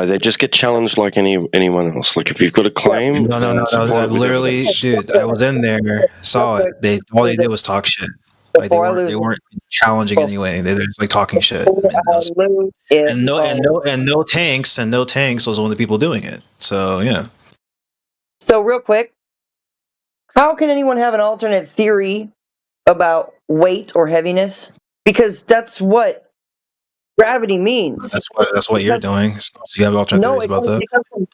They just get challenged like anyone else. Like if you've got a claim, no. Literally, dude, I was in there, saw it. All they did was talk shit. Like they weren't challenging anyway. They're just like talking shit. And no tanks was one of the people doing it. So yeah. So real quick, how can anyone have an alternate theory about weight or heaviness? Because that's what gravity means. That's what you're doing. So you have alternate theories about that?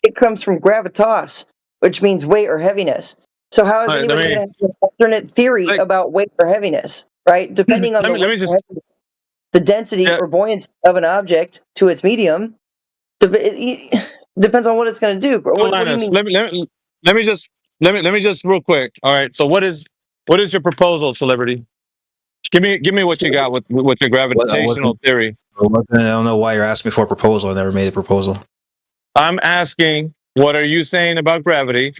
It comes from gravitas, which means weight or heaviness. So how is anybody going to have an alternate theory about weight or heaviness? Right, depending on the density or buoyancy of an object to its medium, it depends on what it's going to do. What do you mean? Let me just real quick. All right. So what is your proposal, Celebrity? Give me what you got with your gravitational theory. I don't know why you're asking me for a proposal. I never made a proposal. I'm asking, what are you saying about gravity?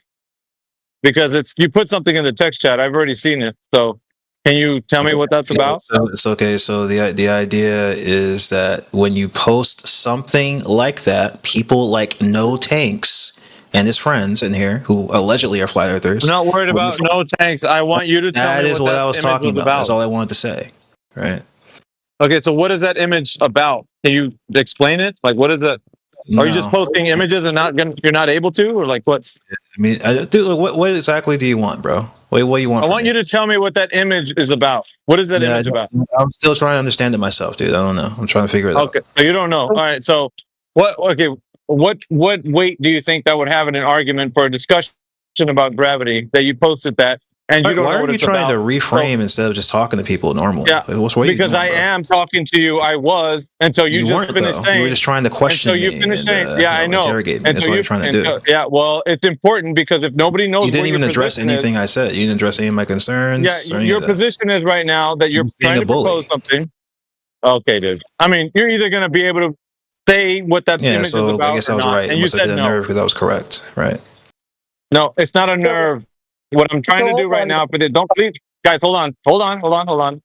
Because you put something in the text chat. I've already seen it. So can you tell me what that's about? So it's okay. So the idea is that when you post something like that, people like No Tanks and his friends in here who allegedly are flat earthers. I'm not worried about No Tanks. I want you to tell me what I was talking about. That's all I wanted to say. Right. Okay, so what is that image about? Can you explain it? Like, what is that? Are you just posting images and you're not able to, or like what's? I mean, dude, what exactly do you want, bro? What do you want? I want you to tell me what that image is about. What is that image about? I'm still trying to understand it myself, dude. I don't know. I'm trying to figure it out. Okay, so you don't know. All right. So what? Okay, what weight do you think that would have in an argument for a discussion about gravity that you posted that? And you don't Why know what are you it's trying about? to reframe instead of just talking to people normally? Yeah, because I am talking to you. I was until you just weren't, finished though. saying. You were just trying to question you me finished and, saying, yeah, I know. interrogate me. That's what you're trying to do. Yeah, well, it's important because if nobody knows, You didn't even address anything I said. You didn't address any of my concerns. Yeah, your position is right now that you're trying to propose something. Okay, dude. I mean, you're either going to be able to say what that image is about I guess I or was not, right. and you said no. Nerve because I was correct, right? No, it's not a nerve. What I'm trying to do right now, but don't please, guys, hold on.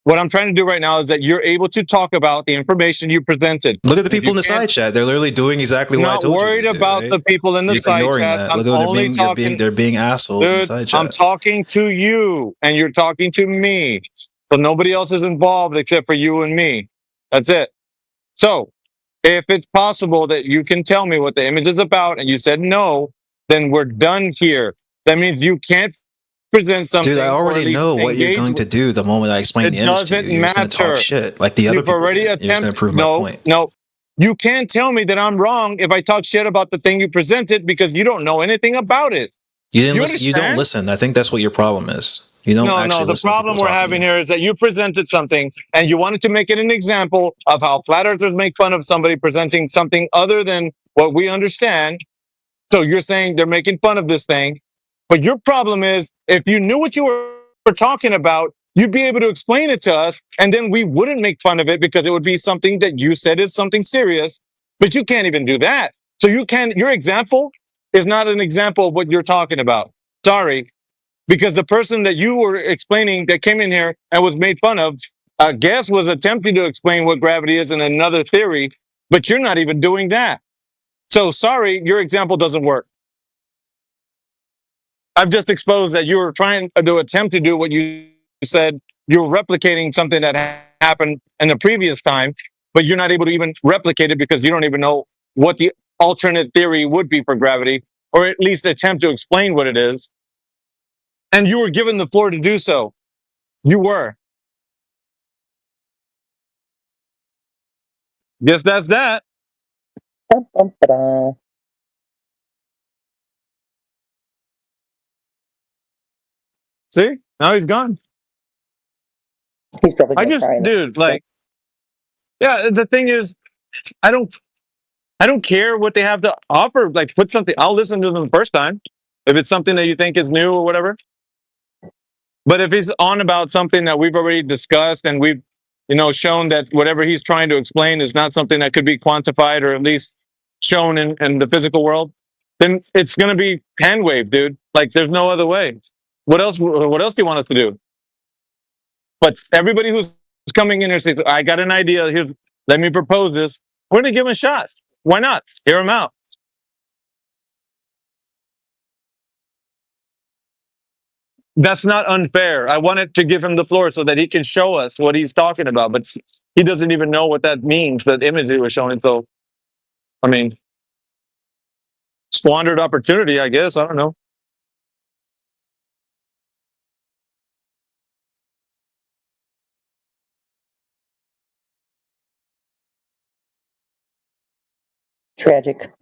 What I'm trying to do right now is that you're able to talk about the information you presented. Look at the people in the side chat. They're literally doing exactly what I told you. Not worried about the people in the side chat. Look at they're being assholes in the side chat. I'm talking to you, and you're talking to me. So nobody else is involved except for you and me. That's it. So if it's possible that you can tell me what the image is about, and you said no, then we're done here. That means you can't present something. Dude, I already know what you're going to do the moment I explain the image to you. You're just going to talk shit like the other people did. You're just going to prove my point. No, you can't tell me that I'm wrong if I talk shit about the thing you presented because you don't know anything about it. You don't listen. I think that's what your problem is. You don't actually the problem we're having here is that you presented something and you wanted to make it an example of how flat earthers make fun of somebody presenting something other than what we understand. So you're saying they're making fun of this thing. But your problem is if you knew what you were talking about, you'd be able to explain it to us, and then we wouldn't make fun of it because it would be something that you said is something serious. But you can't even do that. So your example is not an example of what you're talking about. Sorry. Because the person that you were explaining that came in here and was made fun of, I guess was attempting to explain what gravity is in another theory, but you're not even doing that. So sorry, your example doesn't work. I've just exposed that you were trying to attempt to do what you said. You were replicating something that happened in the previous time, but you're not able to even replicate it because you don't even know what the alternate theory would be for gravity, or at least attempt to explain what it is. And you were given the floor to do so. You were. Guess that's that. See? Now he's gone. He's probably dude, like, yeah, the thing is, I don't care what they have to offer. Like, put something, I'll listen to them the first time. If it's something that you think is new or whatever. But if he's on about something that we've already discussed and we've, shown that whatever he's trying to explain is not something that could be quantified or at least shown in the physical world, then it's going to be hand wave, dude. Like, there's no other way. What else do you want us to do? But everybody who's coming in here says, I got an idea. Here, let me propose this. We're going to give him a shot. Why not? Hear him out. That's not unfair. I wanted to give him the floor so that he can show us what he's talking about, but he doesn't even know what that means, that image he was showing. So, I mean, squandered opportunity, I guess. I don't know. Tragic.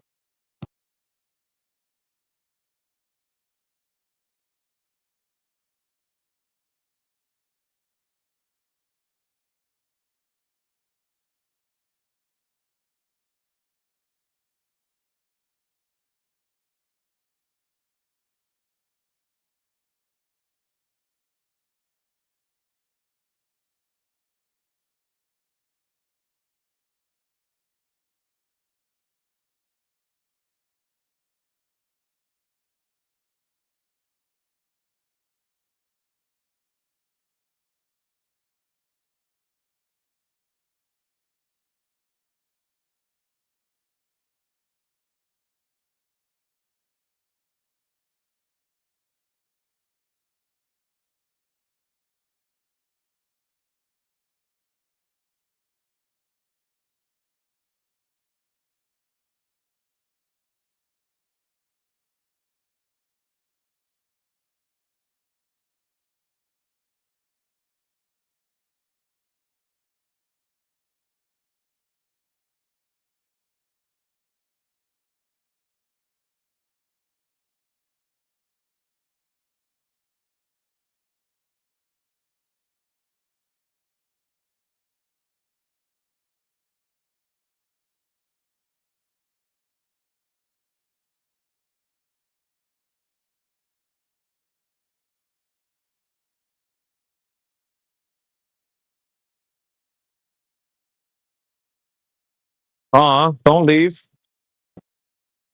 Don't leave.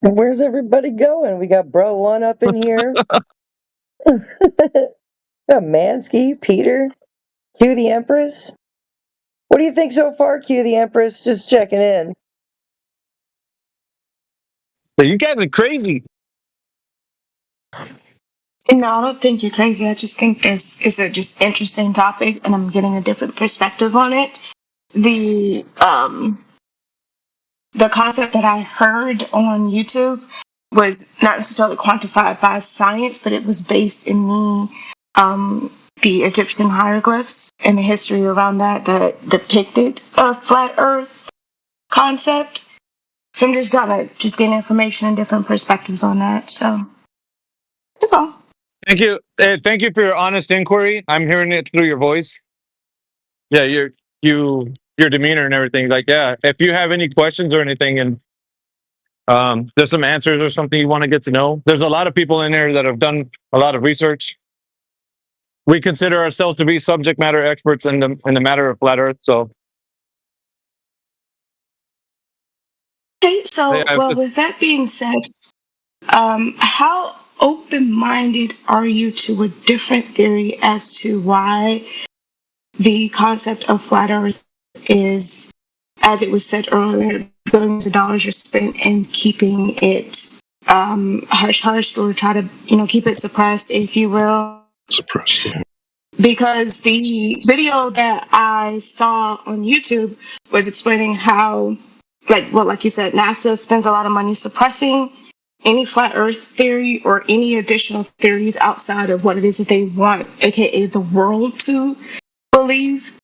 Where's everybody going? We got Bro One up in here. Got Mansky, Peter, Q the Empress. What do you think so far, Q the Empress? Just checking in. But you guys are crazy. No, I don't think you're crazy. I just think it's a just interesting topic, and I'm getting a different perspective on it. The concept that I heard on YouTube was not necessarily quantified by science, but it was based in the Egyptian hieroglyphs and the history around that depicted a flat Earth concept. So I'm just trying to getting information and different perspectives on that. So that's all. Thank you. Thank you for your honest inquiry. I'm hearing it through your voice. Yeah, your demeanor and everything. Like, yeah, if you have any questions or anything, and there's some answers or something you want to get to know, there's a lot of people in there that have done a lot of research. We consider ourselves to be subject matter experts in the matter of flat Earth. So, okay. So, yeah, well, with that being said, how open-minded are you to a different theory as to why the concept of flat Earth is, as it was said earlier, billions of dollars are spent in keeping it hush-hush, or try to keep it suppressed, if you will? Suppressed, yeah. Because the video that I saw on YouTube was explaining how, like you said, NASA spends a lot of money suppressing any flat Earth theory or any additional theories outside of what it is that they want, aka the world, to believe.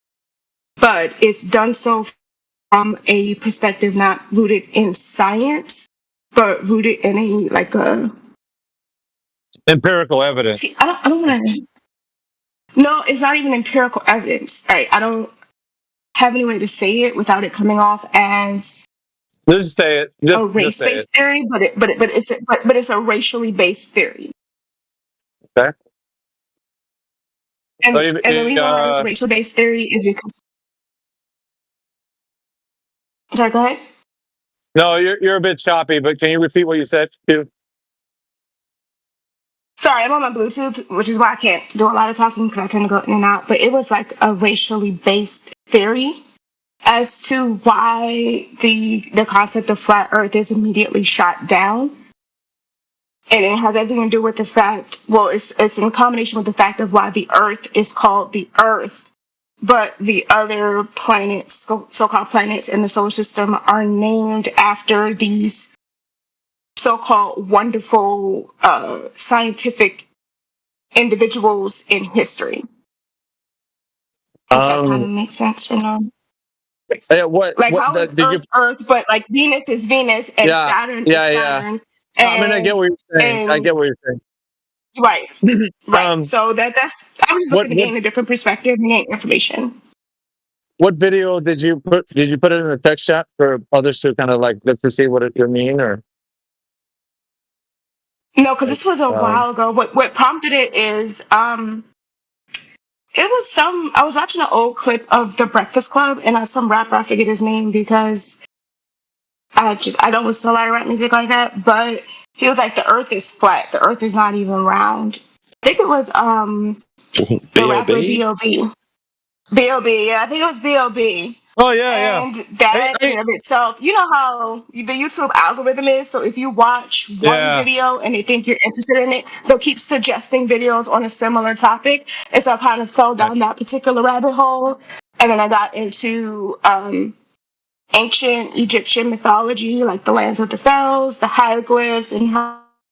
But it's done so from a perspective not rooted in science, but rooted in a empirical evidence. See, I don't want to. No, it's not even empirical evidence. All right, I don't have any way to say it without it coming off as just say it. A race-based theory, but it's a racially based theory. Okay. And the reason why it's a racially based theory is because. Sorry, go ahead. No, you're a bit choppy, but can you repeat what you said too? Sorry, I'm on my Bluetooth, which is why I can't do a lot of talking because I tend to go in and out. But it was like a racially based theory as to why the concept of flat Earth is immediately shot down. And it has everything to do with the fact, well, it's in combination with the fact of why the Earth is called the Earth, but the other planets, so-called planets in the solar system, are named after these so-called wonderful scientific individuals in history. That kind of makes sense or no? How is Earth, but like Venus is Venus and Saturn is Saturn. Yeah. I mean, I get what you're saying. Right. Right. So that's I was just looking to gain a different perspective and gain information. What video did you put? Did you put it in the text chat for others to kind of like look to see what you mean, or? No, because this was a while ago. What prompted it is it was I was watching an old clip of The Breakfast Club and some rapper, I forget his name because I don't listen to a lot of rap music like that, but he was like, the Earth is flat. The Earth is not even round. I think it was the rapper B.O.B. B.O.B. Yeah, I think it was B.O.B. Oh yeah, and that in of itself, you know how the YouTube algorithm is. So if you watch one video and they think you're interested in it, they'll keep suggesting videos on a similar topic. And so I kind of fell down that particular rabbit hole, and then I got into ancient Egyptian mythology, like the lands of the pharaohs, the hieroglyphs, and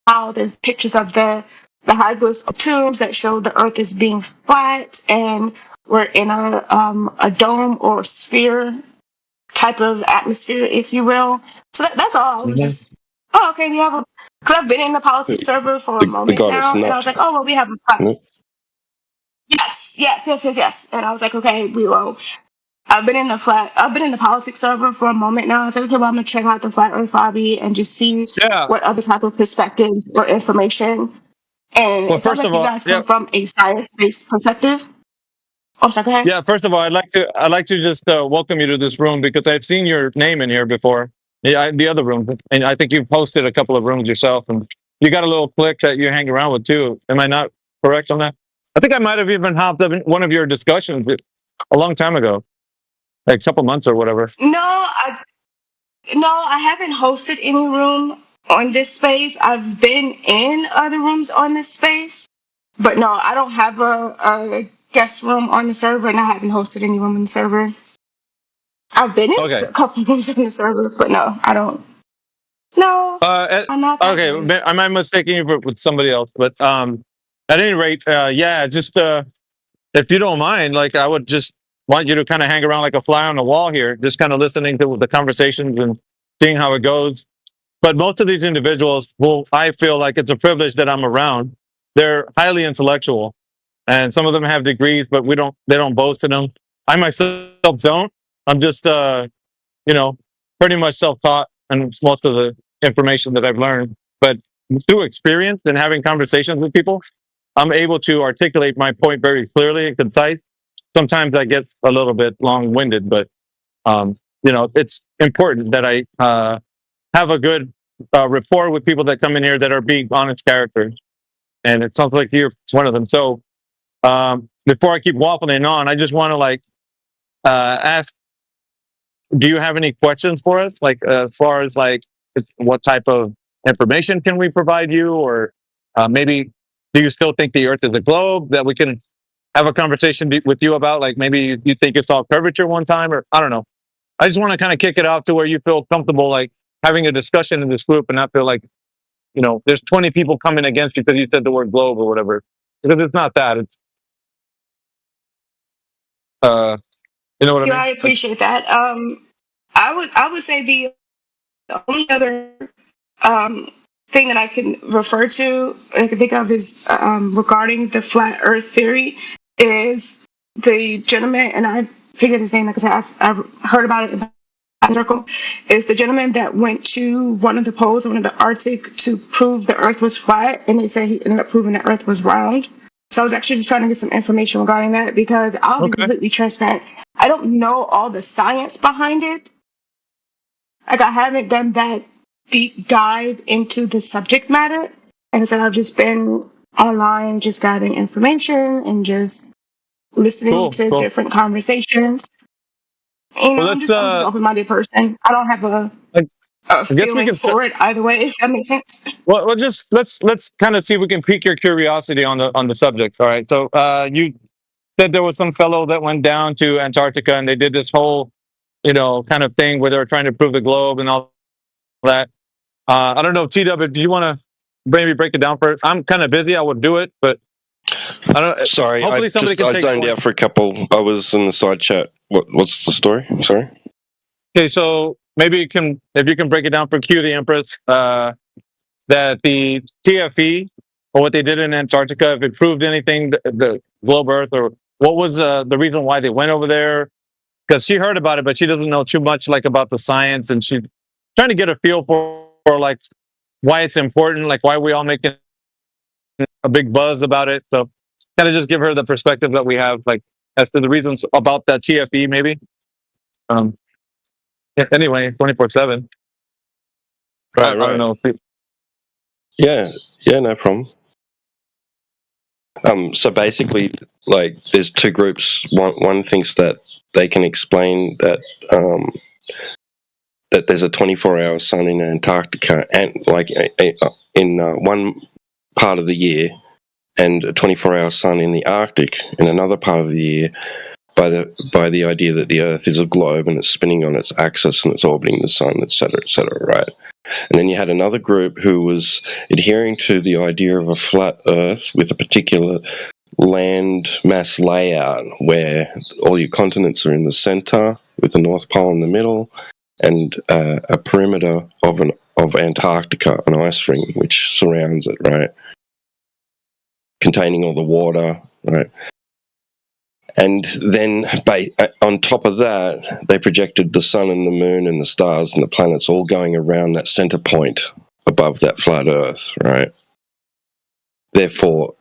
how there's pictures of the hieroglyphs of tombs that show the Earth as being flat and we're in a dome or a sphere type of atmosphere, if you will. So that's all. I was just, okay, we have because I've been in the politics server for a moment now, and I was like, oh, well, we have a platform. Yes. And I was like, okay, I've been in the politics server for a moment now. I was like, okay, well, I'm gonna check out the Flat Earth lobby and just see what other type of perspectives or information. And it sounds like you guys come from a science-based perspective. Oh, sorry, go ahead. Yeah, first of all, I'd like to just welcome you to this room because I've seen your name in here before. Yeah, the other room, and I think you've hosted a couple of rooms yourself, and you got a little clique that you hang around with too. Am I not correct on that? I think I might have even hopped up in one of your discussions a long time ago, like a couple months or whatever. No, I haven't hosted any room on this space. I've been in other rooms on this space, but no, I don't have a guest room on the server, and I haven't hosted any room on the server. I've been in a couple rooms on the server, but no, I don't. No, I'm not. Okay, I might mistaken you with somebody else, but at any rate, yeah, just if you don't mind, like I would just want you to kind of hang around like a fly on the wall here, just kind of listening to the conversations and seeing how it goes. But most of these individuals, well, I feel like it's a privilege that I'm around. They're highly intellectual, and some of them have degrees, but they don't boast in them. I myself don't. I'm just, pretty much self-taught, and most of the information that I've learned. But through experience and having conversations with people, I'm able to articulate my point very clearly and concise. Sometimes I get a little bit long-winded, but it's important that I have a good rapport with people that come in here that are being honest characters, and it sounds like you're one of them. So before I keep waffling on, I just want to ask, do you have any questions for us? Like as far as like what type of information can we provide you, or maybe do you still think the Earth is a globe that we can have a conversation with you about? Like maybe you think it's all curvature one time, or I don't know. I just want to kind of kick it off to where you feel comfortable, like having a discussion in this group, and not feel like there's 20 people coming against you because you said the word globe or whatever. Because it's not that. It's you know what I mean? I appreciate that. I would say the only other thing that I can refer to, I can think of, is regarding the flat Earth theory, is the gentleman, and I figured his name, like I said, I've heard about it in the circle, is the gentleman that went to one of the poles, one of the Arctic, to prove the Earth was flat, and they said he ended up proving the Earth was round. So I was actually just trying to get some information regarding that, because I'll be completely transparent. I don't know all the science behind it. Like, I haven't done that deep dive into the subject matter. Like I said, I've just been online, just gathering information and just listening to different conversations. I'm just an open-minded person. I don't have a feeling for it either way, if that makes sense. Well, let's kind of see if we can pique your curiosity on the subject. All right. So you said there was some fellow that went down to Antarctica and they did this whole, kind of thing where they were trying to prove the globe and all that. I don't know, TW, do you want to maybe break it down first? I'm kind of busy. I would do it, but I don't. Sorry, hopefully somebody can I take. zoned out for a couple. I was in the side chat. What's the story? Sorry. Okay, so maybe if you can break it down for Q the Empress, that the TFE, or what they did in Antarctica, if it proved anything, the globe Earth, or what was the reason why they went over there? Because she heard about it, but she doesn't know too much about the science, and she's trying to get a feel for like why it's important, like why we all making a big buzz about it. So kind of just give her the perspective that we have, like as to the reasons about that TFE, maybe. Anyway, 24/7. Right. I don't know. Yeah, no problem. So basically, like, there's two groups. One thinks that they can explain that that there's a 24-hour sun in Antarctica, and like in one part of the year, and a 24-hour sun in the Arctic in another part of the year, by the idea that the Earth is a globe and it's spinning on its axis and it's orbiting the sun, etc., right? And then you had another group who was adhering to the idea of a flat Earth with a particular land mass layout where all your continents are in the center with the North Pole in the middle, and a perimeter of Antarctica, an ice ring which surrounds it, right, containing all the water, right. And then on top of that, they projected the sun and the moon and the stars and the planets all going around that center point above that flat Earth, right? therefore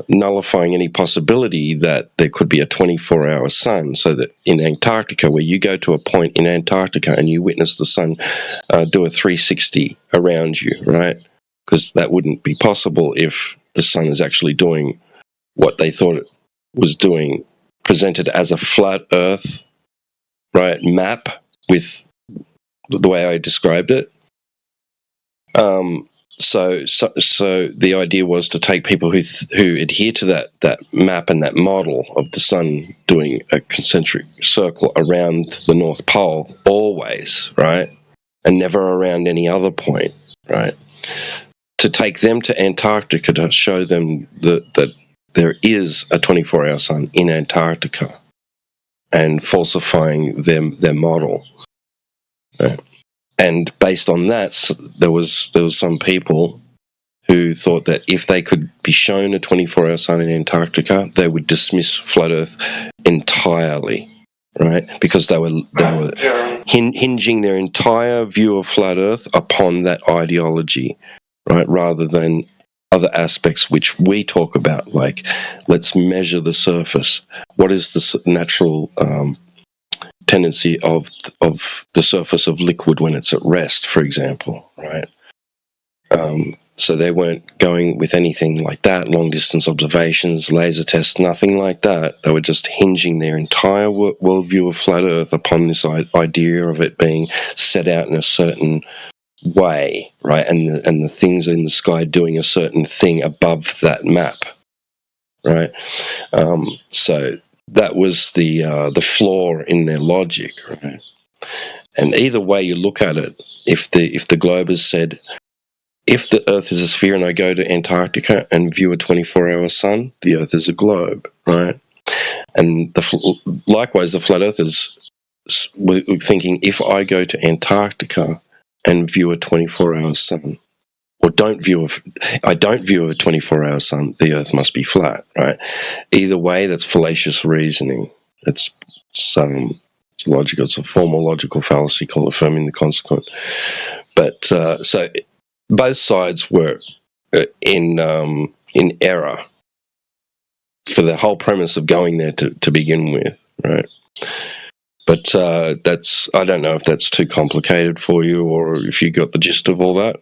nullifying any possibility that there could be a 24-hour sun. So that in Antarctica, where you go to a point in Antarctica and you witness the sun do a 360 around you, right? Because that wouldn't be possible if the sun is actually doing what they thought it was doing, presented as a flat Earth, right, map with the way I described it. So the idea was to take people who adhere to that map and that model of the sun doing a concentric circle around the North Pole always, right, and never around any other point, right, to take them to Antarctica to show them that there is a 24-hour sun in Antarctica, and falsifying their model. Right? And based on that, there was some people who thought that if they could be shown a 24-hour sun in Antarctica, they would dismiss flat Earth entirely, right? Because they were hinging their entire view of flat Earth upon that ideology, right? Rather than other aspects which we talk about, like let's measure the surface. What is the natural tendency of the surface of liquid when it's at rest, for example, right? So they weren't going with anything like that, long-distance observations, laser tests, nothing like that. They were just hinging their entire worldview of flat Earth upon this idea of it being set out in a certain way, right? And the things in the sky doing a certain thing above that map, right? So that was the flaw in their logic, right? And either way you look at it, if the globe has said, if the Earth is a sphere and I go to Antarctica and view a 24-hour sun, the Earth is a globe, right? And likewise, the flat earthers were thinking, if I go to Antarctica and view a 24-hour sun, or I don't view a 24-hour sun, the Earth must be flat, right? Either way, that's fallacious reasoning. It's logical. It's a formal logical fallacy called affirming the consequent. But so both sides were in error for the whole premise of going there to begin with, right? But I don't know if that's too complicated for you, or if you got the gist of all that.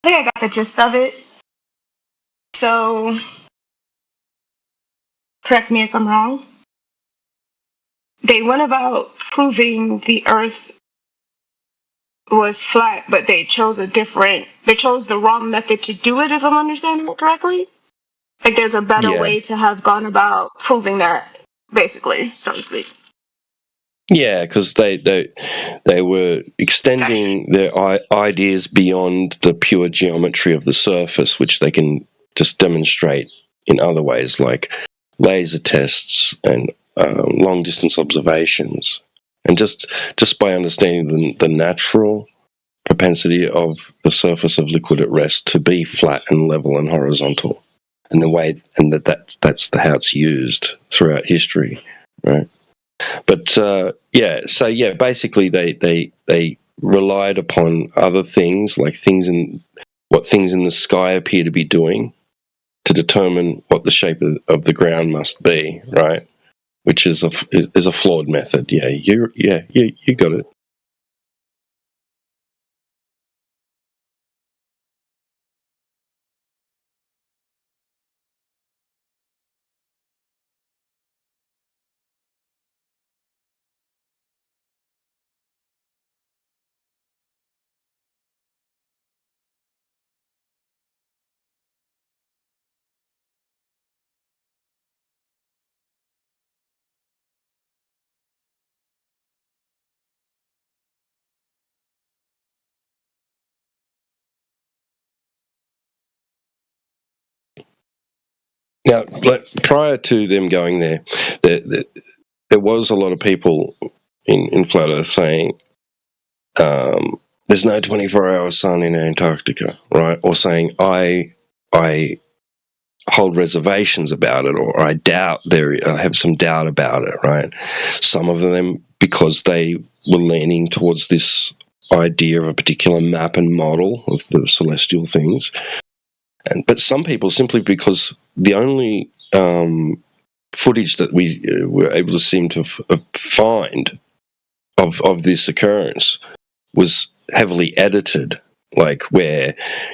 I think I got the gist of it. So, correct me if I'm wrong. They went about proving the Earth was flat, but they chose the wrong method to do it, if I'm understanding it correctly. Like there's a better way to have gone about proving that, basically, so to speak. Yeah, because they were extending their ideas beyond the pure geometry of the surface, which they can just demonstrate in other ways, like laser tests and long-distance observations, and just by understanding the natural propensity of the surface of liquid at rest to be flat and level and horizontal, and that's how it's used throughout history, right? But basically they relied upon other things, like things in the sky appear to be doing, to determine what the shape of the ground must be, right? Which is a flawed method. Yeah, you got it. Now, prior to them going there was a lot of people in Flat Earth saying there's no 24-hour sun in Antarctica, right? Or saying I hold reservations about it, or I have some doubt about it, right? Some of them because they were leaning towards this idea of a particular map and model of the celestial things, but some people simply because the only footage that we were able to seem to find of this occurrence was heavily edited, like where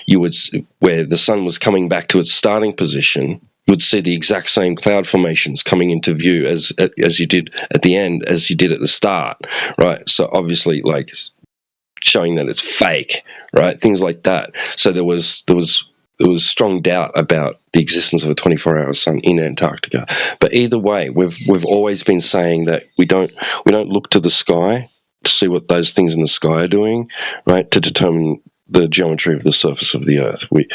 the sun was coming back to its starting position, you would see the exact same cloud formations coming into view as you did at the end, as you did at the start, right? So obviously, like showing that it's fake, right? Things like that. So there was strong doubt about the existence of a 24-hour sun in Antarctica. But either way, we've always been saying that we don't look to the sky to see what those things in the sky are doing, right? To determine the geometry of the surface of the Earth. We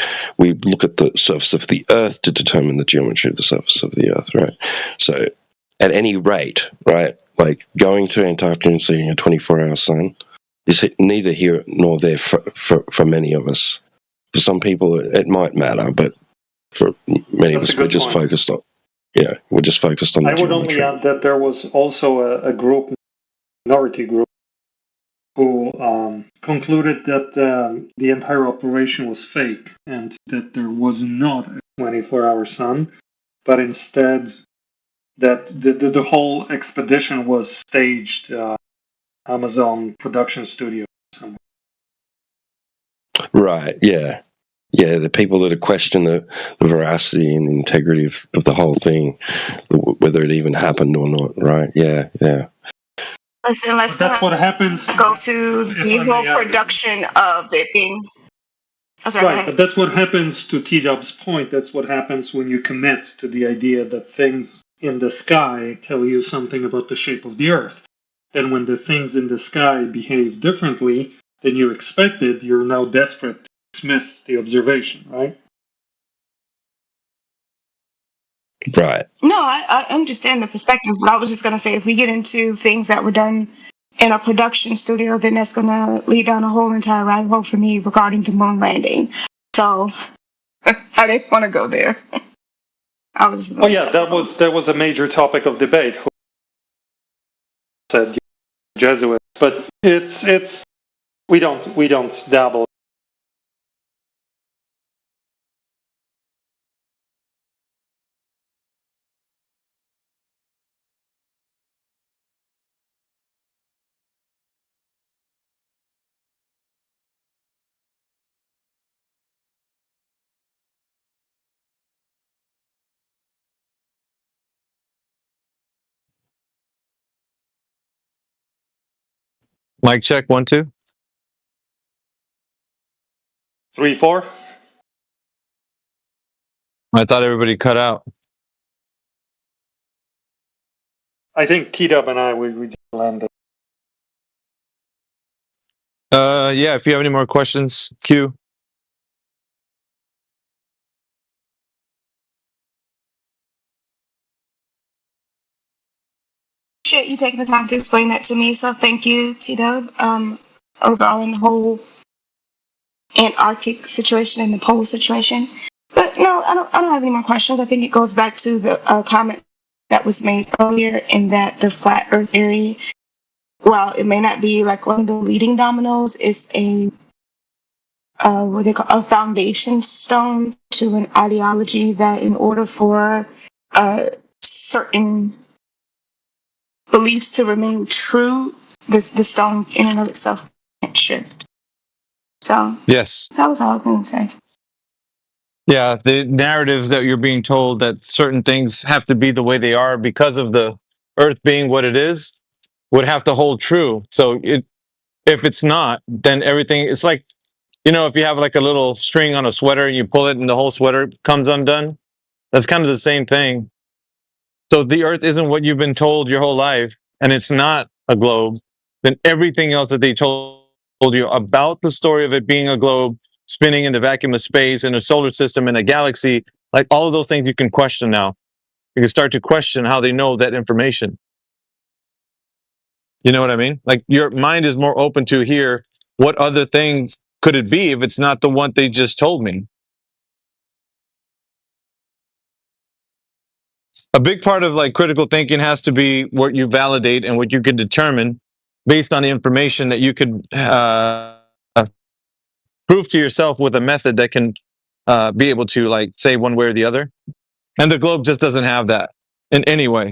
look at the surface of the Earth to determine the geometry of the surface of the Earth, right? So at any rate, right, like going to Antarctica and seeing a 24-hour sun is neither here nor there for many of us. For some people, it might matter, but for many of us, we're just focused on. Yeah, we're just focused on. I would only add that there was also a minority group, who concluded that the entire operation was fake and that there was not a 24-hour sun, but instead that the whole expedition was staged Amazon production studio somewhere. Right, yeah. Yeah, the people that are questioning the veracity and integrity of the whole thing, whether it even happened or not, right? Yeah. Listen, let's that's what happens. Go to the whole production of it being. Right, but that's what happens, to T-Dub's point. That's what happens when you commit to the idea that things in the sky tell you something about the shape of the Earth. Then when the things in the sky behave differently than you expected, you're now desperate to dismiss the observation, right? Right. No, I understand the perspective, but I was just going to say, if we get into things that were done in a production studio, then that's going to lead down a whole entire rabbit hole for me regarding the moon landing. So I didn't want to go there. That was a major topic of debate. Who said Jesuits, but it's we don't dabble. Mic check 1 2. 3 4. I thought everybody cut out. I think T-Dub and I we just landed. Yeah. If you have any more questions, Q. Appreciate you taking the time to explain that to me. So thank you, T-Dub, regarding the whole Antarctic situation and the pole situation. But no, I don't have any more questions. I think it goes back to the comment that was made earlier, in that the flat Earth theory, while it may not be like one of the leading dominoes, is a what they call a foundation stone to an ideology that, in order for certain beliefs to remain true, the stone in and of itself can't shift. So yes, that was all I was going to say. Yeah, the narratives that you're being told that certain things have to be the way they are because of the Earth being what it is would have to hold true. So if it's not, then everything, it's like, if you have like a little string on a sweater and you pull it and the whole sweater comes undone, that's kind of the same thing. So the Earth isn't what you've been told your whole life, and it's not a globe, then everything else that they told you about the story of it being a globe, spinning in the vacuum of space, in a solar system, in a galaxy, like all of those things you can question now. You can start to question how they know that information. You know what I mean? Like, your mind is more open to hear what other things could it be if it's not the one they just told me. a big part of like critical thinking has to be what you validate and what you can determine based on the information that you could prove to yourself with a method that can be able to like say one way or the other. And the globe just doesn't have that in any way.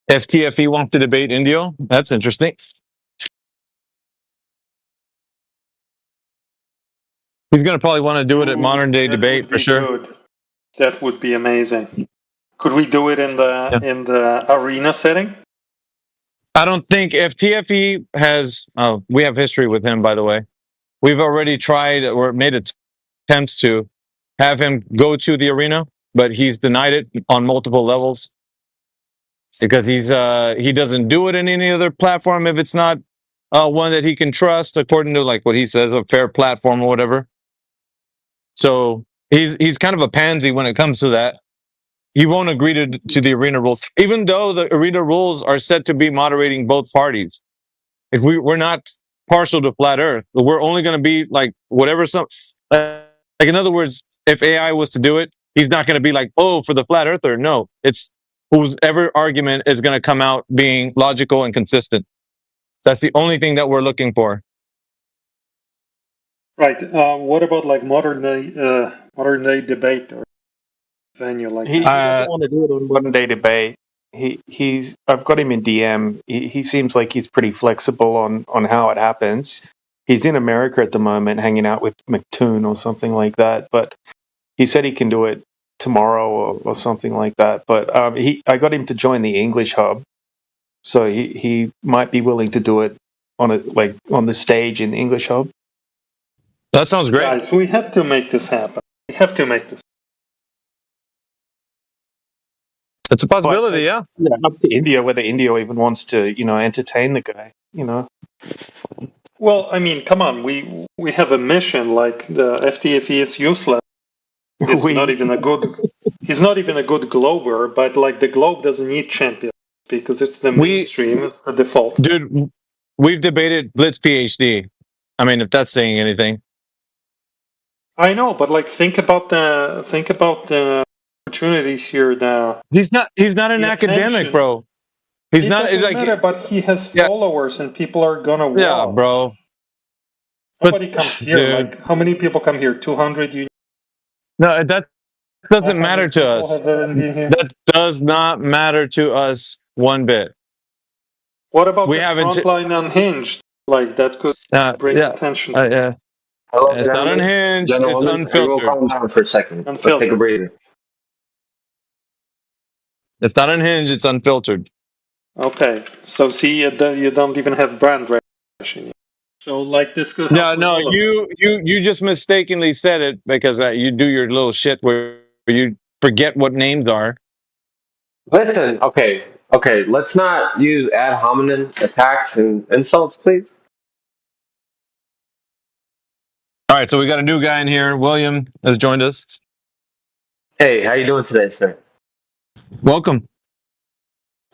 FTFE wants to debate Indio. That's interesting. He's going to probably want to do it at Modern Day Debate for sure. Good. That would be amazing. Could we do it in the arena setting? I don't think FTFE has. Oh, we have history with him, by the way. We've already tried or made attempts to have him go to the arena, but he's denied it on multiple levels because he doesn't do it in any other platform if it's not one that he can trust, according to like what he says, a fair platform or whatever. So he's kind of a pansy when it comes to that. He won't agree to the arena rules, even though the arena rules are said to be moderating both parties. If we're not partial to flat Earth, but we're only going to be like whatever like in other words, if AI was to do it, he's not going to be like, oh, for the flat earther. No, it's whoever argument is going to come out being logical and consistent. That's the only thing that we're looking for. Right. What about like modern day debate or venue like he doesn't want to do it on modern day debate. I've got him in DM. He seems like he's pretty flexible on how it happens. He's in America at the moment, hanging out with McToon or something like that. But he said he can do it tomorrow or something like that. But I got him to join the English hub, so he might be willing to do it on the stage in the English hub. That sounds great. Guys, we have to make this happen. We have to make this. It's a possibility, yeah. Up to India, whether India even wants to, entertain the guy, Well, I mean, come on, we have a mission. Like the FTFE is useless. He's not even a good glober. But like the globe doesn't need champions because it's the mainstream. It's the default. Dude, we've debated Blitz PhD. I mean, if that's saying anything. I know, but like think about the opportunities here. He's not an academic, bro. He's not like matter, but he has followers and people are gonna watch. Yeah, bro. Nobody comes here. Dude. Like how many people come here? 200? No, that doesn't matter to us. That does not matter to us one bit. What about the Frontline Unhinged? Like that could bring attention. Yeah. Hello, it's not unhinged. It's unfiltered. Calm down for a second. Let's take a breather. It's not unhinged. It's unfiltered. Okay, so see, you don't even have brand recognition. So like this could. No, you just mistakenly said it because you do your little shit where you forget what names are. Listen, okay, let's not use ad hominem attacks and insults, please. All right, so we got a new guy in here. William has joined us. Hey, how you doing today, sir? Welcome.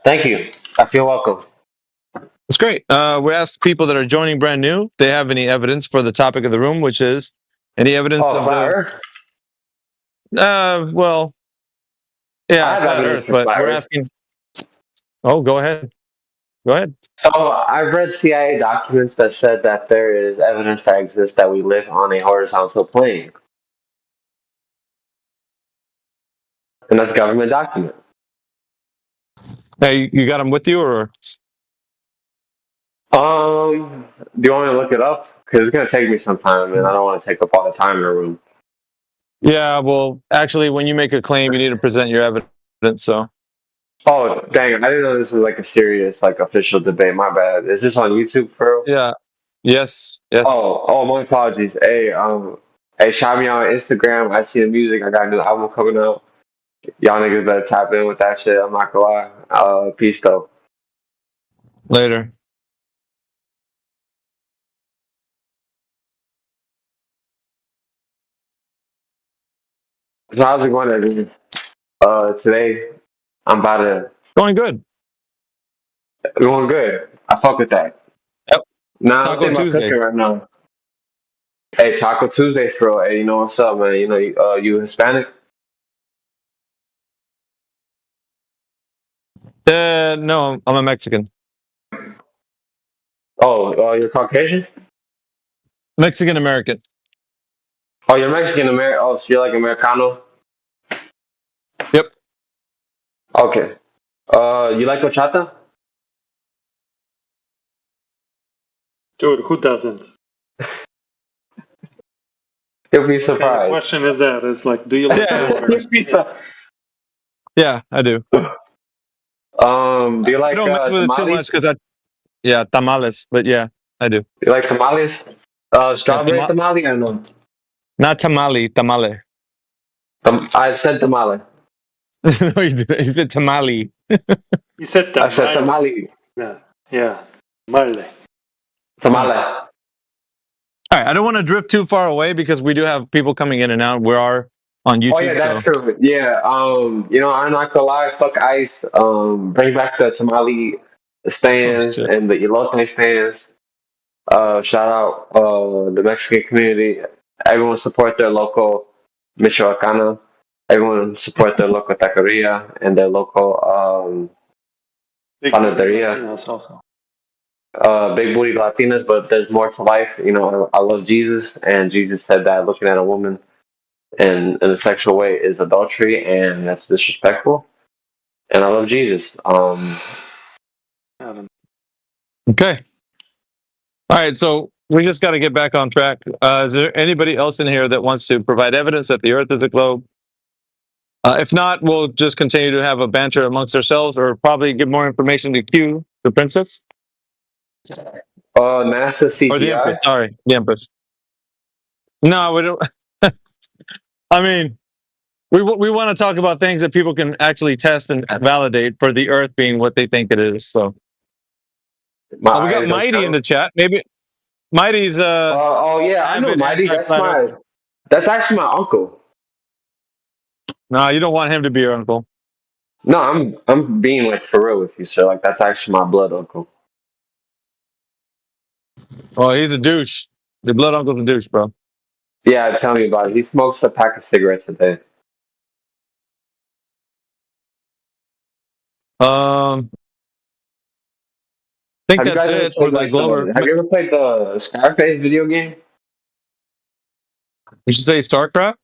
Thank you. I feel welcome. That's great. We asked people that are joining brand new if they have any evidence for the topic of the room, which is any evidence of flat Earth? Well, yeah, flat Earth, but we're asking. Oh, go ahead. Go ahead. So I've read CIA documents that said that there is evidence that exists that we live on a horizontal plane. And that's a government document. Hey, you got them with you, or? Do you want me to look it up? Because it's going to take me some time, and I don't want to take up all the time in the room. Yeah, well, actually, when you make a claim, you need to present your evidence, so. Oh, dang, I didn't know this was like a serious, like, official debate. My bad. Is this on YouTube, bro? Yeah. Yes. Oh, my apologies. Hey, shout me out on Instagram. I see the music. I got a new album coming out. Y'all niggas better tap in with that shit. I'm not gonna lie. Peace though. Later. So how's it going, everyone? Today I'm about to Going good. going good. I fuck with that. Yep. Nah, I'm Taco thinking about Tuesday. cooking right now. Hey, Taco Tuesday, bro. Hey, you know what's up, man? You know, you Hispanic? No, I'm a Mexican. Oh, you're Caucasian? Mexican American. Oh, you're Mexican American. Oh, so you're like Americano? Yep. Okay. You like horchata? Dude, who doesn't? You'll be What kind of surprised. question is that? It's like, do you like burgers? Yeah, I do. Do you like I don't mess with it too much tamales? because tamales. But yeah, I do. You like tamales? Strawberry tamale or no? Not tamale, tamale. I said tamale. No, you didn't. You said tamale. You said I said tamale. Yeah. Tamale. Tamale. All right, I don't want to drift too far away because we do have people coming in and out. We are on YouTube. Oh yeah, that's true. Yeah. You know, I'm not gonna lie. Fuck ice. Bring back the tamale stands and the elote stands. Shout out the Mexican community. Everyone support their local Michoacana. Everyone support their local taqueria and their local panaderia. Also. Big booty Latinas, but there's more to life. You know, I love Jesus, and Jesus said that looking at a woman in a sexual way is adultery, and that's disrespectful. And I love Jesus. Okay. All right, so we just got to get back on track. Is there anybody else in here that wants to provide evidence that the Earth is a globe? If not, we'll just continue to have a banter amongst ourselves, or probably give more information to Q, the princess. NASA CGI. Or the Empress. Sorry, the Empress. No, we don't. I mean, we want to talk about things that people can actually test and validate for the Earth being what they think it is. So. We got Mighty in the chat. Maybe Mighty's oh yeah, I know Mighty. That's actually my uncle. No, you don't want him to be your uncle. No, I'm being like for real with you, sir. Like that's actually my blood uncle. Oh, he's a douche. Your blood uncle's a douche, bro. Yeah, tell me about it. He smokes a pack of cigarettes a day. I think that's it for the Glover. Have you ever played the Scarface video game? You should say StarCraft?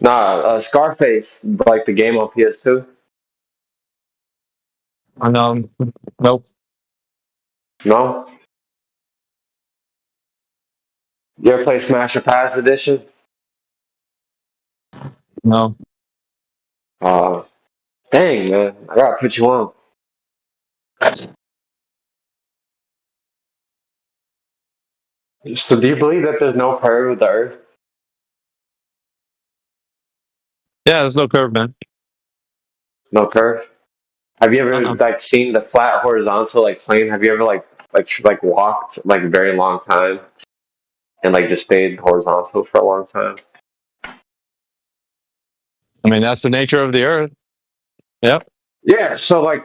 Nah, Scarface, like the game on PS2. Nope. No? You ever play Smash or Pass Edition? No. Dang, man. I gotta put you on. So do you believe that there's no curve of the Earth? Yeah, there's no curve, man. No curve? Have you ever like seen the flat horizontal like plane? Have you ever like walked like a very long time and like just stayed horizontal for a long time? I mean, that's the nature of the Earth. Yep. Yeah. So like,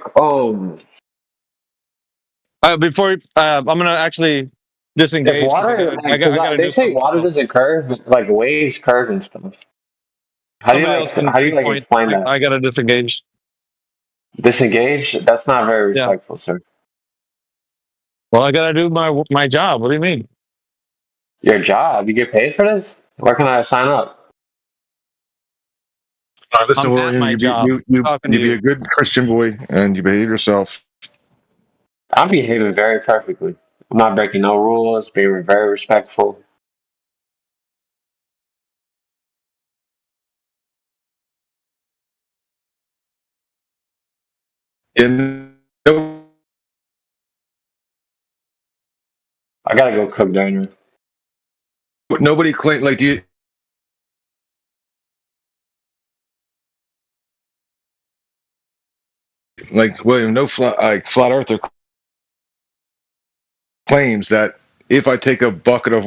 before I'm gonna actually disengage. If water, they say water doesn't curve, but like waves curve and stuff. How do you explain that? I gotta disengage. Disengage? That's not very respectful, sir. Well, I gotta do my job. What do you mean? Your job? You get paid for this? Where can I sign up? Listen, William, you be a good Christian boy and you behave yourself. I'm behaving very perfectly. I'm not breaking no rules, being very respectful. I gotta go cook dinner. Nobody claimed, like, do you William, no flat earther claims that if I take a bucket of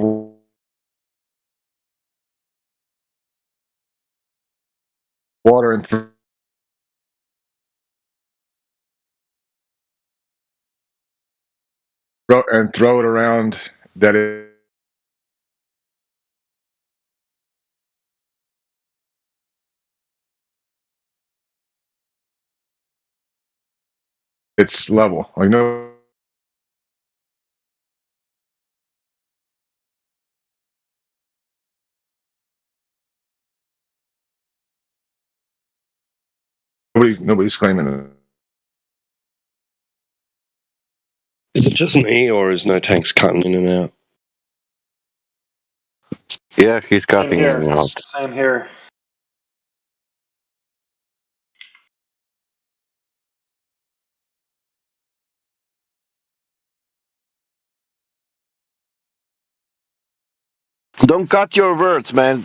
water and throw it around, that it's level. Like no. Nobody's claiming that. Is it just me, or is No Tanks cutting in and out? Yeah, he's cutting in and out. Same here. Don't cut your words, man.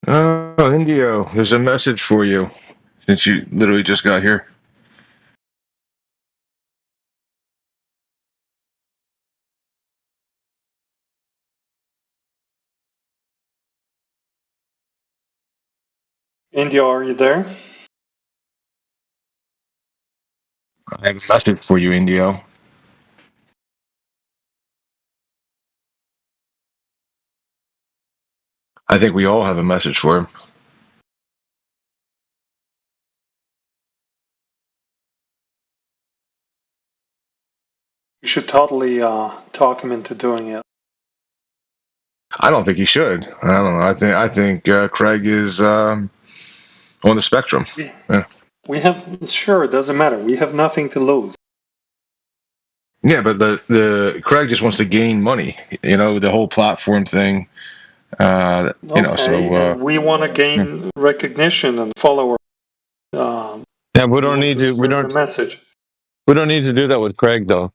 Oh, Indio, there's a message for you since you literally just got here. Indio, are you there? I have a message for you, Indio. I think we all have a message for him. You should totally talk him into doing it. I don't think he should. I don't know. I think Craig is on the spectrum. Yeah. We have sure, it doesn't matter. We have nothing to lose. Yeah, but the Craig just wants to gain money. You know, the whole platform thing. You know, so we want to gain recognition and followers. Yeah, we don't need to. We don't. The message. We don't need to do that with Craig, though.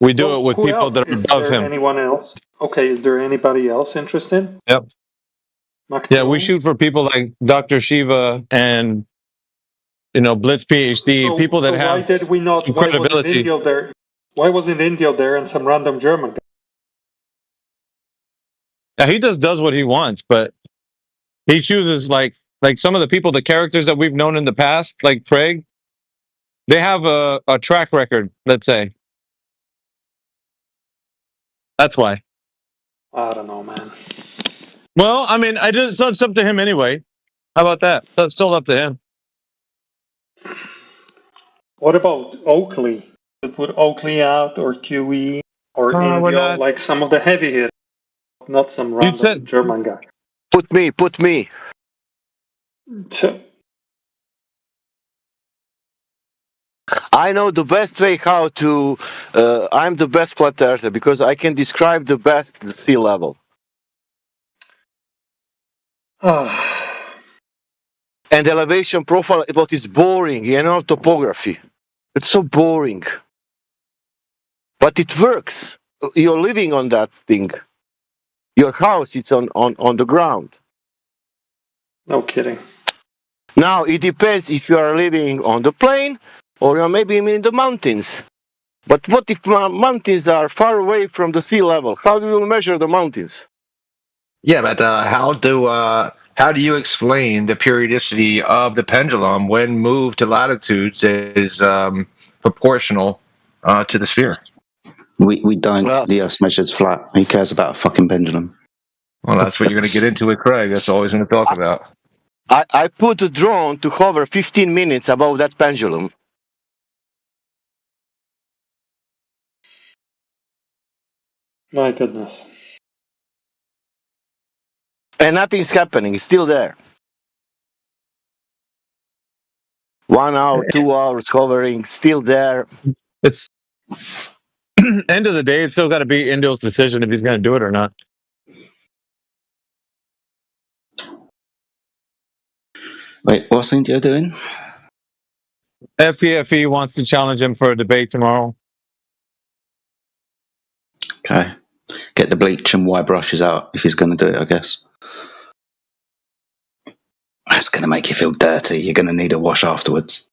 We do it with people that are above him. Anyone else? Okay, is there anybody else interested? Yep. Yeah, we shoot for people like Dr. Shiva and Blitz PhD, people that have why did we not, some credibility. Why wasn't Indio there and some random German guy? Yeah, he does what he wants, but he chooses like some of the people, the characters that we've known in the past, like Craig. They have a track record, let's say. That's why. I don't know, man. Well, I mean, it's up to him anyway. How about that? So it's still up to him. What about Oakley? Put Oakley out or QE or Indio, like some of the heavy hitters, not some random German guy. Put me. I know the best way how to. I'm the best flat earther because I can describe the best sea level. And elevation profile, but it's boring, topography. It's so boring. But it works. You're living on that thing. Your house, it's on the ground. No kidding. Now, it depends if you are living on the plain or you're maybe in the mountains. But what if mountains are far away from the sea level? How do you measure the mountains? Yeah, but how do you explain the periodicity of the pendulum when moved to latitudes is proportional to the sphere? We don't. The Earth's measured flat. Who cares about a fucking pendulum? Well, that's what you're going to get into with Craig. That's all he's going to talk about. I put a drone to hover 15 minutes above that pendulum. My goodness. And nothing's happening. It's still there. 1 hour, 2 hours hovering, still there. It's end of the day, it's still got to be Indio's decision if he's going to do it or not. Wait, what's India doing? FTFE wants to challenge him for a debate tomorrow. Okay. Get the bleach and white brushes out if he's going to do it, I guess. That's going to make you feel dirty. You're going to need a wash afterwards.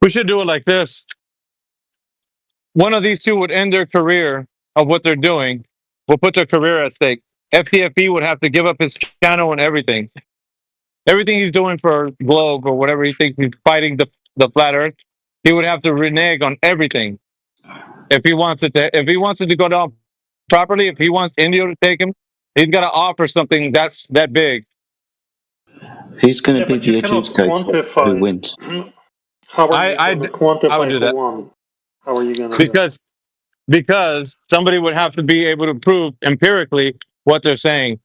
We should do it like this. One of these two would end their career of what they're doing. Will put their career at stake. FTFE would have to give up his channel and everything. Everything he's doing for Globe or whatever he thinks he's fighting the flat Earth, he would have to renege on everything. If he wants it to go down properly, if he wants India to take him, he's got to offer something that's that big. Who's going to be the adjudicator who wins? How are you going to quantify that. One? How are you going to do that? Because somebody would have to be able to prove empirically what they're saying.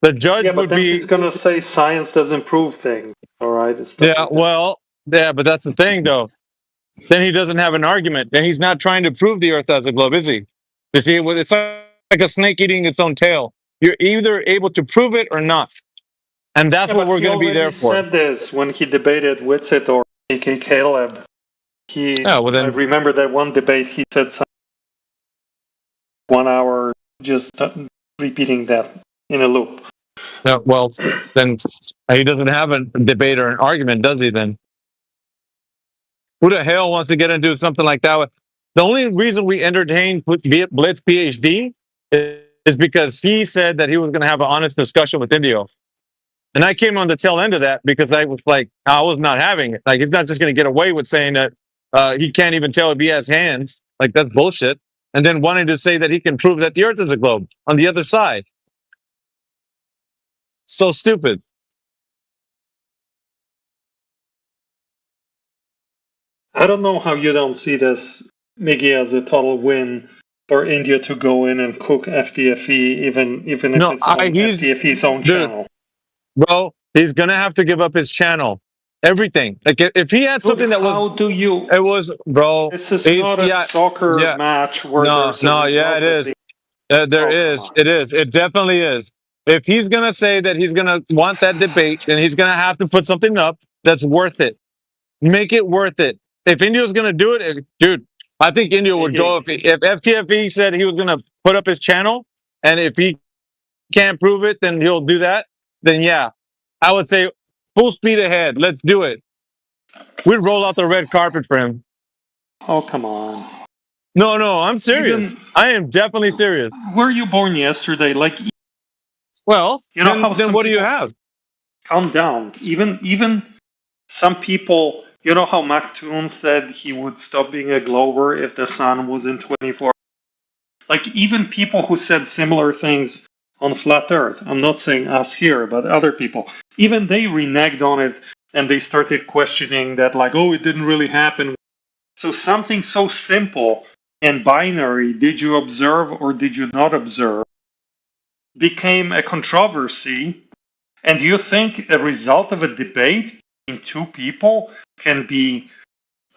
The judge would be. He's going to say science doesn't prove things. All right. But that's the thing, though. Then he doesn't have an argument. Then he's not trying to prove the Earth as a globe, is he? You see, it's like a snake eating its own tail. You're either able to prove it or not, and that's what we're going to be there for. He said this when he debated Whitsitt or A.K. Caleb. I remember that one debate. He said 1 hour, just repeating that in a loop. Well, then he doesn't have a debate or an argument, does he? Then who the hell wants to get into something like that? The only reason we entertained Blitz PhD is because he said that he was going to have an honest discussion with Indio. And I came on the tail end of that because I was like, I was not having it. Like, he's not just going to get away with saying that he can't even tell if he has hands. Like, that's bullshit. And then wanting to say that he can prove that the Earth is a globe on the other side. So stupid. I don't know how you don't see this, Miggy, as a total win for India to go in and cook FTFE, even if it's on FTFE's own channel. Bro, he's going to have to give up his channel. Everything. Like, if he had something that was... How do you... It was, bro... This is not a soccer match where there's it is. It is. It definitely is. If he's going to say that he's going to want that debate, then he's going to have to put something up that's worth it. Make it worth it. If India's going to do it, dude, I think India would go. If FTFE said he was going to put up his channel, and if he can't prove it, then he'll do that, then yeah. I would say full speed ahead. Let's do it. We'd roll out the red carpet for him. Oh, come on. No, I'm serious. I am definitely serious. Were you born yesterday? Like, Well, you know how then what do you have? Calm down. Even some people, you know how McToon said he would stop being a glober if the sun was in 24. Like even people who said similar things on flat Earth. I'm not saying us here, but other people. Even they reneged on it and they started questioning that, like, oh, it didn't really happen. So something so simple and binary, did you observe or did you not observe, became a controversy. And do you think a result of a debate between two people can be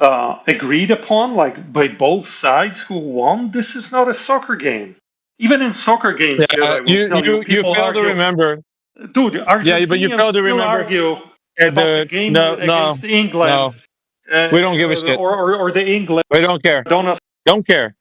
agreed upon, like by both sides who won? This is not a soccer game. Even in soccer games, Yeah, I will tell you, people fail argue. to remember. Dude, Yeah, but you Argentinians fail to still remember. argue about the game against England. We don't give a shit. Or the England. We don't care. Don't care.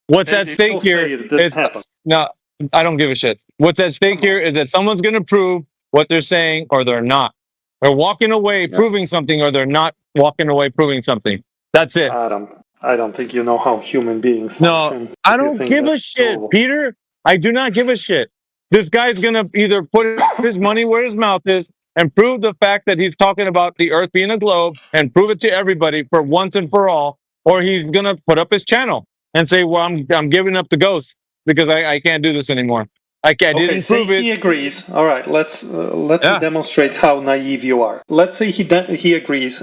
What's at stake here is no. I don't give a shit. What's at stake here is that someone's going to prove what they're saying or they're not. They're walking away proving something or they're not walking away proving something. That's it. I don't think you know how human beings function. No, I don't give a shit, Peter. I do not give a shit. This guy's going to either put his money where his mouth is and prove the fact that he's talking about the Earth being a globe and prove it to everybody for once and for all, or he's going to put up his channel and say, well, I'm giving up the ghost because I can't do this anymore. I didn't prove it. He agrees. All right, let's me demonstrate how naive you are. Let's say he agrees.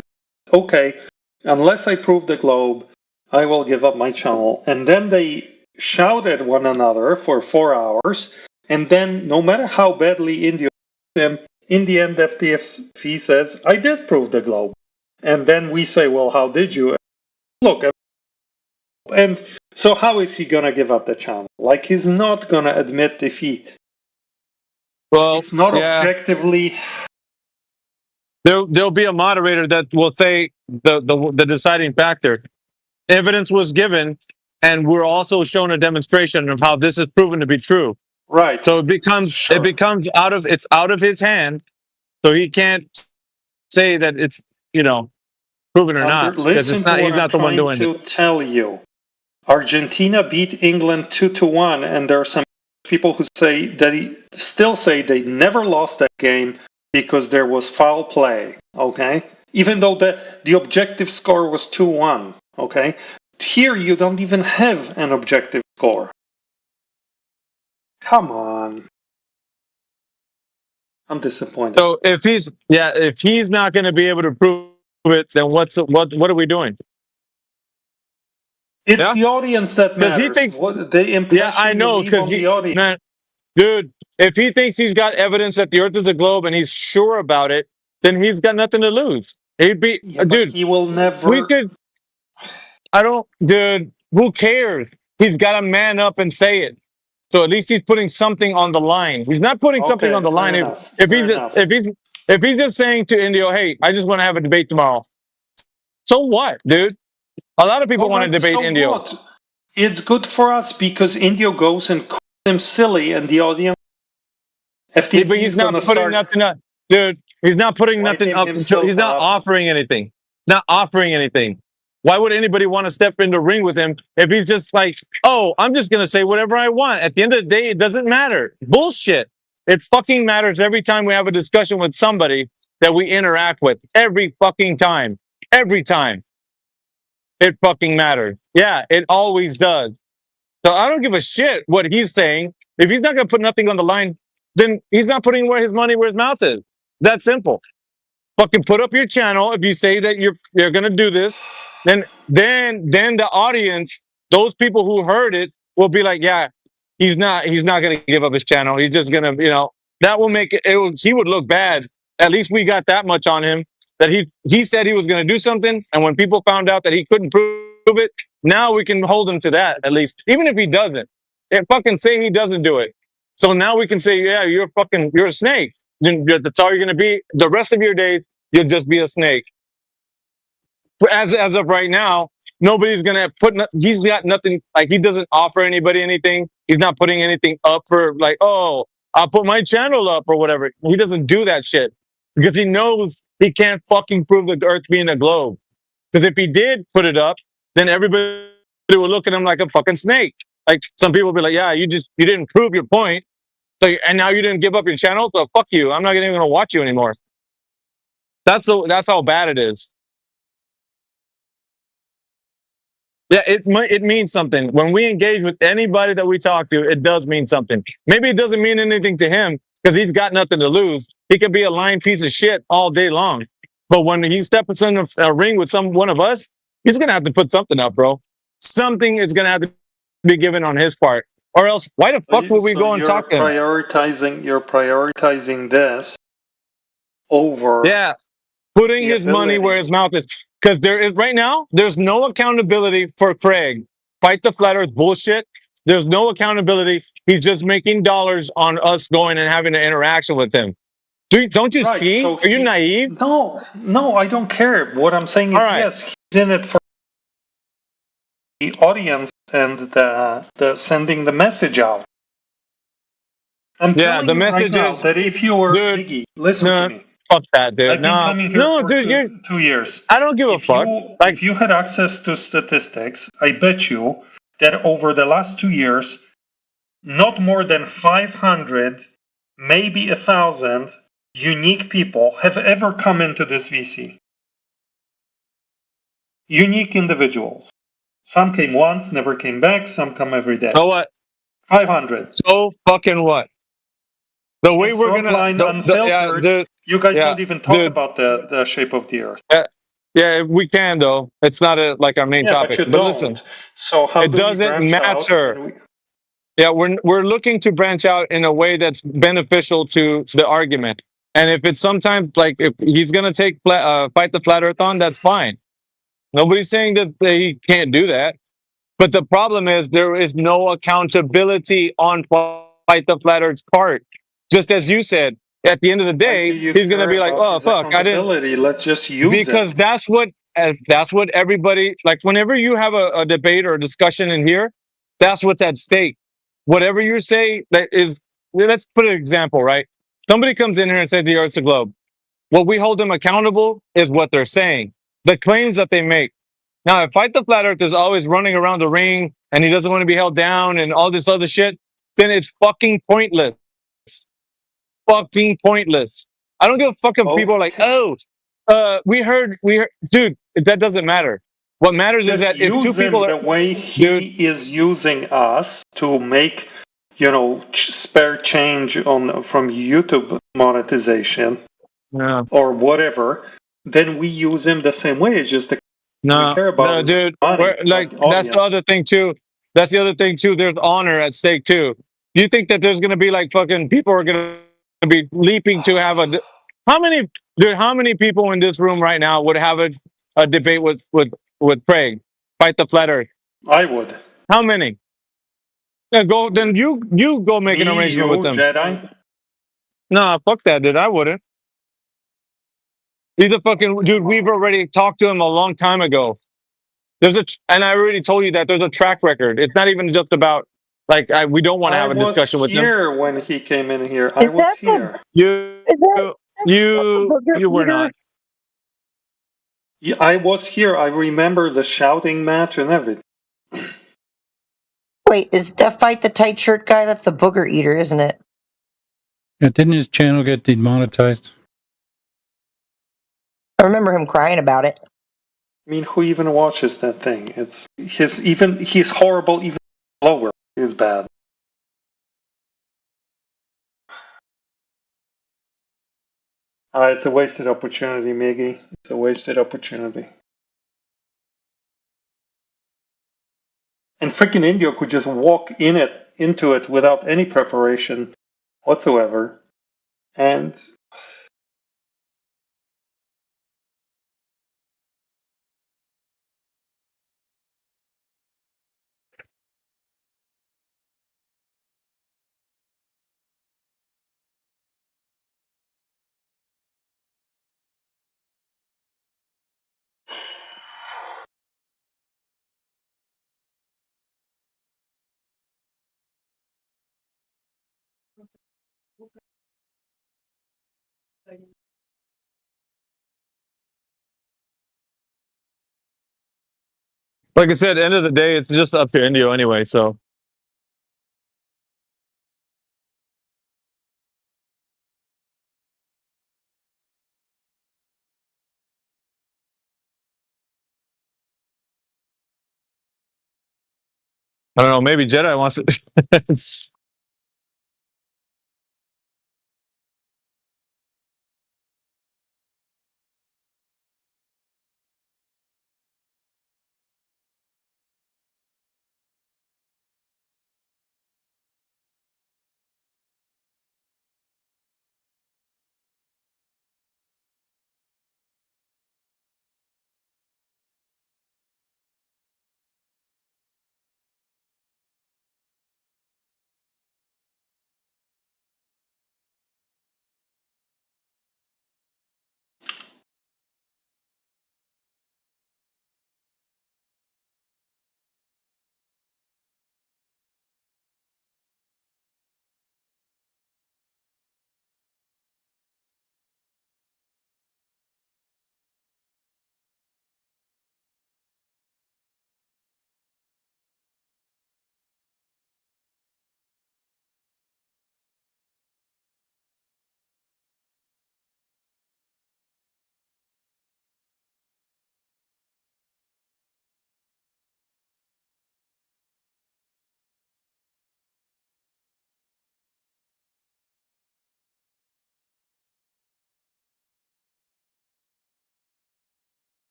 Okay, unless I prove the globe, I will give up my channel. And then they shout at one another for 4 hours. And then, no matter how badly India them, in the end, FTF says, I did prove the globe. And then we say, well, how did you? Look, and so how is he going to give up the channel? Like, he's not going to admit defeat. Well, it's not objectively. There'll be a moderator that will say the deciding factor. Evidence was given, and we're also shown a demonstration of how this is proven to be true. Right. So it becomes out of his hand. So he can't say that it's proven or not because he's not the one doing it. Tell you, Argentina beat England 2-1, and there are some people who say that still say they never lost that game because there was foul play. Okay, even though the objective score was 2-1. Okay, here you don't even have an objective score. Come on. I'm disappointed. So if he's not going to be able to prove it, then what are we doing? It's the audience that matters. He thinks, the impression I know, because dude, if he thinks he's got evidence that the Earth is a globe and he's sure about it, then he's got nothing to lose. Dude, he will never. Dude, who cares? He's got to man up and say it. So at least he's putting something on the line. He's not putting something on the line. If he's just saying to Indio, hey, I just want to have a debate tomorrow. So what, dude? A lot of people want to debate Indio. What? It's good for us because Indio goes and calls him silly, and the audience. But he's not putting nothing up, dude. He's not putting nothing up. He's not offering anything. Not offering anything. Why would anybody want to step in the ring with him if he's just like, oh, I'm just going to say whatever I want? At the end of the day, it doesn't matter. Bullshit. It fucking matters every time we have a discussion with somebody that we interact with. Every fucking time. Every time. It fucking matters. Yeah, it always does. So I don't give a shit what he's saying. If he's not going to put nothing on the line, then he's not putting his money where his mouth is. That simple. Fucking put up your channel. If you say that you're going to do this, then the audience, those people who heard it, will be like, yeah, he's not going to give up his channel. He's just going to, that will make he would look bad. At least we got that much on him that he said he was going to do something. And when people found out that he couldn't prove it, now we can hold him to that at least. Even if he doesn't, fucking say he doesn't do it. So now we can say, yeah, you're a snake. That's all you're going to be. The rest of your days, you'll just be a snake. As of right now, nobody's going to he's got nothing, like he doesn't offer anybody anything. He's not putting anything up for like, oh, I'll put my channel up or whatever. He doesn't do that shit because he knows he can't fucking prove the Earth being a globe. Because if he did put it up, then everybody would look at him like a fucking snake. Like some people would be like, yeah, you didn't prove your point. Like, and now you didn't give up your channel, so fuck you. I'm not even gonna watch you anymore. That's how bad it is. Yeah, it means something. When we engage with anybody that we talk to, it does mean something. Maybe it doesn't mean anything to him because he's got nothing to lose. He could be a lying piece of shit all day long. But when he steps in a ring with one of us, he's gonna have to put something up, bro. Something is gonna have to be given on his part. Or else, why the fuck would we go and talk to him? You're prioritizing this over. Yeah, putting his money where his mouth is. Because right now, there's no accountability for Craig. Fight the Flat Earth bullshit. There's no accountability. He's just making dollars on us going and having an interaction with him. Don't you see? So are you naive? No, I don't care. What I'm saying is, yes, he's in it for the audience and the sending the message out. I'm telling the you message right now is that if you were Iggy, listen to me. Fuck that, dude. I've been coming here for 2 years. I don't give a fuck. If you had access to statistics, I bet you that over the last 2 years, not more than 500, maybe 1,000 unique people have ever come into this VC. Unique individuals. Some came once, never came back. Some come every day. So what? 500. So fucking what? The way we're gonna unfiltered. You guys don't even talk about the shape of the Earth. Yeah, we can though. It's not like our main topic. But listen, so how it doesn't matter. Yeah, we're looking to branch out in a way that's beneficial to the argument. And if it's sometimes like if he's gonna take fight the Flat Earth on, that's fine. Nobody's saying that he can't do that. But the problem is there is no accountability on fight the Flat Earth's part. Just as you said, at the end of the day, he's gonna be like, "Oh fuck, I didn't." Let's just use because it. that's what everybody like. Whenever you have a debate or a discussion in here, that's what's at stake. Whatever you say, that is. Let's put an example, right? Somebody comes in here and says the Earth's a globe. What we hold them accountable is what they're saying, the claims that they make. Now, if Fight the Flat Earth is always running around the ring and he doesn't want to be held down and all this other shit, then it's fucking pointless. Fucking pointless. I don't give a fuck if people are like, we heard, dude, that doesn't matter. What matters is that if two people are the way he is using us to make, spare change from YouTube monetization or whatever, then we use him the same way. It's just we care about dude. Money, that's the other thing too. That's the other thing too. There's honor at stake too. Do you think that there's gonna be like fucking people are gonna be leaping to have how many people in this room right now would have a debate with Craig? Fight the Flat Earth. I would. How many? Yeah, you go make an arrangement with them. Jedi? Nah, fuck that, dude. I wouldn't. He's a fucking dude. We've already talked to him a long time ago. And I already told you that there's a track record. It's not even just about like we don't want to have a discussion with him. I was here when he came in here. I was here. You were not. Yeah, I was here. I remember the shouting match and everything. Wait, is that Fight the Tight Shirt guy? That's the booger eater, isn't it? Yeah, didn't his channel get demonetized? I remember him crying about it. I mean, who even watches that thing? He's horrible. Even lower is bad. It's a wasted opportunity, Miggy. It's a wasted opportunity. And freaking Indio could just walk into it without any preparation whatsoever. And Like I said, end of the day, it's just up to Indio anyway. So I don't know. Maybe Jedi wants to.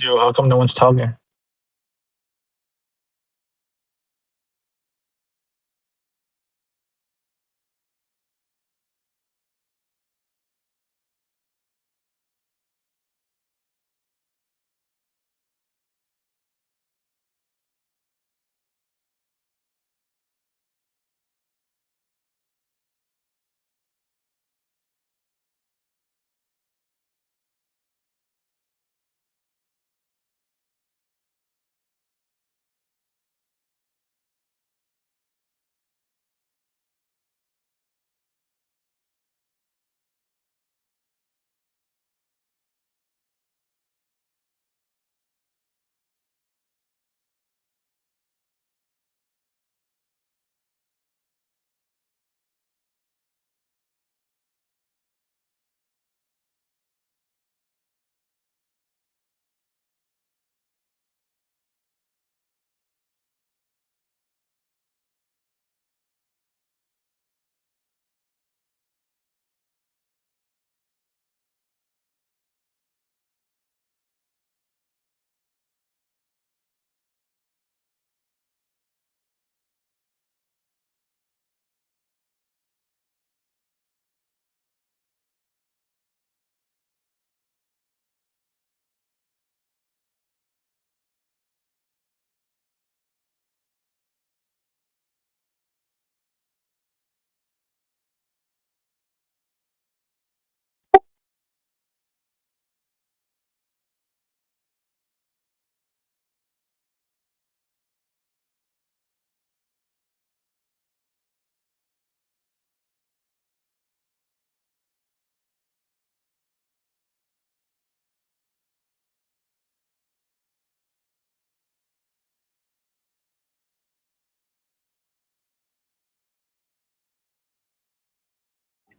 Yo, how come no one's talking?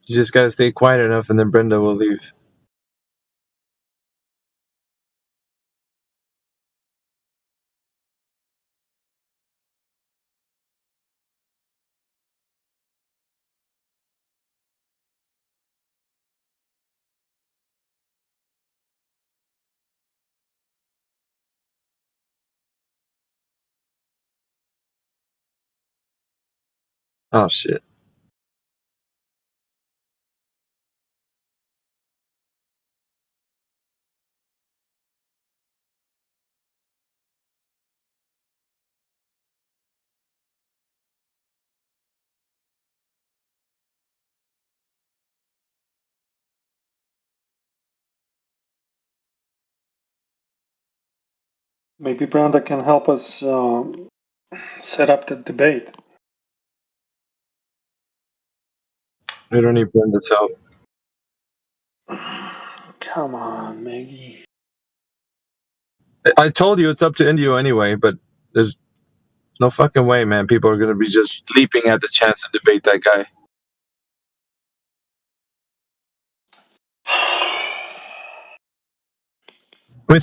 You just gotta stay quiet enough, and then Brenda will leave. Oh shit. Maybe Brenda can help us set up the debate. We don't need Brenda's help. Come on, Maggie. I told you it's up to Indio anyway, but there's no fucking way, man. People are gonna be just leaping at the chance to debate that guy. I mean,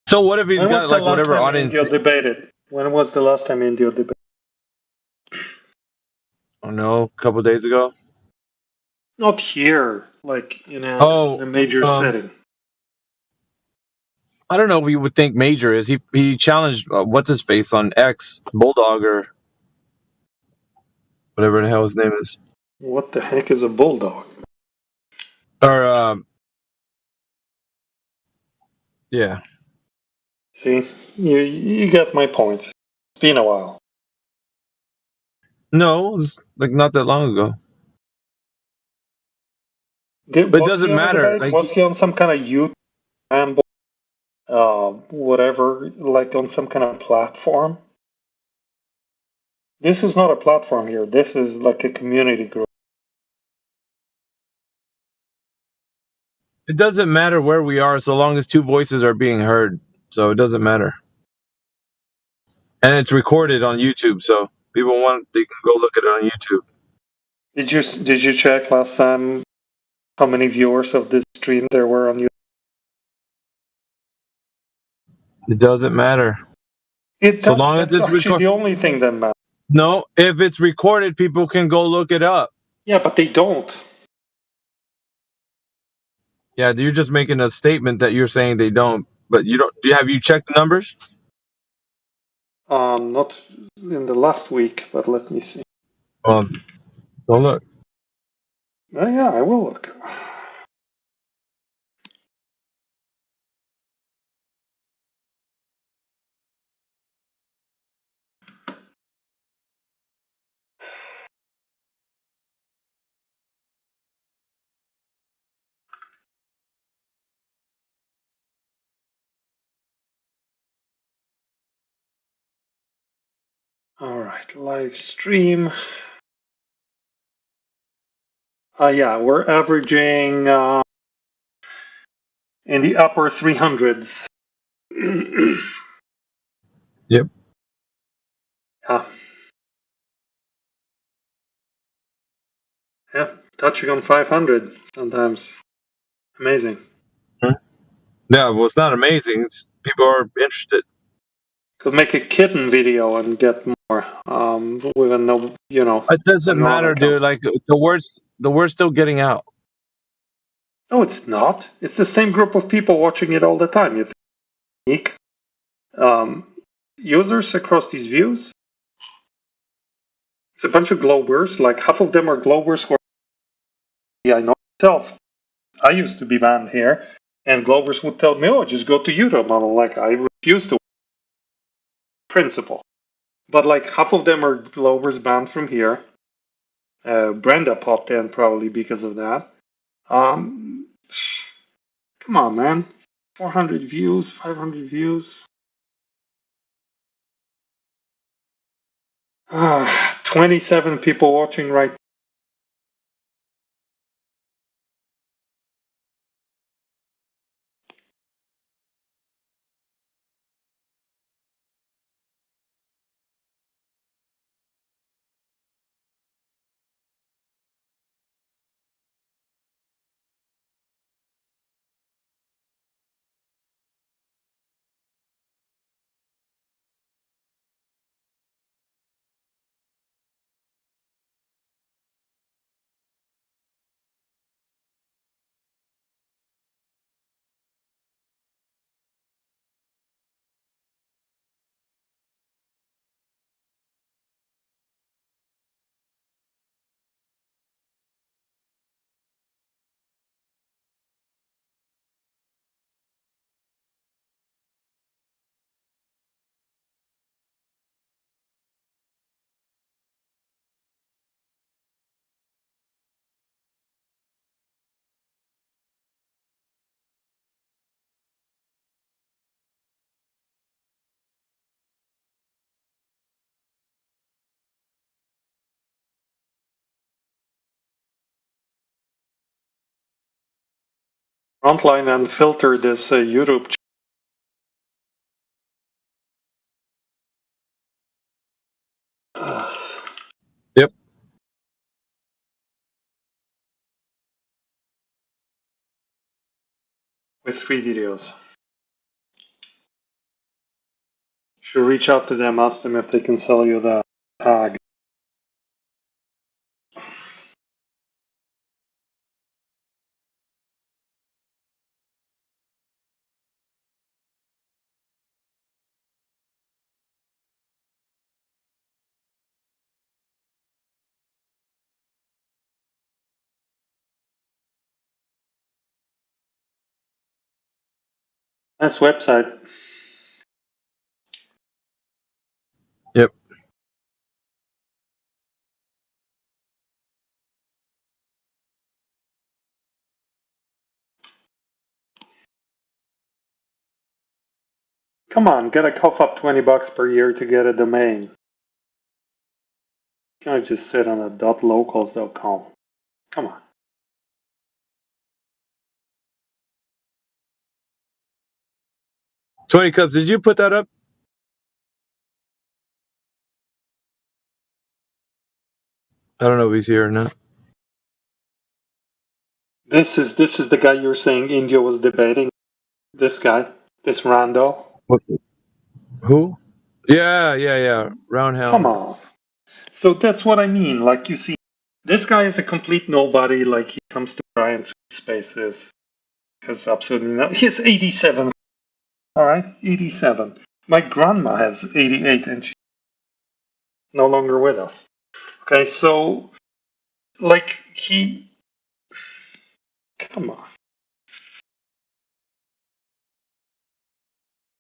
so what if he's got like whatever audience? Indio debated? When was the last time Indio debated? Oh no, a couple days ago. Not here, like in a major setting. I don't know if you would think major is. He challenged what's his face on X, Bulldog or whatever the hell his name is. What the heck is a bulldog? Or yeah. See, you get my point. It's been a while. No, it's like not that long ago. But it doesn't matter. Like, was he on some kind of YouTube ramble, whatever, like on some kind of platform? This is not a platform here. This is like a community group. It doesn't matter where we are so long as two voices are being heard. So it doesn't matter. And it's recorded on YouTube, so people they can go look at it on YouTube. Did you check last time how many viewers of this stream there were on YouTube? It doesn't matter. So long as it's actually the only thing that matters. No, if it's recorded, people can go look it up. Yeah, but they don't. Yeah, you're just making a statement that you're saying they don't. but you don't. Have you checked the numbers? Not in the last week, but let me see. Go look. Oh, yeah, I will look. All right, live stream. Yeah, we're averaging in the upper 300s. Yep. Yeah, touching on 500 sometimes. Amazing. Yeah, well, it's not amazing. People are interested. Could make a kitten video and get more. Even though, it doesn't matter, dude. Like the word's still getting out. No, it's not. It's the same group of people watching it all the time. You think users across these views? It's a bunch of Globers. Like half of them are Globers who I know myself. I used to be banned here, and Globers would tell me, "Oh, just go to YouTube." I'm like, I refuse to. Principle. But like half of them are Globers banned from here. Brenda popped in probably because of that. Come on, man. 400 views, 500 views. 27 people watching right now. Frontline and filter this YouTube. Yep. With 3 videos. Should reach out to them, ask them if they can sell you the tag. Nice website. Yep. Come on, gotta cough up $20 per year to get a domain. Can't just sit on a .locals.com. Come on. Tony Cubs, did you put that up? I don't know if he's here or not. This is the guy you're saying India was debating. This guy, this rando. Who? Yeah. Roundhouse. Come on. So that's what I mean. Like, you see, this guy is a complete nobody. Like, he comes to Brian's spaces. Because absolutely not. He has 87 All right, 87. My grandma has 88, and she's no longer with us. Okay, so like come on.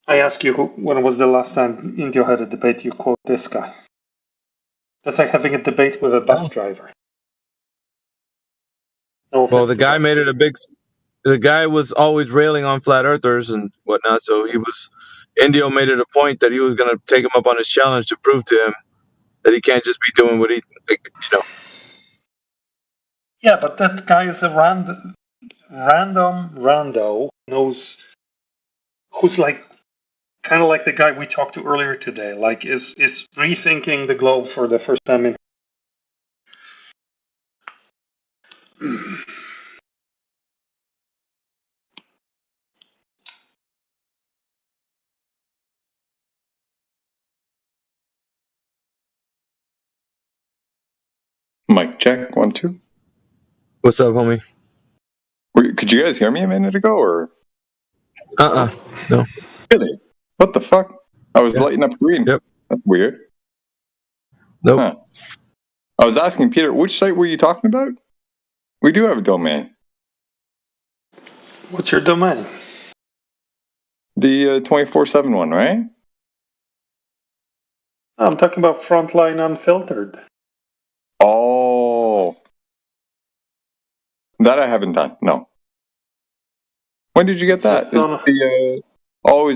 I ask you, when was the last time Indio had a debate? You quote this guy. That's like having a debate with a bus driver. No Well, offense the to guy bus made it a big. The guy was always railing on flat earthers and whatnot, so Indio made it a point that he was going to take him up on his challenge to prove to him that he can't just be doing what Yeah, but that guy is a random rando knows who's like kind of like the guy we talked to earlier today. Like is rethinking the globe for the first time in. Mic check 1 2. What's up, homie? Could you guys hear me a minute ago, or? No. Really? What the fuck? I was lighting up green. Yep. That's weird. Nope. Huh. I was asking Peter, which site were you talking about? We do have a domain. What's your domain? The 24/7 one, right? I'm talking about Frontline Unfiltered. Oh. That I haven't done, no. When did you get that? Is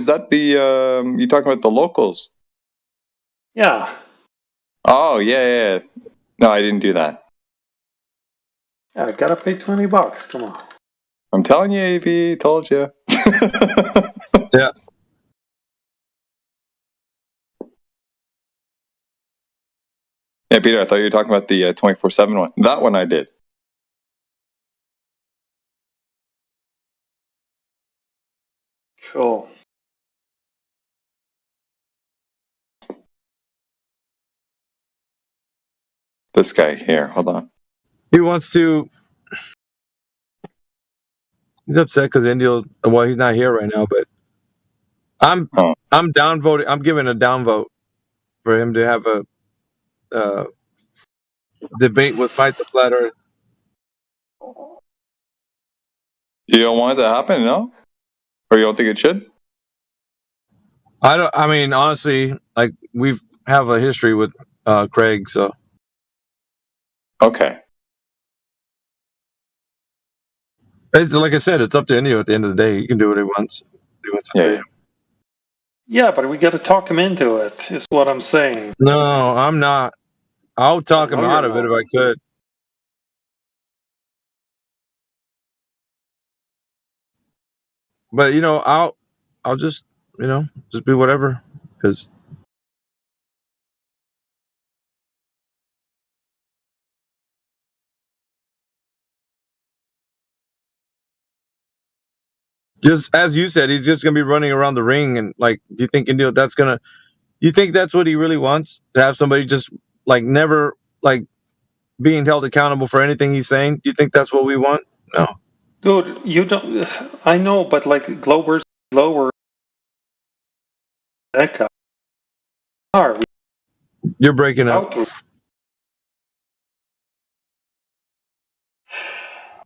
that the, you talking about the locals? Yeah. Oh, yeah. No, I didn't do that. Yeah, I gotta pay $20. Come on. I'm telling you, AV, told you. Yeah. Yeah, Peter, I thought you were talking about the 24/7 one. That one I did. Cool. This guy here, hold on. He wants to. He's upset because Indio. Well, he's not here right now, but I'm downvoting. I'm giving a downvote for him to have a debate with Fight the Flat Earth. You don't want it to happen, no? Or you don't think it should? I mean, honestly, like we have a history with Craig, so. Okay. It's like I said, it's up to Indio at the end of the day. He can do what he wants. Yeah, but we got to talk him into it. Is what I'm saying. No, I'm not. I'll talk him out of it if I could. But I'll just just be whatever, because just as you said, he's just gonna be running around the ring, and like, do you think Indio you think that's what he really wants, to have somebody just like never like being held accountable for anything he's saying? Do you think that's what we want? No, dude, you don't. I know, but like Glober's lower. That guy. You're breaking up.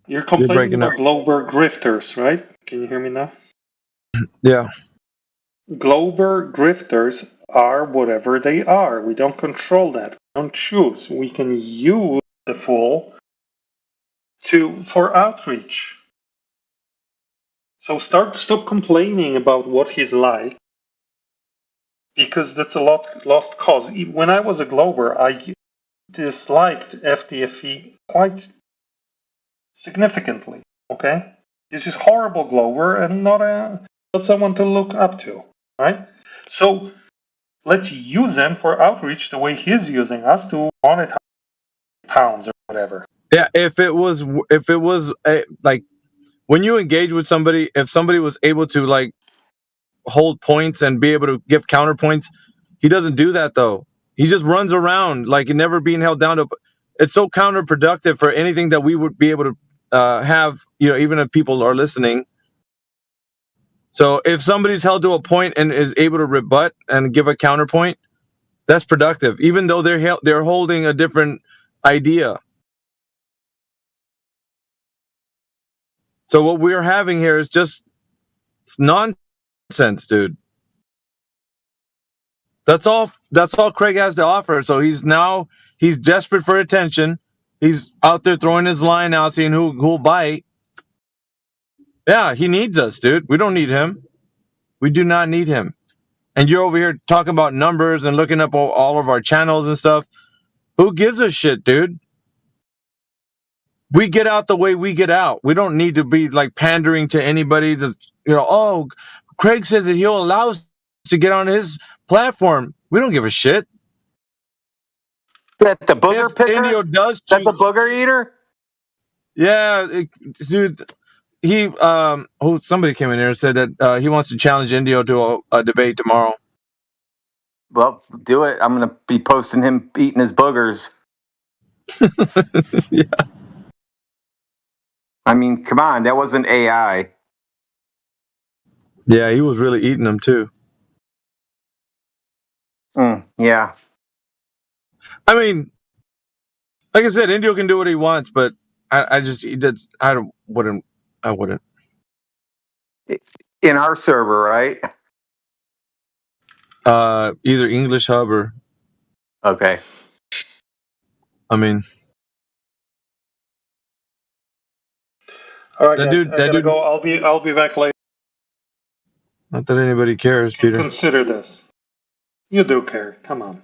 You're complaining about Glober grifters, right? Can you hear me now? Yeah. Glober grifters are whatever they are. We don't control that. We don't choose. We can use the fool for outreach. So stop complaining about what he's like, because that's a lost cause. When I was a Glober, I disliked FDFE quite significantly. Okay, this is horrible Glober and not someone to look up to, right? So let's use them for outreach the way he's using us to monetize pounds or whatever. Yeah, if it was like when you engage with somebody, if somebody was able to like hold points and be able to give counterpoints, he doesn't do that though. He just runs around like never being held down to. It's so counterproductive for anything that we would be able to have, even if people are listening. So if somebody's held to a point and is able to rebut and give a counterpoint, that's productive, even though they're holding a different idea. So what we're having here is just nonsense, dude. That's all Craig has to offer. So he's desperate for attention. He's out there throwing his line out, seeing who'll bite. Yeah, he needs us, dude. We don't need him. We do not need him. And you're over here talking about numbers and looking up all of our channels and stuff. Who gives a shit, dude? We get out the way we get out. We don't need to be like pandering to anybody that, oh, Craig says that he'll allow us to get on his platform. We don't give a shit. That the booger picker? Indio does that the booger eater? Yeah, dude. Somebody came in here and said that he wants to challenge Indio to a debate tomorrow. Well, do it. I'm going to be posting him eating his boogers. Yeah. I mean, come on. That wasn't AI. Yeah, he was really eating them too. Yeah. I mean, like I said, Indio can do what he wants, but I wouldn't. In our server, right? Either English Hub or. Okay. I mean. All right, guys, I gotta go. I'll be back later. Not that anybody cares, Peter. Consider this. You do care. Come on. You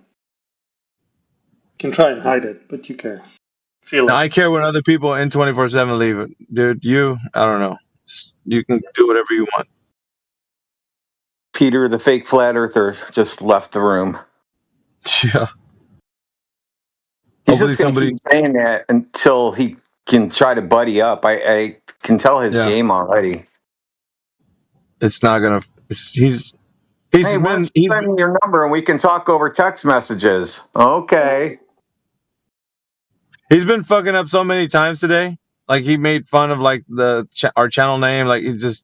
can try and hide it, but you care. See you later. I care when other people in 24/7 leave it, dude. I don't know. You can do whatever you want. Peter, the fake flat earther, just left the room. Yeah. He's just going to keep saying that until he can try to buddy up. I can tell his game already. It's not gonna. He's send me your number and we can talk over text messages. Okay. He's been fucking up so many times today. Like he made fun of like our channel name. Like it's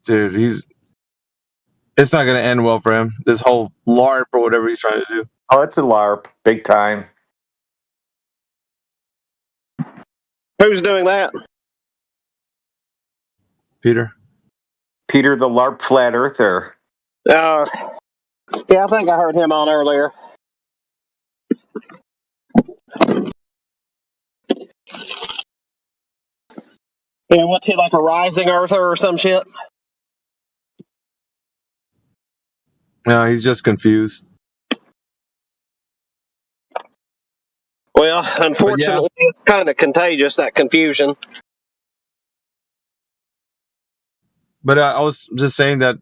not gonna end well for him. This whole LARP or whatever he's trying to do. Oh, it's a LARP, big time. Who's doing that? Peter, the LARP flat earther. Yeah, I think I heard him on earlier. Yeah, what's he, like a rising earther or some shit? No, he's just confused. Well, unfortunately, it's kind of contagious, that confusion. But I was just saying that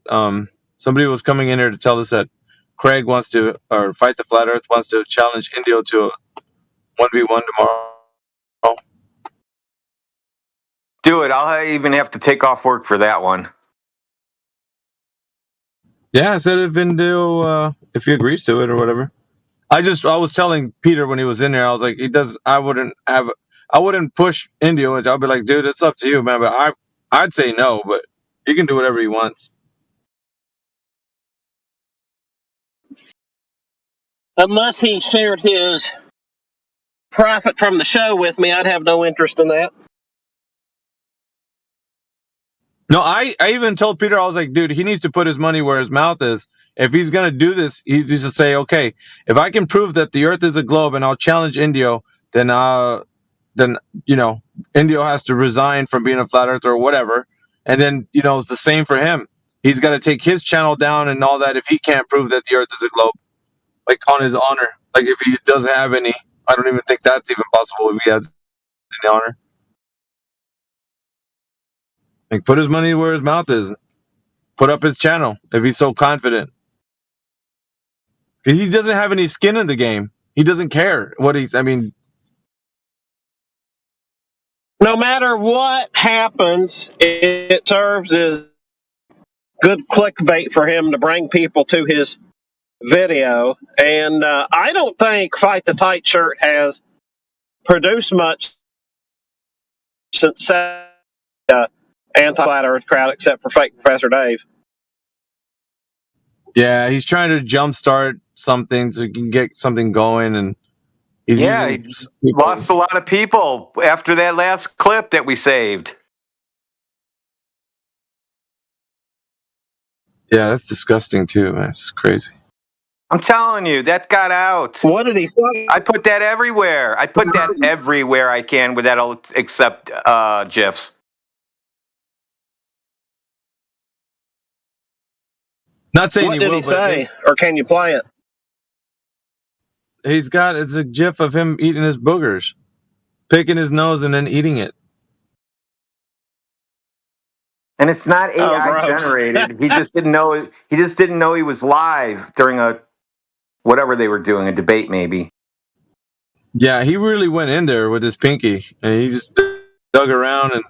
somebody was coming in here to tell us that Craig wants to, or Fight the Flat Earth wants to challenge Indio to a 1v1 tomorrow. Do it. I'll even have to take off work for that one. Yeah, I said if Indio, if he agrees to it or whatever. I was telling Peter when he was in there, I was like, I wouldn't push Indio. I'll be like, dude, it's up to you, man. But I'd say no, but he can do whatever he wants. Unless he shared his profit from the show with me, I'd have no interest in that. No, I even told Peter, I was like, dude, he needs to put his money where his mouth is. If he's going to do this, he needs to say, okay, if I can prove that the earth is a globe and I'll challenge Indio, then Indio has to resign from being a flat earther or whatever. And then, it's the same for him. He's got to take his channel down and all that if he can't prove that the earth is a globe, like on his honor. Like if he doesn't have any, I don't even think that's even possible if he has any honor. Like, put his money where his mouth is. Put up his channel if he's so confident. He doesn't have any skin in the game. He doesn't care what no matter what happens, it serves as good clickbait for him to bring people to his video. And I don't think Fight the Tight Shirt has produced much since anti-flat earth crowd except for fake Professor Dave. Yeah, he's trying to jumpstart something to get something going, and he's he lost a lot of people after that last clip that we saved. Yeah, that's disgusting too, man. It's crazy. I'm telling you, that got out. What did he say? I put that everywhere. I put that everywhere I can with that, except GIFs. Not saying what did he say, or can you play it? It's a GIF of him eating his boogers, picking his nose and then eating it. And it's not AI generated. He just didn't know. He just didn't know he was live during a whatever they were doing, a debate maybe. Yeah, he really went in there with his pinky, and he just dug around and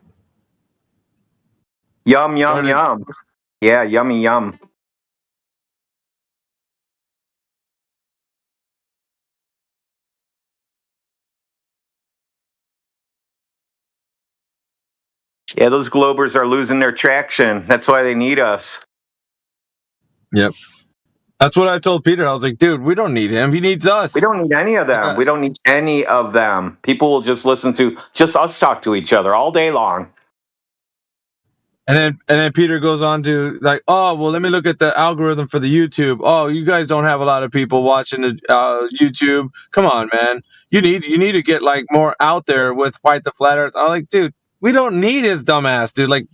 yum. Yeah, yummy yum. Yeah, those Globers are losing their traction. That's why they need us. Yep. That's what I told Peter. I was like, dude, we don't need him. He needs us. We don't need any of them. We don't need any of them. People will just listen to just us talk to each other all day long. And then Peter goes on to like, oh, well, let me look at the algorithm for the YouTube. Oh, you guys don't have a lot of people watching the YouTube. Come on, man. You need to get like more out there with Fight the Flat Earth. I'm like, dude, we don't need his dumbass, dude. Like,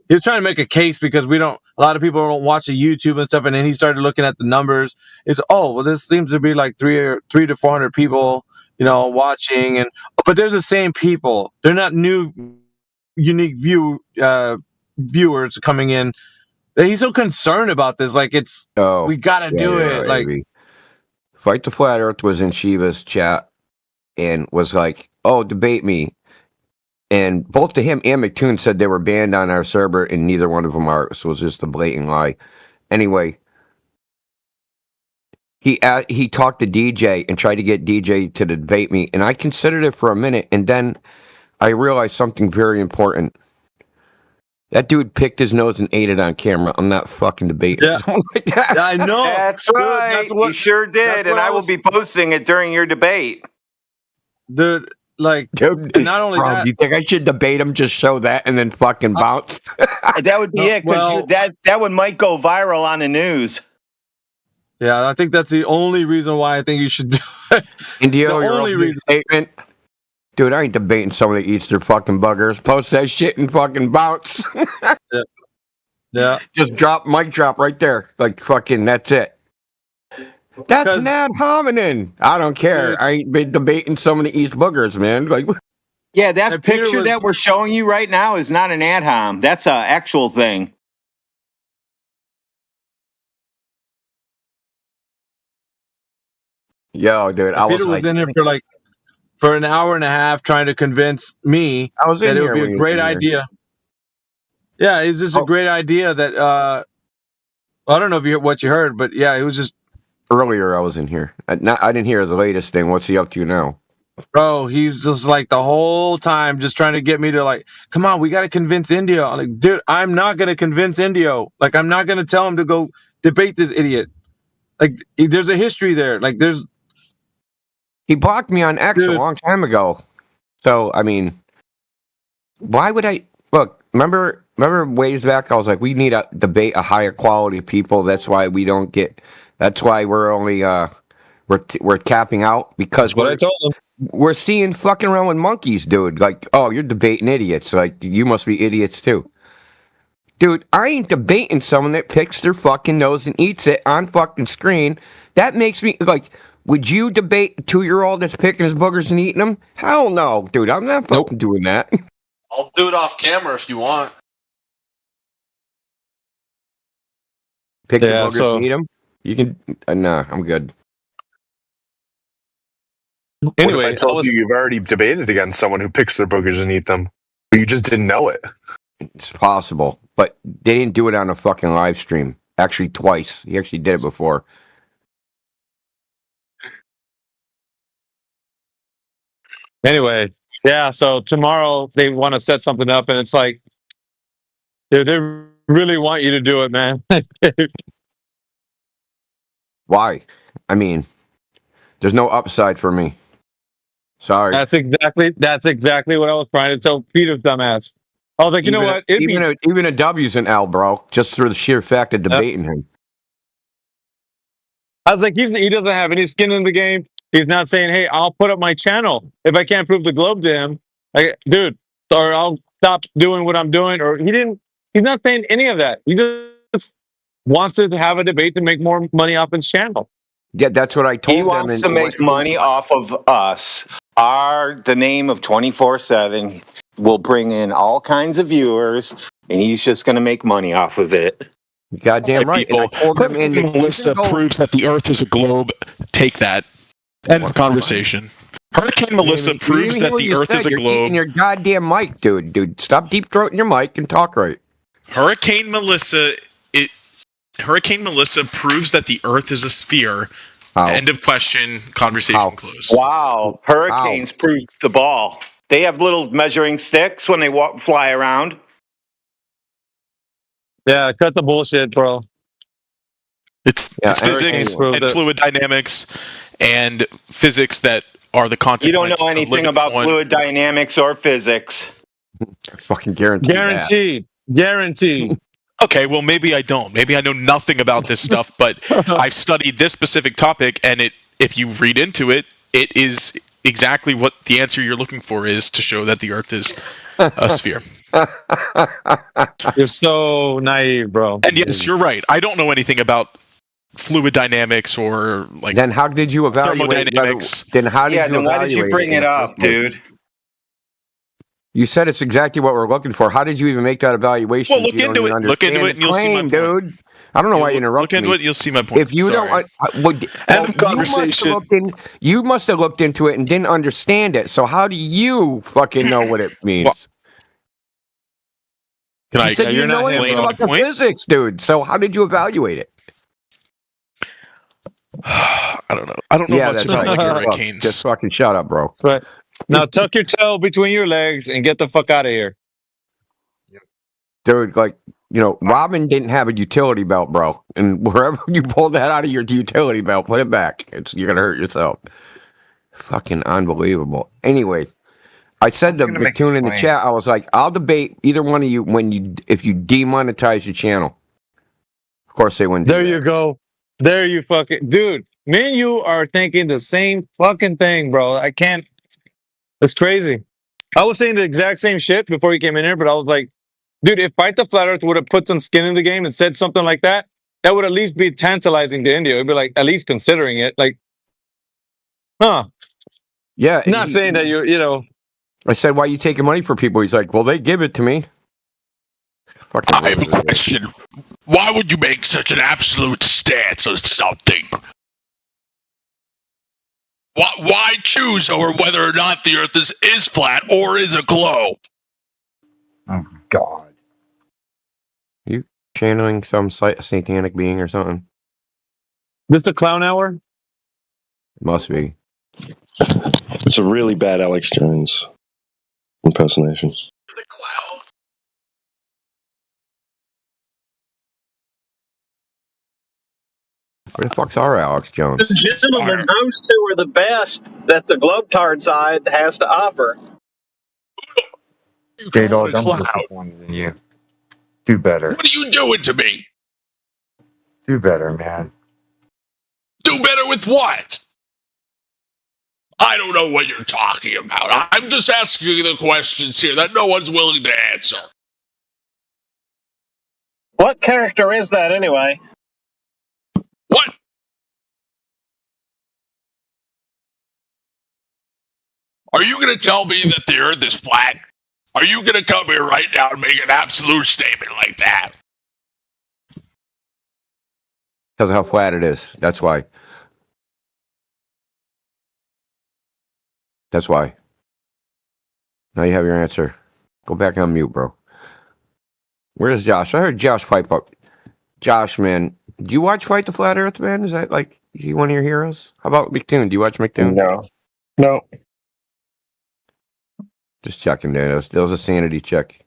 he was trying to make a case because a lot of people don't watch the YouTube and stuff. And then he started looking at the numbers. It's, this seems to be like 300 to 400 people, watching. But they're the same people. They're not new, unique viewers coming in. He's so concerned about this. Like, we got to do it. Like, Fight the Flat Earth was in Shiva's chat and was like, oh, debate me. And both to him and McToon said they were banned on our server, and neither one of them are. So it was just a blatant lie. Anyway, he talked to DJ and tried to get DJ to debate me, and I considered it for a minute, and then I realized something very important. That dude picked his nose and ate it on camera. I'm not fucking debating. Yeah. Like that. I know. That's right. He sure did, and I will be posting it during your debate. Dude. Like, dude, not only that, do you think I should debate him? Just show that and then fucking bounce. That would be it, because that one might go viral on the news. Yeah, I think that's the only reason why I think you should do it. Indio, your only statement, dude. I ain't debating someone that eats their fucking buggers. Post that shit and fucking bounce. Yeah. Just mic drop right there, like fucking. That's it. That's an ad hominem. I don't care. Yeah. I ain't been debating someone that eats boogers, man. Like, yeah, that picture that we're showing you right now is not an ad hom. That's an actual thing. Yo, dude, Peter was in there for an hour and a half trying to convince me that it would be a great idea. Yeah, it's just a great idea that I don't know if what you heard, but yeah, it was just. Earlier, I was in here. I didn't hear the latest thing. What's he up to now? Bro, he's just like the whole time just trying to get me to like, come on, we got to convince Indio. I'm like, dude, I'm not going to convince Indio. Like, I'm not going to tell him to go debate this idiot. Like, there's a history there. Like, he blocked me on X a long time ago. So, I mean, why would I look? Remember ways back, I was like, we need to debate a higher quality people. That's why we don't get. That's why we're only we're capping out, because that's what I told him. We're seeing fucking around with monkeys, dude. Like, oh, you're debating idiots. Like, you must be idiots too. Dude, I ain't debating someone that picks their fucking nose and eats it on fucking screen. That makes me like, would you debate a 2-year-old that's picking his boogers and eating them? Hell no, dude. I'm not fucking doing that. I'll do it off camera if you want. Pick the boogers and eat them? You can. Nah, I'm good. Anyway, what if I told you you've already debated against someone who picks their boogers and eat them, but you just didn't know it? It's possible, but they didn't do it on a fucking live stream. Actually, twice. He actually did it before. Anyway, yeah. So tomorrow they want to set something up, and it's like, they really want you to do it, man. Why? I mean, there's no upside for me. Sorry. That's exactly what I was trying to tell Peter's dumbass. I was like, you know what? Even a W's an L, bro. Just through the sheer fact of debating him. I was like, he doesn't have any skin in the game. He's not saying, hey, I'll put up my channel if I can't prove the globe to him. Like, dude, or I'll stop doing what I'm doing. Or he's not saying any of that. He just wants to have a debate to make more money off his channel. Yeah, that's what I told him. He wants to make money off of us. The name of 24/7 will bring in all kinds of viewers, and he's just going to make money off of it. Goddamn right. And I told him Melissa proves that the Earth is a globe. Take that. End of conversation. Hurricane Melissa proves that the Earth is a globe. Your goddamn mic, dude. Stop deep throating your mic and talk right. Hurricane Melissa proves that the Earth is a sphere. How? End of question. Conversation closed. Wow. Hurricanes prove the ball. They have little measuring sticks when they fly around. Yeah, cut the bullshit, bro. It's physics and fluid dynamics and physics that are the consequence. You don't know anything about fluid dynamics or physics. I fucking guarantee. Guaranteed. Okay, well, maybe I don't. Maybe I know nothing about this stuff, but I've studied this specific topic, and if you read into it, it is exactly what the answer you're looking for is to show that the Earth is a sphere. You're so naive, bro. And yes, you're right. I don't know anything about fluid dynamics or like. Then how did you evaluate thermodynamics? Then why did you bring it up, dude? You said it's exactly what we're looking for. How did you even make that evaluation? Well, look into it. Look into it, and you'll see my point, dude. I don't know why you interrupt me. Look into it, you'll see my point. If you don't, end of conversation. You must have looked into it and didn't understand it. So how do you fucking know what it means? Can I explain? You know anything about the physics, dude. So how did you evaluate it? I don't know. I don't know much about like hurricanes. Just fucking shut up, bro. That's right. Now tuck your tail between your legs and get the fuck out of here. Dude, Robin didn't have a utility belt, bro. And wherever you pulled that out of your utility belt, put it back. You're going to hurt yourself. Fucking unbelievable. Anyway, I said to McToon in the chat, I was like, I'll debate either one of you if you demonetize your channel. Of course they wouldn't. There you go. There you fucking... Dude, me and you are thinking the same fucking thing, bro. I can't... It's crazy. I was saying the exact same shit before you came in here, but I was like, dude, if Fight the Flat Earth would have put some skin in the game and said something like that, that would at least be tantalizing to India. It'd be like, at least considering it. Like, Yeah. Not saying that you know. I said, why are you taking money for people? He's like, well, they give it to me. I have a question. Why would you make such an absolute stance on something? Why choose over whether or not the Earth is flat or is a globe? Oh, God. You channeling some satanic being or something? This the clown hour? Must be. It's a really bad Alex Jones impersonation. Where the fuck's our Alex Jones? Gentlemen, those two are the best that the Globetard side has to offer. J-Dog, I'm more disappointed in you. Do better. What are you doing to me? Do better, man. Do better with what? I don't know what you're talking about. I'm just asking the questions here that no one's willing to answer. What character is that anyway? What? Are you going to tell me that the Earth is flat? Are you going to come here right now and make an absolute statement like that? Because of how flat it is. That's why. That's why. Now you have your answer. Go back on mute, bro. Where's Josh? I heard Josh pipe up. Josh, man, do you watch Fight the Flat Earth, man? Is that like, is he one of your heroes? How about McToon? Do you watch McToon? No. Just checking there. That was a sanity check.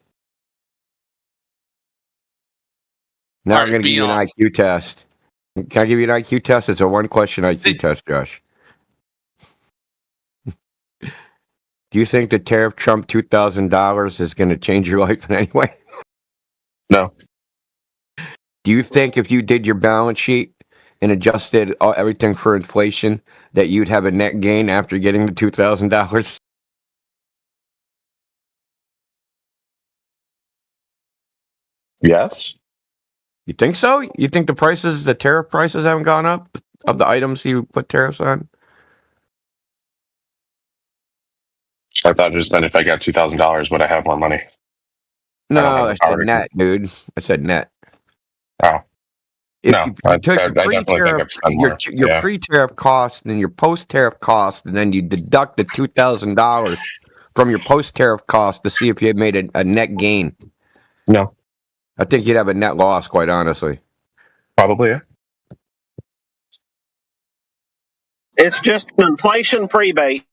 Now I'm going to give you an IQ test. Can I give you an IQ test? It's a one-question IQ test, Josh. Do you think the tariff Trump $2,000 is going to change your life in any way? No. Do you think if you did your balance sheet and adjusted everything for inflation, that you'd have a net gain after getting the $2,000? Yes. You think so? You think the tariff prices haven't gone up of the items you put tariffs on? I thought it just meant if I got $2,000, would I have more money? No, I said net, dude. I said net. Oh. If No, you I took the definitely think pre-tariff, I've spent your more. your Yeah. pre-tariff cost and your post-tariff cost, and then you deduct the $2,000 from your post-tariff cost to see if you had made a net gain. No. I think you'd have a net loss, quite honestly. Probably, yeah. It's just an inflation prebate.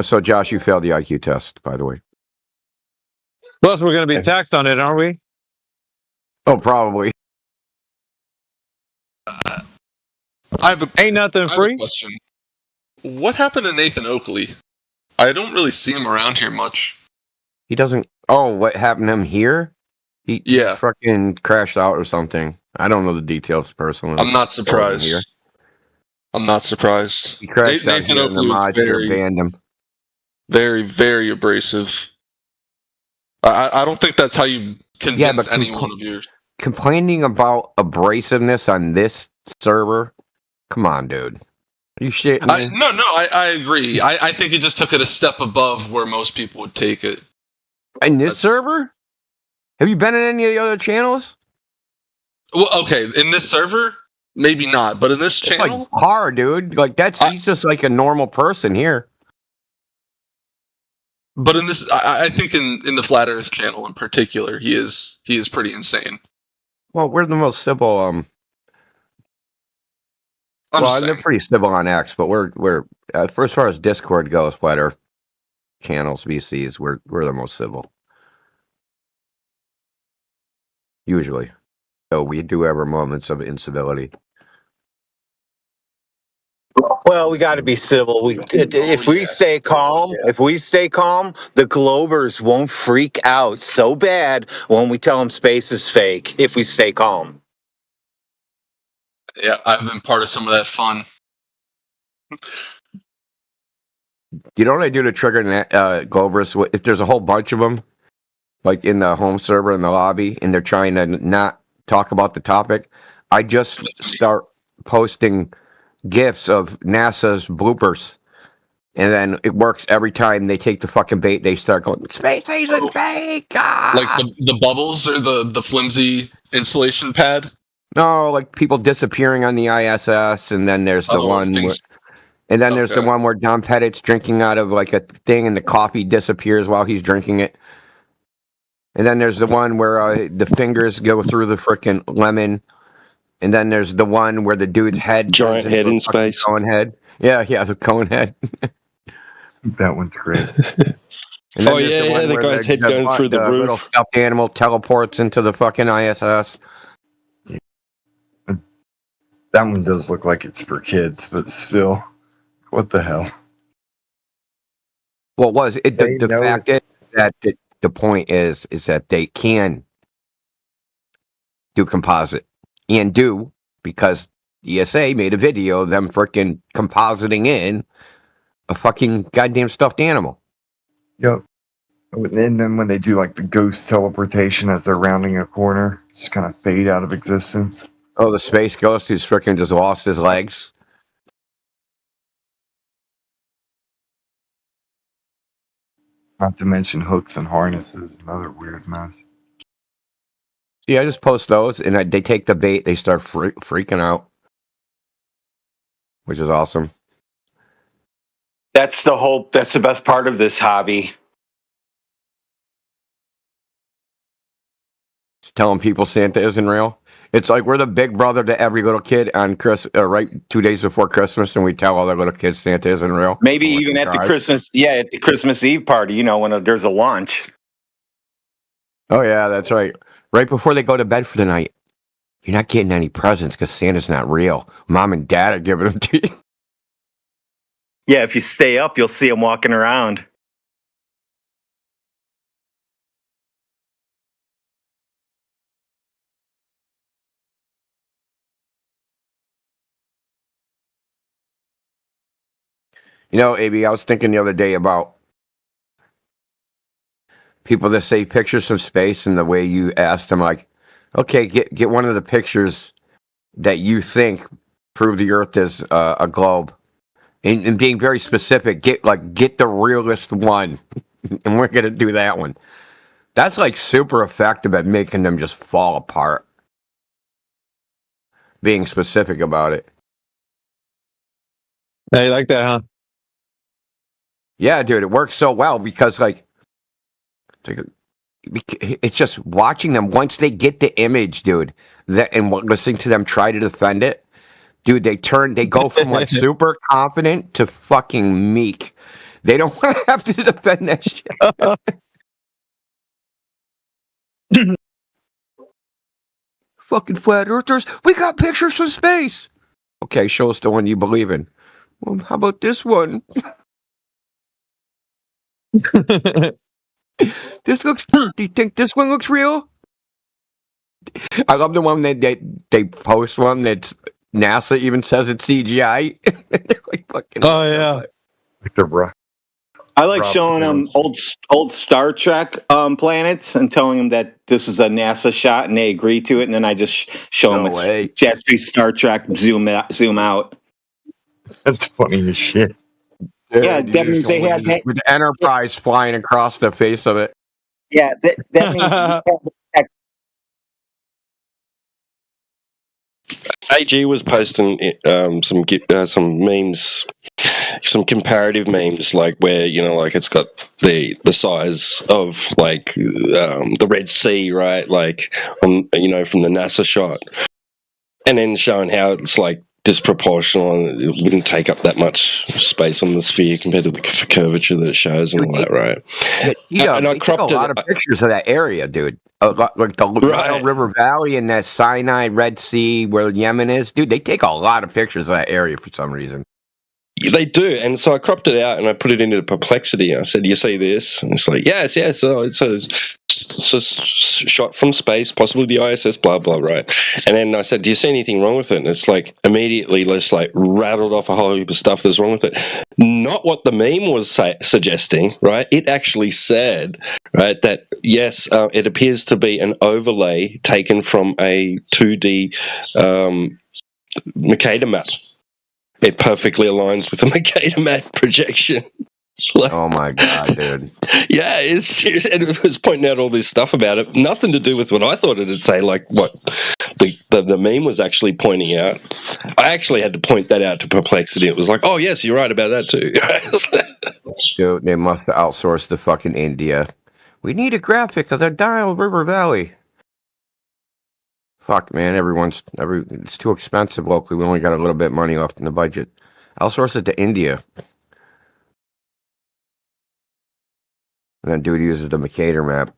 So, Josh, you failed the IQ test, by the way. Plus, we're going to be taxed on it, aren't we? Oh, probably. Ain't nothing free. Question. What happened to Nathan Oakley? I don't really see him around here much. He doesn't. Oh, what happened to him here? He fucking crashed out or something. I don't know the details personally. I'm not surprised. I'm not surprised. He crashed out Nathan here and the Oakley was mods here banned him. very, very abrasive. I don't think that's how you convince any one of yours. Complaining about abrasiveness on this server? Come on, dude. Are you shitting me? No, I agree. I think he just took it a step above where most people would take it. In this server? Have you been in any of the other channels? Well, okay, in this server, maybe not, but in this channel, like par, dude. Like he's just like a normal person here. But in this, I think in the Flat Earth channel in particular, he is pretty insane. Well, we're the most civil. Well, they're pretty civil on X, but we're for as far as Discord goes, Flat Earth channels, VCs, we're the most civil. Usually, so we do have our moments of incivility. Well, we got to be civil. If we stay calm, the Globers won't freak out so bad when we tell them space is fake. If we stay calm. Yeah, I've been part of some of that fun. You know what I do to trigger Globers? If there's a whole bunch of them, like in the home server in the lobby, and they're trying to not talk about the topic, I just start posting GIFs of NASA's bloopers, and then it works every time they take the fucking bait. They start going, "Space isn't fake." Like the bubbles or the flimsy insulation pad. No, like people disappearing on the ISS, and then there's the one. There's the one where Don Pettit's drinking out of like a thing, and the coffee disappears while he's drinking it. And then there's the one where the fingers go through the frickin' lemon. And then there's the one where the dude's head giant head in space. Cohen head. Yeah, the Cohen head. That one's great. Oh yeah, the guy's head going through the roof. Little stuffed animal teleports into the fucking ISS. That one does look like it's for kids, but still, what the hell? Well, the fact is that the point is that they can do composite and because ESA made a video of them freaking compositing in a fucking goddamn stuffed animal. Yep. And then when they do like the ghost teleportation as they're rounding a corner, just kind of fade out of existence. Oh, the space ghost who's freaking just lost his legs. Not to mention hooks and harnesses, another weird mess. Yeah, I just post those, and they take the bait. They start freaking out, which is awesome. That's the best part of this hobby. It's telling people Santa isn't real. It's like we're the big brother to every little kid on right 2 days before Christmas, and we tell all the little kids Santa isn't real. Maybe even at the Christmas Eve party, when there's a lunch. Oh yeah, that's right. Right before they go to bed for the night. You're not getting any presents because Santa's not real. Mom and Dad are giving them to you. Yeah, if you stay up, you'll see him walking around. You know, AB, I was thinking the other day about people that say pictures from space, and the way you asked them, like, okay, get one of the pictures that you think prove the Earth is a globe, and being very specific. Get the realest one, and we're gonna do that one. That's like super effective at making them just fall apart. Being specific about it. Hey, you like that, huh? Yeah, dude, it works so well because it's just watching them once they get the image, dude, and listening to them try to defend it, dude. They go from like super confident to fucking meek. They don't want to have to defend that shit. Fucking flat earthers, we got pictures from space. Okay, show us the one you believe in. Well, how about this one? This looks. Do you think this one looks real? I love the one that they post one that's NASA even says it's CGI. They're like fucking. Oh yeah. Like the rock. I like showing them old Star Trek planets and telling them that this is a NASA shot, and they agree to it. And then I just show them it's Jet Street Star Trek zoom out. That's funny as shit. Yeah, that means they had with the Enterprise flying across the face of it. Yeah, that means. AG was posting some memes, some comparative memes, like where like it's got the size of like the Red Sea, right? Like from the NASA shot, and then showing how it's like disproportional and it wouldn't take up that much space on the sphere compared to the curvature that it shows and all that, right? Yeah, and I cropped a lot of pictures of that area, dude. Like the Nile River Valley and that Sinai Red Sea where Yemen is, dude. They take a lot of pictures of that area for some reason. They do, and so I cropped it out and I put it into Perplexity. I said, "You see this?" And it's like, "Yes, yes." So it's a shot from space, possibly the ISS, blah blah, right? And then I said, "Do you see anything wrong with it?" And it's like immediately, just like rattled off a whole heap of stuff that's wrong with it. Not what the meme was suggesting, right? It actually said, right, that yes, it appears to be an overlay taken from a 2D Mercator map. It perfectly aligns with the Mercator map projection. Oh my god, dude! Yeah, and it was pointing out all this stuff about it. Nothing to do with what I thought it'd say. Like what the meme was actually pointing out. I actually had to point that out to Perplexity. It was like, oh yes, you're right about that too. Dude, they must have outsourced to fucking India. We need a graphic of the Nile River Valley. Fuck, man, it's too expensive locally. We only got a little bit of money left in the budget. Outsource it to India. And then dude uses the Mercator map.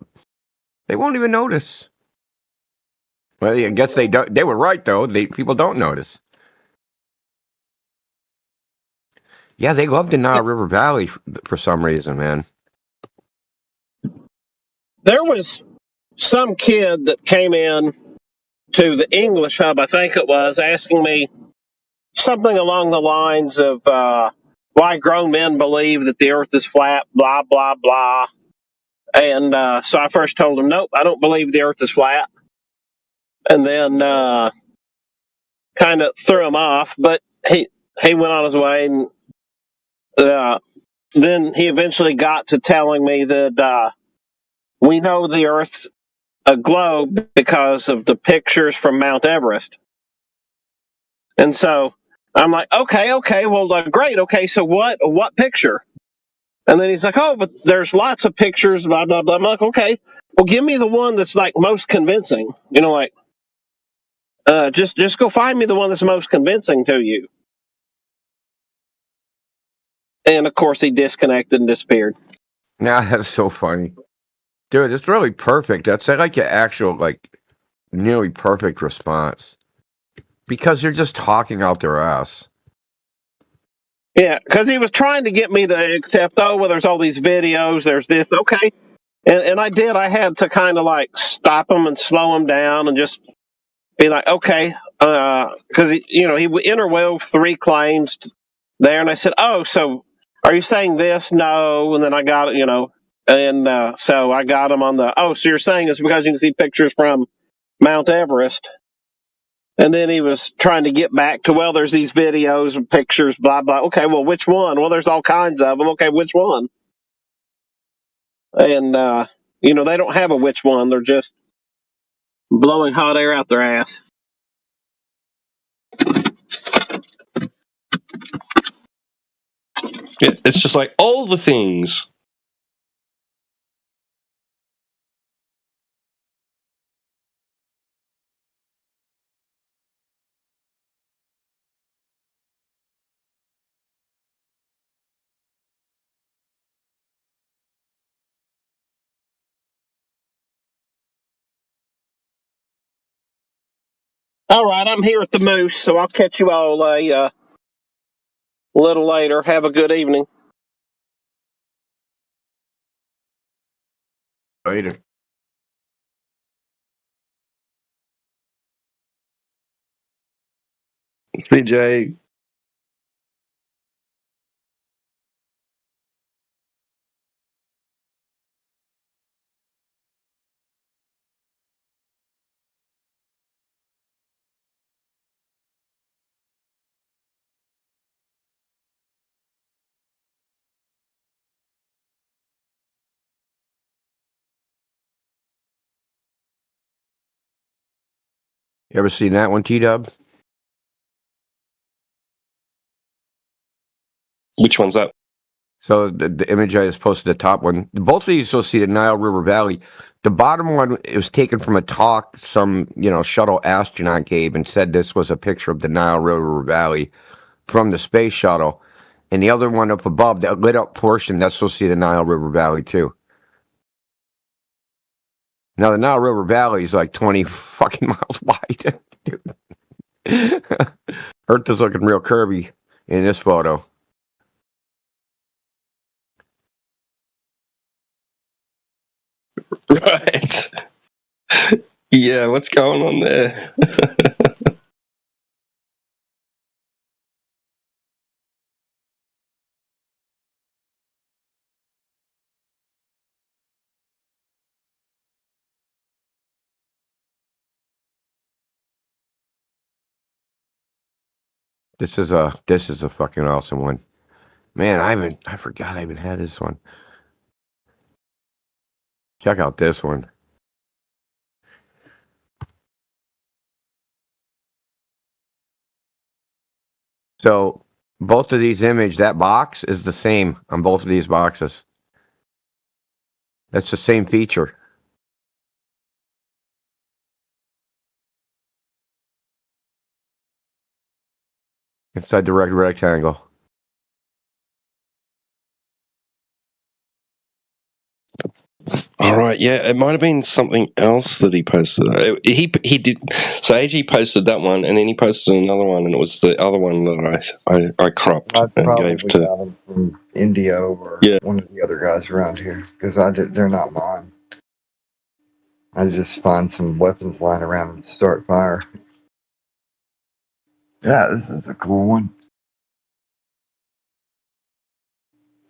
They won't even notice. Well, I guess they don't. They were right though. People don't notice. Yeah, they love the Nile River Valley for some reason, man. There was some kid that came in to the English Hub, I think it was, asking me something along the lines of why grown men believe that the earth is flat, blah, blah, blah. And so I first told him, nope, I don't believe the earth is flat. And then kind of threw him off, but he went on his way. And then he eventually got to telling me that we know the earth's a globe because of the pictures from Mount Everest. And so I'm like, okay, well, great. Okay, so what picture? And then he's like, oh, but there's lots of pictures, blah, blah, blah. I'm like, okay, well, give me the one that's like most convincing. Just go find me the one that's most convincing to you. And of course, he disconnected and disappeared. Nah, that's so funny. Dude, it's really perfect. That's like an actual, nearly perfect response because you're just talking out their ass. Yeah, because he was trying to get me to accept, oh, well, there's all these videos, there's this. Okay. And I did. I had to kind of like stop him and slow him down and just be like, okay. Because, he interwove 3 claims there. And I said, oh, so are you saying this? No. And then I got it, and so I got him on the, oh, so you're saying it's because you can see pictures from Mount Everest. And then he was trying to get back to, well, there's these videos and pictures, blah, blah. Okay, well, which one? Well, there's all kinds of them. Okay, which one? And, they don't have a which one. They're just blowing hot air out their ass. Yeah, it's just like all the things. All right, I'm here at the Moose, so I'll catch you all a little later. Have a good evening. Later. CJ. You ever seen that one, T-Dub? Which one's that? So the image I just posted, the top one, both of these you'll see the Nile River Valley. The bottom one, it was taken from a talk some shuttle astronaut gave and said this was a picture of the Nile River Valley from the space shuttle. And the other one up above, that lit up portion, that's supposed to see the Nile River Valley too. Now the Nile River Valley is like 20 fucking miles wide. Dude. Earth is looking real curvy in this photo. Right. Yeah, what's going on there? This is a fucking awesome one. Man, I forgot I even had this one. Check out this one. So both of these that box is the same on both of these boxes. That's the same feature. Inside the rectangle. All right, yeah, it might have been something else that he posted. He did. So AG posted that one, and then he posted another one, and it was the other one that I cropped I and probably gave to. got them from Indio or one of the other guys around here because they're not mine. I just find some weapons lying around and start fire. Yeah, this is a cool one.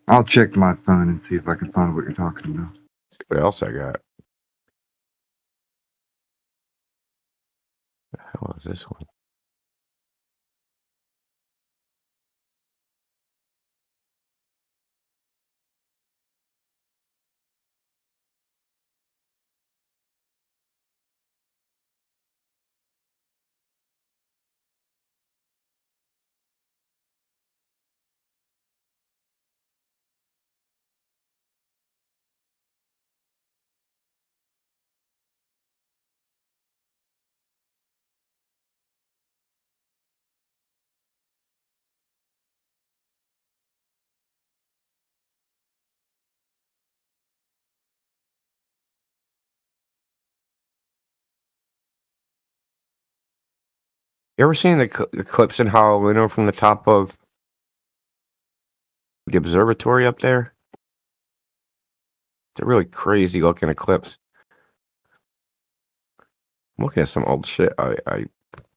I'll check my phone and see if I can find what you're talking about. See what else I got. What the hell is this one? You ever seen the clips in Honolulu from the top of the observatory up there? They're really crazy looking eclipse. I'm looking at some old shit.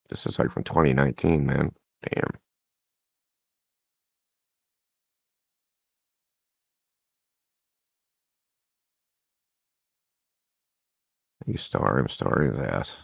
This is like from 2019, man. Damn. You star him, star his ass.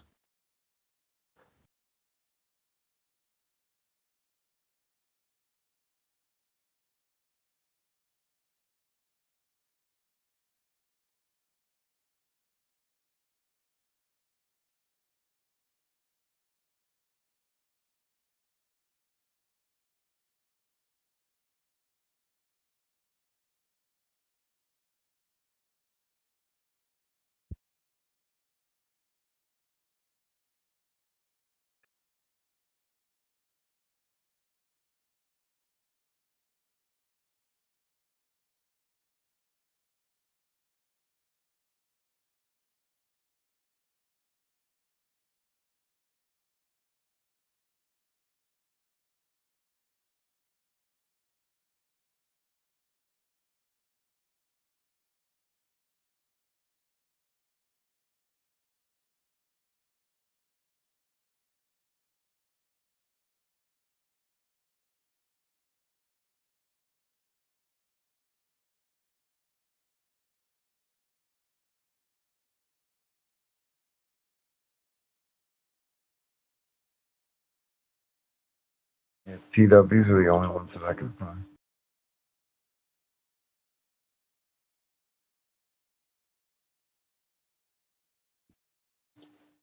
Yeah, TWs are the only ones that I can find.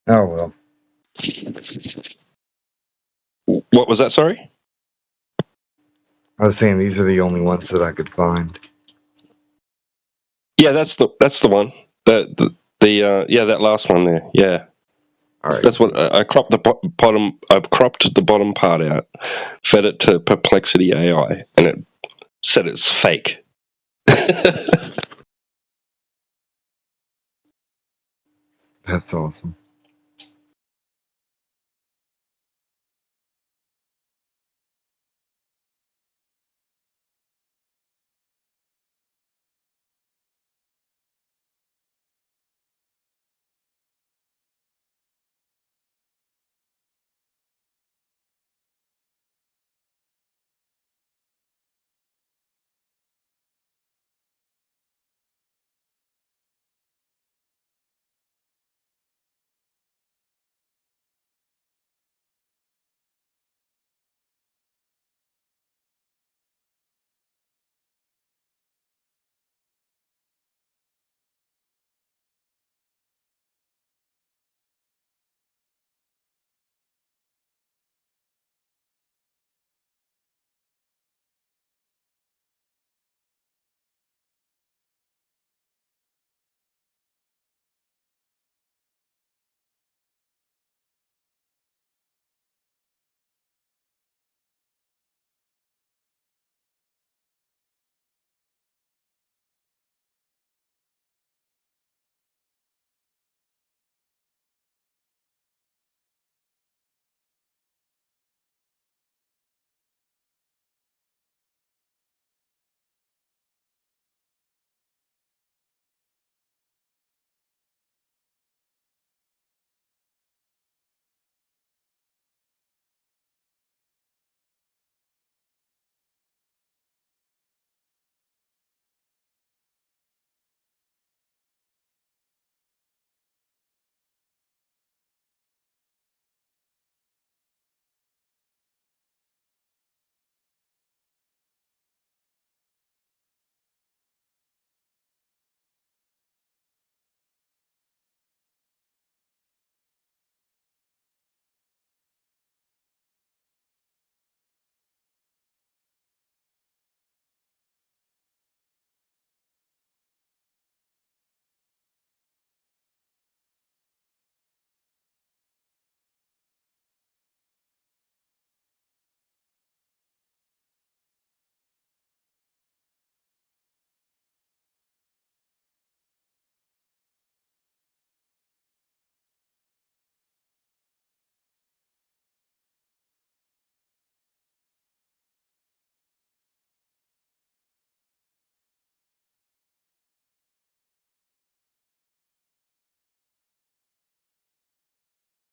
Oh well. What was that? Sorry. I was saying these are the only ones that I could find. Yeah, that's the one. Yeah, that last one there. Yeah. All right. That's what I cropped the bottom. I've cropped the bottom part out, fed it to Perplexity AI, and it said it's fake. That's awesome.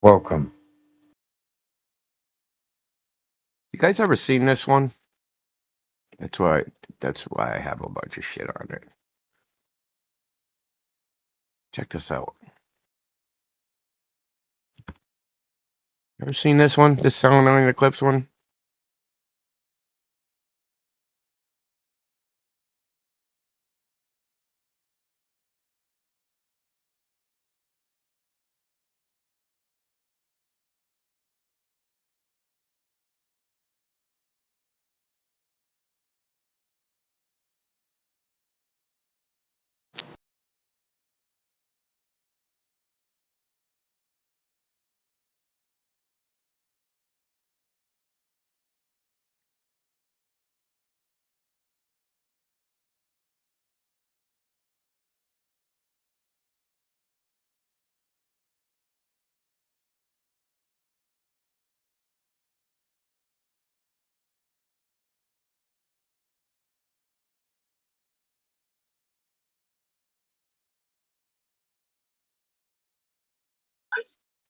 Welcome. You guys ever seen this one? That's why I have a bunch of shit on it. Check this out. Ever seen this one? This Sound on the Clips one?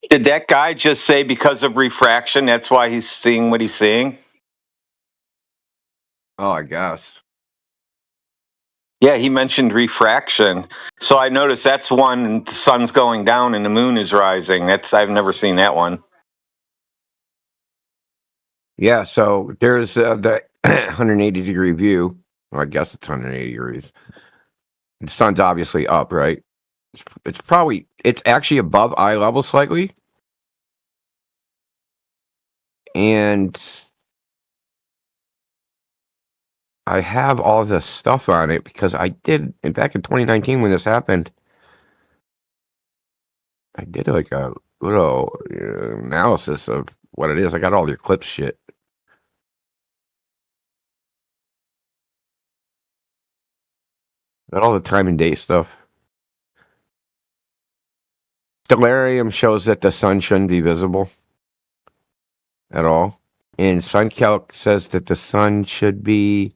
Did that guy just say because of refraction, that's why he's seeing what he's seeing? Oh, I guess. Yeah, he mentioned refraction. So I noticed that's one, the sun's going down and the moon is rising. I've never seen that one. Yeah, so there's the 180 degree view. Well, I guess it's 180 degrees. The sun's obviously up, right? It's actually above eye level slightly. And I have all this stuff on it because I did, and back in 2019 when this happened, I did like a little analysis of what it is. I got all the eclipse shit. Got all the time and date stuff. Stellarium shows that the sun shouldn't be visible at all. And SunCalc says that the sun should be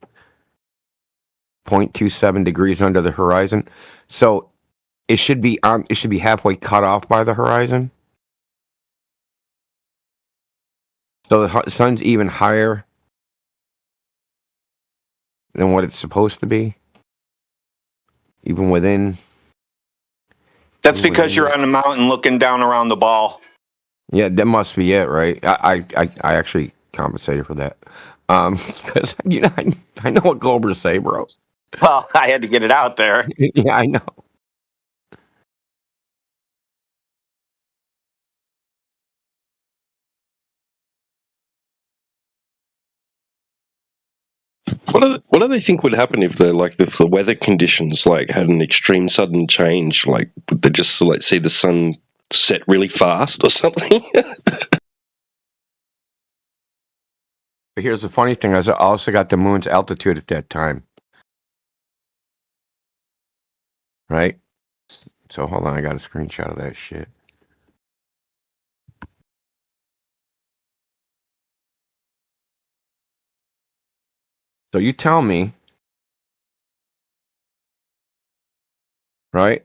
0.27 degrees under the horizon. So it should be halfway cut off by the horizon. So the sun's even higher than what it's supposed to be. Even within. That's because you're on a mountain looking down around the ball. Yeah, that must be it, right? I actually compensated for that. Because I know what Globers say, bro. Well, I had to get it out there. Yeah, I know. What do they think would happen if the weather conditions had an extreme sudden change? Like, would they just see the sun set really fast or something? But here's the funny thing: I also got the moon's altitude at that time, right? So hold on, I got a screenshot of that shit. So you tell me, right?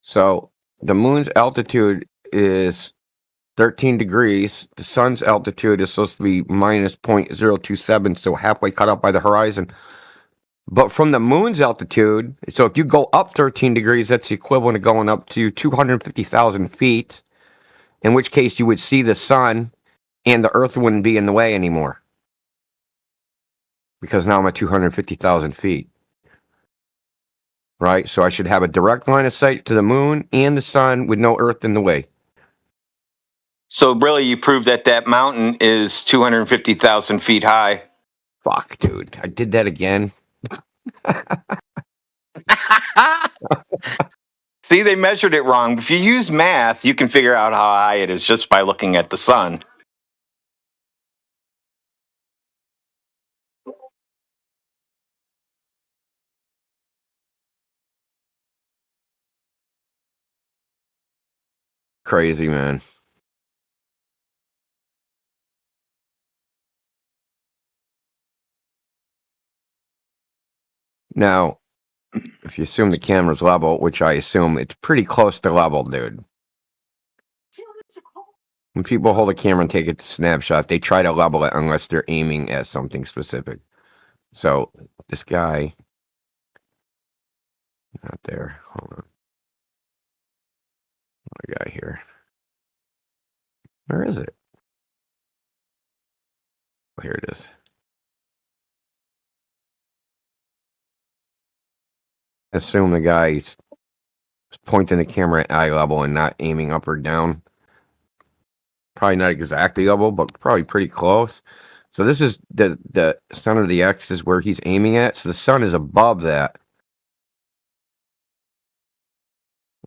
So the moon's altitude is 13 degrees. The sun's altitude is supposed to be minus 0.027, so halfway cut off by the horizon. But from the moon's altitude, so if you go up 13 degrees, that's the equivalent of going up to 250,000 feet, in which case you would see the sun and the earth wouldn't be in the way anymore. Because now I'm at 250,000 feet. Right? So I should have a direct line of sight to the moon and the sun with no earth in the way. So really, you proved that mountain is 250,000 feet high. Fuck, dude. I did that again. See, they measured it wrong. If you use math, you can figure out how high it is just by looking at the sun. Crazy, man. Now, if you assume the camera's level, which I assume it's pretty close to level, dude. When people hold a camera and take a snapshot, they try to level it unless they're aiming at something specific. So this guy, not there. Hold on. Another guy here. Where is it? Oh, here it is. Assume the guy's pointing the camera at eye level and not aiming up or down. Probably not exactly level, but probably pretty close. So this is the center of the X is where he's aiming at. So the sun is above that.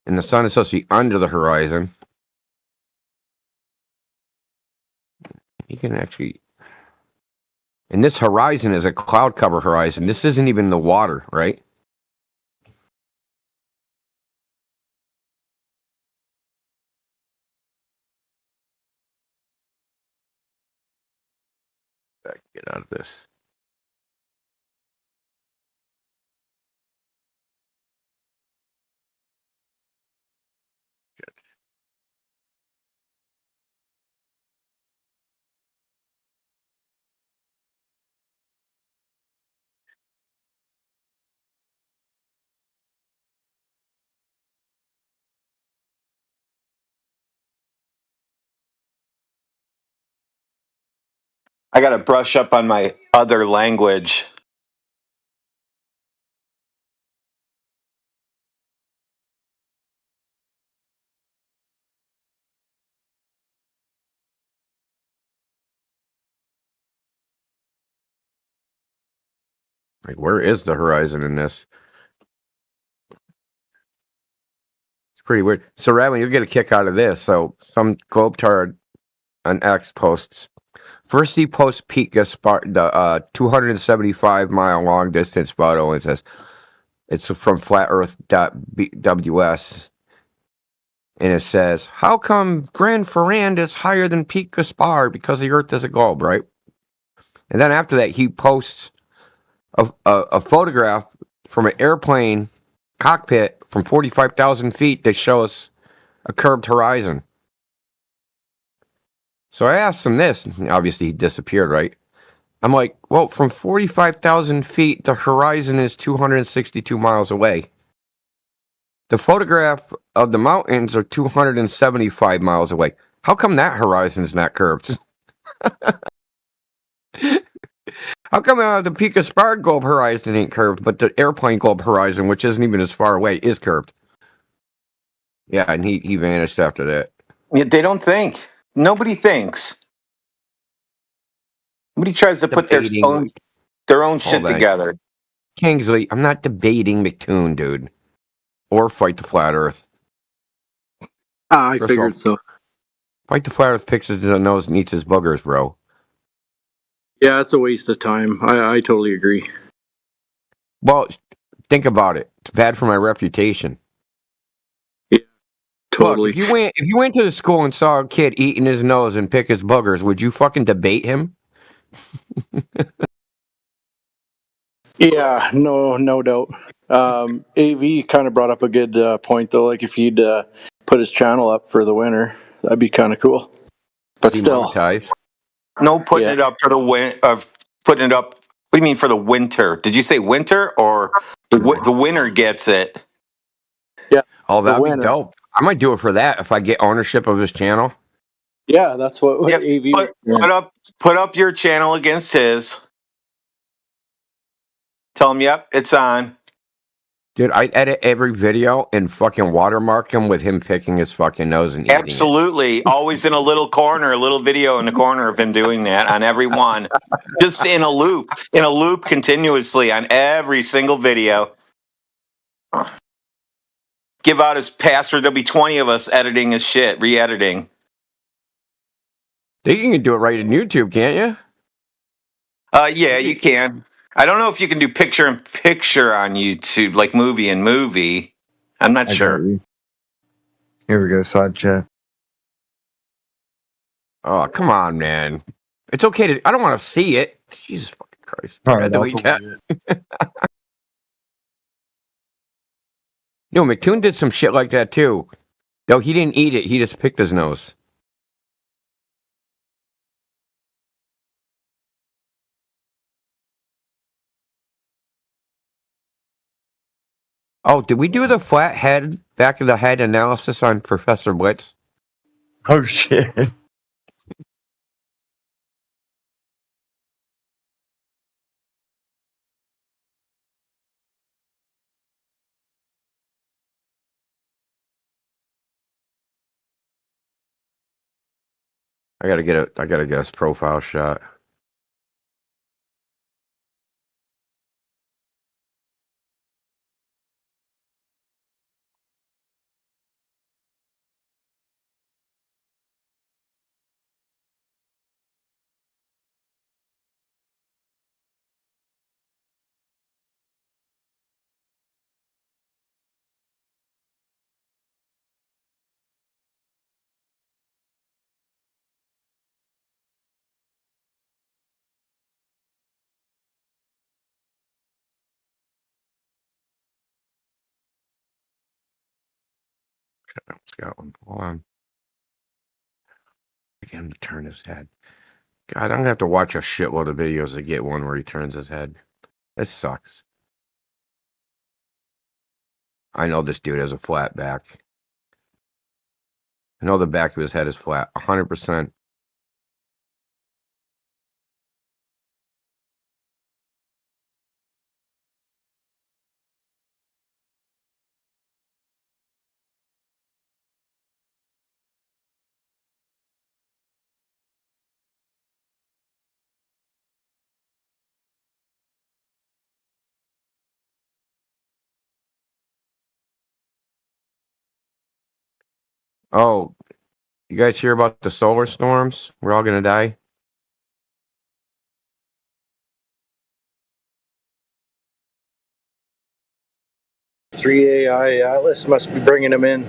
And the sun is supposed to be under the horizon. You can actually... And this horizon is a cloud cover horizon. This isn't even the water, right? Get out of this. Good. I got to brush up on my other language. Like, where is the horizon in this? It's pretty weird. So, Radley, you'll get a kick out of this. So, some Globetard on X posts. First, he posts Pete Gaspar, the 275-mile long distance photo, and says it's from FlatEarth.ws, and it says, "How come Grand Ferrand is higher than Pete Gaspar because the Earth is a globe, right?" And then after that, he posts a photograph from an airplane cockpit from 45,000 feet that shows a curved horizon. So I asked him this, and obviously he disappeared, right? I'm like, well, from 45,000 feet, the horizon is 262 miles away. The photograph of the mountains are 275 miles away. How come that horizon's not curved? How come the Pete Gaspar globe horizon ain't curved, but the airplane globe horizon, which isn't even as far away, is curved? Yeah, and he vanished after that. Yeah, they don't think. Nobody thinks. Nobody tries to put their own shit together. Kingsley, I'm not debating McToon, dude. Or Fight the Flat Earth. I figured so. Fight the Flat Earth picks his nose and eats his boogers, bro. Yeah, that's a waste of time. I totally agree. Well, think about it. It's bad for my reputation. Yeah, totally. Look, if you went to the school and saw a kid eating his nose and pick his boogers, would you fucking debate him? Yeah, no doubt. AV kind of brought up a good point though. Like if he'd put his channel up for the winter, that'd be kind of cool. But still, no putting it up for the putting it up. What do you mean for the winter? Did you say winter or the winner gets it? Yeah. Oh, that'd be dope. I might do it for that if I get ownership of his channel. Yeah, that's what AV. Put up your channel against his. Tell him, yep, it's on. Dude, I'd edit every video and fucking watermark him with him picking his fucking nose and eating Absolutely. Always in a little corner, a little video in the corner of him doing that on every one. Just in a loop continuously on every single video. Give out his password. There'll be 20 of us editing his shit, re-editing. You can do it right in YouTube, can't you? Yeah, you can. I don't know if you can do picture-in-picture on YouTube, like movie. I'm not sure. Here we go, side chat. Oh, come on, man. It's okay to... I don't want to see it. Jesus fucking Christ. All right, delete that. No, McToon did some shit like that, too. Though he didn't eat it. He just picked his nose. Oh, did we do the flat head, back of the head analysis on Professor Blitz? Oh shit. I gotta get his profile shot. Scotland. Hold on. Get him to turn his head. God, I'm gonna have to watch a shitload of videos to get one where he turns his head. This sucks. I know this dude has a flat back. I know the back of his head is flat. 100%. Oh, you guys hear about the solar storms? We're all gonna die. 3AI Atlas must be bringing them in.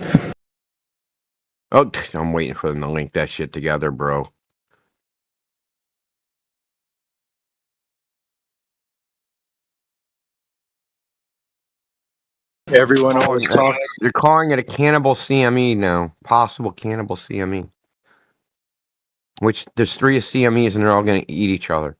Oh, I'm waiting for them to link that shit together, bro. Everyone always talks. They're calling it a cannibal CME now. Possible cannibal CME. Which there's 3 CMEs and they're all gonna eat each other.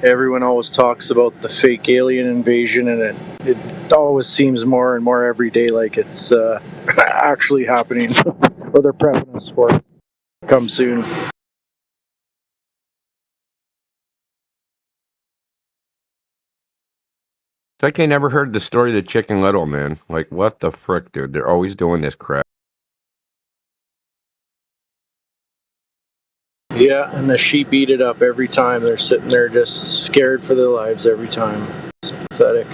Everyone always talks about the fake alien invasion, and it always seems more and more every day like it's actually happening. Or they're prepping us for it. Come soon. It's like I never heard the story of the Chicken Little, man. Like, what the frick, dude? They're always doing this crap. Yeah, and the sheep eat it up every time. They're sitting there just scared for their lives every time. It's pathetic.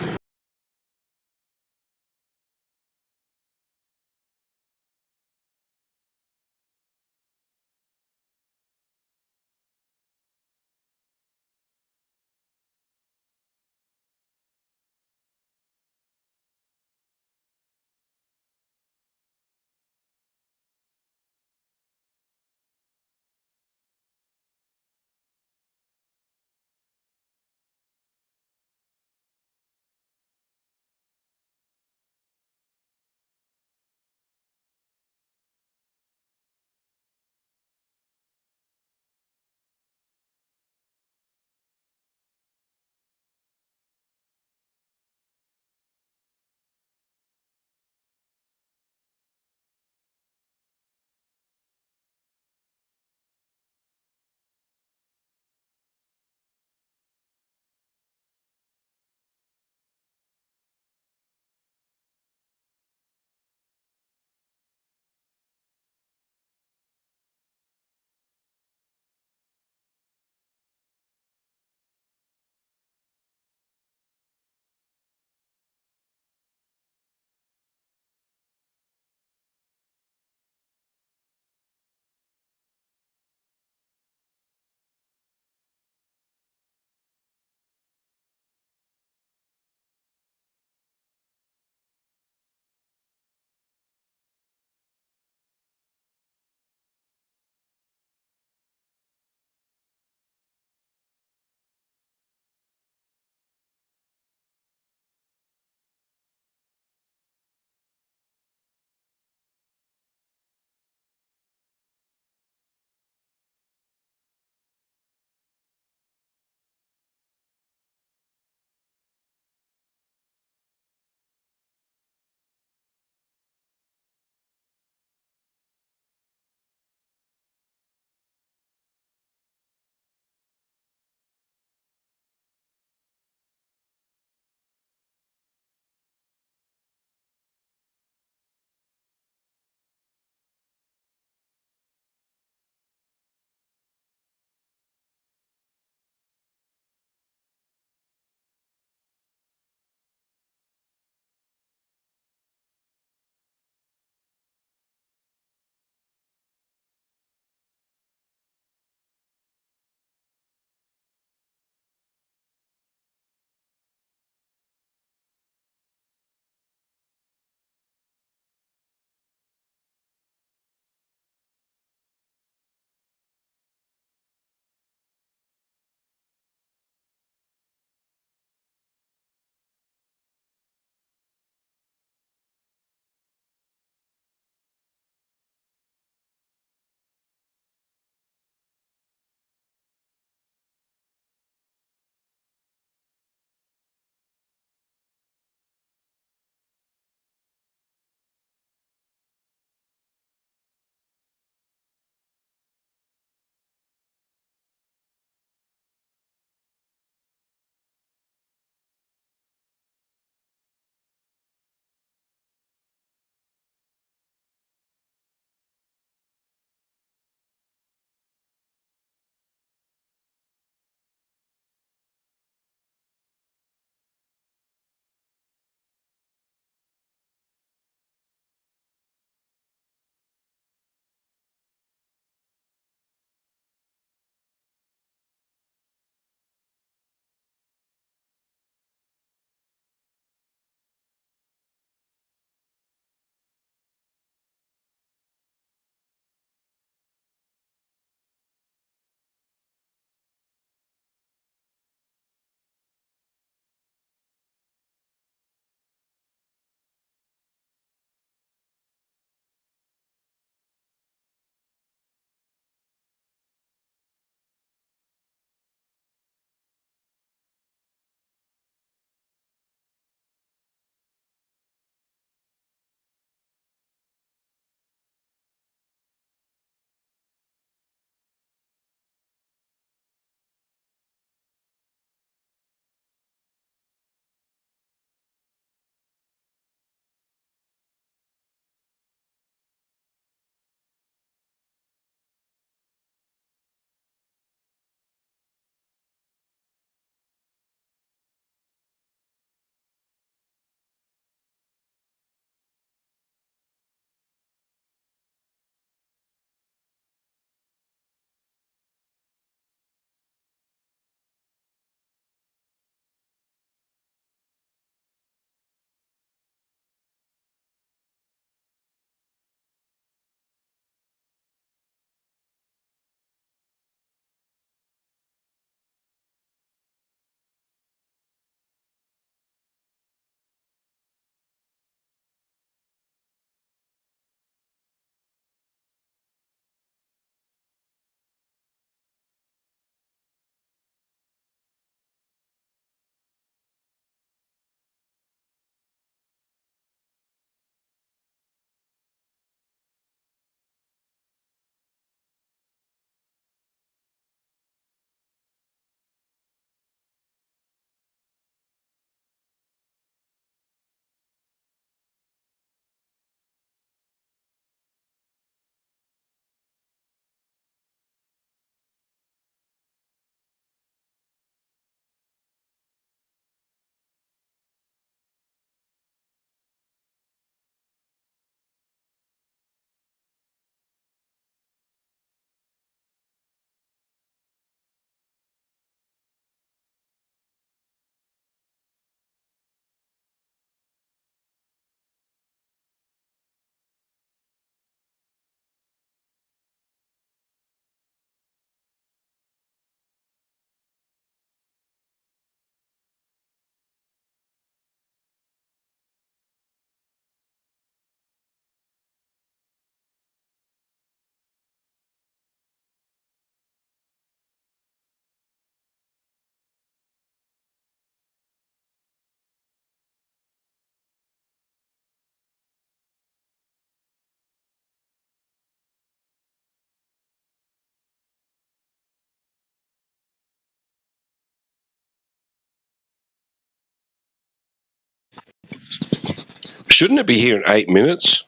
Shouldn't it be here in 8 minutes?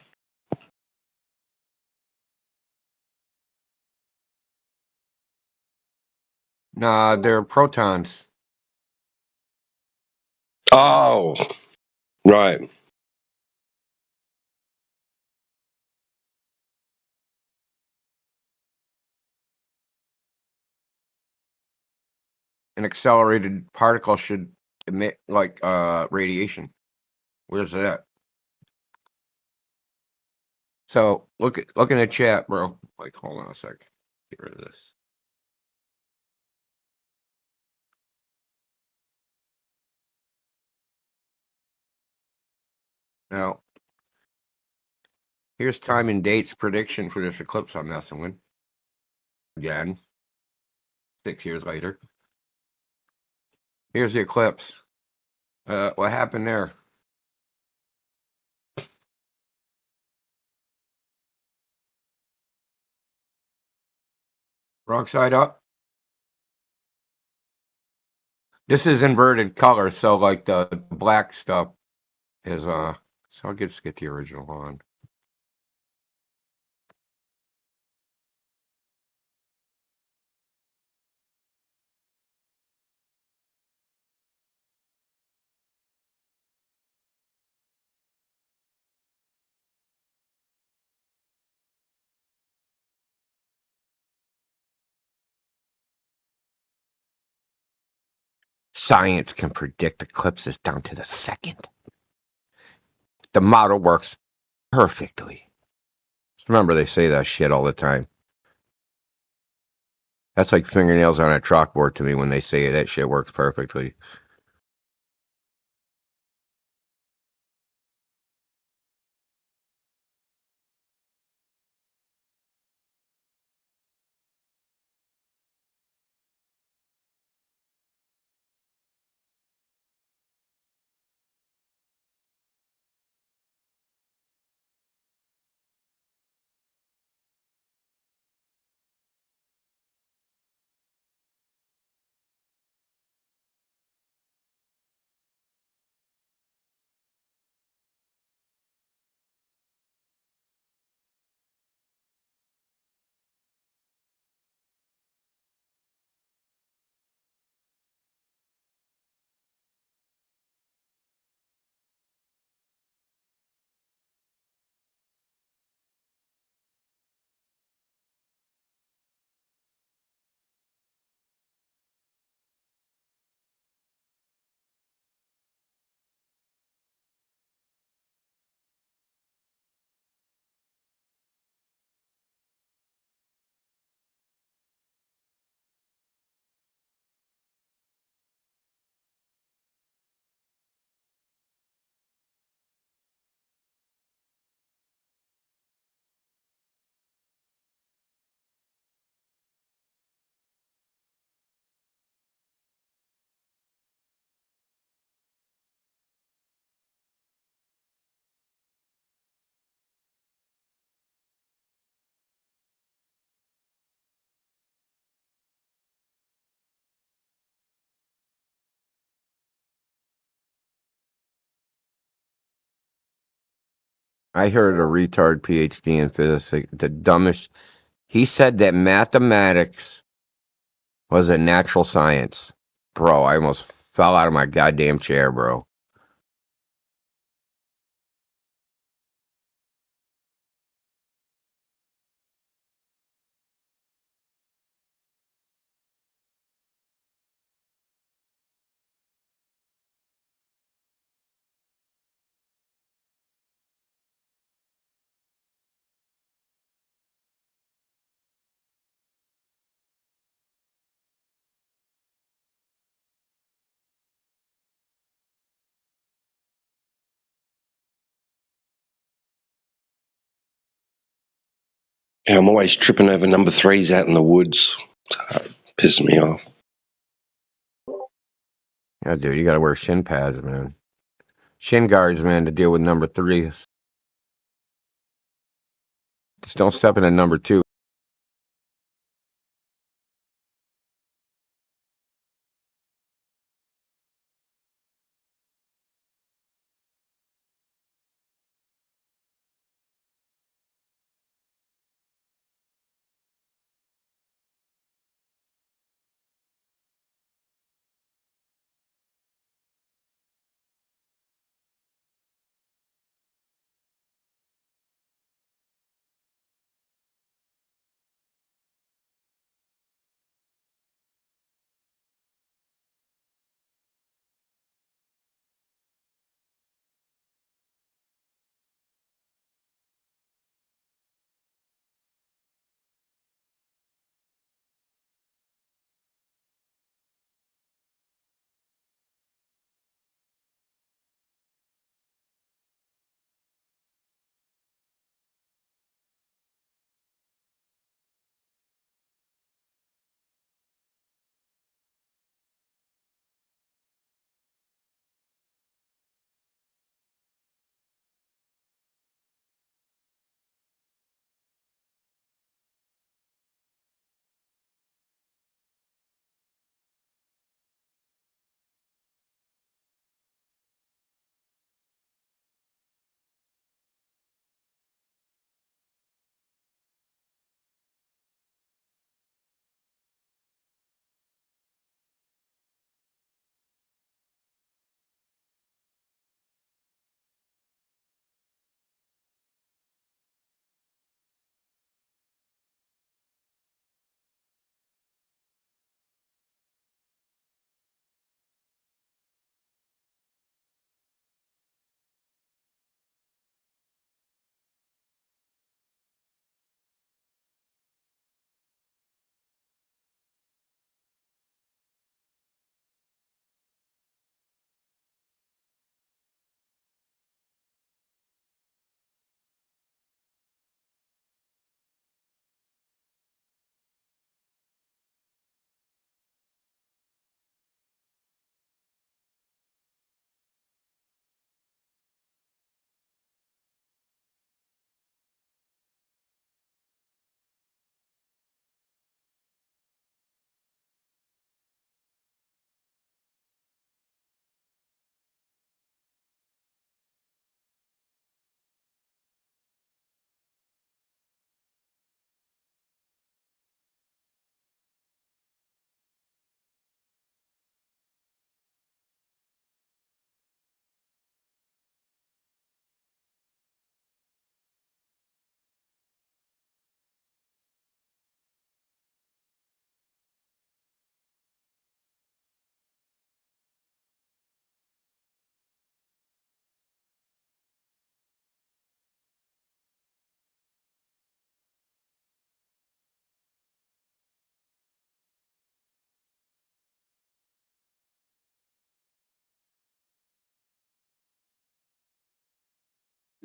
Nah, they're protons. Oh, right. An accelerated particle should emit like radiation. Where's that? So look in the chat, bro. Like, hold on a sec. Get rid of this. Now, here's time and dates prediction for this eclipse I'm messing with. Again, 6 years later. Here's the eclipse. What happened there? Wrong side up. This is inverted color, so like the black stuff is so I'll just get the original on. Science can predict eclipses down to the second. The model works perfectly. Just remember, they say that shit all the time. That's like fingernails on a chalkboard to me when they say that shit works perfectly. I heard a retard PhD in physics, the dumbest. He said that mathematics was a natural science. Bro, I almost fell out of my goddamn chair, bro. Yeah, I'm always tripping over number 3s out in the woods. Pisses me off. Yeah, dude, you gotta wear shin pads, man. Shin guards, man, to deal with number 3s. Just don't step into number 2.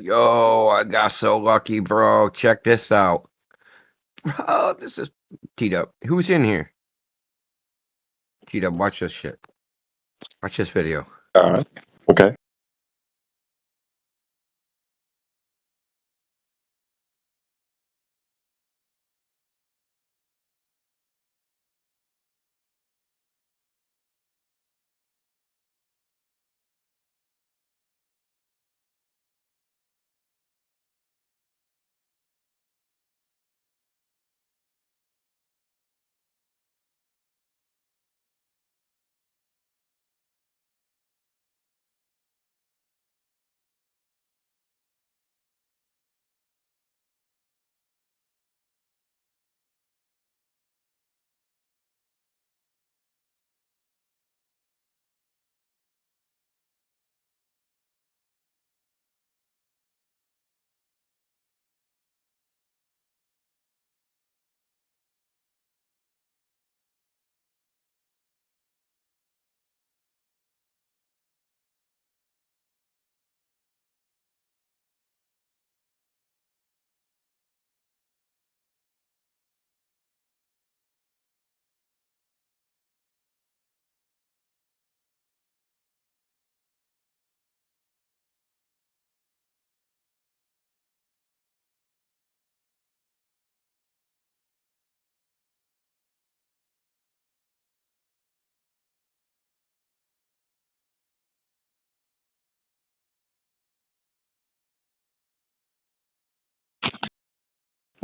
Yo, I got so lucky, bro. Check this out. Bro, this is T-Dub. Who's in here? T-Dub, watch this shit. Watch this video. All right. Okay.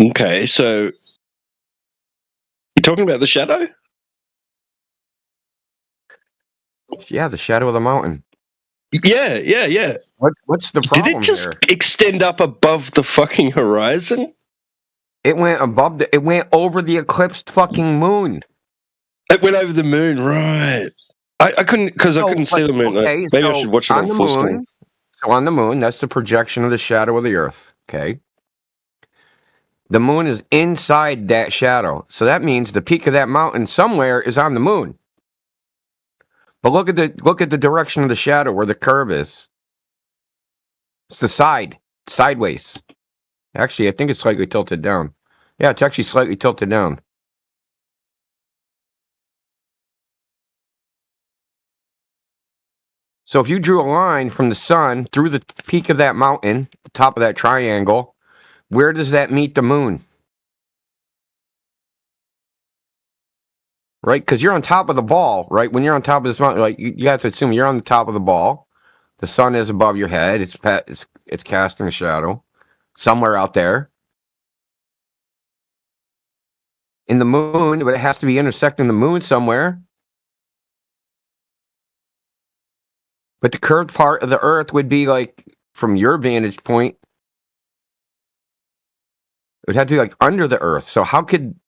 Okay, so you're talking about the shadow? Yeah, the shadow of the mountain. Yeah. What's the problem Did it just there? extend up above the fucking horizon? It went above it went over the eclipsed fucking moon. It went over the moon, right? I couldn't because I couldn't see the moon. Okay, Maybe I so should watch it on the full moon. screen. So on the moon, that's the projection of the shadow of the Earth. Okay. The moon is inside that shadow. So that means the peak of that mountain somewhere is on the moon. But look at the direction of the shadow where the curve is. It's the sideways. Actually, I think it's slightly tilted down. Yeah, it's actually slightly tilted down. So if you drew a line from the sun through the peak of that mountain, the top of that triangle, where does that meet the moon? Right? Because you're on top of the ball, right? When you're on top of this mountain, like you have to assume you're on the top of the ball. The sun is above your head. It's casting a shadow somewhere out there. In the moon, but it has to be intersecting the moon somewhere. But the curved part of the Earth would be like, from your vantage point, it would have to be like under the Earth. So how could?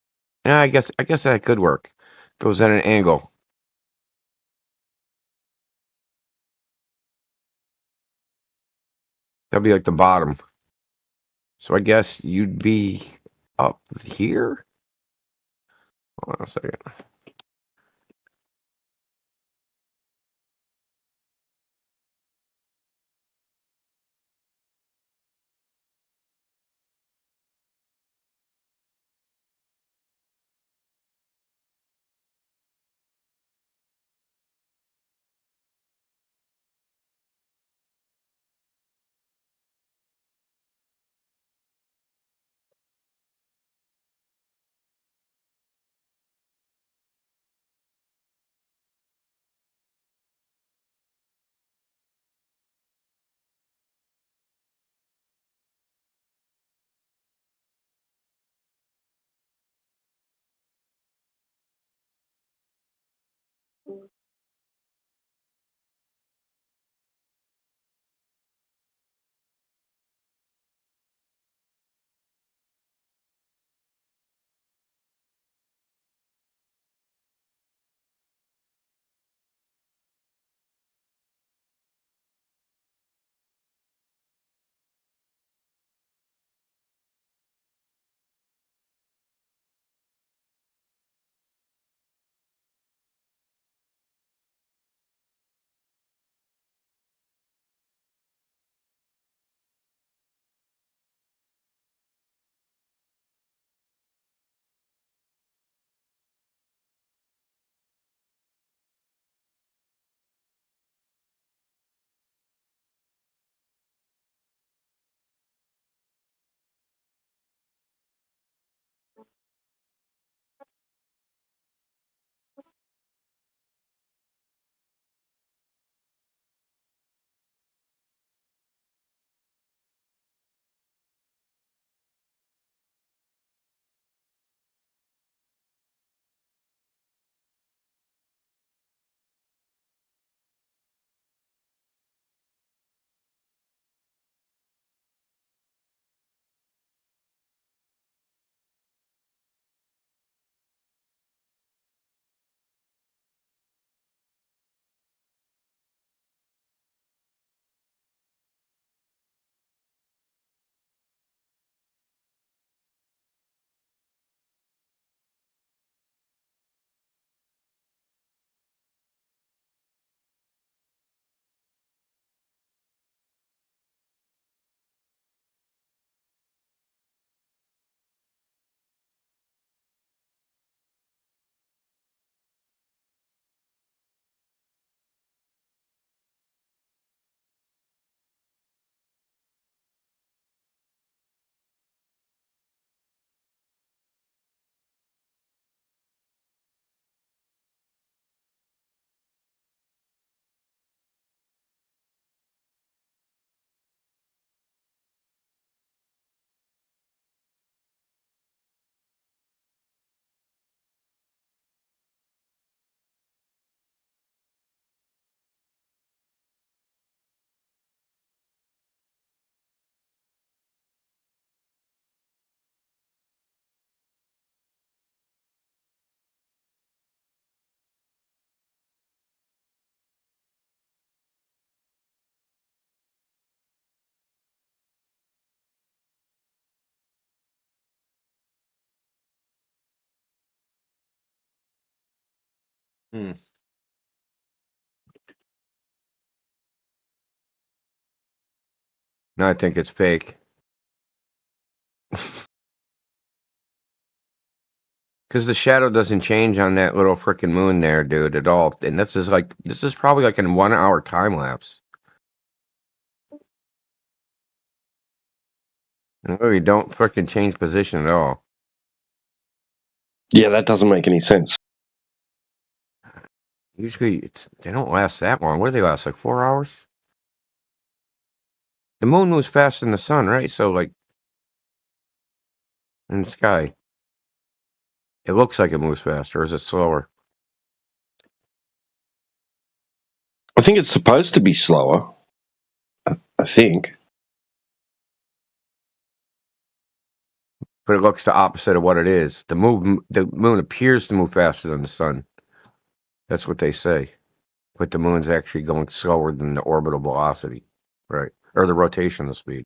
Yeah, I guess that could work. If it was at an angle. That'd be like the bottom. So I guess you'd be up here. Hold on a second. Hmm. No, I think it's fake. Because the shadow doesn't change on that little freaking moon there, dude, at all. And this is probably like a 1 hour time lapse. And really don't freaking change position at all. Yeah, that doesn't make any sense. Usually they don't last that long. What do they last, like 4 hours? The moon moves faster than the sun, right? So like in the sky. It looks like it moves faster, or is it slower? I think it's supposed to be slower. I think. But it looks the opposite of what it is. The moon appears to move faster than the sun. That's what they say. But the moon's actually going slower than the orbital velocity, right? Or the rotational speed.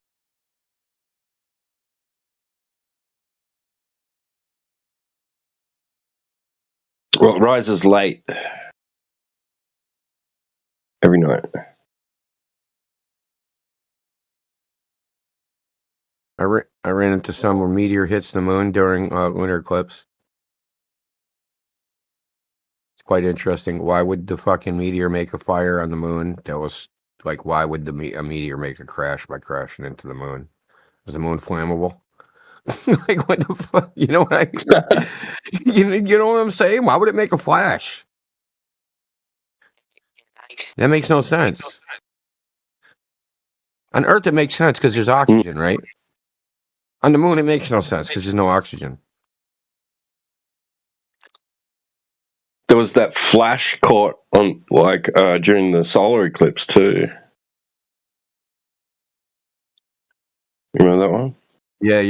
Well, it rises late every night. I ran into some where meteor hits the moon during lunar eclipse. It's quite interesting. Why would the fucking meteor make a fire on the moon? That was like, why would a meteor make a crash by crashing into the moon? Is the moon flammable? Like, what the fuck? You know what I mean? you know what I'm saying? Why would it make a flash? That makes no sense. On Earth, it makes sense because there's oxygen, right? On the moon, it makes no sense because there's no oxygen. There was that flash caught on, like, during the solar eclipse too. You remember that one? Yeah.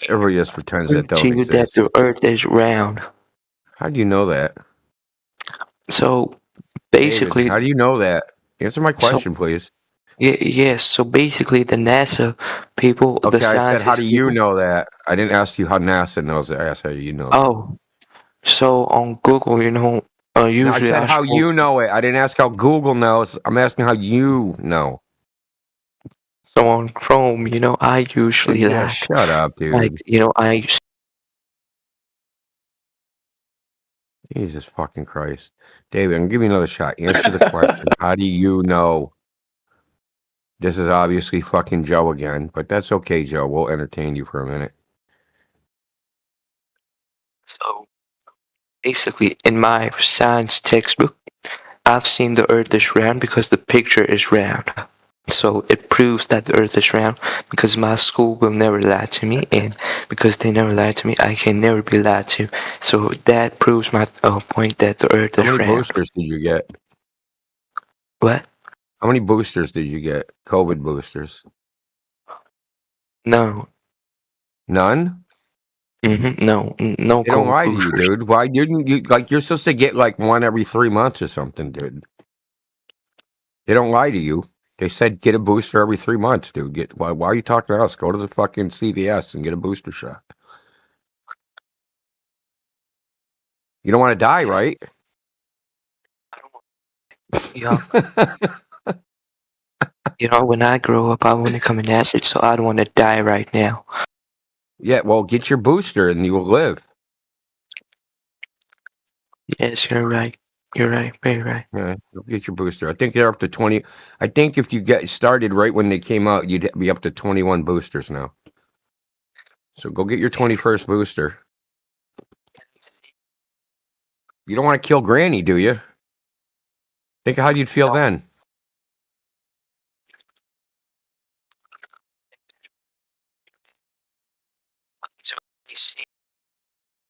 Everybody just pretends that don't exist. That the Earth is round. How do you know that? So basically, David, how do you know that? Answer my question, please. Yes. So basically, the NASA people, Okay, the I scientists. said, how do you know that? I didn't ask you how NASA knows it. I asked how you know. Oh, so on Google, you know, usually No, I said how you know it. I didn't ask how Google knows. I'm asking how you know. So on Chrome, you know, I usually shut up, dude. Like, you know, Jesus fucking Christ. David, I'm gonna give you another shot. Answer the question. How do you know? This is obviously fucking Joe again, but that's okay, Joe. We'll entertain you for a minute. So basically, in my science textbook, I've seen the Earth is round because the picture is round. So it proves that the Earth is round because my school will never lie to me, and because they never lie to me, I can never be lied to. So that proves my point that the Earth is round. How many boosters did you get? What? How many boosters did you get? COVID boosters? No. None? No. They don't lie to you, dude. Why didn't you? Like, you're supposed to get like one every 3 months or something, dude. They don't lie to you. They said get a booster every 3 months, dude. Why are you talking to us? Go to the fucking CVS and get a booster shot. You don't want to die, right? Yeah. You know, when I grow up, I want to become an athlete, so I don't want to die right now. Yeah, well, get your booster and you will live. Yes, you're right. You're right. Very right. Yeah, get your booster. I think they're up to 20. I think if you get started right when they came out, you'd be up to 21 boosters now. So go get your 21st booster. You don't want to kill Granny, do you? Think of how you'd feel then.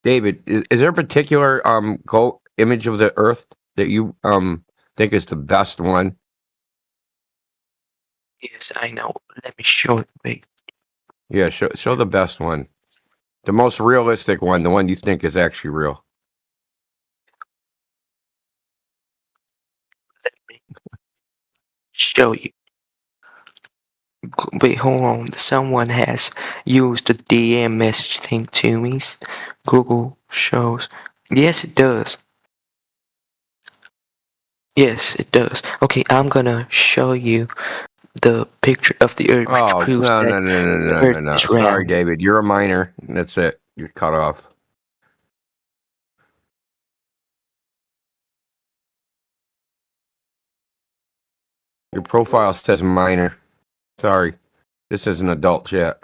David, is there a particular image of the Earth that you think is the best one? Yes, I know. Let me show it. Wait. Yeah, show the best one. The most realistic one, the one you think is actually real. Let me show you. Wait, hold on. Someone has used the DM message thing to me. Google shows. Yes, it does. Yes, it does. Okay, I'm gonna show you the picture of the Earth, which Oh, proves no, that no, no, no, the no, Earth no, no. is Sorry, round. David. You're a minor. That's it. You're cut off. Your profile says minor. Sorry. This is an adult chat.